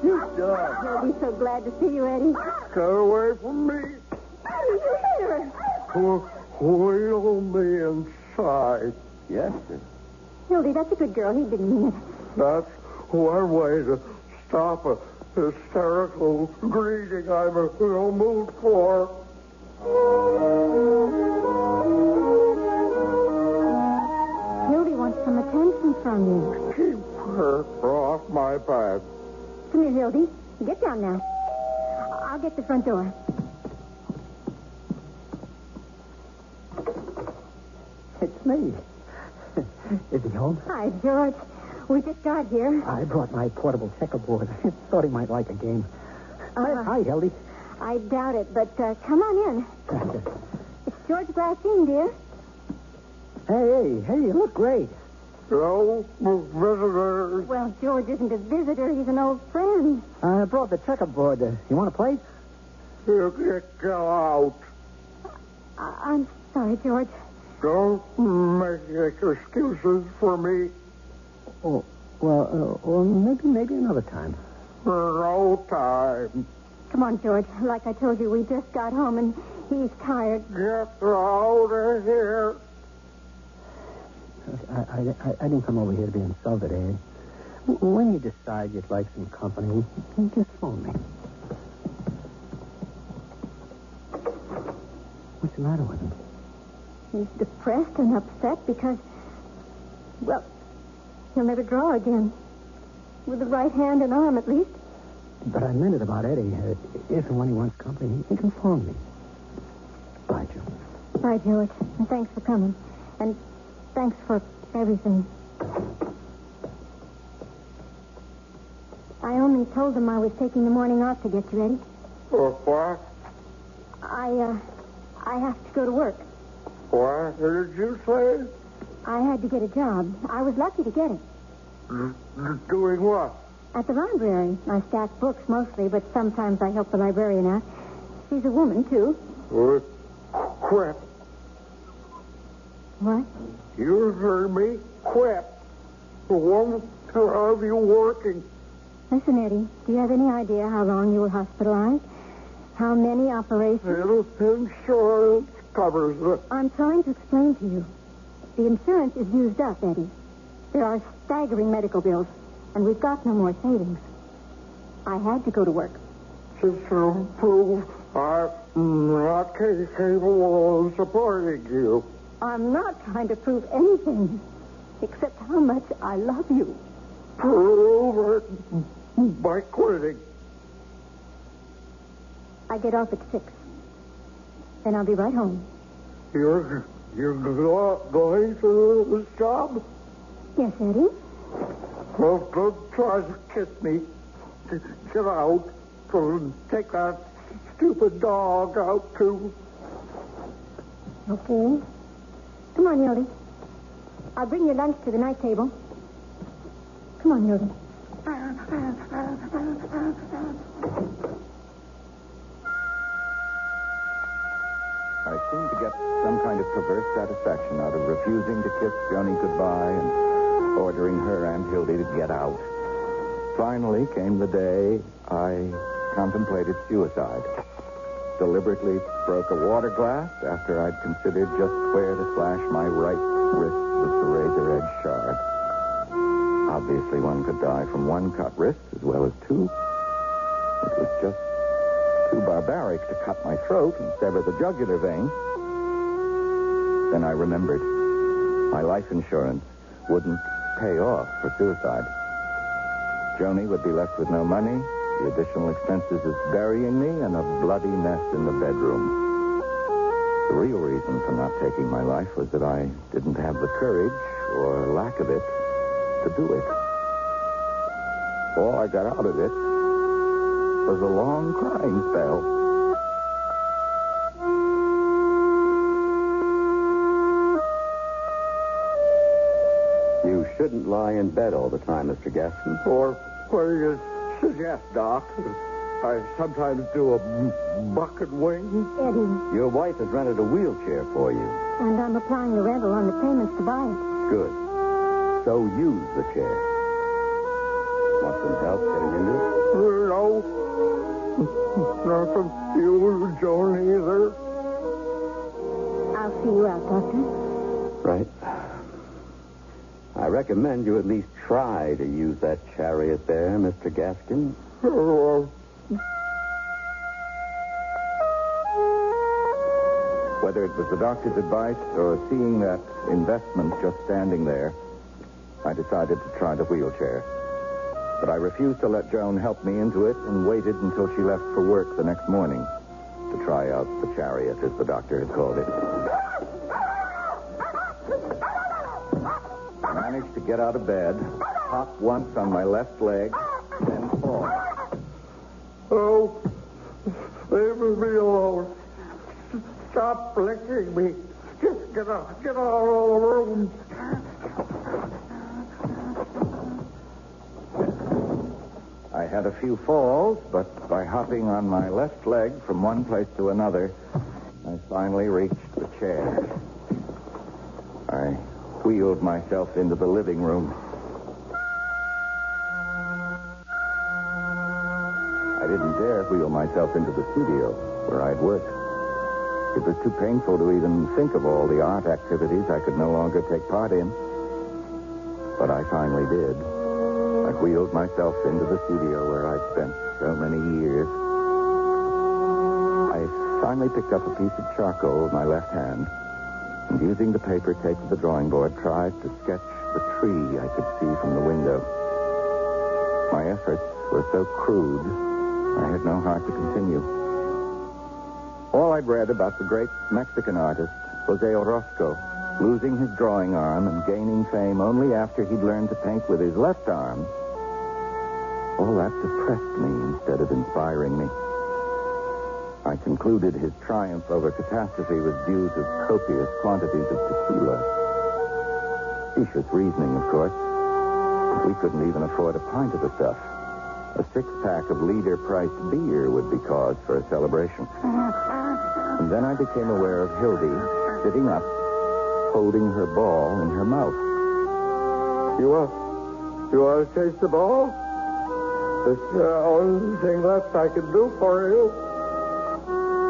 He'll be so glad to see you, Eddie. Get away from me. Eddie, you hit her. Wheel me inside. Yes, sir. Hildy, that's a good girl. He didn't mean it. That's one way to stop a hysterical greeting I'm in no mood for. Hildy wants some attention from you. Keep her off my back. Come here, Hildy. Get down now. I'll get the front door. It's me. Is he home? Hi, George. We just got here. I brought my portable checkerboard. Thought he might like a game. Hi, Hildy. I doubt it, but come on in. It's George Brassine, dear. Hey, you look great. No visitors. Well, George isn't a visitor. He's an old friend. I brought the checkerboard. You want to play? You get out. I'm sorry, George. Don't make excuses for me. Oh, well, maybe another time. No time. Come on, George. Like I told you, we just got home, and he's tired. Get out of here. I didn't come over here to be insulted, eh? When you decide you'd like some company, you just phone me. What's the matter with him? He's depressed and upset because, well, he'll never draw again. With the right hand and arm, at least. But I meant it about Eddie. If and when he wants company, he can phone me. Bye, Joe. Bye, George. And thanks for coming. And thanks for everything. I only told them I was taking the morning off to get you ready. What? I have to go to work. What did you say? I had to get a job. I was lucky to get it. Doing what? At the library. I stack books mostly, but sometimes I help the librarian out. She's a woman, too. Quit. What? You heard me. Quit. The woman to have you working. Listen, Eddie, do you have any idea how long you were hospitalized? How many operations? Insurance covers it. I'm trying to explain to you. The insurance is used up, Eddie. There are staggering medical bills, and we've got no more savings. I had to go to work. Just to prove I'm not capable of supporting you. I'm not trying to prove anything, except how much I love you. Prove it by quitting. I get off at 6. Then I'll be right home. You're going to this job? Yes, Eddie? Well, don't try to kiss me. Get out. Take that stupid dog out, too. Okay. Come on, Hildy. I'll bring your lunch to the night table. Come on, Hildy. I seemed to get some kind of perverse satisfaction out of refusing to kiss Joni goodbye and ordering her and Hildy to get out. Finally came the day I contemplated suicide. Deliberately broke a water glass after I'd considered just where to slash my right wrist with the razor-edge shard. Obviously, one could die from one cut wrist as well as two. It was just too barbaric to cut my throat and sever the jugular vein. Then I remembered my life insurance wouldn't pay off for suicide. Joni would be left with no money, the additional expenses of burying me, and a bloody mess in the bedroom. The real reason for not taking my life was that I didn't have the courage, or lack of it, to do it. All I got out of it was a long crying spell. You shouldn't lie in bed all the time, Mr. Gaston. Or what do you suggest, Doc? I sometimes do a buck and wing. Eddie. Your wife has rented a wheelchair for you. And I'm applying the rental on the payments to buy it. Good. So use the chair. Want some help getting into it? No. Not from you, Joan, either. I'll see you out, Doctor. Right. I recommend you at least try to use that chariot there, Mr. Gaskin. Whether it was the doctor's advice or seeing that investment just standing there, I decided to try the wheelchair. But I refused to let Joan help me into it and waited until she left for work the next morning to try out the chariot, as the doctor had called it. I managed to get out of bed, hop once on my left leg, then fall. Oh, leave me alone. Stop licking me. Just get out of the room. I had a few falls, but by hopping on my left leg from one place to another, I finally reached the chair. I wheeled myself into the living room. I didn't dare wheel myself into the studio where I'd worked. It was too painful to even think of all the art activities I could no longer take part in. But I finally did. I wheeled myself into the studio where I'd spent so many years. I finally picked up a piece of charcoal with my left hand and, using the paper taped to the drawing board, tried to sketch the tree I could see from the window. My efforts were so crude, I had no heart to continue. All I'd read about the great Mexican artist, Jose Orozco, losing his drawing arm and gaining fame only after he'd learned to paint with his left arm, all that depressed me instead of inspiring me. I concluded his triumph over catastrophe was due to copious quantities of tequila. Specious reasoning, of course. We couldn't even afford a pint of the stuff. A six-pack of leader-priced beer would be cause for a celebration. And then I became aware of Hildy sitting up, holding her ball in her mouth. You want to taste the ball? It's the only thing left I can do for you.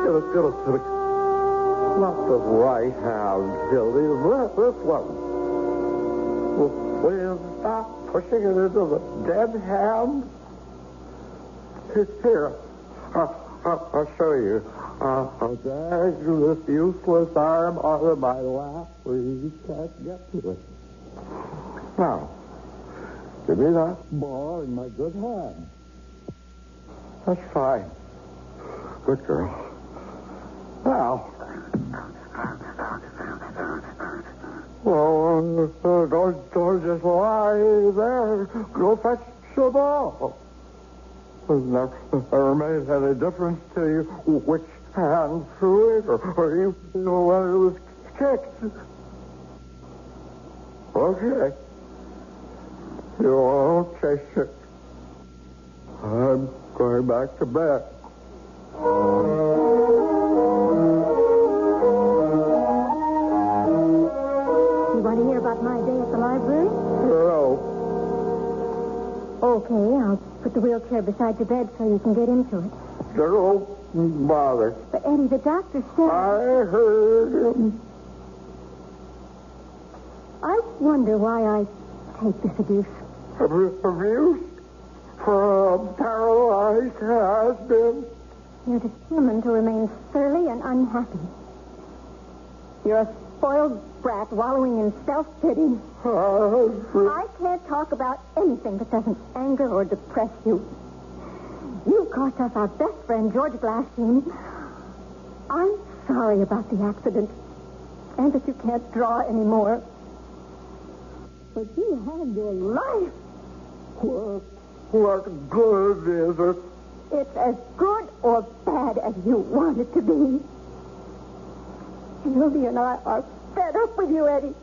Get it. Not the right hand, Hildy. This one. Will you stop pushing it into the dead hand? Here. I'll show you. I'll drag this useless arm out of my lap where you can't get to it. Now, give me that ball in my good hand. That's fine. Good girl. Now. Oh, Don't just lie there. Go fetch the ball. It never made any difference to you which hand threw it or you know when it was kicked. Okay. You won't chase it. I'm going back to bed. You want to hear about my day at the library? No. Okay, I'll put the wheelchair beside your bed so you can get into it. Don't bother. But, Eddie, the doctor said... I heard him. I wonder why I take this abuse. Abuse? From paralyzed has-been? You're determined to remain surly and unhappy. You're a spoiled brat wallowing in self-pity. I can't talk about anything that doesn't anger or depress you. You cost us our best friend, George Glassine. I'm sorry about the accident and that you can't draw anymore. But you had your life. What good is it? It's as good or bad as you want it to be. Hildy and I are fed up with you, Eddie.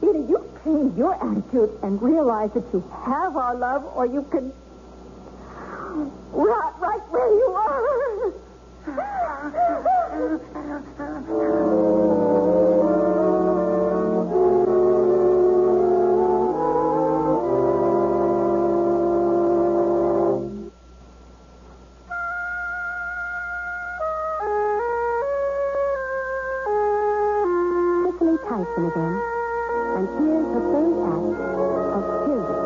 Either you change your attitude and realize that you have our love, or you can rot right where you are. Tyson again. And here's the third act of Hildy.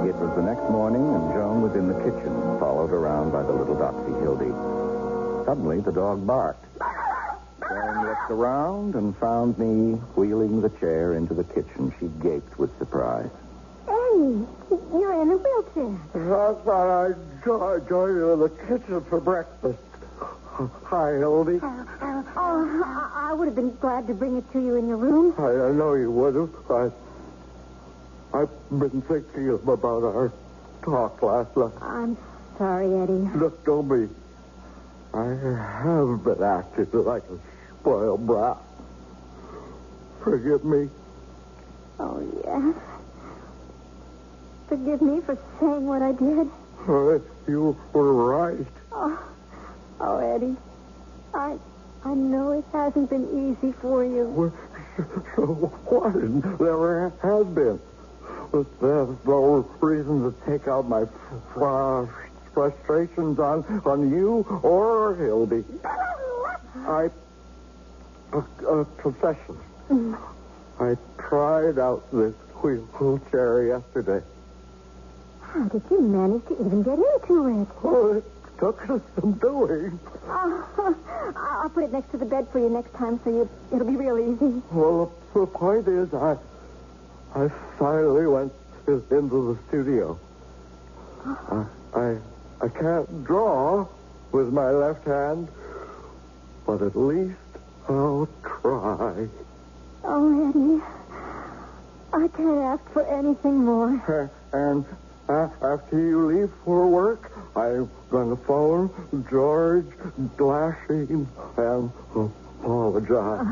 It was the next morning, and Joan was in the kitchen, followed around by the little doxy Hildy. Suddenly, the dog barked. Joan looked around and found me wheeling the chair into the kitchen. She gaped with surprise. Eddie, you're in a wheelchair. I thought I'd join you in the kitchen for breakfast. Hi, Hildy. I would have been glad to bring it to you in your room. I know you would have. I've been thinking about our talk last night. I'm sorry, Eddie. Look, don't be. I have been acting like a spoiled brat. Forgive me. Oh, yes. Forgive me for saying what I did. You were right. Oh, Eddie. I know it hasn't been easy for you. Well, so what? It never has been. But there's no reason to take out my frustrations on you or Hildy. Confession. I tried out this wheelchair yesterday. How did you manage to even get into it? Oh, it took some doing. I'll put it next to the bed for you next time, so it'll be real easy. Well, the point is, I finally went into the studio. I can't draw with my left hand, but at least I'll try. Oh, Eddie, I can't ask for anything more. And after you leave for work, I'm going to phone George Glassine and apologize.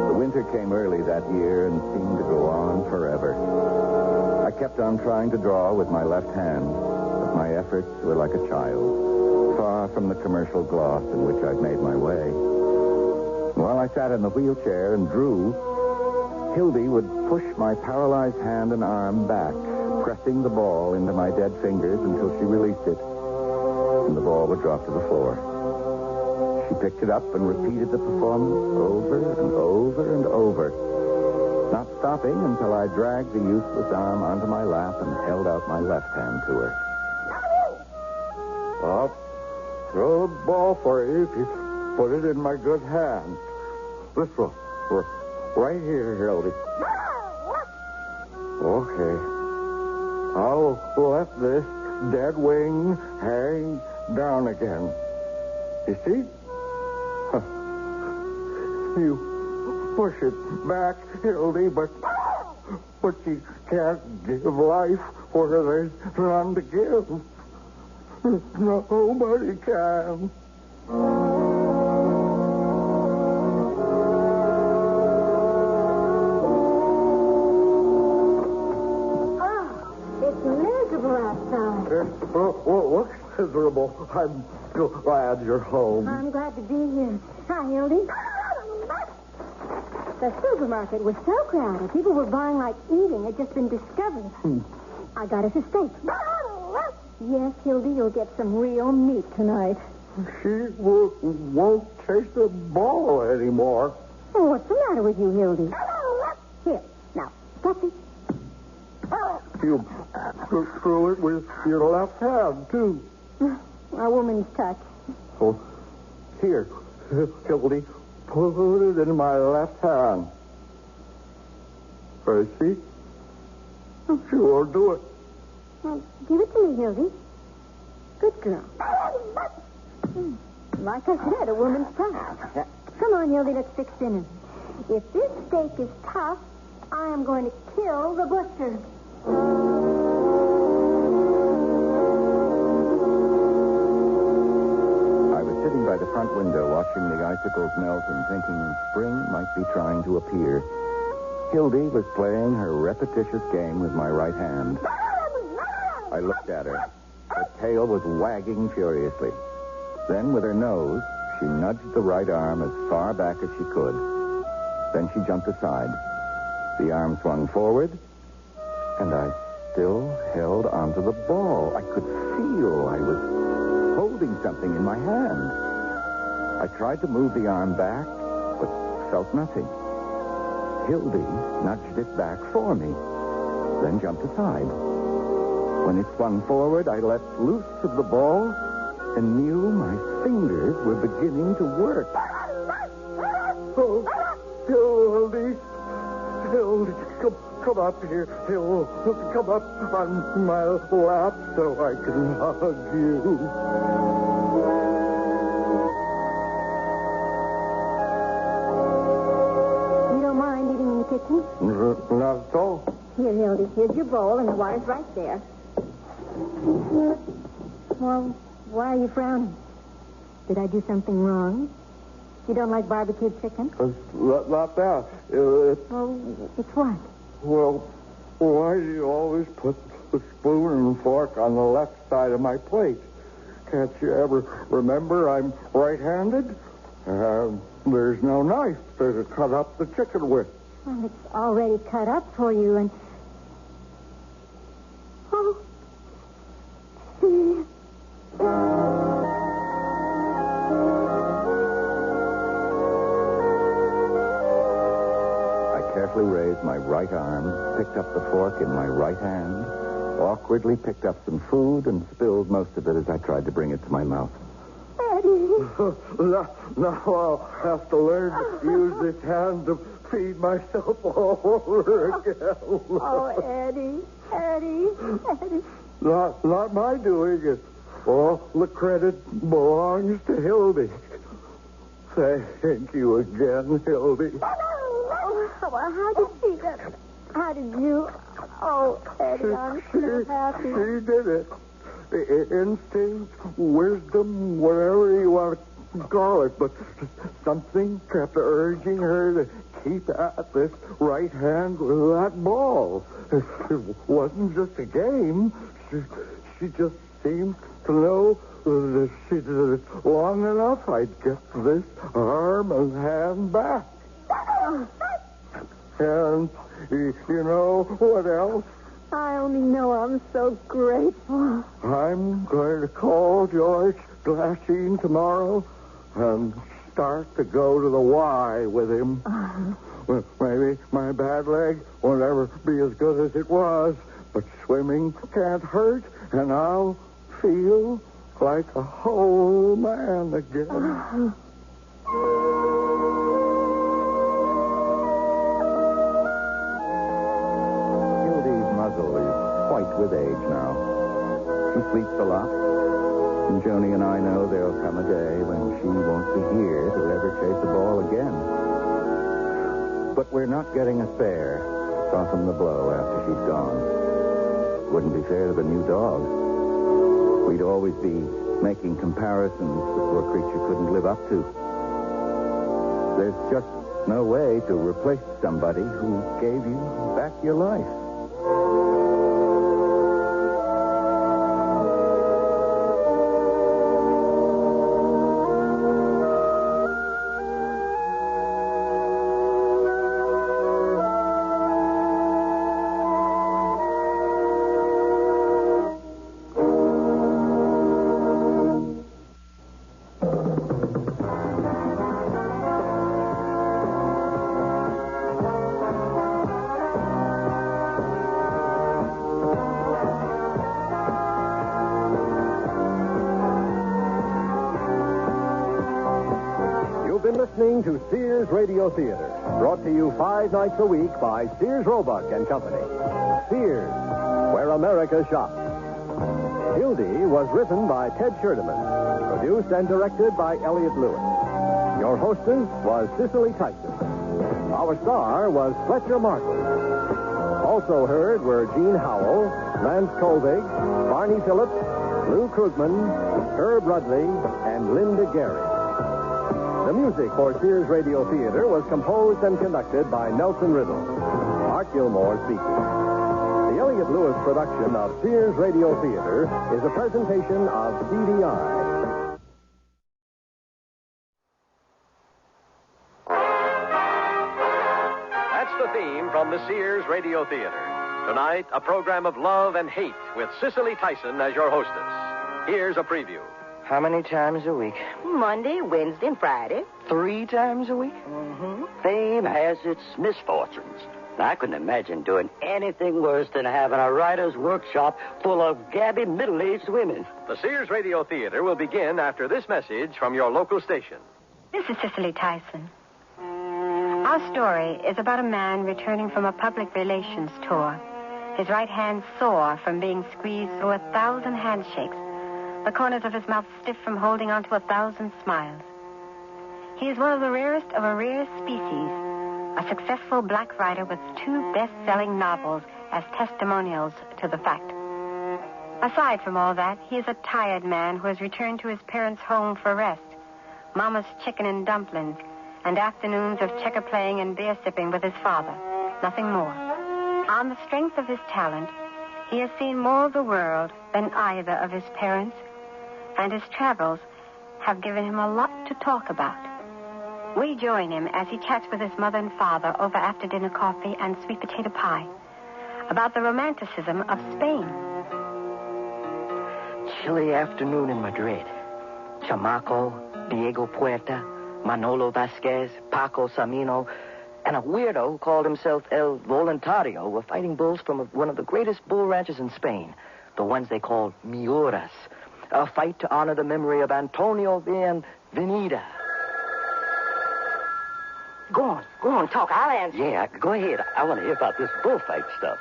The winter came early that year and seemed to go on forever. I kept on trying to draw with my left hand, but my efforts were like a child, far from the commercial gloss in which I'd made my way. While I sat in the wheelchair and drew, Hildy would push my paralyzed hand and arm back, pressing the ball into my dead fingers until she released it, and the ball would drop to the floor. She picked it up and repeated the performance over and over and over, not stopping until I dragged the useless arm onto my lap and held out my left hand to her. I'll throw the ball for you if you put it in my good hand. This one. Right here, Hildy. Okay. I'll let this dead wing hang down again. You see? You push it back, Hildy, but you can't give life where there's none to give. Nobody can. It's miserable outside. Looks miserable. I'm glad you're home. I'm glad to be here. Hi, Hildy. The supermarket was so crowded. People were buying like eating had just been discovered. I got us a steak. Yes, Hildy, you'll get some real meat tonight. She won't taste the ball anymore. Oh, what's the matter with you, Hildy? Here, now, touch it. You threw it with your left hand, too. A woman's touch. Oh, here, Hildy, put it in my left hand. See? She won't do it. Well, give it to me, Hildy. Good girl. Like I said, a woman's touch. Come on, Hildy, let's fix dinner. If this steak is tough, I am going to kill the butcher. I was sitting by the front window watching the icicles melt and thinking spring might be trying to appear. Hildy was playing her repetitious game with my right hand. I looked at her. Her tail was wagging furiously. Then, with her nose, she nudged the right arm as far back as she could. Then she jumped aside. The arm swung forward, and I still held onto the ball. I could feel I was holding something in my hand. I tried to move the arm back, but felt nothing. Hildy nudged it back for me, then jumped aside. When it swung forward, I let loose of the ball and knew my fingers were beginning to work. Oh, Hildy, come up here, Hildy. Come up on my lap so I can hug you. You don't mind eating in the kitchen? Not at all. Here, Hildy, here's your bowl, and the water's right there. Well, why are you frowning? Did I do something wrong? You don't like barbecued chicken? Not that. Well, it's what? Well, why do you always put the spoon and fork on the left side of my plate? Can't you ever remember I'm right-handed? There's no knife to cut up the chicken with. Well, it's already cut up for you, and... Oh. See? I carefully raised my right arm, picked up the fork in my right hand, awkwardly picked up some food, and spilled most of it as I tried to bring it to my mouth. Now I'll have to learn to use this hand to feed myself all over again. Oh, Eddie. Not my doing it. All the credit belongs to Hildy. Thank you again, Hildy. Well, how did she get it? How did you? Oh, Eddie, I'm so happy. She did it. Instinct, wisdom, whatever you want to call it, but something kept urging her to keep at this right hand with that ball. It wasn't just a game. She just seemed to know that if she did it long enough, I'd get this arm and hand back. And you know what else? I only know I'm so grateful. I'm going to call George Glasheen tomorrow and start to go to the Y with him. Well, maybe my bad leg won't ever be as good as it was, but swimming can't hurt, and I'll feel like a whole man again. Hildy's muzzle is white with age. sleeps a lot. And Joni and I know there'll come a day when she won't be here to ever chase a ball again. But we're not getting a fare to soften the blow after she's gone. Wouldn't be fair to the new dog. We'd always be making comparisons the poor creature couldn't live up to. There's just no way to replace somebody who gave you back your life. Listening to Sears Radio Theater, brought to you 5 nights a week by Sears Roebuck and Company. Sears, where America shops. Hildy was written by Ted Scherdeman, produced and directed by Elliott Lewis. Your hostess was Cicely Tyson. Our star was Fletcher Markle. Also heard were Gene Howell, Lance Kolvig, Barney Phillips, Lou Krugman, Herb Rudley, and Linda Gary. The music for Sears Radio Theater was composed and conducted by Nelson Riddle. Art Gilmore speaking. The Elliott Lewis production of Sears Radio Theater is a presentation of CDI. That's the theme from the Sears Radio Theater. Tonight, a program of love and hate with Cicely Tyson as your hostess. Here's a preview. How many times a week? Monday, Wednesday, and Friday. 3 times a week? Mm-hmm. Fame has its misfortunes. I couldn't imagine doing anything worse than having a writer's workshop full of gabby middle-aged women. The Sears Radio Theater will begin after this message from your local station. This is Cicely Tyson. Our story is about a man returning from a public relations tour. His right hand sore from being squeezed through 1,000 handshakes. The corners of his mouth stiff from holding on to 1,000 smiles. He is one of the rarest of a rare species, a successful black writer with 2 best-selling novels as testimonials to the fact. Aside from all that, he is a tired man who has returned to his parents' home for rest, Mama's chicken and dumplings, and afternoons of checker playing and beer sipping with his father. Nothing more. On the strength of his talent, he has seen more of the world than either of his parents, and his travels have given him a lot to talk about. We join him as he chats with his mother and father over after-dinner coffee and sweet potato pie about the romanticism of Spain. Chilly afternoon in Madrid. Chamaco, Diego Puerta, Manolo Vasquez, Paco Samino, and a weirdo who called himself El Voluntario were fighting bulls from one of the greatest bull ranches in Spain, the ones they called Miuras. A fight to honor the memory of Antonio Bienvenida. Go on, talk. I'll answer. Yeah, go ahead. I want to hear about this bullfight stuff.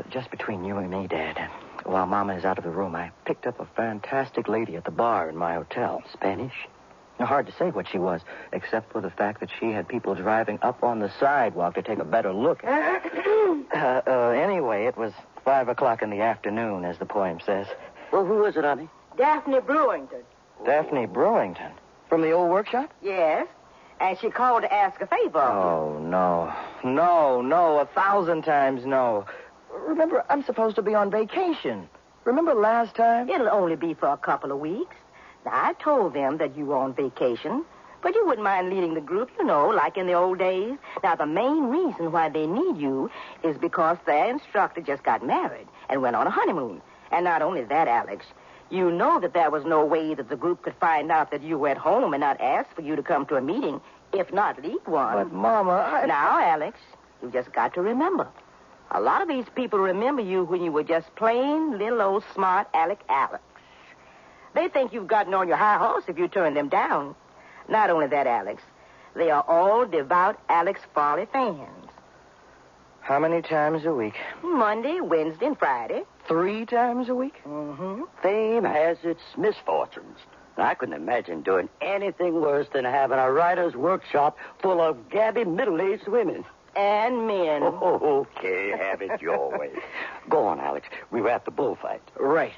Just between you and me, Dad. While Mama is out of the room, I picked up a fantastic lady at the bar in my hotel. Spanish? Hard to say what she was, except for the fact that she had people driving up on the sidewalk to take a better look. Anyway, it was 5 o'clock in the afternoon, as the poem says. Well, who is it, honey? Daphne Brewington. Daphne Brewington? From the old workshop? Yes. And she called to ask a favor. Oh, no. No, 1,000 times no. Remember, I'm supposed to be on vacation. Remember last time? It'll only be for a couple of weeks. Now, I told them that you were on vacation, but you wouldn't mind leading the group, like in the old days. Now, the main reason why they need you is because their instructor just got married and went on a honeymoon. And not only that, Alex, you know that there was no way that the group could find out that you were at home and not ask for you to come to a meeting, if not lead one. But, Mama, Now, Alex, you just got to remember. A lot of these people remember you when you were just plain little old smart Alex. They think you've gotten on your high horse if you turn them down. Not only that, Alex, they are all devout Alex Farley fans. How many times a week? Monday, Wednesday, and Friday. 3 times a week? Mm-hmm. Fame has its misfortunes. I couldn't imagine doing anything worse than having a writer's workshop full of gabby middle-aged women. And men. Oh, okay, have it your way. Go on, Alex. We were at the bullfight. Right.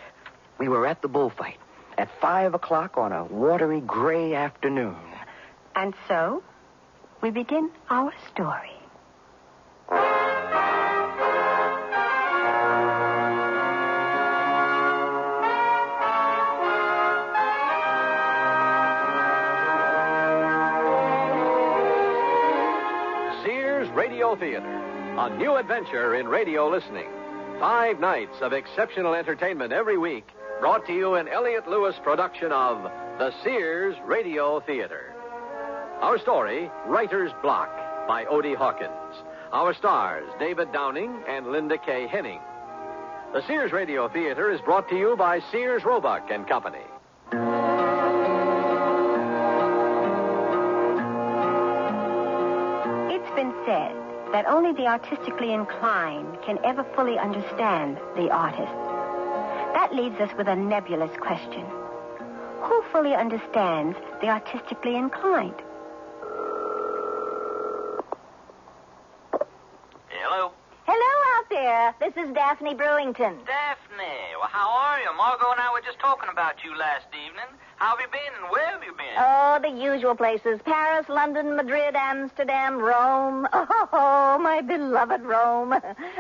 We were at the bullfight at 5 o'clock on a watery gray afternoon. And so, we begin our story. Sears Radio Theater, a new adventure in radio listening. 5 nights of exceptional entertainment every week, brought to you in Elliott Lewis production of the Sears Radio Theater. Our story, Writer's Block, by Odie Hawkins. Our stars, David Downing and Linda K. Henning. The Sears Radio Theater is brought to you by Sears Roebuck and Company. It's been said that only the artistically inclined can ever fully understand the artist. That leaves us with a nebulous question. Who fully understands the artistically inclined? Hello? Hello out there. This is Daphne Brewington. Daphne. Well, how are you? Margot and I were just talking about you last evening. How have you been and where have you been? Oh, the usual places. Paris, London, Madrid, Amsterdam, Rome. Oh, my beloved Rome.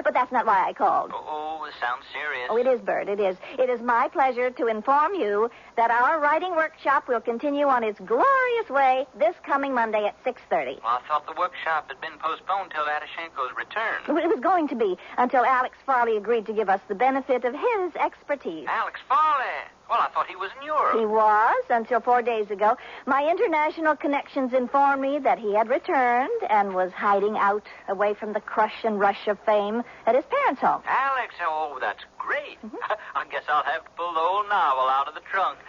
But that's not why I called. Oh, this sounds serious. Oh, it is, Bert. It is. It is my pleasure to inform you that our writing workshop will continue on its glorious way this coming Monday at 6:30. Well, I thought the workshop had been postponed till Adashenko's return. It was going to be until Alex Farley agreed to give us the benefit of his expertise. Alex Farley. Well, I thought he was in Europe. He was until 4 days ago. My international connections informed me that he had returned and was hiding out away from the crush and rush of fame at his parents' home. Alex, oh, that's great. I guess I'll have to pull the whole novel out of the trunk.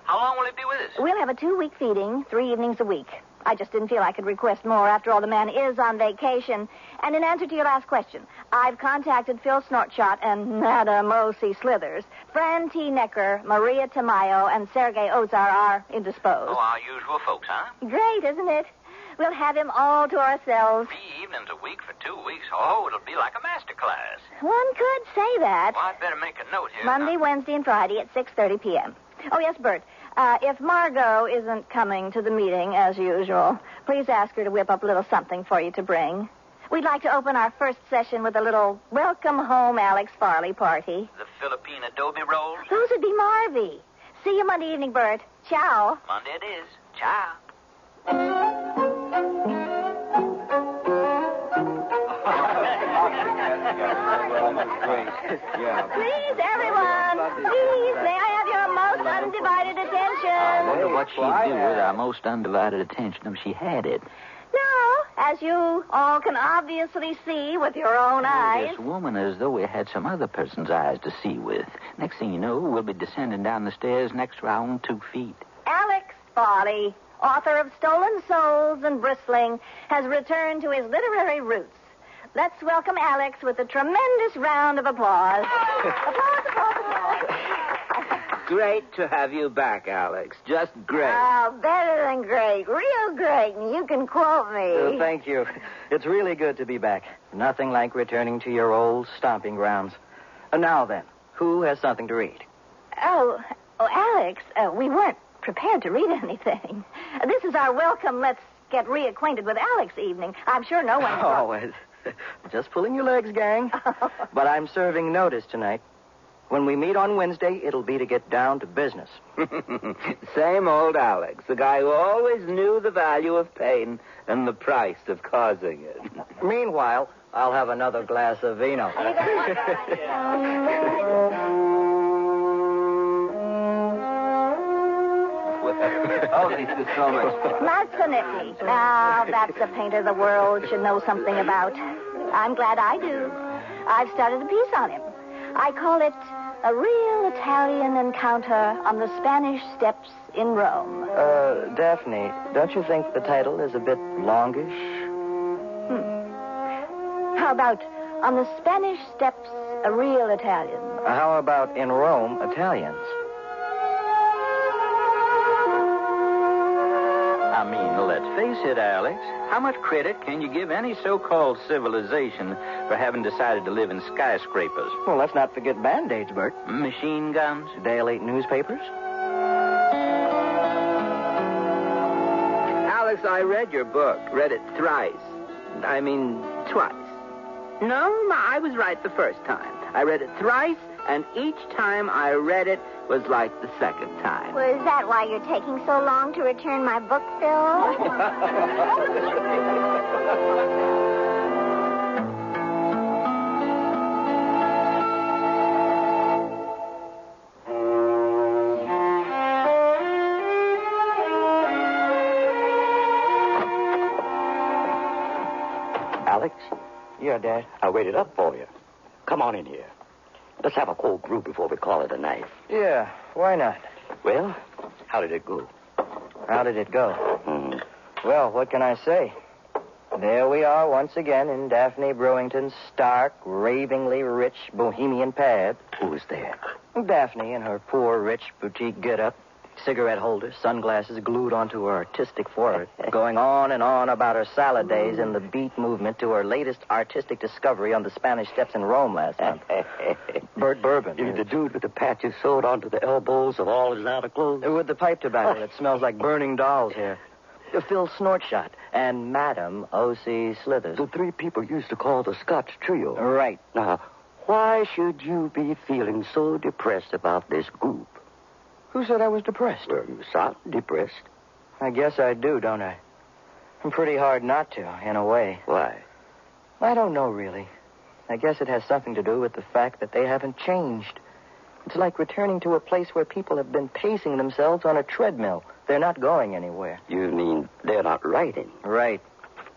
How long will he be with us? We'll have a 2-week feeding, 3 evenings a week. I just didn't feel I could request more. After all, the man is on vacation. And in answer to your last question, I've contacted Phil Snortshot and Madame O.C. Slithers. Fran T. Necker, Maria Tamayo, and Sergei Ozar are indisposed. Oh, our usual folks, huh? Great, isn't it? We'll have him all to ourselves. 3 evenings a week for 2 weeks. Oh, it'll be like a master class. One could say that. Well, I'd better make a note here. Monday, Wednesday, and Friday at 6:30 p.m. Oh, yes, Bert. If Margot isn't coming to the meeting, as usual, please ask her to whip up a little something for you to bring. We'd like to open our first session with a little welcome home Alex Farley party. The Philippine adobe rolls? Those would be Marvy. See you Monday evening, Bert. Ciao. Monday it is. Ciao. Please, everyone. Please, may I have your most undivided attention? I wonder what she'd do with our most undivided attention if she had it. Now, as you all can obviously see with your own eyes. This woman as though we had some other person's eyes to see with. Next thing you know, we'll be descending down the stairs next to our own 2 feet. Alex Farley, author of Stolen Souls and Bristling, has returned to his literary roots. Let's welcome Alex with a tremendous round of applause. Applause, applause, applause. Great to have you back, Alex. Just great. Oh, better than great. Real great, and you can quote me. Oh, thank you. It's really good to be back. Nothing like returning to your old stomping grounds. Now then, who has something to read? Oh, Alex, we weren't prepared to read anything. This is our welcome, let's get reacquainted with Alex evening. I'm sure no one... Oh, just pulling your legs, gang. But I'm serving notice tonight. When we meet on Wednesday, it'll be to get down to business. Same old Alex, the guy who always knew the value of pain and the price of causing it. Meanwhile, I'll have another glass of vino. Oh, thank you so much. Marzanetti. Now, that's a painter the world should know something about. I'm glad I do. I've started a piece on him. I call it A Real Italian Encounter on the Spanish Steps in Rome. Daphne, don't you think the title is a bit longish? How about on the Spanish Steps, a real Italian? How about in Rome, Italians? I mean, let's face it, Alex. How much credit can you give any so-called civilization for having decided to live in skyscrapers? Well, let's not forget Band-Aids, Bert. Machine guns? Daily newspapers? Alex, I read your book. Read it thrice. I mean, twice. No, I was right the first time. I read it thrice, and each time I read it was like the second time. Well, is that why you're taking so long to return my book, Phil? Alex? Yeah, Dad. I waited up for you. Come on in here. Let's have a cold brew before we call it a night. Yeah, why not? Well, how did it go? How did it go? Well, what can I say? There we are once again in Daphne Brewington's stark, ravingly rich bohemian pad. Who was there? Daphne in her poor, rich boutique get-up. Cigarette holder, sunglasses glued onto her artistic forehead, going on and on about her salad days and the beat movement to her latest artistic discovery on the Spanish Steps in Rome last month. Bert Bourbon. You the dude with the patches sewed onto the elbows of all his outer clothes? With the pipe tobacco that smells like burning dolls here. Phil Snortshot and Madam O.C. Slithers. The three people used to call the Scotch Trio. Right. Now, why should you be feeling so depressed about this group? Who said I was depressed? Well, you sound depressed. I guess I do, don't I? I'm pretty hard not to, in a way. Why? I don't know, really. I guess it has something to do with the fact that they haven't changed. It's like returning to a place where people have been pacing themselves on a treadmill. They're not going anywhere. You mean they're not writing? Right.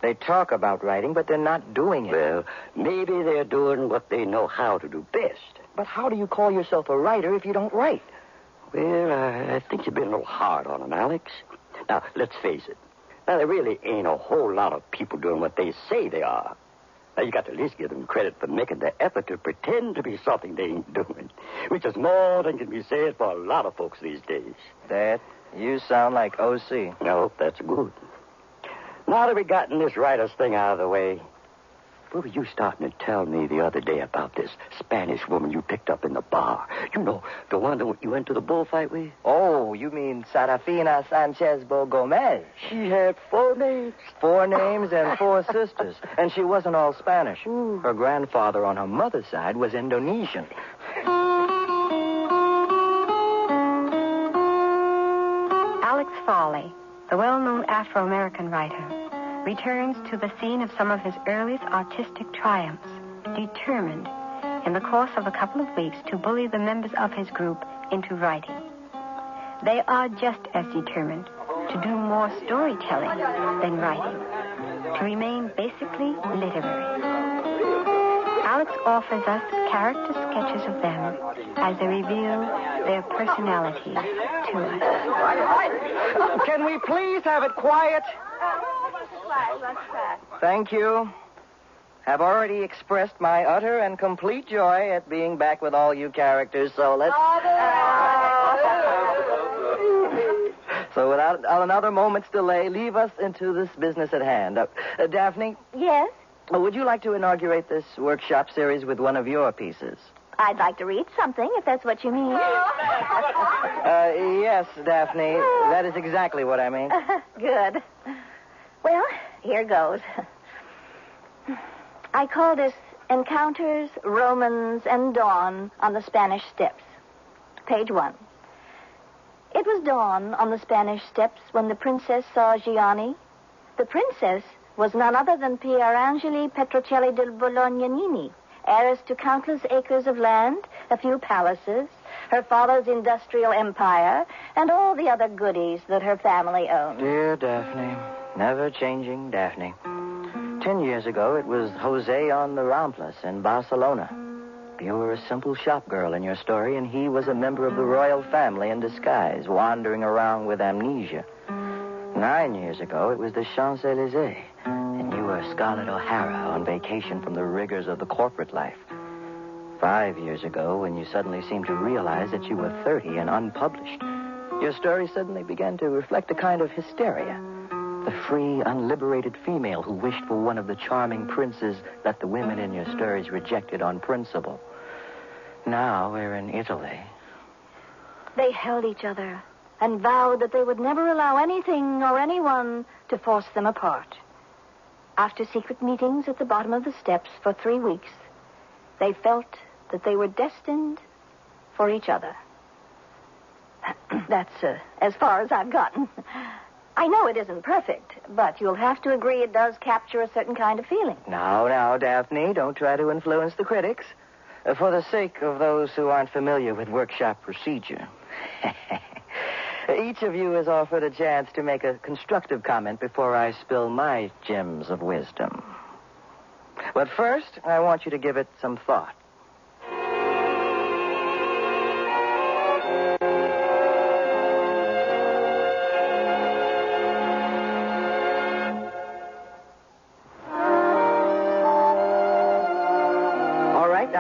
They talk about writing, but they're not doing it. Well, maybe they're doing what they know how to do best. But how do you call yourself a writer if you don't write? Well, I think you've been a little hard on them, Alex. Now, let's face it. Now, there really ain't a whole lot of people doing what they say they are. Now, you got to at least give them credit for making the effort to pretend to be something they ain't doing, which is more than can be said for a lot of folks these days. Dad, you sound like O.C. No, that's good. Now that we've gotten this writer's thing out of the way, what were you starting to tell me the other day about this Spanish woman you picked up in the bar? You know, the one that you went to the bullfight with? Oh, you mean Serafina Sanchez Bogomez. She had 4 names. 4 names and 4 sisters. And she wasn't all Spanish. Her grandfather on her mother's side was Indonesian. Alex Foley, the well-known Afro-American writer, returns to the scene of some of his earliest artistic triumphs, determined, in the course of a couple of weeks, to bully the members of his group into writing. They are just as determined to do more storytelling than writing, to remain basically literary. Alex offers us character sketches of them as they reveal their personalities to us. Can we please have it quiet? Thank you. Have already expressed my utter and complete joy at being back with all you characters, so let's... So without another moment's delay, leave us into this business at hand. Daphne? Yes? Would you like to inaugurate this workshop series with one of your pieces? I'd like to read something, if that's what you mean. Yes, Daphne. That is exactly what I mean. Good. Well, here goes. I call this Encounters, Romans, and Dawn on the Spanish Steps. Page 1. It was dawn on the Spanish Steps when the princess saw Gianni. The princess was none other than Pierangeli Petrocelli del Bolognanini, heiress to countless acres of land, a few palaces, her father's industrial empire, and all the other goodies that her family owned. Dear Daphne, never changing Daphne. 10 years ago, it was Jose on the Ramblas in Barcelona. You were a simple shop girl in your story, and he was a member of the royal family in disguise, wandering around with amnesia. 9 years ago, it was the Champs-Élysées, and you were Scarlett O'Hara on vacation from the rigors of the corporate life. 5 years ago, when you suddenly seemed to realize that you were 30 and unpublished, your story suddenly began to reflect a kind of hysteria. The free, unliberated female who wished for one of the charming princes that the women in your stories rejected on principle. Now we're in Italy. They held each other and vowed that they would never allow anything or anyone to force them apart. After secret meetings at the bottom of the steps for 3 weeks, they felt that they were destined for each other. That's as far as I've gotten. I know it isn't perfect, but you'll have to agree it does capture a certain kind of feeling. Now, Daphne, don't try to influence the critics. For the sake of those who aren't familiar with workshop procedure, each of you is offered a chance to make a constructive comment before I spill my gems of wisdom. But first, I want you to give it some thought.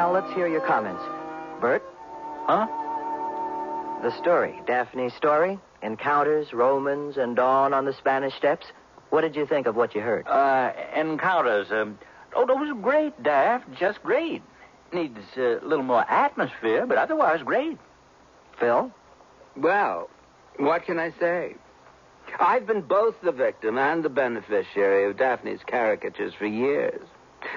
Let's hear your comments. Bert? Huh? The story, Daphne's story, Encounters, Romans, and Dawn on the Spanish Steps. What did you think of what you heard? Encounters. That was great, Daph. Just great. Needs a little more atmosphere, but otherwise great. Phil? Well, what can I say? I've been both the victim and the beneficiary of Daphne's caricatures for years.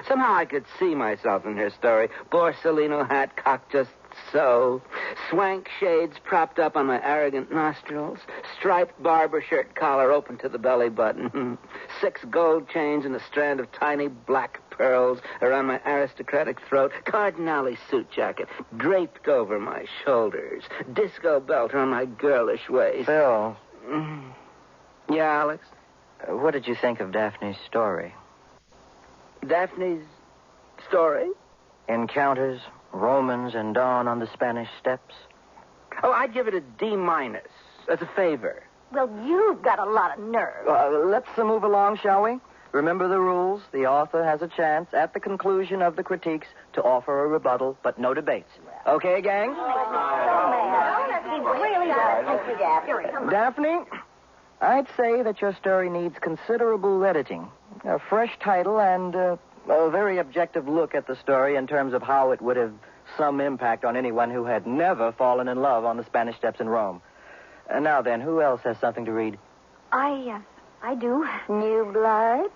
Somehow I could see myself in her story. Borsalino hat cocked just so. Swank shades propped up on my arrogant nostrils. Striped barber shirt collar open to the belly button. 6 gold chains and a strand of tiny black pearls around my aristocratic throat. Cardinale suit jacket draped over my shoulders. Disco belt on my girlish waist. Phil. Yeah, Alex? What did you think of Daphne's story? Daphne's story? Encounters, Romans, and Dawn on the Spanish Steps. Oh, I'd give it a D- as a favor. Well, you've got a lot of nerve. Let's move along, shall we? Remember the rules. The author has a chance at the conclusion of the critiques to offer a rebuttal, but no debates. Okay, gang? Daphne, I'd say that your story needs considerable editing. A fresh title and a very objective look at the story in terms of how it would have some impact on anyone who had never fallen in love on the Spanish Steps in Rome. Now then, who else has something to read? I do. New blood?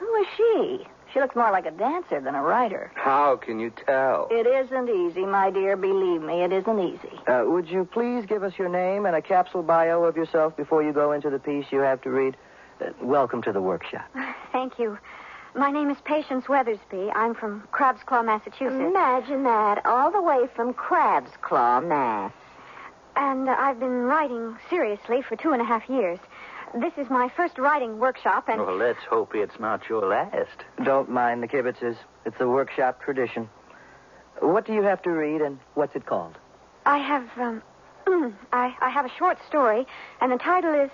Who is she? She looks more like a dancer than a writer. How can you tell? It isn't easy, my dear. Believe me, it isn't easy. Would you please give us your name and a capsule bio of yourself before you go into the piece you have to read? Welcome to the workshop. Thank you. My name is Patience Weathersby. I'm from Crab's Claw, Massachusetts. Imagine that, all the way from Crab's Claw, Mass. And I've been writing seriously for 2.5 years. This is my first writing workshop, and... Well, let's hope it's not your last. Don't mind the kibitzers. It's a workshop tradition. What do you have to read, and what's it called? I have, I have a short story, and the title is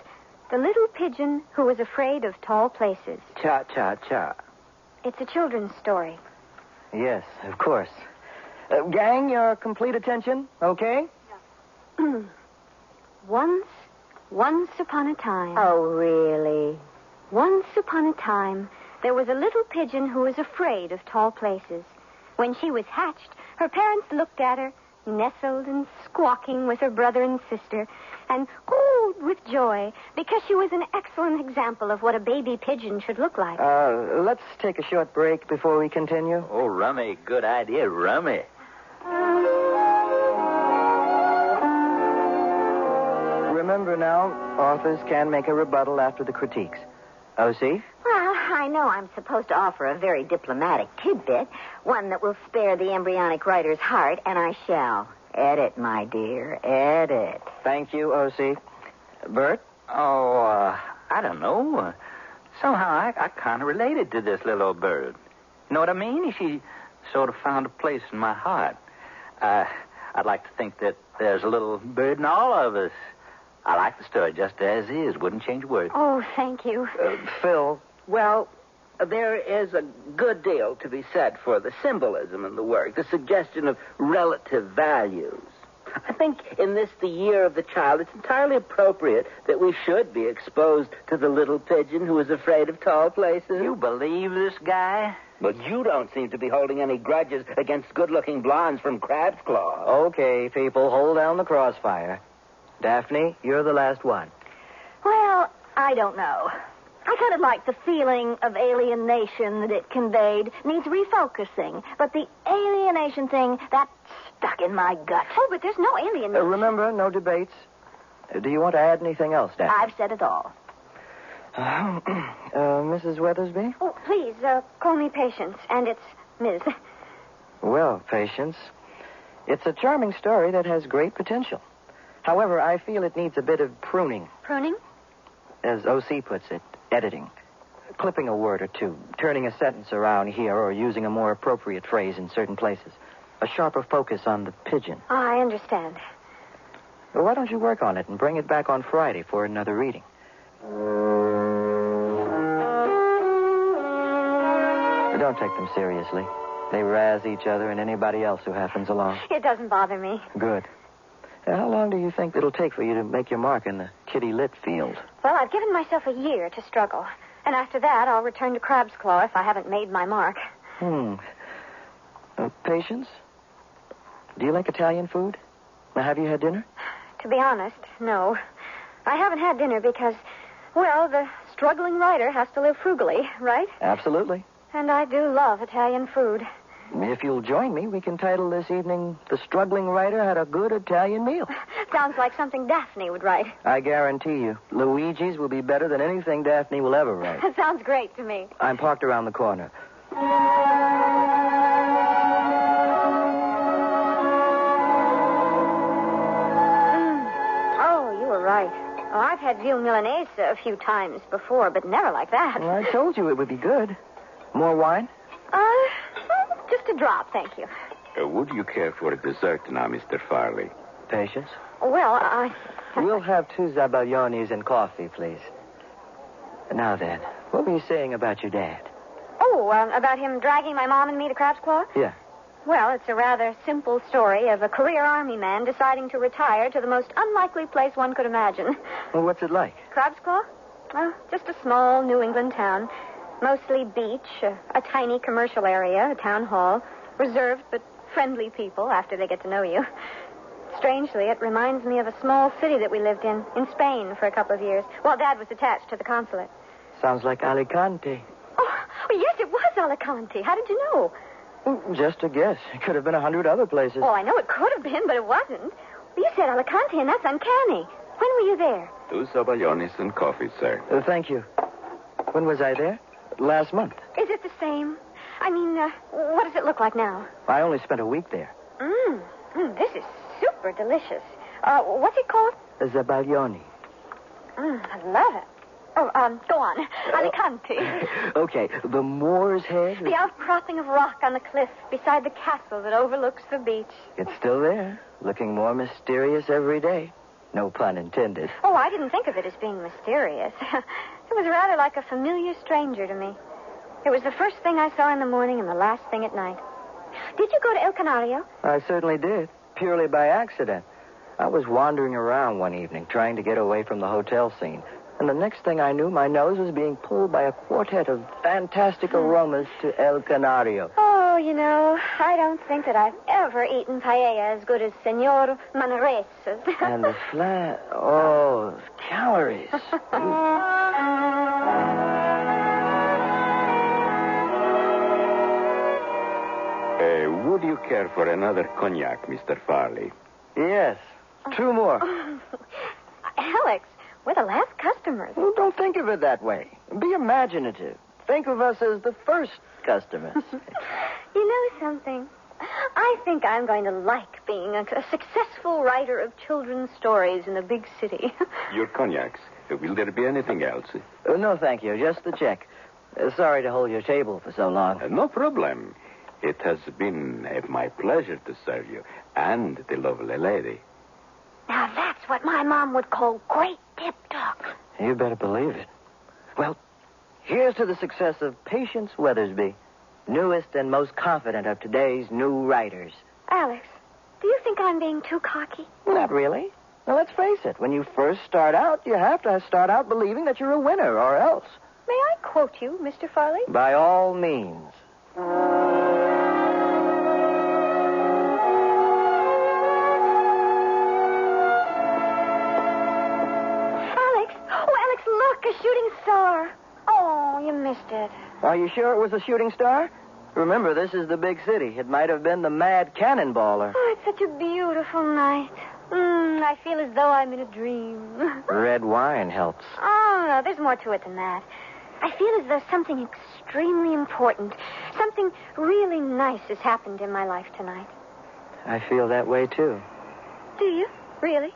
The Little Pigeon Who Was Afraid of Tall Places. Cha-cha-cha. It's a children's story. Yes, of course. Gang, your complete attention, okay? Once upon a time. Oh, really? Once upon a time, there was a little pigeon who was afraid of tall places. When she was hatched, her parents looked at her, nestled and squawking with her brother and sister, and cooed with joy because she was an excellent example of what a baby pigeon should look like. Let's take a short break before we continue. Oh, rummy. Good idea, rummy. Remember now, authors can make a rebuttal after the critiques. O.C.? Well, I know I'm supposed to offer a very diplomatic tidbit, one that will spare the embryonic writer's heart, and I shall. Edit, my dear, edit. Thank you, O.C. Bert? Oh, I don't know. Somehow I kind of related to this little old bird. You know what I mean? She sort of found a place in my heart. I'd like to think that there's a little bird in all of us. I like the story just as is. Wouldn't change a word. Oh, thank you. Phil, well, there is a good deal to be said for the symbolism in the work, the suggestion of relative values. I think in this, the year of the child, it's entirely appropriate that we should be exposed to the little pigeon who is afraid of tall places. You believe this guy? But you don't seem to be holding any grudges against good-looking blondes from Crab's Claw. Okay, people, hold down the crossfire. Daphne, you're the last one. Well, I don't know. I kind of like the feeling of alienation that it conveyed. Needs refocusing. But the alienation thing, that's stuck in my gut. Oh, but there's no alienation. Remember, no debates. Do you want to add anything else, Daphne? I've said it all. Mrs. Weathersby? Oh, please, call me Patience. And it's Ms. Well, Patience, it's a charming story that has great potential. However, I feel it needs a bit of pruning. Pruning? As O.C. puts it, editing. Clipping a word or two, turning a sentence around here, or using a more appropriate phrase in certain places. A sharper focus on the pigeon. Oh, I understand. Well, why don't you work on it and bring it back on Friday for another reading? Don't take them seriously. They razz each other and anybody else who happens along. It doesn't bother me. Good. Now, how long do you think it'll take for you to make your mark in the kitty lit field? Well, I've given myself a year to struggle. And after that, I'll return to Crab's Claw if I haven't made my mark. Patience? Do you like Italian food? Now, have you had dinner? To be honest, no. I haven't had dinner because, well, the struggling writer has to live frugally, right? Absolutely. And I do love Italian food. If you'll join me, we can title this evening, The Struggling Writer Had a Good Italian Meal. Sounds like something Daphne would write. I guarantee you, Luigi's will be better than anything Daphne will ever write. Sounds great to me. I'm parked around the corner. Oh, you were right. Oh, I've had veal milanese a few times before, but never like that. Well, I told you it would be good. More wine? Just a drop, thank you. Would you care for a dessert now, Mr. Farley? Patience? Well, We'll have 2 zabaglionis and coffee, please. Now then, what were you saying about your dad? Oh, about him dragging my mom and me to Crab's Claw? Yeah. Well, it's a rather simple story of a career army man deciding to retire to the most unlikely place one could imagine. Well, what's it like? Crab's Claw? Well, just a small New England town. Mostly beach, a tiny commercial area, a town hall, reserved but friendly people after they get to know you. Strangely, it reminds me of a small city that we lived in Spain for a couple of years, while Dad was attached to the consulate. Sounds like Alicante. Oh, yes, it was Alicante. How did you know? Just a guess. It could have been 100 other places. Oh, I know it could have been, but it wasn't. You said Alicante, and that's uncanny. When were you there? 2 zabaglionis and coffee, sir. Thank you. When was I there? Last month. Is it the same? I mean, what does it look like now? I only spent a week there. This is super delicious. What's it called? A zabaglioni. I love it. Oh, go on. Alicante. Okay, the Moor's Head. The outcropping of rock on the cliff beside the castle that overlooks the beach. It's still there, looking more mysterious every day. No pun intended. Oh, I didn't think of it as being mysterious. It was rather like a familiar stranger to me. It was the first thing I saw in the morning and the last thing at night. Did you go to El Canario? I certainly did, purely by accident. I was wandering around one evening, trying to get away from the hotel scene. And the next thing I knew, my nose was being pulled by a quartet of fantastic aromas to El Canario. Oh, you know, I don't think that I've ever eaten paella as good as Senor Manaresa's. And the oh, calories. Would you care for another cognac, Mr. Farley? Yes. 2 more. Alex, we're the last customers. Well, don't think of it that way. Be imaginative. Think of us as the first customers. You know something? I think I'm going to like being a successful writer of children's stories in a big city. Your cognacs. Will there be anything else? No, thank you. Just the check. Sorry to hold your table for so long. No problem. It has been my pleasure to serve you and the lovely lady. Now, that's what my mom would call great tip talk. You better believe it. Well, Here's to the success of Patience Weathersby, newest and most confident of today's new writers. Alex, do you think I'm being too cocky? Not really. Now, let's face it. When you first start out, you have to start out believing that you're a winner, or else. May I quote you, Mr. Farley? By all means. Alex, look, a shooting star. Oh, you missed it. Are you sure it was a shooting star? Remember, this is the big city. It might have been the mad cannonballer. Oh, it's such a beautiful night. I feel as though I'm in a dream. Red wine helps. Oh, no, there's more to it than that. I feel as though something extremely important, something really nice has happened in my life tonight. I feel that way, too. Do you? Really?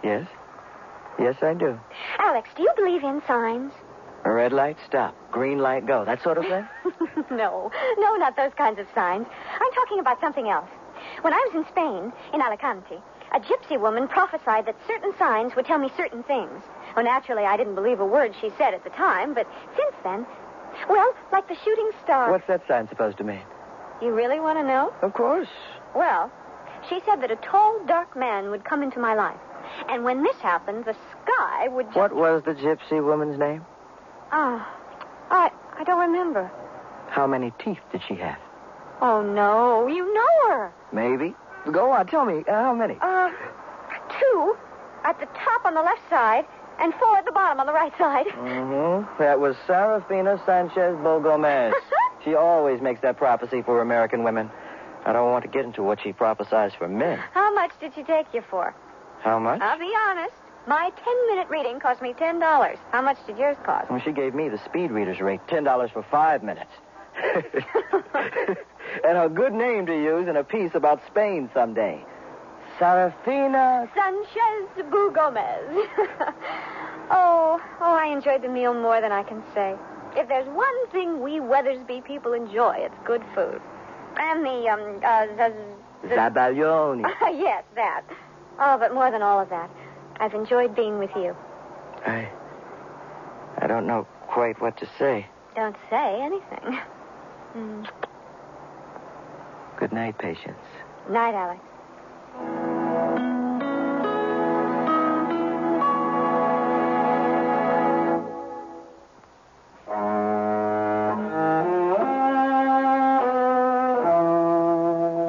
Yes. Yes, I do. Alex, do you believe in signs? A red light, stop. Green light, go. That sort of thing? No, not those kinds of signs. I'm talking about something else. When I was in Spain, in Alicante, a gypsy woman prophesied that certain signs would tell me certain things. Well, naturally, I didn't believe a word she said at the time, but since then, well, like the shooting star. What's that sign supposed to mean? You really want to know? Of course. Well, she said that a tall, dark man would come into my life. And when this happened, the sky would just... What was the gypsy woman's name? Oh, I don't remember. How many teeth did she have? Oh, no, you know her. Maybe. Go on, tell me, how many? 2 at the top on the left side and 4 at the bottom on the right side. Mm-hmm. That was Serafina Sanchez Bogomez. She always makes that prophecy for American women. I don't want to get into what she prophesies for men. How much did she take you for? How much? I'll be honest. My 10-minute reading cost me $10. How much did yours cost? Well, she gave me the speed reader's rate, $10 for 5 minutes. And a good name to use in a piece about Spain someday. Serafina Sanchez Bogomez. Oh, I enjoyed the meal more than I can say. If there's one thing we Weathersby people enjoy, it's good food. And the Zabalioni. Yes, that. Oh, but more than all of that, I've enjoyed being with you. I don't know quite what to say. Don't say anything. Good night, Patience. Night, Alex.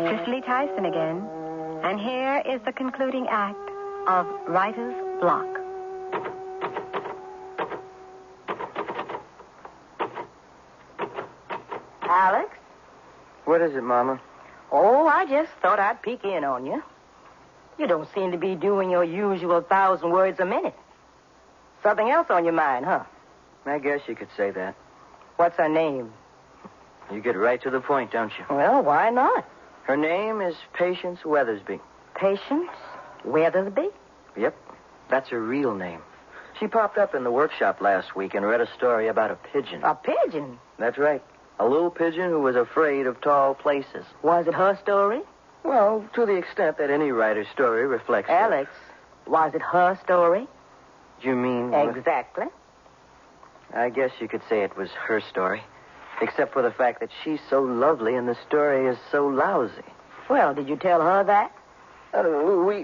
Cicely Tyson again. And here is the concluding act of Writer's Block. Alex? What is it, Mama? Oh, I just thought I'd peek in on you. You don't seem to be doing your usual 1,000 words a minute. Something else on your mind, huh? I guess you could say that. What's her name? You get right to the point, don't you? Well, why not? Her name is Patience Weathersby. Patience Weathersby? Yep, that's her real name. She popped up in the workshop last week and read a story about a pigeon. A pigeon? That's right. A little pigeon who was afraid of tall places. Was it her story? Well, to the extent that any writer's story reflects... Alex, was it her story? You mean... Exactly. I guess you could say it was her story. Except for the fact that she's so lovely and the story is so lousy. Well, did you tell her that?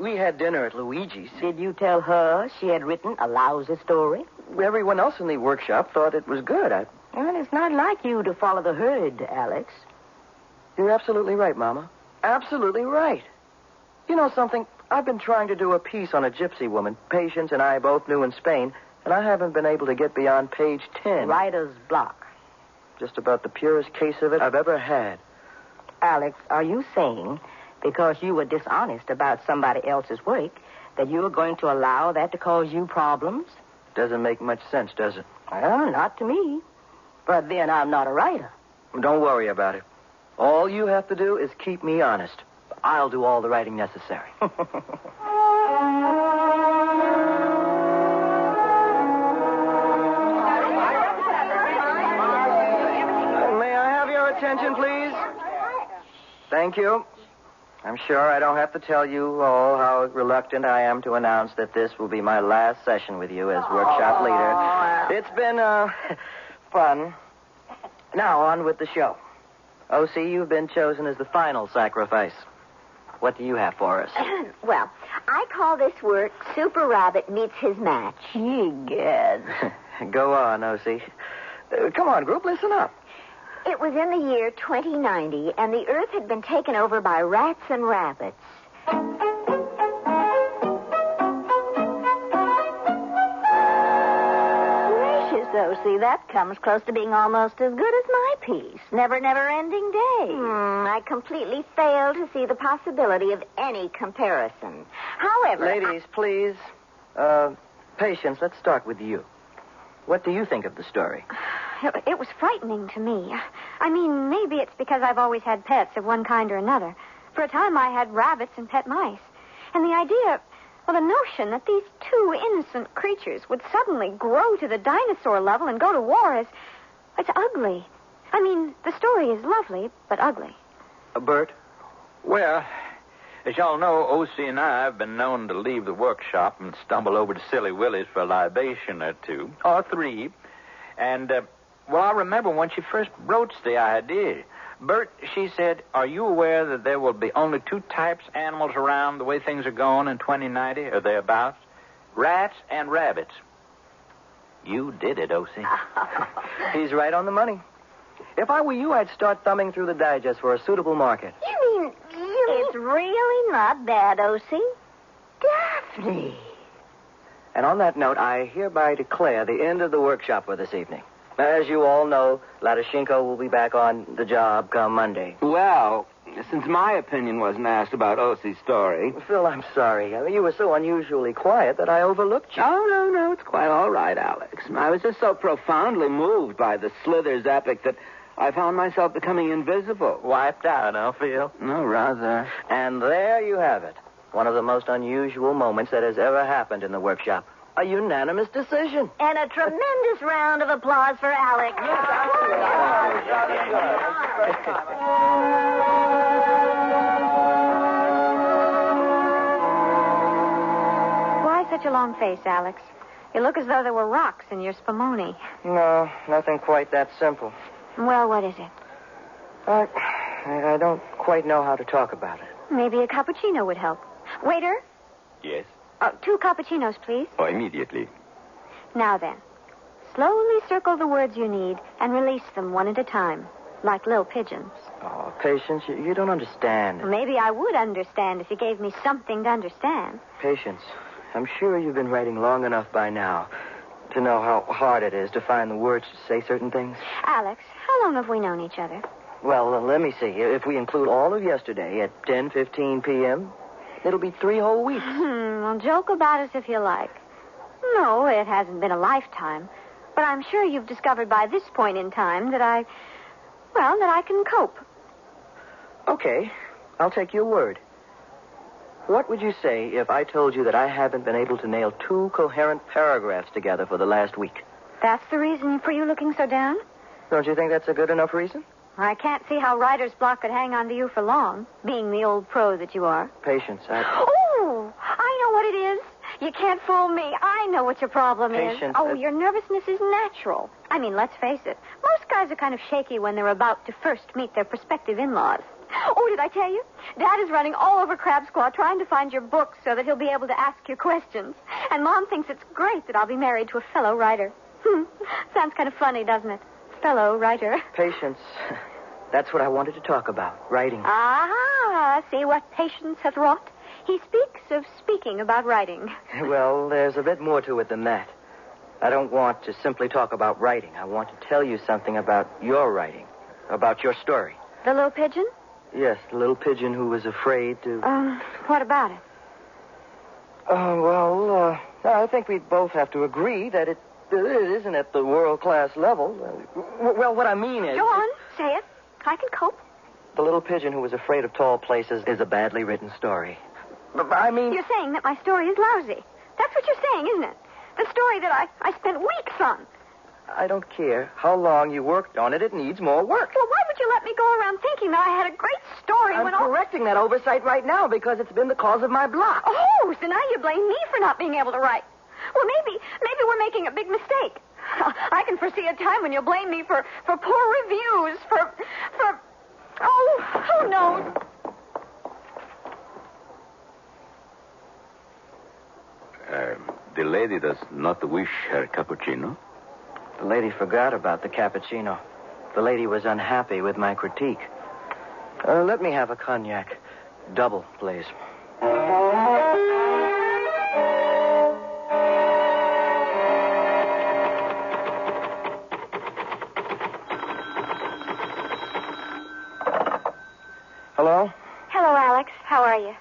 We had dinner at Luigi's. Did you tell her she had written a lousy story? Everyone else in the workshop thought it was good. Well, it's not like you to follow the herd, Alex. You're absolutely right, Mama. Absolutely right. You know something? I've been trying to do a piece on a gypsy woman Patience and I both knew in Spain, and I haven't been able to get beyond page 10. Writer's block. Just about the purest case of it I've ever had. Alex, are you saying because you were dishonest about somebody else's work that you are going to allow that to cause you problems? Doesn't make much sense, does it? Well, not to me. But then I'm not a writer. Don't worry about it. All you have to do is keep me honest. I'll do all the writing necessary. May I have your attention, please? Thank you. I'm sure I don't have to tell you all how reluctant I am to announce that this will be my last session with you as workshop leader. It's been fun. Now, on with the show. O.C., you've been chosen as the final sacrifice. What do you have for us? Well, I call this work Super Rabbit Meets His Match. Egad. Go on, O.C. Come on, group, listen up. It was in the year 2090, and the Earth had been taken over by rats and rabbits. O.C., that comes close to being almost as good as my piece. Never-ending day. I completely failed to see the possibility of any comparison. However... Ladies, please. Patience, let's start with you. What do you think of the story? It was frightening to me. I mean, maybe it's because I've always had pets of one kind or another. For a time, I had rabbits and pet mice. And the idea... Well, the notion that these two innocent creatures would suddenly grow to the dinosaur level and go to war it's ugly. I mean, the story is lovely, but ugly. Bert? Well, as y'all know, O.C. and I have been known to leave the workshop and stumble over to Silly Willie's for a libation or two, or three. And, I remember when she first broached the idea. Bert, she said, are you aware that there will be only two types of animals around the way things are going in 2090 or thereabouts? Rats and rabbits. You did it, O.C. He's right on the money. If I were you, I'd start thumbing through the digest for a suitable market. You mean... It's really not bad, O.C. Daphne. And on that note, I hereby declare the end of the workshop for this evening. As you all know, Ladashenko will be back on the job come Monday. Well, since my opinion wasn't asked about O.C.'s story... Phil, I'm sorry. I mean, you were so unusually quiet that I overlooked you. Oh, no, it's quite all right, Alex. I was just so profoundly moved by the Slithers epic that I found myself becoming invisible. Wiped out, huh, Phil? No, rather. And there you have it. One of the most unusual moments that has ever happened in the workshop. A unanimous decision. And a tremendous round of applause for Alex. Why such a long face, Alex? You look as though there were rocks in your spumoni. No, nothing quite that simple. Well, what is it? I don't quite know how to talk about it. Maybe a cappuccino would help. Waiter? Yes? 2 cappuccinos, please. Oh, immediately. Now then, slowly circle the words you need and release them one at a time, like little pigeons. Oh, Patience, you don't understand. Maybe I would understand if you gave me something to understand. Patience, I'm sure you've been writing long enough by now to know how hard it is to find the words to say certain things. Alex, how long have we known each other? Well, let me see. If we include all of yesterday at 10:15 p.m., it'll be 3 whole weeks. Well, joke about it if you like. No, it hasn't been a lifetime. But I'm sure you've discovered by this point in time that I can cope. Okay, I'll take your word. What would you say if I told you that I haven't been able to nail 2 coherent paragraphs together for the last week? That's the reason for you looking so down? Don't you think that's a good enough reason? I can't see how writer's block could hang on to you for long, being the old pro that you are. Patience, Oh, I know what it is. You can't fool me. I know what your problem Patience, is. Oh, your nervousness is natural. I mean, let's face it. Most guys are kind of shaky when they're about to first meet their prospective in-laws. Oh, did I tell you? Dad is running all over Crab Squaw trying to find your books so that he'll be able to ask you questions. And Mom thinks it's great that I'll be married to a fellow writer. Sounds kind of funny, doesn't it? Fellow writer. Patience. That's what I wanted to talk about, writing. Ah, see what Patience hath wrought? He speaks of speaking about writing. Well, there's a bit more to it than that. I don't want to simply talk about writing. I want to tell you something about your writing, about your story. The little pigeon? Yes, the little pigeon who was afraid to... What about it? I think we both have to agree that it isn't at the world-class level. Well, what I mean is... Go on, say it. I can cope. The little pigeon who was afraid of tall places is a badly written story. But I mean... You're saying that my story is lousy. That's what you're saying, isn't it? The story that I spent weeks on. I don't care how long you worked on it. It needs more work. Well, why would you let me go around thinking that I had a great story I'm correcting that oversight right now because it's been the cause of my block. Oh, so now you blame me for not being able to write. Well, maybe we're making a big mistake. I can foresee a time when you'll blame me for poor reviews, for... Oh, who knows? The lady does not wish her cappuccino. The lady forgot about the cappuccino. The lady was unhappy with my critique. Let me have a cognac. Double, please. Hello? Hello, Alex. How are you?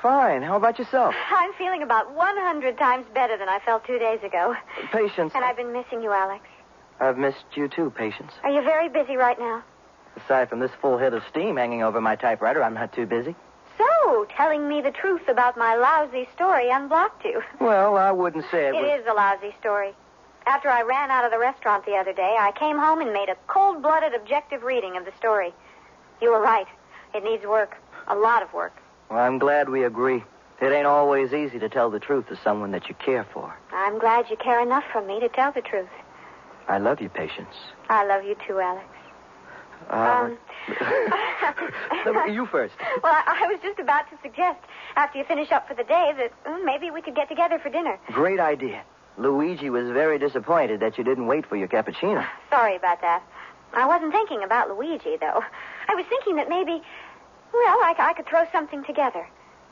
Fine. How about yourself? I'm feeling about 100 times better than I felt 2 days ago. Patience. And I've been missing you, Alex. I've missed you too, Patience. Are you very busy right now? Aside from this full head of steam hanging over my typewriter, I'm not too busy. So, telling me the truth about my lousy story unblocked you. Well, I wouldn't say it was... It is a lousy story. After I ran out of the restaurant the other day, I came home and made a cold-blooded objective reading of the story. You were right. It needs work. A lot of work. Well, I'm glad we agree. It ain't always easy to tell the truth to someone that you care for. I'm glad you care enough for me to tell the truth. I love you, Patience. I love you too, Alex. You first. Well, I was just about to suggest, after you finish up for the day, that maybe we could get together for dinner. Great idea. Luigi was very disappointed that you didn't wait for your cappuccino. Sorry about that. I wasn't thinking about Luigi, though. I was thinking that maybe, I could throw something together.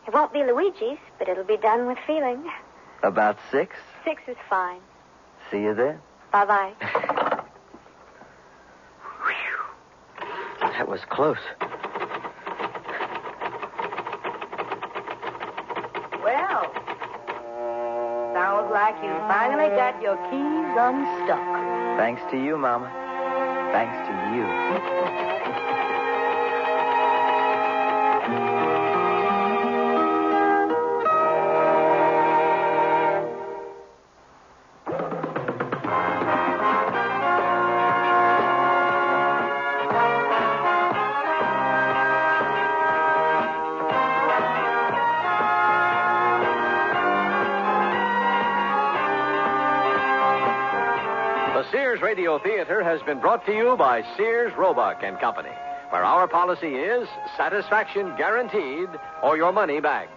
It won't be Luigi's, but it'll be done with feeling. About 6? 6 is fine. See you there. Bye-bye. That was close. Well, sounds like you finally got your keys unstuck. Thanks to you, Mama. Thanks to you. Sears Radio Theater has been brought to you by Sears, Roebuck and Company, where our policy is satisfaction guaranteed or your money back.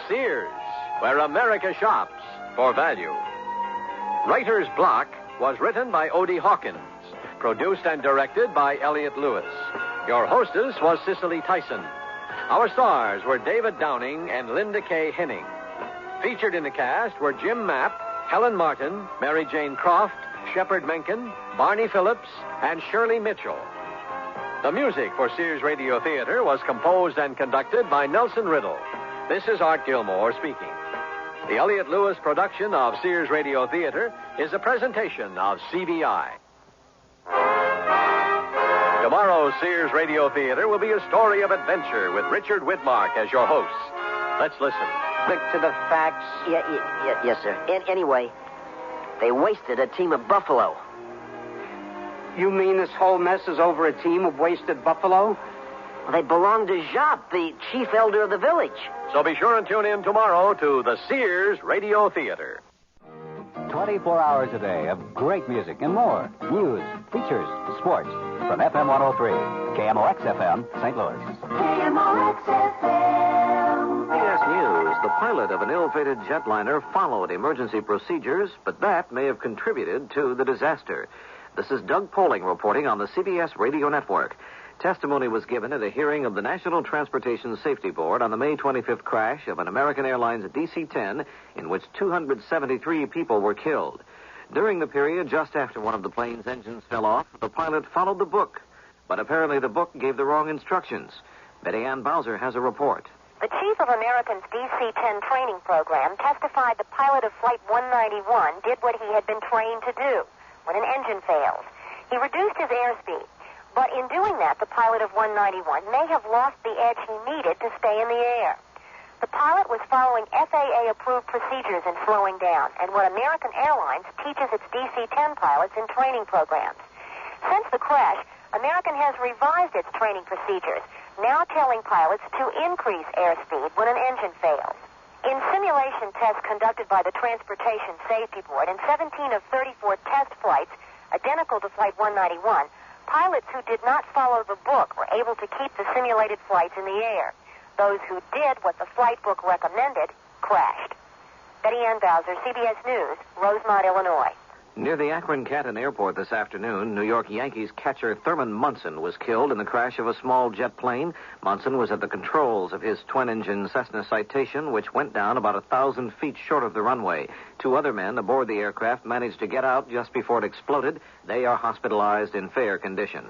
Sears, where America shops for value. Writer's Block was written by Odie Hawkins, produced and directed by Elliott Lewis. Your hostess was Cicely Tyson. Our stars were David Downing and Linda Kay Henning. Featured in the cast were Jim Mapp, Helen Martin, Mary Jane Croft, Shepard Menken, Barney Phillips, and Shirley Mitchell. The music for Sears Radio Theater was composed and conducted by Nelson Riddle. This is Art Gilmore speaking. The Elliott Lewis production of Sears Radio Theater is a presentation of CBI. Tomorrow's Sears Radio Theater will be a story of adventure with Richard Widmark as your host. Let's listen. Quick to the facts. Yes, sir. Anyway, they wasted a team of buffalo. You mean this whole mess is over a team of wasted buffalo? Well, they belong to Jacques, the chief elder of the village. So be sure and tune in tomorrow to the Sears Radio Theater. 24 hours a day of great music and more. News, features, sports. From FM 103, KMOX-FM, St. Louis. KMOX-FM. CBS News. The pilot of an ill-fated jetliner followed emergency procedures, but that may have contributed to the disaster. This is Doug Poling reporting on the CBS Radio Network. Testimony was given at a hearing of the National Transportation Safety Board on the May 25th crash of an American Airlines DC-10 in which 273 people were killed. During the period just after one of the plane's engines fell off, the pilot followed the book. But apparently the book gave the wrong instructions. Betty Ann Bowser has a report. The chief of American's DC-10 training program testified the pilot of Flight 191 did what he had been trained to do when an engine fails. He reduced his airspeed. But in doing that, the pilot of 191 may have lost the edge he needed to stay in the air. The pilot was following FAA-approved procedures in slowing down and what American Airlines teaches its DC-10 pilots in training programs. Since the crash, American has revised its training procedures, now telling pilots to increase airspeed when an engine fails. In simulation tests conducted by the Transportation Safety Board, in 17 of 34 test flights, identical to Flight 191, pilots who did not follow the book were able to keep the simulated flights in the air. Those who did what the flight book recommended crashed. Betty Ann Bowser, CBS News, Rosemont, Illinois. Near the Akron-Canton airport this afternoon, New York Yankees catcher Thurman Munson was killed in the crash of a small jet plane. Munson was at the controls of his twin-engine Cessna Citation, which went down about 1,000 feet short of the runway. 2 other men aboard the aircraft managed to get out just before it exploded. They are hospitalized in fair condition.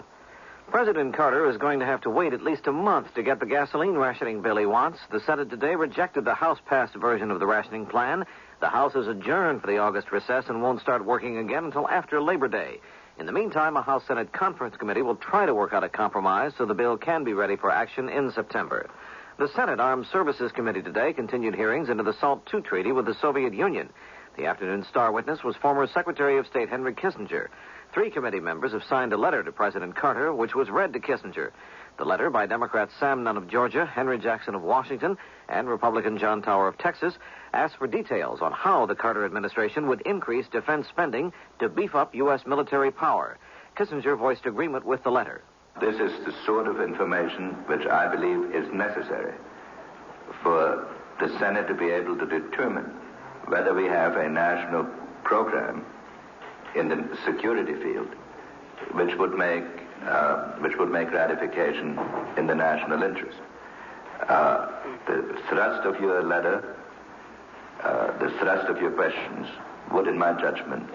President Carter is going to have to wait at least a month to get the gasoline rationing bill he wants. The Senate today rejected the House-passed version of the rationing plan. The House is adjourned for the August recess and won't start working again until after Labor Day. In the meantime, a House-Senate Conference Committee will try to work out a compromise so the bill can be ready for action in September. The Senate Armed Services Committee today continued hearings into the SALT II treaty with the Soviet Union. The afternoon's star witness was former Secretary of State Henry Kissinger. 3 committee members have signed a letter to President Carter, which was read to Kissinger. The letter by Democrats Sam Nunn of Georgia, Henry Jackson of Washington, and Republican John Tower of Texas asks for details on how the Carter administration would increase defense spending to beef up U.S. military power. Kissinger voiced agreement with the letter. This is the sort of information which I believe is necessary for the Senate to be able to determine whether we have a national program in the security field which would make ratification in the national interest. The thrust of your letter, the thrust of your questions would, in my judgment,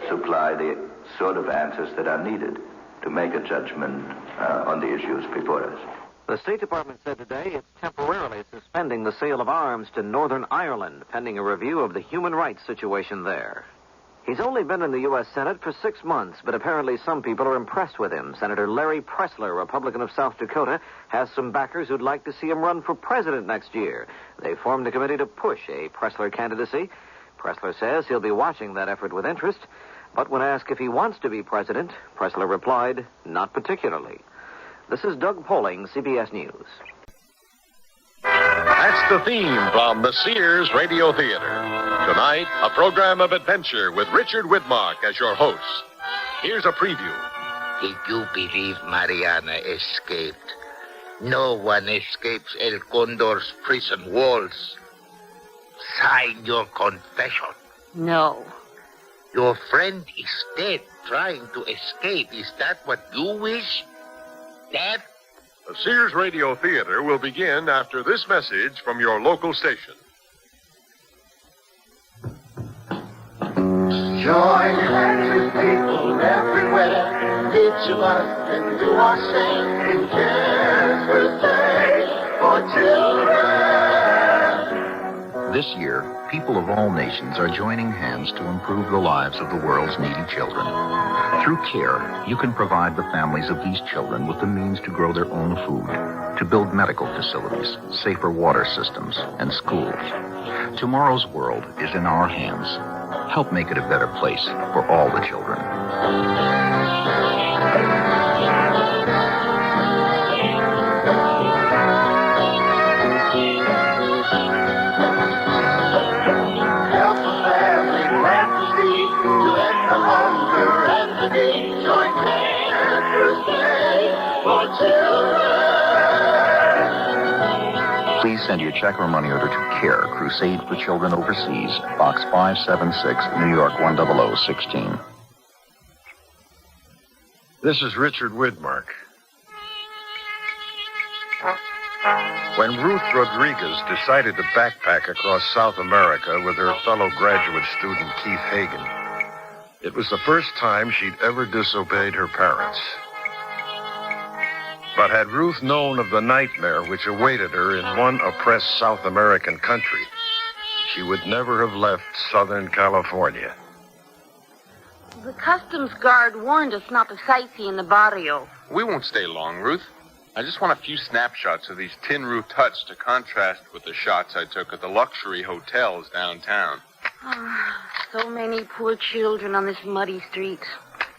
supply the sort of answers that are needed to make a judgment on the issues before us. The State Department said today it's temporarily suspending the sale of arms to Northern Ireland, pending a review of the human rights situation there. He's only been in the U.S. Senate for 6 months, but apparently some people are impressed with him. Senator Larry Pressler, Republican of South Dakota, has some backers who'd like to see him run for president next year. They formed a committee to push a Pressler candidacy. Pressler says he'll be watching that effort with interest, but when asked if he wants to be president, Pressler replied, not particularly. This is Doug Poling, CBS News. That's the theme from the Sears Radio Theater. Tonight, a program of adventure with Richard Widmark as your host. Here's a preview. Did you believe Mariana escaped? No one escapes El Condor's prison walls. Sign your confession. No. Your friend is dead, trying to escape. Is that what you wish? Death? The Sears Radio Theater will begin after this message from your local station. Join hands with people everywhere. Each of us can do our share in care's birthday for children. This year, people of all nations are joining hands to improve the lives of the world's needy children. Through CARE, you can provide the families of these children with the means to grow their own food, to build medical facilities, safer water systems, and schools. Tomorrow's world is in our hands. Help make it a better place for all the children. Help a family plant the seed to end the hunger and the need. Join CARE's birthday for children. Please send your check or money order to CARE, Crusade for Children Overseas, Box 576, New York 10016. This is Richard Widmark. When Ruth Rodriguez decided to backpack across South America with her fellow graduate student Keith Hagen, it was the first time she'd ever disobeyed her parents. But had Ruth known of the nightmare which awaited her in one oppressed South American country, she would never have left Southern California. The customs guard warned us not to sightsee in the barrio. We won't stay long, Ruth. I just want a few snapshots of these tin roof huts to contrast with the shots I took at the luxury hotels downtown. So many poor children on this muddy street.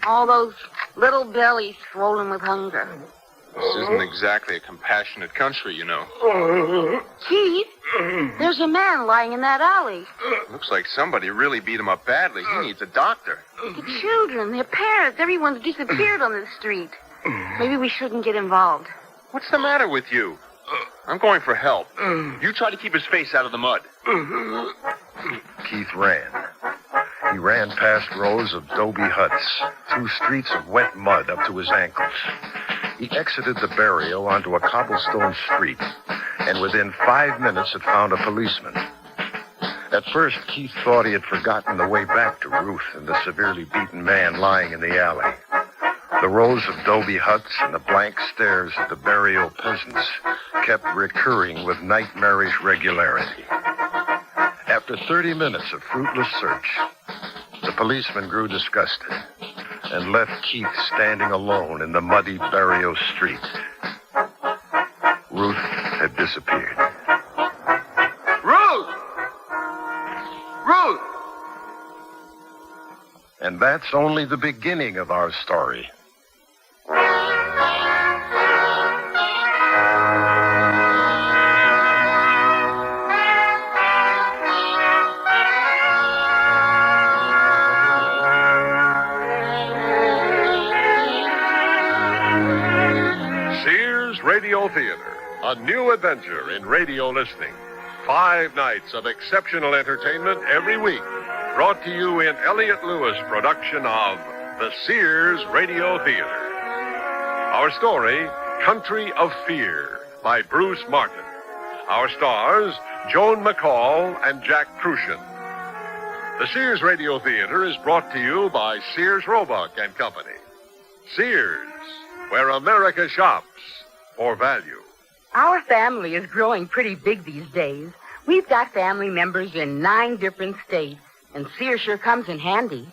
All those little bellies swollen with hunger. This isn't exactly a compassionate country, you know. Keith, there's a man lying in that alley. Looks like somebody really beat him up badly. He needs a doctor. The children, their parents, everyone's disappeared on the street. Maybe we shouldn't get involved. What's the matter with you? I'm going for help. You try to keep his face out of the mud. Keith ran. He ran past rows of adobe huts, through streets of wet mud up to his ankles. He exited the barrio onto a cobblestone street, and within 5 minutes had found a policeman. At first, Keith thought he had forgotten the way back to Ruth and the severely beaten man lying in the alley. The rows of adobe huts and the blank stares of the barrio peasants kept recurring with nightmarish regularity. After 30 minutes of fruitless search, the policeman grew disgusted and left Keith standing alone in the muddy barrio street. Ruth had disappeared. Ruth! Ruth! And that's only the beginning of our story. Sears Radio Theater, a new adventure in radio listening. 5 nights of exceptional entertainment every week. Brought to you in Elliott Lewis production of the Sears Radio Theater. Our story, Country of Fear, by Bruce Martin. Our stars, Joan McCall and Jack Crucian. The Sears Radio Theater is brought to you by Sears Roebuck and Company. Sears, where America shops for value. Our family is growing pretty big these days. We've got family members in 9 different states, and Sears sure comes in handy.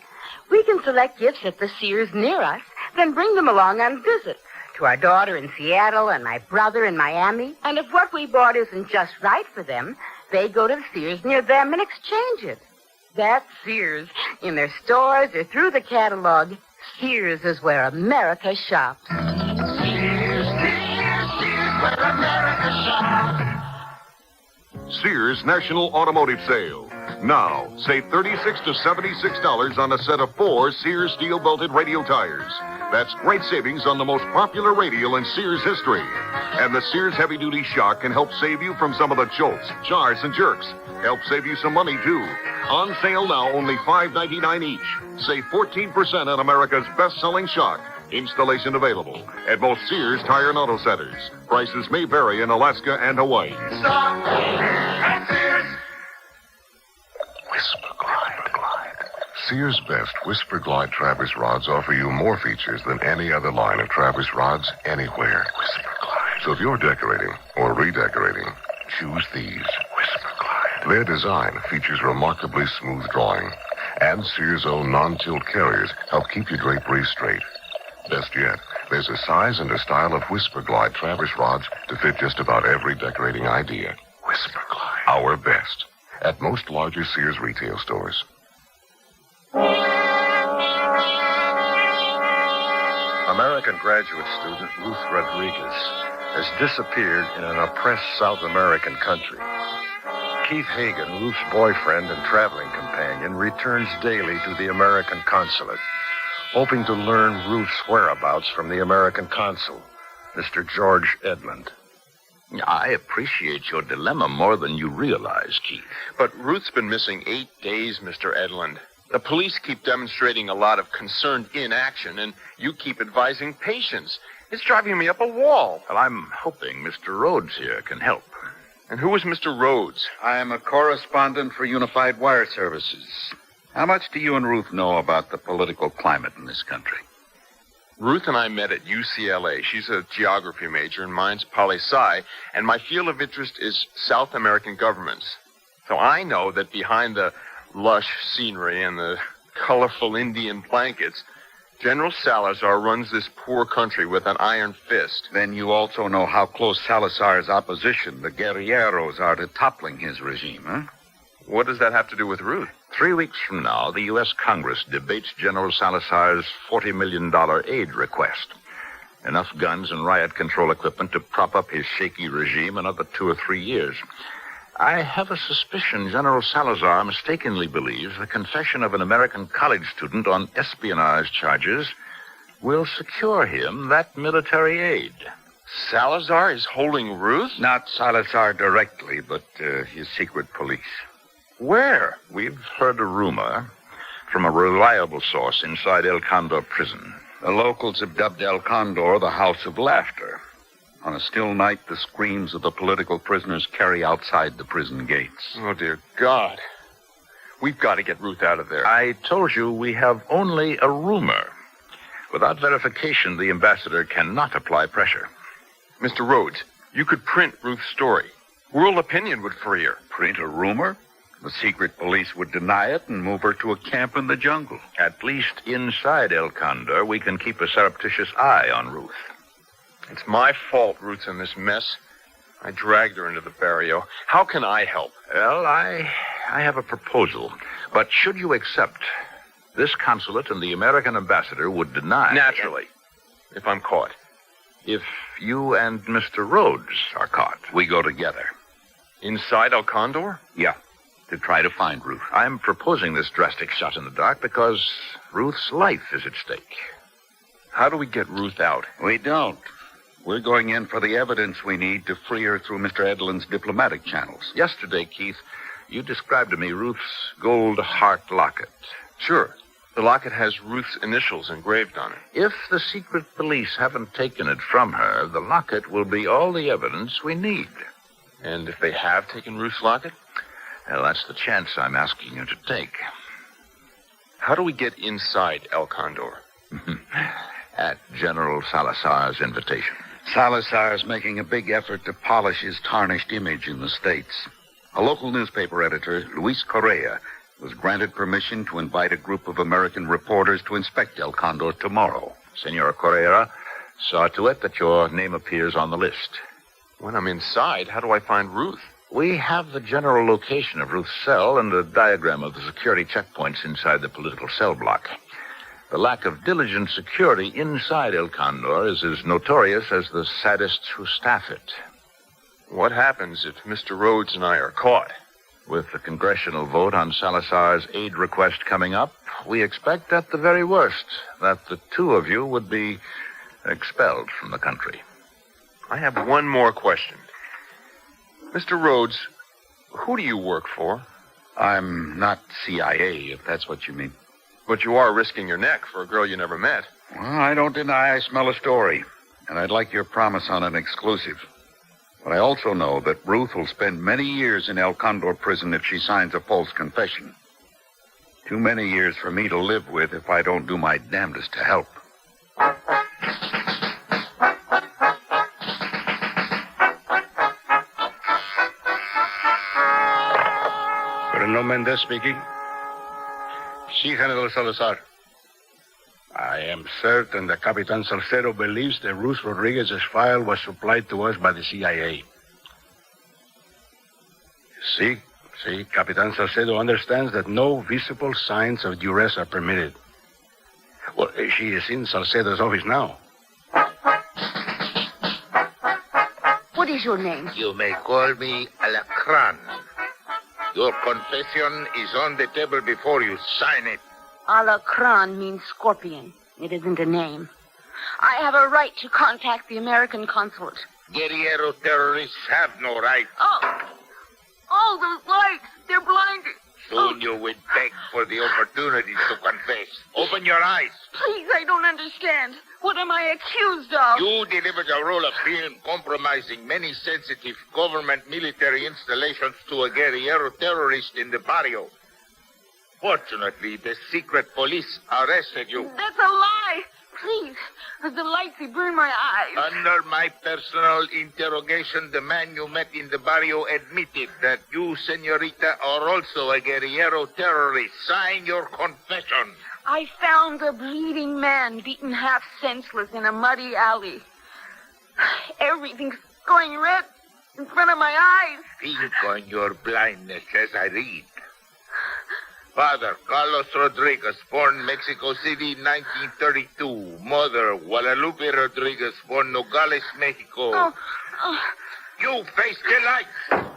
We can select gifts at the Sears near us, then bring them along on visits to our daughter in Seattle and my brother in Miami. And if what we bought isn't just right for them, they go to the Sears near them and exchange it. That's Sears. In their stores or through the catalog, Sears is where America shops. Sears, where America shops. Sears National Automotive Sale. Now, save $36 to $76 on a set of 4 Sears steel-belted radial tires. That's great savings on the most popular radial in Sears history. And the Sears heavy-duty shock can help save you from some of the jolts, jars, and jerks. Help save you some money, too. On sale now, only $5.99 each. Save 14% on America's best-selling shock. Installation available at most Sears Tire and Auto Centers. Prices may vary in Alaska and Hawaii. Stop at Sears. Whisper Glide. Sears' best Whisper Glide Travis rods offer you more features than any other line of Travis rods anywhere. Whisper Glide. So if you're decorating or redecorating, choose these. Whisper Glide. Their design features remarkably smooth drawing, and Sears' own non-tilt carriers help keep your draperies straight. Best yet, there's a size and a style of Whisper Glide Travis rods to fit just about every decorating idea. Whisper Glide. Our best. At most larger Sears retail stores. American graduate student Ruth Rodriguez has disappeared in an oppressed South American country. Keith Hagen, Ruth's boyfriend and traveling companion, returns daily to the American consulate, hoping to learn Ruth's whereabouts from the American consul, Mr. George Edmond. I appreciate your dilemma more than you realize, Keith. But Ruth's been missing 8 days, Mr. Edlund. The police keep demonstrating a lot of concerned inaction, and you keep advising patience. It's driving me up a wall. Well, I'm hoping Mr. Rhodes here can help. And who is Mr. Rhodes? I am a correspondent for Unified Wire Services. How much do you and Ruth know about the political climate in this country? Ruth and I met at UCLA. She's a geography major, and mine's poli-sci, and my field of interest is South American governments. So I know that behind the lush scenery and the colorful Indian blankets, General Salazar runs this poor country with an iron fist. Then you also know how close Salazar's opposition, the guerrilleros, are to toppling his regime, huh? What does that have to do with Ruth? 3 weeks from now, the U.S. Congress debates General Salazar's $40 million aid request. Enough guns and riot control equipment to prop up his shaky regime another 2 or 3 years. I have a suspicion General Salazar mistakenly believes the confession of an American college student on espionage charges will secure him that military aid. Salazar is holding Ruth? Not Salazar directly, but his secret police. Where? We've heard a rumor from a reliable source inside El Condor prison. The locals have dubbed El Condor the House of Laughter. On a still night, the screams of the political prisoners carry outside the prison gates. Oh, dear God. We've got to get Ruth out of there. I told you we have only a rumor. Without verification, the ambassador cannot apply pressure. Mr. Rhodes, you could print Ruth's story. World opinion would free her. Print a rumor? The secret police would deny it and move her to a camp in the jungle. At least inside El Condor, we can keep a surreptitious eye on Ruth. It's my fault Ruth's in this mess. I dragged her into the barrio. How can I help? Well, I have a proposal. But should you accept, this consulate and the American ambassador would deny. Naturally, if I'm caught. If you and Mr. Rhodes are caught, we go together. Inside El Condor? Yeah, to try to find Ruth. I'm proposing this drastic shot in the dark because Ruth's life is at stake. How do we get Ruth out? We don't. We're going in for the evidence we need to free her through Mr. Edlund's diplomatic channels. Yesterday, Keith, you described to me Ruth's gold heart locket. Sure. The locket has Ruth's initials engraved on it. If the secret police haven't taken it from her, the locket will be all the evidence we need. And if they have taken Ruth's locket? Well, that's the chance I'm asking you to take. How do we get inside El Condor? At General Salazar's invitation. Salazar's making a big effort to polish his tarnished image in the States. A local newspaper editor, Luis Correa, was granted permission to invite a group of American reporters to inspect El Condor tomorrow. Senor Correa saw to it that your name appears on the list. When I'm inside, how do I find Ruth? We have the general location of Ruth's cell and a diagram of the security checkpoints inside the political cell block. The lack of diligent security inside El Condor is as notorious as the sadists who staff it. What happens if Mr. Rhodes and I are caught? With the congressional vote on Salazar's aid request coming up, we expect at the very worst that the two of you would be expelled from the country. I have one more question. Mr. Rhodes, who do you work for? I'm not CIA, if that's what you mean. But you are risking your neck for a girl you never met. Well, I don't deny I smell a story, and I'd like your promise on an exclusive. But I also know that Ruth will spend many years in El Condor prison if she signs a false confession. Too many years for me to live with if I don't do my damnedest to help. Colonel Mendez speaking. Sí, General Salazar. I am certain that Capitan Salcedo believes that Ruth Rodriguez's file was supplied to us by the CIA. Sí, Capitan Salcedo understands that no visible signs of duress are permitted. Well, she is in Salcedo's office now. What is your name? You may call me Alacran. Your confession is on the table before you. Sign it. Alacran means scorpion. It isn't a name. I have a right to contact the American consulate. Guerrero terrorists have no right. Oh, those lights. They're blinding. Soon you will beg for the opportunity to confess. Open your eyes. Please, I don't understand. What am I accused of? You delivered a roll of film compromising many sensitive government military installations to a guerrillero terrorist in the barrio. Fortunately, the secret police arrested you. That's a lie. Please, the lights, they burn my eyes. Under my personal interrogation, the man you met in the barrio admitted that you, senorita, are also a guerrillero terrorist. Sign your confession. I found a bleeding man beaten half senseless in a muddy alley. Everything's going red in front of my eyes. Think on your blindness as I read. Father, Carlos Rodriguez, born Mexico City, 1932. Mother, Guadalupe Rodriguez, born Nogales, Mexico. You face the lights.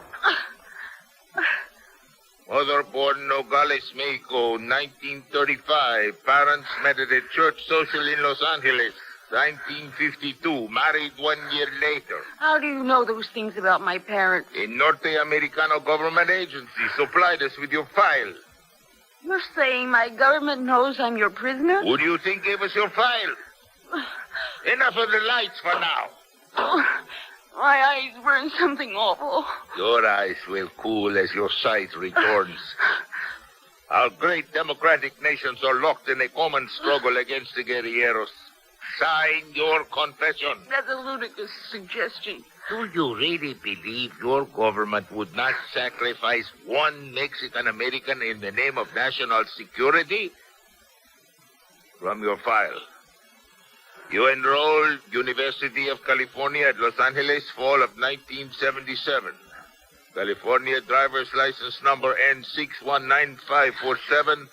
Mother, born Nogales, Mexico, 1935. Parents met at a church social in Los Angeles, 1952. Married 1 year later. How do you know those things about my parents? A Norte Americano government agency supplied us with your file. You're saying my government knows I'm your prisoner? Who do you think gave us your file? Enough of the lights for now. My eyes burn something awful. Your eyes will cool as your sight returns. Our great democratic nations are locked in a common struggle against the guerrilleros. Sign your confession. That's a ludicrous suggestion. Do you really believe your government would not sacrifice one Mexican American in the name of national security? From your file. You enrolled University of California at Los Angeles, fall of 1977. California driver's license number N619547,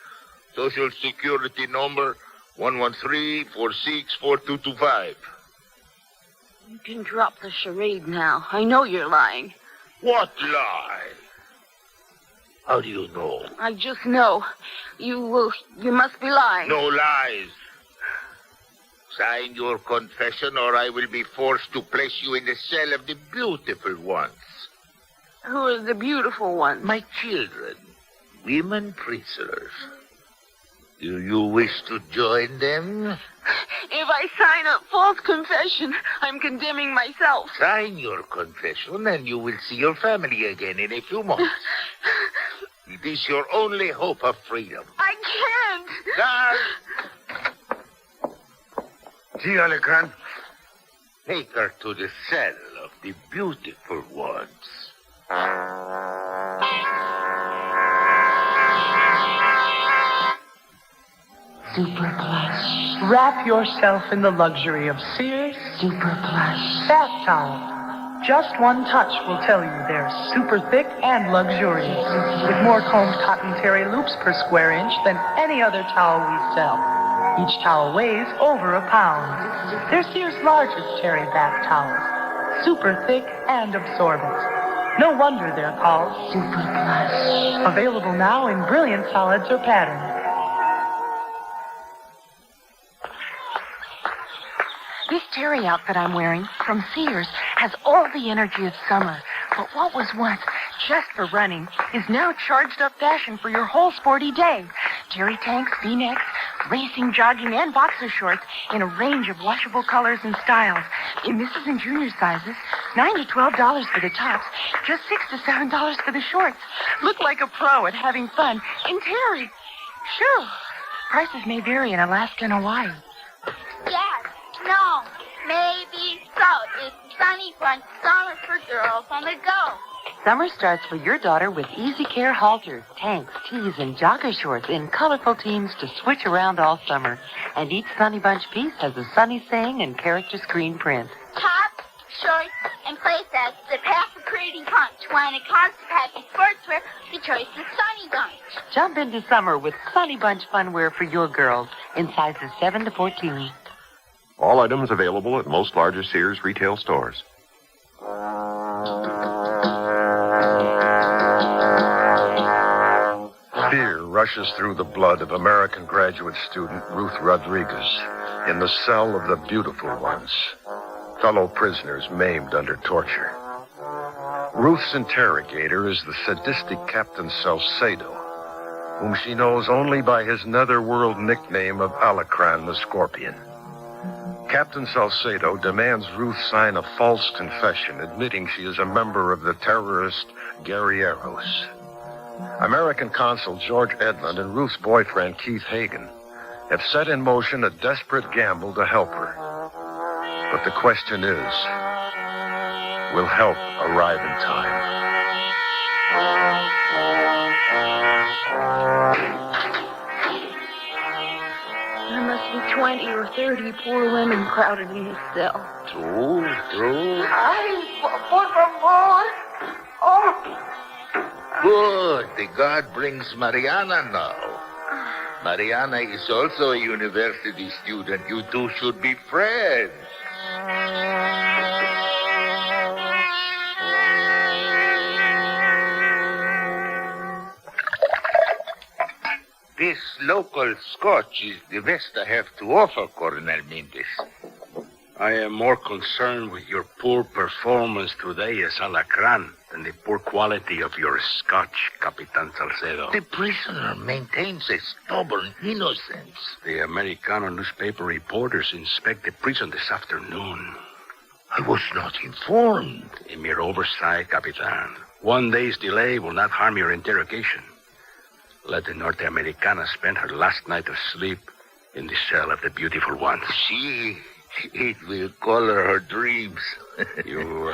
Social Security number 113464225. You can drop the charade now. I know you're lying. What lie? How do you know? I just know. You must be lying. No lies. Sign your confession or I will be forced to place you in the cell of the beautiful ones. Who are the beautiful ones? My children. Women prisoners. Do you wish to join them? If I sign a false confession, I'm condemning myself. Sign your confession and you will see your family again in a few months. It is your only hope of freedom. I can't. Guard! See, Alejandro. Take her to the cell of the beautiful ones. Super plush. Wrap yourself in the luxury of Sears Super Plush bath towel. Just one touch will tell you they're super thick and luxurious, with more combed cotton terry loops per square inch than any other towel we sell. Each towel weighs over a pound. They're Sears' largest terry bath towels, super thick and absorbent. No wonder they're called Super Plush. Available now in brilliant solids or patterns. This terry outfit I'm wearing from Sears has all the energy of summer. But what was once just for running is now charged up fashion for your whole sporty day. Terry tanks, V-necks, racing, jogging, and boxer shorts in a range of washable colors and styles. In Mrs. and Junior sizes, $9 to $12 for the tops, just $6 to $7 for the shorts. Look like a pro at having fun in Terry. Sure, prices may vary in Alaska and Hawaii. Yes, no, maybe so. It's Sunny Fun Summer for Girls on the Go. Summer starts for your daughter with Easy Care halters, tanks, tees, and jogger shorts in colorful teams to switch around all summer. And each Sunny Bunch piece has a Sunny saying and character screen print. Tops, shorts, and play sets that pass the pretty punch. When it comes to packing sportswear, the choice is Sunny Bunch. Jump into summer with Sunny Bunch funwear for your girls in sizes 7 to 14. All items available at most larger Sears retail stores. Fear rushes through the blood of American graduate student Ruth Rodriguez in the cell of the beautiful ones, fellow prisoners maimed under torture. Ruth's interrogator is the sadistic Captain Salcedo, whom she knows only by his netherworld nickname of Alacran the Scorpion. Captain Salcedo demands Ruth sign a false confession admitting she is a member of the terrorist guerrilleros. American Consul George Edlund and Ruth's boyfriend Keith Hagen have set in motion a desperate gamble to help her. But the question is, will help arrive in time? There must be 20 or 30 poor women crowded in this cell. True. Ay, por favor. Oh. Good. The god brings Mariana now. Mariana is also a university student. You two should be friends. This local scotch is the best I have to offer, Coronel Mendes. I am more concerned with your poor performance today as Alacran than the poor quality of your scotch, Capitan Salcedo. The prisoner maintains a stubborn innocence. The Americano newspaper reporters inspect the prison this afternoon. I was not informed. A mere oversight, Capitan. 1 day's delay will not harm your interrogation. Let the Norte Americana spend her last night of sleep in the cell of the beautiful ones. It will color her dreams. You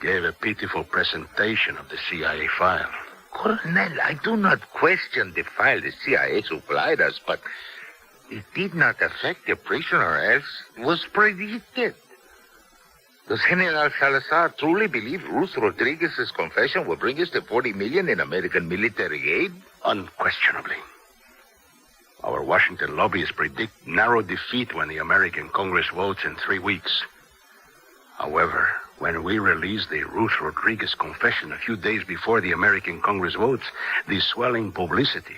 gave a pitiful presentation of the CIA file. Colonel, I do not question the file the CIA supplied us, but it did not affect the prisoner as was predicted. Does General Salazar truly believe Ruth Rodriguez's confession will bring us the $40 million in American military aid? Unquestionably. Our Washington lobbyists predict narrow defeat when the American Congress votes in 3 weeks. However, when we release the Ruth Rodriguez confession a few days before the American Congress votes, the swelling publicity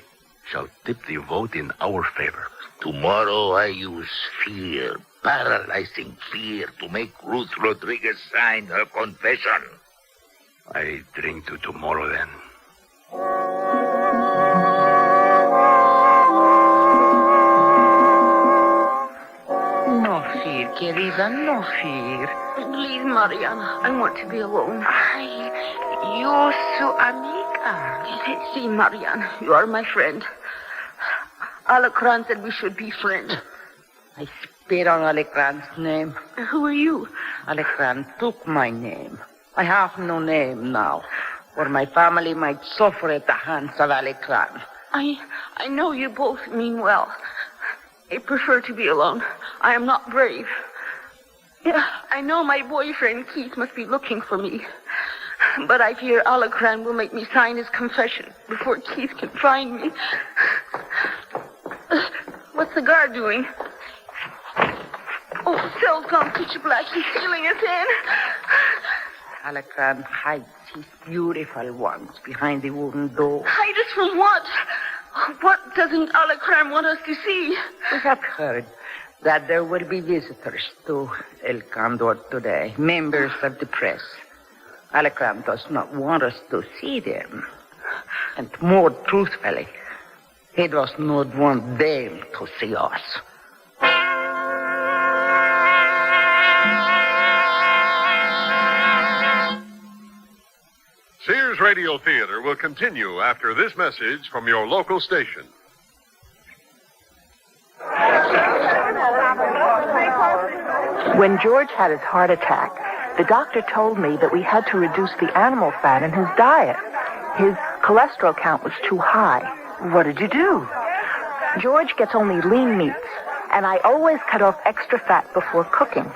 shall tip the vote in our favor. Tomorrow I use fear, paralyzing fear, to make Ruth Rodriguez sign her confession. I drink to tomorrow, then. No fear, querida, no fear. Please, Mariana, I want to be alone. Yo su amiga. See, Mariana, you are my friend. Alacran said we should be friends. I spit on Alacran's name. Who are you? Alacran took my name. I have no name now, or my family might suffer at the hands of Alacran. I know you both mean well. I prefer to be alone. I am not brave. Yeah, I know my boyfriend Keith must be looking for me. But I fear Alacran will make me sign his confession before Keith can find me. What's the guard doing? Oh, the cell's gone pitch black. He's sealing us in. Alacran hides his beautiful ones behind the wooden door. Hide us from what? What doesn't Alacran want us to see? We have heard that there will be visitors to El Condor today, members of the press. Alacran does not want us to see them. And more truthfully, he does not want them to see us. Sears Radio Theater will continue after this message from your local station. When George had his heart attack, the doctor told me that we had to reduce the animal fat in his diet. His cholesterol count was too high. What did you do? George gets only lean meats, and I always cut off extra fat before cooking.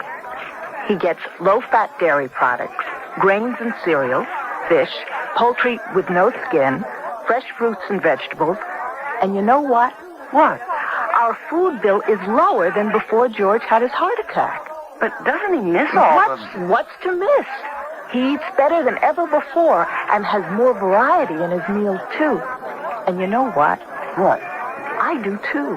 He gets low-fat dairy products, grains and cereal, fish, poultry with no skin, fresh fruits and vegetables. And you know what? What? Our food bill is lower than before George had his heart attack. But doesn't he miss all of them? What's to miss? He eats better than ever before and has more variety in his meals, too. And you know what? What? I do, too.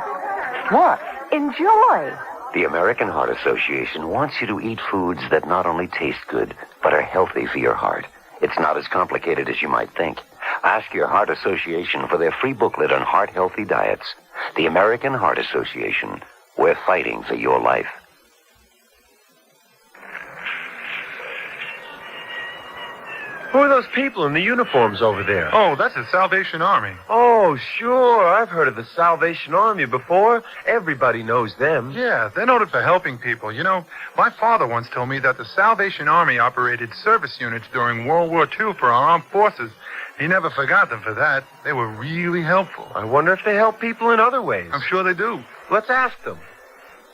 What? Enjoy. The American Heart Association wants you to eat foods that not only taste good, but are healthy for your heart. It's not as complicated as you might think. Ask your Heart Association for their free booklet on heart-healthy diets. The American Heart Association. We're fighting for your life. Who are those people in the uniforms over there? Oh, that's the Salvation Army. Oh, sure. I've heard of the Salvation Army before. Everybody knows them. Yeah, they're noted for helping people. You know, my father once told me that the Salvation Army operated service units during World War II for our armed forces. He never forgot them for that. They were really helpful. I wonder if they help people in other ways. I'm sure they do. Let's ask them.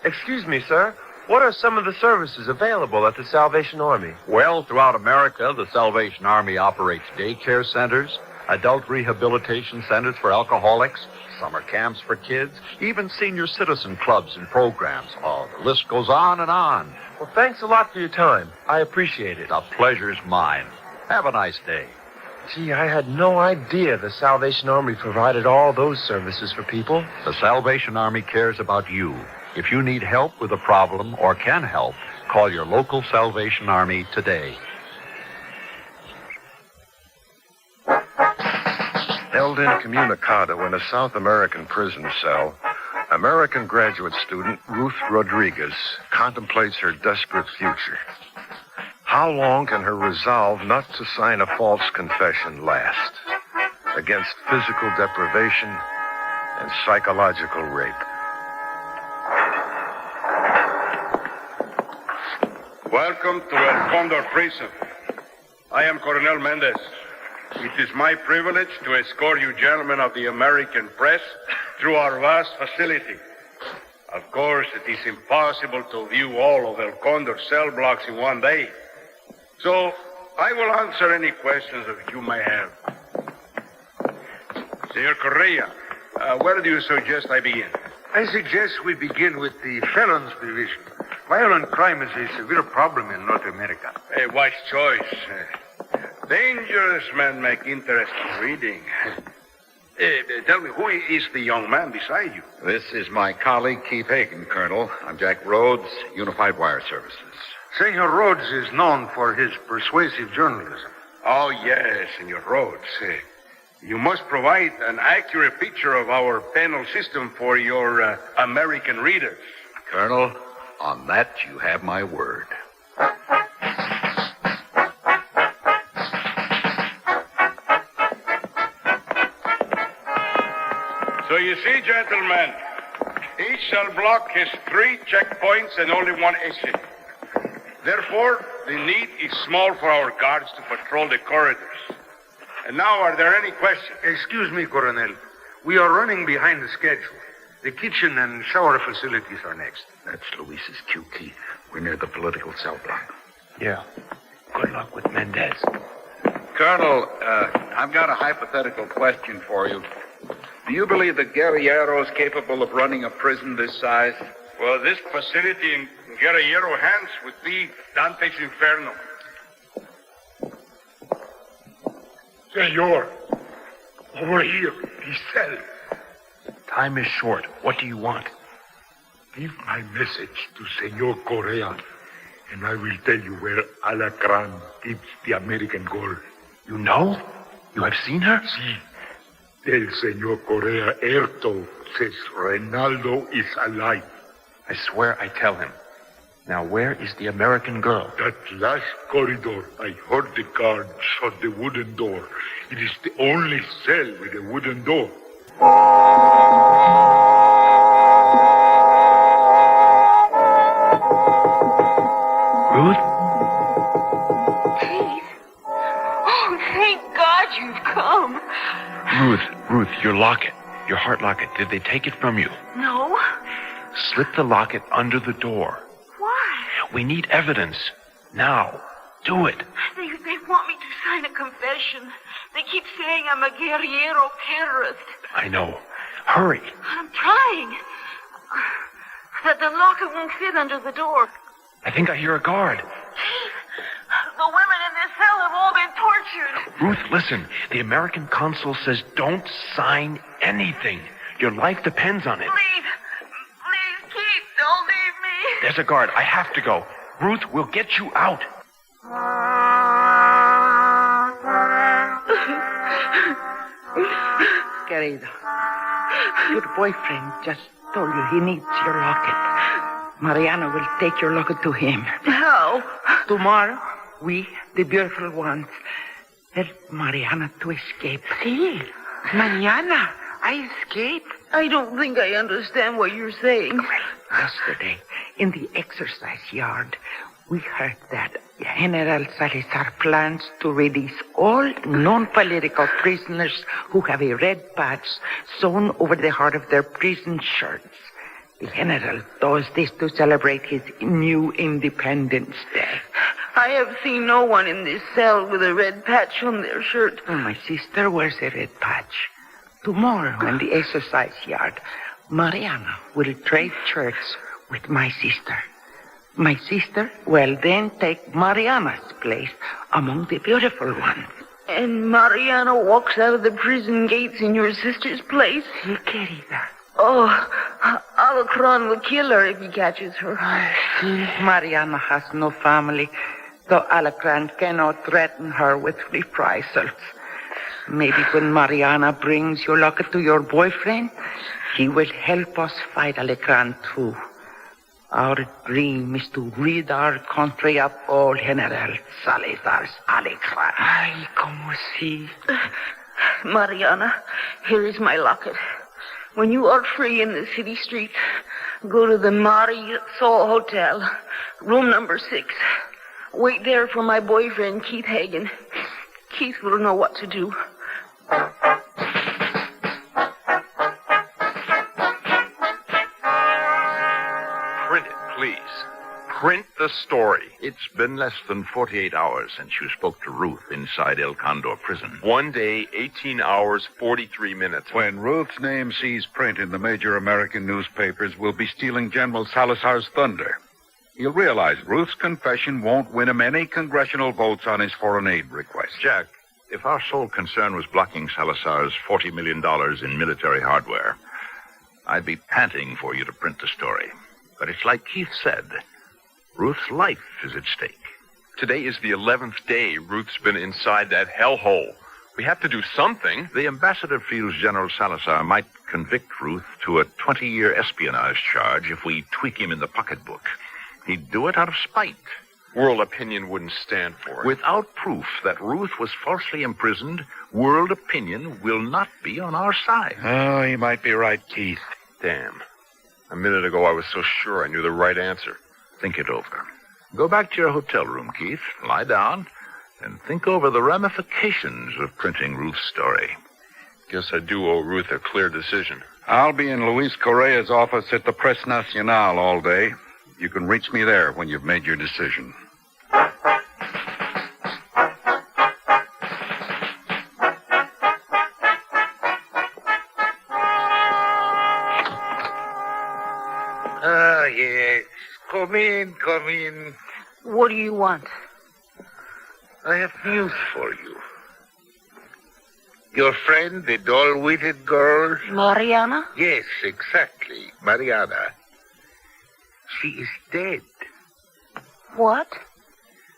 Excuse me, sir. What are some of the services available at the Salvation Army? Well, throughout America, the Salvation Army operates daycare centers, adult rehabilitation centers for alcoholics, summer camps for kids, even senior citizen clubs and programs. Oh, the list goes on and on. Well, thanks a lot for your time. I appreciate it. The pleasure's mine. Have a nice day. Gee, I had no idea the Salvation Army provided all those services for people. The Salvation Army cares about you. If you need help with a problem or can help, call your local Salvation Army today. Held incommunicado in a South American prison cell, American graduate student Ruth Rodriguez contemplates her desperate future. How long can her resolve not to sign a false confession last against physical deprivation and psychological rape? Welcome to El Condor Prison. I am Coronel Mendez. It is my privilege to escort you gentlemen of the American press through our vast facility. Of course, it is impossible to view all of El Condor cell blocks in one day. So, I will answer any questions that you may have. Senor Correa, where do you suggest I begin? I suggest we begin with the felons division. Violent crime is a severe problem in North America. A wise choice. Dangerous men make interesting reading. Tell me, who is the young man beside you? This is my colleague, Keith Hagen, Colonel. I'm Jack Rhodes, Unified Wire Services. Senor Rhodes is known for his persuasive journalism. Oh, yes, Senor Rhodes. You must provide an accurate picture of our penal system for your American readers. Colonel, on that you have my word. So you see, gentlemen, each cell block has 3 checkpoints and only 1 exit. Therefore, the need is small for our guards to patrol the corridors. And now, are there any questions? Excuse me, Coronel. We are running behind the schedule. The kitchen and shower facilities are next. That's Luis's cue, Keith. We're near the political cell block. Yeah. Good luck with Mendez. Colonel, I've got a hypothetical question for you. Do you believe that Guerrero is capable of running a prison this size? Well, this facility in Guerrero hands would be Dante's Inferno. Senor, over here, the cell. Time is short. What do you want? Give my message to Senor Correa, and I will tell you where Alacran keeps the American gold. You know? You have seen her? Si. Tell Senor Correa Erto says Reynaldo is alive. I swear I tell him. Now, where is the American girl? That last corridor, I heard the guard shut the wooden door. It is the only cell with a wooden door. Ruth? Keith? Oh, thank God you've come. Ruth, your locket. Your heart locket. Did they take it from you? No. Slip the locket under the door. Why? We need evidence. Now. Do it. They want me to sign a confession. They keep saying I'm a Guerrero terrorist. I know. Hurry. I'm trying. The locket won't fit under the door. I think I hear a guard. The women in this cell have all been tortured. Ruth, listen. The American consul says don't sign anything. Your life depends on it. Please, Keith, don't leave me. There's a guard. I have to go. Ruth, we'll get you out. Querido, your boyfriend just told you he needs your locket. Mariana will take your locket to him. How? Tomorrow, we, the beautiful ones, help Mariana to escape. See? Mariana, I escape. I don't think I understand what you're saying. Yesterday, in the exercise yard, we heard that General Salazar plans to release all non-political prisoners who have a red patch sewn over the heart of their prison shirts. The General does this to celebrate his new Independence Day. I have seen no one in this cell with a red patch on their shirt. Oh, my sister wears a red patch. Tomorrow in the exercise yard, Mariana will trade shirts with my sister. My sister will then take Mariana's place among the beautiful ones. And Mariana walks out of the prison gates in your sister's place? Sí, querida. Oh, Alacron will kill her if he catches her. Mariana has no family, though Alacron cannot threaten her with reprisals. Maybe when Mariana brings your locket to your boyfriend, he will help us fight Alacron too. Our dream is to rid our country of all General Salazar's Alacron. Ay, como si. Mariana, here is my locket. When you are free in the city street, go to the Marisol Hotel, room number 6. Wait there for my boyfriend, Keith Hagen. Keith will know what to do. Print it, please. Print the story. It's been less than 48 hours since you spoke to Ruth inside El Condor prison. 1 day, 18 hours, 43 minutes. When Ruth's name sees print in the major American newspapers, we'll be stealing General Salazar's thunder. He'll realize Ruth's confession won't win him any congressional votes on his foreign aid request. Jack, if our sole concern was blocking Salazar's $40 million in military hardware, I'd be panting for you to print the story. But it's like Keith said, Ruth's life is at stake. Today is the 11th day Ruth's been inside that hellhole. We have to do something. The ambassador feels General Salazar might convict Ruth to a 20-year espionage charge if we tweak him in the pocketbook. He'd do it out of spite. World opinion wouldn't stand for it. Without proof that Ruth was falsely imprisoned, world opinion will not be on our side. Oh, he might be right, Keith. Damn. A minute ago, I was so sure I knew the right answer. Think it over. Go back to your hotel room, Keith. Lie down and think over the ramifications of printing Ruth's story. Guess I do owe Ruth a clear decision. I'll be in Luis Correa's office at the Press Nacional all day. You can reach me there when you've made your decision. Ah, yes. Come in, come in. What do you want? I have news for you. Your friend, the dull-witted girl? Mariana? Yes, exactly. Mariana. She is dead. What?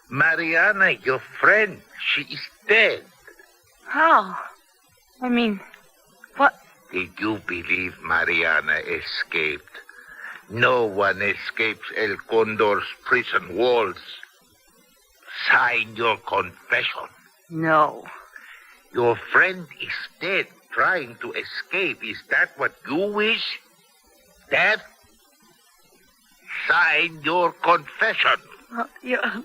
Mariana, your friend. She is dead. How? I mean, what? Did you believe Mariana escaped? No one escapes El Condor's prison walls. Sign your confession. No. Your friend is dead, trying to escape. Is that what you wish? Death? Sign your confession. Mariana.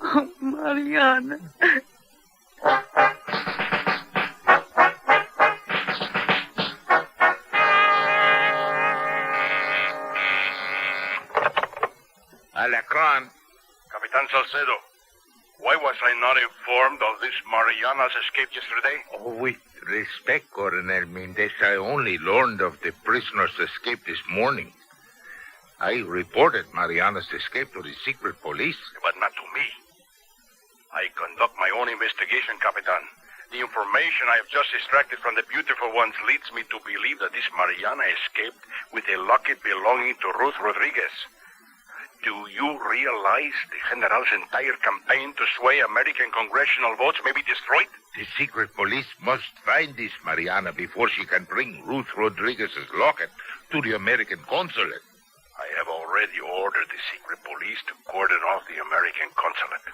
Oh, Mariana. Alacron. Capitan Salcedo, why was I not informed of this Mariana's escape yesterday? Oh, with respect, Coronel Mendez, I only learned of the prisoner's escape this morning. I reported Mariana's escape to the secret police. But not to me. I conduct my own investigation, Capitan. The information I have just extracted from the beautiful ones leads me to believe that this Mariana escaped with a locket belonging to Ruth Rodriguez. Do you realize the General's entire campaign to sway American congressional votes may be destroyed? The secret police must find this Mariana before she can bring Ruth Rodriguez's locket to the American consulate. I have already ordered the secret police to cordon off the American consulate.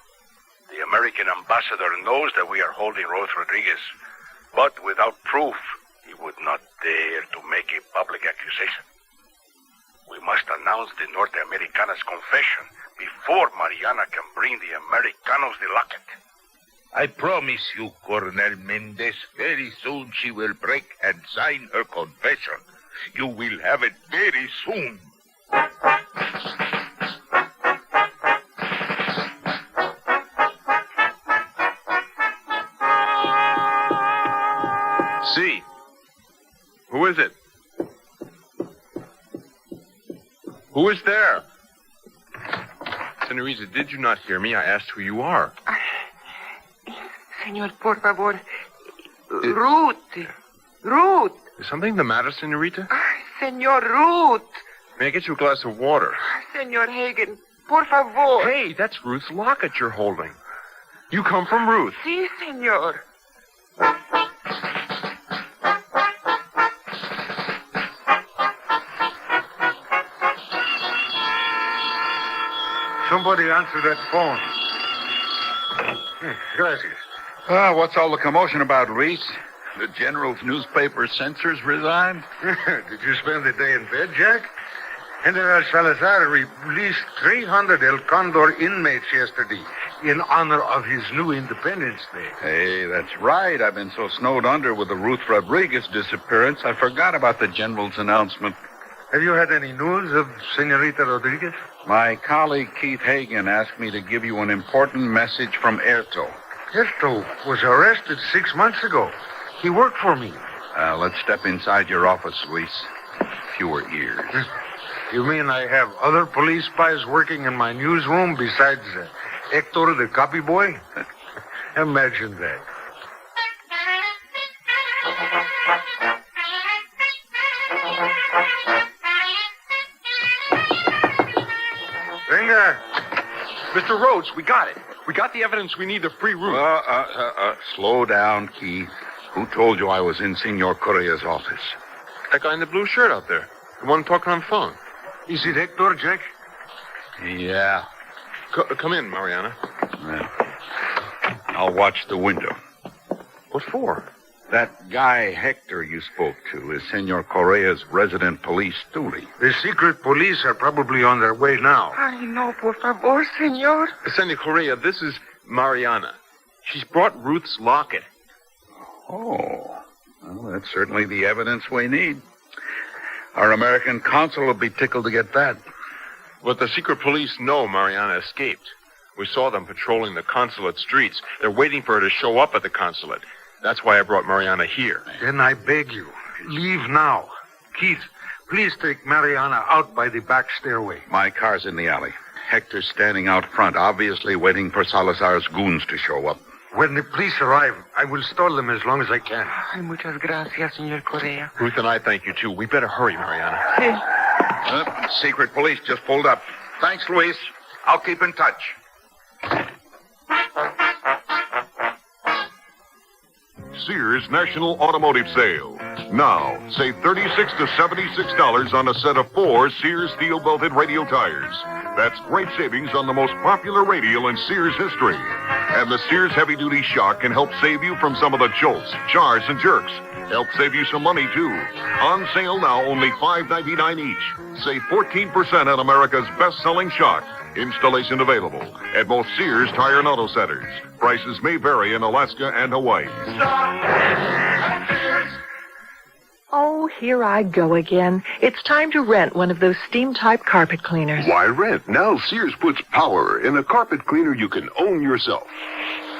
The American ambassador knows that we are holding Ruth Rodriguez, but without proof, he would not dare to make a public accusation. We must announce the Norte Americana's confession before Mariana can bring the Americanos the locket. I promise you, Coronel Mendez, very soon she will break and sign her confession. You will have it very soon. Who is there? Senorita, did you not hear me? I asked who you are. Senor, por favor. Ruth. Ruth. Is something the matter, Senorita? Senor Ruth. May I get you a glass of water? Senor Hagen, por favor. Hey, that's Ruth's locket you're holding. You come from Ruth. Si, senor. Somebody answer that phone. Gracias. What's all the commotion about, Reese? The General's newspaper censors resigned? Did you spend the day in bed, Jack? General Salazar released 300 El Condor inmates yesterday in honor of his new Independence Day. Hey, that's right. I've been so snowed under with the Ruth Rodriguez disappearance, I forgot about the General's announcement. Have you had any news of Senorita Rodriguez? My colleague Keith Hagen asked me to give you an important message from Erto. Erto was arrested 6 months ago. He worked for me. Let's step inside your office, Luis. Fewer ears. You mean I have other police spies working in my newsroom besides Hector, the copy boy? Imagine that. Venga. Mr. Rhodes, we got it. We got the evidence we need to free Ruth. Slow down, Keith. Who told you I was in Senor Correa's office? That guy in the blue shirt out there. The one talking on the phone. Is it Hector, Jack? Yeah. Come in, Mariana. I'll watch the window. What for? That guy Hector you spoke to is Senor Correa's resident police stoolie. The secret police are probably on their way now. Ay, no, por favor, senor. Senor Correa, this is Mariana. She's brought Ruth's locket. Oh, well, that's certainly the evidence we need. Our American consul will be tickled to get that. But the secret police know Mariana escaped. We saw them patrolling the consulate streets. They're waiting for her to show up at the consulate. That's why I brought Mariana here. Then I beg you, leave now. Keith, please take Mariana out by the back stairway. My car's in the alley. Hector's standing out front, obviously waiting for Salazar's goons to show up. When the police arrive, I will stall them as long as I can. Ay, muchas gracias, Senor Correa. Ruth and I thank you, too. We better hurry, Mariana. Secret police just pulled up. Thanks, Luis. I'll keep in touch. Sears National Automotive Sale. Now, save $36 to $76 on a set of 4 Sears steel-belted radial tires. That's great savings on the most popular radial in Sears history. And the Sears heavy-duty shock can help save you from some of the jolts, jars, and jerks. Help save you some money, too. On sale now, only $5.99 each. Save 14% on America's best-selling shock. Installation available at most Sears Tire and Auto Centers. Prices may vary in Alaska and Hawaii. Oh, here I go again. It's time to rent one of those steam-type carpet cleaners. Why rent? Now Sears puts power in a carpet cleaner you can own yourself.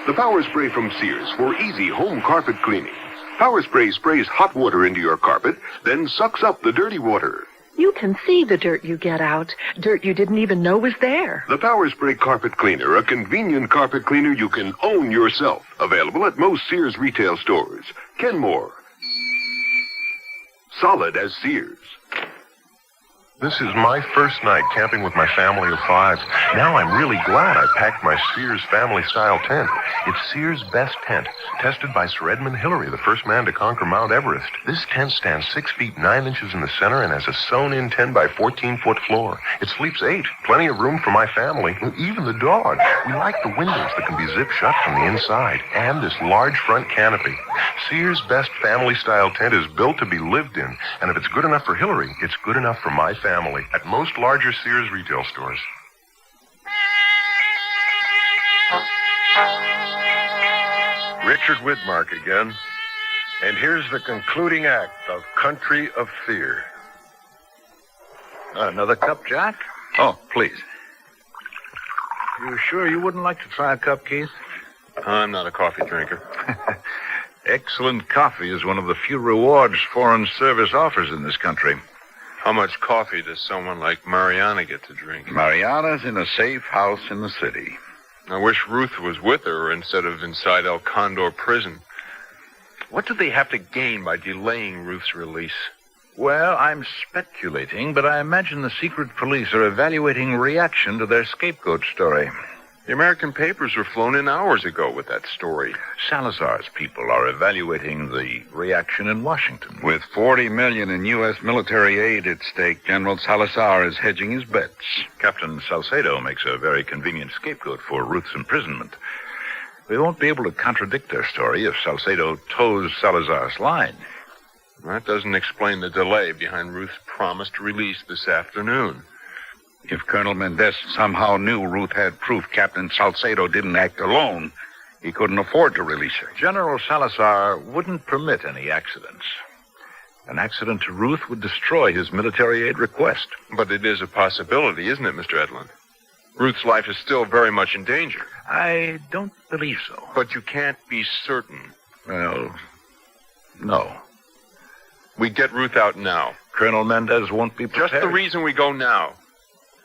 The Power Spray from Sears for easy home carpet cleaning. Power Spray sprays hot water into your carpet, then sucks up the dirty water. You can see the dirt you get out. Dirt you didn't even know was there. The Power Spray Carpet Cleaner, a convenient carpet cleaner you can own yourself. Available at most Sears retail stores. Kenmore. Solid as Sears. This is my first night camping with my family of 5. Now I'm really glad I packed my Sears family-style tent. It's Sears' best tent, tested by Sir Edmund Hillary, the first man to conquer Mount Everest. This tent stands 6 feet 9 inches in the center and has a sewn-in 10 by 14-foot floor. It sleeps 8, plenty of room for my family, even the dog. We like the windows that can be zipped shut from the inside, and this large front canopy. Sears' best family-style tent is built to be lived in, and if it's good enough for Hillary, it's good enough for my family at most larger Sears retail stores. Richard Widmark again. And here's the concluding act of Country of Fear. Another cup, Jack? Oh, please. You sure you wouldn't like to try a cup, Keith? I'm not a coffee drinker. Excellent coffee is one of the few rewards Foreign Service offers in this country. How much coffee does someone like Mariana get to drink? Mariana's in a safe house in the city. I wish Ruth was with her instead of inside El Condor prison. What do they have to gain by delaying Ruth's release? Well, I'm speculating, but I imagine the secret police are evaluating reaction to their scapegoat story. The American papers were flown in hours ago with that story. Salazar's people are evaluating the reaction in Washington. With $40 million in U.S. military aid at stake, General Salazar is hedging his bets. Captain Salcedo makes a very convenient scapegoat for Ruth's imprisonment. We won't be able to contradict their story if Salcedo toes Salazar's line. That doesn't explain the delay behind Ruth's promised release this afternoon. If Colonel Mendez somehow knew Ruth had proof Captain Salcedo didn't act alone, he couldn't afford to release her. General Salazar wouldn't permit any accidents. An accident to Ruth would destroy his military aid request. But it is a possibility, isn't it, Mr. Edlund? Ruth's life is still very much in danger. I don't believe so. But you can't be certain. Well, no. We get Ruth out now. Colonel Mendez won't be prepared. Just the reason we go now.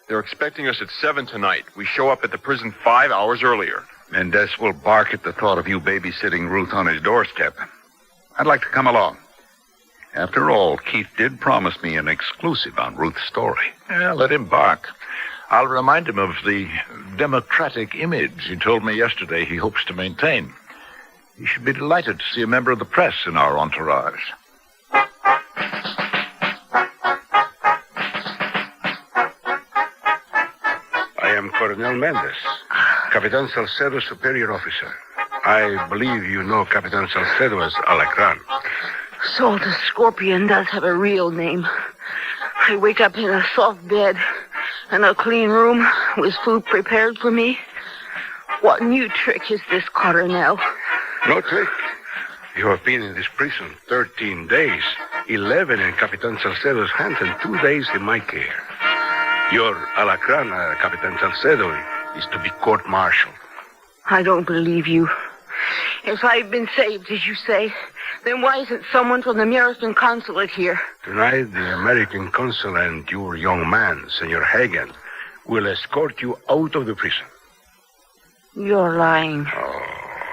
They're expecting us at 7 tonight. We show up at the prison 5 hours earlier. Mendez will bark at the thought of you babysitting Ruth on his doorstep. I'd like to come along. After all, Keith did promise me an exclusive on Ruth's story. Yeah, let him bark. I'll remind him of the democratic image he told me yesterday he hopes to maintain. He should be delighted to see a member of the press in our entourage. I am Colonel Mendez, Capitan Salcedo's superior officer. I believe you know Capitan Salcedo as Alacran. So the scorpion does have a real name. I wake up in a soft bed and a clean room with food prepared for me. What new trick is this, Coronel? No trick. You have been in this prison 13 days, 11 in Capitan Salcedo's hands and 2 days in my care. Your Alacran, Capitan Salcedo, is to be court-martialed. I don't believe you. If I've been saved, as you say, then why isn't someone from the American consulate here? Tonight, the American consul and your young man, Senor Hagen, will escort you out of the prison. You're lying. Oh,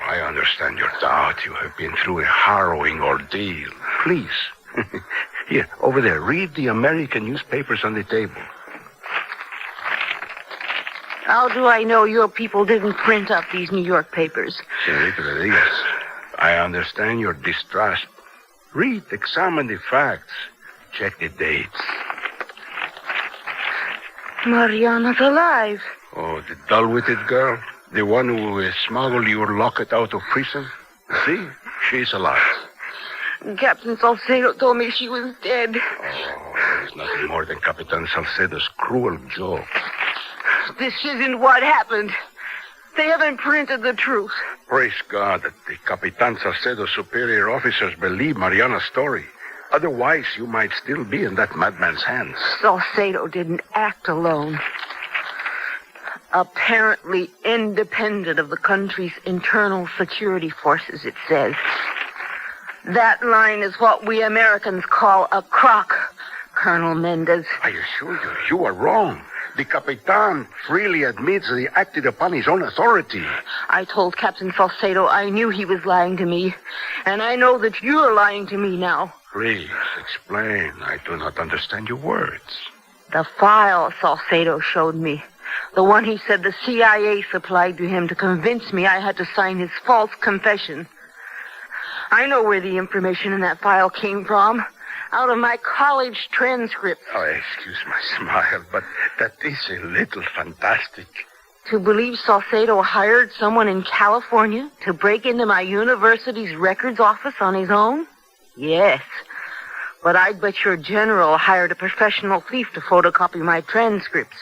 I understand your doubt. You have been through a harrowing ordeal. Please. Here, over there, read the American newspapers on the table. How do I know your people didn't print up these New York papers? Senorita Rodriguez, I understand your distrust. Read, examine the facts. Check the dates. Mariana's alive. Oh, the dull-witted girl? The one who smuggled your locket out of prison? See, she's alive. Captain Salcedo told me she was dead. Oh, it's nothing more than Capitan Salcedo's cruel joke. This isn't what happened. They haven't printed the truth. Praise God that the Capitan Salcedo's superior officers believe Mariana's story. Otherwise, you might still be in that madman's hands. Salcedo didn't act alone. Apparently independent of the country's internal security forces, it says. That line is what we Americans call a crock, Colonel Mendez. I assure you, you are wrong. The Capitan freely admits that he acted upon his own authority. I told Captain Salcedo I knew he was lying to me, and I know that you're lying to me now. Please, explain. I do not understand your words. The file Salcedo showed me, the one he said the CIA supplied to him to convince me I had to sign his false confession. I know where the information in that file came from. Out of my college transcripts. Oh, excuse my smile, but that is a little fantastic. To believe Salcedo hired someone in California to break into my university's records office on his own? Yes. But I'd bet your general hired a professional thief to photocopy my transcripts,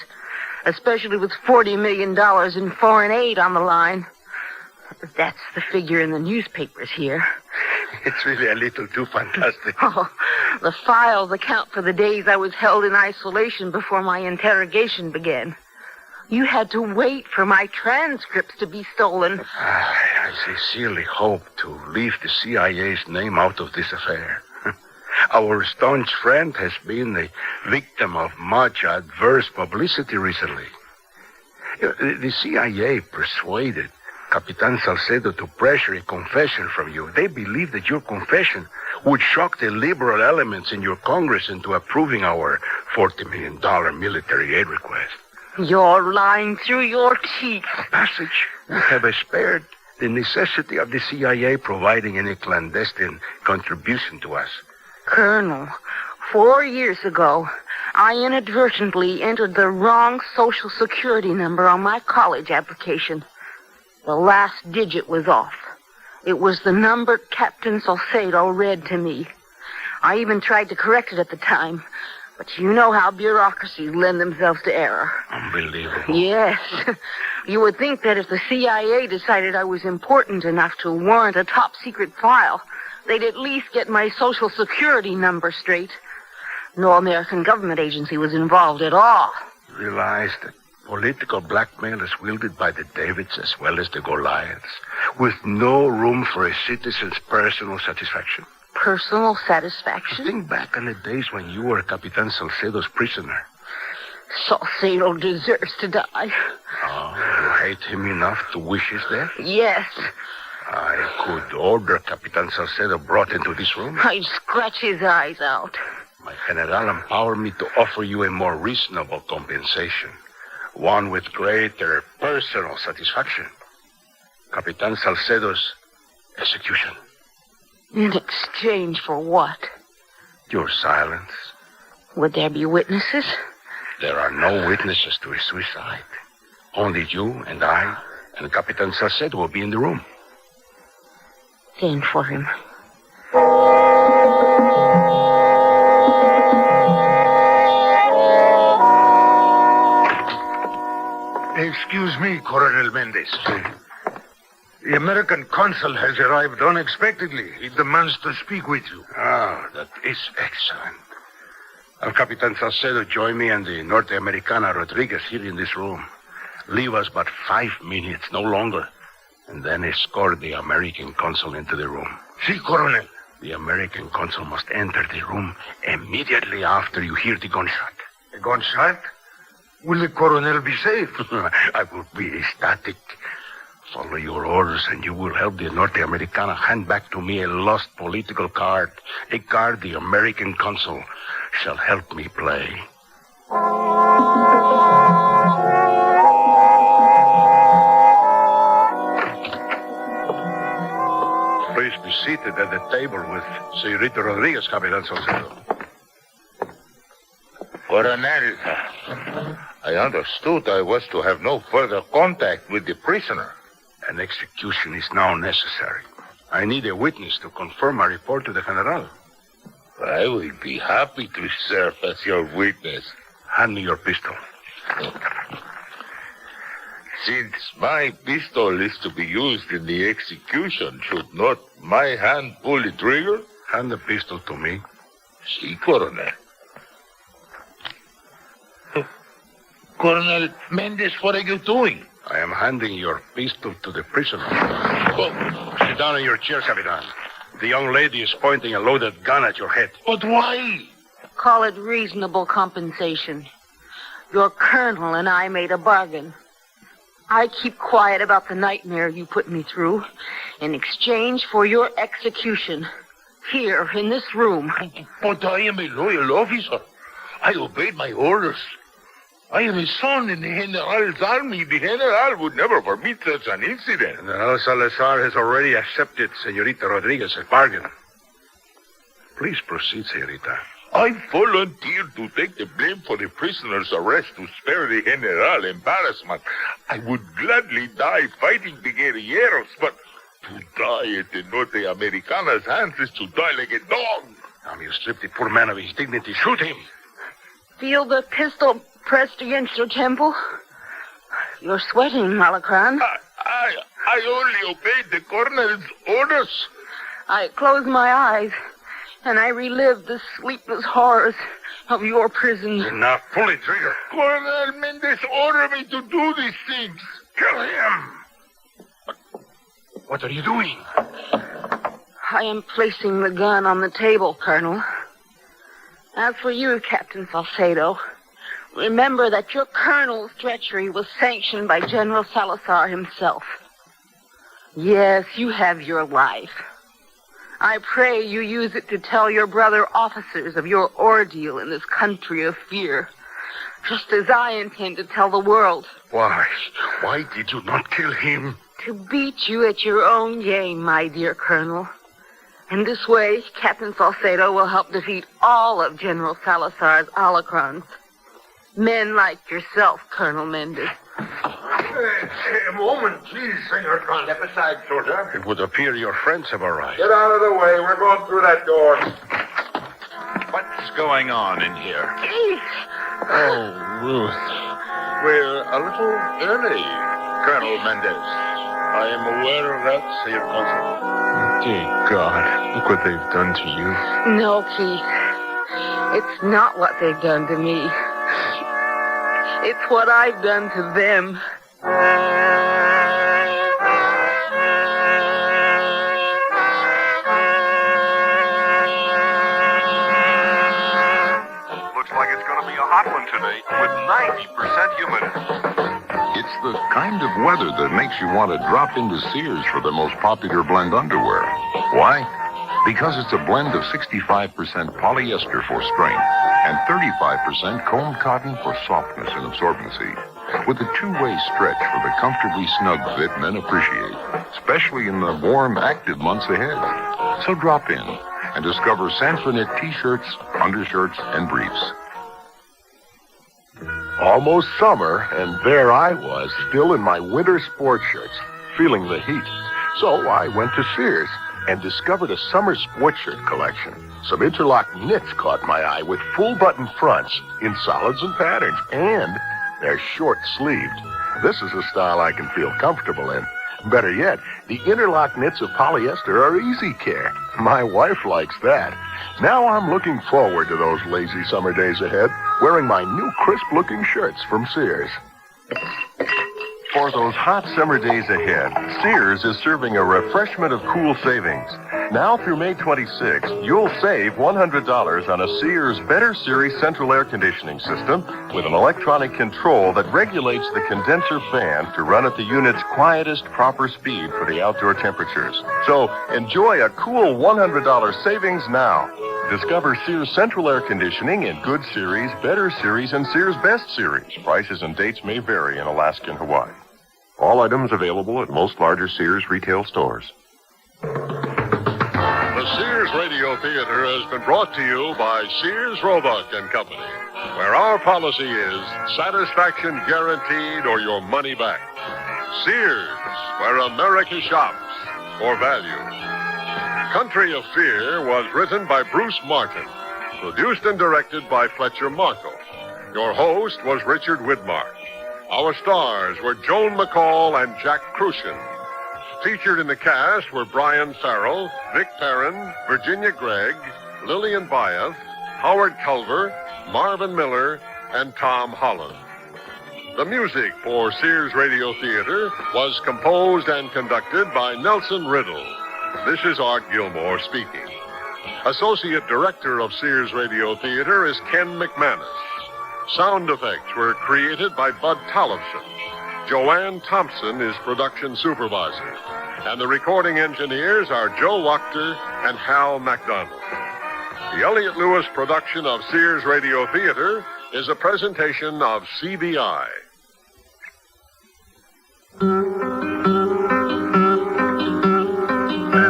especially with $40 million in foreign aid on the line. That's the figure in the newspapers here. It's really a little too fantastic. Oh, the files account for the days I was held in isolation before my interrogation began. You had to wait for my transcripts to be stolen. I sincerely hope to leave the CIA's name out of this affair. Our staunch friend has been the victim of much adverse publicity recently. The CIA persuaded Capitan Salcedo to pressure a confession from you. They believe that your confession would shock the liberal elements in your Congress into approving our $40 million military aid request. You're lying through your teeth. Passage would have spared the necessity of the CIA providing any clandestine contribution to us. Colonel, 4 years ago, I inadvertently entered the wrong Social Security number on my college application. The last digit was off. It was the number Captain Salcedo read to me. I even tried to correct it at the time, but you know how bureaucracies lend themselves to error. Unbelievable. Yes. You would think that if the CIA decided I was important enough to warrant a top-secret file, they'd at least get my Social Security number straight. No American government agency was involved at all. Realize that political blackmail is wielded by the Davids as well as the Goliaths, with no room for a citizen's personal satisfaction. Personal satisfaction? Think back on the days when you were Capitan Salcedo's prisoner. Salcedo deserves to die. Oh, you hate him enough to wish his death? Yes. I could order Capitan Salcedo brought into this room. I'd scratch his eyes out. My general empowered me to offer you a more reasonable compensation, one with greater personal satisfaction. Capitan Salcedo's execution. In exchange for what? Your silence. Would there be witnesses? There are no witnesses to a suicide. Only you and I and Capitan Salcedo will be in the room. Send for him. Excuse me, Coronel Mendez. The American consul has arrived unexpectedly. He demands to speak with you. Ah, that is excellent. Have Capitan Salcedo join me and the Norte Americana Rodriguez here in this room. Leave us but 5 minutes, no longer, and then escort the American consul into the room. Si, Coronel. The American consul must enter the room immediately after you hear the gunshot. A gunshot? Will the Coronel be safe? I will be ecstatic. Follow your orders, and you will help the Norte Americana hand back to me a lost political card. A card the American consul shall help me play. Please be seated at the table with Señorita Rodriguez, Capitan Salcedo. Coronel, I understood I was to have no further contact with the prisoner. An execution is now necessary. I need a witness to confirm my report to the General. I will be happy to serve as your witness. Hand me your pistol. Since my pistol is to be used in the execution, should not my hand pull the trigger? Hand the pistol to me. Si, Coronel. Colonel Mendez, what are you doing? I am handing your pistol to the prisoner. Oh, sit down in your chair, Capitan. The young lady is pointing a loaded gun at your head. But why? Call it reasonable compensation. Your colonel and I made a bargain. I keep quiet about the nightmare you put me through in exchange for your execution here in this room. But I am a loyal officer. I obeyed my orders. I am a son in the General's army. The General would never permit such an incident. General Salazar has already accepted Señorita Rodriguez's bargain. Please proceed, Señorita. I volunteered to take the blame for the prisoner's arrest to spare the General embarrassment. I would gladly die fighting the guerrilleros, but to die at the Norte Americana's hands is to die like a dog. Now you strip the poor man of his dignity. Shoot him. Feel the pistol pressed against your temple? You're sweating, Malacran. I only obeyed the colonel's orders. I close my eyes, and I relive the sleepless horrors of your prison. Now, pull the trigger. Colonel Mendez ordered me to do these things. Kill him. What are you doing? I am placing the gun on the table, Colonel. As for you, Captain Salcedo, remember that your colonel's treachery was sanctioned by General Salazar himself. Yes, you have your life. I pray you use it to tell your brother officers of your ordeal in this country of fear, just as I intend to tell the world. Why? Why did you not kill him? To beat you at your own game, my dear Colonel. In this way, Captain Salcedo will help defeat all of General Salazar's Alacrons. Men like yourself, Colonel Mendez. A moment, please, Senor Con. Step aside, soldier. It would appear your friends have arrived. Get out of the way. We're going through that door. What's going on in here? Oh, Ruth. We're a little early, Colonel Mendez. I am aware of that, Senor Consul. Dear God, look what they've done to you. No, Keith. It's not what they've done to me. It's what I've done to them. Looks like it's going to be a hot one today with 90% humidity. It's the kind of weather that makes you want to drop into Sears for the most popular blend underwear. Why? Because it's a blend of 65% polyester for strength and 35% combed cotton for softness and absorbency, with a two-way stretch for the comfortably snug fit men appreciate, especially in the warm, active months ahead. So drop in and discover Sanfranit t-shirts, undershirts, and briefs. Almost summer, and there I was, still in my winter sports shirts, feeling the heat. So I went to Sears and discovered a summer sports shirt collection. Some interlock knits caught my eye with full-button fronts in solids and patterns, and they're short-sleeved. This is a style I can feel comfortable in. Better yet, the interlock knits of polyester are easy care. My wife likes that. Now I'm looking forward to those lazy summer days ahead, wearing my new crisp-looking shirts from Sears. For those hot summer days ahead, Sears is serving a refreshment of cool savings. Now through May 26, you'll save $100 on a Sears Better Series central air conditioning system with an electronic control that regulates the condenser fan to run at the unit's quietest proper speed for the outdoor temperatures. So enjoy a cool $100 savings now. Discover Sears Central Air Conditioning in Good Series, Better Series, and Sears Best Series. Prices and dates may vary in Alaska and Hawaii. All items available at most larger Sears retail stores. The Sears Radio Theater has been brought to you by Sears Roebuck and Company, where our policy is satisfaction guaranteed or your money back. Sears, where America shops for value. Country of Fear was written by Bruce Martin, produced and directed by Fletcher Markle. Your host was Richard Widmark. Our stars were Joan McCall and Jack Crucian. Featured in the cast were Brian Farrell, Vic Perrin, Virginia Gregg, Lillian Byeth, Howard Culver, Marvin Miller, and Tom Holland. The music for Sears Radio Theater was composed and conducted by Nelson Riddle. This is Art Gilmore speaking. Associate Director of Sears Radio Theater is Ken McManus. Sound effects were created by Bud Tollefson. Joanne Thompson is production supervisor. And the recording engineers are Joe Wachter and Hal MacDonald. The Elliott Lewis production of Sears Radio Theater is a presentation of CBI.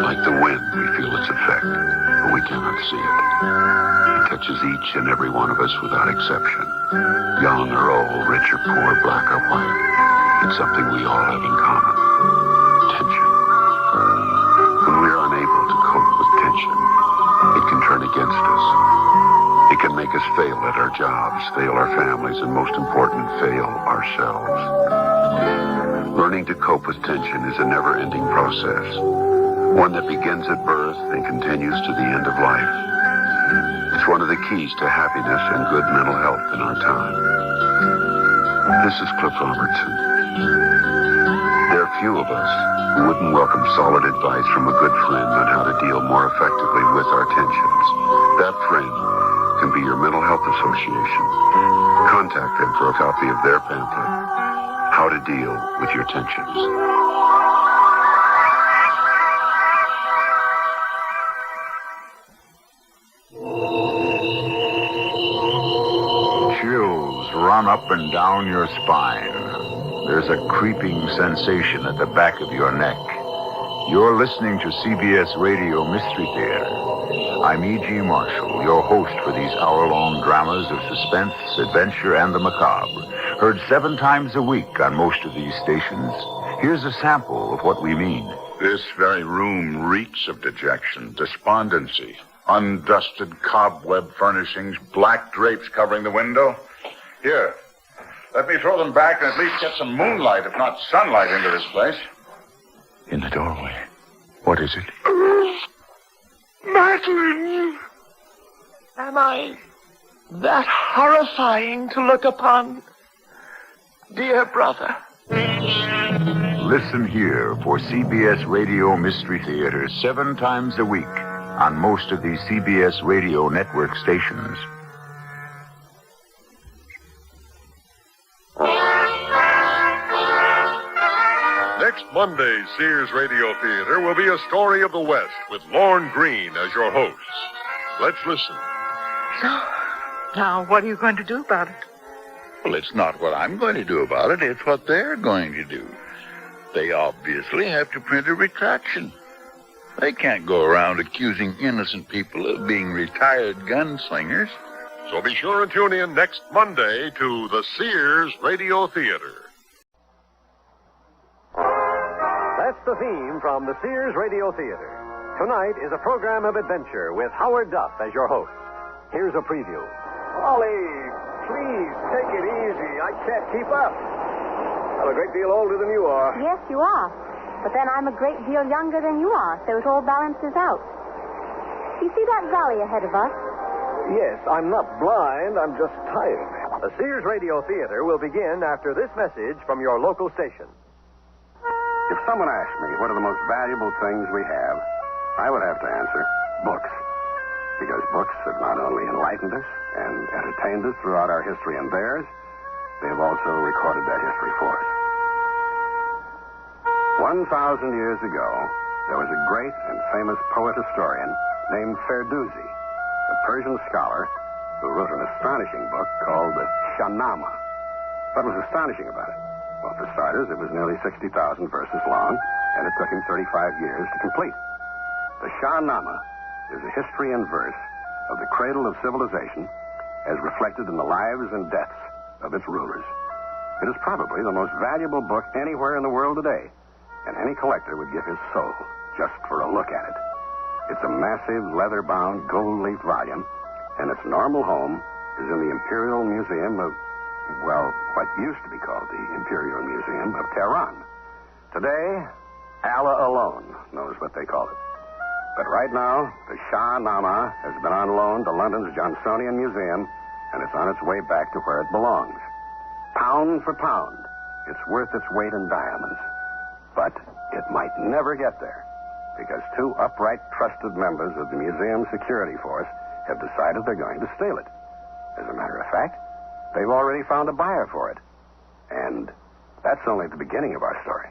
Like the wind, we feel its effect, but we cannot see it. It touches each and every one of us without exception. Young or old, rich or poor, black or white. It's something we all have in common. Tension. When we are unable to cope with tension, it can turn against us. It can make us fail at our jobs, fail our families, and most important, fail ourselves. Learning to cope with tension is a never-ending process, one that begins at birth and continues to the end of life. It's one of the keys to happiness and good mental health in our time. This is Cliff Robertson. There are few of us who wouldn't welcome solid advice from a good friend on how to deal more effectively with our tensions. That friend can be your mental health association. Contact them for a copy of their pamphlet, How to Deal with Your Tensions. Chills run up and down your spine. There's a creeping sensation at the back of your neck. You're listening to CBS Radio Mystery Theater. I'm E.G. Marshall, your host for these hour-long dramas of suspense, adventure, and the macabre. Heard 7 times a week on most of these stations. Here's a sample of what we mean. This very room reeks of dejection, despondency, undusted cobweb furnishings, black drapes covering the window. Here, let me throw them back and at least get some moonlight, if not sunlight, into this place. In the doorway. What is it? Madeline! Am I that horrifying to look upon? Dear brother. Listen here for CBS Radio Mystery Theater 7 times a week on most of these CBS Radio network stations. Next Monday's Sears Radio Theater will be a story of the West with Lorne Greene as your host. Let's listen. So, now what are you going to do about it? Well, it's not what I'm going to do about it. It's what they're going to do. They obviously have to print a retraction. They can't go around accusing innocent people of being retired gunslingers. So be sure and tune in next Monday to the Sears Radio Theater. That's the theme from the Sears Radio Theater. Tonight is a program of adventure with Howard Duff as your host. Here's a preview. Ollie, please take it easy. I can't keep up. I'm a great deal older than you are. Yes, you are. But then I'm a great deal younger than you are, so it all balances out. You see that valley ahead of us? Yes, I'm not blind. I'm just tired. The Sears Radio Theater will begin after this message from your local station. If someone asked me what are the most valuable things we have, I would have to answer books. Because books have not only enlightened us and entertained us throughout our history and theirs, they have also recorded that history for us. 1,000 years ago, there was a great and famous poet-historian named Ferdowsi, a Persian scholar who wrote an astonishing book called the Shah-Nama. What was astonishing about it? Well, for starters, it was nearly 60,000 verses long, and it took him 35 years to complete. The Shah-Nama is a history in verse of the cradle of civilization as reflected in the lives and deaths of its rulers. It is probably the most valuable book anywhere in the world today, and any collector would give his soul just for a look at it. It's a massive, leather-bound, gold-leafed volume, and its normal home is in the Imperial Museum of, well, what used to be called the Imperial Museum of Tehran. Today, Allah alone knows what they call it. But right now, the Shah-Nama has been on loan to London's Johnsonian Museum, and it's on its way back to where it belongs. Pound for pound, it's worth its weight in diamonds. But it might never get there, because 2 upright, trusted members of the museum security force have decided they're going to steal it. As a matter of fact, they've already found a buyer for it. And that's only the beginning of our story.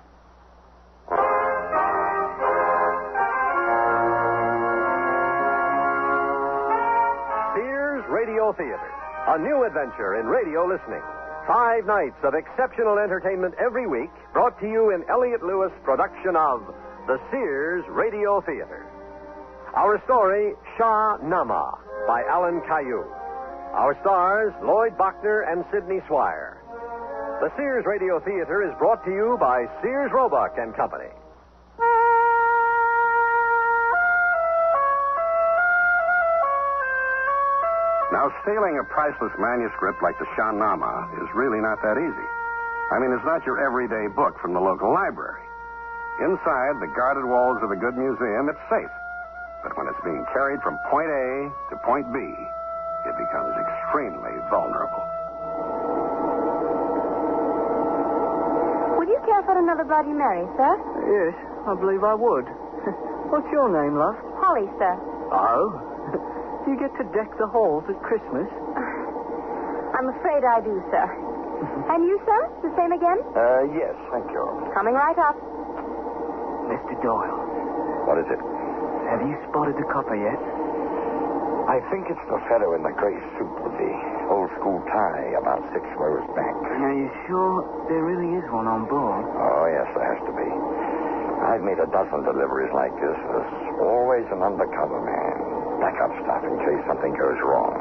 Sears Radio Theater, a new adventure in radio listening. 5 nights of exceptional entertainment every week, brought to you in Elliott Lewis' production of the Sears Radio Theater. Our story, Shah-Nama, by Alan Caillou. Our stars, Lloyd Bachner and Sidney Swire. The Sears Radio Theater is brought to you by Sears Roebuck and Company. Now, stealing a priceless manuscript like the Shah-Nama is really not that easy. I mean, it's not your everyday book from the local library. Inside the guarded walls of a good museum, it's safe. But when it's being carried from point A to point B, it becomes extremely vulnerable. Would you care for another Bloody Mary, sir? Yes, I believe I would. What's your name, love? Holly, sir. Oh? Do you get to deck the halls at Christmas? I'm afraid I do, sir. And you, sir? The same again? Yes, thank you. Coming right up. Mr. Doyle, What is it? have you spotted the copper yet? I think it's the fellow in the gray suit with the old-school tie about 6 rows back. Are you sure there really is one on board? Oh, yes, there has to be. I've made a dozen deliveries like this. There's always an undercover man. Backup stuff in case something goes wrong.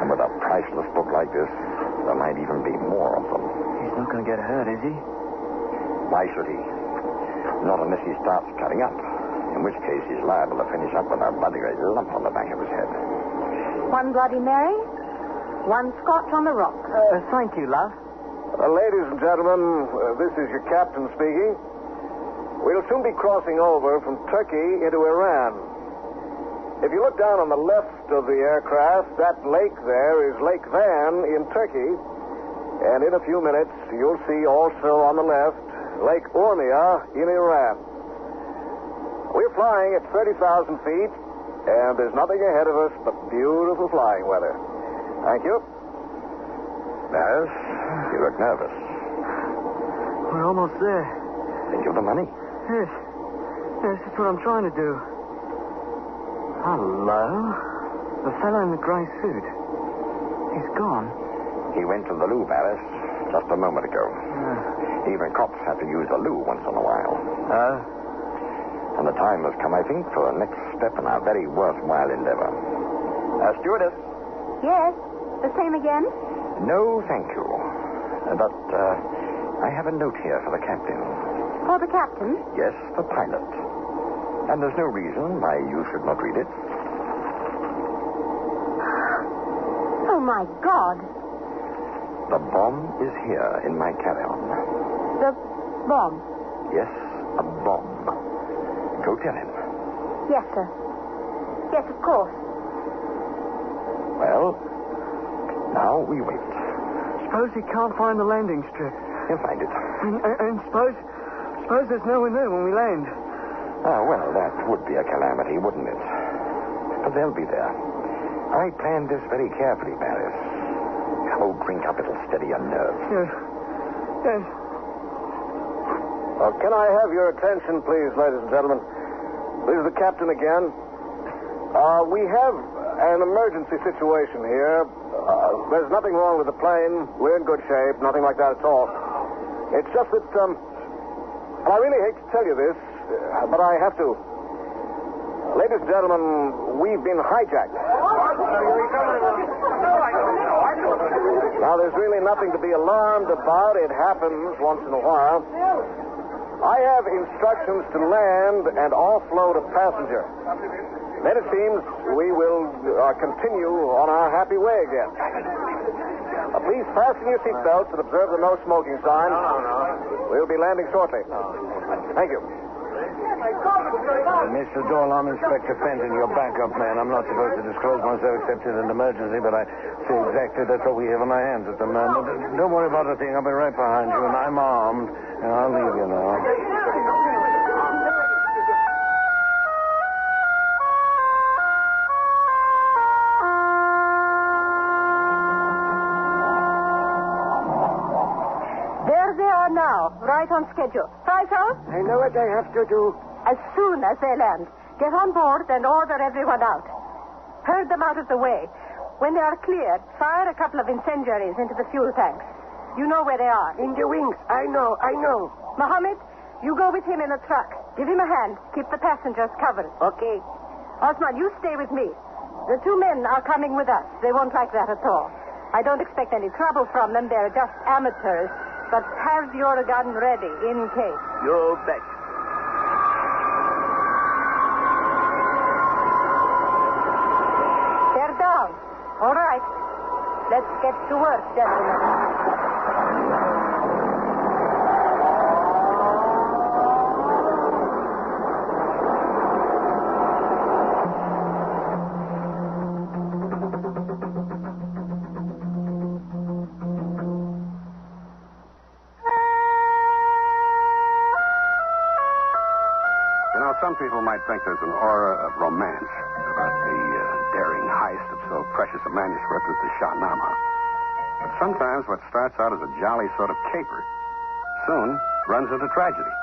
And with a priceless book like this, there might even be more of them. He's not going to get hurt, is he? Why should he? Not unless he starts cutting up. In which case he's liable to finish up with a bloody lump on the back of his head. One Bloody Mary, one Scotch on the rock. Thank you, love. Ladies and gentlemen, this is your captain speaking. We'll soon be crossing over from Turkey into Iran. If you look down on the left of the aircraft, that lake there is Lake Van in Turkey. And in a few minutes, you'll see also on the left Lake Urmia in Iran. We're flying at 30,000 feet, and there's nothing ahead of us but beautiful flying weather. Thank you. Yes, you look nervous. We're almost there. Think you have the money? Yes. Yes, that's what I'm trying to do. Hello? The fellow in the grey suit. He's gone. He went to the loo, Barris, just a moment ago. Even cops have to use the loo once in a while. And the time has come, I think, for the next step in our very worthwhile endeavor. Stewardess. Yes, the same again? No, thank you. But I have a note here for the captain. For the captain? Yes, the pilot. And there's no reason why you should not read it. Oh, my God. The bomb is here in my carry-on. The bomb? Yes, a bomb. Go tell him. Yes, sir. Yes, of course. Well, now we wait. Suppose he can't find the landing strip. He'll find it. And suppose there's no one there when we land. Oh, well, that would be a calamity, wouldn't it? But they'll be there. I planned this very carefully, Barris. Oh, drink up, it'll steady your nerves. Yes. Can I have your attention, please, ladies and gentlemen? This is the captain again. We have an emergency situation here. There's nothing wrong with the plane. We're in good shape. Nothing like that at all. It's just that, I really hate to tell you this, but I have to. Ladies and gentlemen, we've been hijacked. Now, there's really nothing to be alarmed about. It happens once in a while. I have instructions to land and offload a passenger. Then it seems we will continue on our happy way again. Please fasten your seatbelts and observe the no smoking sign. We'll be landing shortly. Thank you. Mr. Doyle, I'm Inspector Fenton, your backup man. I'm not supposed to disclose myself except in an emergency, but I see exactly that's what we have on our hands at the moment. Don't worry about a thing. I'll be right behind you, and I'm armed, and I'll leave you now. There they are now, right on schedule. Psycho? I know what I have to do. As soon as they land, get on board and order everyone out. Herd them out of the way. When they are cleared, fire a couple of incendiaries into the fuel tanks. You know where they are. In the wings. I know. Mohammed, you go with him in a truck. Give him a hand. Keep the passengers covered. Okay. Osman, you stay with me. The 2 men are coming with us. They won't like that at all. I don't expect any trouble from them. They're just amateurs. But have your gun ready in case. You bet. They're down. All right. Let's get to work, gentlemen. Now, some people might think there's an aura of romance about the daring heist of so precious a manuscript as the Shah-Nama. But sometimes what starts out as a jolly sort of caper soon runs into tragedy.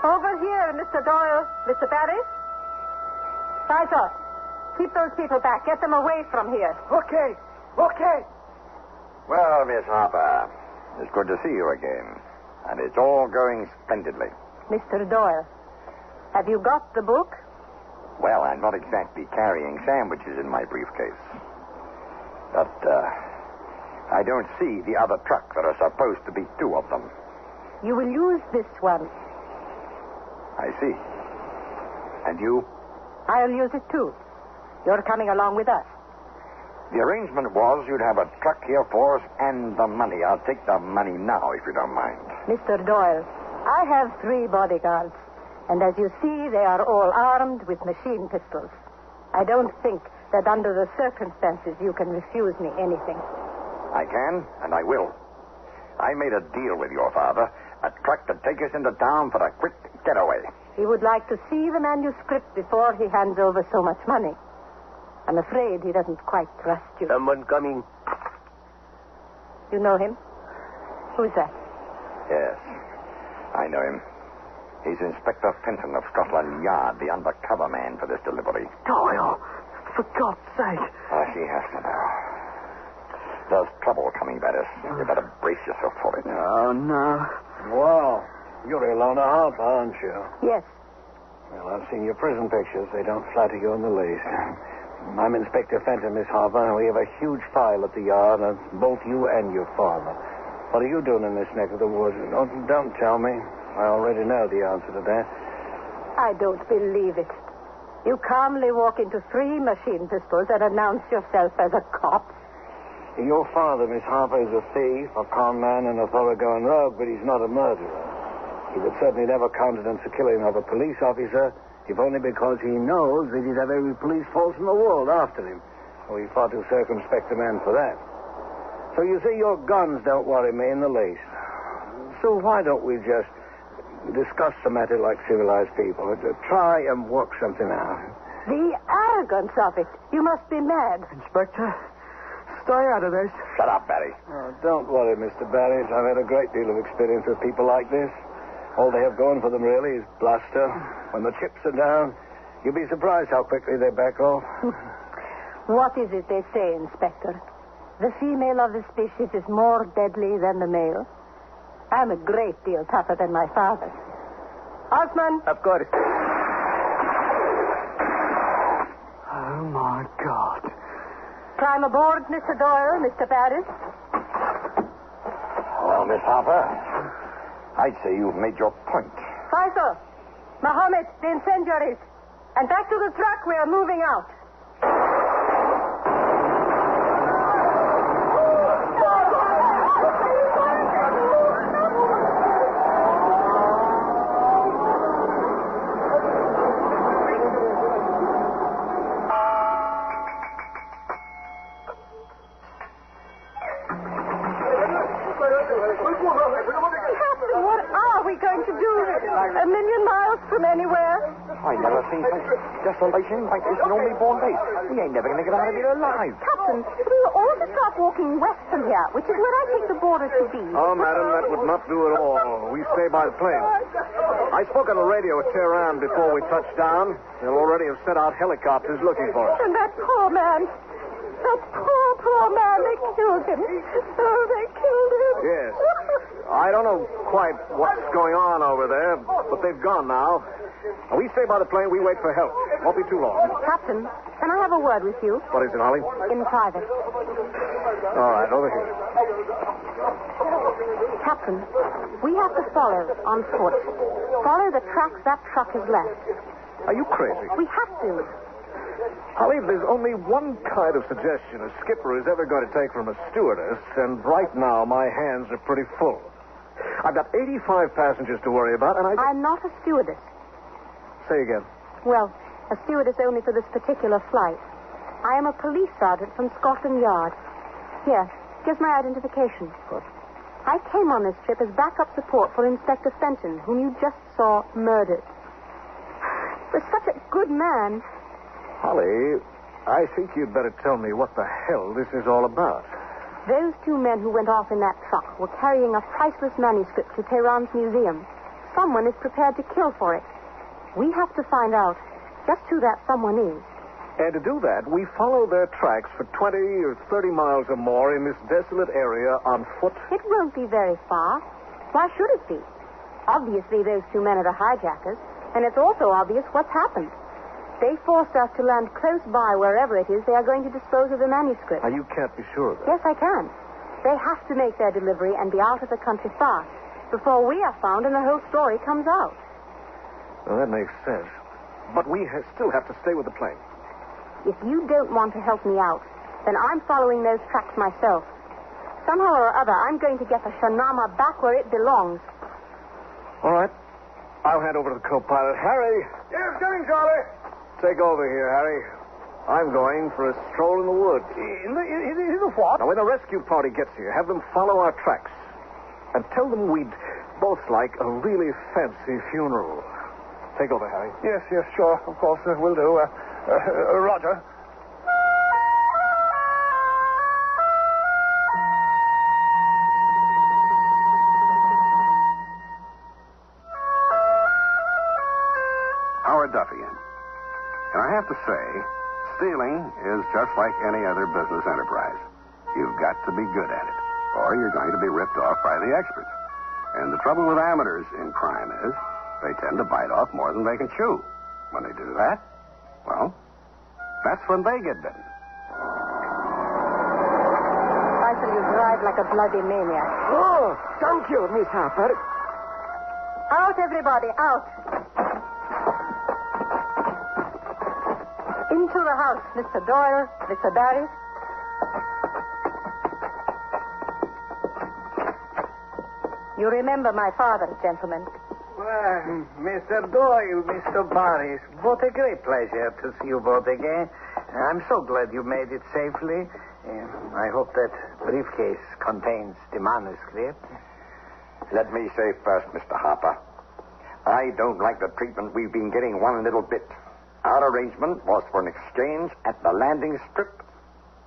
Over here, Mr. Doyle. Mr. Barry? Kaiser, keep those people back. Get them away from here. Okay. Well, Miss Harper, it's good to see you again. And it's all going splendidly. Mr. Doyle, have you got the book? Well, I'm not exactly carrying sandwiches in my briefcase. But, I don't see the other truck. There are supposed to be two of them. You will use this one. I see. And you? I'll use it too. You're coming along with us. The arrangement was you'd have a truck here for us and the money. I'll take the money now, if you don't mind. Mr. Doyle, I have 3 bodyguards. And as you see, they are all armed with machine pistols. I don't think that under the circumstances you can refuse me anything. I can, and I will. I made a deal with your father. A truck to take us into town for a quick getaway. He would like to see the manuscript before he hands over so much money. I'm afraid he doesn't quite trust you. Someone coming. You know him? Who's that? Yes, I know him. He's Inspector Fenton of Scotland Yard, the undercover man for this delivery. Doyle, for God's sake. She has to know. There's trouble coming, Bettis. You better brace yourself for it. Oh, no. Well, you're Ilona Harper, aren't you? Yes. Well, I've seen your prison pictures. They don't flatter you in the least. I'm Inspector Fenton, Miss Harper, and we have a huge file at the yard of both you and your father. What are you doing in this neck of the woods? Oh, don't tell me. I already know the answer to that. I don't believe it. You calmly walk into 3 machine pistols and announce yourself as a cop. Your father, Miss Harper, is a thief, a con man, and a thoroughgoing rogue, but he's not a murderer. He would certainly never countenance the killing of a police officer, if only because he knows that he'd have every police force in the world after him. Oh, he's far too circumspect a man for that. So you see, your guns don't worry me in the least. So why don't we just discuss the matter like civilized people? Try and work something out. The arrogance of it. You must be mad. Inspector, stay out of this. Shut up, Barry. Oh, don't worry, Mr. Barry. I've had a great deal of experience with people like this. All they have going for them, really, is bluster. When the chips are down, you'll be surprised how quickly they back off. What is it they say, Inspector? The female of the species is more deadly than the male. I'm a great deal tougher than my father. Osman? Of course. Oh, my God. Climb aboard, Mr. Doyle, Mr. Barris. Well, Miss Harper, I'd say you've made your point. Faisal, Mohammed, the incendiaries. And back to the truck. We are moving out. A million miles from anywhere? I never seen such desolation like this in all my born days. We ain't never going to get out of here alive. Captain, we'll all start walking west from here, which is where I think the border to be. Oh, madam, that would not do at all. We stay by the plane. I spoke on the radio at Tehran before we touched down. They'll already have sent out helicopters looking for us. And that poor man. That poor man. They killed him. Oh, they killed him. Yes. I don't know quite what's going on over there, but they've gone now. We stay by the plane. We wait for help. Won't be too long. Captain, can I have a word with you? What is it, Holly? In private. All right, over here. Captain, we have to follow on foot. Follow the tracks that truck has left. Are you crazy? We have to. Holly, there's only one kind of suggestion a skipper is ever going to take from a stewardess, and right now my hands are pretty full. I've got 85 passengers to worry about, and I'm not a stewardess. Say again. Well, a stewardess only for this particular flight. I am a police sergeant from Scotland Yard. Here, here's my identification. I came on this trip as backup support for Inspector Fenton, whom you just saw murdered. He was such a good man. Holly, I think you'd better tell me what the hell this is all about. Those two men who went off in that truck were carrying a priceless manuscript to Tehran's museum. Someone is prepared to kill for it. We have to find out just who that someone is. And to do that, we follow their tracks for 20 or 30 miles or more in this desolate area on foot. It won't be very far. Why should it be? Obviously, those two men are the hijackers, and it's also obvious what's happened. They forced us to land close by wherever it is they are going to dispose of the manuscript. Now, you can't be sure of that. Yes, I can. They have to make their delivery and be out of the country fast before we are found and the whole story comes out. Well, that makes sense. But we still have to stay with the plane. If you don't want to help me out, then I'm following those tracks myself. Somehow or other, I'm going to get the Shah-Nama back where it belongs. All right. I'll hand over to the co-pilot. Harry! Yes, coming, Charlie. Take over here, Harry. I'm going for a stroll in the woods. In the what? Now, when the rescue party gets here, have them follow our tracks. And tell them we'd both like a really fancy funeral. Take over, Harry. Yes, sure. Of course, will do. Roger. Howard Duffian. And I have to say, stealing is just like any other business enterprise. You've got to be good at it, or you're going to be ripped off by the experts. And the trouble with amateurs in crime is they tend to bite off more than they can chew. When they do that, well, that's when they get bitten. I shall you drive like a bloody maniac. Oh, thank you, Miss Harper. Out, everybody, out. Into the house, Mr. Doyle, Mr. Barry. You remember my father, gentlemen. Well, Mr. Doyle, Mr. Barris, what a great pleasure to see you both again. I'm so glad you made it safely. I hope that briefcase contains the manuscript. Let me say first, Mr. Harper, I don't like the treatment we've been getting one little bit. Our arrangement was for an exchange at the landing strip.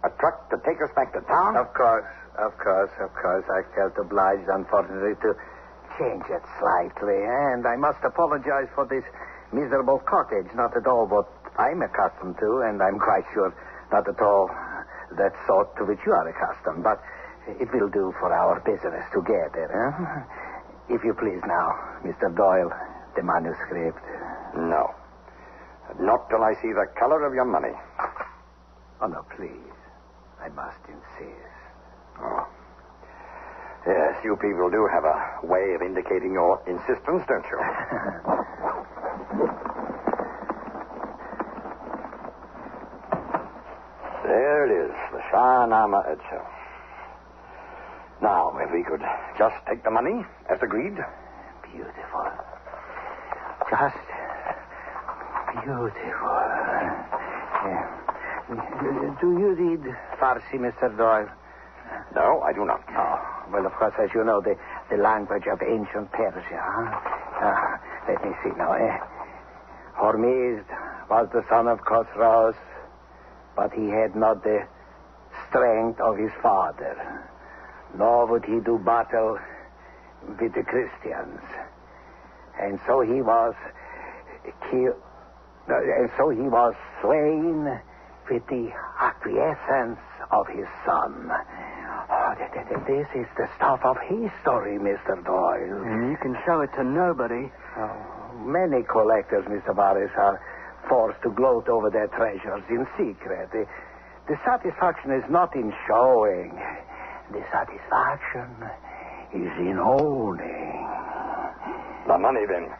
A truck to take us back to town. Of course. I felt obliged, unfortunately, to change it slightly. And I must apologize for this miserable cottage. Not at all what I'm accustomed to, and I'm quite sure not at all that sort to which you are accustomed. But it will do for our business together. If you please now, Mr. Doyle, the manuscript. No. Not till I see the color of your money. Oh, no, please. I must insist. Oh. Yes, you people do have a way of indicating your insistence, don't you? There it is, the Shah-Nama itself. Now, if we could just take the money, as agreed. Beautiful. Just beautiful. Do you read Farsi, Mr. Doyle? No, I do not. Oh, well, of course, as you know, the language of ancient Persia. Let me see now. Hormizd was the son of Khosrow, but he had not the strength of his father, nor would he do battle with the Christians. And so he was killed, and so he was slain with the acquiescence of his son. Oh, this is the stuff of history, Mr. Doyle. And you can show it to nobody. Oh, many collectors, Mr. Barris, are forced to gloat over their treasures in secret. The satisfaction is not in showing. The satisfaction is in owning. The money, then.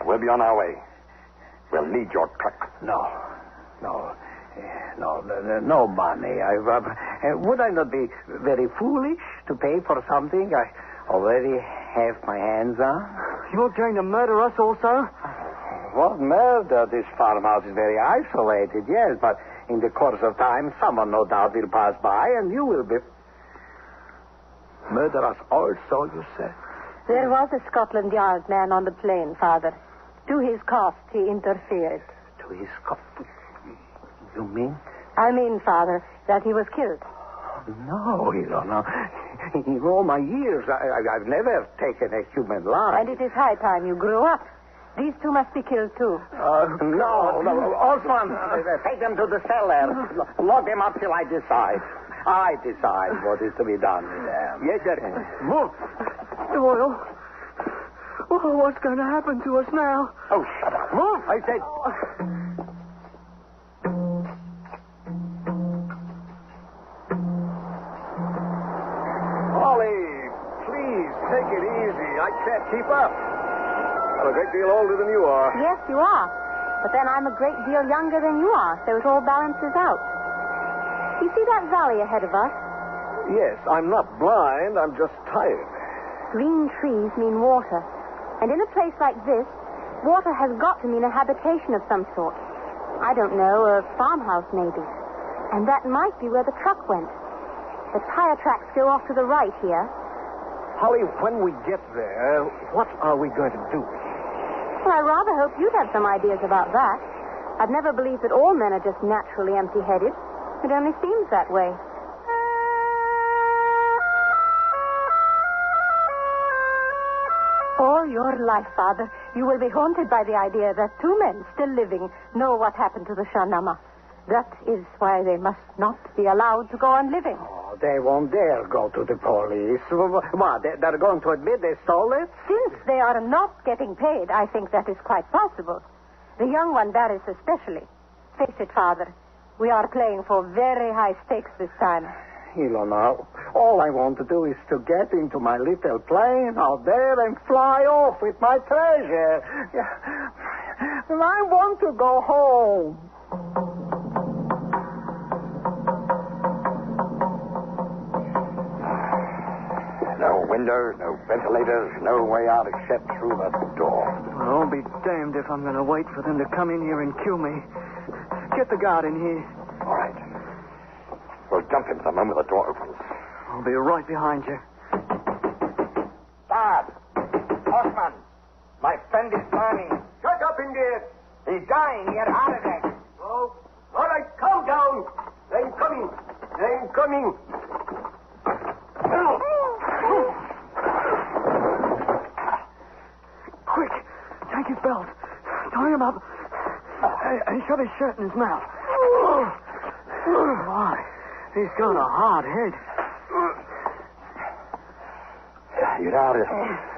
We'll be on our way. We'll need your truck. No money. Would I not be very foolish to pay for something I already have my hands on? You're going to murder us also? What murder? This farmhouse is very isolated, yes, but in the course of time, someone no doubt will pass by, and you will be... Murder us also, you say? There was a Scotland Yard man on the plane, Father. To his cost, he interfered. To his cost? You mean? I mean, Father, that he was killed. No, no. In all my years, I've never taken a human life. And it is high time you grew up. These two must be killed, too. No. Osman, take them to the cellar. Lock them up till I decide. I decide what is to be done with them. Yes, sir. Move. Doyle. Oh, what's going to happen to us now? Oh, shut up. Move, I said. Holly, please, take it easy. I can't keep up. I'm a great deal older than you are. Yes, you are. But then I'm a great deal younger than you are, so it all balances out. You see that valley ahead of us? Yes, I'm not blind. I'm just tired. Green trees mean water. And in a place like this, water has got to mean a habitation of some sort. I don't know, a farmhouse maybe. And that might be where the truck went. The tire tracks go off to the right here. Holly, when we get there, what are we going to do? Well, I rather hope you'd have some ideas about that. I've never believed that all men are just naturally empty-headed. It only seems that way. All your life, Father, you will be haunted by the idea that two men still living know what happened to the Shah-Nama. That is why they must not be allowed to go on living. Oh, they won't dare go to the police. What, they're going to admit they stole it? Since they are not getting paid, I think that is quite possible. The young one, Barris especially. Face it, Father, we are playing for very high stakes this time. Ilona, all I want to do is to get into my little plane out there and fly off with my treasure. I want to go home. No windows, no ventilators, no way out except through the door. Well, I'll be damned if I'm going to wait for them to come in here and kill me. Get the guard in here. All right. We'll jump into the moment the door opens. I'll be right behind you. Dad! Osman! My friend is burning. Shut up in there! He's dying. He had a heart attack. Oh, all right, calm down. I'm coming. I'm coming. Quick, take his belt. Tie him up. And shove his shirt in his mouth. Why? He's got a hard head. You know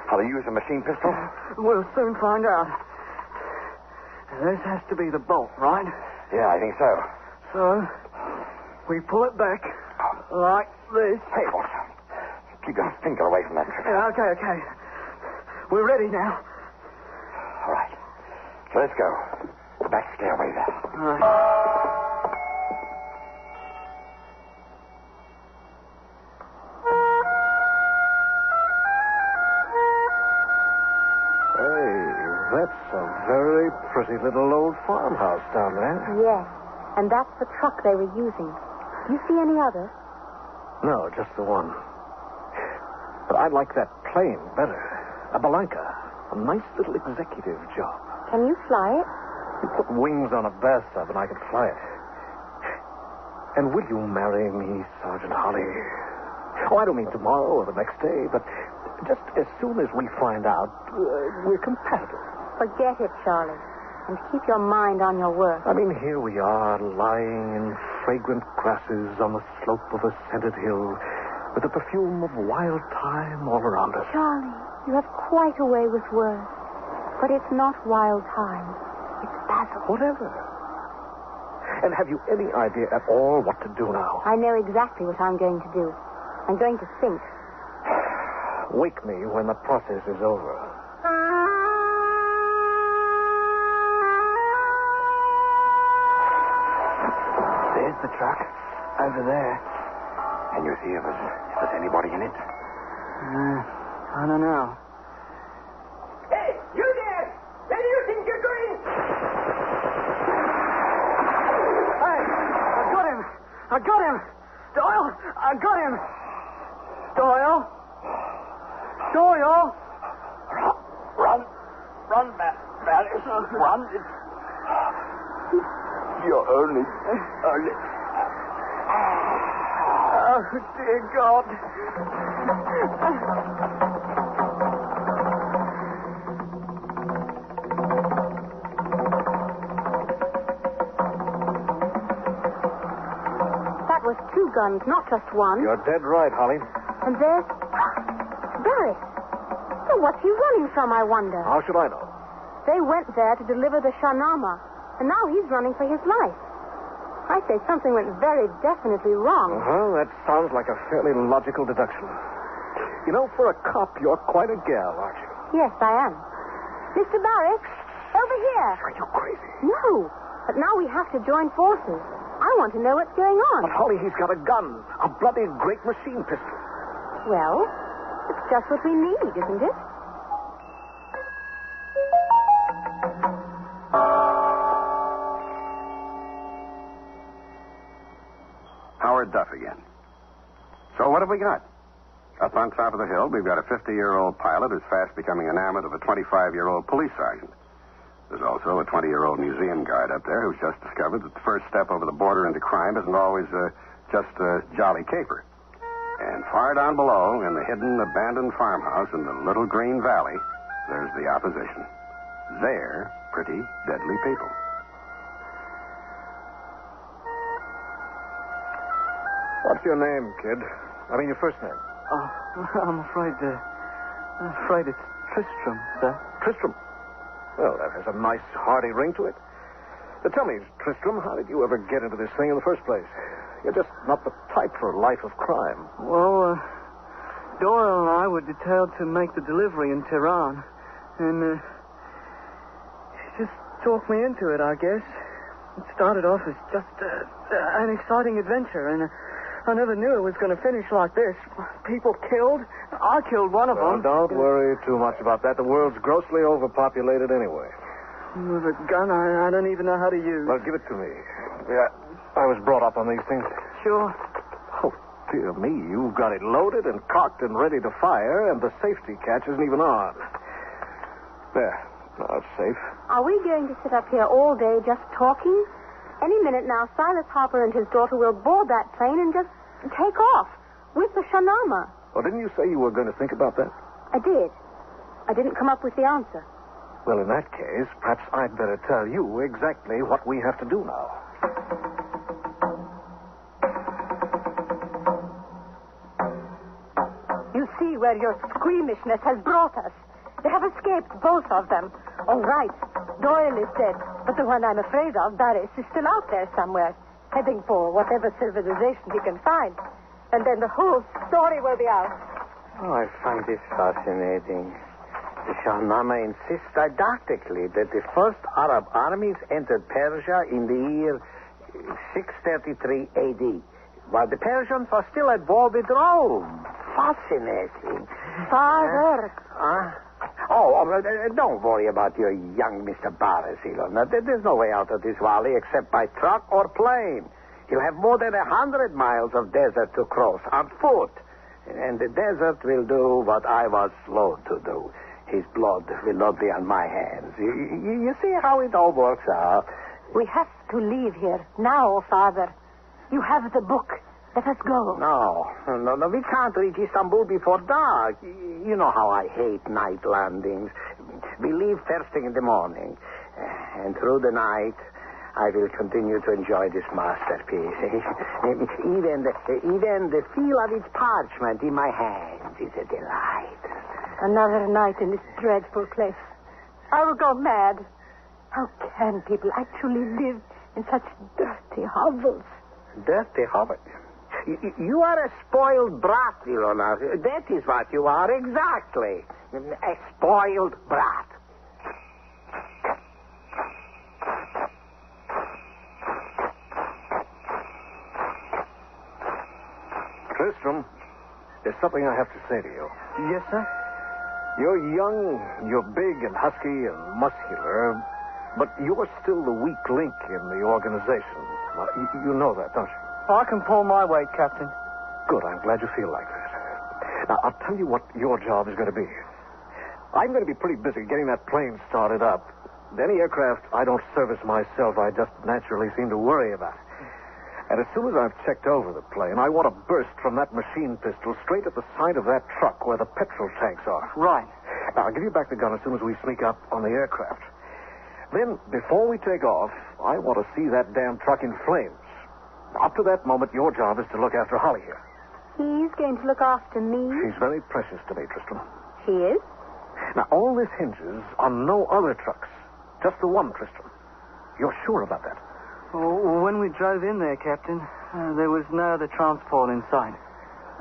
how to use a machine pistol? We'll soon find out. This has to be the bolt, right? Yeah, I think so. So, we pull it back like this. Hey, boss. Keep your finger away from that trigger. Yeah, okay. We're ready now. All right. So let's go. The back stairway there. All right. That's a very pretty little old farmhouse down there. Yes, and that's the truck they were using. Do you see any others? No, just the one. But I like that plane better. A Balanka. A nice little executive job. Can you fly it? You put wings on a bathtub and I could fly it. And will you marry me, Sergeant Holly? Oh, I don't mean tomorrow or the next day, but just as soon as we find out we're compatible. Forget it, Charlie. And keep your mind on your work. I mean, here we are, lying in fragrant grasses on the slope of a scented hill, with the perfume of wild thyme all around us. Charlie, you have quite a way with words. But it's not wild thyme. It's basil. Whatever. And have you any idea at all what to do now? I know exactly what I'm going to do. I'm going to think. Wake me when the process is over. There's the truck. Over there. Can you see if there's anybody in it? I don't know. Hey, you there! Where do you think you're going? Hey, I got him! Doyle, I got him! Doyle? Doyle! Run, Barris, run. You're early. Oh, dear God. That was 2 guns, not just one. You're dead right, Holly. And there's Barris. So what's he running from, I wonder? How should I know? They went there to deliver the Shah-Nama, and now he's running for his life. I say something went very definitely wrong. That sounds like a fairly logical deduction. You know, for a cop, you're quite a gal, aren't you? Yes, I am. Mr. Barris, over here. Are you crazy? No, but now we have to join forces. I want to know what's going on. But, Holly, he's got a gun. A bloody great machine pistol. Well, it's just what we need, isn't it? Howard Duff again. So what have we got? Up on top of the hill, we've got a 50-year-old pilot who's fast becoming enamored of a 25-year-old police sergeant. There's also a 20-year-old museum guard up there who's just discovered that the first step over the border into crime isn't always just a jolly caper. And far down below, in the hidden, abandoned farmhouse in the little green valley, there's the opposition. They're pretty deadly people. What's your name, kid? I mean, your first name. I'm afraid it's Tristram, sir. Tristram? Well, that has a nice, hearty ring to it. Tell me, Tristram, how did you ever get into this thing in the first place? You're just not the type for a life of crime. Well, Doyle and I were detailed to make the delivery in Tehran. And she just talked me into it, I guess. It started off as just an exciting adventure, and I never knew it was going to finish like this. People killed. I killed one of them. Don't worry too much about that. The world's grossly overpopulated anyway. With a gun I don't even know how to use. Well, give it to me. Yeah, I was brought up on these things. Sure. Oh, dear me. You've got it loaded and cocked and ready to fire, and the safety catch isn't even on. There. Now it's safe. Are we going to sit up here all day just talking? Any minute now, Silas Harper and his daughter will board that plane and just take off with the Shah-Nama. Well, didn't you say you were going to think about that? I did. I didn't come up with the answer. Well, in that case, perhaps I'd better tell you exactly what we have to do now. You see where your squeamishness has brought us. They have escaped, both of them. All right. Doyle is dead, but the one I'm afraid of, Barris, is still out there somewhere, heading for whatever civilization he can find. And then the whole story will be out. Oh, I find this fascinating. The Shah-Nama insists didactically that the first Arab armies entered Persia in the year 633 A.D., while the Persians are still at war with Rome. Fascinating. Father. Don't worry about your young Mr. Barris, Ilona. There's no way out of this valley except by truck or plane. He'll have more than 100 miles of desert to cross on foot. And the desert will do what I was slow to do. His blood will not be on my hands. You see how it all works out. We have to leave here now, Father. You have the book. Let us go. No, we can't reach Istanbul before dark. You know how I hate night landings. We leave first thing in the morning. And through the night, I will continue to enjoy this masterpiece. Even the feel of its parchment in my hands is a delight. Another night in this dreadful place. I will go mad. How can people actually live in such dirty hovels? Dirty hovels? You are a spoiled brat, Ilona. That is what you are, exactly. A spoiled brat. Tristram, there's something I have to say to you. Yes, sir? You're young, you're big and husky and muscular, but you're still the weak link in the organization. Now, you know that, don't you? I can pull my weight, Captain. Good, I'm glad you feel like that. Now, I'll tell you what your job is going to be. I'm going to be pretty busy getting that plane started up. Any aircraft I don't service myself, I just naturally seem to worry about. And as soon as I've checked over the plane, I want to burst from that machine pistol straight at the side of that truck where the petrol tanks are. Right. Now, I'll give you back the gun as soon as we sneak up on the aircraft. Then, before we take off, I want to see that damn truck in flames. Up to that moment, your job is to look after Holly here. He's going to look after me? She's very precious to me, Tristram. She is? Now, all this hinges on no other trucks. Just the one, Tristram. You're sure about that? Oh, when we drove in there, Captain, there was no other transport in sight.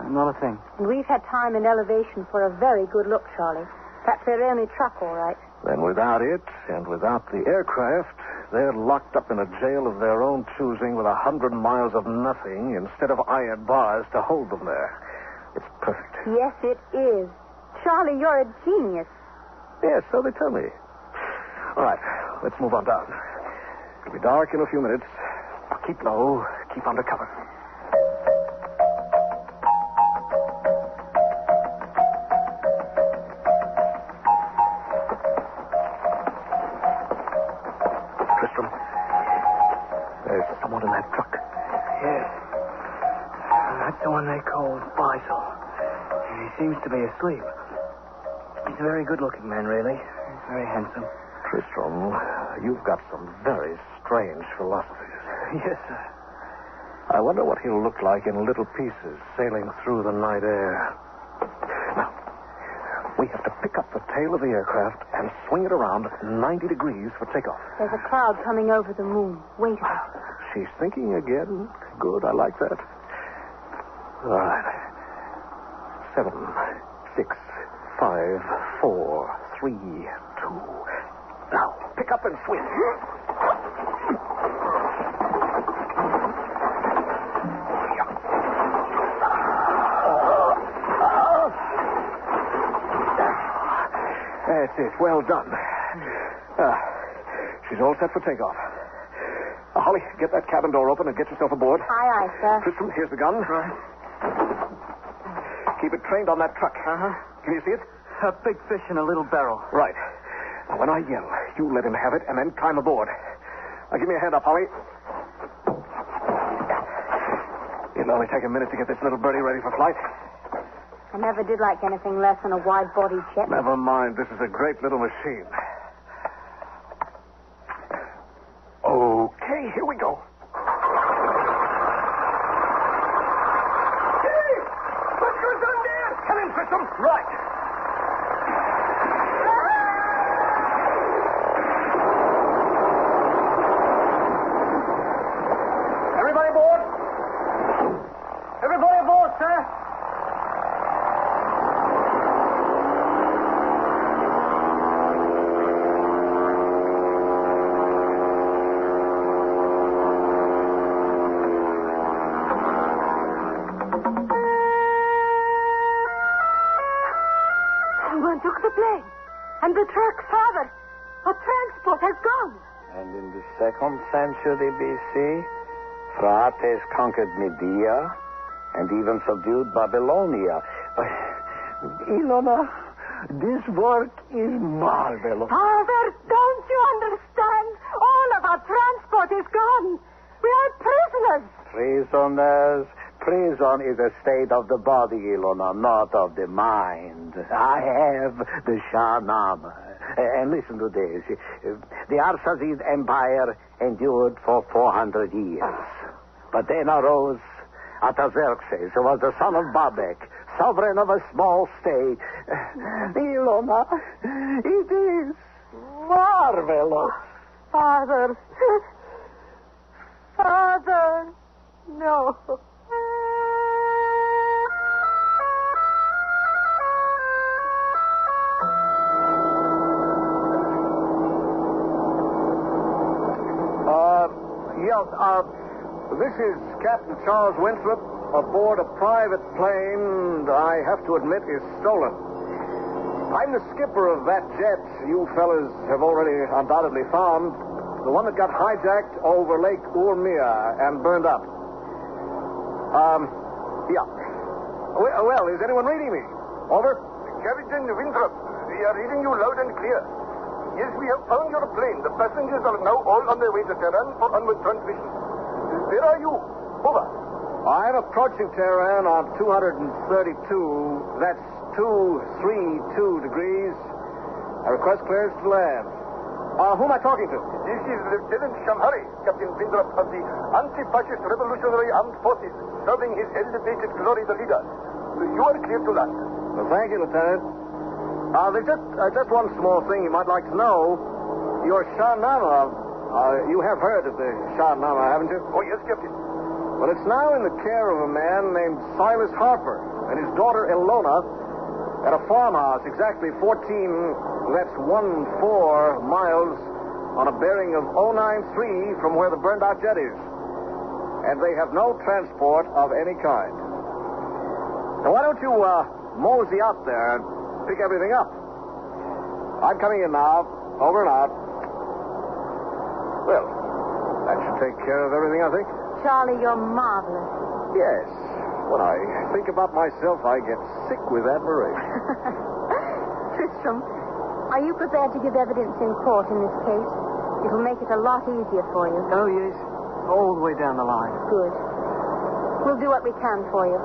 Not a thing. And we've had time and elevation for a very good look, Charlie. That's their only truck, all right. Then without it, and without the aircraft, they're locked up in a jail of their own choosing with 100 miles of nothing instead of iron bars to hold them there. It's perfect. Yes, it is. Charlie, you're a genius. Yes, so they tell me. All right, let's move on down. It'll be dark in a few minutes. Now keep low, keep under cover. Tristram, there's someone in that truck. Yes. That's the one they call Faisal. He seems to be asleep. He's a very good-looking man, really. He's very handsome. Tristram, you've got some very strange philosophies. Yes, sir. I wonder what he'll look like in little pieces sailing through the night air. Now, we have to pick up the tail of the aircraft and swing it around 90 degrees for takeoff. There's a cloud coming over the moon. Wait a minute. She's thinking again. Good, I like that. All right. 7, 6, 5, 4, 3, 2. Now, pick up and swing. That's it. Well done. She's all set for takeoff. Holly, get that cabin door open and get yourself aboard. Aye, sir. Tristram, here's the gun. Right. Keep it trained on that truck. Uh-huh. Can you see it? A big fish in a little barrel. Right. Now, when I yell, you let him have it and then climb aboard. Now, give me a hand up, Holly. It'll only take a minute to get this little birdie ready for flight. I never did like anything less than a wide-bodied jet. Never mind. This is a great little machine. Okay, here we go. Hey! What goes on there? Come in, Tristram. Right. Everybody aboard? Everybody aboard, sir? Someone took the plane. And the truck, Father. A transport has gone. And in the 2nd century BC, Phraates conquered Media and even subdued Babylonia. Ilona, this work is marvelous. Father, don't you understand? All of our transport is gone. We are prisoners. Prisoners. Prison is a state of the body, Ilona, not of the mind. I have the Shah-Nama. And listen to this. The Arsacid Empire endured for 400 years. But then arose Artaxerxes, who was the son of Babek, sovereign of a small state. Ilona, it is marvelous. Father. Father. No. Yes, this is Captain Charles Winthrop aboard a private plane I have to admit is stolen. I'm the skipper of that jet you fellas have already undoubtedly found, the one that got hijacked over Lake Urmia and burned up. Yeah. Well, is anyone reading me? Over. Captain Winthrop, we are reading you loud and clear. Yes, we have found your plane. The passengers are now all on their way to Tehran for onward transmission. Where are you? Over. I'm approaching Tehran on 232. That's 232 degrees. I request clearance to land. Who am I talking to? This is Lieutenant Shamhari, Captain Winthrop of the Anti-Fascist Revolutionary Armed Forces, serving His Elevated Glory the Leader. You are clear to land. Well, thank you, Lieutenant. There's just one small thing you might like to know. Your Shah-Nama, you have heard of the Shah-Nama, haven't you? Oh, yes, Captain. Well, it's now in the care of a man named Silas Harper and his daughter Ilona at a farmhouse exactly 14 miles on a bearing of 093 from where the burned-out jet is. And they have no transport of any kind. Now, why don't you mosey out there and pick everything up? I'm coming in now. Over and out. Well, that should take care of everything, I think. Charlie, you're marvelous. Yes. When I think about myself, I get sick with admiration. Tristram, are you prepared to give evidence in court in this case? It will make it a lot easier for you. Oh, yes. All the way down the line. Good. We'll do what we can for you.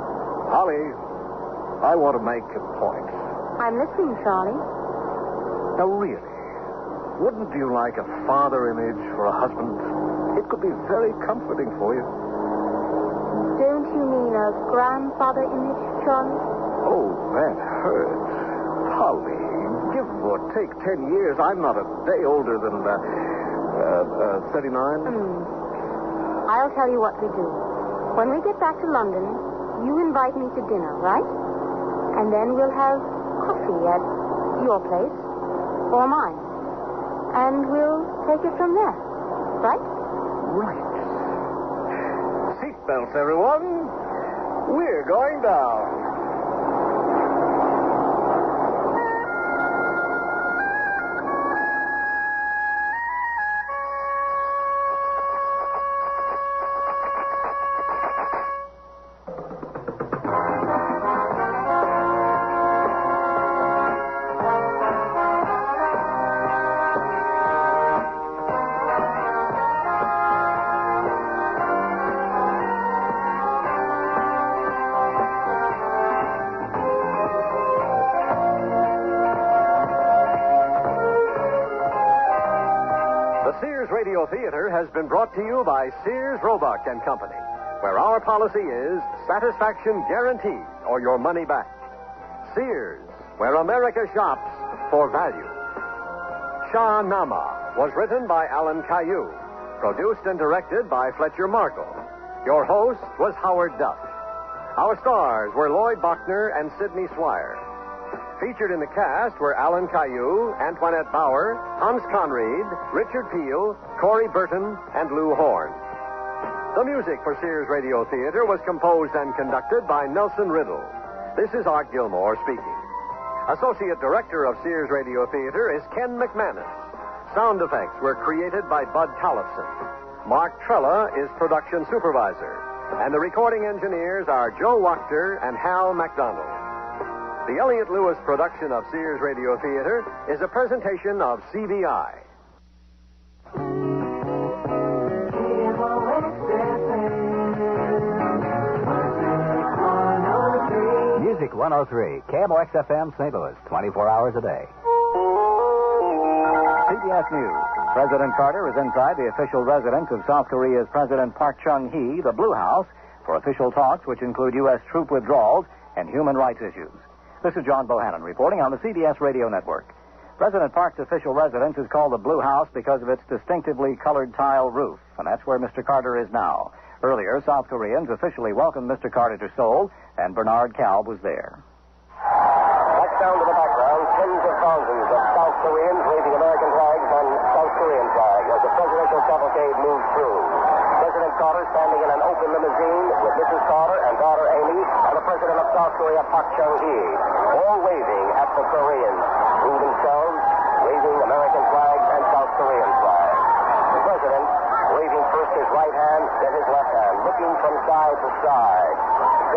Holly, I want to make a point. I'm listening, Charlie. Now, really, wouldn't you like a father image for a husband? It could be very comforting for you. Don't you mean a grandfather image, Charlie? Oh, that hurts. Holly, give or take 10 years. I'm not a day older than 39. I'll tell you what we do. When we get back to London, you invite me to dinner, right? And then we'll have coffee at your place or mine. And we'll take it from there, right? Right. Seatbelts, everyone. We're going down. Sears Radio Theater has been brought to you by Sears Roebuck and Company, where our policy is satisfaction guaranteed or your money back. Sears, where America shops for value. Shah-Nama was written by Alan Caillou, produced and directed by Fletcher Markle. Your host was Howard Duff. Our stars were Lloyd Bachner and Sidney Swire. Featured in the cast were Alan Caillou, Antoinette Bauer, Hans Conried, Richard Peel, Corey Burton, and Lou Horn. The music for Sears Radio Theater was composed and conducted by Nelson Riddle. This is Art Gilmore speaking. Associate Director of Sears Radio Theater is Ken McManus. Sound effects were created by Bud Tollefson. Mark Trella is Production Supervisor. And the recording engineers are Joe Wachter and Hal MacDonald. The Elliott Lewis production of Sears Radio Theater is a presentation of CBI. Music 103, KMOX FM St. Louis, 24 hours a day. CBS News. President Carter is inside the official residence of South Korea's President Park Chung-hee, the Blue House, for official talks which include U.S. troop withdrawals and human rights issues. This is John Bohannon reporting on the CBS Radio Network. President Park's official residence is called the Blue House because of its distinctively colored tile roof, and that's where Mr. Carter is now. Earlier, South Koreans officially welcomed Mr. Carter to Seoul, and Bernard Kalb was there. Back down to the background, tens of thousands of South Koreans waving American flags and South Korean flags as the presidential cavalcade moves through. President Carter standing in an open limousine with Mrs. Carter and daughter Amy and the president of South Korea, Park Chung-hee, all waving at the Koreans, who themselves waving American flags and South Korean flags. The president waving first his right hand, then his left hand, looking from side to side,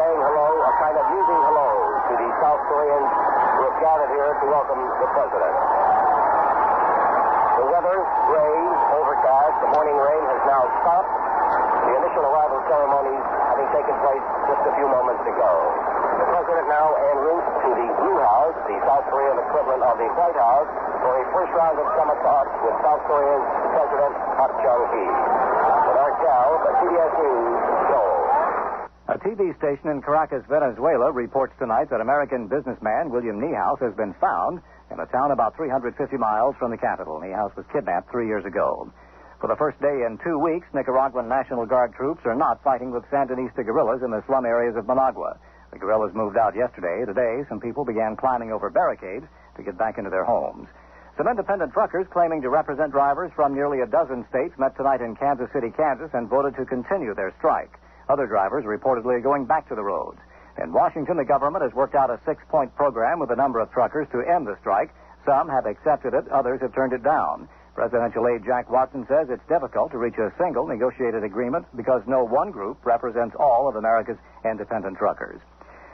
saying hello, a kind of musing hello to the South Koreans who have gathered here to welcome the president. The weather, gray, overcast. The morning rain has now stopped. The initial arrival ceremonies having taken place just a few moments ago. The president now en route to the Blue House, the South Korean equivalent of the White House, for a first round of summit talks with South Korea's President Park Chung-hee. Bernard Cal, CBS News, Seoul. A TV station in Caracas, Venezuela, reports tonight that American businessman William Niehaus has been found in a town about 350 miles from the capital. Niehaus was kidnapped 3 years ago. For the first day in 2 weeks, Nicaraguan National Guard troops are not fighting with Sandinista guerrillas in the slum areas of Managua. The guerrillas moved out yesterday. Today, some people began climbing over barricades to get back into their homes. Some independent truckers claiming to represent drivers from nearly a dozen states met tonight in Kansas City, Kansas, and voted to continue their strike. Other drivers reportedly are going back to the roads. In Washington, the government has worked out a 6-point program with a number of truckers to end the strike. Some have accepted it, others have turned it down. Presidential aide Jack Watson says it's difficult to reach a single negotiated agreement because no one group represents all of America's independent truckers.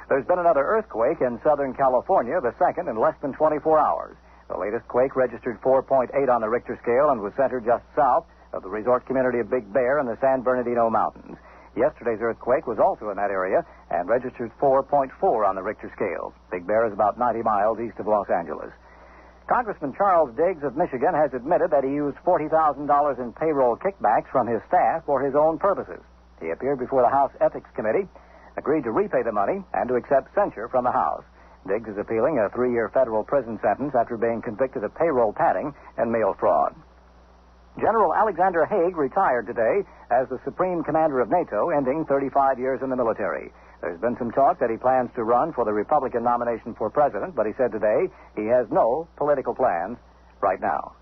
There's been another earthquake in Southern California, the second in less than 24 hours. The latest quake registered 4.8 on the Richter scale and was centered just south of the resort community of Big Bear in the San Bernardino Mountains. Yesterday's earthquake was also in that area and registered 4.4 on the Richter scale. Big Bear is about 90 miles east of Los Angeles. Congressman Charles Diggs of Michigan has admitted that he used $40,000 in payroll kickbacks from his staff for his own purposes. He appeared before the House Ethics Committee, agreed to repay the money, and to accept censure from the House. Diggs is appealing a 3-year federal prison sentence after being convicted of payroll padding and mail fraud. General Alexander Haig retired today as the Supreme Commander of NATO, ending 35 years in the military. There's been some talk that he plans to run for the Republican nomination for president, but he said today he has no political plans right now.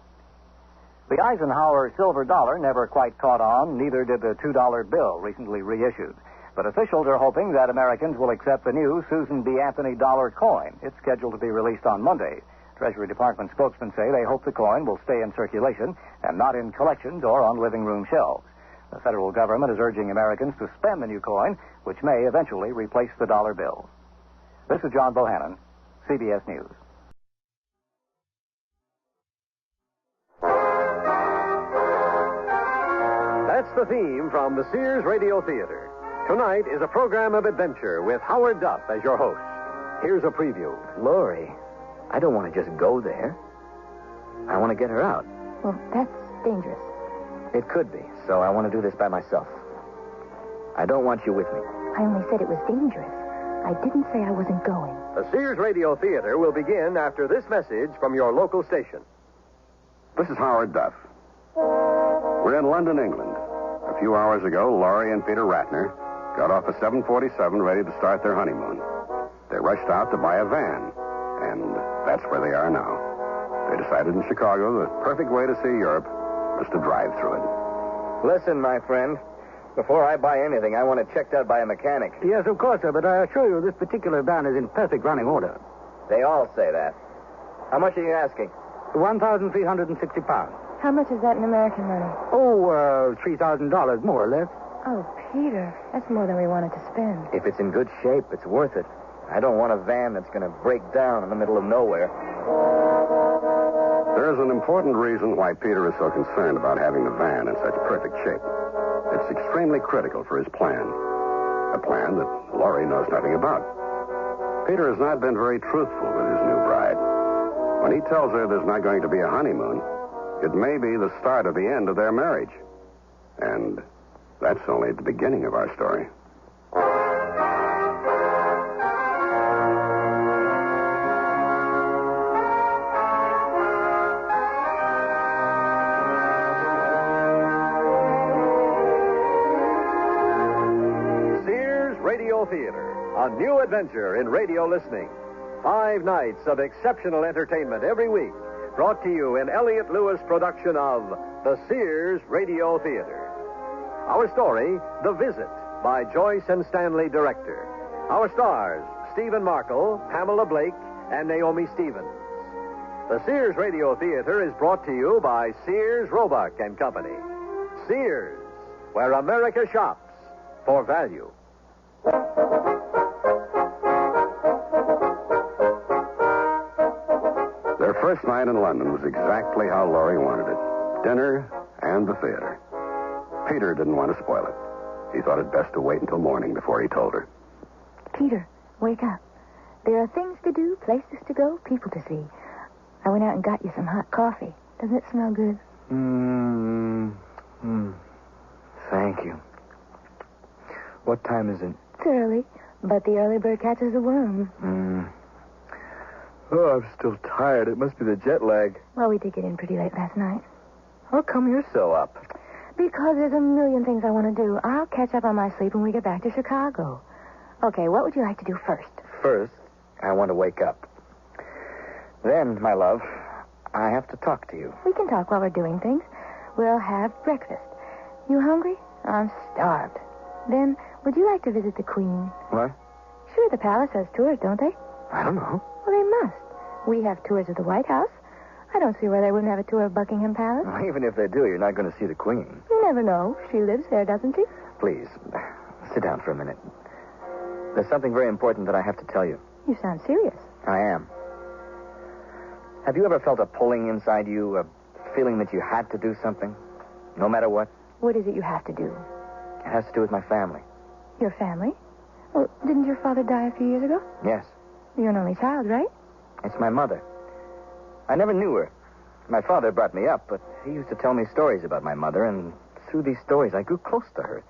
The Eisenhower silver dollar never quite caught on, neither did the $2 bill recently reissued. But officials are hoping that Americans will accept the new Susan B. Anthony dollar coin. It's scheduled to be released on Monday. Treasury Department spokesmen say they hope the coin will stay in circulation and not in collections or on living room shelves. The federal government is urging Americans to spend the new coin, which may eventually replace the dollar bill. This is John Bohannon, CBS News. That's the theme from the Sears Radio Theater. Tonight is a program of adventure with Howard Duff as your host. Here's a preview. Lori, I don't want to just go there. I want to get her out. Well, that's dangerous. It could be, so I want to do this by myself. I don't want you with me. I only said it was dangerous. I didn't say I wasn't going. The Sears Radio Theater will begin after this message from your local station. This is Howard Duff. We're in London, England. A few hours ago, Laurie and Peter Ratner got off a 747 ready to start their honeymoon. They rushed out to buy a van, and that's where they are now. They decided in Chicago the perfect way to see Europe was to drive through it. Listen, my friend, before I buy anything, I want it checked out by a mechanic. Yes, of course, sir, but I assure you this particular van is in perfect running order. They all say that. How much are you asking? £1,360. How much is that in American money? Oh, $3,000, more or less. Oh, Peter, that's more than we wanted to spend. If it's in good shape, it's worth it. I don't want a van that's going to break down in the middle of nowhere. There's an important reason why Peter is so concerned about having the van in such perfect shape. It's extremely critical for his plan. A plan that Laurie knows nothing about. Peter has not been very truthful with his new bride. When he tells her there's not going to be a honeymoon, it may be the start of the end of their marriage. And that's only the beginning of our story. Sears Radio Theater, a new adventure in radio listening. 5 nights of exceptional entertainment every week, brought to you in Elliott Lewis' production of the Sears Radio Theater. Our story, The Visit, by Joyce and Stanley Director. Our stars, Stephen Markle, Pamela Blake, and Naomi Stevens. The Sears Radio Theater is brought to you by Sears, Roebuck and Company. Sears, where America shops for value. Their first night in London was exactly how Laurie wanted it. Dinner and the theater. Peter didn't want to spoil it. He thought it best to wait until morning before he told her. Peter, wake up. There are things to do, places to go, people to see. I went out and got you some hot coffee. Doesn't it smell good? Thank you. What time is it? It's early, but the early bird catches the worm. Oh, I'm still tired. It must be the jet lag. Well, we did get in pretty late last night. How come you're so up? Because there's a million things I want to do. I'll catch up on my sleep when we get back to Chicago. Okay, what would you like to do first? First, I want to wake up. Then, my love, I have to talk to you. We can talk while we're doing things. We'll have breakfast. You hungry? I'm starved. Then, would you like to visit the Queen? What? Sure, the palace has tours, don't they? I don't know. Well, they must. We have tours of the White House. I don't see why they wouldn't have a tour of Buckingham Palace. Well, even if they do, you're not going to see the Queen. You never know. She lives there, doesn't she? Please, sit down for a minute. There's something very important that I have to tell you. You sound serious. I am. Have you ever felt a pulling inside you, a feeling that you had to do something, no matter what? What is it you have to do? It has to do with my family. Your family? Well, didn't your father die a few years ago? Yes. You're an only child, right? It's my mother. I never knew her. My father brought me up, but he used to tell me stories about my mother, and through these stories, I grew close to her.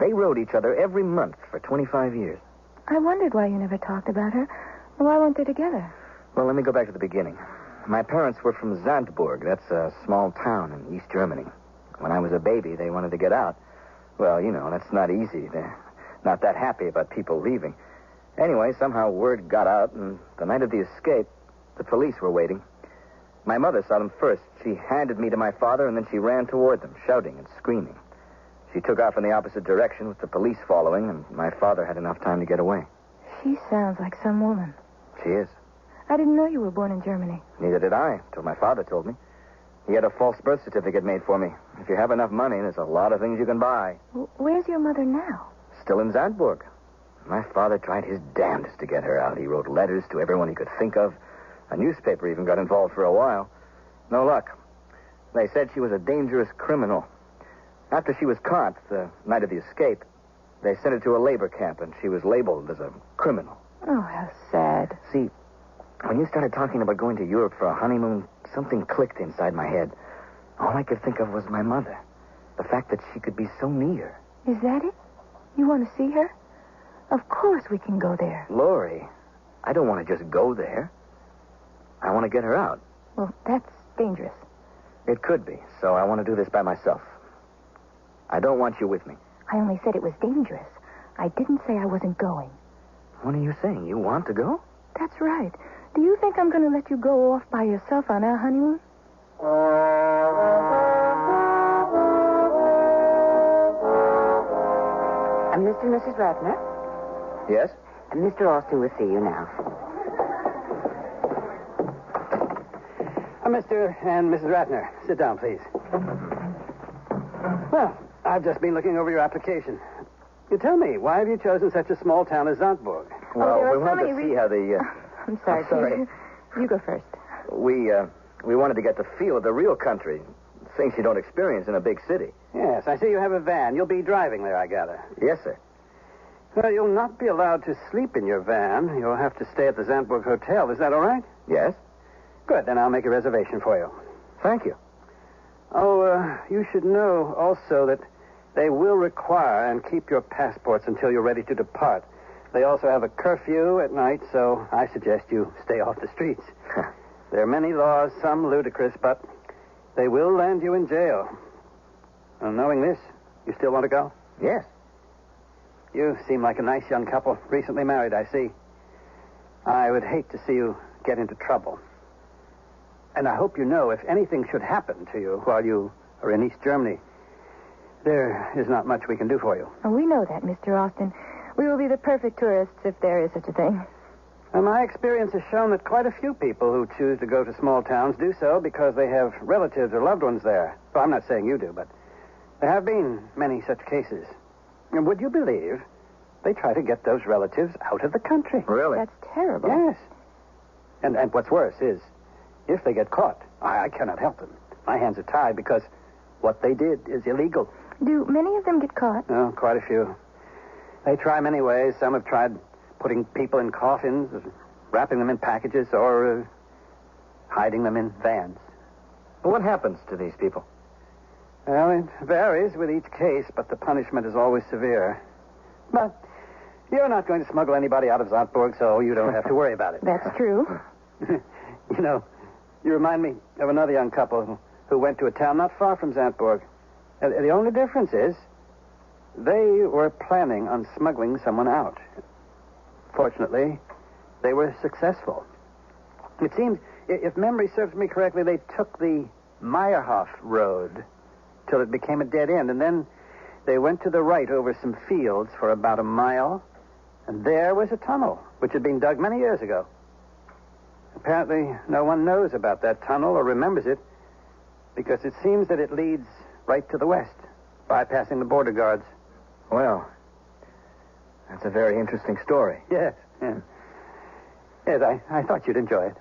They rode each other every month for 25 years. I wondered why you never talked about her. Why weren't they together? Well, let me go back to the beginning. My parents were from Zandburg. That's a small town in East Germany. When I was a baby, they wanted to get out. Well, you know, that's not easy. They're not that happy about people leaving. Anyway, somehow word got out, and the night of the escape, the police were waiting. My mother saw them first. She handed me to my father, and then she ran toward them, shouting and screaming. She took off in the opposite direction with the police following, and my father had enough time to get away. She sounds like some woman. She is. I didn't know you were born in Germany. Neither did I, till my father told me. He had a false birth certificate made for me. If you have enough money, there's a lot of things you can buy. Where's your mother now? Still in Zandburg. My father tried his damnedest to get her out. He wrote letters to everyone he could think of. A newspaper even got involved for a while. No luck. They said she was a dangerous criminal. After she was caught, the night of the escape, they sent her to a labor camp, and she was labeled as a criminal. Oh, how sad. See, when you started talking about going to Europe for a honeymoon, something clicked inside my head. All I could think of was my mother. The fact that she could be so near. Is that it? You want to see her? Of course we can go there. Laurie, I don't want to just go there. I want to get her out. Well, that's dangerous. It could be, so I want to do this by myself. I don't want you with me. I only said it was dangerous. I didn't say I wasn't going. What are you saying? You want to go? That's right. Do you think I'm going to let you go off by yourself on our honeymoon? Mr. and Mrs. Ratner? Yes? Mr. Austin will see you now. Mr. and Mrs. Ratner, sit down, please. Well, I've just been looking over your application. You tell me, why have you chosen such a small town as Zandburg? Well, we wanted to see how the... I'm sorry. Sorry. You go first. We wanted to get the feel of the real country. Things you don't experience in a big city. Yes, I see you have a van. You'll be driving there, I gather. Yes, sir. Well, you'll not be allowed to sleep in your van. You'll have to stay at the Zandburg Hotel. Is that all right? Yes. Good, then I'll make a reservation for you. Thank you. Oh, you should know also that they will require and keep your passports until you're ready to depart. They also have a curfew at night, so I suggest you stay off the streets. There are many laws, some ludicrous, but they will land you in jail. And knowing this, you still want to go? Yes. You seem like a nice young couple, recently married, I see. I would hate to see you get into trouble. And I hope you know if anything should happen to you while you are in East Germany, there is not much we can do for you. Oh, we know that, Mr. Austin. We will be the perfect tourists if there is such a thing. And my experience has shown that quite a few people who choose to go to small towns do so because they have relatives or loved ones there. Well, I'm not saying you do, but There have been many such cases. And would you believe they try to get those relatives out of the country? Really? That's terrible. Yes. And what's worse is, if they get caught, I cannot help them. My hands are tied because what they did is illegal. Do many of them get caught? Oh, quite a few. They try many ways. Some have tried putting people in coffins, wrapping them in packages, or hiding them in vans. Well, what happens to these people? Well, it varies with each case, but the punishment is always severe. But you're not going to smuggle anybody out of Zandburg, so you don't have to worry about it. That's true. You know, you remind me of another young couple who went to a town not far from Zandburg. The only difference is they were planning on smuggling someone out. Fortunately, they were successful. It seems, if memory serves me correctly, they took the Meyerhof Road till it became a dead end, and then they went to the right over some fields for about a mile, and there was a tunnel, which had been dug many years ago. Apparently, no one knows about that tunnel or remembers it, because it seems that it leads right to the west, bypassing the border guards. Well, that's a very interesting story. Yes, yes. Yes, I thought you'd enjoy it.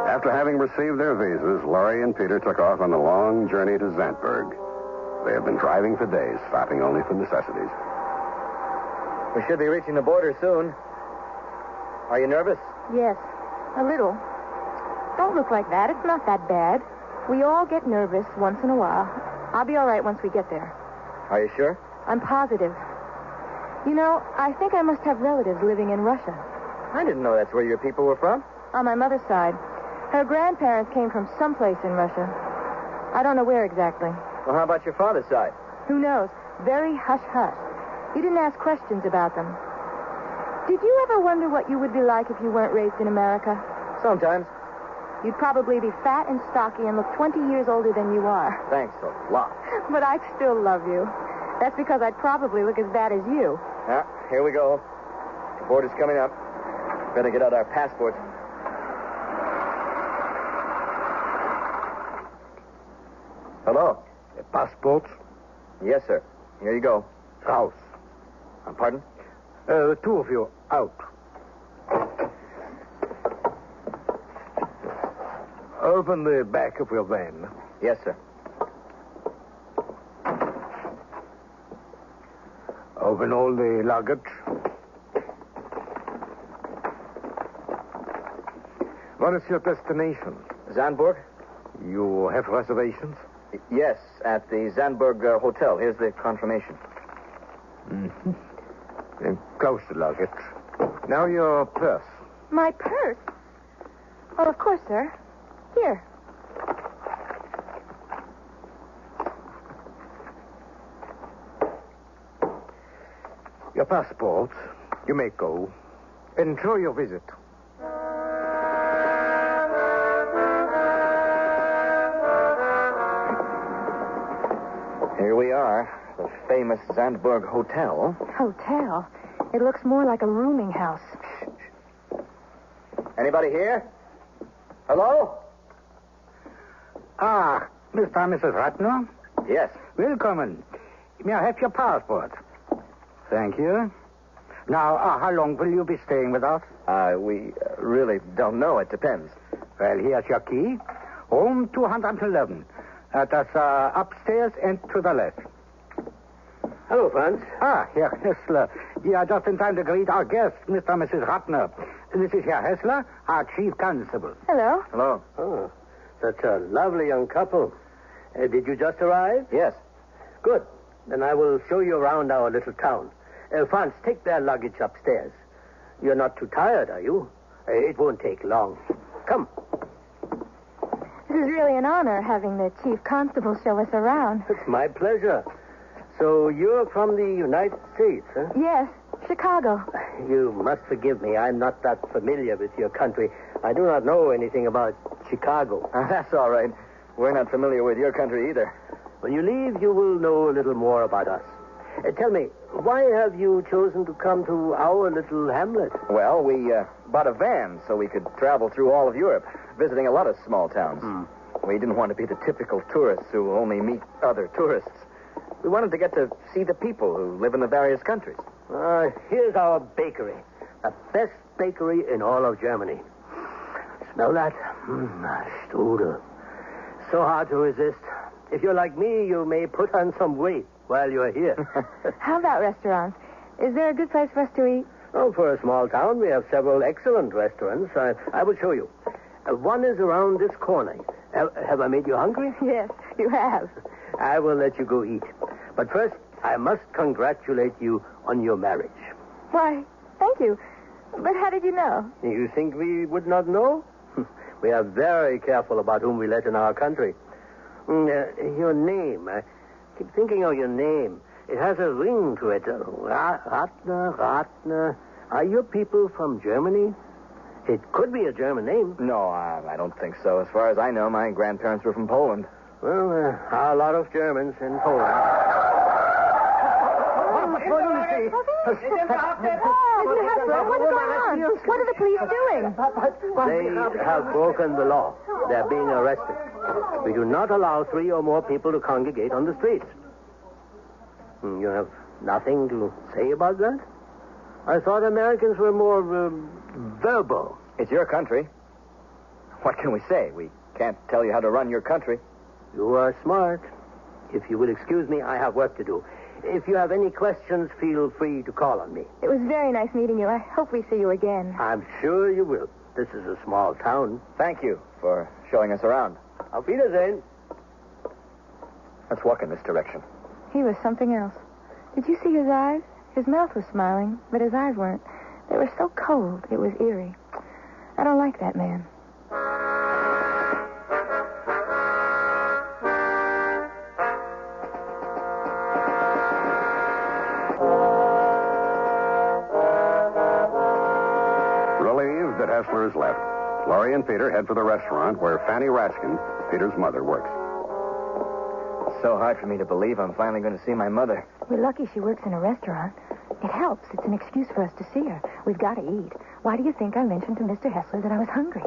After having received their visas, Laurie and Peter took off on a long journey to Zandburg. They have been driving for days, stopping only for necessities. We should be reaching the border soon. Are you nervous? Yes, a little. Don't look like that. It's not that bad. We all get nervous once in a while. I'll be all right once we get there. Are you sure? I'm positive. You know, I think I must have relatives living in Russia. I didn't know that's where your people were from. On my mother's side. Her grandparents came from someplace in Russia. I don't know where exactly. Well, how about your father's side? Who knows? Very hush-hush. You didn't ask questions about them. Did you ever wonder what you would be like if you weren't raised in America? Sometimes. You'd probably be fat and stocky and look 20 years older than you are. Thanks a lot. But I'd still love you. That's because I'd probably look as bad as you. Ah, here we go. The border's coming up. Better get out our passports. Hello? Passports? Yes, sir. Here you go. House. Pardon? Two of you, out. Open the back of your van. Yes, sir. Open all the luggage. What is your destination? Zandburg? You have reservations? Yes, at the Zandburg Hotel. Here's the confirmation. Mm-hmm. Then close the luggage. Now your purse. My purse? Oh, of course, sir. Here. Your passport. You may go. Enjoy your visit. Here we are, the famous Zandburg Hotel. Hotel? It looks more like a rooming house. Anybody here? Hello? Ah, Mr. and Mrs. Ratner? Yes. Welcome. May I have your passport? Thank you. Now, how long will you be staying with us? We really don't know. It depends. Well, here's your key. Room 211. That's upstairs and to the left. Hello, Franz. Ah, Herr Hessler. You are just in time to greet our guests, Mr. and Mrs. Ratner. This is Herr Hessler, our chief constable. Hello. Hello. Oh, such a lovely young couple. Did you just arrive? Yes. Good. Then I will show you around our little town. Franz, take their luggage upstairs. You're not too tired, are you? It won't take long. Come. This is really an honor having the chief constable show us around. It's my pleasure. So you're from the United States, huh? Yes, Chicago. You must forgive me. I'm not that familiar with your country. I do not know anything about Chicago. That's all right. We're not familiar with your country either. When you leave, you will know a little more about us. Tell me, why have you chosen to come to our little hamlet? Well, we bought a van so we could travel through all of Europe, visiting a lot of small towns. We didn't want to be the typical tourists who only meet other tourists. We wanted to get to see the people who live in the various countries. Here's our bakery. The best bakery in all of Germany. Smell that? Strudel. So hard to resist. If you're like me, you may put on some weight while you're here. How about restaurants? Is there a good place for us to eat? Oh, for a small town, we have several excellent restaurants. I will show you. One is around this corner. Have I made you hungry? Yes, you have. I will let you go eat. But first, I must congratulate you on your marriage. Why, thank you. But how did you know? You think we would not know? We are very careful about whom we let in our country. Your name. I keep thinking of your name. It has a ring to it. Ratner. Are your people from Germany? It could be a German name. No, I don't think so. As far as I know, my grandparents were from Poland. Well, there are a lot of Germans in Poland. What's going on? What are the police doing? They have broken the law. They're being arrested. We do not allow 3 or more people to congregate on the streets. You have nothing to say about that? I thought Americans were more verbal. It's your country. What can we say? We can't tell you how to run your country. You are smart. If you will excuse me, I have work to do. If you have any questions, feel free to call on me. It was very nice meeting you. I hope we see you again. I'm sure you will. This is a small town. Thank you for showing us around. Auf Wiedersehen. Let's walk in this direction. He was something else. Did you see his eyes? His mouth was smiling, but his eyes weren't. They were so cold, it was eerie. I don't like that man. Relieved that Hessler has left, Laurie and Peter head for the restaurant where Fanny Ratskin, Peter's mother, works. It's so hard for me to believe I'm finally going to see my mother. We're lucky she works in a restaurant. It helps. It's an excuse for us to see her. We've got to eat. Why do you think I mentioned to Mr. Hessler that I was hungry?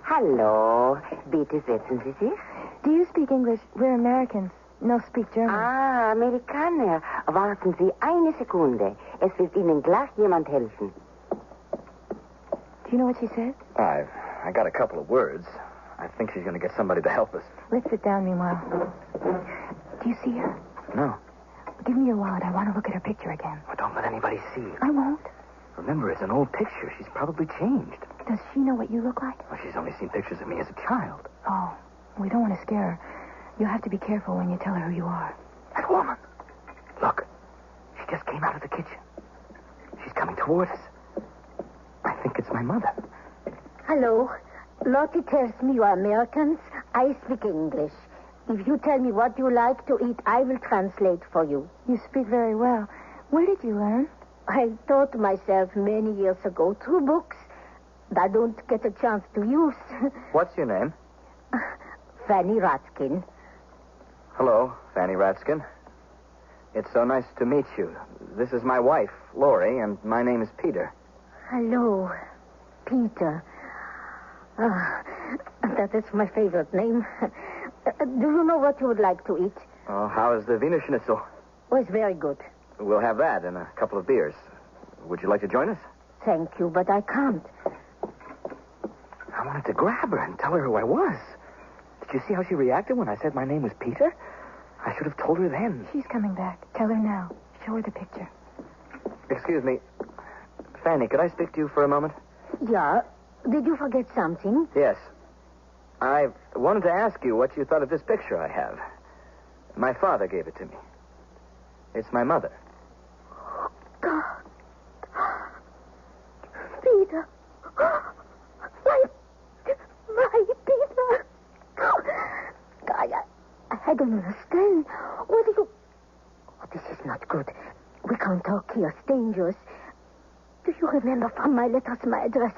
Hallo. Bitte setzen Sie sich. Do you speak English? We're Americans. No speak German. Ah, Amerikaner. Warten Sie eine Sekunde. Es wird Ihnen gleich jemand helfen. Do you know what she said? I got a couple of words. I think she's going to get somebody to help us. Let's sit down meanwhile. Do you see her? No. Give me your wallet. I want to look at her picture again. Well, don't let anybody see. I won't. Remember, it's an old picture. She's probably changed. Does she know what you look like? Well, she's only seen pictures of me as a child. Oh, we don't want to scare her. You'll have to be careful when you tell her who you are. That woman. Look. She just came out of the kitchen. She's coming toward us. I think it's my mother. Hello. Lottie tells me you are Americans. I speak English. If you tell me what you like to eat, I will translate for you. You speak very well. Where did you learn? I taught myself many years ago through books that I don't get a chance to use. What's your name? Fanny Ratskin. Hello, Fanny Ratskin. It's so nice to meet you. This is my wife, Laurie, and my name is Peter. Hello, Peter. That is my favorite name. Do you know what you would like to eat? Oh, how is the Wiener Schnitzel? Oh, it's very good. We'll have that and a couple of beers. Would you like to join us? Thank you, but I can't. I wanted to grab her and tell her who I was. Did you see how she reacted when I said my name was Peter? I should have told her then. She's coming back. Tell her now. Show her the picture. Excuse me. Fanny, could I speak to you for a moment? Yeah. Did you forget something? Yes. I wanted to ask you what you thought of this picture I have. My father gave it to me. It's my mother. God. Peter. My Peter. I don't understand. What do you... Oh, this is not good. We can't talk here. It's dangerous. Do you remember from my letters my address?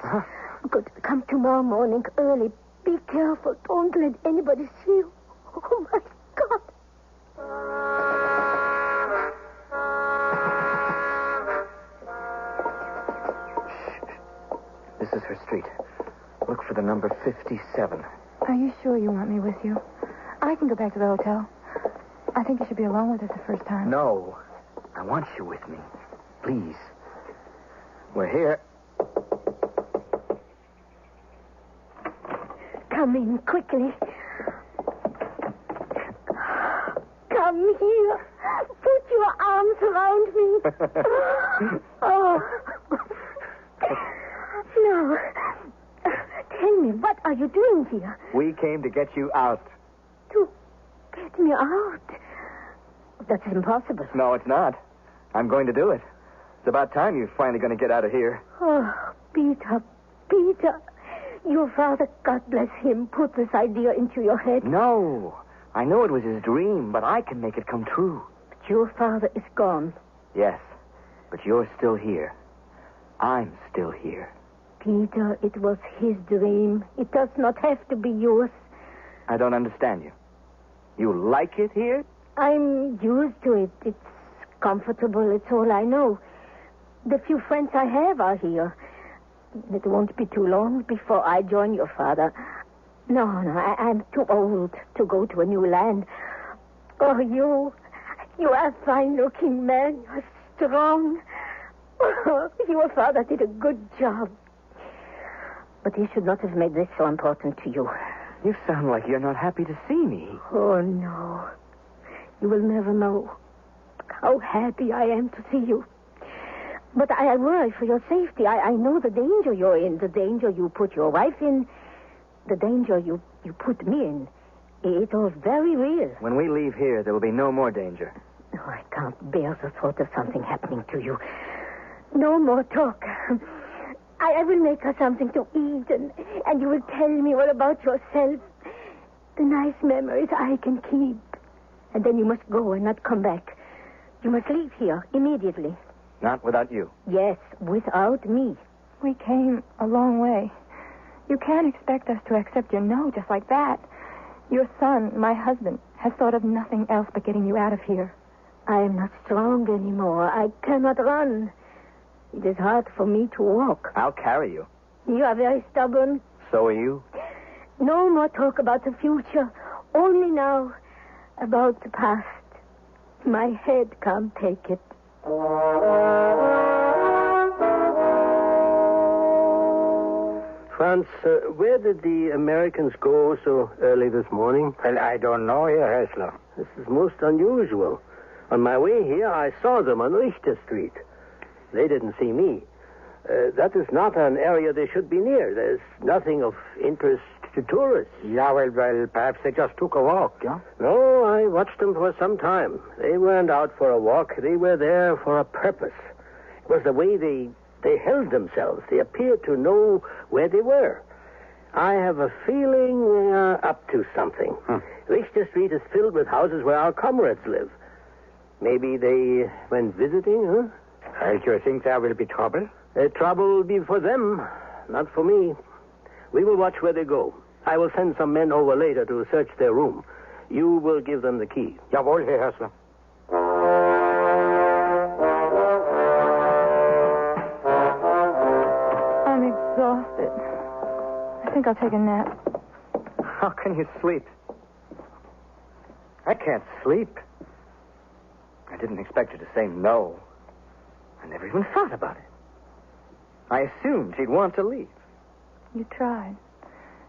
Good. Come tomorrow morning early. Be careful. Don't let anybody see you. Oh, my God. This is her street. Look for the number 57. Are you sure you want me with you? I can go back to the hotel. I think you should be alone with us the first time. No. I want you with me. Please. We're here. Come in quickly. Come here. Put your arms around me. Oh. Now, tell me, what are you doing here? We came to get you out. To get me out? That's impossible. No, it's not. I'm going to do it. It's about time you're finally going to get out of here. Oh, Peter. Your father, God bless him, put this idea into your head. No. I know it was his dream, but I can make it come true. But your father is gone. Yes, but you're still here. I'm still here. Peter, it was his dream. It does not have to be yours. I don't understand you. You like it here? I'm used to it. It's comfortable. It's all I know. The few friends I have are here. It won't be too long before I join your father. No, I'm too old to go to a new land. Oh, you are a fine-looking man. You're strong. Oh, your father did a good job. But he should not have made this so important to you. You sound like you're not happy to see me. Oh, no. You will never know how happy I am to see you. But I worry for your safety. I know the danger you're in, the danger you put your wife in, the danger you put me in. It's all very real. When we leave here, there will be no more danger. Oh, I can't bear the thought of something happening to you. No more talk. I will make her something to eat, and you will tell me all about yourself. The nice memories I can keep. And then you must go and not come back. You must leave here immediately. Not without you. Yes, without me. We came a long way. You can't expect us to accept your no just like that. Your son, my husband, has thought of nothing else but getting you out of here. I am not strong anymore. I cannot run. It is hard for me to walk. I'll carry you. You are very stubborn. So are you. No more talk about the future. Only now about the past. My head can't take it. Franz, where did the Americans go so early this morning? Well, I don't know, Herr Hessler. This is most unusual. On my way here, I saw them on Richter Street. They didn't see me. That is not an area they should be near. There's nothing of interest to tourists. Yeah, well, perhaps they just took a walk, yeah? No, I watched them for some time. They weren't out for a walk. They were there for a purpose. It was the way they held themselves. They appeared to know where they were. I have a feeling they are up to something. Richter Street is filled with houses where our comrades live. Maybe they went visiting, huh? You think there will be trouble? Trouble will be for them, not for me. We will watch where they go. I will send some men over later to search their room. You will give them the key. Jawohl, Herr Hessler. I'm exhausted. I think I'll take a nap. How can you sleep? I can't sleep. I didn't expect her to say no. I never even thought about it. I assumed she'd want to leave. You tried.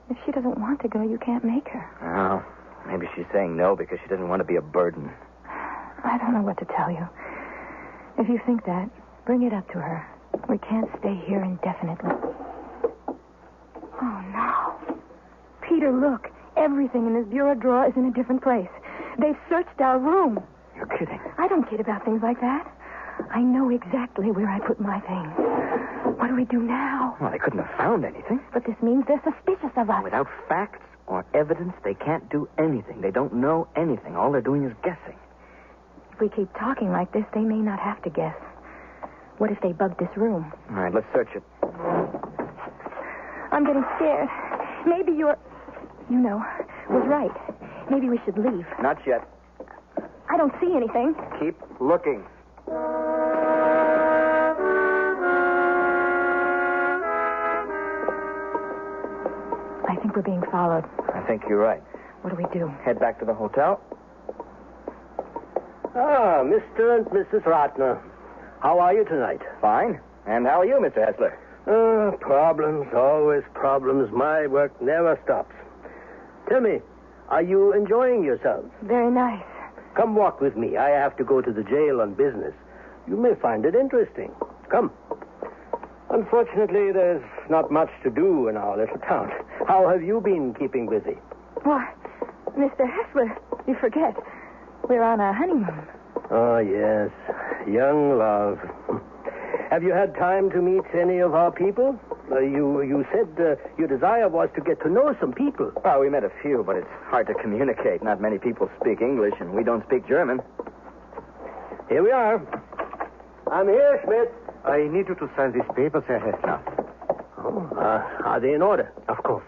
If she doesn't want to go, you can't make her. Oh, maybe she's saying no because she doesn't want to be a burden. I don't know what to tell you. If you think that, bring it up to her. We can't stay here indefinitely. Oh, no. Peter, look. Everything in his bureau drawer is in a different place. They've searched our room. You're kidding. I don't kid about things like that. I know exactly where I put my things. What do we do now? Well, they couldn't have found anything. But this means they're suspicious of us. Without facts or evidence, they can't do anything. They don't know anything. All they're doing is guessing. If we keep talking like this, they may not have to guess. What if they bugged this room? All right, let's search it. I'm getting scared. Maybe was right. Maybe we should leave. Not yet. I don't see anything. Keep looking. I think we're being followed. I think you're right. What do we do? Head back to the hotel. Ah, Mr. and Mrs. Ratner. How are you tonight? Fine. And how are you, Mr. Hessler? Problems, always problems. My work never stops. Tell me, are you enjoying yourselves? Very nice. Come walk with me. I have to go to the jail on business. You may find it interesting. Come. Unfortunately, there's not much to do in our little town. How have you been keeping busy? Why, Mr. Hessler, you forget. We're on our honeymoon. Oh, yes. Young love. Have you had time to meet any of our people? You said your desire was to get to know some people. Well, we met a few, but it's hard to communicate. Not many people speak English, and we don't speak German. Here we are. I'm here, Schmidt. I need you to sign these papers, Herr Hessler. Oh, are they in order? Of course.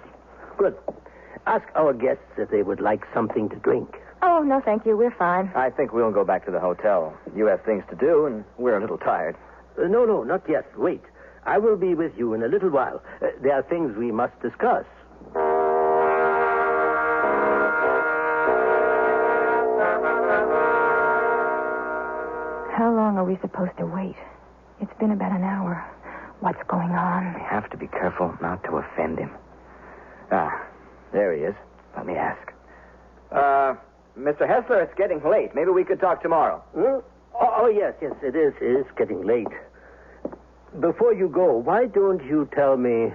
Good. Ask our guests if they would like something to drink. Oh, no, thank you. We're fine. I think we'll go back to the hotel. You have things to do, and we're a little tired. No, not yet. Wait. I will be with you in a little while. There are things we must discuss. How long are we supposed to wait? It's been about an hour. What's going on? We have to be careful not to offend him. Ah, there he is. Let me ask. Mr. Hessler, it's getting late. Maybe we could talk tomorrow. Oh, yes, it is. It is getting late. Before you go, why don't you tell me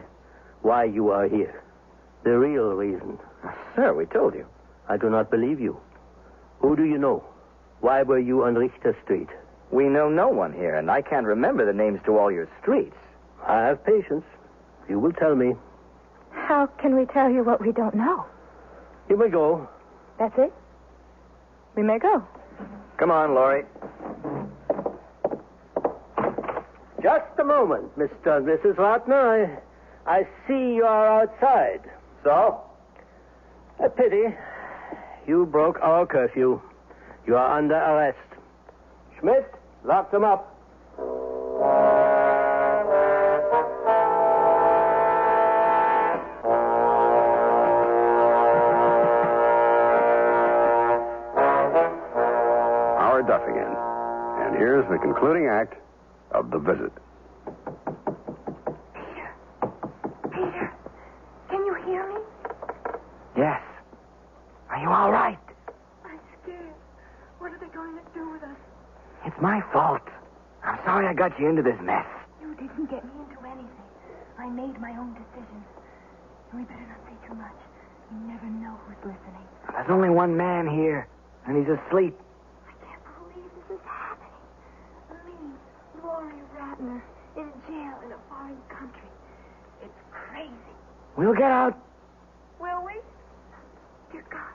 why you are here? The real reason. Sir, we told you. I do not believe you. Who do you know? Why were you on Richter Street? We know no one here, and I can't remember the names to all your streets. I have patience. You will tell me. How can we tell you what we don't know? You may go. That's it? We may go. Come on, Laurie. Just a moment, Mr. and Mrs. Ratner. I see you are outside. So? A pity. You broke our curfew. You are under arrest. Schmidt, lock them up. Our duffing in. And here's the concluding act of The Visit. Peter, can you hear me? Yes. Are you all right? I'm scared. What are they going to do with us? It's my fault. I'm sorry I got you into this mess. You didn't get me into anything. I made my own decisions. We better not say too much. You never know who's listening. There's only one man here, and he's asleep. I can't believe this is happening. Me, Laurie Ratner, in jail in a foreign country. It's crazy. We'll get out. Will we? Dear God,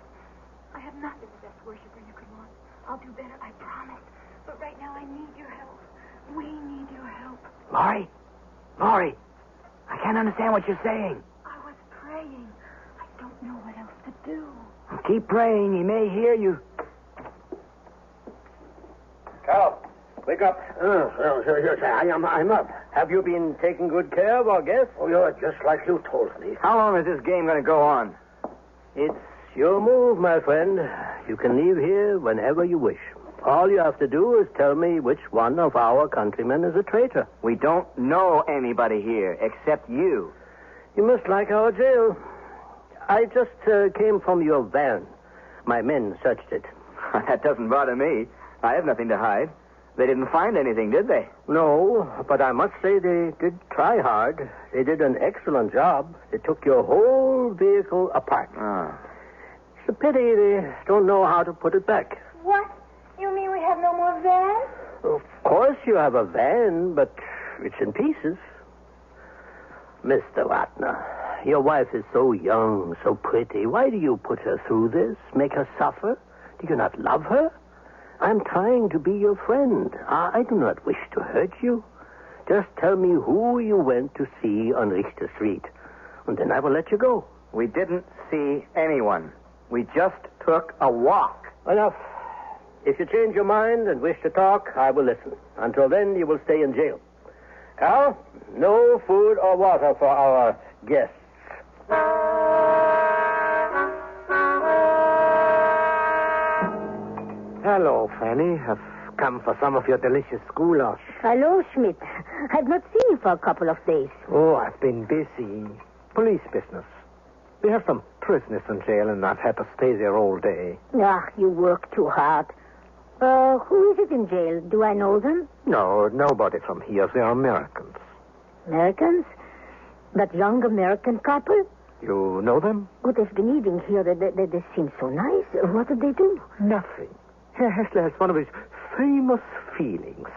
I have not been the best worshiper you could want. I'll do better, I promise. But right now I need your help. We need your help. Laurie, I can't understand what you're saying. I was praying. I don't know what else to do. Well, keep praying. He may hear you. Carl, wake up. Yes, I'm up. Have you been taking good care of our guests? Oh, you're just like you told me. How long is this game going to go on? It's your move, my friend. You can leave here whenever you wish. All you have to do is tell me which one of our countrymen is a traitor. We don't know anybody here except you. You must like our jail. I just came from your van. My men searched it. That doesn't bother me. I have nothing to hide. They didn't find anything, did they? No, but I must say they did try hard. They did an excellent job. They took your whole vehicle apart. It's a pity they don't know how to put it back. What? You mean we have no more van? Of course you have a van, but it's in pieces. Mr. Ratner, your wife is so young, so pretty. Why do you put her through this? Make her suffer? Do you not love her? I'm trying to be your friend. I do not wish to hurt you. Just tell me who you went to see on Richter Street, and then I will let you go. We didn't see anyone. We just took a walk. Enough. If you change your mind and wish to talk, I will listen. Until then, you will stay in jail. Carl, no food or water for our guests. Hello, Fanny. I've come for some of your delicious goulash. Hello, Schmidt. I've not seen you for a couple of days. Oh, I've been busy. Police business. We have some prisoners in jail, and I've had to stay there all day. Ah, you work too hard. Who is it in jail? Do I know them? No, nobody from here. They're Americans. Americans? That young American couple? You know them? Oh, they've been eating here. They seem so nice. What did they do? Nothing. Herr Hessler has one of his famous feelings.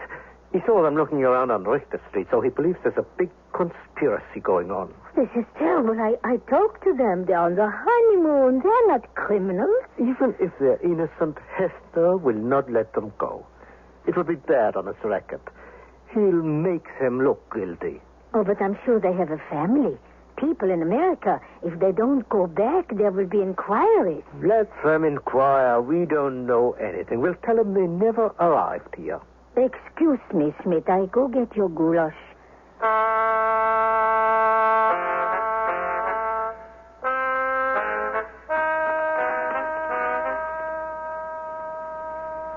He saw them looking around on Richter Street, so he believes there's a big conspiracy going on. This is terrible. I talked to them. They're on the honeymoon. They're not criminals. Even if they're innocent, Hester will not let them go. It will be bad on his record. He'll make them look guilty. Oh, but I'm sure they have a family. People in America. If they don't go back, there will be inquiries. Let them inquire. We don't know anything. We'll tell them they never arrived here. Excuse me, Smith. I go get your goulash.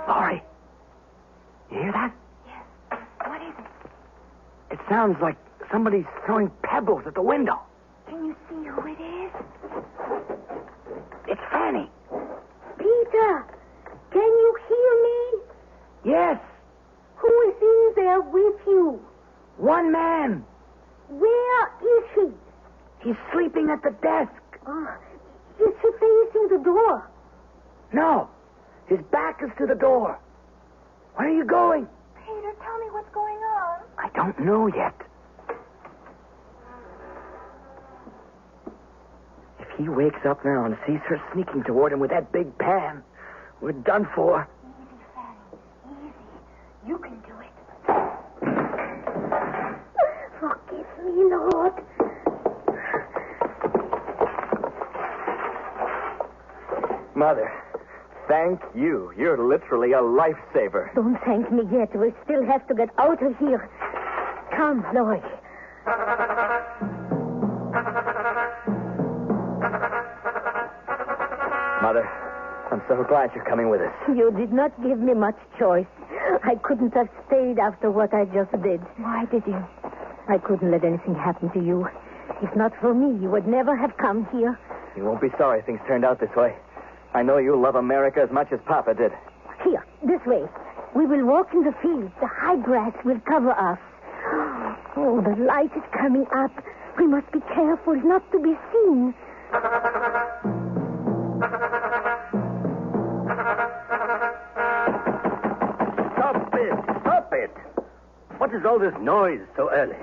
Laurie, you hear that? Yes. What is it? It sounds like somebody's throwing pebbles at the window. Can you see who it is? It's Fanny. Peter, can you hear me? Yes. Who is in there with you? One man. Where is he? He's sleeping at the desk. Is he facing the door? No. His back is to the door. Where are you going? Peter, tell me what's going on. I don't know yet. If he wakes up now and sees her sneaking toward him with that big pan, we're done for. Easy, Fanny. Easy. You can do it. Forgive me, Lord. Mother, thank you. You're literally a lifesaver. Don't thank me yet. We still have to get out of here. Come, Lois. Mother, I'm so glad you're coming with us. You did not give me much choice. I couldn't have stayed after what I just did. Why did you? I couldn't let anything happen to you. If not for me, you would never have come here. You won't be sorry things turned out this way. I know you love America as much as Papa did. Here, this way. We will walk in the fields. The high grass will cover us. Oh, the light is coming up. We must be careful not to be seen. Stop it. What is all this noise so early?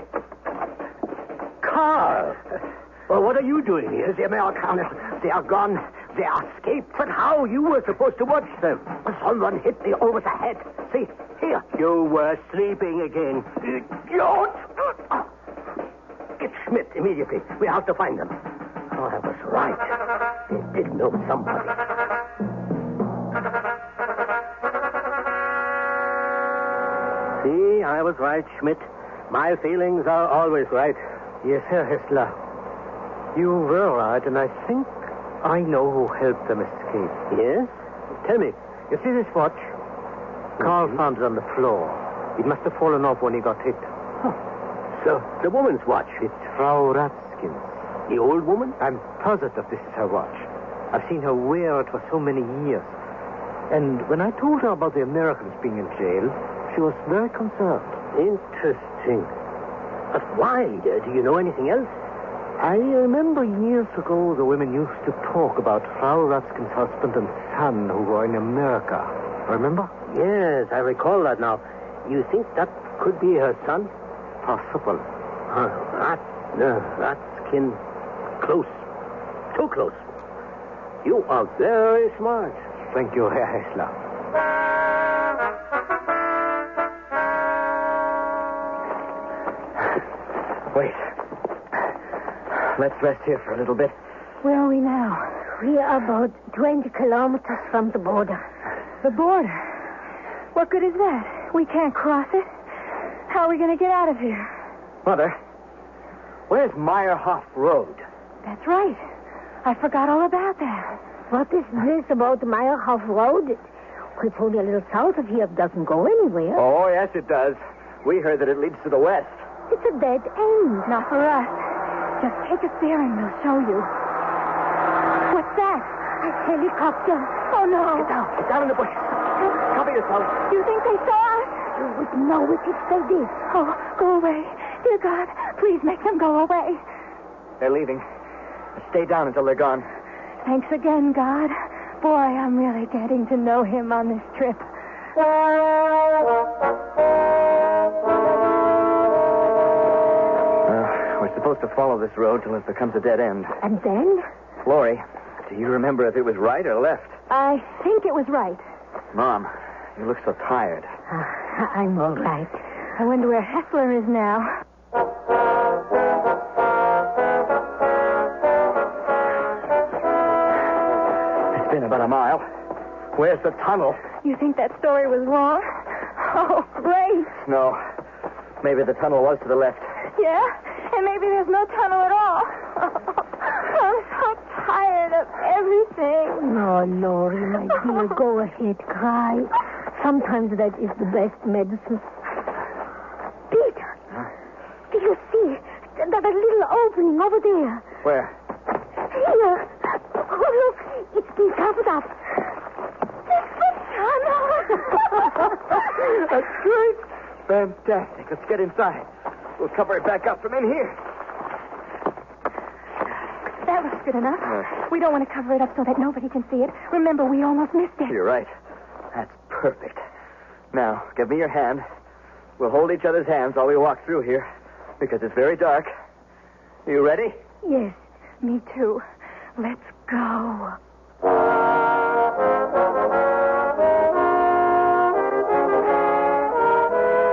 Carl! Well, what are you doing here? The Americans, they are gone. They are escaped. But how? You were supposed to watch them. Someone hit me over the head. See, here. You were sleeping again. Idiot! Get Schmidt immediately. We have to find them. Oh, I was right. They did know somebody. See, I was right, Schmidt. My feelings are always right. Yes, Herr Hessler. You were right, and I think I know who helped them escape. Yes? Tell me. You see this watch? Carl found it on the floor. It must have fallen off when he got hit. So, the woman's watch. It's Frau Ratzkin's. The old woman? I'm positive this is her watch. I've seen her wear it for so many years. And when I told her about the Americans being in jail, she was very concerned. Interesting. But why? Do you know anything else? I remember years ago the women used to talk about Frau Ratzkin's husband and son who were in America. Remember? Yes, I recall that now. You think that could be her son? Possible. Ratzkin. Close. Too close. You are very smart. Thank you, Herr Hessler. Wait. Let's rest here for a little bit. Where are we now? We are about 20 kilometers from the border. The border? What good is that? We can't cross it. How are we going to get out of here? Mother, where's Meyerhoff Road? That's right. I forgot all about that. What is this about Meyerhoff Road? It's only a little south of here. It doesn't go anywhere. Oh, yes, it does. We heard that it leads to the west. It's a dead end. Not for us. Just take us there and we'll show you. What's that? A helicopter. Oh, no. Get down in the bush. Cover yourself. You think they saw us? You would know it if they did. Oh, go away. Dear God, please make them go away. They're leaving. Stay down until they're gone. Thanks again, God. Boy, I'm really getting to know him on this trip. We're supposed to follow this road till it becomes a dead end. And then? Lori, do you remember if it was right or left? I think it was right. Mom, you look so tired. I'm all right. I wonder where Hessler is now. It's been about a mile. Where's the tunnel? You think that story was wrong? Oh, great. No. Maybe the tunnel was to the left. Yeah? And maybe there's no tunnel at all. I'm so tired of everything. No, Lori, my dear, go ahead, cry. Sometimes that is the best medicine. Peter, do you see that little opening over there? Where? Here. Oh, look, it's been covered up. It's the tunnel. That's great. Fantastic. Let's get inside. We'll cover it back up from in here. That looks good enough. We don't want to cover it up so that nobody can see it. Remember, we almost missed it. You're right. That's perfect. Now, give me your hand. We'll hold each other's hands while we walk through here, because it's very dark. Are you ready? Yes, me too. Let's go.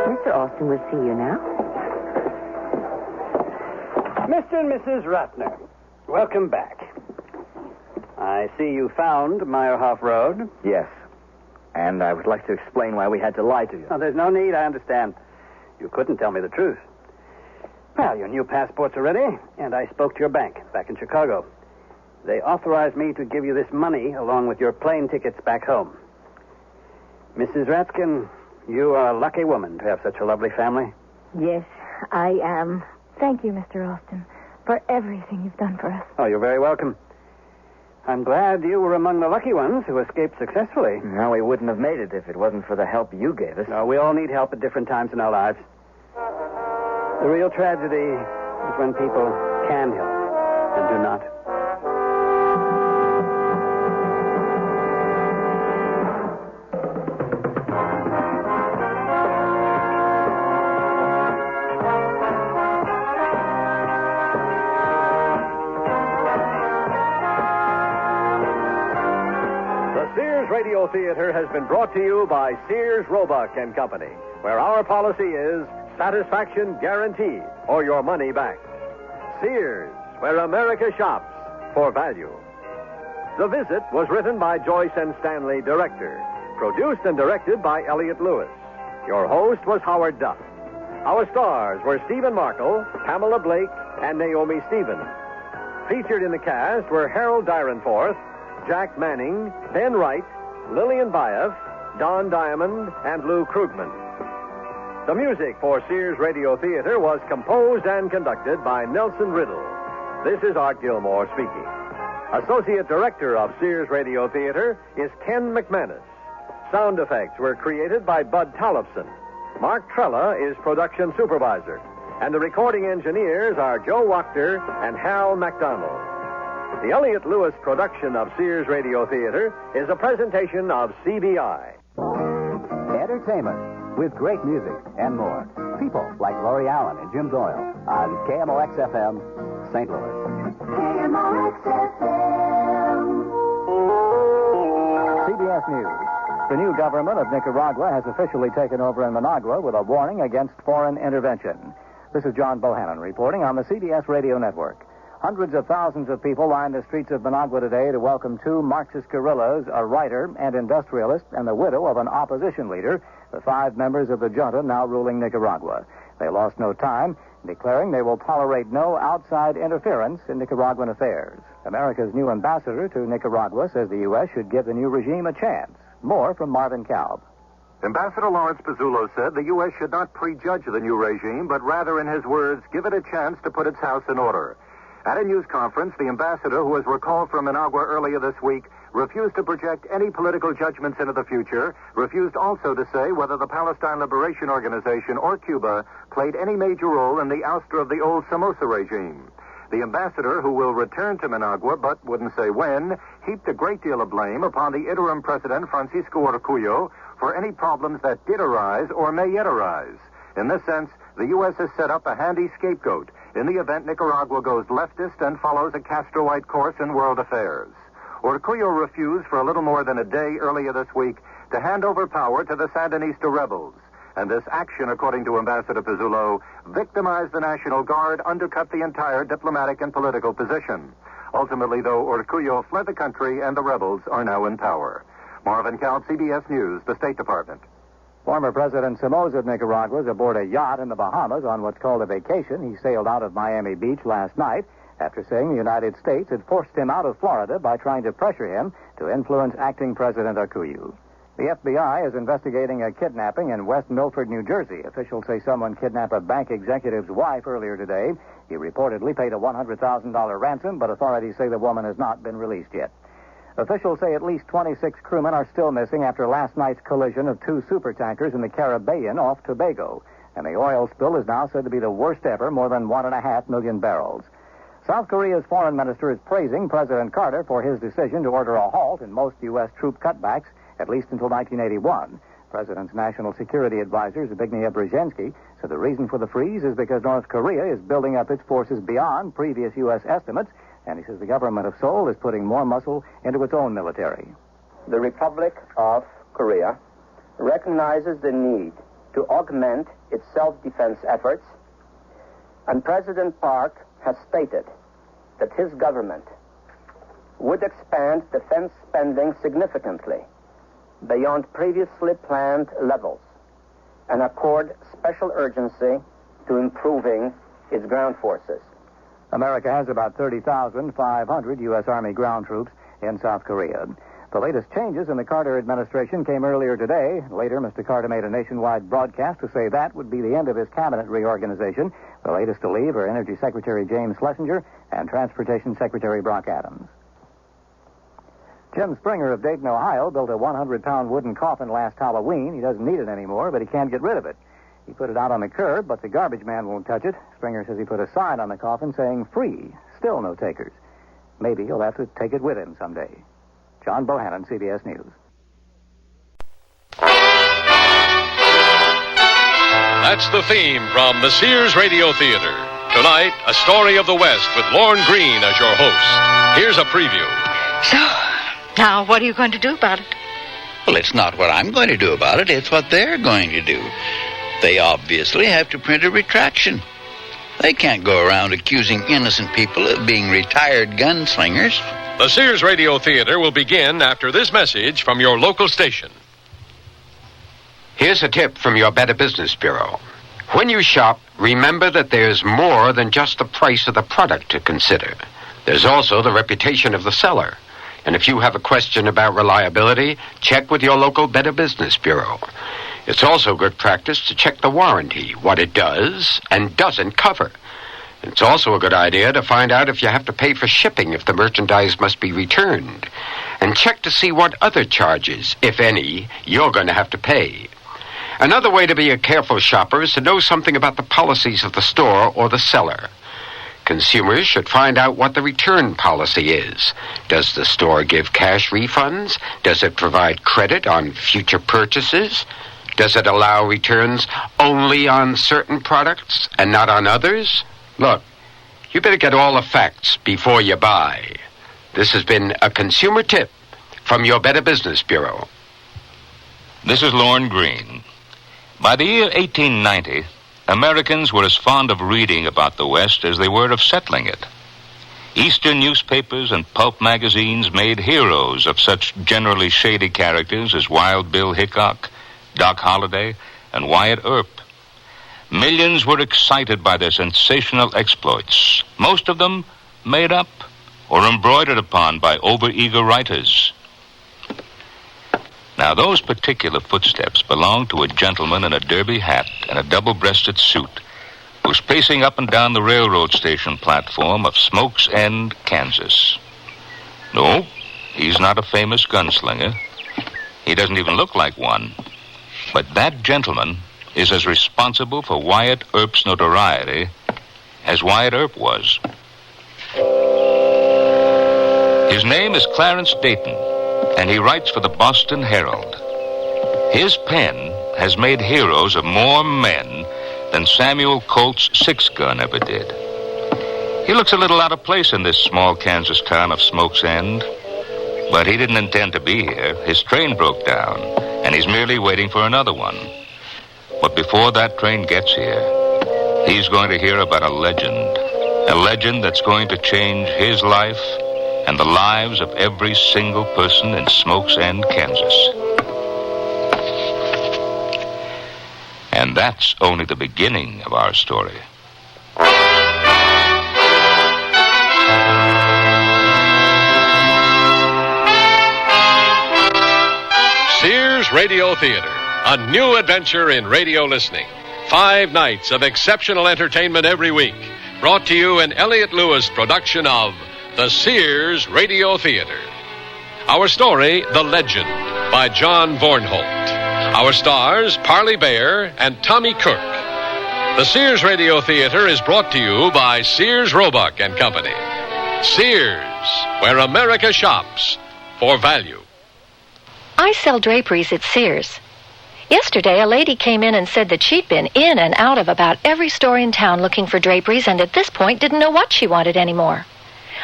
Mr. Austin will see you now. Mr. and Mrs. Ratner, welcome back. I see you found Meyerhoff Road. Yes. And I would like to explain why we had to lie to you. Oh, there's no need, I understand. You couldn't tell me the truth. Well, your new passports are ready, and I spoke to your bank back in Chicago. They authorized me to give you this money along with your plane tickets back home. Mrs. Ratkin, you are a lucky woman to have such a lovely family. Yes, I am. Thank you, Mr. Austin, for everything you've done for us. Oh, you're very welcome. I'm glad you were among the lucky ones who escaped successfully. No, we wouldn't have made it if it wasn't for the help you gave us. No, we all need help at different times in our lives. The real tragedy is when people can help and do not. Radio Theater has been brought to you by Sears Roebuck and Company, where our policy is satisfaction guaranteed or your money back. Sears, where America shops for value. The Visit was written by Joyce and Stanley, director, produced and directed by Elliott Lewis. Your host was Howard Duff. Our stars were Stephen Markle, Pamela Blake, and Naomi Stevens. Featured in the cast were Harold Dyrenforth, Jack Manning, Ben Wright, Lillian Baeff, Don Diamond, and Lou Krugman. The music for Sears Radio Theater was composed and conducted by Nelson Riddle. This is Art Gilmore speaking. Associate Director of Sears Radio Theater is Ken McManus. Sound effects were created by Bud Tollefson. Mark Trella is Production Supervisor. And the recording engineers are Joe Wachter and Hal MacDonald. The Elliott Lewis production of Sears Radio Theater is a presentation of CBI. Entertainment with great music and more. People like Laurie Allen and Jim Doyle on KMOX-FM, St. Louis. KMOX-FM. CBS News. The new government of Nicaragua has officially taken over in Managua with a warning against foreign intervention. This is John Bohannon reporting on the CBS Radio Network. Hundreds of thousands of people line the streets of Managua today to welcome two Marxist guerrillas, a writer and industrialist, and the widow of an opposition leader, the 5 members of the junta now ruling Nicaragua. They lost no time, declaring they will tolerate no outside interference in Nicaraguan affairs. America's new ambassador to Nicaragua says the U.S. should give the new regime a chance. More from Marvin Kalb. Ambassador Lawrence Pizzullo said the U.S. should not prejudge the new regime, but rather, in his words, give it a chance to put its house in order. At a news conference, the ambassador, who was recalled from Managua earlier this week, refused to project any political judgments into the future, refused also to say whether the Palestine Liberation Organization or Cuba played any major role in the ouster of the old Somoza regime. The ambassador, who will return to Managua but wouldn't say when, heaped a great deal of blame upon the interim president, Francisco Urcullo, for any problems that did arise or may yet arise. In this sense, the U.S. has set up a handy scapegoat in the event Nicaragua goes leftist and follows a Castroite course in world affairs. Urcullo refused for a little more than a day earlier this week to hand over power to the Sandinista rebels. And this action, according to Ambassador Pizzullo, victimized the National Guard, undercut the entire diplomatic and political position. Ultimately, though, Urcullo fled the country and the rebels are now in power. Marvin Kalb, CBS News, the State Department. Former President Somoza of Nicaragua is aboard a yacht in the Bahamas on what's called a vacation. He sailed out of Miami Beach last night after saying the United States had forced him out of Florida by trying to pressure him to influence acting President Urcullo. The FBI is investigating a kidnapping in West Milford, New Jersey. Officials say someone kidnapped a bank executive's wife earlier today. He reportedly paid a $100,000 ransom, but authorities say the woman has not been released yet. Officials say at least 26 crewmen are still missing after last night's collision of 2 supertankers in the Caribbean off Tobago. And the oil spill is now said to be the worst ever, more than 1.5 million barrels. South Korea's foreign minister is praising President Carter for his decision to order a halt in most U.S. troop cutbacks, at least until 1981. President's national security advisor, Zbigniew Brzezinski, said the reason for the freeze is because North Korea is building up its forces beyond previous U.S. estimates, and he says the government of Seoul is putting more muscle into its own military. The Republic of Korea recognizes the need to augment its self-defense efforts, and President Park has stated that his government would expand defense spending significantly beyond previously planned levels and accord special urgency to improving its ground forces. America has about 30,500 U.S. Army ground troops in South Korea. The latest changes in the Carter administration came earlier today. Later, Mr. Carter made a nationwide broadcast to say that would be the end of his cabinet reorganization. The latest to leave are Energy Secretary James Schlesinger and Transportation Secretary Brock Adams. Jim Springer of Dayton, Ohio, built a 100-pound wooden coffin last Halloween. He doesn't need it anymore, but he can't get rid of it. He put it out on the curb, but the garbage man won't touch it. Springer says he put a sign on the coffin saying, "Free, still no takers." Maybe he'll have to take it with him someday. John Bohannon, CBS News. That's the theme from the Sears Radio Theater. Tonight, a story of the West with Lorne Greene as your host. Here's a preview. So, now what are you going to do about it? Well, it's not what I'm going to do about it. It's what they're going to do. They obviously have to print a retraction. They can't go around accusing innocent people of being retired gunslingers. The Sears Radio Theater will begin after this message from your local station. Here's a tip from your Better Business Bureau. When you shop, remember that there's more than just the price of the product to consider. There's also the reputation of the seller. And if you have a question about reliability, check with your local Better Business Bureau. It's also good practice to check the warranty, what it does and doesn't cover. It's also a good idea to find out if you have to pay for shipping if the merchandise must be returned. And check to see what other charges, if any, you're going to have to pay. Another way to be a careful shopper is to know something about the policies of the store or the seller. Consumers should find out what the return policy is. Does the store give cash refunds? Does it provide credit on future purchases? Does it allow returns only on certain products and not on others? Look, you better get all the facts before you buy. This has been a consumer tip from your Better Business Bureau. This is Lorne Greene. By the year 1890, Americans were as fond of reading about the West as they were of settling it. Eastern newspapers and pulp magazines made heroes of such generally shady characters as Wild Bill Hickok, Doc Holliday, and Wyatt Earp. Millions were excited by their sensational exploits, most of them made up or embroidered upon by overeager writers. Now, those particular footsteps belong to a gentleman in a derby hat and a double-breasted suit who's pacing up and down the railroad station platform of Smoke's End, Kansas. No, he's not a famous gunslinger. He doesn't even look like one. But that gentleman is as responsible for Wyatt Earp's notoriety as Wyatt Earp was. His name is Clarence Dayton, and he writes for the Boston Herald. His pen has made heroes of more men than Samuel Colt's six-gun ever did. He looks a little out of place in this small Kansas town of Smoke's End, but he didn't intend to be here. His train broke down, and he's merely waiting for another one. But before that train gets here, he's going to hear about a legend that's going to change his life and the lives of every single person in Smoke's End, Kansas. And that's only the beginning of our story. Sears Radio Theater, a new adventure in radio listening. 5 nights of exceptional entertainment every week. Brought to you in Elliott Lewis production of the Sears Radio Theater. Our story, The Legend, by John Vornholt. Our stars, Parley Bear and Tommy Kirk. The Sears Radio Theater is brought to you by Sears Roebuck and Company. Sears, where America shops for value. I sell draperies at Sears. Yesterday, a lady came in and said that she'd been in and out of about every store in town looking for draperies and at this point didn't know what she wanted anymore.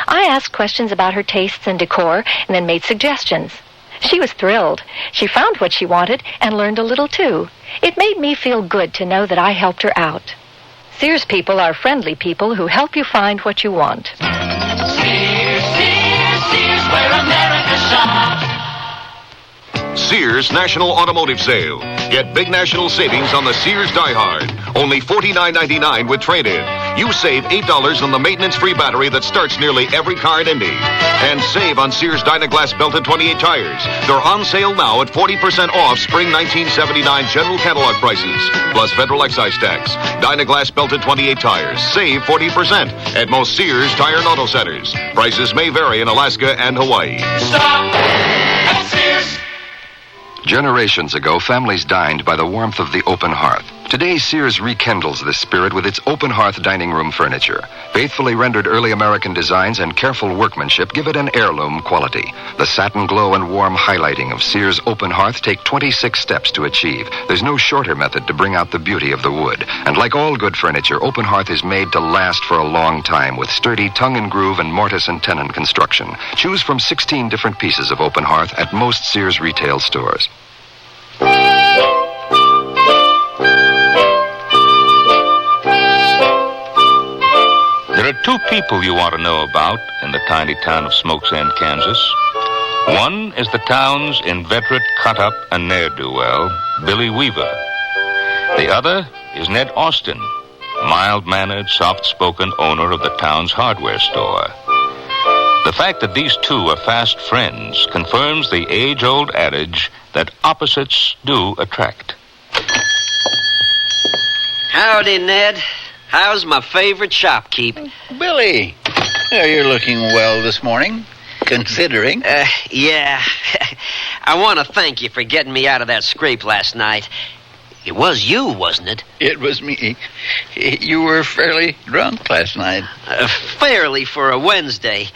I asked questions about her tastes and decor and then made suggestions. She was thrilled. She found what she wanted and learned a little, too. It made me feel good to know that I helped her out. Sears people are friendly people who help you find what you want. Sears, Sears, Sears, where America shops. Sears National Automotive Sale. Get big national savings on the Sears Die Hard. Only $49.99 with trade-in. You save $8 on the maintenance-free battery that starts nearly every car in Indy. And save on Sears Dynaglass belted 28 tires. They're on sale now at 40% off spring 1979 general catalog prices, plus federal excise tax. Dynaglass belted 28 tires. Save 40% at most Sears Tire and Auto Centers. Prices may vary in Alaska and Hawaii. Stop at Sears. Generations ago, families dined by the warmth of the open hearth. Today, Sears rekindles this spirit with its open hearth dining room furniture. Faithfully rendered early American designs and careful workmanship give it an heirloom quality. The satin glow and warm highlighting of Sears open hearth take 26 steps to achieve. There's no shorter method to bring out the beauty of the wood. And like all good furniture, open hearth is made to last for a long time with sturdy tongue and groove and mortise and tenon construction. Choose from 16 different pieces of open hearth at most Sears retail stores. There are 2 people you ought to know about in the tiny town of Smoke's End, Kansas. One is the town's inveterate cut-up and ne'er-do-well, Billy Weaver. The other is Ned Austin, mild-mannered, soft-spoken owner of the town's hardware store. The fact that these 2 are fast friends confirms the age-old adage that opposites do attract. Howdy, Ned. How's my favorite shopkeep? Billy, you're looking well this morning, considering. Yeah. I want to thank you for getting me out of that scrape last night. It was you, wasn't it? It was me. You were fairly drunk last night. Fairly for a Wednesday.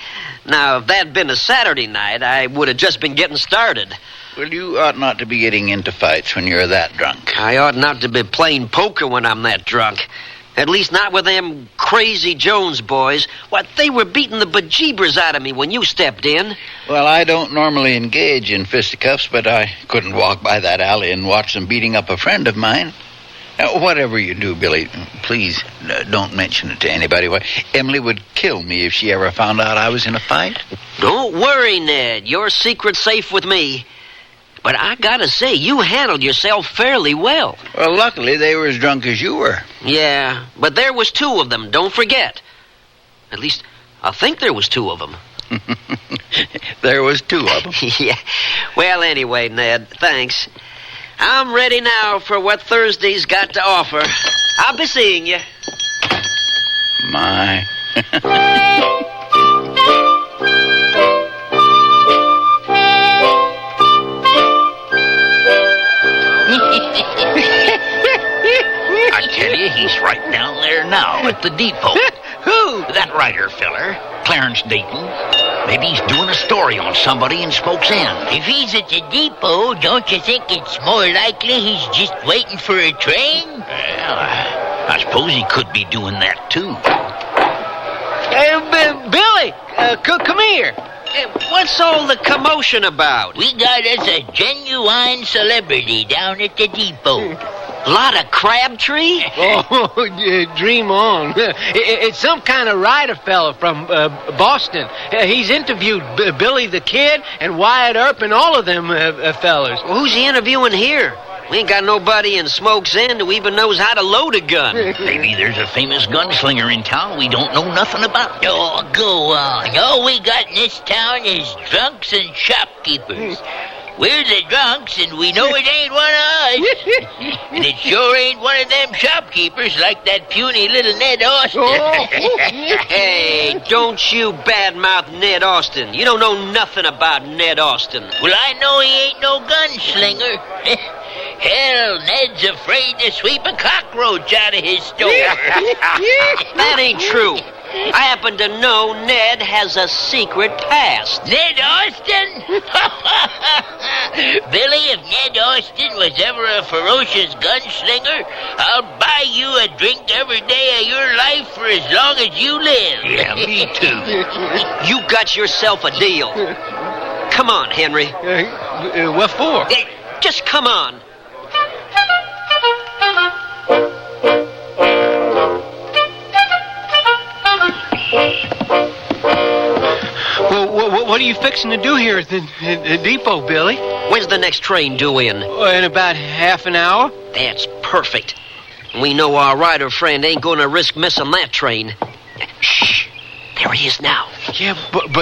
Now, if that'd been a Saturday night, I would have just been getting started. Well, you ought not to be getting into fights when you're that drunk. I ought not to be playing poker when I'm that drunk. At least not with them crazy Jones boys. What, they were beating the bejeebers out of me when you stepped in. Well, I don't normally engage in fisticuffs, but I couldn't walk by that alley and watch them beating up a friend of mine. Whatever you do, Billy, please don't mention it to anybody. Emily would kill me if she ever found out I was in a fight. Don't worry, Ned. Your secret's safe with me. But I gotta say, you handled yourself fairly well. Well, luckily they were as drunk as you were. Yeah, but there was 2 of them, don't forget. At least, I think there was 2 of them. There was 2 of them. Yeah. Well, anyway, Ned, thanks. I'm ready now for what Thursday's got to offer. I'll be seeing you. My. I tell you, he's right down there now at the depot. Who? That writer feller, Clarence Dayton. Maybe he's doing a story on somebody in Smoke's End. If he's at the depot, don't you think it's more likely he's just waiting for a train? Well, I suppose he could be doing that, too. Hey, Billy, come here. Hey, what's all the commotion about? We got us a genuine celebrity down at the depot. A lot of Crabtree? Oh, dream on. It's some kind of writer fella from Boston. He's interviewed Billy the Kid and Wyatt Earp and all of them fellas. Well, who's he interviewing here? We ain't got nobody in Smoke's End who even knows how to load a gun. Maybe there's a famous gunslinger in town we don't know nothing about. Oh, go on. All we got in this town is drunks and shopkeepers. We're the drunks, and we know it ain't one of us. And it sure ain't one of them shopkeepers like that puny little Ned Austin. Hey, don't you badmouth Ned Austin. You don't know nothing about Ned Austin. Well, I know he ain't no gunslinger. Hell, Ned's afraid to sweep a cockroach out of his store. That ain't true. I happen to know Ned has a secret past. Ned Austin? Billy, if Ned Austin was ever a ferocious gunslinger, I'll buy you a drink every day of your life for as long as you live. Yeah, me too. You got yourself a deal. Come on, Henry. What for? Just come on. Well, what are you fixing to do here at the depot, Billy? When's the next train due in? In about half an hour. That's perfect. We know our rider friend ain't going to risk missing that train. Shh. There he is now. Yeah, but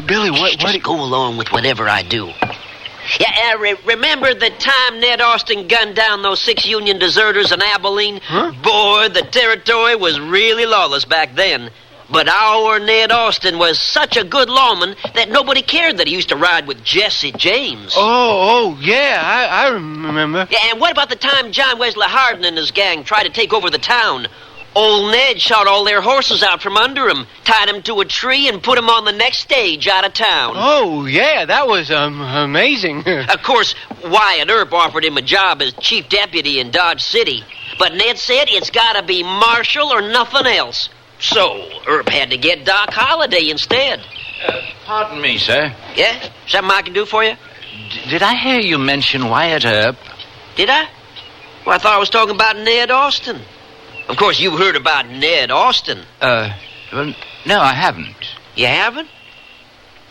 Billy, what... Just go along with whatever I do. Yeah, remember the time Ned Austin gunned down those 6 Union deserters in Abilene? Huh? Boy, the territory was really lawless back then. But our Ned Austin was such a good lawman that nobody cared that he used to ride with Jesse James. Oh, yeah, I remember. Yeah, and what about the time John Wesley Hardin and his gang tried to take over the town? Old Ned shot all their horses out from under him, tied them to a tree, and put them on the next stage out of town. Oh, yeah, that was amazing. Of course, Wyatt Earp offered him a job as chief deputy in Dodge City. But Ned said it's got to be marshal or nothing else. So, Earp had to get Doc Holliday instead. Pardon me, sir. Yeah? Something I can do for you? Did I hear you mention Wyatt Earp? Did I? Well, I thought I was talking about Ned Austin. Of course, you've heard about Ned Austin. Well, no, I haven't. You haven't?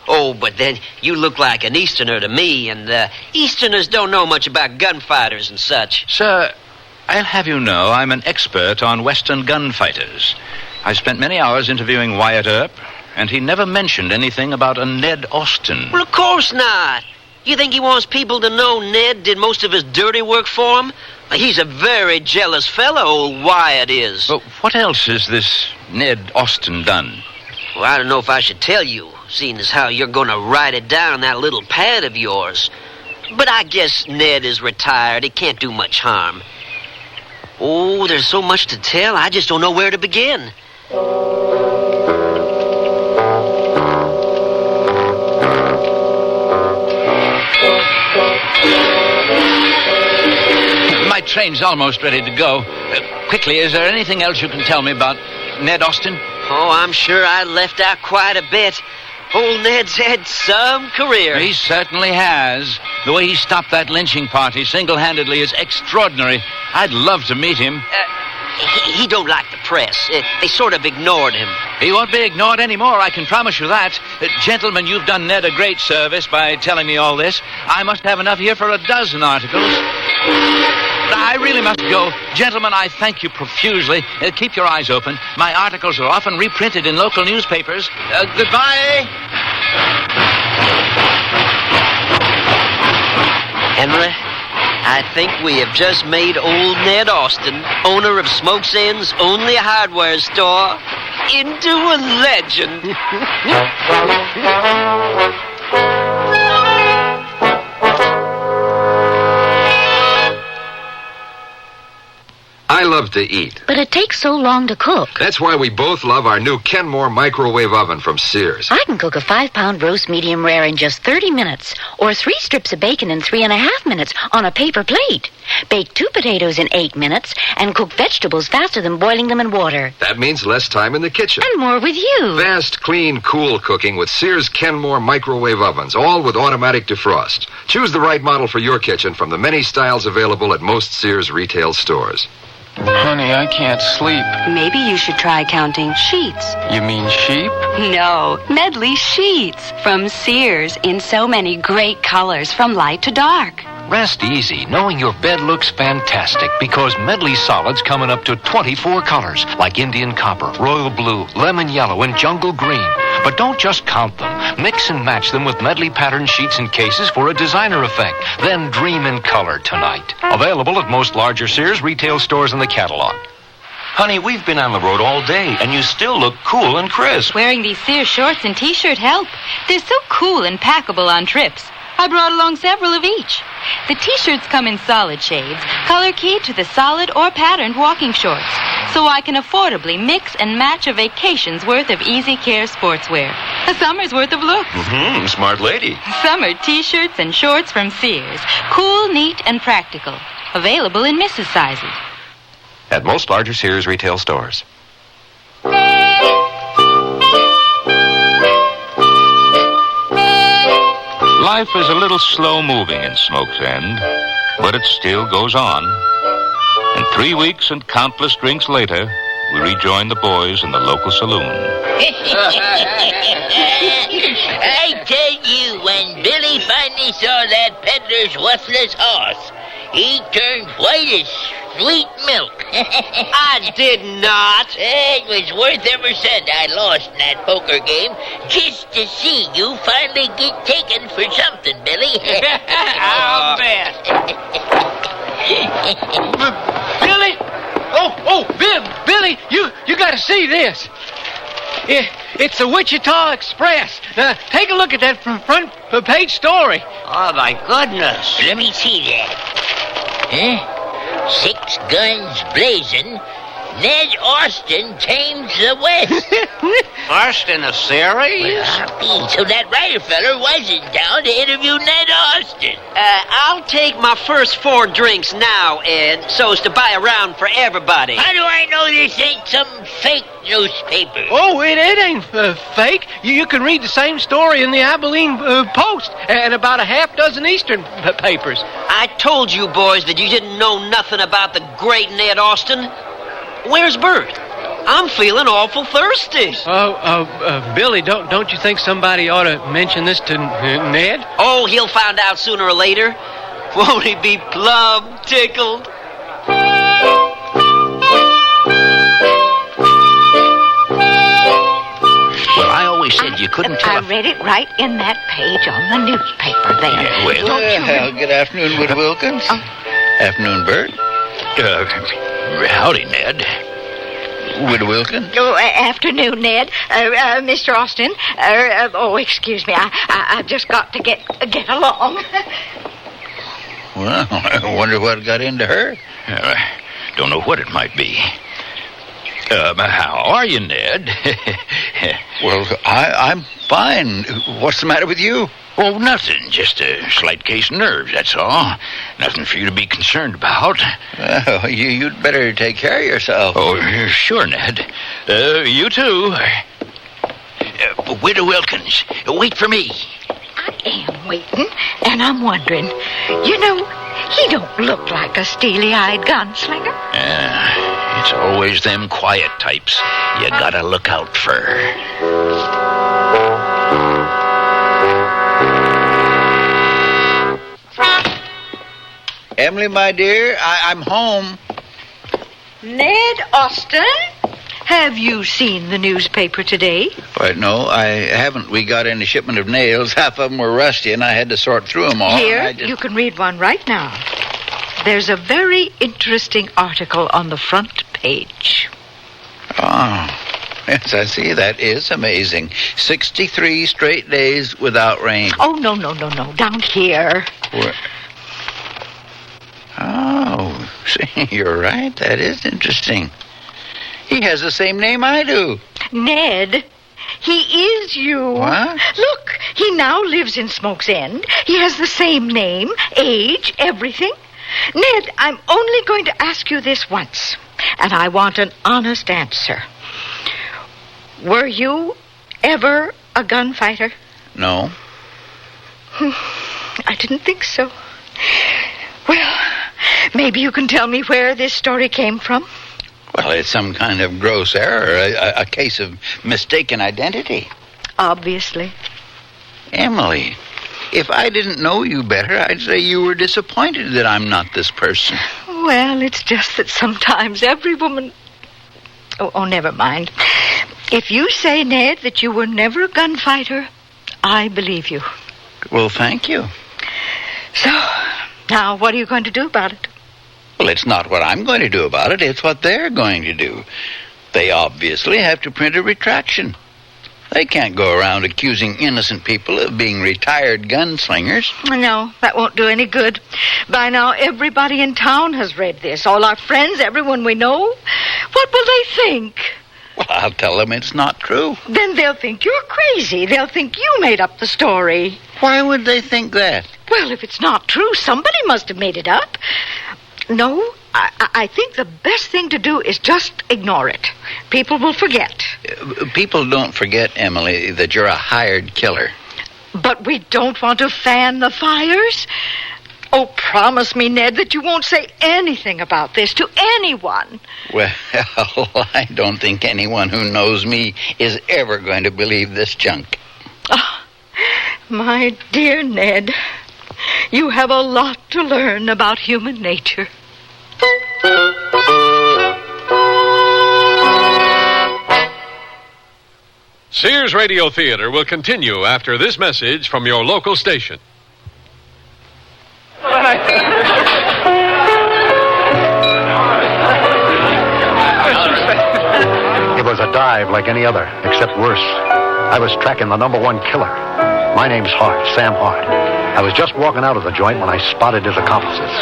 Oh, but then you look like an Easterner to me, and Easterners don't know much about gunfighters and such. Sir, I'll have you know I'm an expert on Western gunfighters. I spent many hours interviewing Wyatt Earp, and he never mentioned anything about a Ned Austin. Well, of course not. You think he wants people to know Ned did most of his dirty work for him? He's a very jealous fellow, old Wyatt is. But what else has this Ned Austin done? Well, I don't know if I should tell you, seeing as how you're going to write it down on that little pad of yours. But I guess Ned is retired. He can't do much harm. Oh, there's so much to tell, I just don't know where to begin. My train's almost ready to go. Quickly, is there anything else you can tell me about Ned Austin? Oh, I'm sure I left out quite a bit. Old Ned's had some career. He certainly has. The way he stopped that lynching party single-handedly is extraordinary. I'd love to meet him. He don't like the press. They sort of ignored him. He won't be ignored anymore, I can promise you that. Gentlemen, you've done Ned a great service by telling me all this. I must have enough here for a dozen articles. I really must go. Gentlemen, I thank you profusely. Keep your eyes open. My articles are often reprinted in local newspapers. Goodbye. Henry, I think we have just made old Ned Austin, owner of Smoke's End's only hardware store, into a legend. I love to eat. But it takes so long to cook. That's why we both love our new Kenmore microwave oven from Sears. I can cook a 5-pound roast medium rare in just 30 minutes, or 3 strips of bacon in 3.5 minutes on a paper plate. Bake 2 potatoes in 8 minutes, and cook vegetables faster than boiling them in water. That means less time in the kitchen. And more with you. Fast, clean, cool cooking with Sears Kenmore microwave ovens, all with automatic defrost. Choose the right model for your kitchen from the many styles available at most Sears retail stores. Honey, I can't sleep. Maybe you should try counting sheets. You mean sheep? No, Medley sheets from Sears in so many great colors from light to dark. Rest easy knowing your bed looks fantastic because Medley solids come in up to 24 colors like Indian copper, royal blue, lemon yellow, and jungle green. But don't just count them. Mix and match them with Medley pattern sheets and cases for a designer effect. Then dream in color tonight. Available at most larger Sears retail stores in the catalog. Honey, we've been on the road all day, and you still look cool and crisp. Wearing these Sears shorts and T-shirt help. They're so cool and packable on trips. I brought along several of each. The T-shirts come in solid shades, color-keyed to the solid or patterned walking shorts, so I can affordably mix and match a vacation's worth of easy care sportswear. A summer's worth of looks. Smart lady. Summer T-shirts and shorts from Sears. Cool, neat, and practical. Available in Mrs. sizes. At most larger Sears retail stores. Life is a little slow-moving in Smoke's End, but it still goes on. And 3 weeks and countless drinks later, we rejoin the boys in the local saloon. I tell you, when Billy finally saw that peddler's worthless horse, he turned white as sweet milk. I did not. It was worth every cent I lost in that poker game just to see you finally get taken for something, Billy. I'll bet. Billy! Billy, you got to see this. It's the Wichita Express. Take a look at that front page story. Oh, my goodness. Let me see that. Huh? 6 guns blazing. Ned Austin tames the West. Austin, a series? Well, so that writer feller was in town to interview Ned Austin. I'll take my first 4 drinks now, Ed, so as to buy a round for everybody. How do I know this ain't some fake newspaper? Oh, it ain't fake. You can read the same story in the Abilene Post and about a half dozen Eastern papers. I told you boys that you didn't know nothing about the great Ned Austin. Where's Bert? I'm feeling awful thirsty. Billy, don't you think somebody ought to mention this to Ned? Oh, he'll find out sooner or later. Won't he be plumb tickled? Well, I always said you couldn't tell. I read it right in that page on the newspaper there. Yeah, well. Don't you? Good afternoon, Wood Wilkins. Afternoon, Bert. Howdy, Ned. Wood Wilkins. Oh, afternoon, Ned. Mr. Austin. Excuse me. I've just got to get along. Well, I wonder what got into her. Don't know what it might be. How are you, Ned? Well, I'm fine. What's the matter with you? Oh, nothing. Just a slight case of nerves, that's all. Nothing for you to be concerned about. Well, you'd better take care of yourself. Oh, sure, Ned. You too. Widow Wilkins, wait for me. I am waiting, and I'm wondering, you know, he don't look like a steely-eyed gunslinger. It's always them quiet types you gotta look out for. Emily, my dear, I'm home. Ned Austin, have you seen the newspaper today? Why, no, I haven't. We got in a shipment of nails. Half of them were rusty, and I had to sort through them all. Here, you can read one right now. There's a very interesting article on the front page. Oh, yes, I see. That is amazing. 63 straight days without rain. Oh, no. Down here. Where? Oh, see, you're right. That is interesting. He has the same name I do. Ned, he is you. What? Look, he now lives in Smoke's End. He has the same name, age, everything. Ned, I'm only going to ask you this once, and I want an honest answer. Were you ever a gunfighter? No. I didn't think so. Well, maybe you can tell me where this story came from. Well, it's some kind of gross error, a case of mistaken identity. Obviously. Emily, if I didn't know you better, I'd say you were disappointed that I'm not this person. Well, it's just that sometimes every woman... Oh, never mind. If you say, Ned, that you were never a gunfighter, I believe you. Well, thank you. So, now what are you going to do about it? Well, it's not what I'm going to do about it. It's what they're going to do. They obviously have to print a retraction. They can't go around accusing innocent people of being retired gunslingers. No, that won't do any good. By now, everybody in town has read this. All our friends, everyone we know. What will they think? Well, I'll tell them it's not true. Then they'll think you're crazy. They'll think you made up the story. Why would they think that? Well, if it's not true, somebody must have made it up. No, I think the best thing to do is just ignore it. People will forget. People don't forget, Emily, that you're a hired killer. But we don't want to fan the fires. Oh, promise me, Ned, that you won't say anything about this to anyone. Well, I don't think anyone who knows me is ever going to believe this junk. Oh, my dear Ned, you have a lot to learn about human nature. Sears Radio Theater will continue after this message from your local station. It was a dive like any other, except worse. I was tracking the number one killer. My name's Hart, Sam Hart. I was just walking out of the joint when I spotted his accomplices.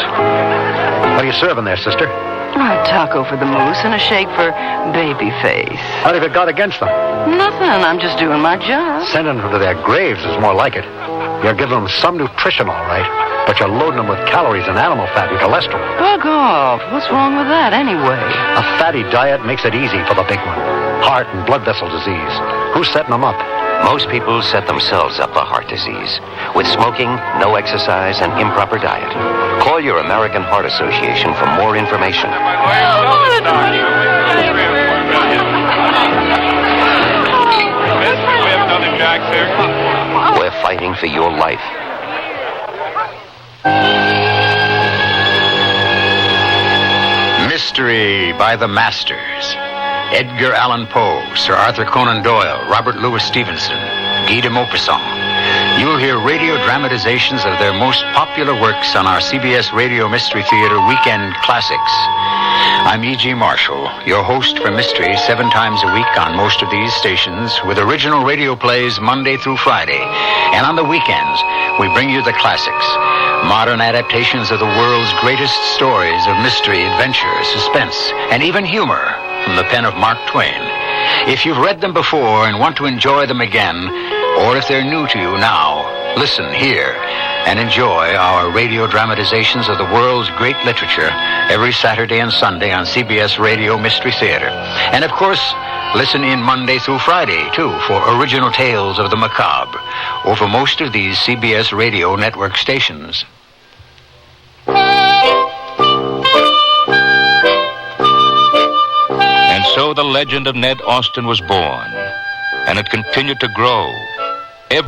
What are you serving there, sister? A taco for the moose and a shake for Babyface. What have you got against them? Nothing. I'm just doing my job. Sending them to their graves is more like it. You're giving them some nutrition, all right, but you're loading them with calories and animal fat and cholesterol. Bug off. What's wrong with that, anyway? A fatty diet makes it easy for the big one. Heart and blood vessel disease. Who's setting them up? Most people set themselves up for heart disease with smoking, no exercise, and improper diet. Call your American Heart Association for more information. We're fighting for your life. Mystery by the Masters. Edgar Allan Poe, Sir Arthur Conan Doyle, Robert Louis Stevenson, Guy de Maupassant. You'll hear radio dramatizations of their most popular works on our CBS Radio Mystery Theater Weekend Classics. I'm E.G. Marshall, your host for Mystery 7 times a week on most of these stations, with original radio plays Monday through Friday. And on the weekends, we bring you the classics, modern adaptations of the world's greatest stories of mystery, adventure, suspense, and even humor from the pen of Mark Twain. If you've read them before and want to enjoy them again, or if they're new to you now, listen here. and enjoy our radio dramatizations of the world's great literature every Saturday and Sunday on CBS Radio Mystery Theater. And of course, listen in Monday through Friday, too, for original tales of the macabre over most of these CBS Radio network stations. And so the legend of Ned Austen was born, and it continued to grow